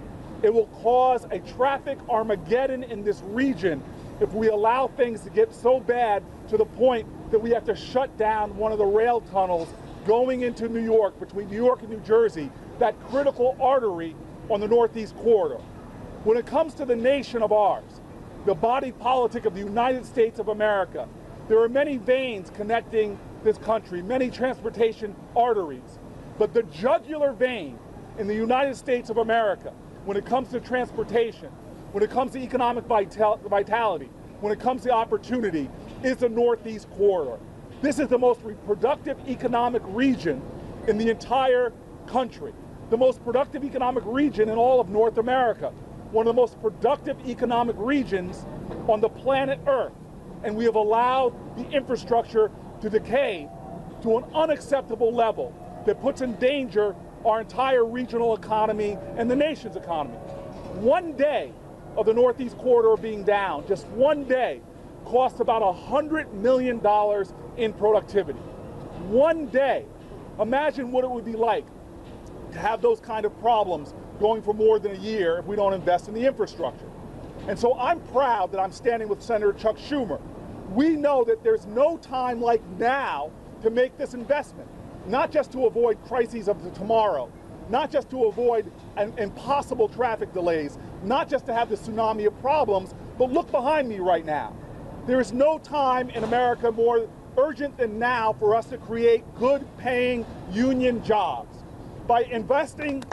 It will cause a traffic Armageddon in this region if we allow things to get so bad to the point that we have to shut down one of the rail tunnels going into New York, between New York and New Jersey, that critical artery on the Northeast corridor. When it comes to the nation of ours, the body politic of the United States of America, there are many veins connecting this country, many transportation arteries, but the jugular vein in the United States of America, when it comes to transportation, when it comes to economic vitality, when it comes to opportunity, is the Northeast corridor. This is the most productive economic region in the entire country, the most productive economic region in all of North America, one of the most productive economic regions on the planet Earth. And we have allowed the infrastructure to decay to an unacceptable level that puts in danger our entire regional economy and the nation's economy. One day of the Northeast corridor being down, just one day, costs about $100 million in productivity. One day. Imagine what it would be like to have those kind of problems going for more than a year if we don't invest in the infrastructure. And so I'm proud that I'm standing with Senator Chuck Schumer. We know that there's no time like now to make this investment, not just to avoid crises of tomorrow, not just to avoid impossible traffic delays, not just to have the tsunami of problems, but look behind me right now. There is no time in America more urgent than now for us to create good paying union jobs. By investing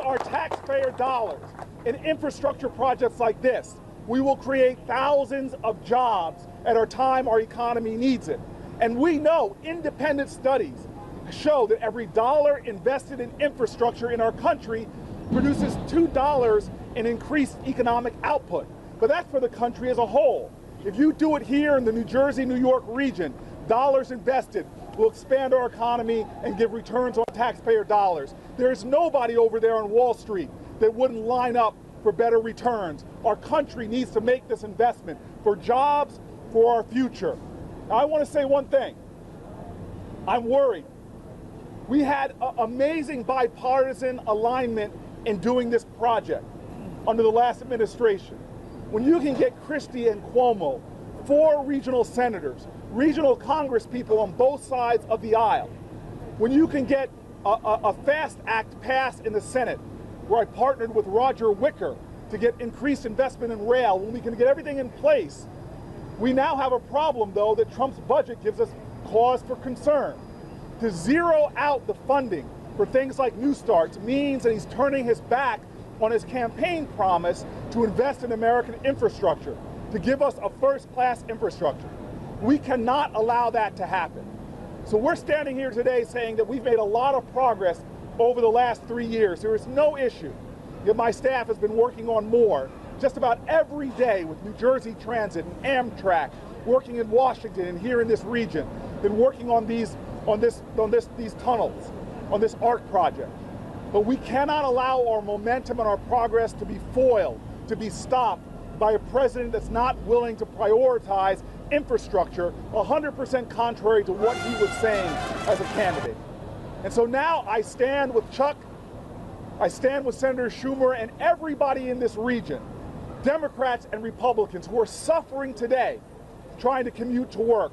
our taxpayer dollars in infrastructure projects like this, we will create thousands of jobs at a time our economy needs it. And we know independent studies show that every dollar invested in infrastructure in our country produces $2 in increased economic output. But that's for the country as a whole. If you do it here in the New Jersey, New York region, dollars invested will expand our economy and give returns on taxpayer dollars. There is nobody over there on Wall Street that wouldn't line up for better returns. Our country needs to make this investment for jobs, for our future. Now, I want to say one thing. I'm worried. We had amazing bipartisan alignment in doing this project under the last administration. When you can get Christie and Cuomo, 4 regional senators, regional Congress people on both sides of the aisle, when you can get a FAST Act passed in the Senate, where I partnered with Roger Wicker to get increased investment in rail, when we can get everything in place, We now have a problem, though, that Trump's budget gives us cause for concern. To zero out the funding for things like New Starts means that he's turning his back on his campaign promise to invest in American infrastructure, to give us a first-class infrastructure. We cannot allow that to happen. So we're standing here today saying that we've made a lot of progress over the last 3 years. There is no issue. Yet my staff has been working on more just about every day with New Jersey Transit and Amtrak, working in Washington and here in this region, been working on these tunnels, on this ARC project. But we cannot allow our momentum and our progress to be foiled, to be stopped by a president that's not willing to prioritize infrastructure 100% contrary to what he was saying as a candidate. And so now I stand with Chuck, I stand with Senator Schumer and everybody in this region, Democrats and Republicans, who are suffering today trying to commute to work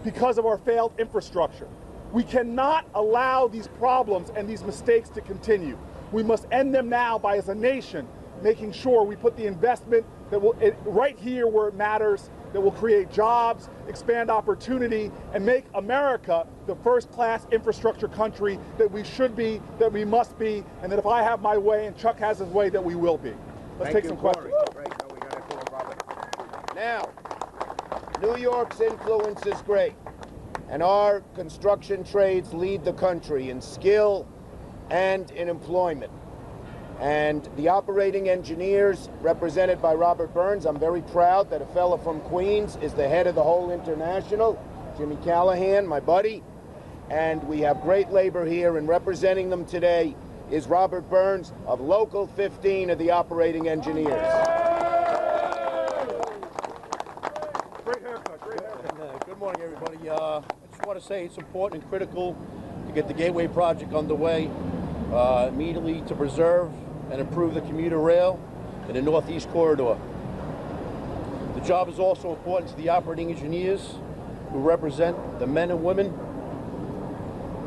because of our failed infrastructure. We cannot allow these problems and these mistakes to continue. We must end them now by, as a nation, making sure we put the investment that will, right here where it matters, that will create jobs, expand opportunity, and make America the first-class infrastructure country that we should be, that we must be, and that if I have my way and Chuck has his way, that we will be. Let's take some questions. Now, New York's influence is great, and our construction trades lead the country in skill and in employment. And the operating engineers, represented by Robert Burns, I'm very proud that a fella from Queens is the head of the whole international, Jimmy Callahan, my buddy. And we have great labor here, and representing them today is Robert Burns of Local 15 of the operating engineers. Great haircut. Good morning, everybody. I just want to say it's important and critical to get the Gateway project underway immediately to preserve and improve the commuter rail in the Northeast Corridor. The job is also important to the operating engineers who represent the men and women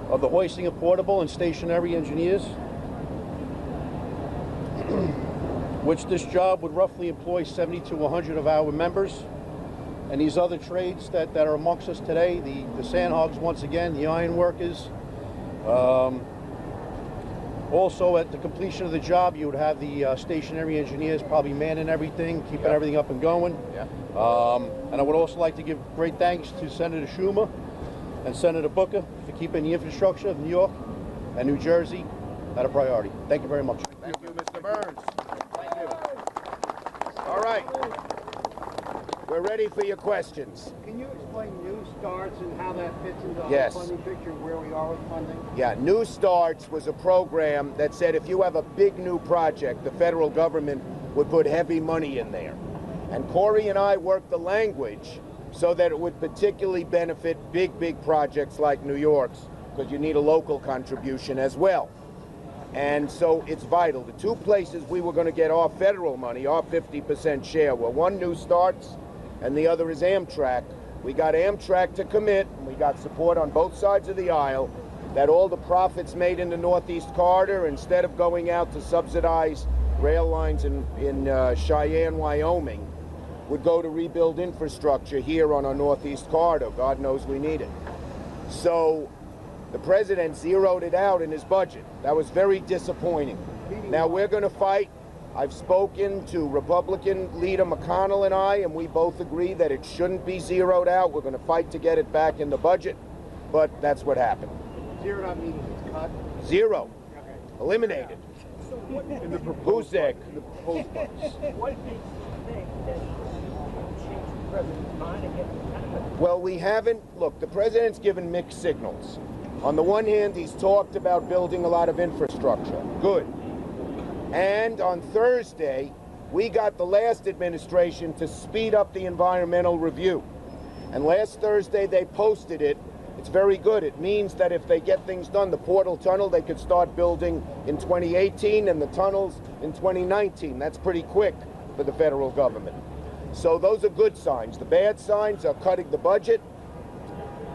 of the hoisting of portable and stationary engineers, which this job would roughly employ 70 to 100 of our members. And these other trades that are amongst us today, the sand hogs once again, the iron workers. Also, at the completion of the job, you would have the stationary engineers probably manning everything, keeping everything up and going. And I would also like to give great thanks to Senator Schumer and Senator Booker for keeping the infrastructure of New York and New Jersey at a priority. Thank you very much. Thank you, Mr. Burns. Thank you. All right. We're ready for your questions. Can you explain New Starts and how that fits into the Yes. whole funding picture and where we are with funding? Yeah, New Starts was a program that said if you have a big new project, the federal government would put heavy money in there. And Corey and I worked the language so that it would particularly benefit big projects like New York's, because you need a local contribution as well. And so it's vital. The two places we were going to get our federal money, our 50% share, were one, New Starts, and the other is Amtrak. We got Amtrak to commit, and we got support on both sides of the aisle, that all the profits made in the Northeast Corridor, instead of going out to subsidize rail lines in Cheyenne, Wyoming, would go to rebuild infrastructure here on our Northeast Corridor. God knows we need it. So the president zeroed it out in his budget. That was very disappointing. Now we're going to fight. I've spoken to Republican leader McConnell and I, and we both agree that it shouldn't be zeroed out. We're going to fight to get it back in the budget, but that's what happened. Zeroed out meaning it's cut? Zero. Eliminated. So what in the proposed budget? What makes you think that change the president's mind and get Well, we haven't. Look, the president's given mixed signals. On the one hand, he's talked about building a lot of infrastructure. Good. And on Thursday, we got the last administration to speed up the environmental review. And last Thursday, they posted it. It's very good. It means that if they get things done, the Portal Tunnel, they could start building in 2018 and the tunnels in 2019. That's pretty quick for the federal government. So those are good signs. The bad signs are cutting the budget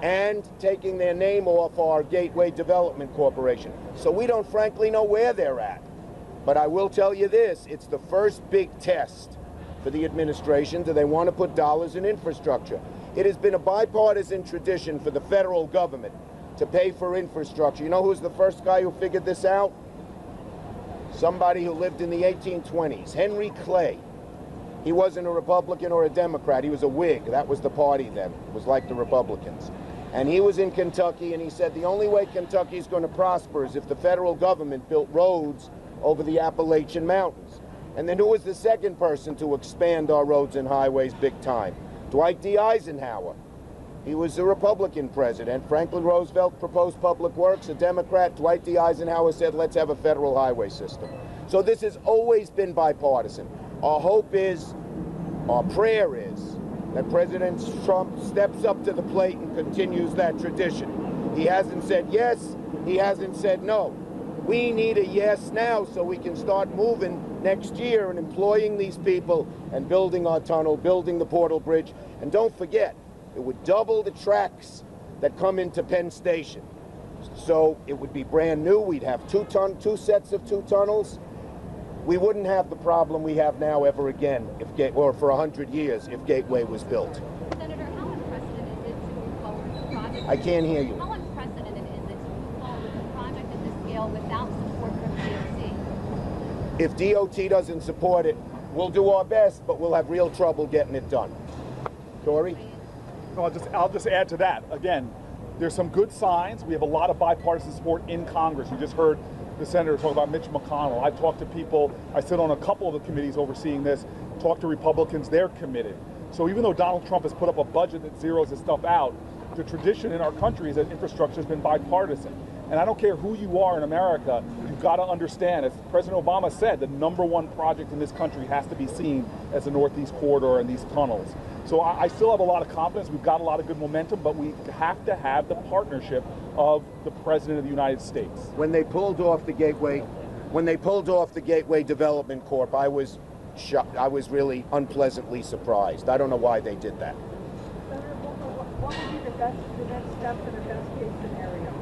and taking their name off our Gateway Development Corporation. So we don't frankly know where they're at. But I will tell you this, it's the first big test for the administration. Do they want to put dollars in infrastructure? It has been a bipartisan tradition for the federal government to pay for infrastructure. You know who's the first guy who figured this out? Somebody who lived in the 1820s, Henry Clay. He wasn't a Republican or a Democrat. He was a Whig. That was the party then. It was like the Republicans. And he was in Kentucky, and he said the only way Kentucky is going to prosper is if the federal government built roads over the Appalachian Mountains. And then who was the second person to expand our roads and highways big time? Dwight D. Eisenhower. He was a Republican president. Franklin Roosevelt proposed public works. A Democrat, Dwight D. Eisenhower, said, let's have a federal highway system. So this has always been bipartisan. Our hope is, our prayer is, that President Trump steps up to the plate and continues that tradition. He hasn't said yes, he hasn't said no. We need a yes now so we can start moving next year and employing these people and building our tunnel, building the Portal Bridge. And don't forget, it would double the tracks that come into Penn Station. So it would be brand new. We'd have two sets of two tunnels. We wouldn't have the problem we have now ever again, or for 100 years, if Gateway was built. Senator, how unprecedented is it to move forward with a project? I can't hear you. How unprecedented is it to move forward with a project of this scale without support from DOT? If DOT doesn't support it, we'll do our best, but we'll have real trouble getting it done. Corey? No, I'll just add to that. Again, there's some good signs. We have a lot of bipartisan support in Congress. You just heard the senator talk about Mitch McConnell. I've talked to people, I sit on a couple of the committees overseeing this, talk to Republicans, they're committed. So even though Donald Trump has put up a budget that zeroes this stuff out, the tradition in our country is that infrastructure has been bipartisan. And I don't care who you are in America, you've got to understand, as President Obama said, the #1 project in this country has to be seen as the Northeast Corridor and these tunnels. So I still have a lot of confidence. We've got a lot of good momentum, but we have to have the partnership of the President of the United States. When they pulled off the Gateway, Development Corp, I was shocked. I was really unpleasantly surprised. I don't know why they did that. Senator, what would be the next step in the best case scenario?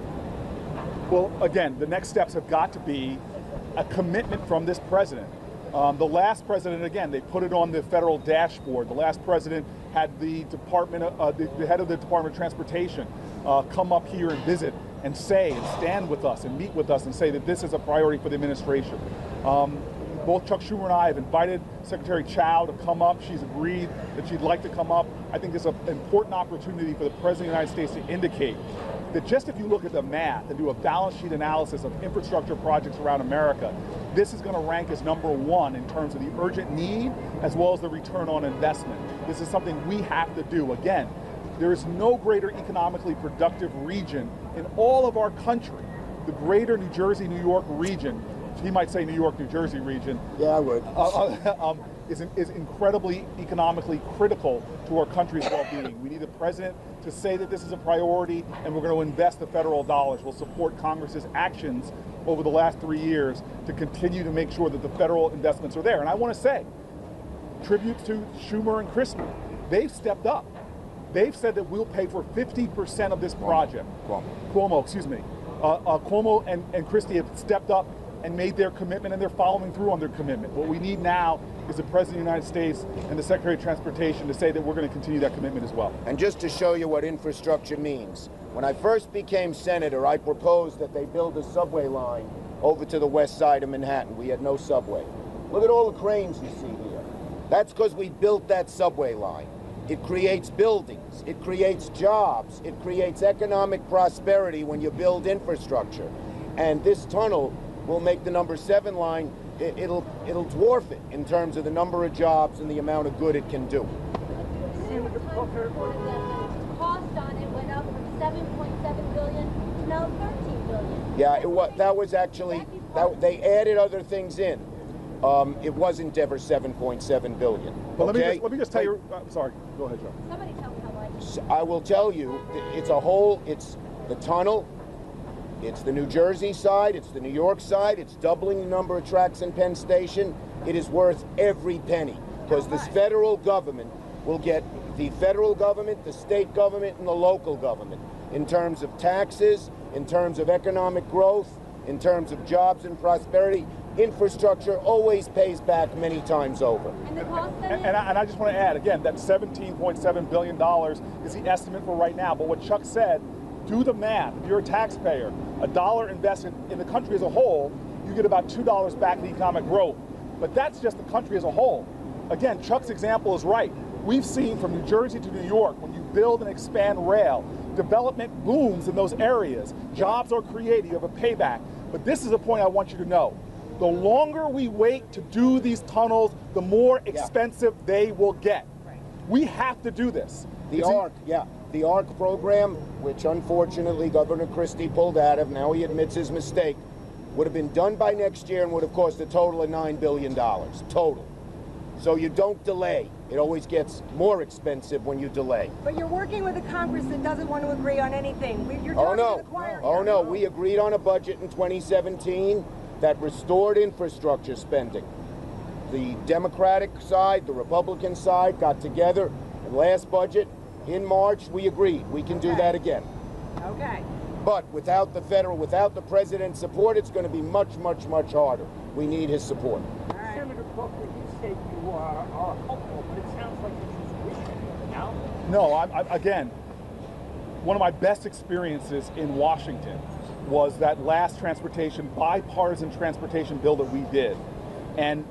Well, again, the next steps have got to be a commitment from this president. The last president, again, they put it on the federal dashboard. The last president had the head of the Department of Transportation come up here and visit and say and stand with us and meet with us and say that this is a priority for the administration. Both Chuck Schumer and I have invited Secretary Chow to come up. She's agreed that she'd like to come up. I think it's an important opportunity for the President of the United States to indicate that just if you look at the math and do a balance sheet analysis of infrastructure projects around America, this is going to rank as #1 in terms of the urgent need as well as the return on investment. This is something we have to do. Again, there is no greater economically productive region in all of our country. The greater New Jersey, New York region, he might say New York, New Jersey region. Yeah, I would. Is incredibly economically critical to our country's well-being. We need the president to say that this is a priority and we're going to invest the federal dollars. We'll support Congress's actions over the last 3 years to continue to make sure that the federal investments are there. And I want to say, tribute to Schumer and Christie, they've stepped up. They've said that we'll pay for 50% of this project. Cuomo, excuse me. Cuomo and Christie have stepped up and made their commitment, and they're following through on their commitment. What we need now is the President of the United States and the Secretary of Transportation to say that we're going to continue that commitment as well. And just to show you what infrastructure means, when I first became senator, I proposed that they build a subway line over to the west side of Manhattan. We had no subway. Look at all the cranes you see here. That's because we built that subway line. It creates buildings, it creates jobs, it creates economic prosperity when you build infrastructure. And this tunnel will make the #7 line, it'll dwarf it in terms of the number of jobs and the amount of good it can do. The cost on it went up from $7.7 billion to now $13 billion. Yeah, that was actually, they added other things in. It wasn't ever $7.7 billion. But okay? let me just tell you, I'm sorry, go ahead, Joe. Somebody tell me how much. I will tell you, it's the tunnel, it's the New Jersey side, it's the New York side, it's doubling the number of tracks in Penn Station. It is worth every penny, because this federal government will get the federal government, the state government, and the local government in terms of taxes, in terms of economic growth, in terms of jobs and prosperity. infrastructure always pays back many times over. And I just want to add, again, that $17.7 billion is the estimate for right now. But what Chuck said, do the math. If you're a taxpayer, a dollar invested in the country as a whole, you get about $2 back in economic growth. But that's just the country as a whole. Again, Chuck's example is right. We've seen from New Jersey to New York, when you build and expand rail, development booms in those areas. Jobs are created, you have a payback. But this is a point I want you to know. The longer we wait to do these tunnels, the more expensive they will get. We have to do this. The ARC program, which unfortunately Governor Christie pulled out of, now he admits his mistake, would have been done by next year and would have cost a total of $9 billion, total. So you don't delay. It always gets more expensive when you delay. But you're working with a Congress that doesn't want to agree on anything. You're talking to the choir. Oh no, we agreed on a budget in 2017 that restored infrastructure spending. The Democratic side, the Republican side got together. The last budget in March, we agreed we can do that again. Okay. But without the president's support, it's going to be much, much, much harder. We need his support. Senator Booker, you say you are hopeful, but it sounds like you're just wishing now. No, again, one of my best experiences in Washington was that last bipartisan transportation bill that we did. And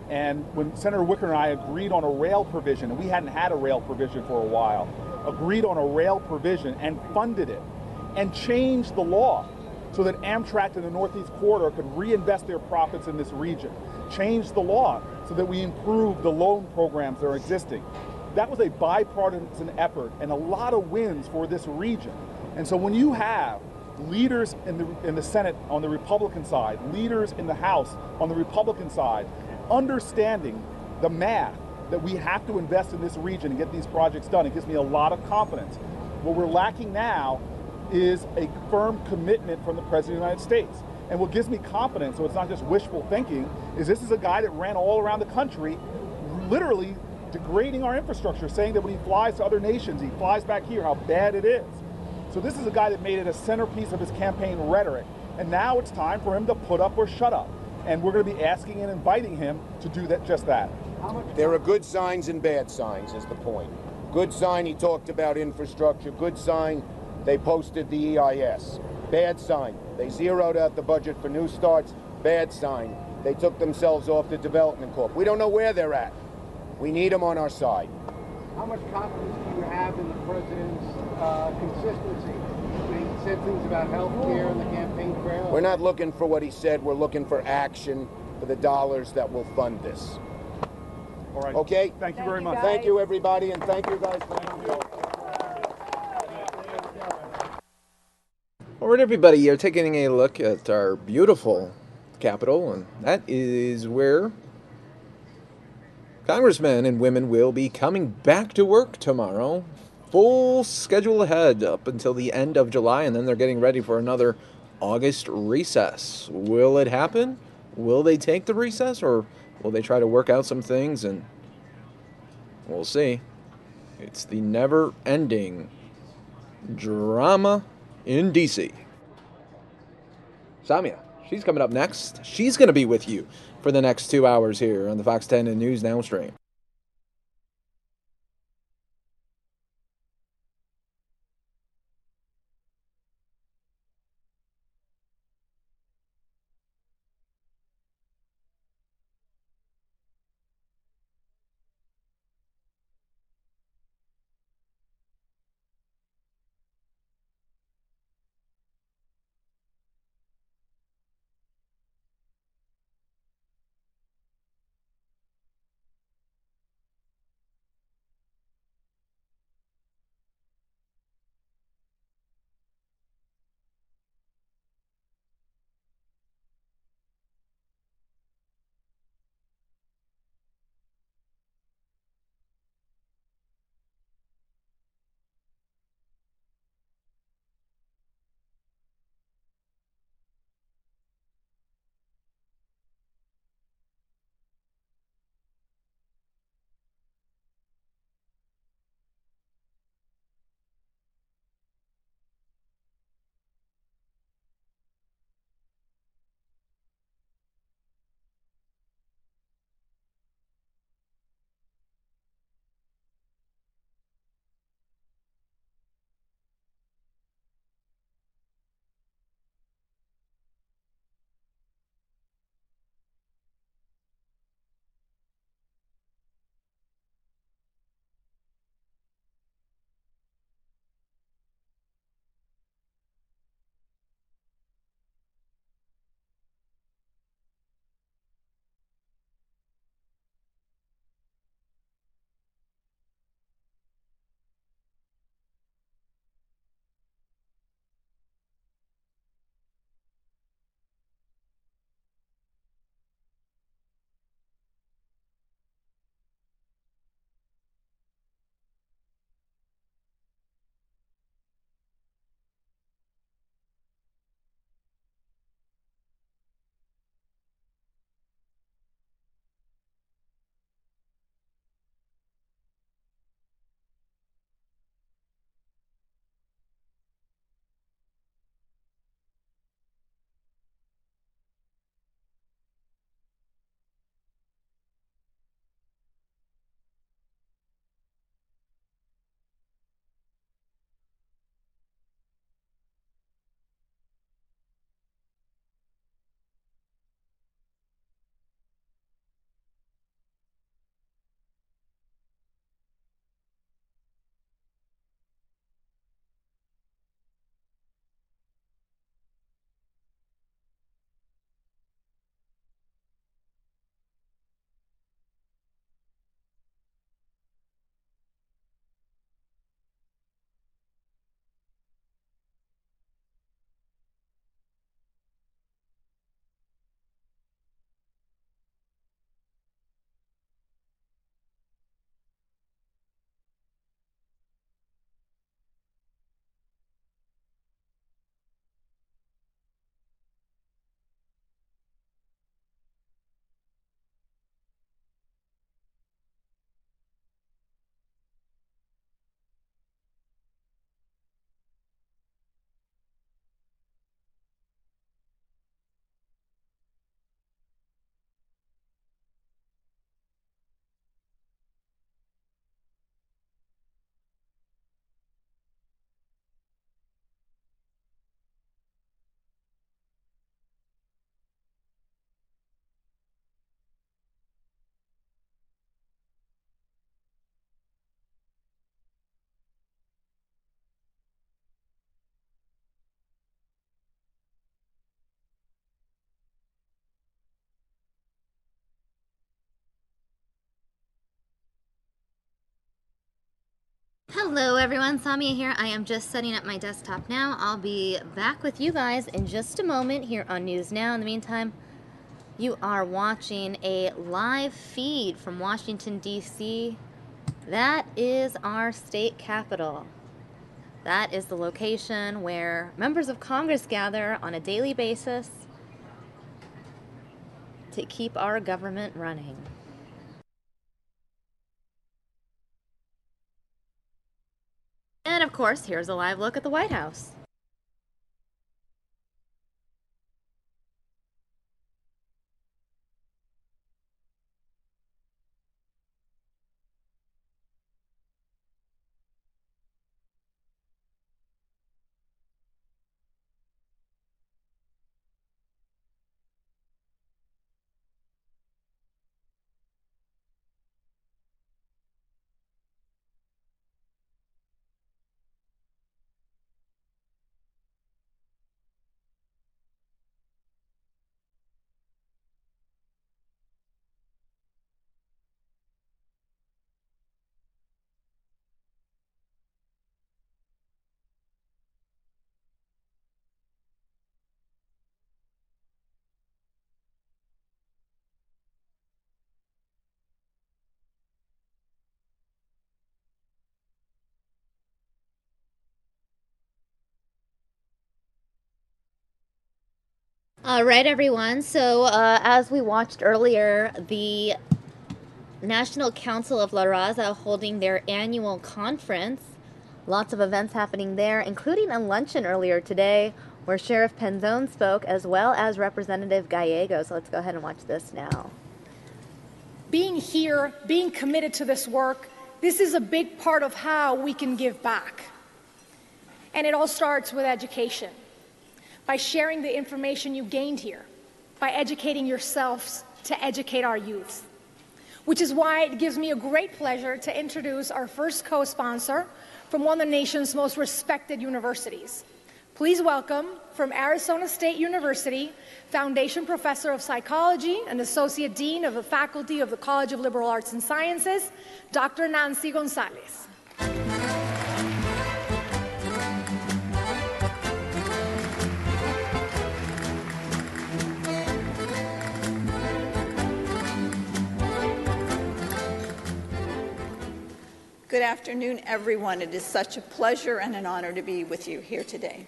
when Senator Wicker and I agreed on a rail provision, and we hadn't had a rail provision for a while, agreed on a rail provision and funded it and changed the law so that Amtrak and the Northeast Corridor could reinvest their profits in this region. Changed the law so that we improved the loan programs that are existing. That was a bipartisan effort and a lot of wins for this region. And so when you have leaders in the Senate on the Republican side, leaders in the House on the Republican side, understanding the math that we have to invest in this region and get these projects done, it gives me a lot of confidence. What we're lacking now is a firm commitment from the President of the United States. And what gives me confidence, so it's not just wishful thinking, is this is a guy that ran all around the country, literally degrading our infrastructure, saying that when he flies to other nations, he flies back here, how bad it is. So this is a guy that made it a centerpiece of his campaign rhetoric. And now it's time for him to put up or shut up. And we're going to be asking and inviting him to do just that. There are good signs and bad signs is the point. Good sign, he talked about infrastructure. Good sign, they posted the EIS. Bad sign, they zeroed out the budget for new starts. Bad sign, they took themselves off the Development Corp. We don't know where they're at. We need them on our side. How much confidence do you have in the president's consistency? He said things about health care in the campaign trail. We're not looking for what he said. We're looking for action for the dollars that will fund this. All right. Okay? Thank you very much. Thank you, everybody, and thank you guys for coming. All right, everybody, you're taking a look at our beautiful Capitol, and that is where congressmen and women will be coming back to work tomorrow. Full schedule ahead up until the end of July, and then they're getting ready for another August recess. Will it happen? Will they take the recess, or will they try to work out some things? And we'll see. It's the never-ending drama in D.C. Samia, she's coming up next. She's going to be with you for the next 2 hours here on the Fox 10 and News Now stream. Hello everyone, Samia here. I am just setting up my desktop now. I'll be back with you guys in just a moment here on News Now. In the meantime, you are watching a live feed from Washington, D.C. That is our state capitol. That is the location where members of Congress gather on a daily basis to keep our government running. And of course, here's a live look at the White House. All right, everyone. So as we watched earlier, the National Council of La Raza holding their annual conference. Lots of events happening there, including a luncheon earlier today where Sheriff Penzone spoke, as well as Representative Gallego. So let's go ahead and watch this now. Being here, being committed to this work, this is a big part of how we can give back. And it all starts with education. By sharing the information you gained here, by educating yourselves to educate our youth. Which is why it gives me a great pleasure to introduce our first co-sponsor from one of the nation's most respected universities. Please welcome, from Arizona State University, Foundation Professor of Psychology and Associate Dean of the Faculty of the College of Liberal Arts and Sciences, Dr. Nancy Gonzalez. Good afternoon, everyone. It is such a pleasure and an honor to be with you here today.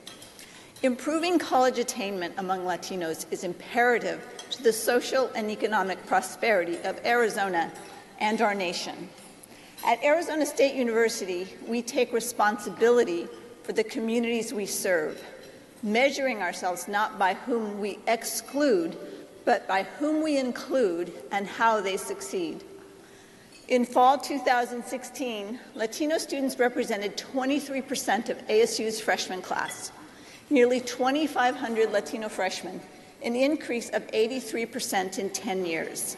Improving college attainment among Latinos is imperative to the social and economic prosperity of Arizona and our nation. At Arizona State University, we take responsibility for the communities we serve, measuring ourselves not by whom we exclude, but by whom we include and how they succeed. In fall 2016, Latino students represented 23% of ASU's freshman class, nearly 2,500 Latino freshmen, an increase of 83% in 10 years.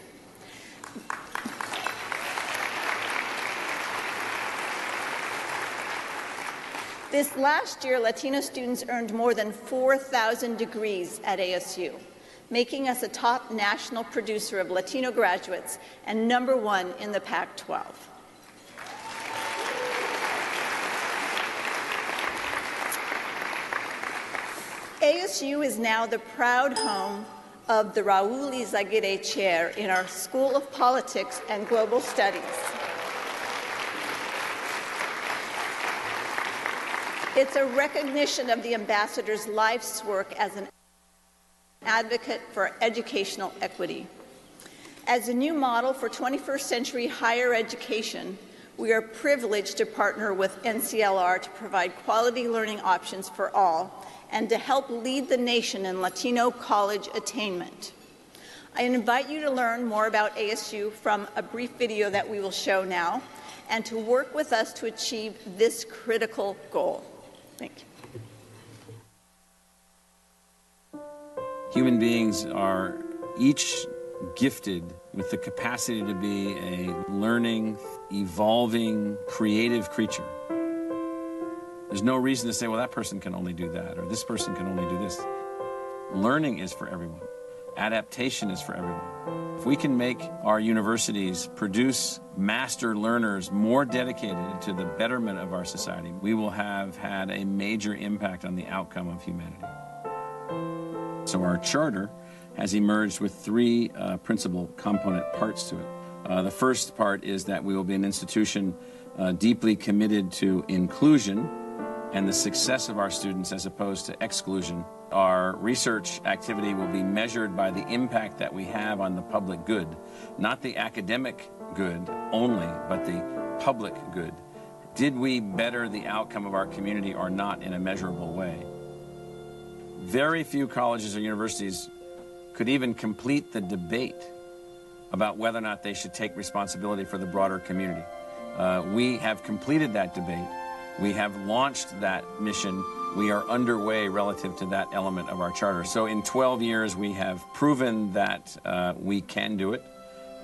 This last year, Latino students earned more than 4,000 degrees at ASU, making us a top national producer of Latino graduates and #1 in the Pac-12. ASU is now the proud home of the Raul Izaguirre Chair in our School of Politics and Global Studies. It's a recognition of the ambassador's life's work as an advocate for educational equity. As a new model for 21st century higher education, we are privileged to partner with NCLR to provide quality learning options for all and to help lead the nation in Latino college attainment. I invite you to learn more about ASU from a brief video that we will show now and to work with us to achieve this critical goal. Thank you. Human beings are each gifted with the capacity to be a learning, evolving, creative creature. There's no reason to say, well, that person can only do that, or this person can only do this. Learning is for everyone. Adaptation is for everyone. If we can make our universities produce master learners more dedicated to the betterment of our society, we will have had a major impact on the outcome of humanity. So our charter has emerged with three principal component parts to it. The first part is that we will be an institution deeply committed to inclusion and the success of our students as opposed to exclusion. Our research activity will be measured by the impact that we have on the public good, not the academic good only, but the public good. Did we better the outcome of our community or not in a measurable way? Very few colleges or universities could even complete the debate about whether or not they should take responsibility for the broader community. We have completed that debate. We have launched that mission. We are underway relative to that element of our charter. So in 12 years, we have proven that we can do it,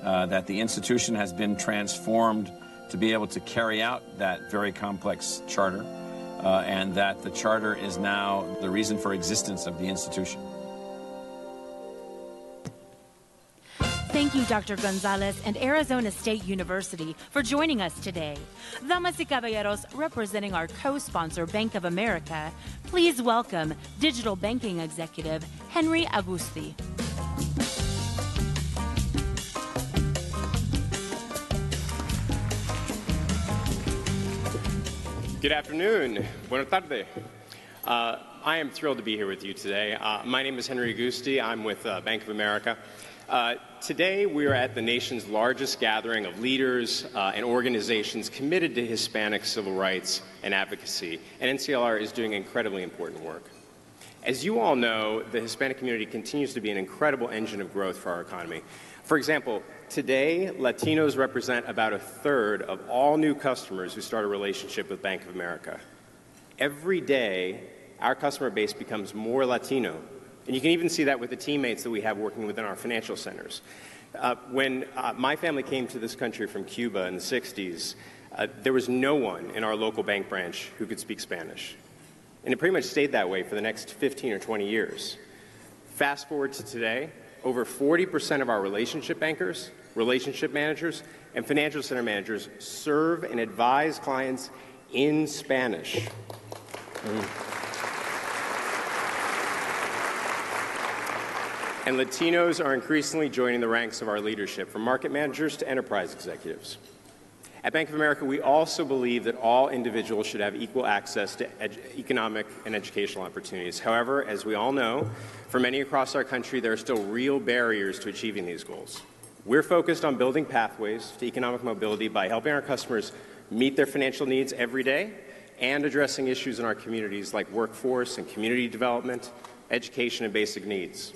that the institution has been transformed to be able to carry out that very complex charter, and that the charter is now the reason for existence of the institution. Thank you, Dr. Gonzalez and Arizona State University for joining us today. Damas y caballeros, representing our co-sponsor, Bank of America, please welcome Digital Banking Executive Henry Agusti. Good afternoon. Buenas tardes. I am thrilled to be here with you today. My name is Henry Agusti. I'm with Bank of America. Today, we are at the nation's largest gathering of leaders and organizations committed to Hispanic civil rights and advocacy, and NCLR is doing incredibly important work. As you all know, the Hispanic community continues to be an incredible engine of growth for our economy. For example, today, Latinos represent about a third of all new customers who start a relationship with Bank of America. Every day, our customer base becomes more Latino. And you can even see that with the teammates that we have working within our financial centers. When my family came to this country from Cuba in the 60s, there was no one in our local bank branch who could speak Spanish. And it pretty much stayed that way for the next 15 or 20 years. Fast forward to today, over 40% of our relationship bankers, relationship managers, and financial center managers serve and advise clients in Spanish. And Latinos are increasingly joining the ranks of our leadership, from market managers to enterprise executives. At Bank of America, we also believe that all individuals should have equal access to economic and educational opportunities. However, as we all know, for many across our country, there are still real barriers to achieving these goals. We're focused on building pathways to economic mobility by helping our customers meet their financial needs every day and addressing issues in our communities like workforce and community development, education, and basic needs.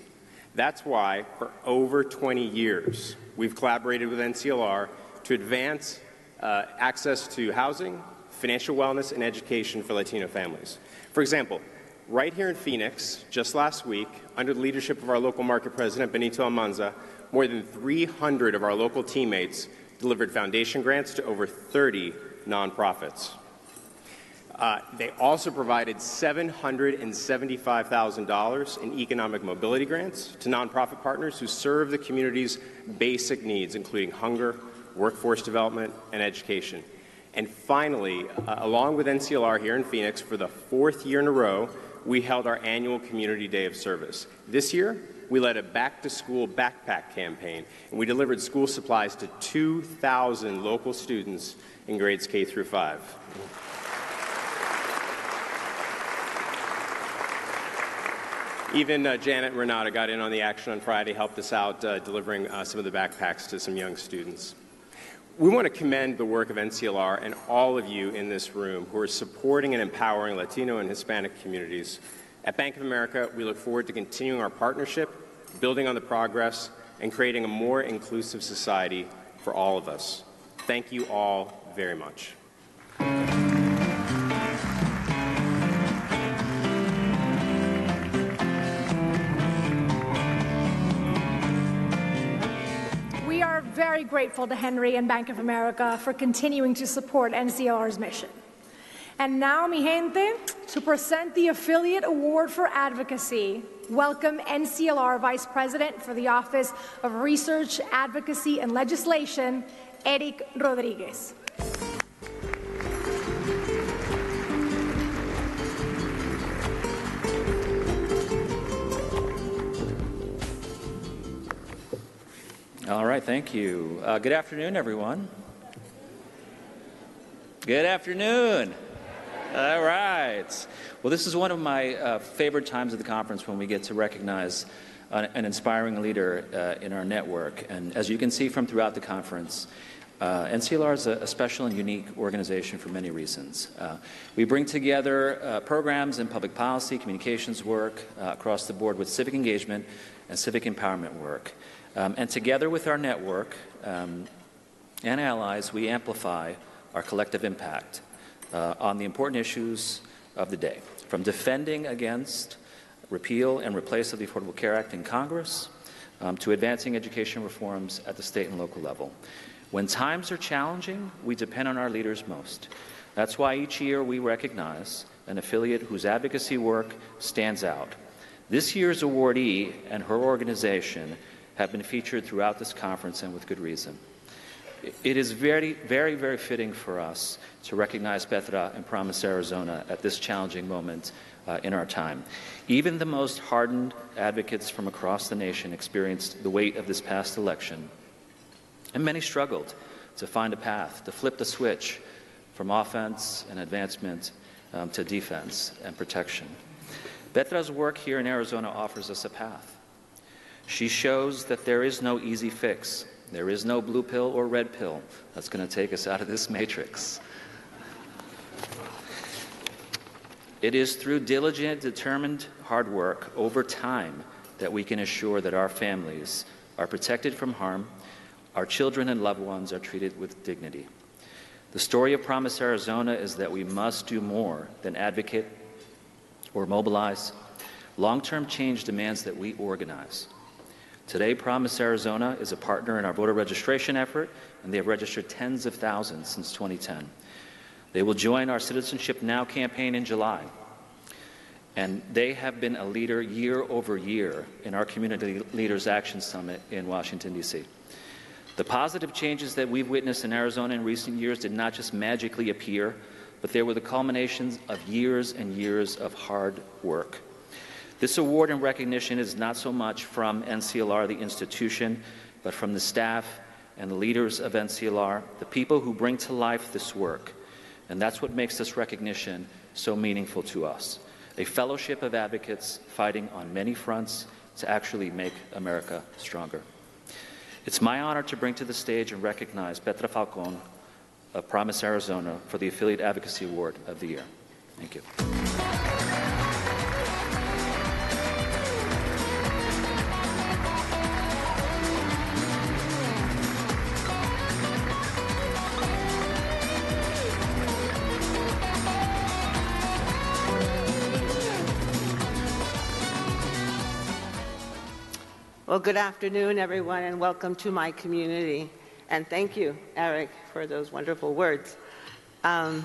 That's why, for over 20 years, we've collaborated with NCLR to advance access to housing, financial wellness, and education for Latino families. For example, right here in Phoenix, just last week, under the leadership of our local market president, Benito Almanza, more than 300 of our local teammates delivered foundation grants to over 30 nonprofits. They also provided $775,000 in economic mobility grants to nonprofit partners who serve the community's basic needs, including hunger, workforce development, and education. And finally, along with NCLR here in Phoenix, for the 4th year in a row, we held our annual Community Day of Service. This year, we led a back-to-school backpack campaign, and we delivered school supplies to 2,000 local students in grades K through 5. Even Janet and Renata got in on the action on Friday, helped us out delivering some of the backpacks to some young students. We want to commend the work of NCLR and all of you in this room who are supporting and empowering Latino and Hispanic communities. At Bank of America, we look forward to continuing our partnership, building on the progress, and creating a more inclusive society for all of us. Thank you all very much. We are very grateful to Henry and Bank of America for continuing to support NCLR's mission. And now, mi gente, to present the Affiliate Award for Advocacy, welcome NCLR Vice President for the Office of Research, Advocacy, and Legislation, Eric Rodriguez. All right, thank you. Good afternoon, everyone. Good afternoon. All right. Well, this is one of my favorite times of the conference when we get to recognize an inspiring leader in our network. And as you can see from throughout the conference, NCLR is a special and unique organization for many reasons. We bring together programs in public policy, communications work across the board with civic engagement and civic empowerment work. And together with our network and allies, we amplify our collective impact on the important issues of the day, from defending against repeal and replace of the Affordable Care Act in Congress to advancing education reforms at the state and local level. When times are challenging, we depend on our leaders most. That's why each year we recognize an affiliate whose advocacy work stands out. This year's awardee and her organization have been featured throughout this conference, and with good reason. It is very, very, very fitting for us to recognize Petra and Promise Arizona at this challenging moment in our time. Even the most hardened advocates from across the nation experienced the weight of this past election, and many struggled to find a path, to flip the switch from offense and advancement to defense and protection. Petra's work here in Arizona offers us a path. She shows that there is no easy fix. There is no blue pill or red pill that's going to take us out of this matrix. It is through diligent, determined hard work over time that we can assure that our families are protected from harm, our children and loved ones are treated with dignity. The story of Promise Arizona is that we must do more than advocate or mobilize. Long-term change demands that we organize. Today, Promise Arizona is a partner in our voter registration effort, and they have registered tens of thousands since 2010. They will join our Citizenship Now campaign in July, and they have been a leader year over year in our Community Leaders Action Summit in Washington, D.C. The positive changes that we've witnessed in Arizona in recent years did not just magically appear, but they were the culminations of years and years of hard work. This award and recognition is not so much from NCLR, the institution, but from the staff and the leaders of NCLR, the people who bring to life this work. And that's what makes this recognition so meaningful to us. A fellowship of advocates fighting on many fronts to actually make America stronger. It's my honor to bring to the stage and recognize Petra Falcon of Promise Arizona for the Affiliate Advocacy Award of the Year. Thank you. Well, good afternoon, everyone, and welcome to my community. And thank you, Eric, for those wonderful words. The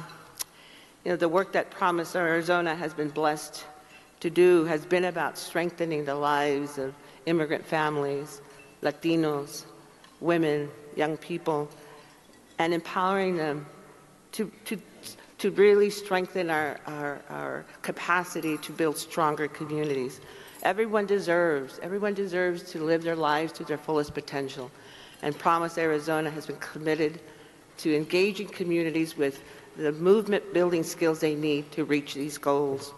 work that Promise Arizona has been blessed to do has been about strengthening the lives of immigrant families, Latinos, women, young people, and empowering them to really strengthen our capacity to build stronger communities. Everyone deserves to live their lives to their fullest potential. And Promise Arizona has been committed to engaging communities with the movement building skills they need to reach these goals.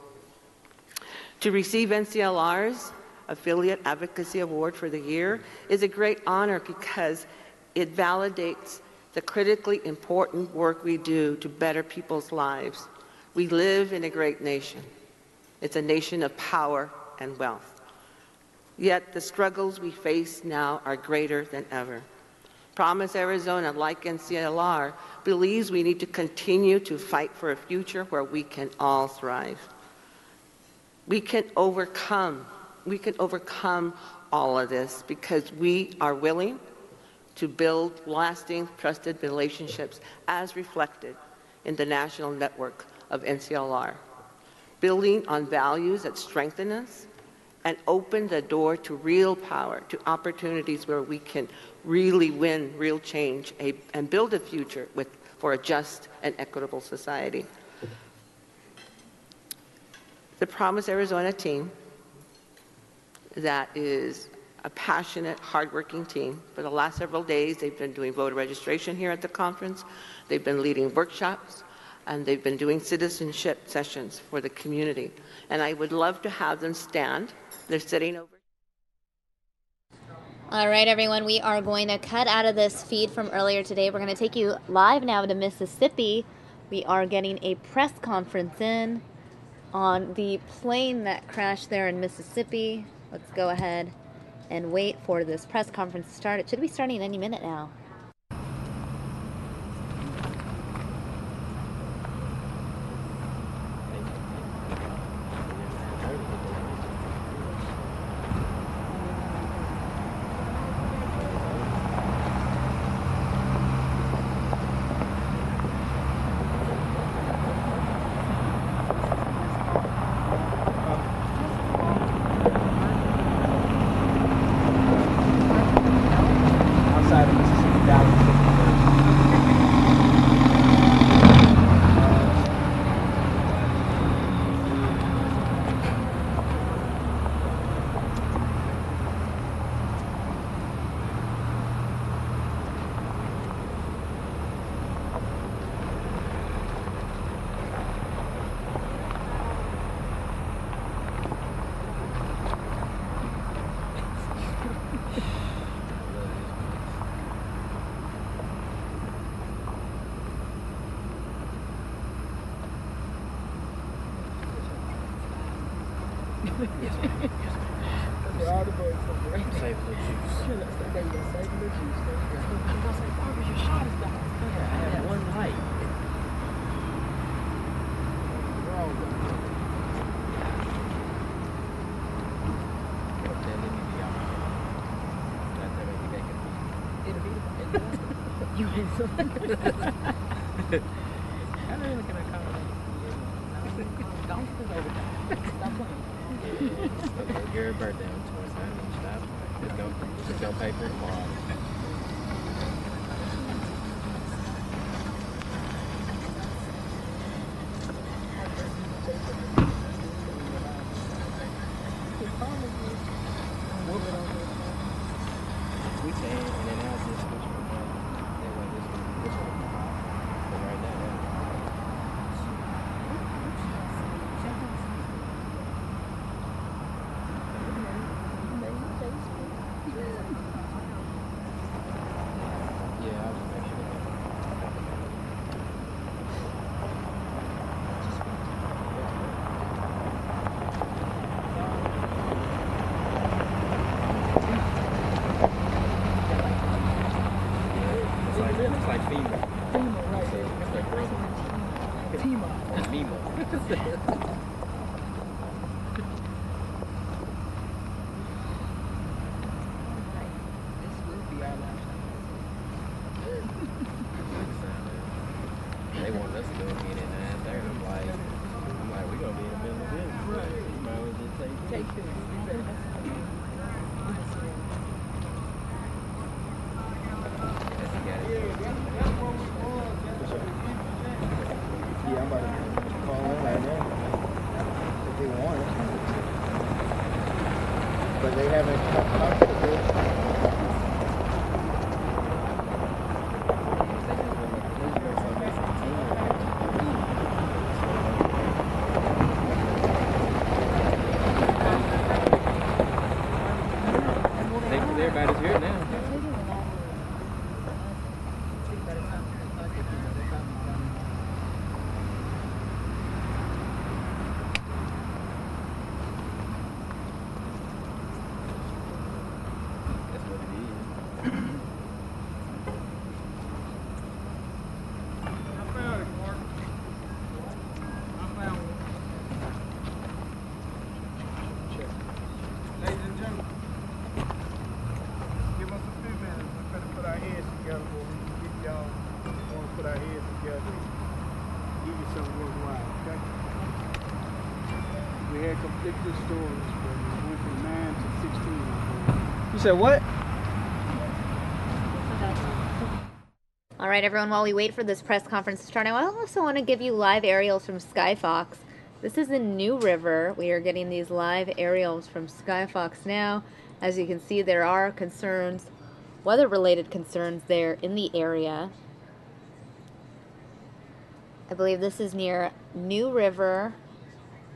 To receive NCLR's Affiliate Advocacy Award for the year is a great honor because it validates the critically important work we do to better people's lives. We live in a great nation. It's a nation of power and wealth. Yet the struggles we face now are greater than ever. Promise Arizona, like NCLR, believes we need to continue to fight for a future where we can all thrive. We can overcome all of this because we are willing to build lasting, trusted relationships as reflected in the national network of NCLR, building on values that strengthen us and open the door to real power, to opportunities where we can really win real change and build a future for a just and equitable society. The Promise Arizona team, that is a passionate, hardworking team. For the last several days, they've been doing voter registration here at the conference. They've been leading workshops, and they've been doing citizenship sessions for the community. And I would love to have them stand. They're sitting over. All right, everyone, we are going to cut out of this feed from earlier today. We're going to take you live now to Mississippi. We are getting a press conference in on the plane that crashed there in Mississippi. Let's go ahead and wait for this press conference to start. It should be starting any minute now. Your birthday on 27th. Stop. Just go pay for it tomorrow. We can, and then I'll just switch from that way this one. But right now, yeah, I'll just make sure. It's like FEMA. FEMA, right there. It's like FEMA. It's FEMA. They want us to go get in at 9:30. I'm like, we're gonna be in the middle of this. Right. You might as well just take this. Yeah, I'm about to call in right now if they want it. But they haven't come up with it. Everybody's here now. We had conflicting stories, but we went from 9 to 16. You said what? All right, everyone, while we wait for this press conference to start, I also want to give you live aerials from Skyfox. This is in New River. We are getting these live aerials from Skyfox now. As you can see, there are concerns, weather-related concerns there in the area. I believe this is near New River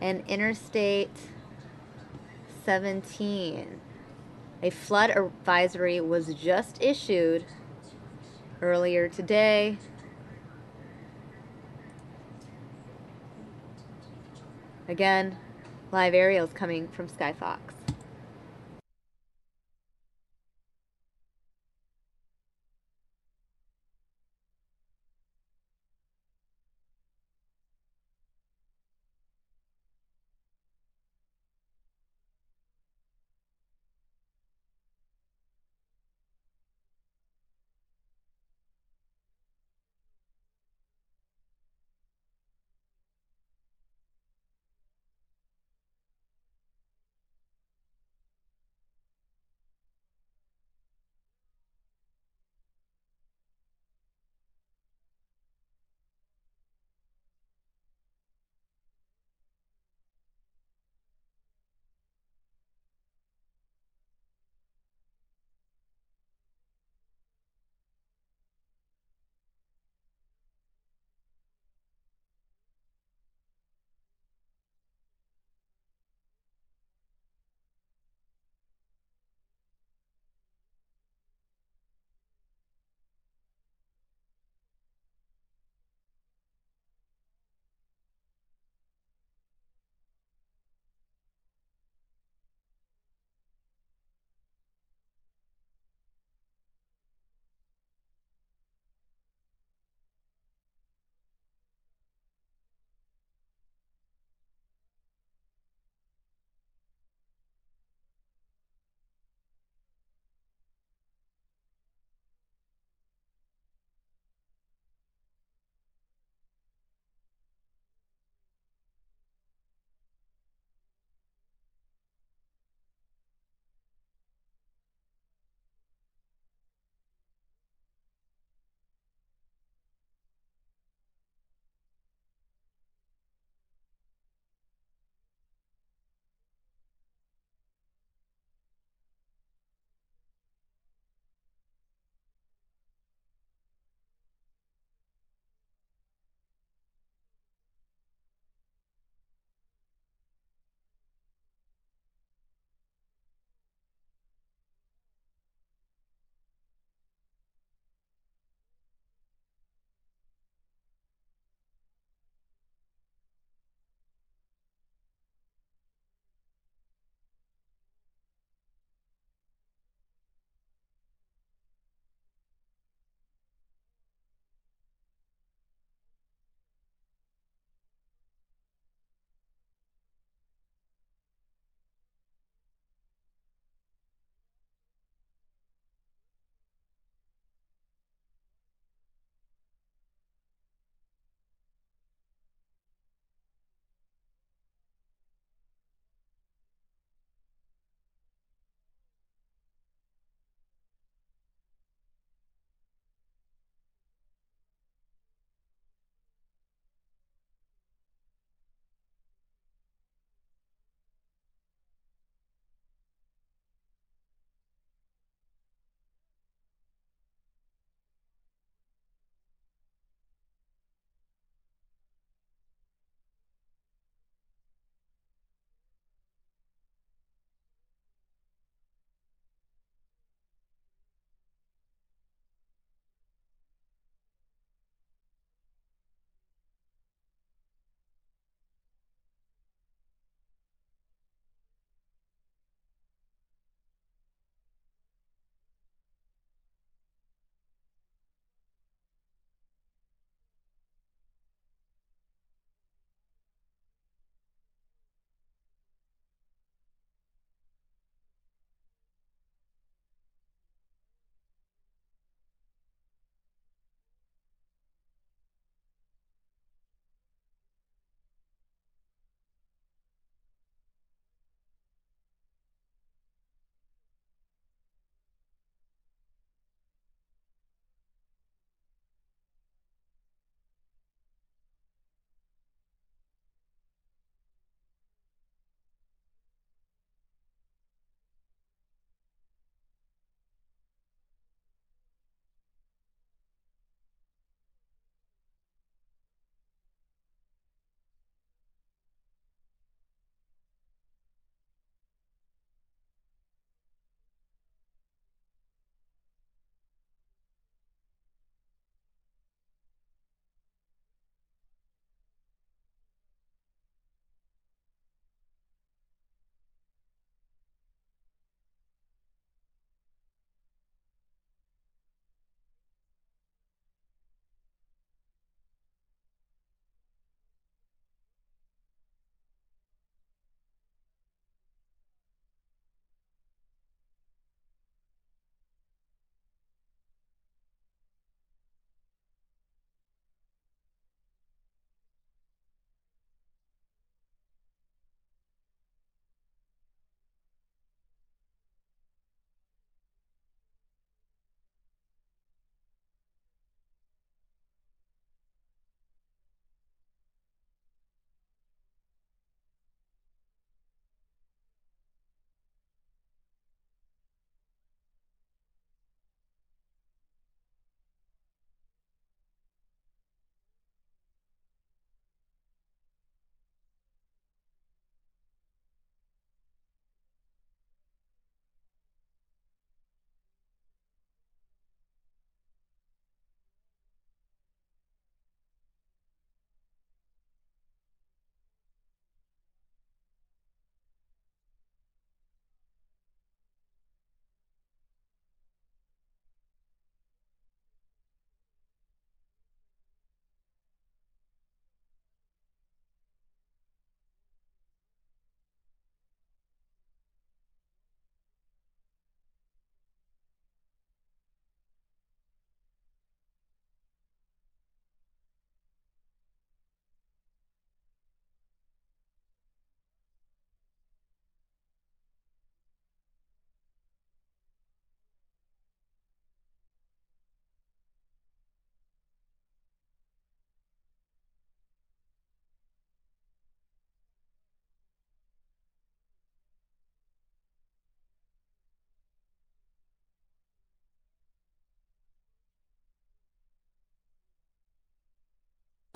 and Interstate 17. A flood advisory was just issued earlier today. Again, live aerials coming from Skyfox.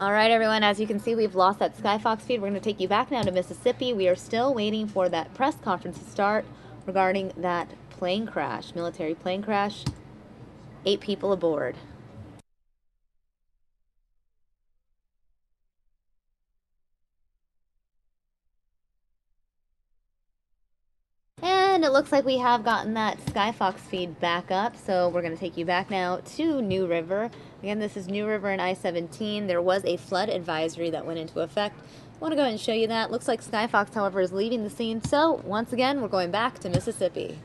All right, everyone, as you can see, we've lost that Skyfox feed. We're going to take you back now to Mississippi. We are still waiting for that press conference to start regarding that plane crash, military plane crash. 8 people aboard. And it looks like we have gotten that Skyfox feed back up, so we're going to take you back now to New River. Again, this is New River and I-17. There was a flood advisory that went into effect. I want to go ahead and show you that. Looks like Skyfox, however, is leaving the scene. So, once again, we're going back to Mississippi.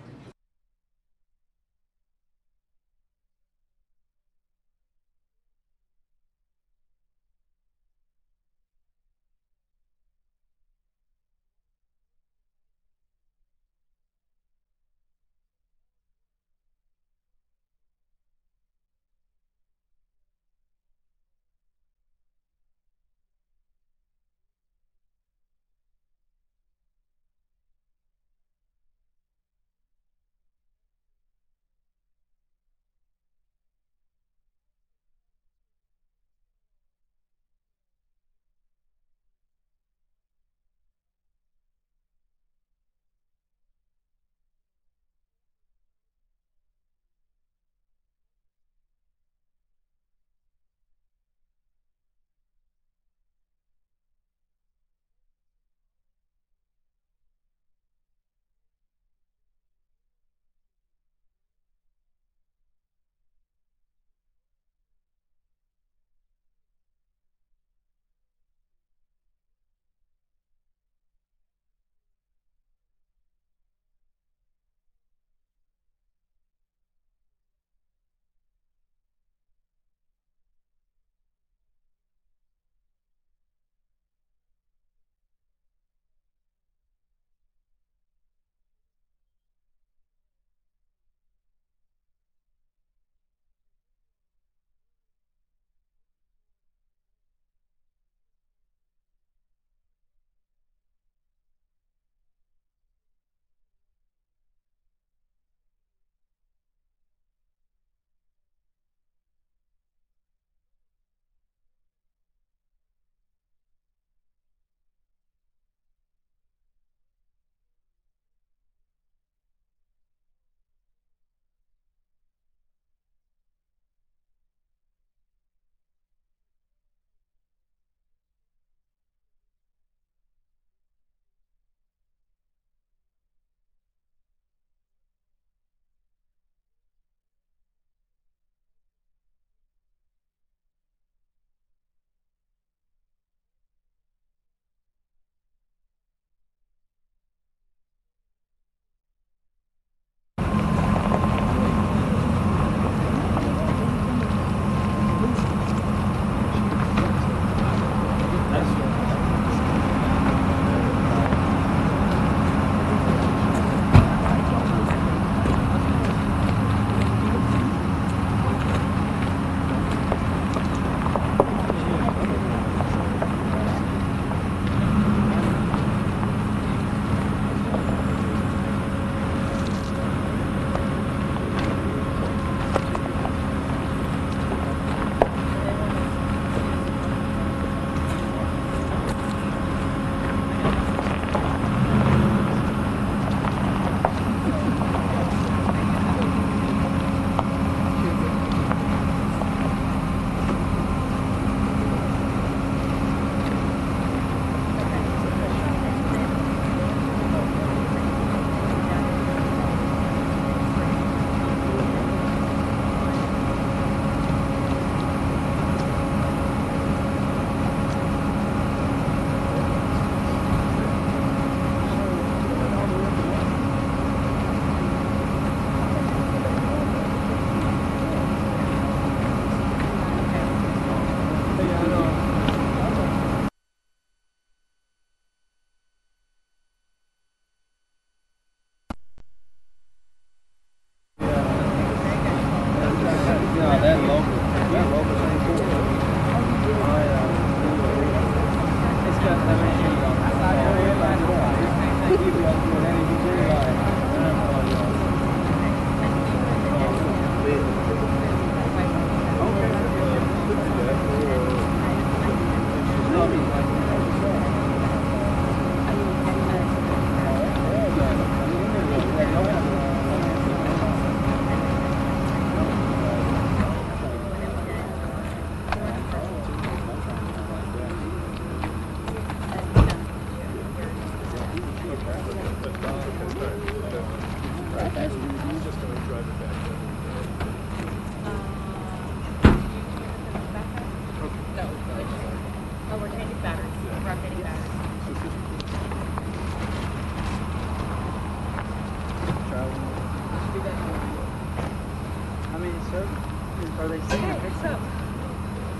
So, are they seeing a picture?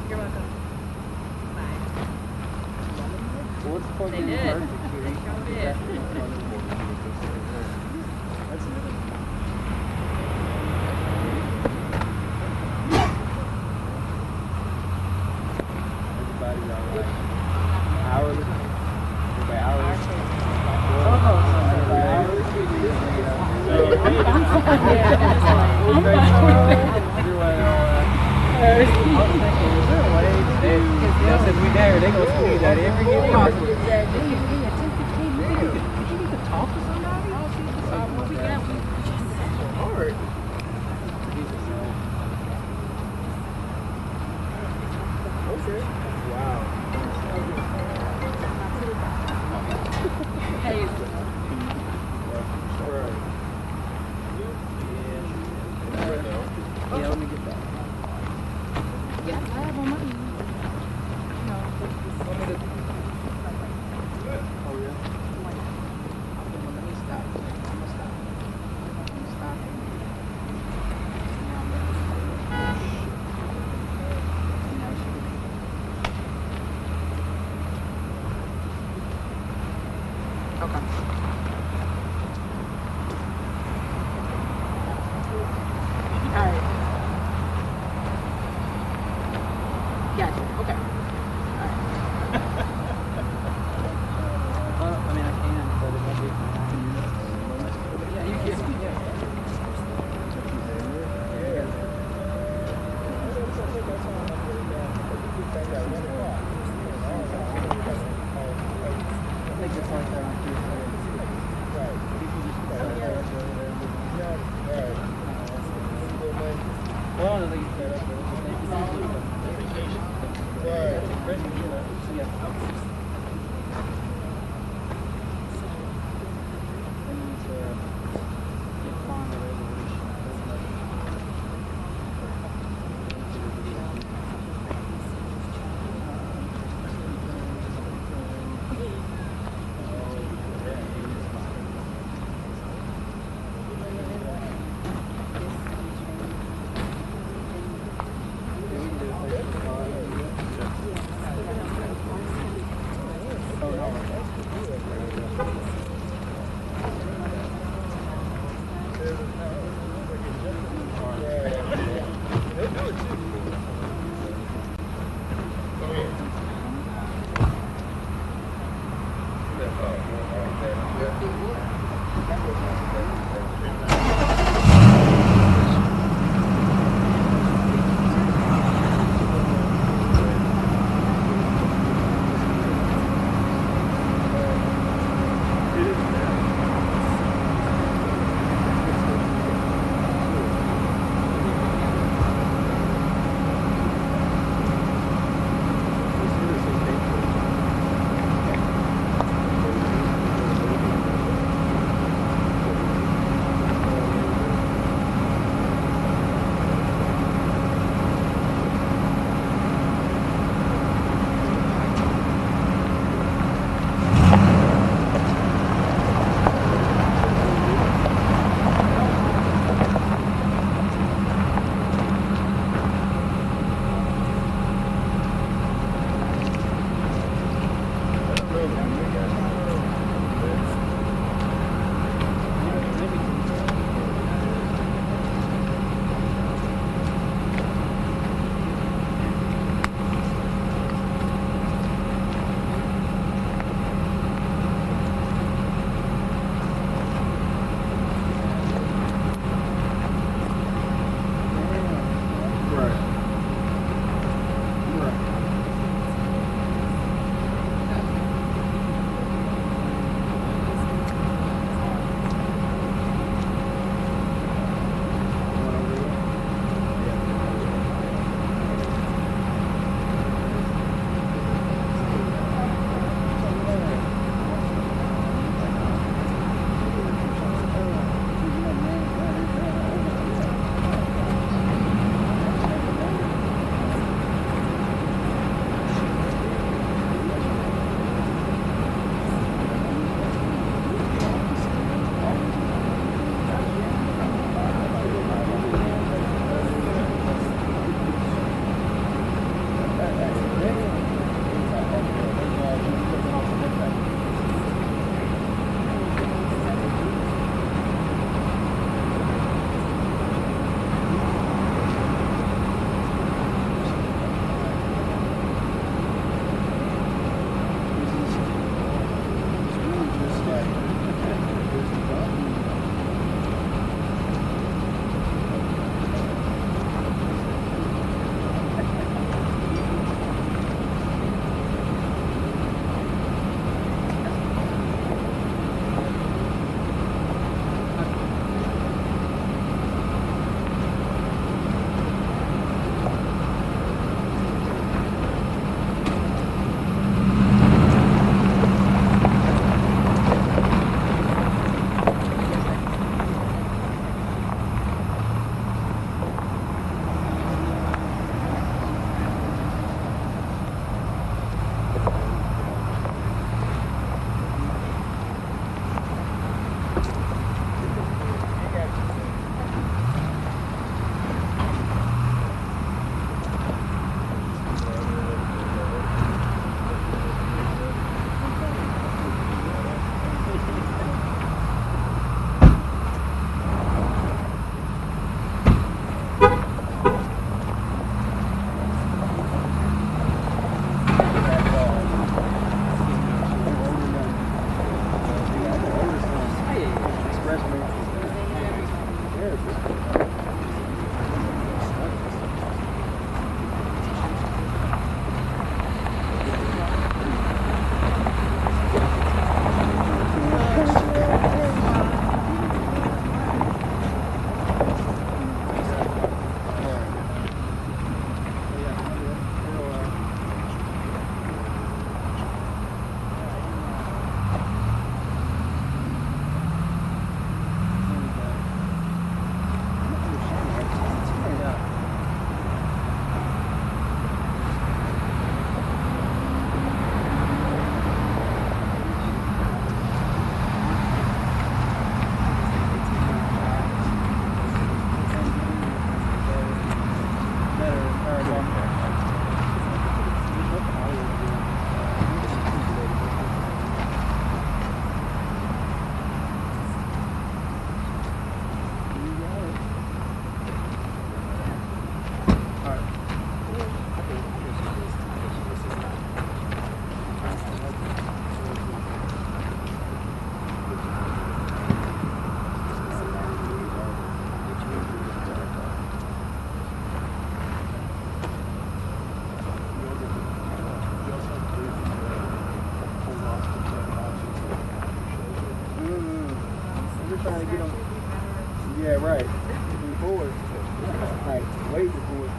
You're welcome. Bye. Well, let's plug in perfect here. They sure did. That's another. Everybody's all right. Hourly. Everybody hourly. Since we there, they gonna squeeze that every year possible. You need to talk to somebody. What we got? Hard. Okay. Wow. Hey. Yeah, let me get that. Yeah, I have on mine. Oh, yeah? Let me stop. I'm gonna stop. Okay. All right. Gotcha. Okay. All right. Well, I mean, I can, but it won't be. Yeah, you can. Yeah. I think it's like that on Tuesday. Well, I think it's set up. trying to get them. Yeah, right. Moving forward. Like, waiting for it.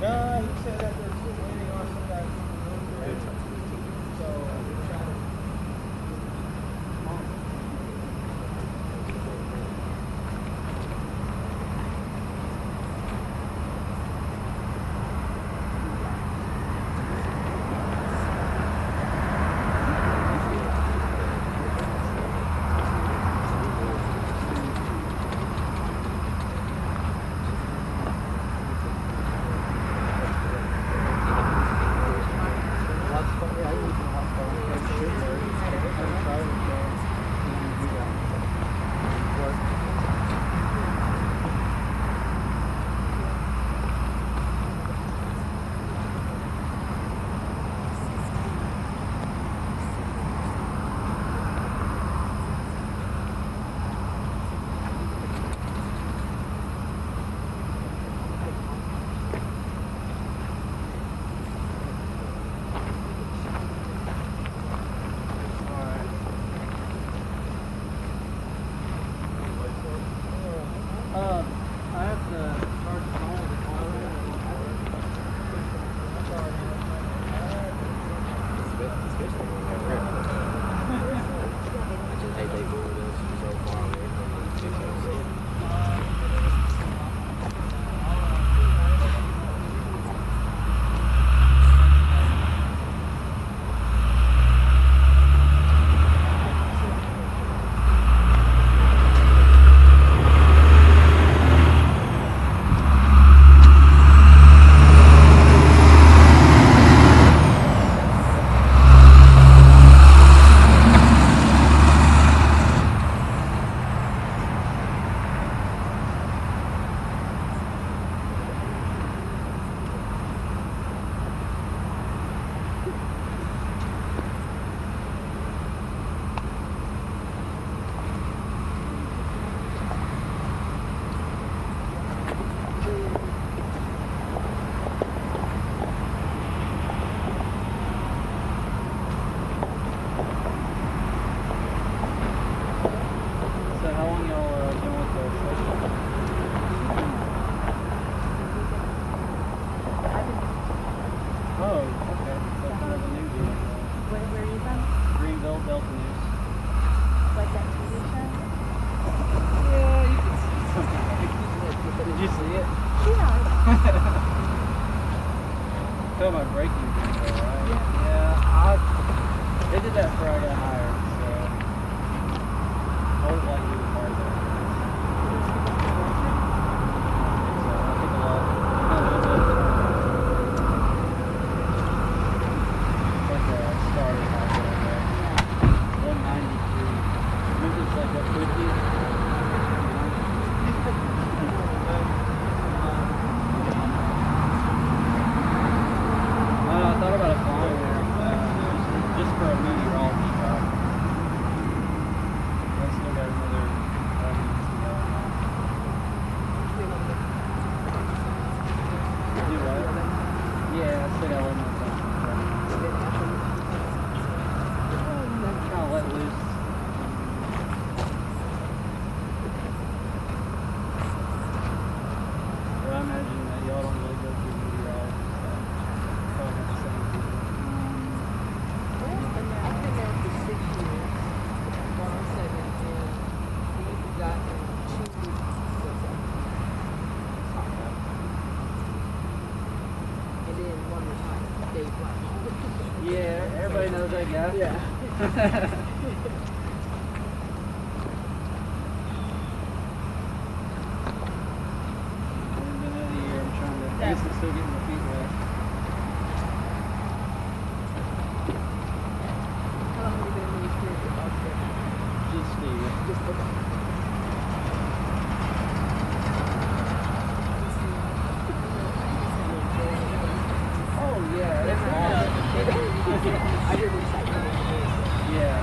No, he said that they're still waiting on some guys. So, we're trying to... Feel my braking thing though, right? Yeah, they did that before I got hired, so I always like to do the car there. So I think a lot. Like a starter car there. 193. Remember it's like 150? Yeah, everybody knows that guy. Yeah. I'm still getting my feet wet. Just oh yeah, that's I didn't say yeah.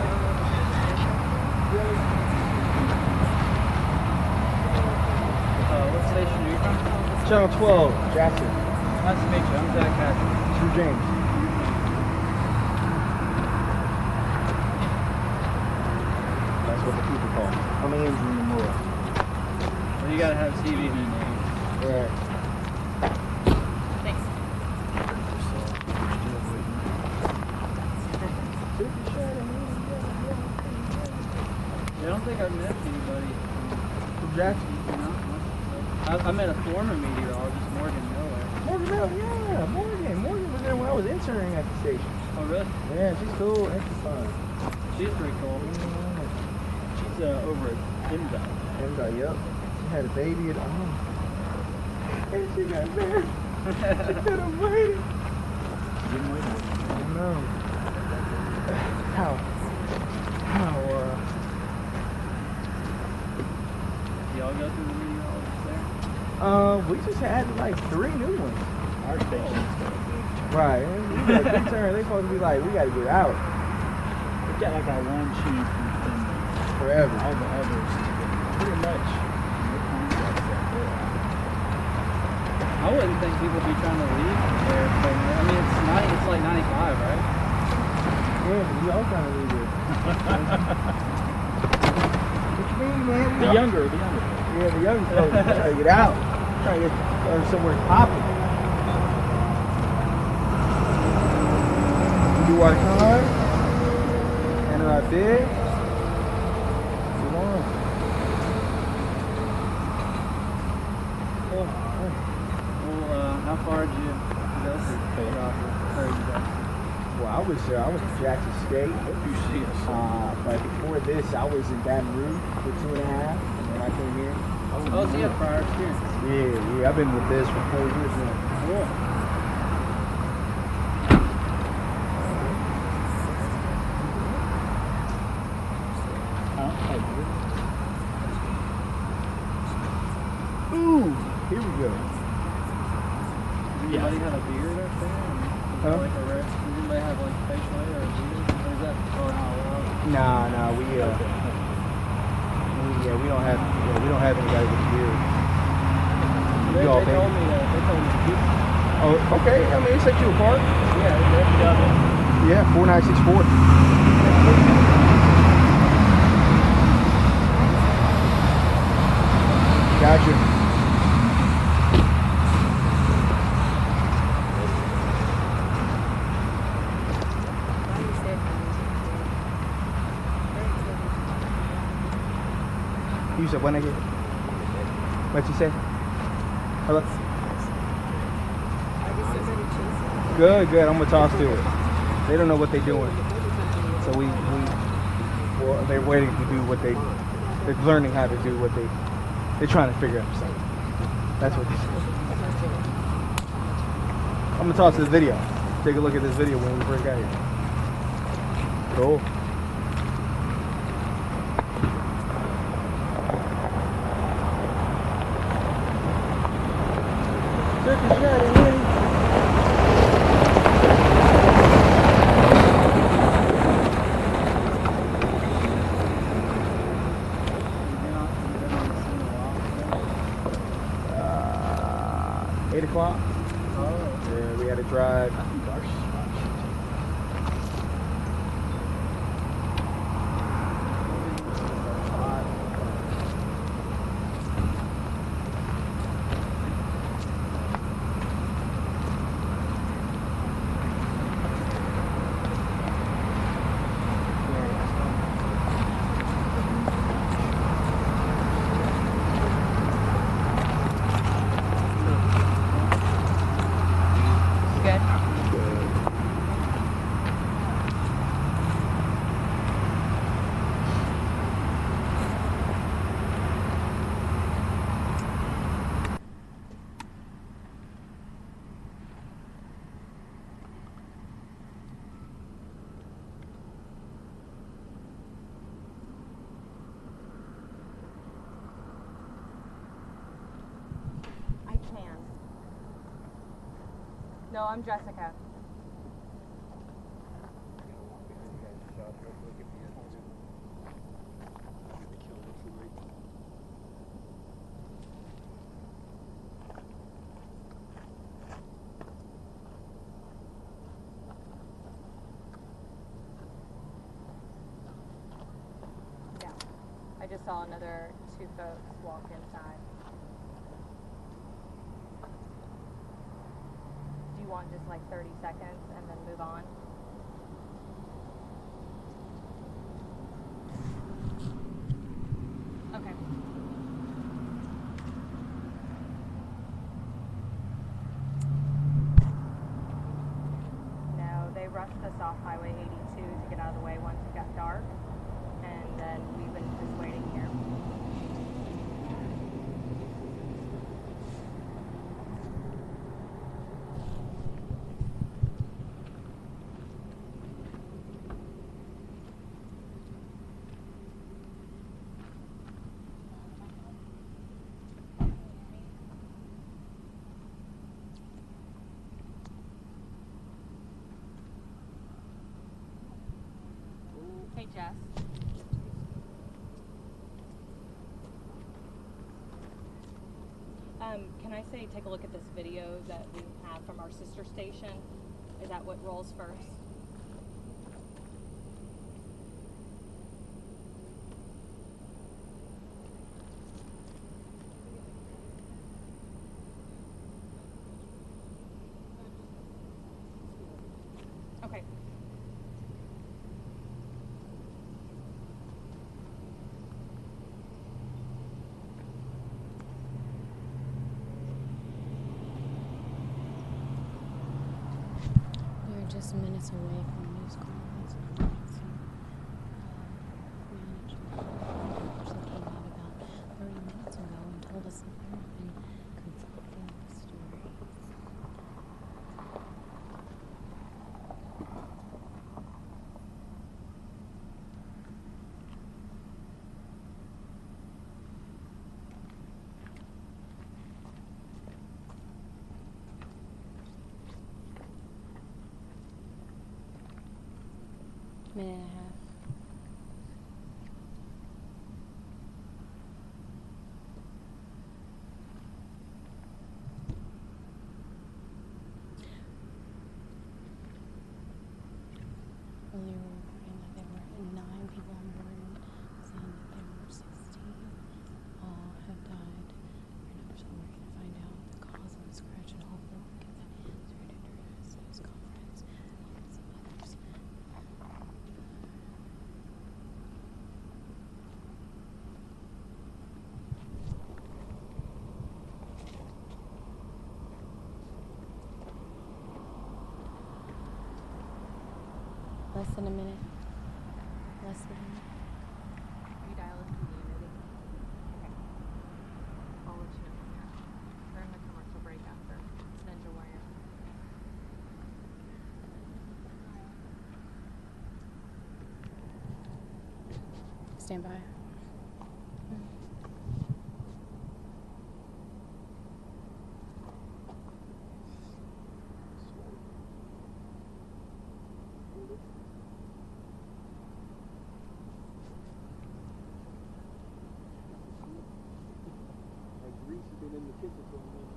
What station are you from? Channel 12, Jackson. Nice to meet you. I'm Zach Hackett. Drew James. That's what the people call me. I'm Andrew Nomura. Well, you gotta have TV in your name. Right. Thanks. I don't think I've met anybody from Jackson. You know? I met a former meteorologist, Morgan Miller. Morgan Miller, yeah, Morgan. Morgan was there when I was interning at the station. Oh, really? Yeah, she's cool. And she's fun. She's pretty cool. Yeah. She's over at MDOT. MDOT, yep. She had a baby at home. And she got married. She could have waited. Didn't wait. I don't know. How? Y'all go through the meteorologist there? We just had like 3 new ones. Our station. Right. And we got a good turn. They supposed to be like, we got to get out. We got like our one chief and forever. All the others, pretty much. I wouldn't think people would be trying to leave there. But, I mean, it's like 95, right? Yeah, we all trying to leave here. What you mean, man? The younger. Yeah, the young folks trying to get out. Trying to get somewhere popping. We do our time. And our bid. We won. Cool. Well, how far did you go through Well, I was at Jackson State. But before this, I was in Baton Rouge for 2.5, and then I came here. Oh, so you had prior experience? Yeah, I've been with this for 4 years now. Cool. Ooh, here we go. Anybody have a beard up there? Huh? Like a red? Does anybody have like facial hair or a beard? Or is that not allowed? Nah, we don't have anybody with a beard. They told me to keep it. Oh, okay. I mean, it set you apart. Yeah, that's double. Yeah, 4964. Gotcha. You said when again? What'd you say? Hello? Good. I'm gonna toss to it. They don't know what they're doing. So they're waiting to do what they're learning how to do what they're trying to figure out something. That's what they say. I'm gonna toss this video. Take a look at this video when we first got here. Cool. Drive. No, I'm Jessica. I just saw another 2 folks walk inside. Do you want just like 30 seconds and then move on? Okay. No, they rushed us off Highway 82 to get out of the way once it got dark. And then we've been just waiting here. Hey, Jess. Can I say take a look at this video that we have from our sister station? Is that what rolls first? Okay. Just minutes away from news conference. Manager actually came out about 30 minutes ago and told us that there have been conflicting stories. Minute and a half. Earlier we were reporting that there were 9 people on board and saying that there were 16. All have died. Right now, so we're going to find out the cause of this crash and hopefully we'll get that answered during this news conference. Some others. Less than a minute. Less than a minute. You dial into the community. Okay. I'll let you know when you're out. We're in the commercial break after. Then you'll wire. Stand by. In the kitchen for a minute.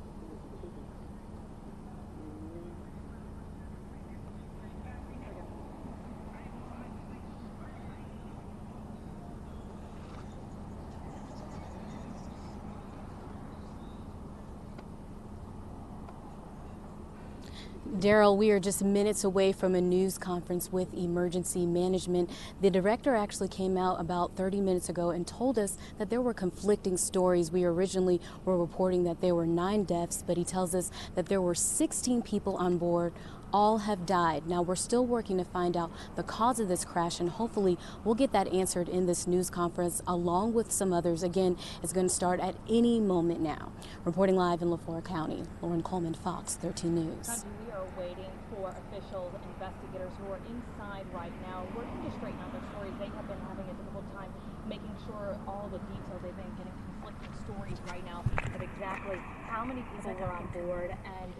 Daryl, we are just minutes away from a news conference with emergency management. The director actually came out about 30 minutes ago and told us that there were conflicting stories. We originally were reporting that there were 9 deaths, but he tells us that there were 16 people on board. All have died. Now, we're still working to find out the cause of this crash, and hopefully we'll get that answered in this news conference along with some others. Again, it's going to start at any moment now. Reporting live in Leflore County, Lauren Coleman, Fox 13 News. We are waiting for officials, investigators who are inside right now, working to straighten out their stories. They have been having a difficult time making sure all the details. They've been getting conflicting stories right now of exactly how many people were on board and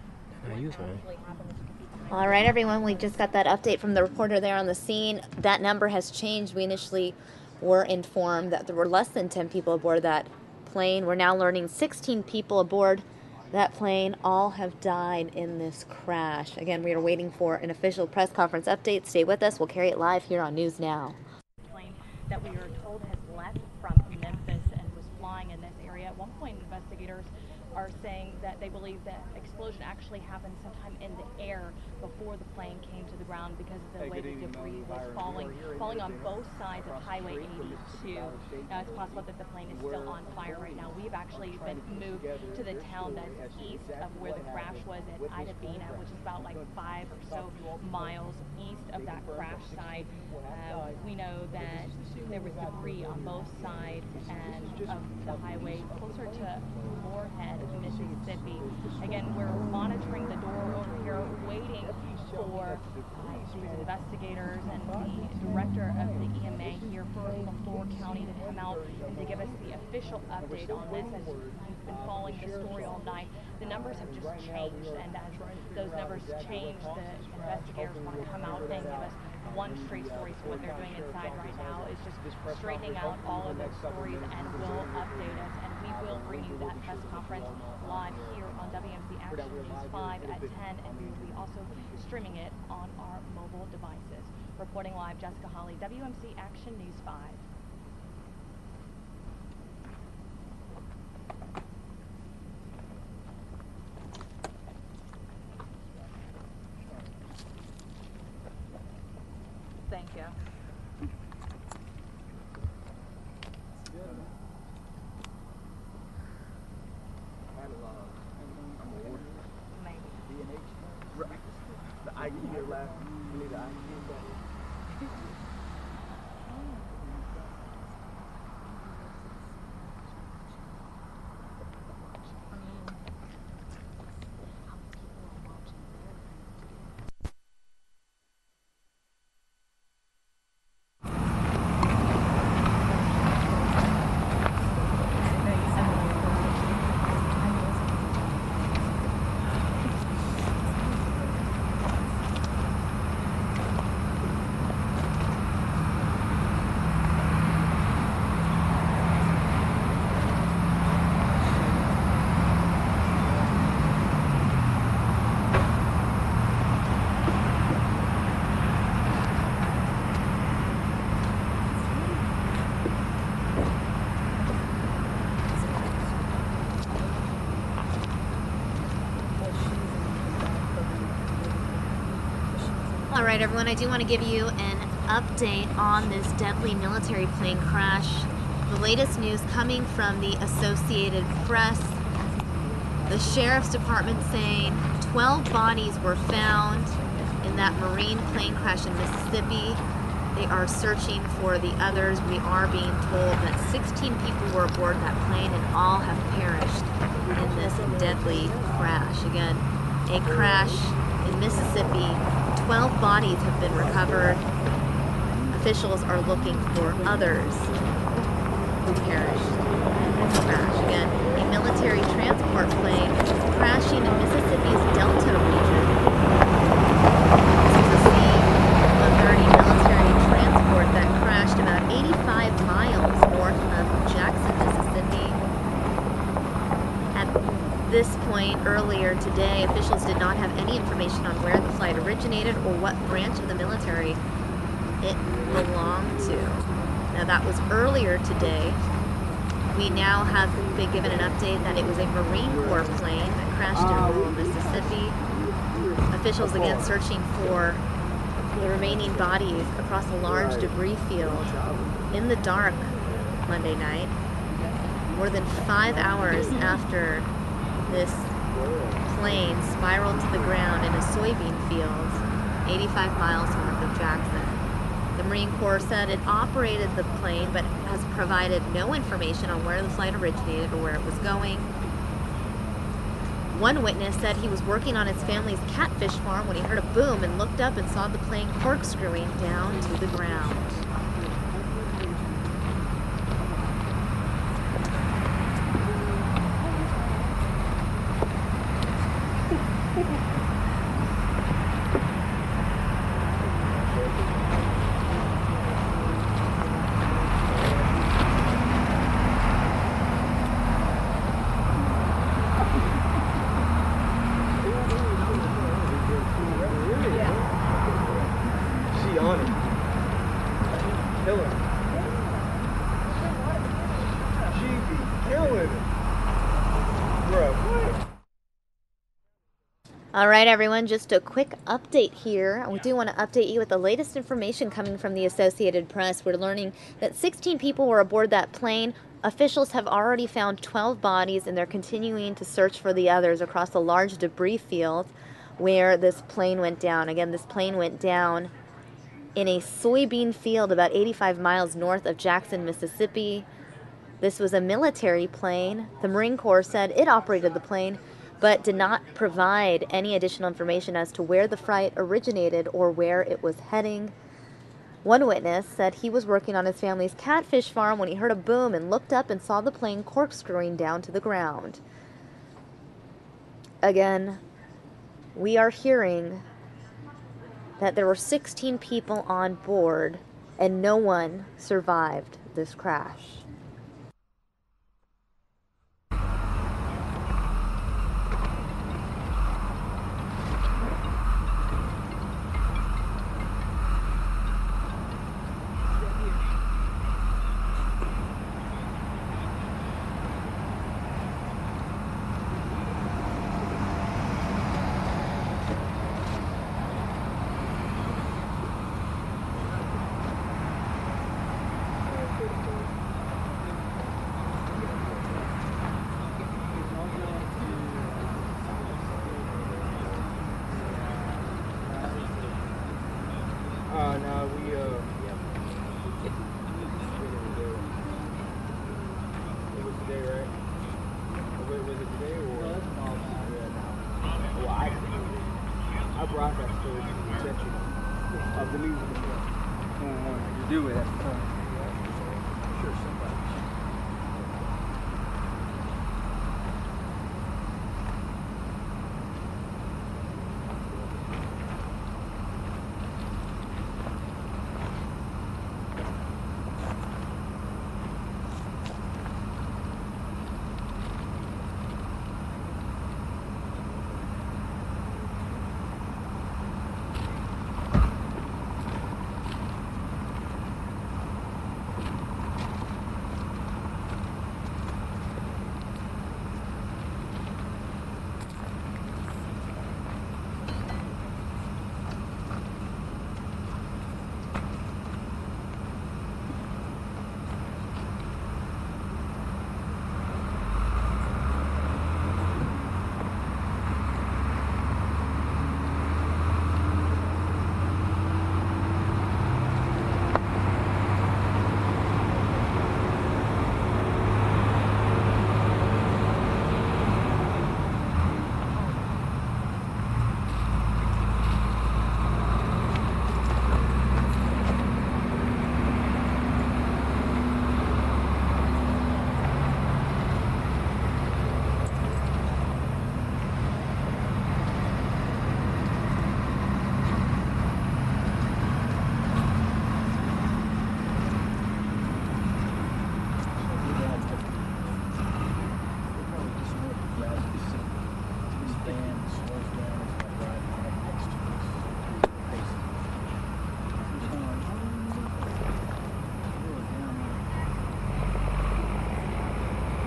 All right, everyone, we just got that update from the reporter there on the scene. That number has changed. We initially were informed that there were less than 10 people aboard that plane. We're now learning 16 people aboard that plane all have died in this crash. Again, we are waiting for an official press conference update. Stay with us. We'll carry it live here on News Now. Plane that we are told has left from Memphis and was flying in this area. At one point, investigators are saying that they believe that explosion actually happened sometime in the air before the plane came to the ground because of the way the debris was falling on both sides of Highway 82. Now, it's possible that the plane is still on fire right now. We've actually been moved to the town that's east of where the crash was at ITTA BENA, which is about like 5 or so miles east of that crash site. We know that there was debris on both sides and of the highway closer to Moorhead, Mississippi. Again, we're monitoring the door over here, waiting for these investigators and the director of the EMA here for Leflore County to come out and to give us the official update on this. As we've been following the story all night, the numbers have just changed, and as those numbers change, the investigators want to come out and give us one straight story. So what they're doing inside right now is just straightening out all of those stories and will update us, and we will bring you that press conference live here on WMC Action News 5 at 10, and we will be also streaming it on our mobile devices. Reporting live, Jessica Holly, WMC Action News 5. Thank you. The ITTA last. You need the ITTA back. All right, everyone, I do want to give you an update on this deadly military plane crash. The latest news coming from the Associated Press. The Sheriff's Department saying 12 bodies were found in that Marine plane crash in Mississippi. They are searching for the others. We are being told that 16 people were aboard that plane and all have perished in this deadly crash. Again, a crash in Mississippi. 12 bodies have been recovered. Officials are looking for others who perished in this crash. Again, a military transport plane is crashing in Mississippi's Delta region. This is a C-130 military transport that crashed about 85 miles north of Jackson, Mississippi. At this point earlier today, officials did not have any information on where the flight originated or what branch of the military it belonged to. Now, that was earlier today. We now have been given an update that it was a Marine Corps plane that crashed in rural Mississippi. Officials again searching for the remaining bodies across a large debris field in the dark Monday night, more than 5 hours after this plane spiraled to the ground in a soybean field 85 miles north of Jackson. The Marine Corps said it operated the plane but has provided no information on where the flight originated or where it was going. One witness said he was working on his family's catfish farm when he heard a boom and looked up and saw the plane corkscrewing down to the ground. All right, everyone, just a quick update here. We do want to update you with the latest information coming from the Associated Press. We're learning that 16 people were aboard that plane. Officials have already found 12 bodies, and they're continuing to search for the others across a large debris field where this plane went down. Again, this plane went down in a soybean field about 85 miles north of Jackson, Mississippi. This was a military plane. The Marine Corps said it operated the plane, but did not provide any additional information as to where the flight originated or where it was heading. One witness said he was working on his family's catfish farm when he heard a boom and looked up and saw the plane corkscrewing down to the ground. Again, we are hearing that there were 16 people on board and no one survived this crash.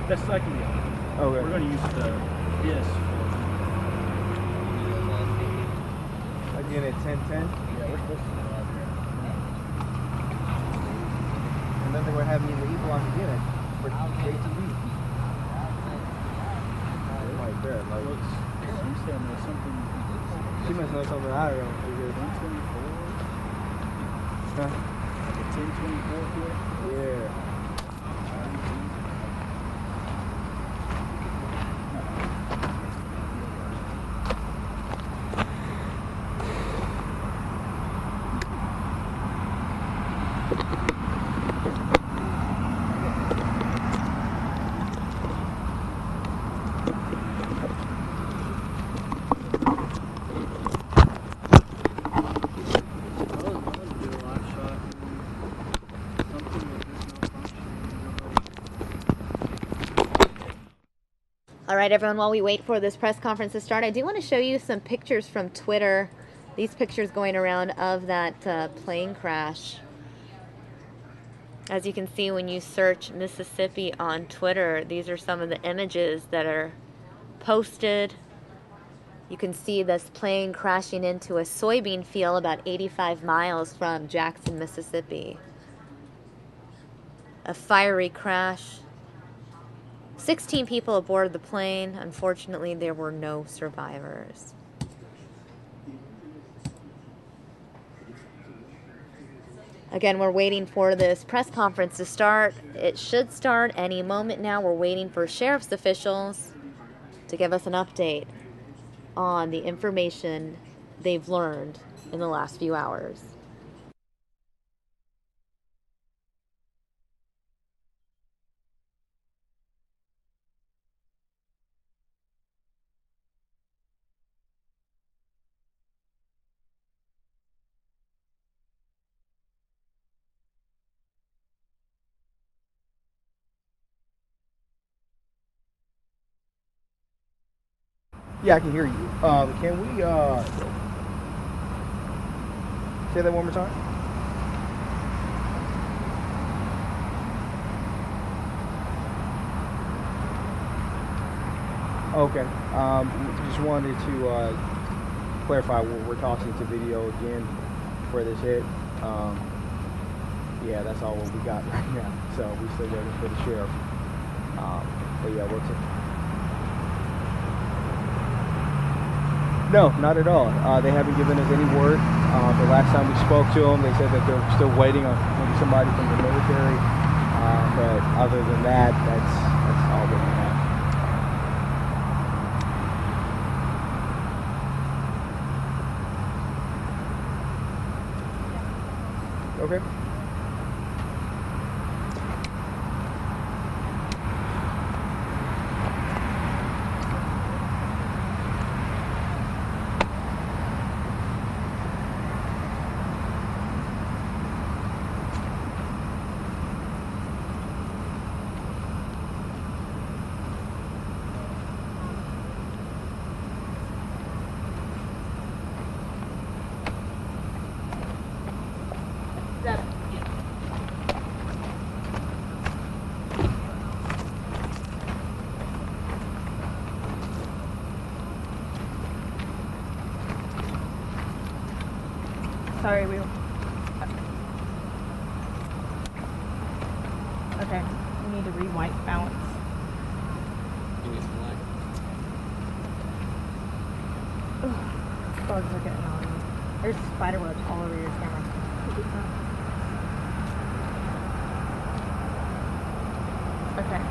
That's second deal. Okay. We're going to use this. Again at 10:10. Yeah, we're supposed to go out there. And then they were having the evil on again for JTV. Like that, like. She's saying there's something. She must know something I don't know. 1024. Huh? Like a 1024 here. Yeah. All right, everyone, while we wait for this press conference to start, I do want to show you some pictures from Twitter. These pictures going around of that plane crash. As you can see when you search Mississippi on Twitter, these are some of the images that are posted. You can see this plane crashing into a soybean field about 85 miles from Jackson, Mississippi. A fiery crash. 16 people aboard the plane. Unfortunately, there were no survivors. Again, we're waiting for this press conference to start. It should start any moment now. We're waiting for sheriff's officials to give us an update on the information they've learned in the last few hours. Yeah, I can hear you. Can we say that one more time? Okay. Just wanted to clarify we're tossing to video again for this hit. Yeah, that's all what we got right now. So we're still waiting for the sheriff. But yeah, we'll see. No, not at all. They haven't given us any word. The last time we spoke to them, they said that they're still waiting on maybe somebody from the military. But other than that, that's all that we have. Okay. Sorry, we. Okay, we need to rewind balance. Give me some light. Bugs are getting on me. There's spider webs all over your camera. Okay.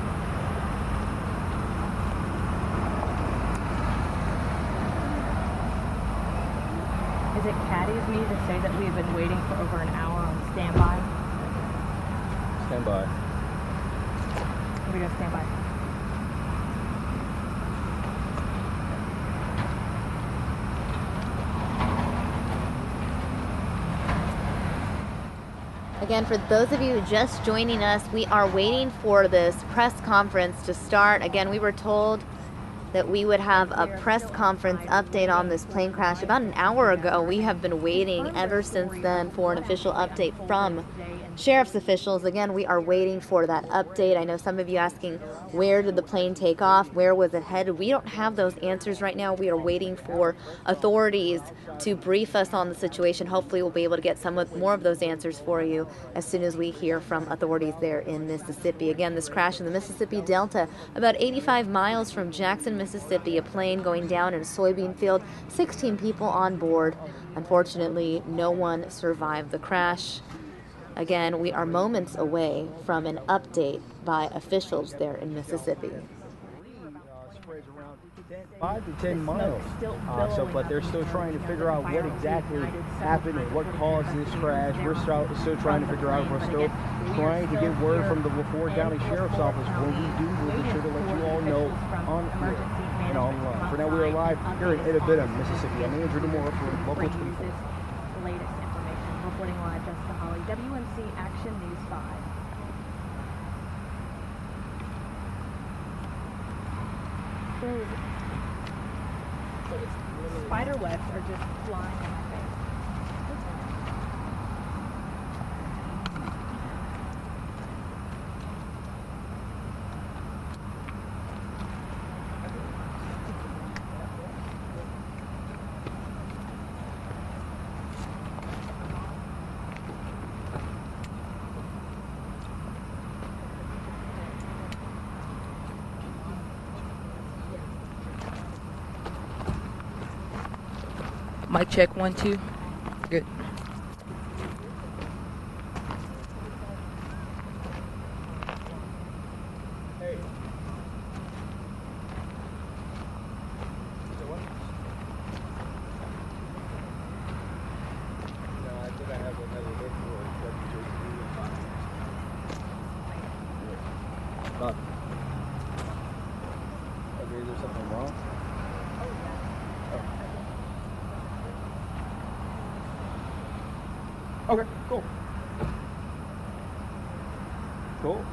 Is it catty of me to say that we've been waiting for over an hour on standby? Stand by. We go stand by. Again, for those of you just joining us, we are waiting for this press conference to start. Again, we were told that we would have a press conference update on this plane crash about an hour ago. We have been waiting ever since then for an official update from sheriff's officials. Again, we are waiting for that update. I know some of you asking, where did the plane take off? Where was it headed? We don't have those answers right now. We are waiting for authorities to brief us on the situation. Hopefully we'll be able to get more of those answers for you as soon as we hear from authorities there in Mississippi. Again, this crash in the Mississippi Delta, about 85 miles from Jackson, Mississippi, a plane going down in a soybean field, 16 people on board. Unfortunately, no one survived the crash. Again, we are moments away from an update by officials there in Mississippi. Spreads around 5 to 10 miles. But they're still trying to figure out what exactly happened and what caused this crash. We're still trying to figure out. We're still trying to get word from the Leflore County Sheriff's Office. When we do, we'll be sure to let you all know on online. For now, we're live here in ITTA BENA, Mississippi. I'm Andrew DeMora for Local 24. Latest information. Reporting live, Jessica Holly, WNC Action News 5. Spider webs are just flying in my face. Mic check, 1, 2. Good. Okay, is there something wrong? Okay, cool. Cool.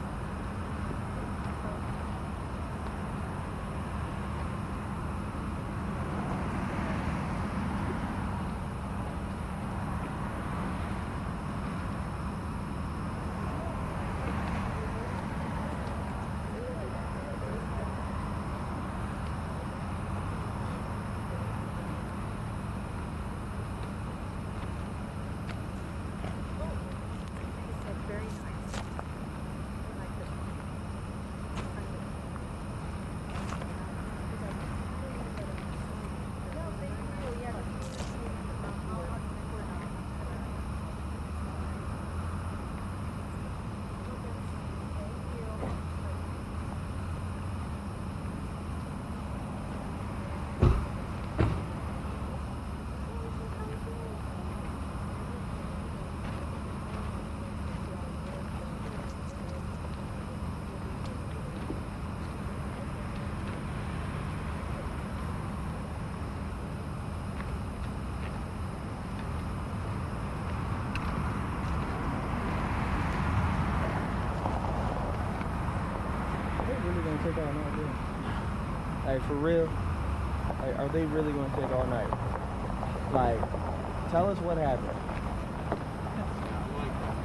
Take all night, yeah. Like, for real? Like, are they really going to take all night? Like, tell us what happened.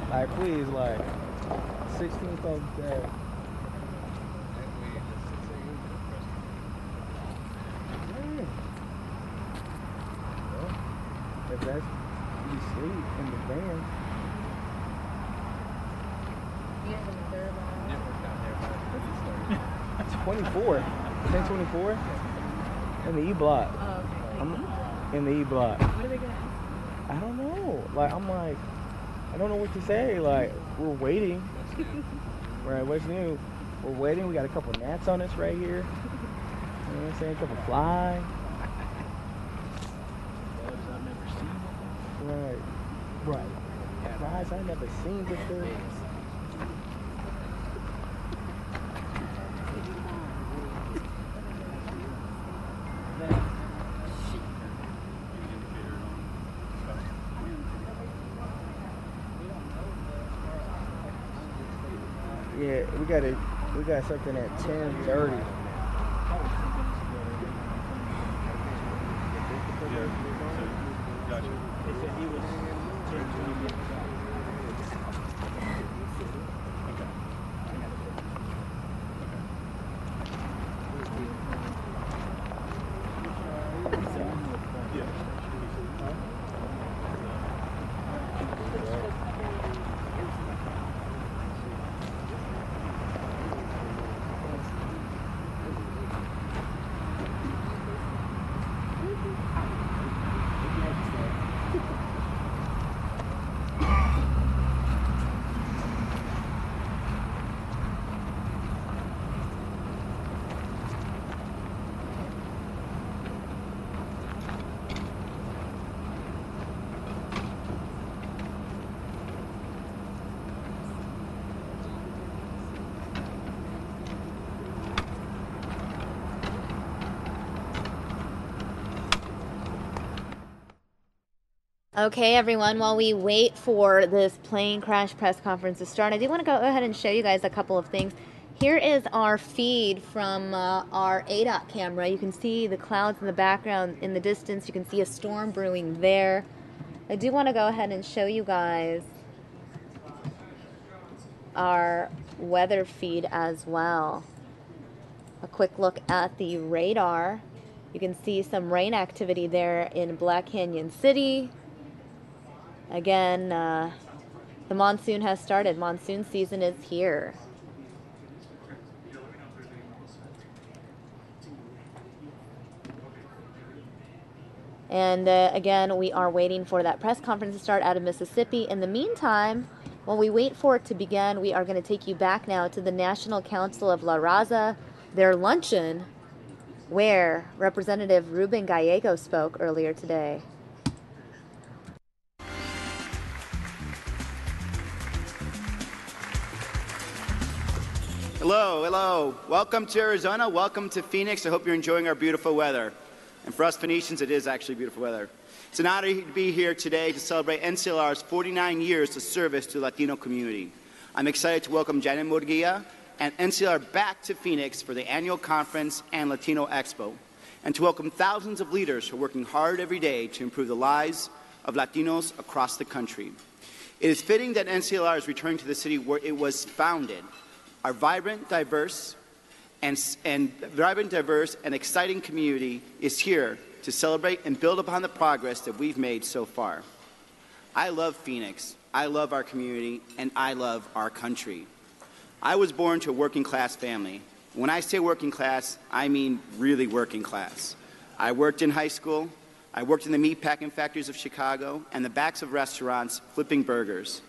Like, please, like, 16 folks dead. Yeah. Well, if that's you sleep in the van. It's 24. 1024 in the E block. Oh, okay. I'm in the E block. What are they gonna ask? I don't know. Like, I'm like, I don't know what to say. Like, we're waiting. Right, what's new? We're waiting. We got a couple gnats on us right here. You know what I'm saying? A couple flies. Right. Right. Flies I never seen before. Yeah, we got something at 10:30. Gotcha. They said he was 10:20. Okay, everyone, while we wait for this plane crash press conference to start, I do want to go ahead and show you guys a couple of things. Here is our feed from our ADOT camera. You can see the clouds in the background in the distance. You can see a storm brewing there. I do want to go ahead and show you guys our weather feed as well. A quick look at the radar. You can see some rain activity there in Black Canyon City. Again, the monsoon has started. Monsoon season is here. And again, we are waiting for that press conference to start out of Mississippi. In the meantime, while we wait for it to begin, we are going to take you back now to the National Council of La Raza, their luncheon, where Representative Ruben Gallego spoke earlier today. Hello, hello. Welcome to Arizona. Welcome to Phoenix. I hope you're enjoying our beautiful weather. And for us Phoenicians, it is actually beautiful weather. It's an honor to be here today to celebrate NCLR's 49 years of service to the Latino community. I'm excited to welcome Janet Murguia and NCLR back to Phoenix for the annual conference and Latino Expo, and to welcome thousands of leaders who are working hard every day to improve the lives of Latinos across the country. It is fitting that NCLR is returning to the city where it was founded. Our vibrant, diverse, and exciting community is here to celebrate and build upon the progress that we've made so far. I love Phoenix, I love our community, and I love our country. I was born to a working class family. When I say working class, I mean really working class. I worked in high school, I worked in the meatpacking factories of Chicago, and the backs of restaurants flipping burgers.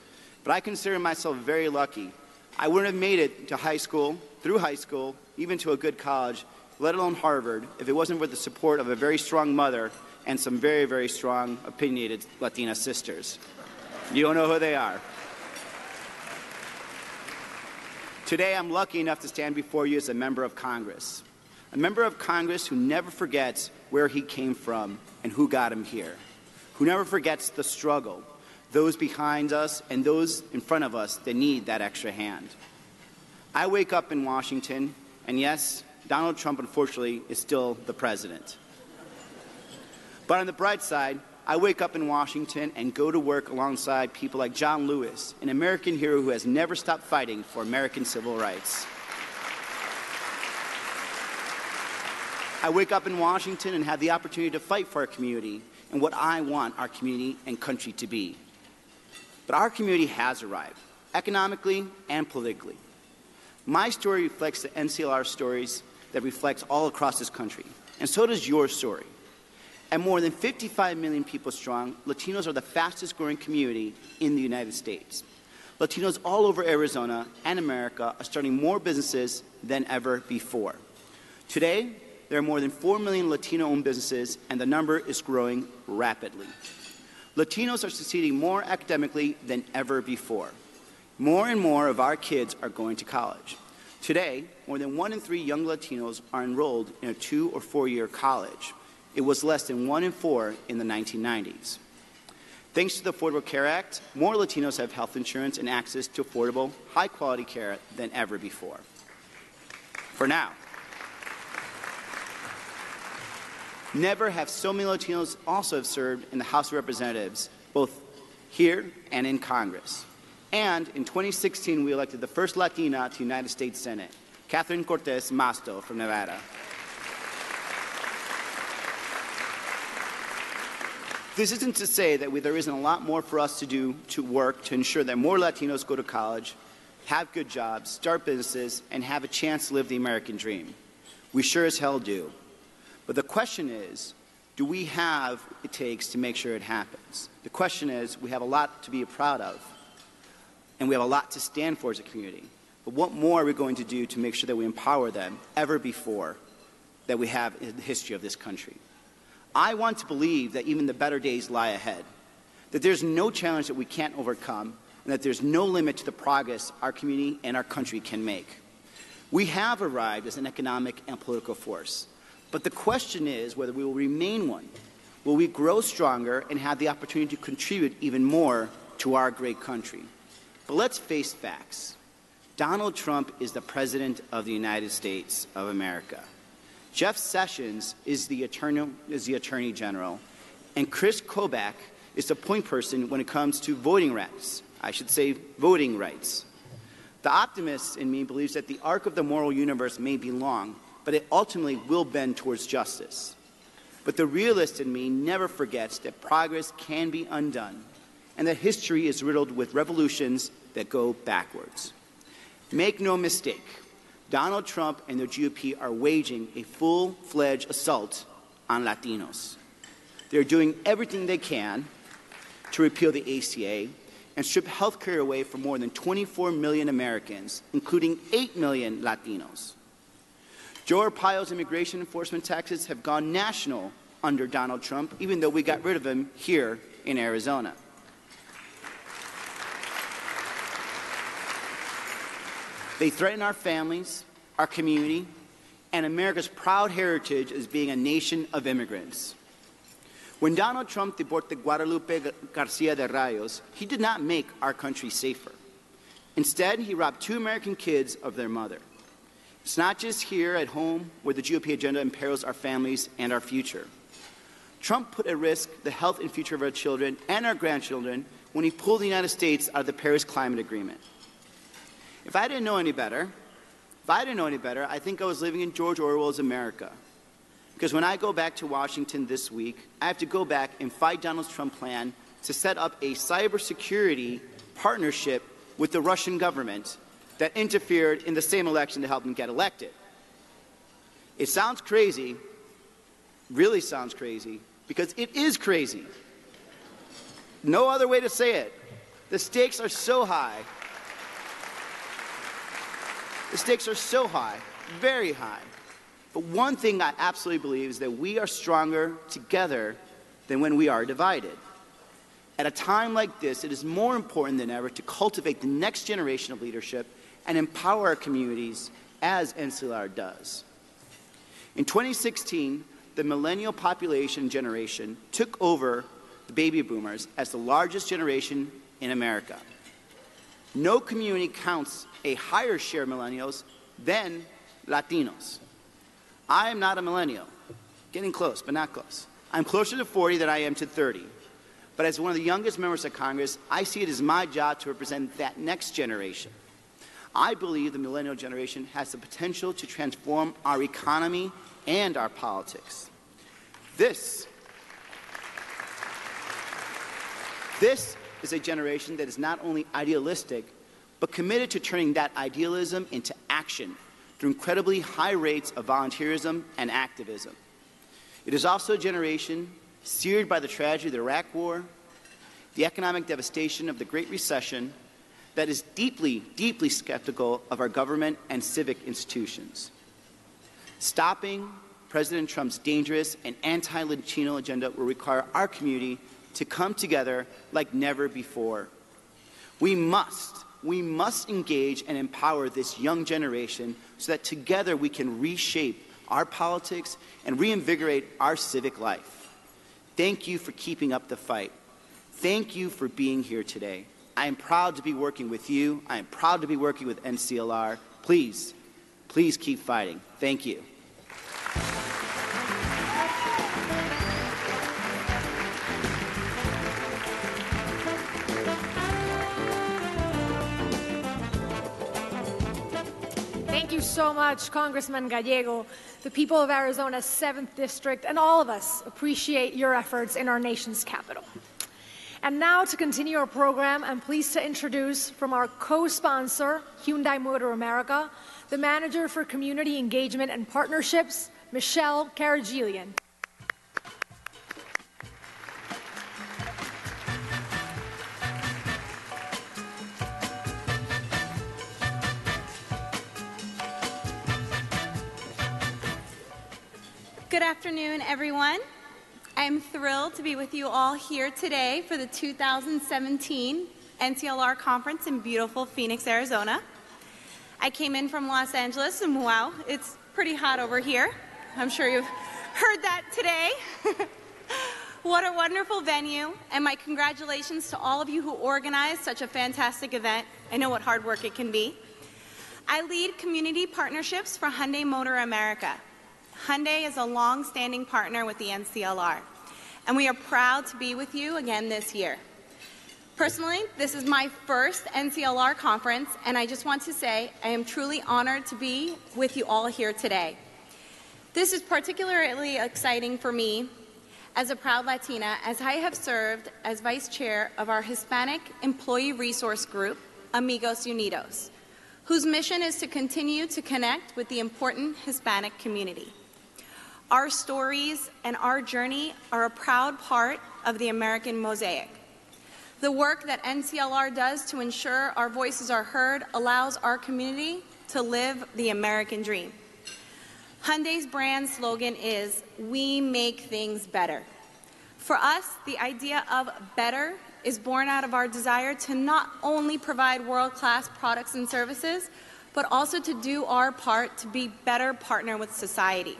But I consider myself very lucky. I wouldn't have made it to high school, through high school, even to a good college, let alone Harvard, if it wasn't for the support of a very strong mother and some very, very strong, opinionated Latina sisters. You don't know who they are. Today, I'm lucky enough to stand before you as a member of Congress. A member of Congress who never forgets where he came from and who got him here. Who never forgets the struggle, those behind us and those in front of us that need that extra hand. I wake up in Washington, and yes, Donald Trump, unfortunately, is still the president. But on the bright side, I wake up in Washington and go to work alongside people like John Lewis, an American hero who has never stopped fighting for American civil rights. I wake up in Washington and have the opportunity to fight for our community and what I want our community and country to be. But our community has arrived, economically and politically. My story reflects the NCLR stories that reflects all across this country, and so does your story. At more than 55 million people strong, Latinos are the fastest growing community in the United States. Latinos all over Arizona and America are starting more businesses than ever before. Today, there are more than 4 million Latino-owned businesses, and the number is growing rapidly. Latinos are succeeding more academically than ever before. More and more of our kids are going to college. Today, more than 1 in 3 young Latinos are enrolled in a 2- or 4-year college. It was less than 1 in 4 in the 1990s. Thanks to the Affordable Care Act, more Latinos have health insurance and access to affordable, high-quality care than ever before. For now. Never have so many Latinos also have served in the House of Representatives, both here and in Congress. And in 2016, we elected the first Latina to the United States Senate, Catherine Cortez Masto from Nevada. This isn't to say that there isn't a lot more for us to do to work to ensure that more Latinos go to college, have good jobs, start businesses, and have a chance to live the American dream. We sure as hell do. But the question is, do we have what it takes to make sure it happens? The question is, we have a lot to be proud of, and we have a lot to stand for as a community. But what more are we going to do to make sure that we empower them ever before that we have in the history of this country? I want to believe that even the better days lie ahead, that there's no challenge that we can't overcome, and that there's no limit to the progress our community and our country can make. We have arrived as an economic and political force, but the question is whether we will remain one. Will we grow stronger and have the opportunity to contribute even more to our great country? But let's face facts. Donald Trump is the President of the United States of America. Jeff Sessions is the Attorney General, and Chris Kobach is the point person when it comes to voting rights. I should say voting rights. The optimist in me believes that the arc of the moral universe may be long, but it ultimately will bend towards justice. But the realist in me never forgets that progress can be undone, and that history is riddled with revolutions that go backwards. Make no mistake, Donald Trump and the GOP are waging a full-fledged assault on Latinos. They're doing everything they can to repeal the ACA and strip health care away from more than 24 million Americans, including 8 million Latinos. Joe Arpaio's immigration enforcement taxes have gone national under Donald Trump, even though we got rid of him here in Arizona. They threaten our families, our community, and America's proud heritage as being a nation of immigrants. When Donald Trump deported Guadalupe Garcia de Rayos, he did not make our country safer. Instead, he robbed 2 American kids of their mother. It's not just here at home where the GOP agenda imperils our families and our future. Trump put at risk the health and future of our children and our grandchildren when he pulled the United States out of the Paris Climate Agreement. If I didn't know any better, I think I was living in George Orwell's America. Because when I go back to Washington this week, I have to go back and fight Donald Trump's plan to set up a cybersecurity partnership with the Russian government that interfered in the same election to help him get elected. It sounds crazy, really sounds crazy, because it is crazy. No other way to say it. The stakes are so high. The stakes are so high, very high. But one thing I absolutely believe is that we are stronger together than when we are divided. At a time like this, it is more important than ever to cultivate the next generation of leadership and empower our communities as NCLR does. In 2016, the millennial population generation took over the baby boomers as the largest generation in America. No community counts a higher share of millennials than Latinos. I am not a millennial. Getting close, but not close. I'm closer to 40 than I am to 30. But as one of the youngest members of Congress, I see it as my job to represent that next generation. I believe the millennial generation has the potential to transform our economy and our politics. This is a generation that is not only idealistic, but committed to turning that idealism into action through incredibly high rates of volunteerism and activism. It is also a generation seared by the tragedy of the Iraq War, the economic devastation of the Great Recession, that is deeply, deeply skeptical of our government and civic institutions. Stopping President Trump's dangerous and anti-Latino agenda will require our community to come together like never before. We must engage and empower this young generation so that together we can reshape our politics and reinvigorate our civic life. Thank you for keeping up the fight. Thank you for being here today. I am proud to be working with you. I am proud to be working with NCLR. Please, please keep fighting. Thank you. Thank you so much, Congressman Gallego. The people of Arizona's 7th District and all of us appreciate your efforts in our nation's capital. And now to continue our program, I'm pleased to introduce from our co-sponsor, Hyundai Motor America, the Manager for Community Engagement and Partnerships, Michelle Karajilian. Good afternoon, everyone. I am thrilled to be with you all here today for the 2017 NCLR conference in beautiful Phoenix, Arizona. I came in from Los Angeles, and wow, it's pretty hot over here. I'm sure you've heard that today. What a wonderful venue, and my congratulations to all of you who organized such a fantastic event. I know what hard work it can be. I lead community partnerships for Hyundai Motor America. Hyundai is a long-standing partner with the NCLR, and we are proud to be with you again this year. Personally, this is my first NCLR conference, and I just want to say I am truly honored to be with you all here today. This is particularly exciting for me as a proud Latina, as I have served as Vice Chair of our Hispanic Employee Resource Group, Amigos Unidos, whose mission is to continue to connect with the important Hispanic community. Our stories and our journey are a proud part of the American mosaic. The work that NCLR does to ensure our voices are heard allows our community to live the American dream. Hyundai's brand slogan is, "We make things better." For us, the idea of better is born out of our desire to not only provide world-class products and services, but also to do our part to be better partner with society.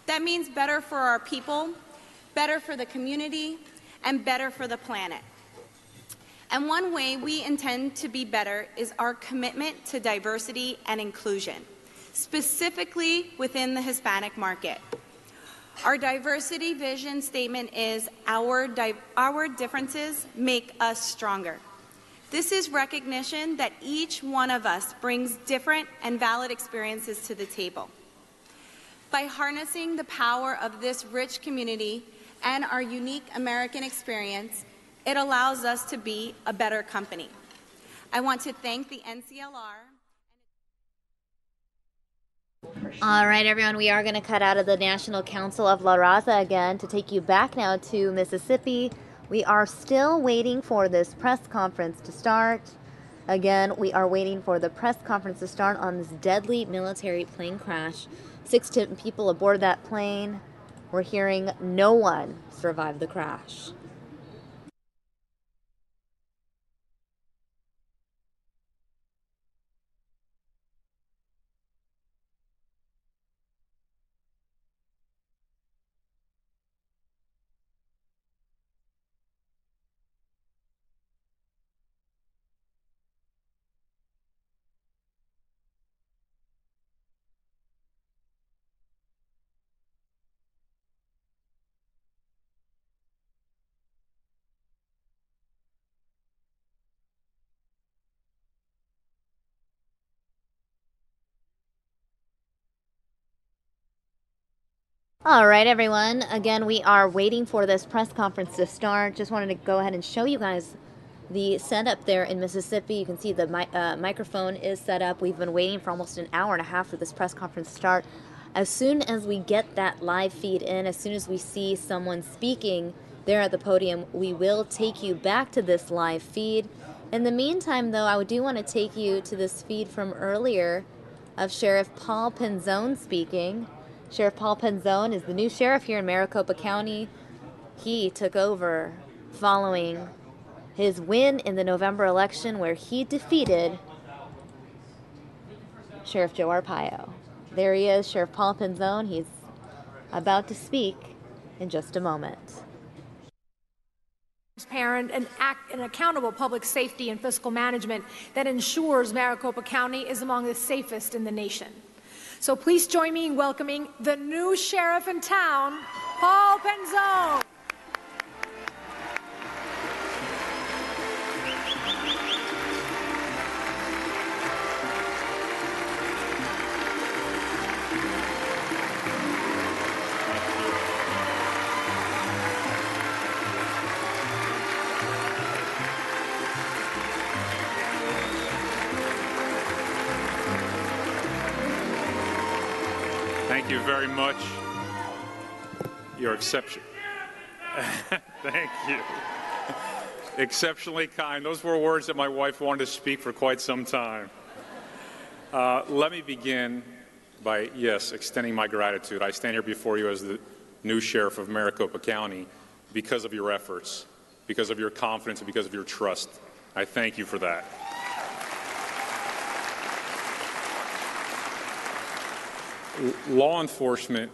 That means better for our people, better for the community, and better for the planet. And one way we intend to be better is our commitment to diversity and inclusion, specifically within the Hispanic market. Our diversity vision statement is, our differences make us stronger. This is recognition that each one of us brings different and valid experiences to the table. By harnessing the power of this rich community and our unique American experience, it allows us to be a better company. I want to thank the NCLR. All right, everyone, we are going to cut out of the National Council of La Raza again to take you back now to Mississippi. We are still waiting for this press conference to start. Again, we are waiting for the press conference to start on this deadly military plane crash. 6 people aboard that plane. We're hearing no one survived the crash. All right, everyone. Again, we are waiting for this press conference to start. Just wanted to go ahead and show you guys the setup there in Mississippi. You can see the microphone is set up. We've been waiting for almost an hour and a half for this press conference to start. As soon as we get that live feed in, as soon as we see someone speaking there at the podium, we will take you back to this live feed. In the meantime, though, I do want to take you to this feed from earlier of Sheriff Paul Penzone speaking. Sheriff Paul Penzone is the new sheriff here in Maricopa County. He took over following his win in the November election where he defeated Sheriff Joe Arpaio. There he is, Sheriff Paul Penzone. He's about to speak in just a moment. Transparent and accountable public safety and fiscal management that ensures Maricopa County is among the safest in the nation. So please join me in welcoming the new sheriff in town, Paul Penzone. Thank you very much. You're exceptional. Thank you. Exceptionally kind. Those were words that my wife wanted to speak for quite some time. Let me begin by, yes, extending my gratitude. I stand here before you as the new sheriff of Maricopa County because of your efforts, because of your confidence, and because of your trust. I thank you for that. Law enforcement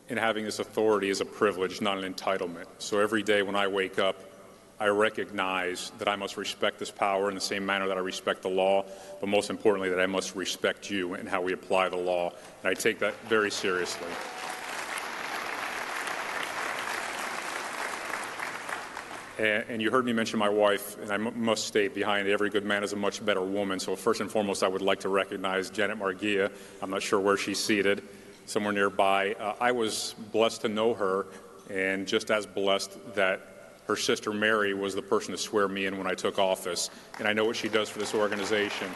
and having this authority is a privilege, not an entitlement. So every day when I wake up, I recognize that I must respect this power in the same manner that I respect the law, but most importantly that I must respect you and how we apply the law. And I take that very seriously. And you heard me mention my wife, and I must state behind every good man is a much better woman. So first and foremost, I would like to recognize Janet Marghia. I'm not sure where she's seated, somewhere nearby. I was blessed to know her, and just as blessed that her sister Mary was the person to swear me in when I took office. And I know what she does for this organization.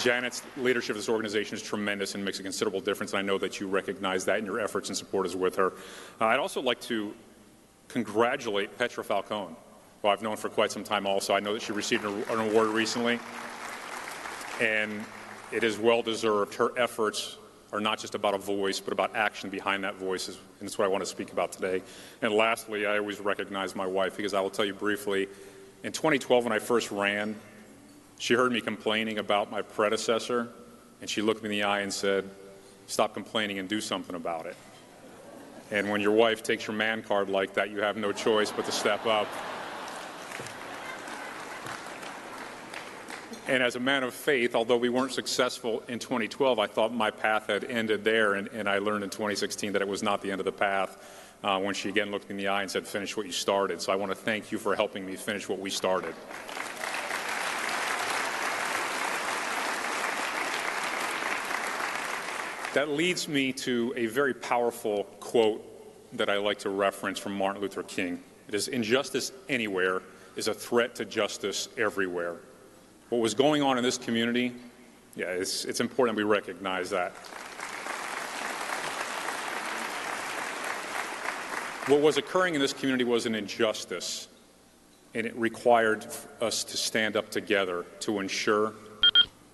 Janet's leadership of this organization is tremendous and makes a considerable difference, and I know that you recognize that in your efforts and support is with her. I'd also like to congratulate Petra Falcone, who I've known for quite some time also. I know that she received an award recently, and it is well-deserved. Her efforts are not just about a voice, but about action behind that voice, and that's what I want to speak about today. And lastly, I always recognize my wife, because I will tell you briefly, in 2012 when I first ran, she heard me complaining about my predecessor, and she looked me in the eye and said, "Stop complaining and do something about it." And when your wife takes your man card like that, you have no choice but to step up. And as a man of faith, although we weren't successful in 2012, I thought my path had ended there, and I learned in 2016 that it was not the end of the path when she again looked me in the eye and said, "Finish what you started." So I want to thank you for helping me finish what we started. That leads me to a very powerful quote that I like to reference from Martin Luther King. It is, "Injustice anywhere is a threat to justice everywhere." What was going on in this community, it's important we recognize that. What was occurring in this community was an injustice, and it required us to stand up together to ensure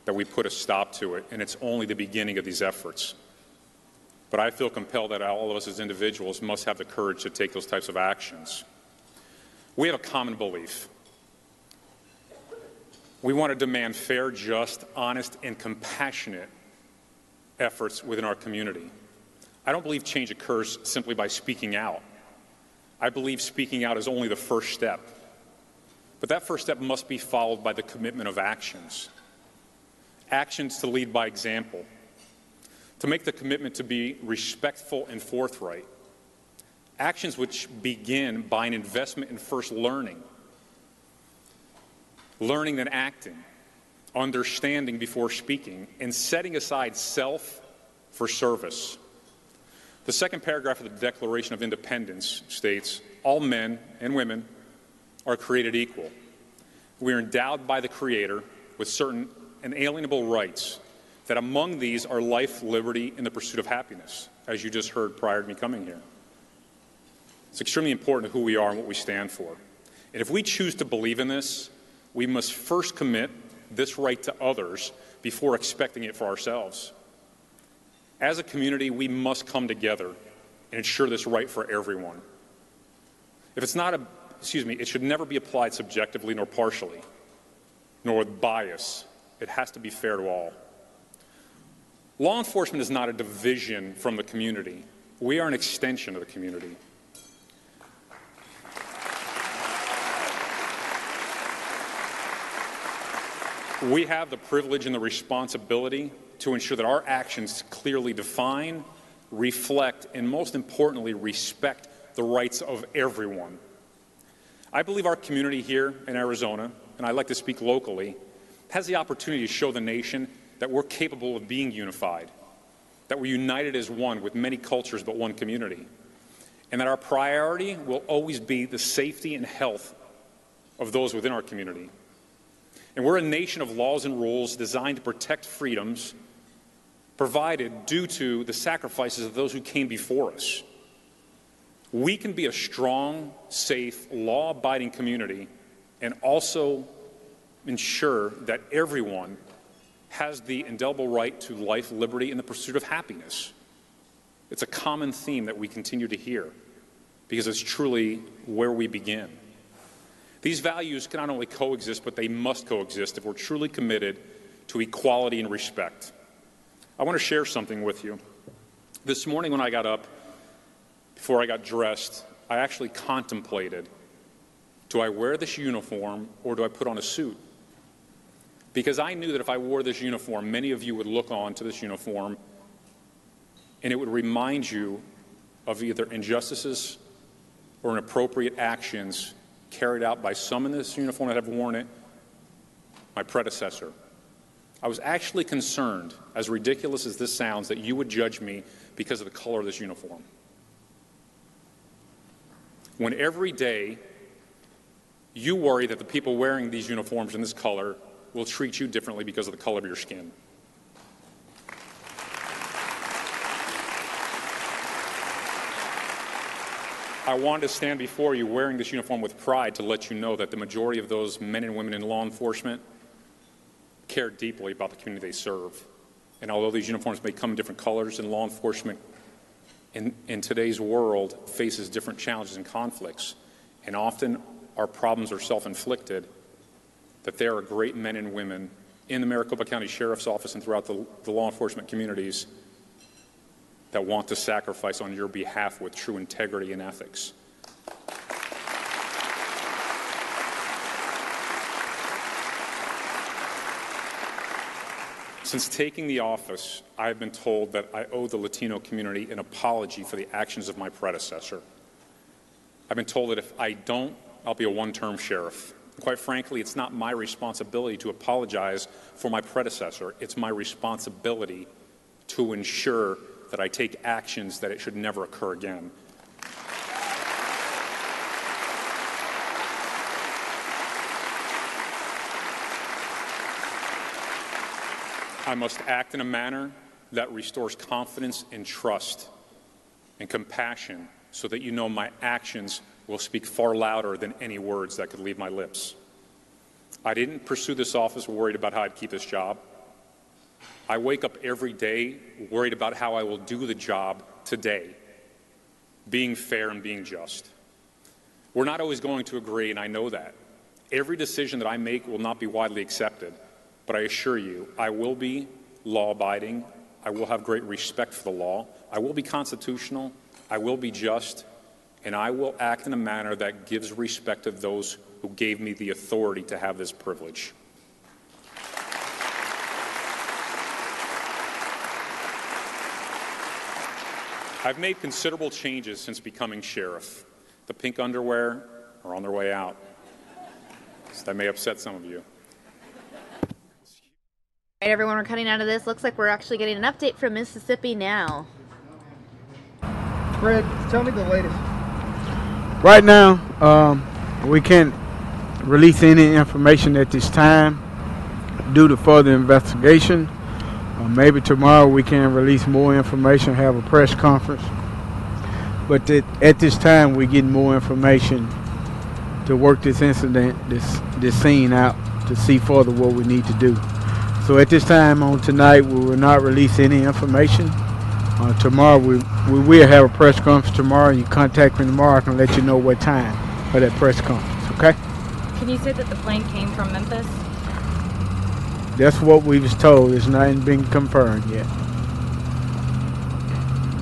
that we put a stop to it, and it's only the beginning of these efforts. But I feel compelled that all of us as individuals must have the courage to take those types of actions. We have a common belief. We want to demand fair, just, honest, and compassionate efforts within our community. I don't believe change occurs simply by speaking out. I believe speaking out is only the first step. But that first step must be followed by the commitment of actions. Actions to lead by example. To make the commitment to be respectful and forthright. Actions which begin by an investment in first learning. Learning then acting, understanding before speaking, and setting aside self for service. The second paragraph of the Declaration of Independence states, "All men and women are created equal. We are endowed by the Creator with certain inalienable rights, that among these are life, liberty, and the pursuit of happiness," as you just heard prior to me coming here. It's extremely important who we are and what we stand for. And if we choose to believe in this, we must first commit this right to others before expecting it for ourselves. As a community, we must come together and ensure this right for everyone. If it's not it should never be applied subjectively nor partially, nor with bias. It has to be fair to all. Law enforcement is not a division from the community. We are an extension of the community. We have the privilege and the responsibility to ensure that our actions clearly define, reflect, and most importantly, respect the rights of everyone. I believe our community here in Arizona, and I like to speak locally, has the opportunity to show the nation that we're capable of being unified, that we're united as one with many cultures but one community, and that our priority will always be the safety and health of those within our community. And we're a nation of laws and rules designed to protect freedoms provided due to the sacrifices of those who came before us. We can be a strong, safe, law-abiding community and also ensure that everyone has the indelible right to life, liberty, and the pursuit of happiness. It's a common theme that we continue to hear because it's truly where we begin. These values can not only coexist, but they must coexist if we're truly committed to equality and respect. I want to share something with you. This morning when I got up, before I got dressed, I actually contemplated, do I wear this uniform or do I put on a suit? Because I knew that if I wore this uniform, many of you would look on to this uniform and it would remind you of either injustices or inappropriate actions carried out by some in this uniform that have worn it, my predecessor. I was actually concerned, as ridiculous as this sounds, that you would judge me because of the color of this uniform. When every day you worry that the people wearing these uniforms in this color will treat you differently because of the color of your skin. I wanted to stand before you wearing this uniform with pride to let you know that the majority of those men and women in law enforcement care deeply about the community they serve. And although these uniforms may come in different colors, and law enforcement in today's world faces different challenges and conflicts, and often our problems are self-inflicted, that there are great men and women in the Maricopa County Sheriff's Office and throughout the law enforcement communities that want to sacrifice on your behalf with true integrity and ethics. Since taking the office, I have been told that I owe the Latino community an apology for the actions of my predecessor. I've been told that if I don't, I'll be a one-term sheriff. Quite frankly, it's not my responsibility to apologize for my predecessor. It's my responsibility to ensure that I take actions that it should never occur again. I must act in a manner that restores confidence and trust and compassion so that you know my actions will speak far louder than any words that could leave my lips. I didn't pursue this office worried about how I'd keep this job. I wake up every day worried about how I will do the job today, being fair and being just. We're not always going to agree, and I know that. Every decision that I make will not be widely accepted, but I assure you, I will be law-abiding, I will have great respect for the law, I will be constitutional, I will be just, and I will act in a manner that gives respect to those who gave me the authority to have this privilege. I've made considerable changes since becoming sheriff. The pink underwear are on their way out. So that may upset some of you. All right, everyone, we're cutting out of this. Looks like we're actually getting an update from Mississippi now. Fred, tell me the latest. Right now, we can't release any information at this time due to further investigation. Maybe tomorrow we can release more information, have a press conference. But at this time, we're getting more information to work this incident, this scene out, to see further what we need to do. So at this time on tonight, we will not release any information. Tomorrow, we will have a press conference tomorrow. You contact me tomorrow, I can let you know what time for that press conference, okay? Can you say that the plane came from Memphis? That's what we was told. It's not been confirmed yet.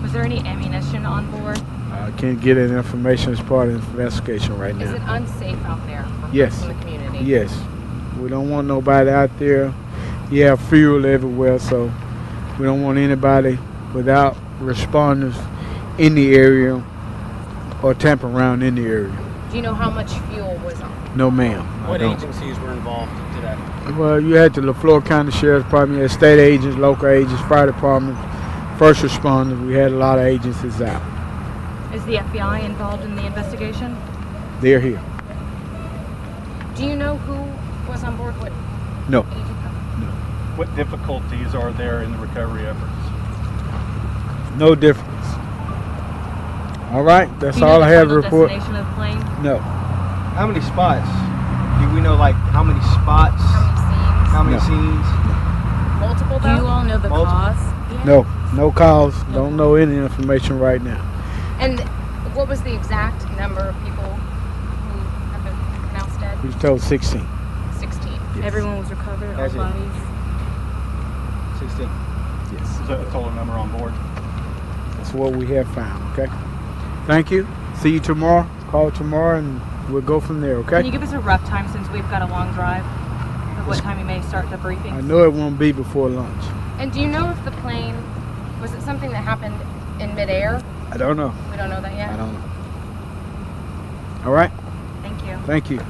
Was there any ammunition on board? I can't get that information as part of the investigation right now. Is it unsafe out there for Yes. folks in the community? Yes. We don't want nobody out there. You have fuel everywhere, so we don't want anybody without responders in the area or tamper around in the area. Do you know how much fuel was on? No, ma'am. What agencies were involved in that? Well, you had the Leflore County Sheriff's Department, you had state agents, local agents, fire department, first responders. We had a lot of agencies out. Is the FBI involved in the investigation? They're here. Do you know who was on board? What? No. What difficulties are there in the recovery efforts? No difference. All right, that's Do you know all the I have to final report. destination of the plane? No. How many spots? Do we know, like, how many spots? How many scenes? Multiple, Do you all know the cause? No. No calls. Don't know any information right now. And what was the exact number of people who have been pronounced dead? We was told 16. 16. Everyone was recovered, all That's it. bodies. 16. Yes. Is that the total number on board? That's what we have found, okay? Thank you. See you tomorrow. Call tomorrow and we'll go from there, okay? Can you give us a rough time, since we've got a long drive, of what time you may start the briefing? I know it won't be before lunch. And do you know if the plane, was it something that happened in midair? I don't know. We don't know that yet? I don't know. All right? Thank you. Thank you.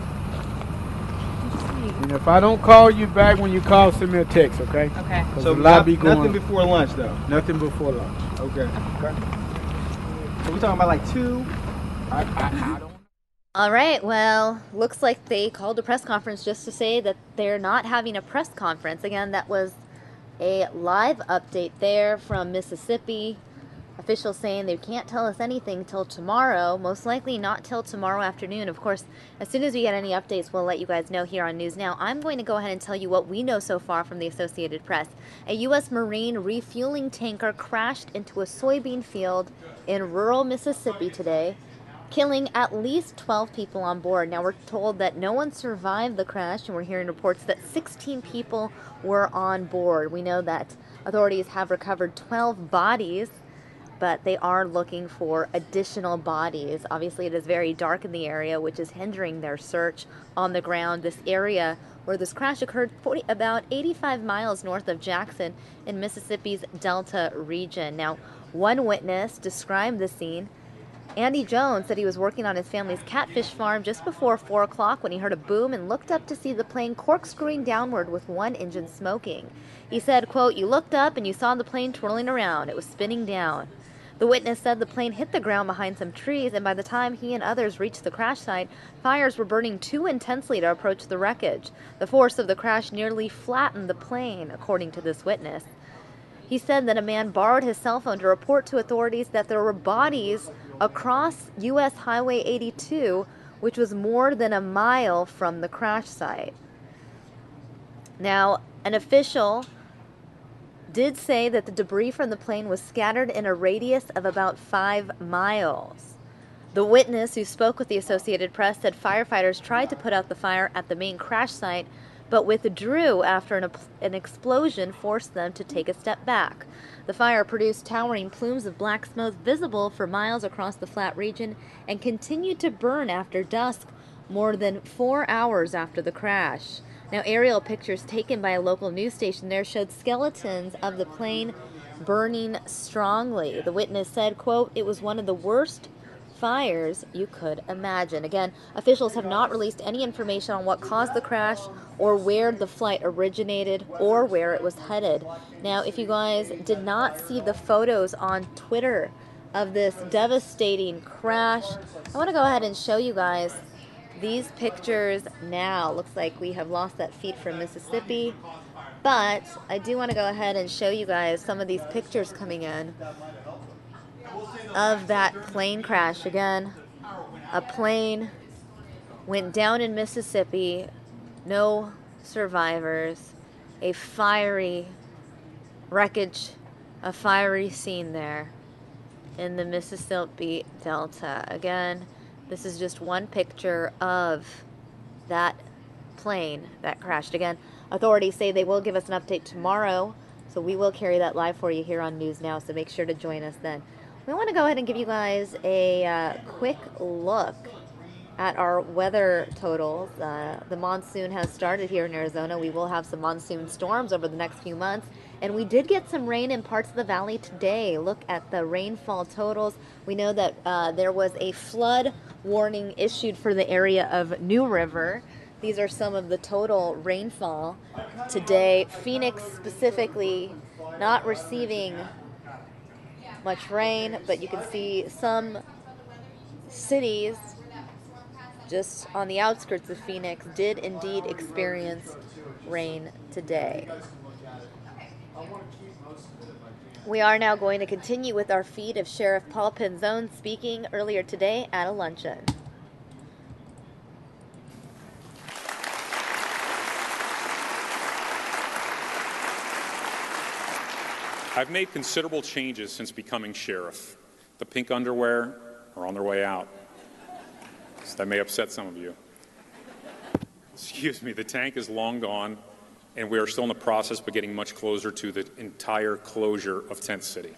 And if I don't call you back when you call, send me a text, okay? Okay. So a lot be going nothing before lunch, though? Nothing before lunch. Okay. So we're talking about like 2? I don't All right, well, looks like they called a press conference just to say that they're not having a press conference. Again, that was a live update there from Mississippi. Officials saying they can't tell us anything till tomorrow, most likely not till tomorrow afternoon. Of course, as soon as we get any updates, we'll let you guys know here on News Now. I'm going to go ahead and tell you what we know so far from the Associated Press. A U.S. Marine refueling tanker crashed into a soybean field in rural Mississippi today, killing at least 12 people on board. Now, we're told that no one survived the crash, and we're hearing reports that 16 people were on board. We know that authorities have recovered 12 bodies, but they are looking for additional bodies. Obviously, it is very dark in the area, which is hindering their search on the ground. This area where this crash occurred about 85 miles north of Jackson in Mississippi's Delta region. Now, one witness described the scene. Andy Jones said he was working on his family's catfish farm just before 4 o'clock when he heard a boom and looked up to see the plane corkscrewing downward with one engine smoking. He said, quote, "You looked up and you saw the plane twirling around. It was spinning down." The witness said the plane hit the ground behind some trees, and by the time he and others reached the crash site, fires were burning too intensely to approach the wreckage. The force of the crash nearly flattened the plane, according to this witness. He said that a man borrowed his cell phone to report to authorities that there were bodies across U.S. Highway 82, which was more than a mile from the crash site. Now, an official did say that the debris from the plane was scattered in a radius of about 5 miles. The witness who spoke with the Associated Press said firefighters tried to put out the fire at the main crash site, but withdrew after an explosion forced them to take a step back. The fire produced towering plumes of black smoke visible for miles across the flat region and continued to burn after dusk, more than 4 hours after the crash. Now, aerial pictures taken by a local news station there showed skeletons of the plane burning strongly. The witness said, quote, "It was one of the worst fires you could imagine." Again, officials have not released any information on what caused the crash or where the flight originated or where it was headed. Now, if you guys did not see the photos on Twitter of this devastating crash, I want to go ahead and show you guys these pictures now. Looks like we have lost that feed from Mississippi, but I do want to go ahead and show you guys some of these pictures coming in of that plane crash. Again, a plane went down in Mississippi, no survivors, a fiery wreckage, a fiery scene there in the Mississippi Delta. Again, this is just one picture of that plane that crashed. Again, authorities say they will give us an update tomorrow, so we will carry that live for you here on News Now, so make sure to join us then. We want to go ahead and give you guys a quick look at our weather totals. The monsoon has started here in Arizona. We will have some monsoon storms over the next few months, and we did get some rain in parts of the valley today. Look at the rainfall totals. We know that there was a flood warning issued for the area of New River. These are some of the total rainfall today. Phoenix specifically not receiving much rain, but you can see some cities just on the outskirts of Phoenix did indeed experience rain today. We are now going to continue with our feed of Sheriff Paul Penzone speaking earlier today at a luncheon. I've made considerable changes since becoming sheriff. The pink underwear are on their way out. So that may upset some of you. Excuse me, the tank is long gone, and we are still in the process of getting much closer to the entire closure of Tent City.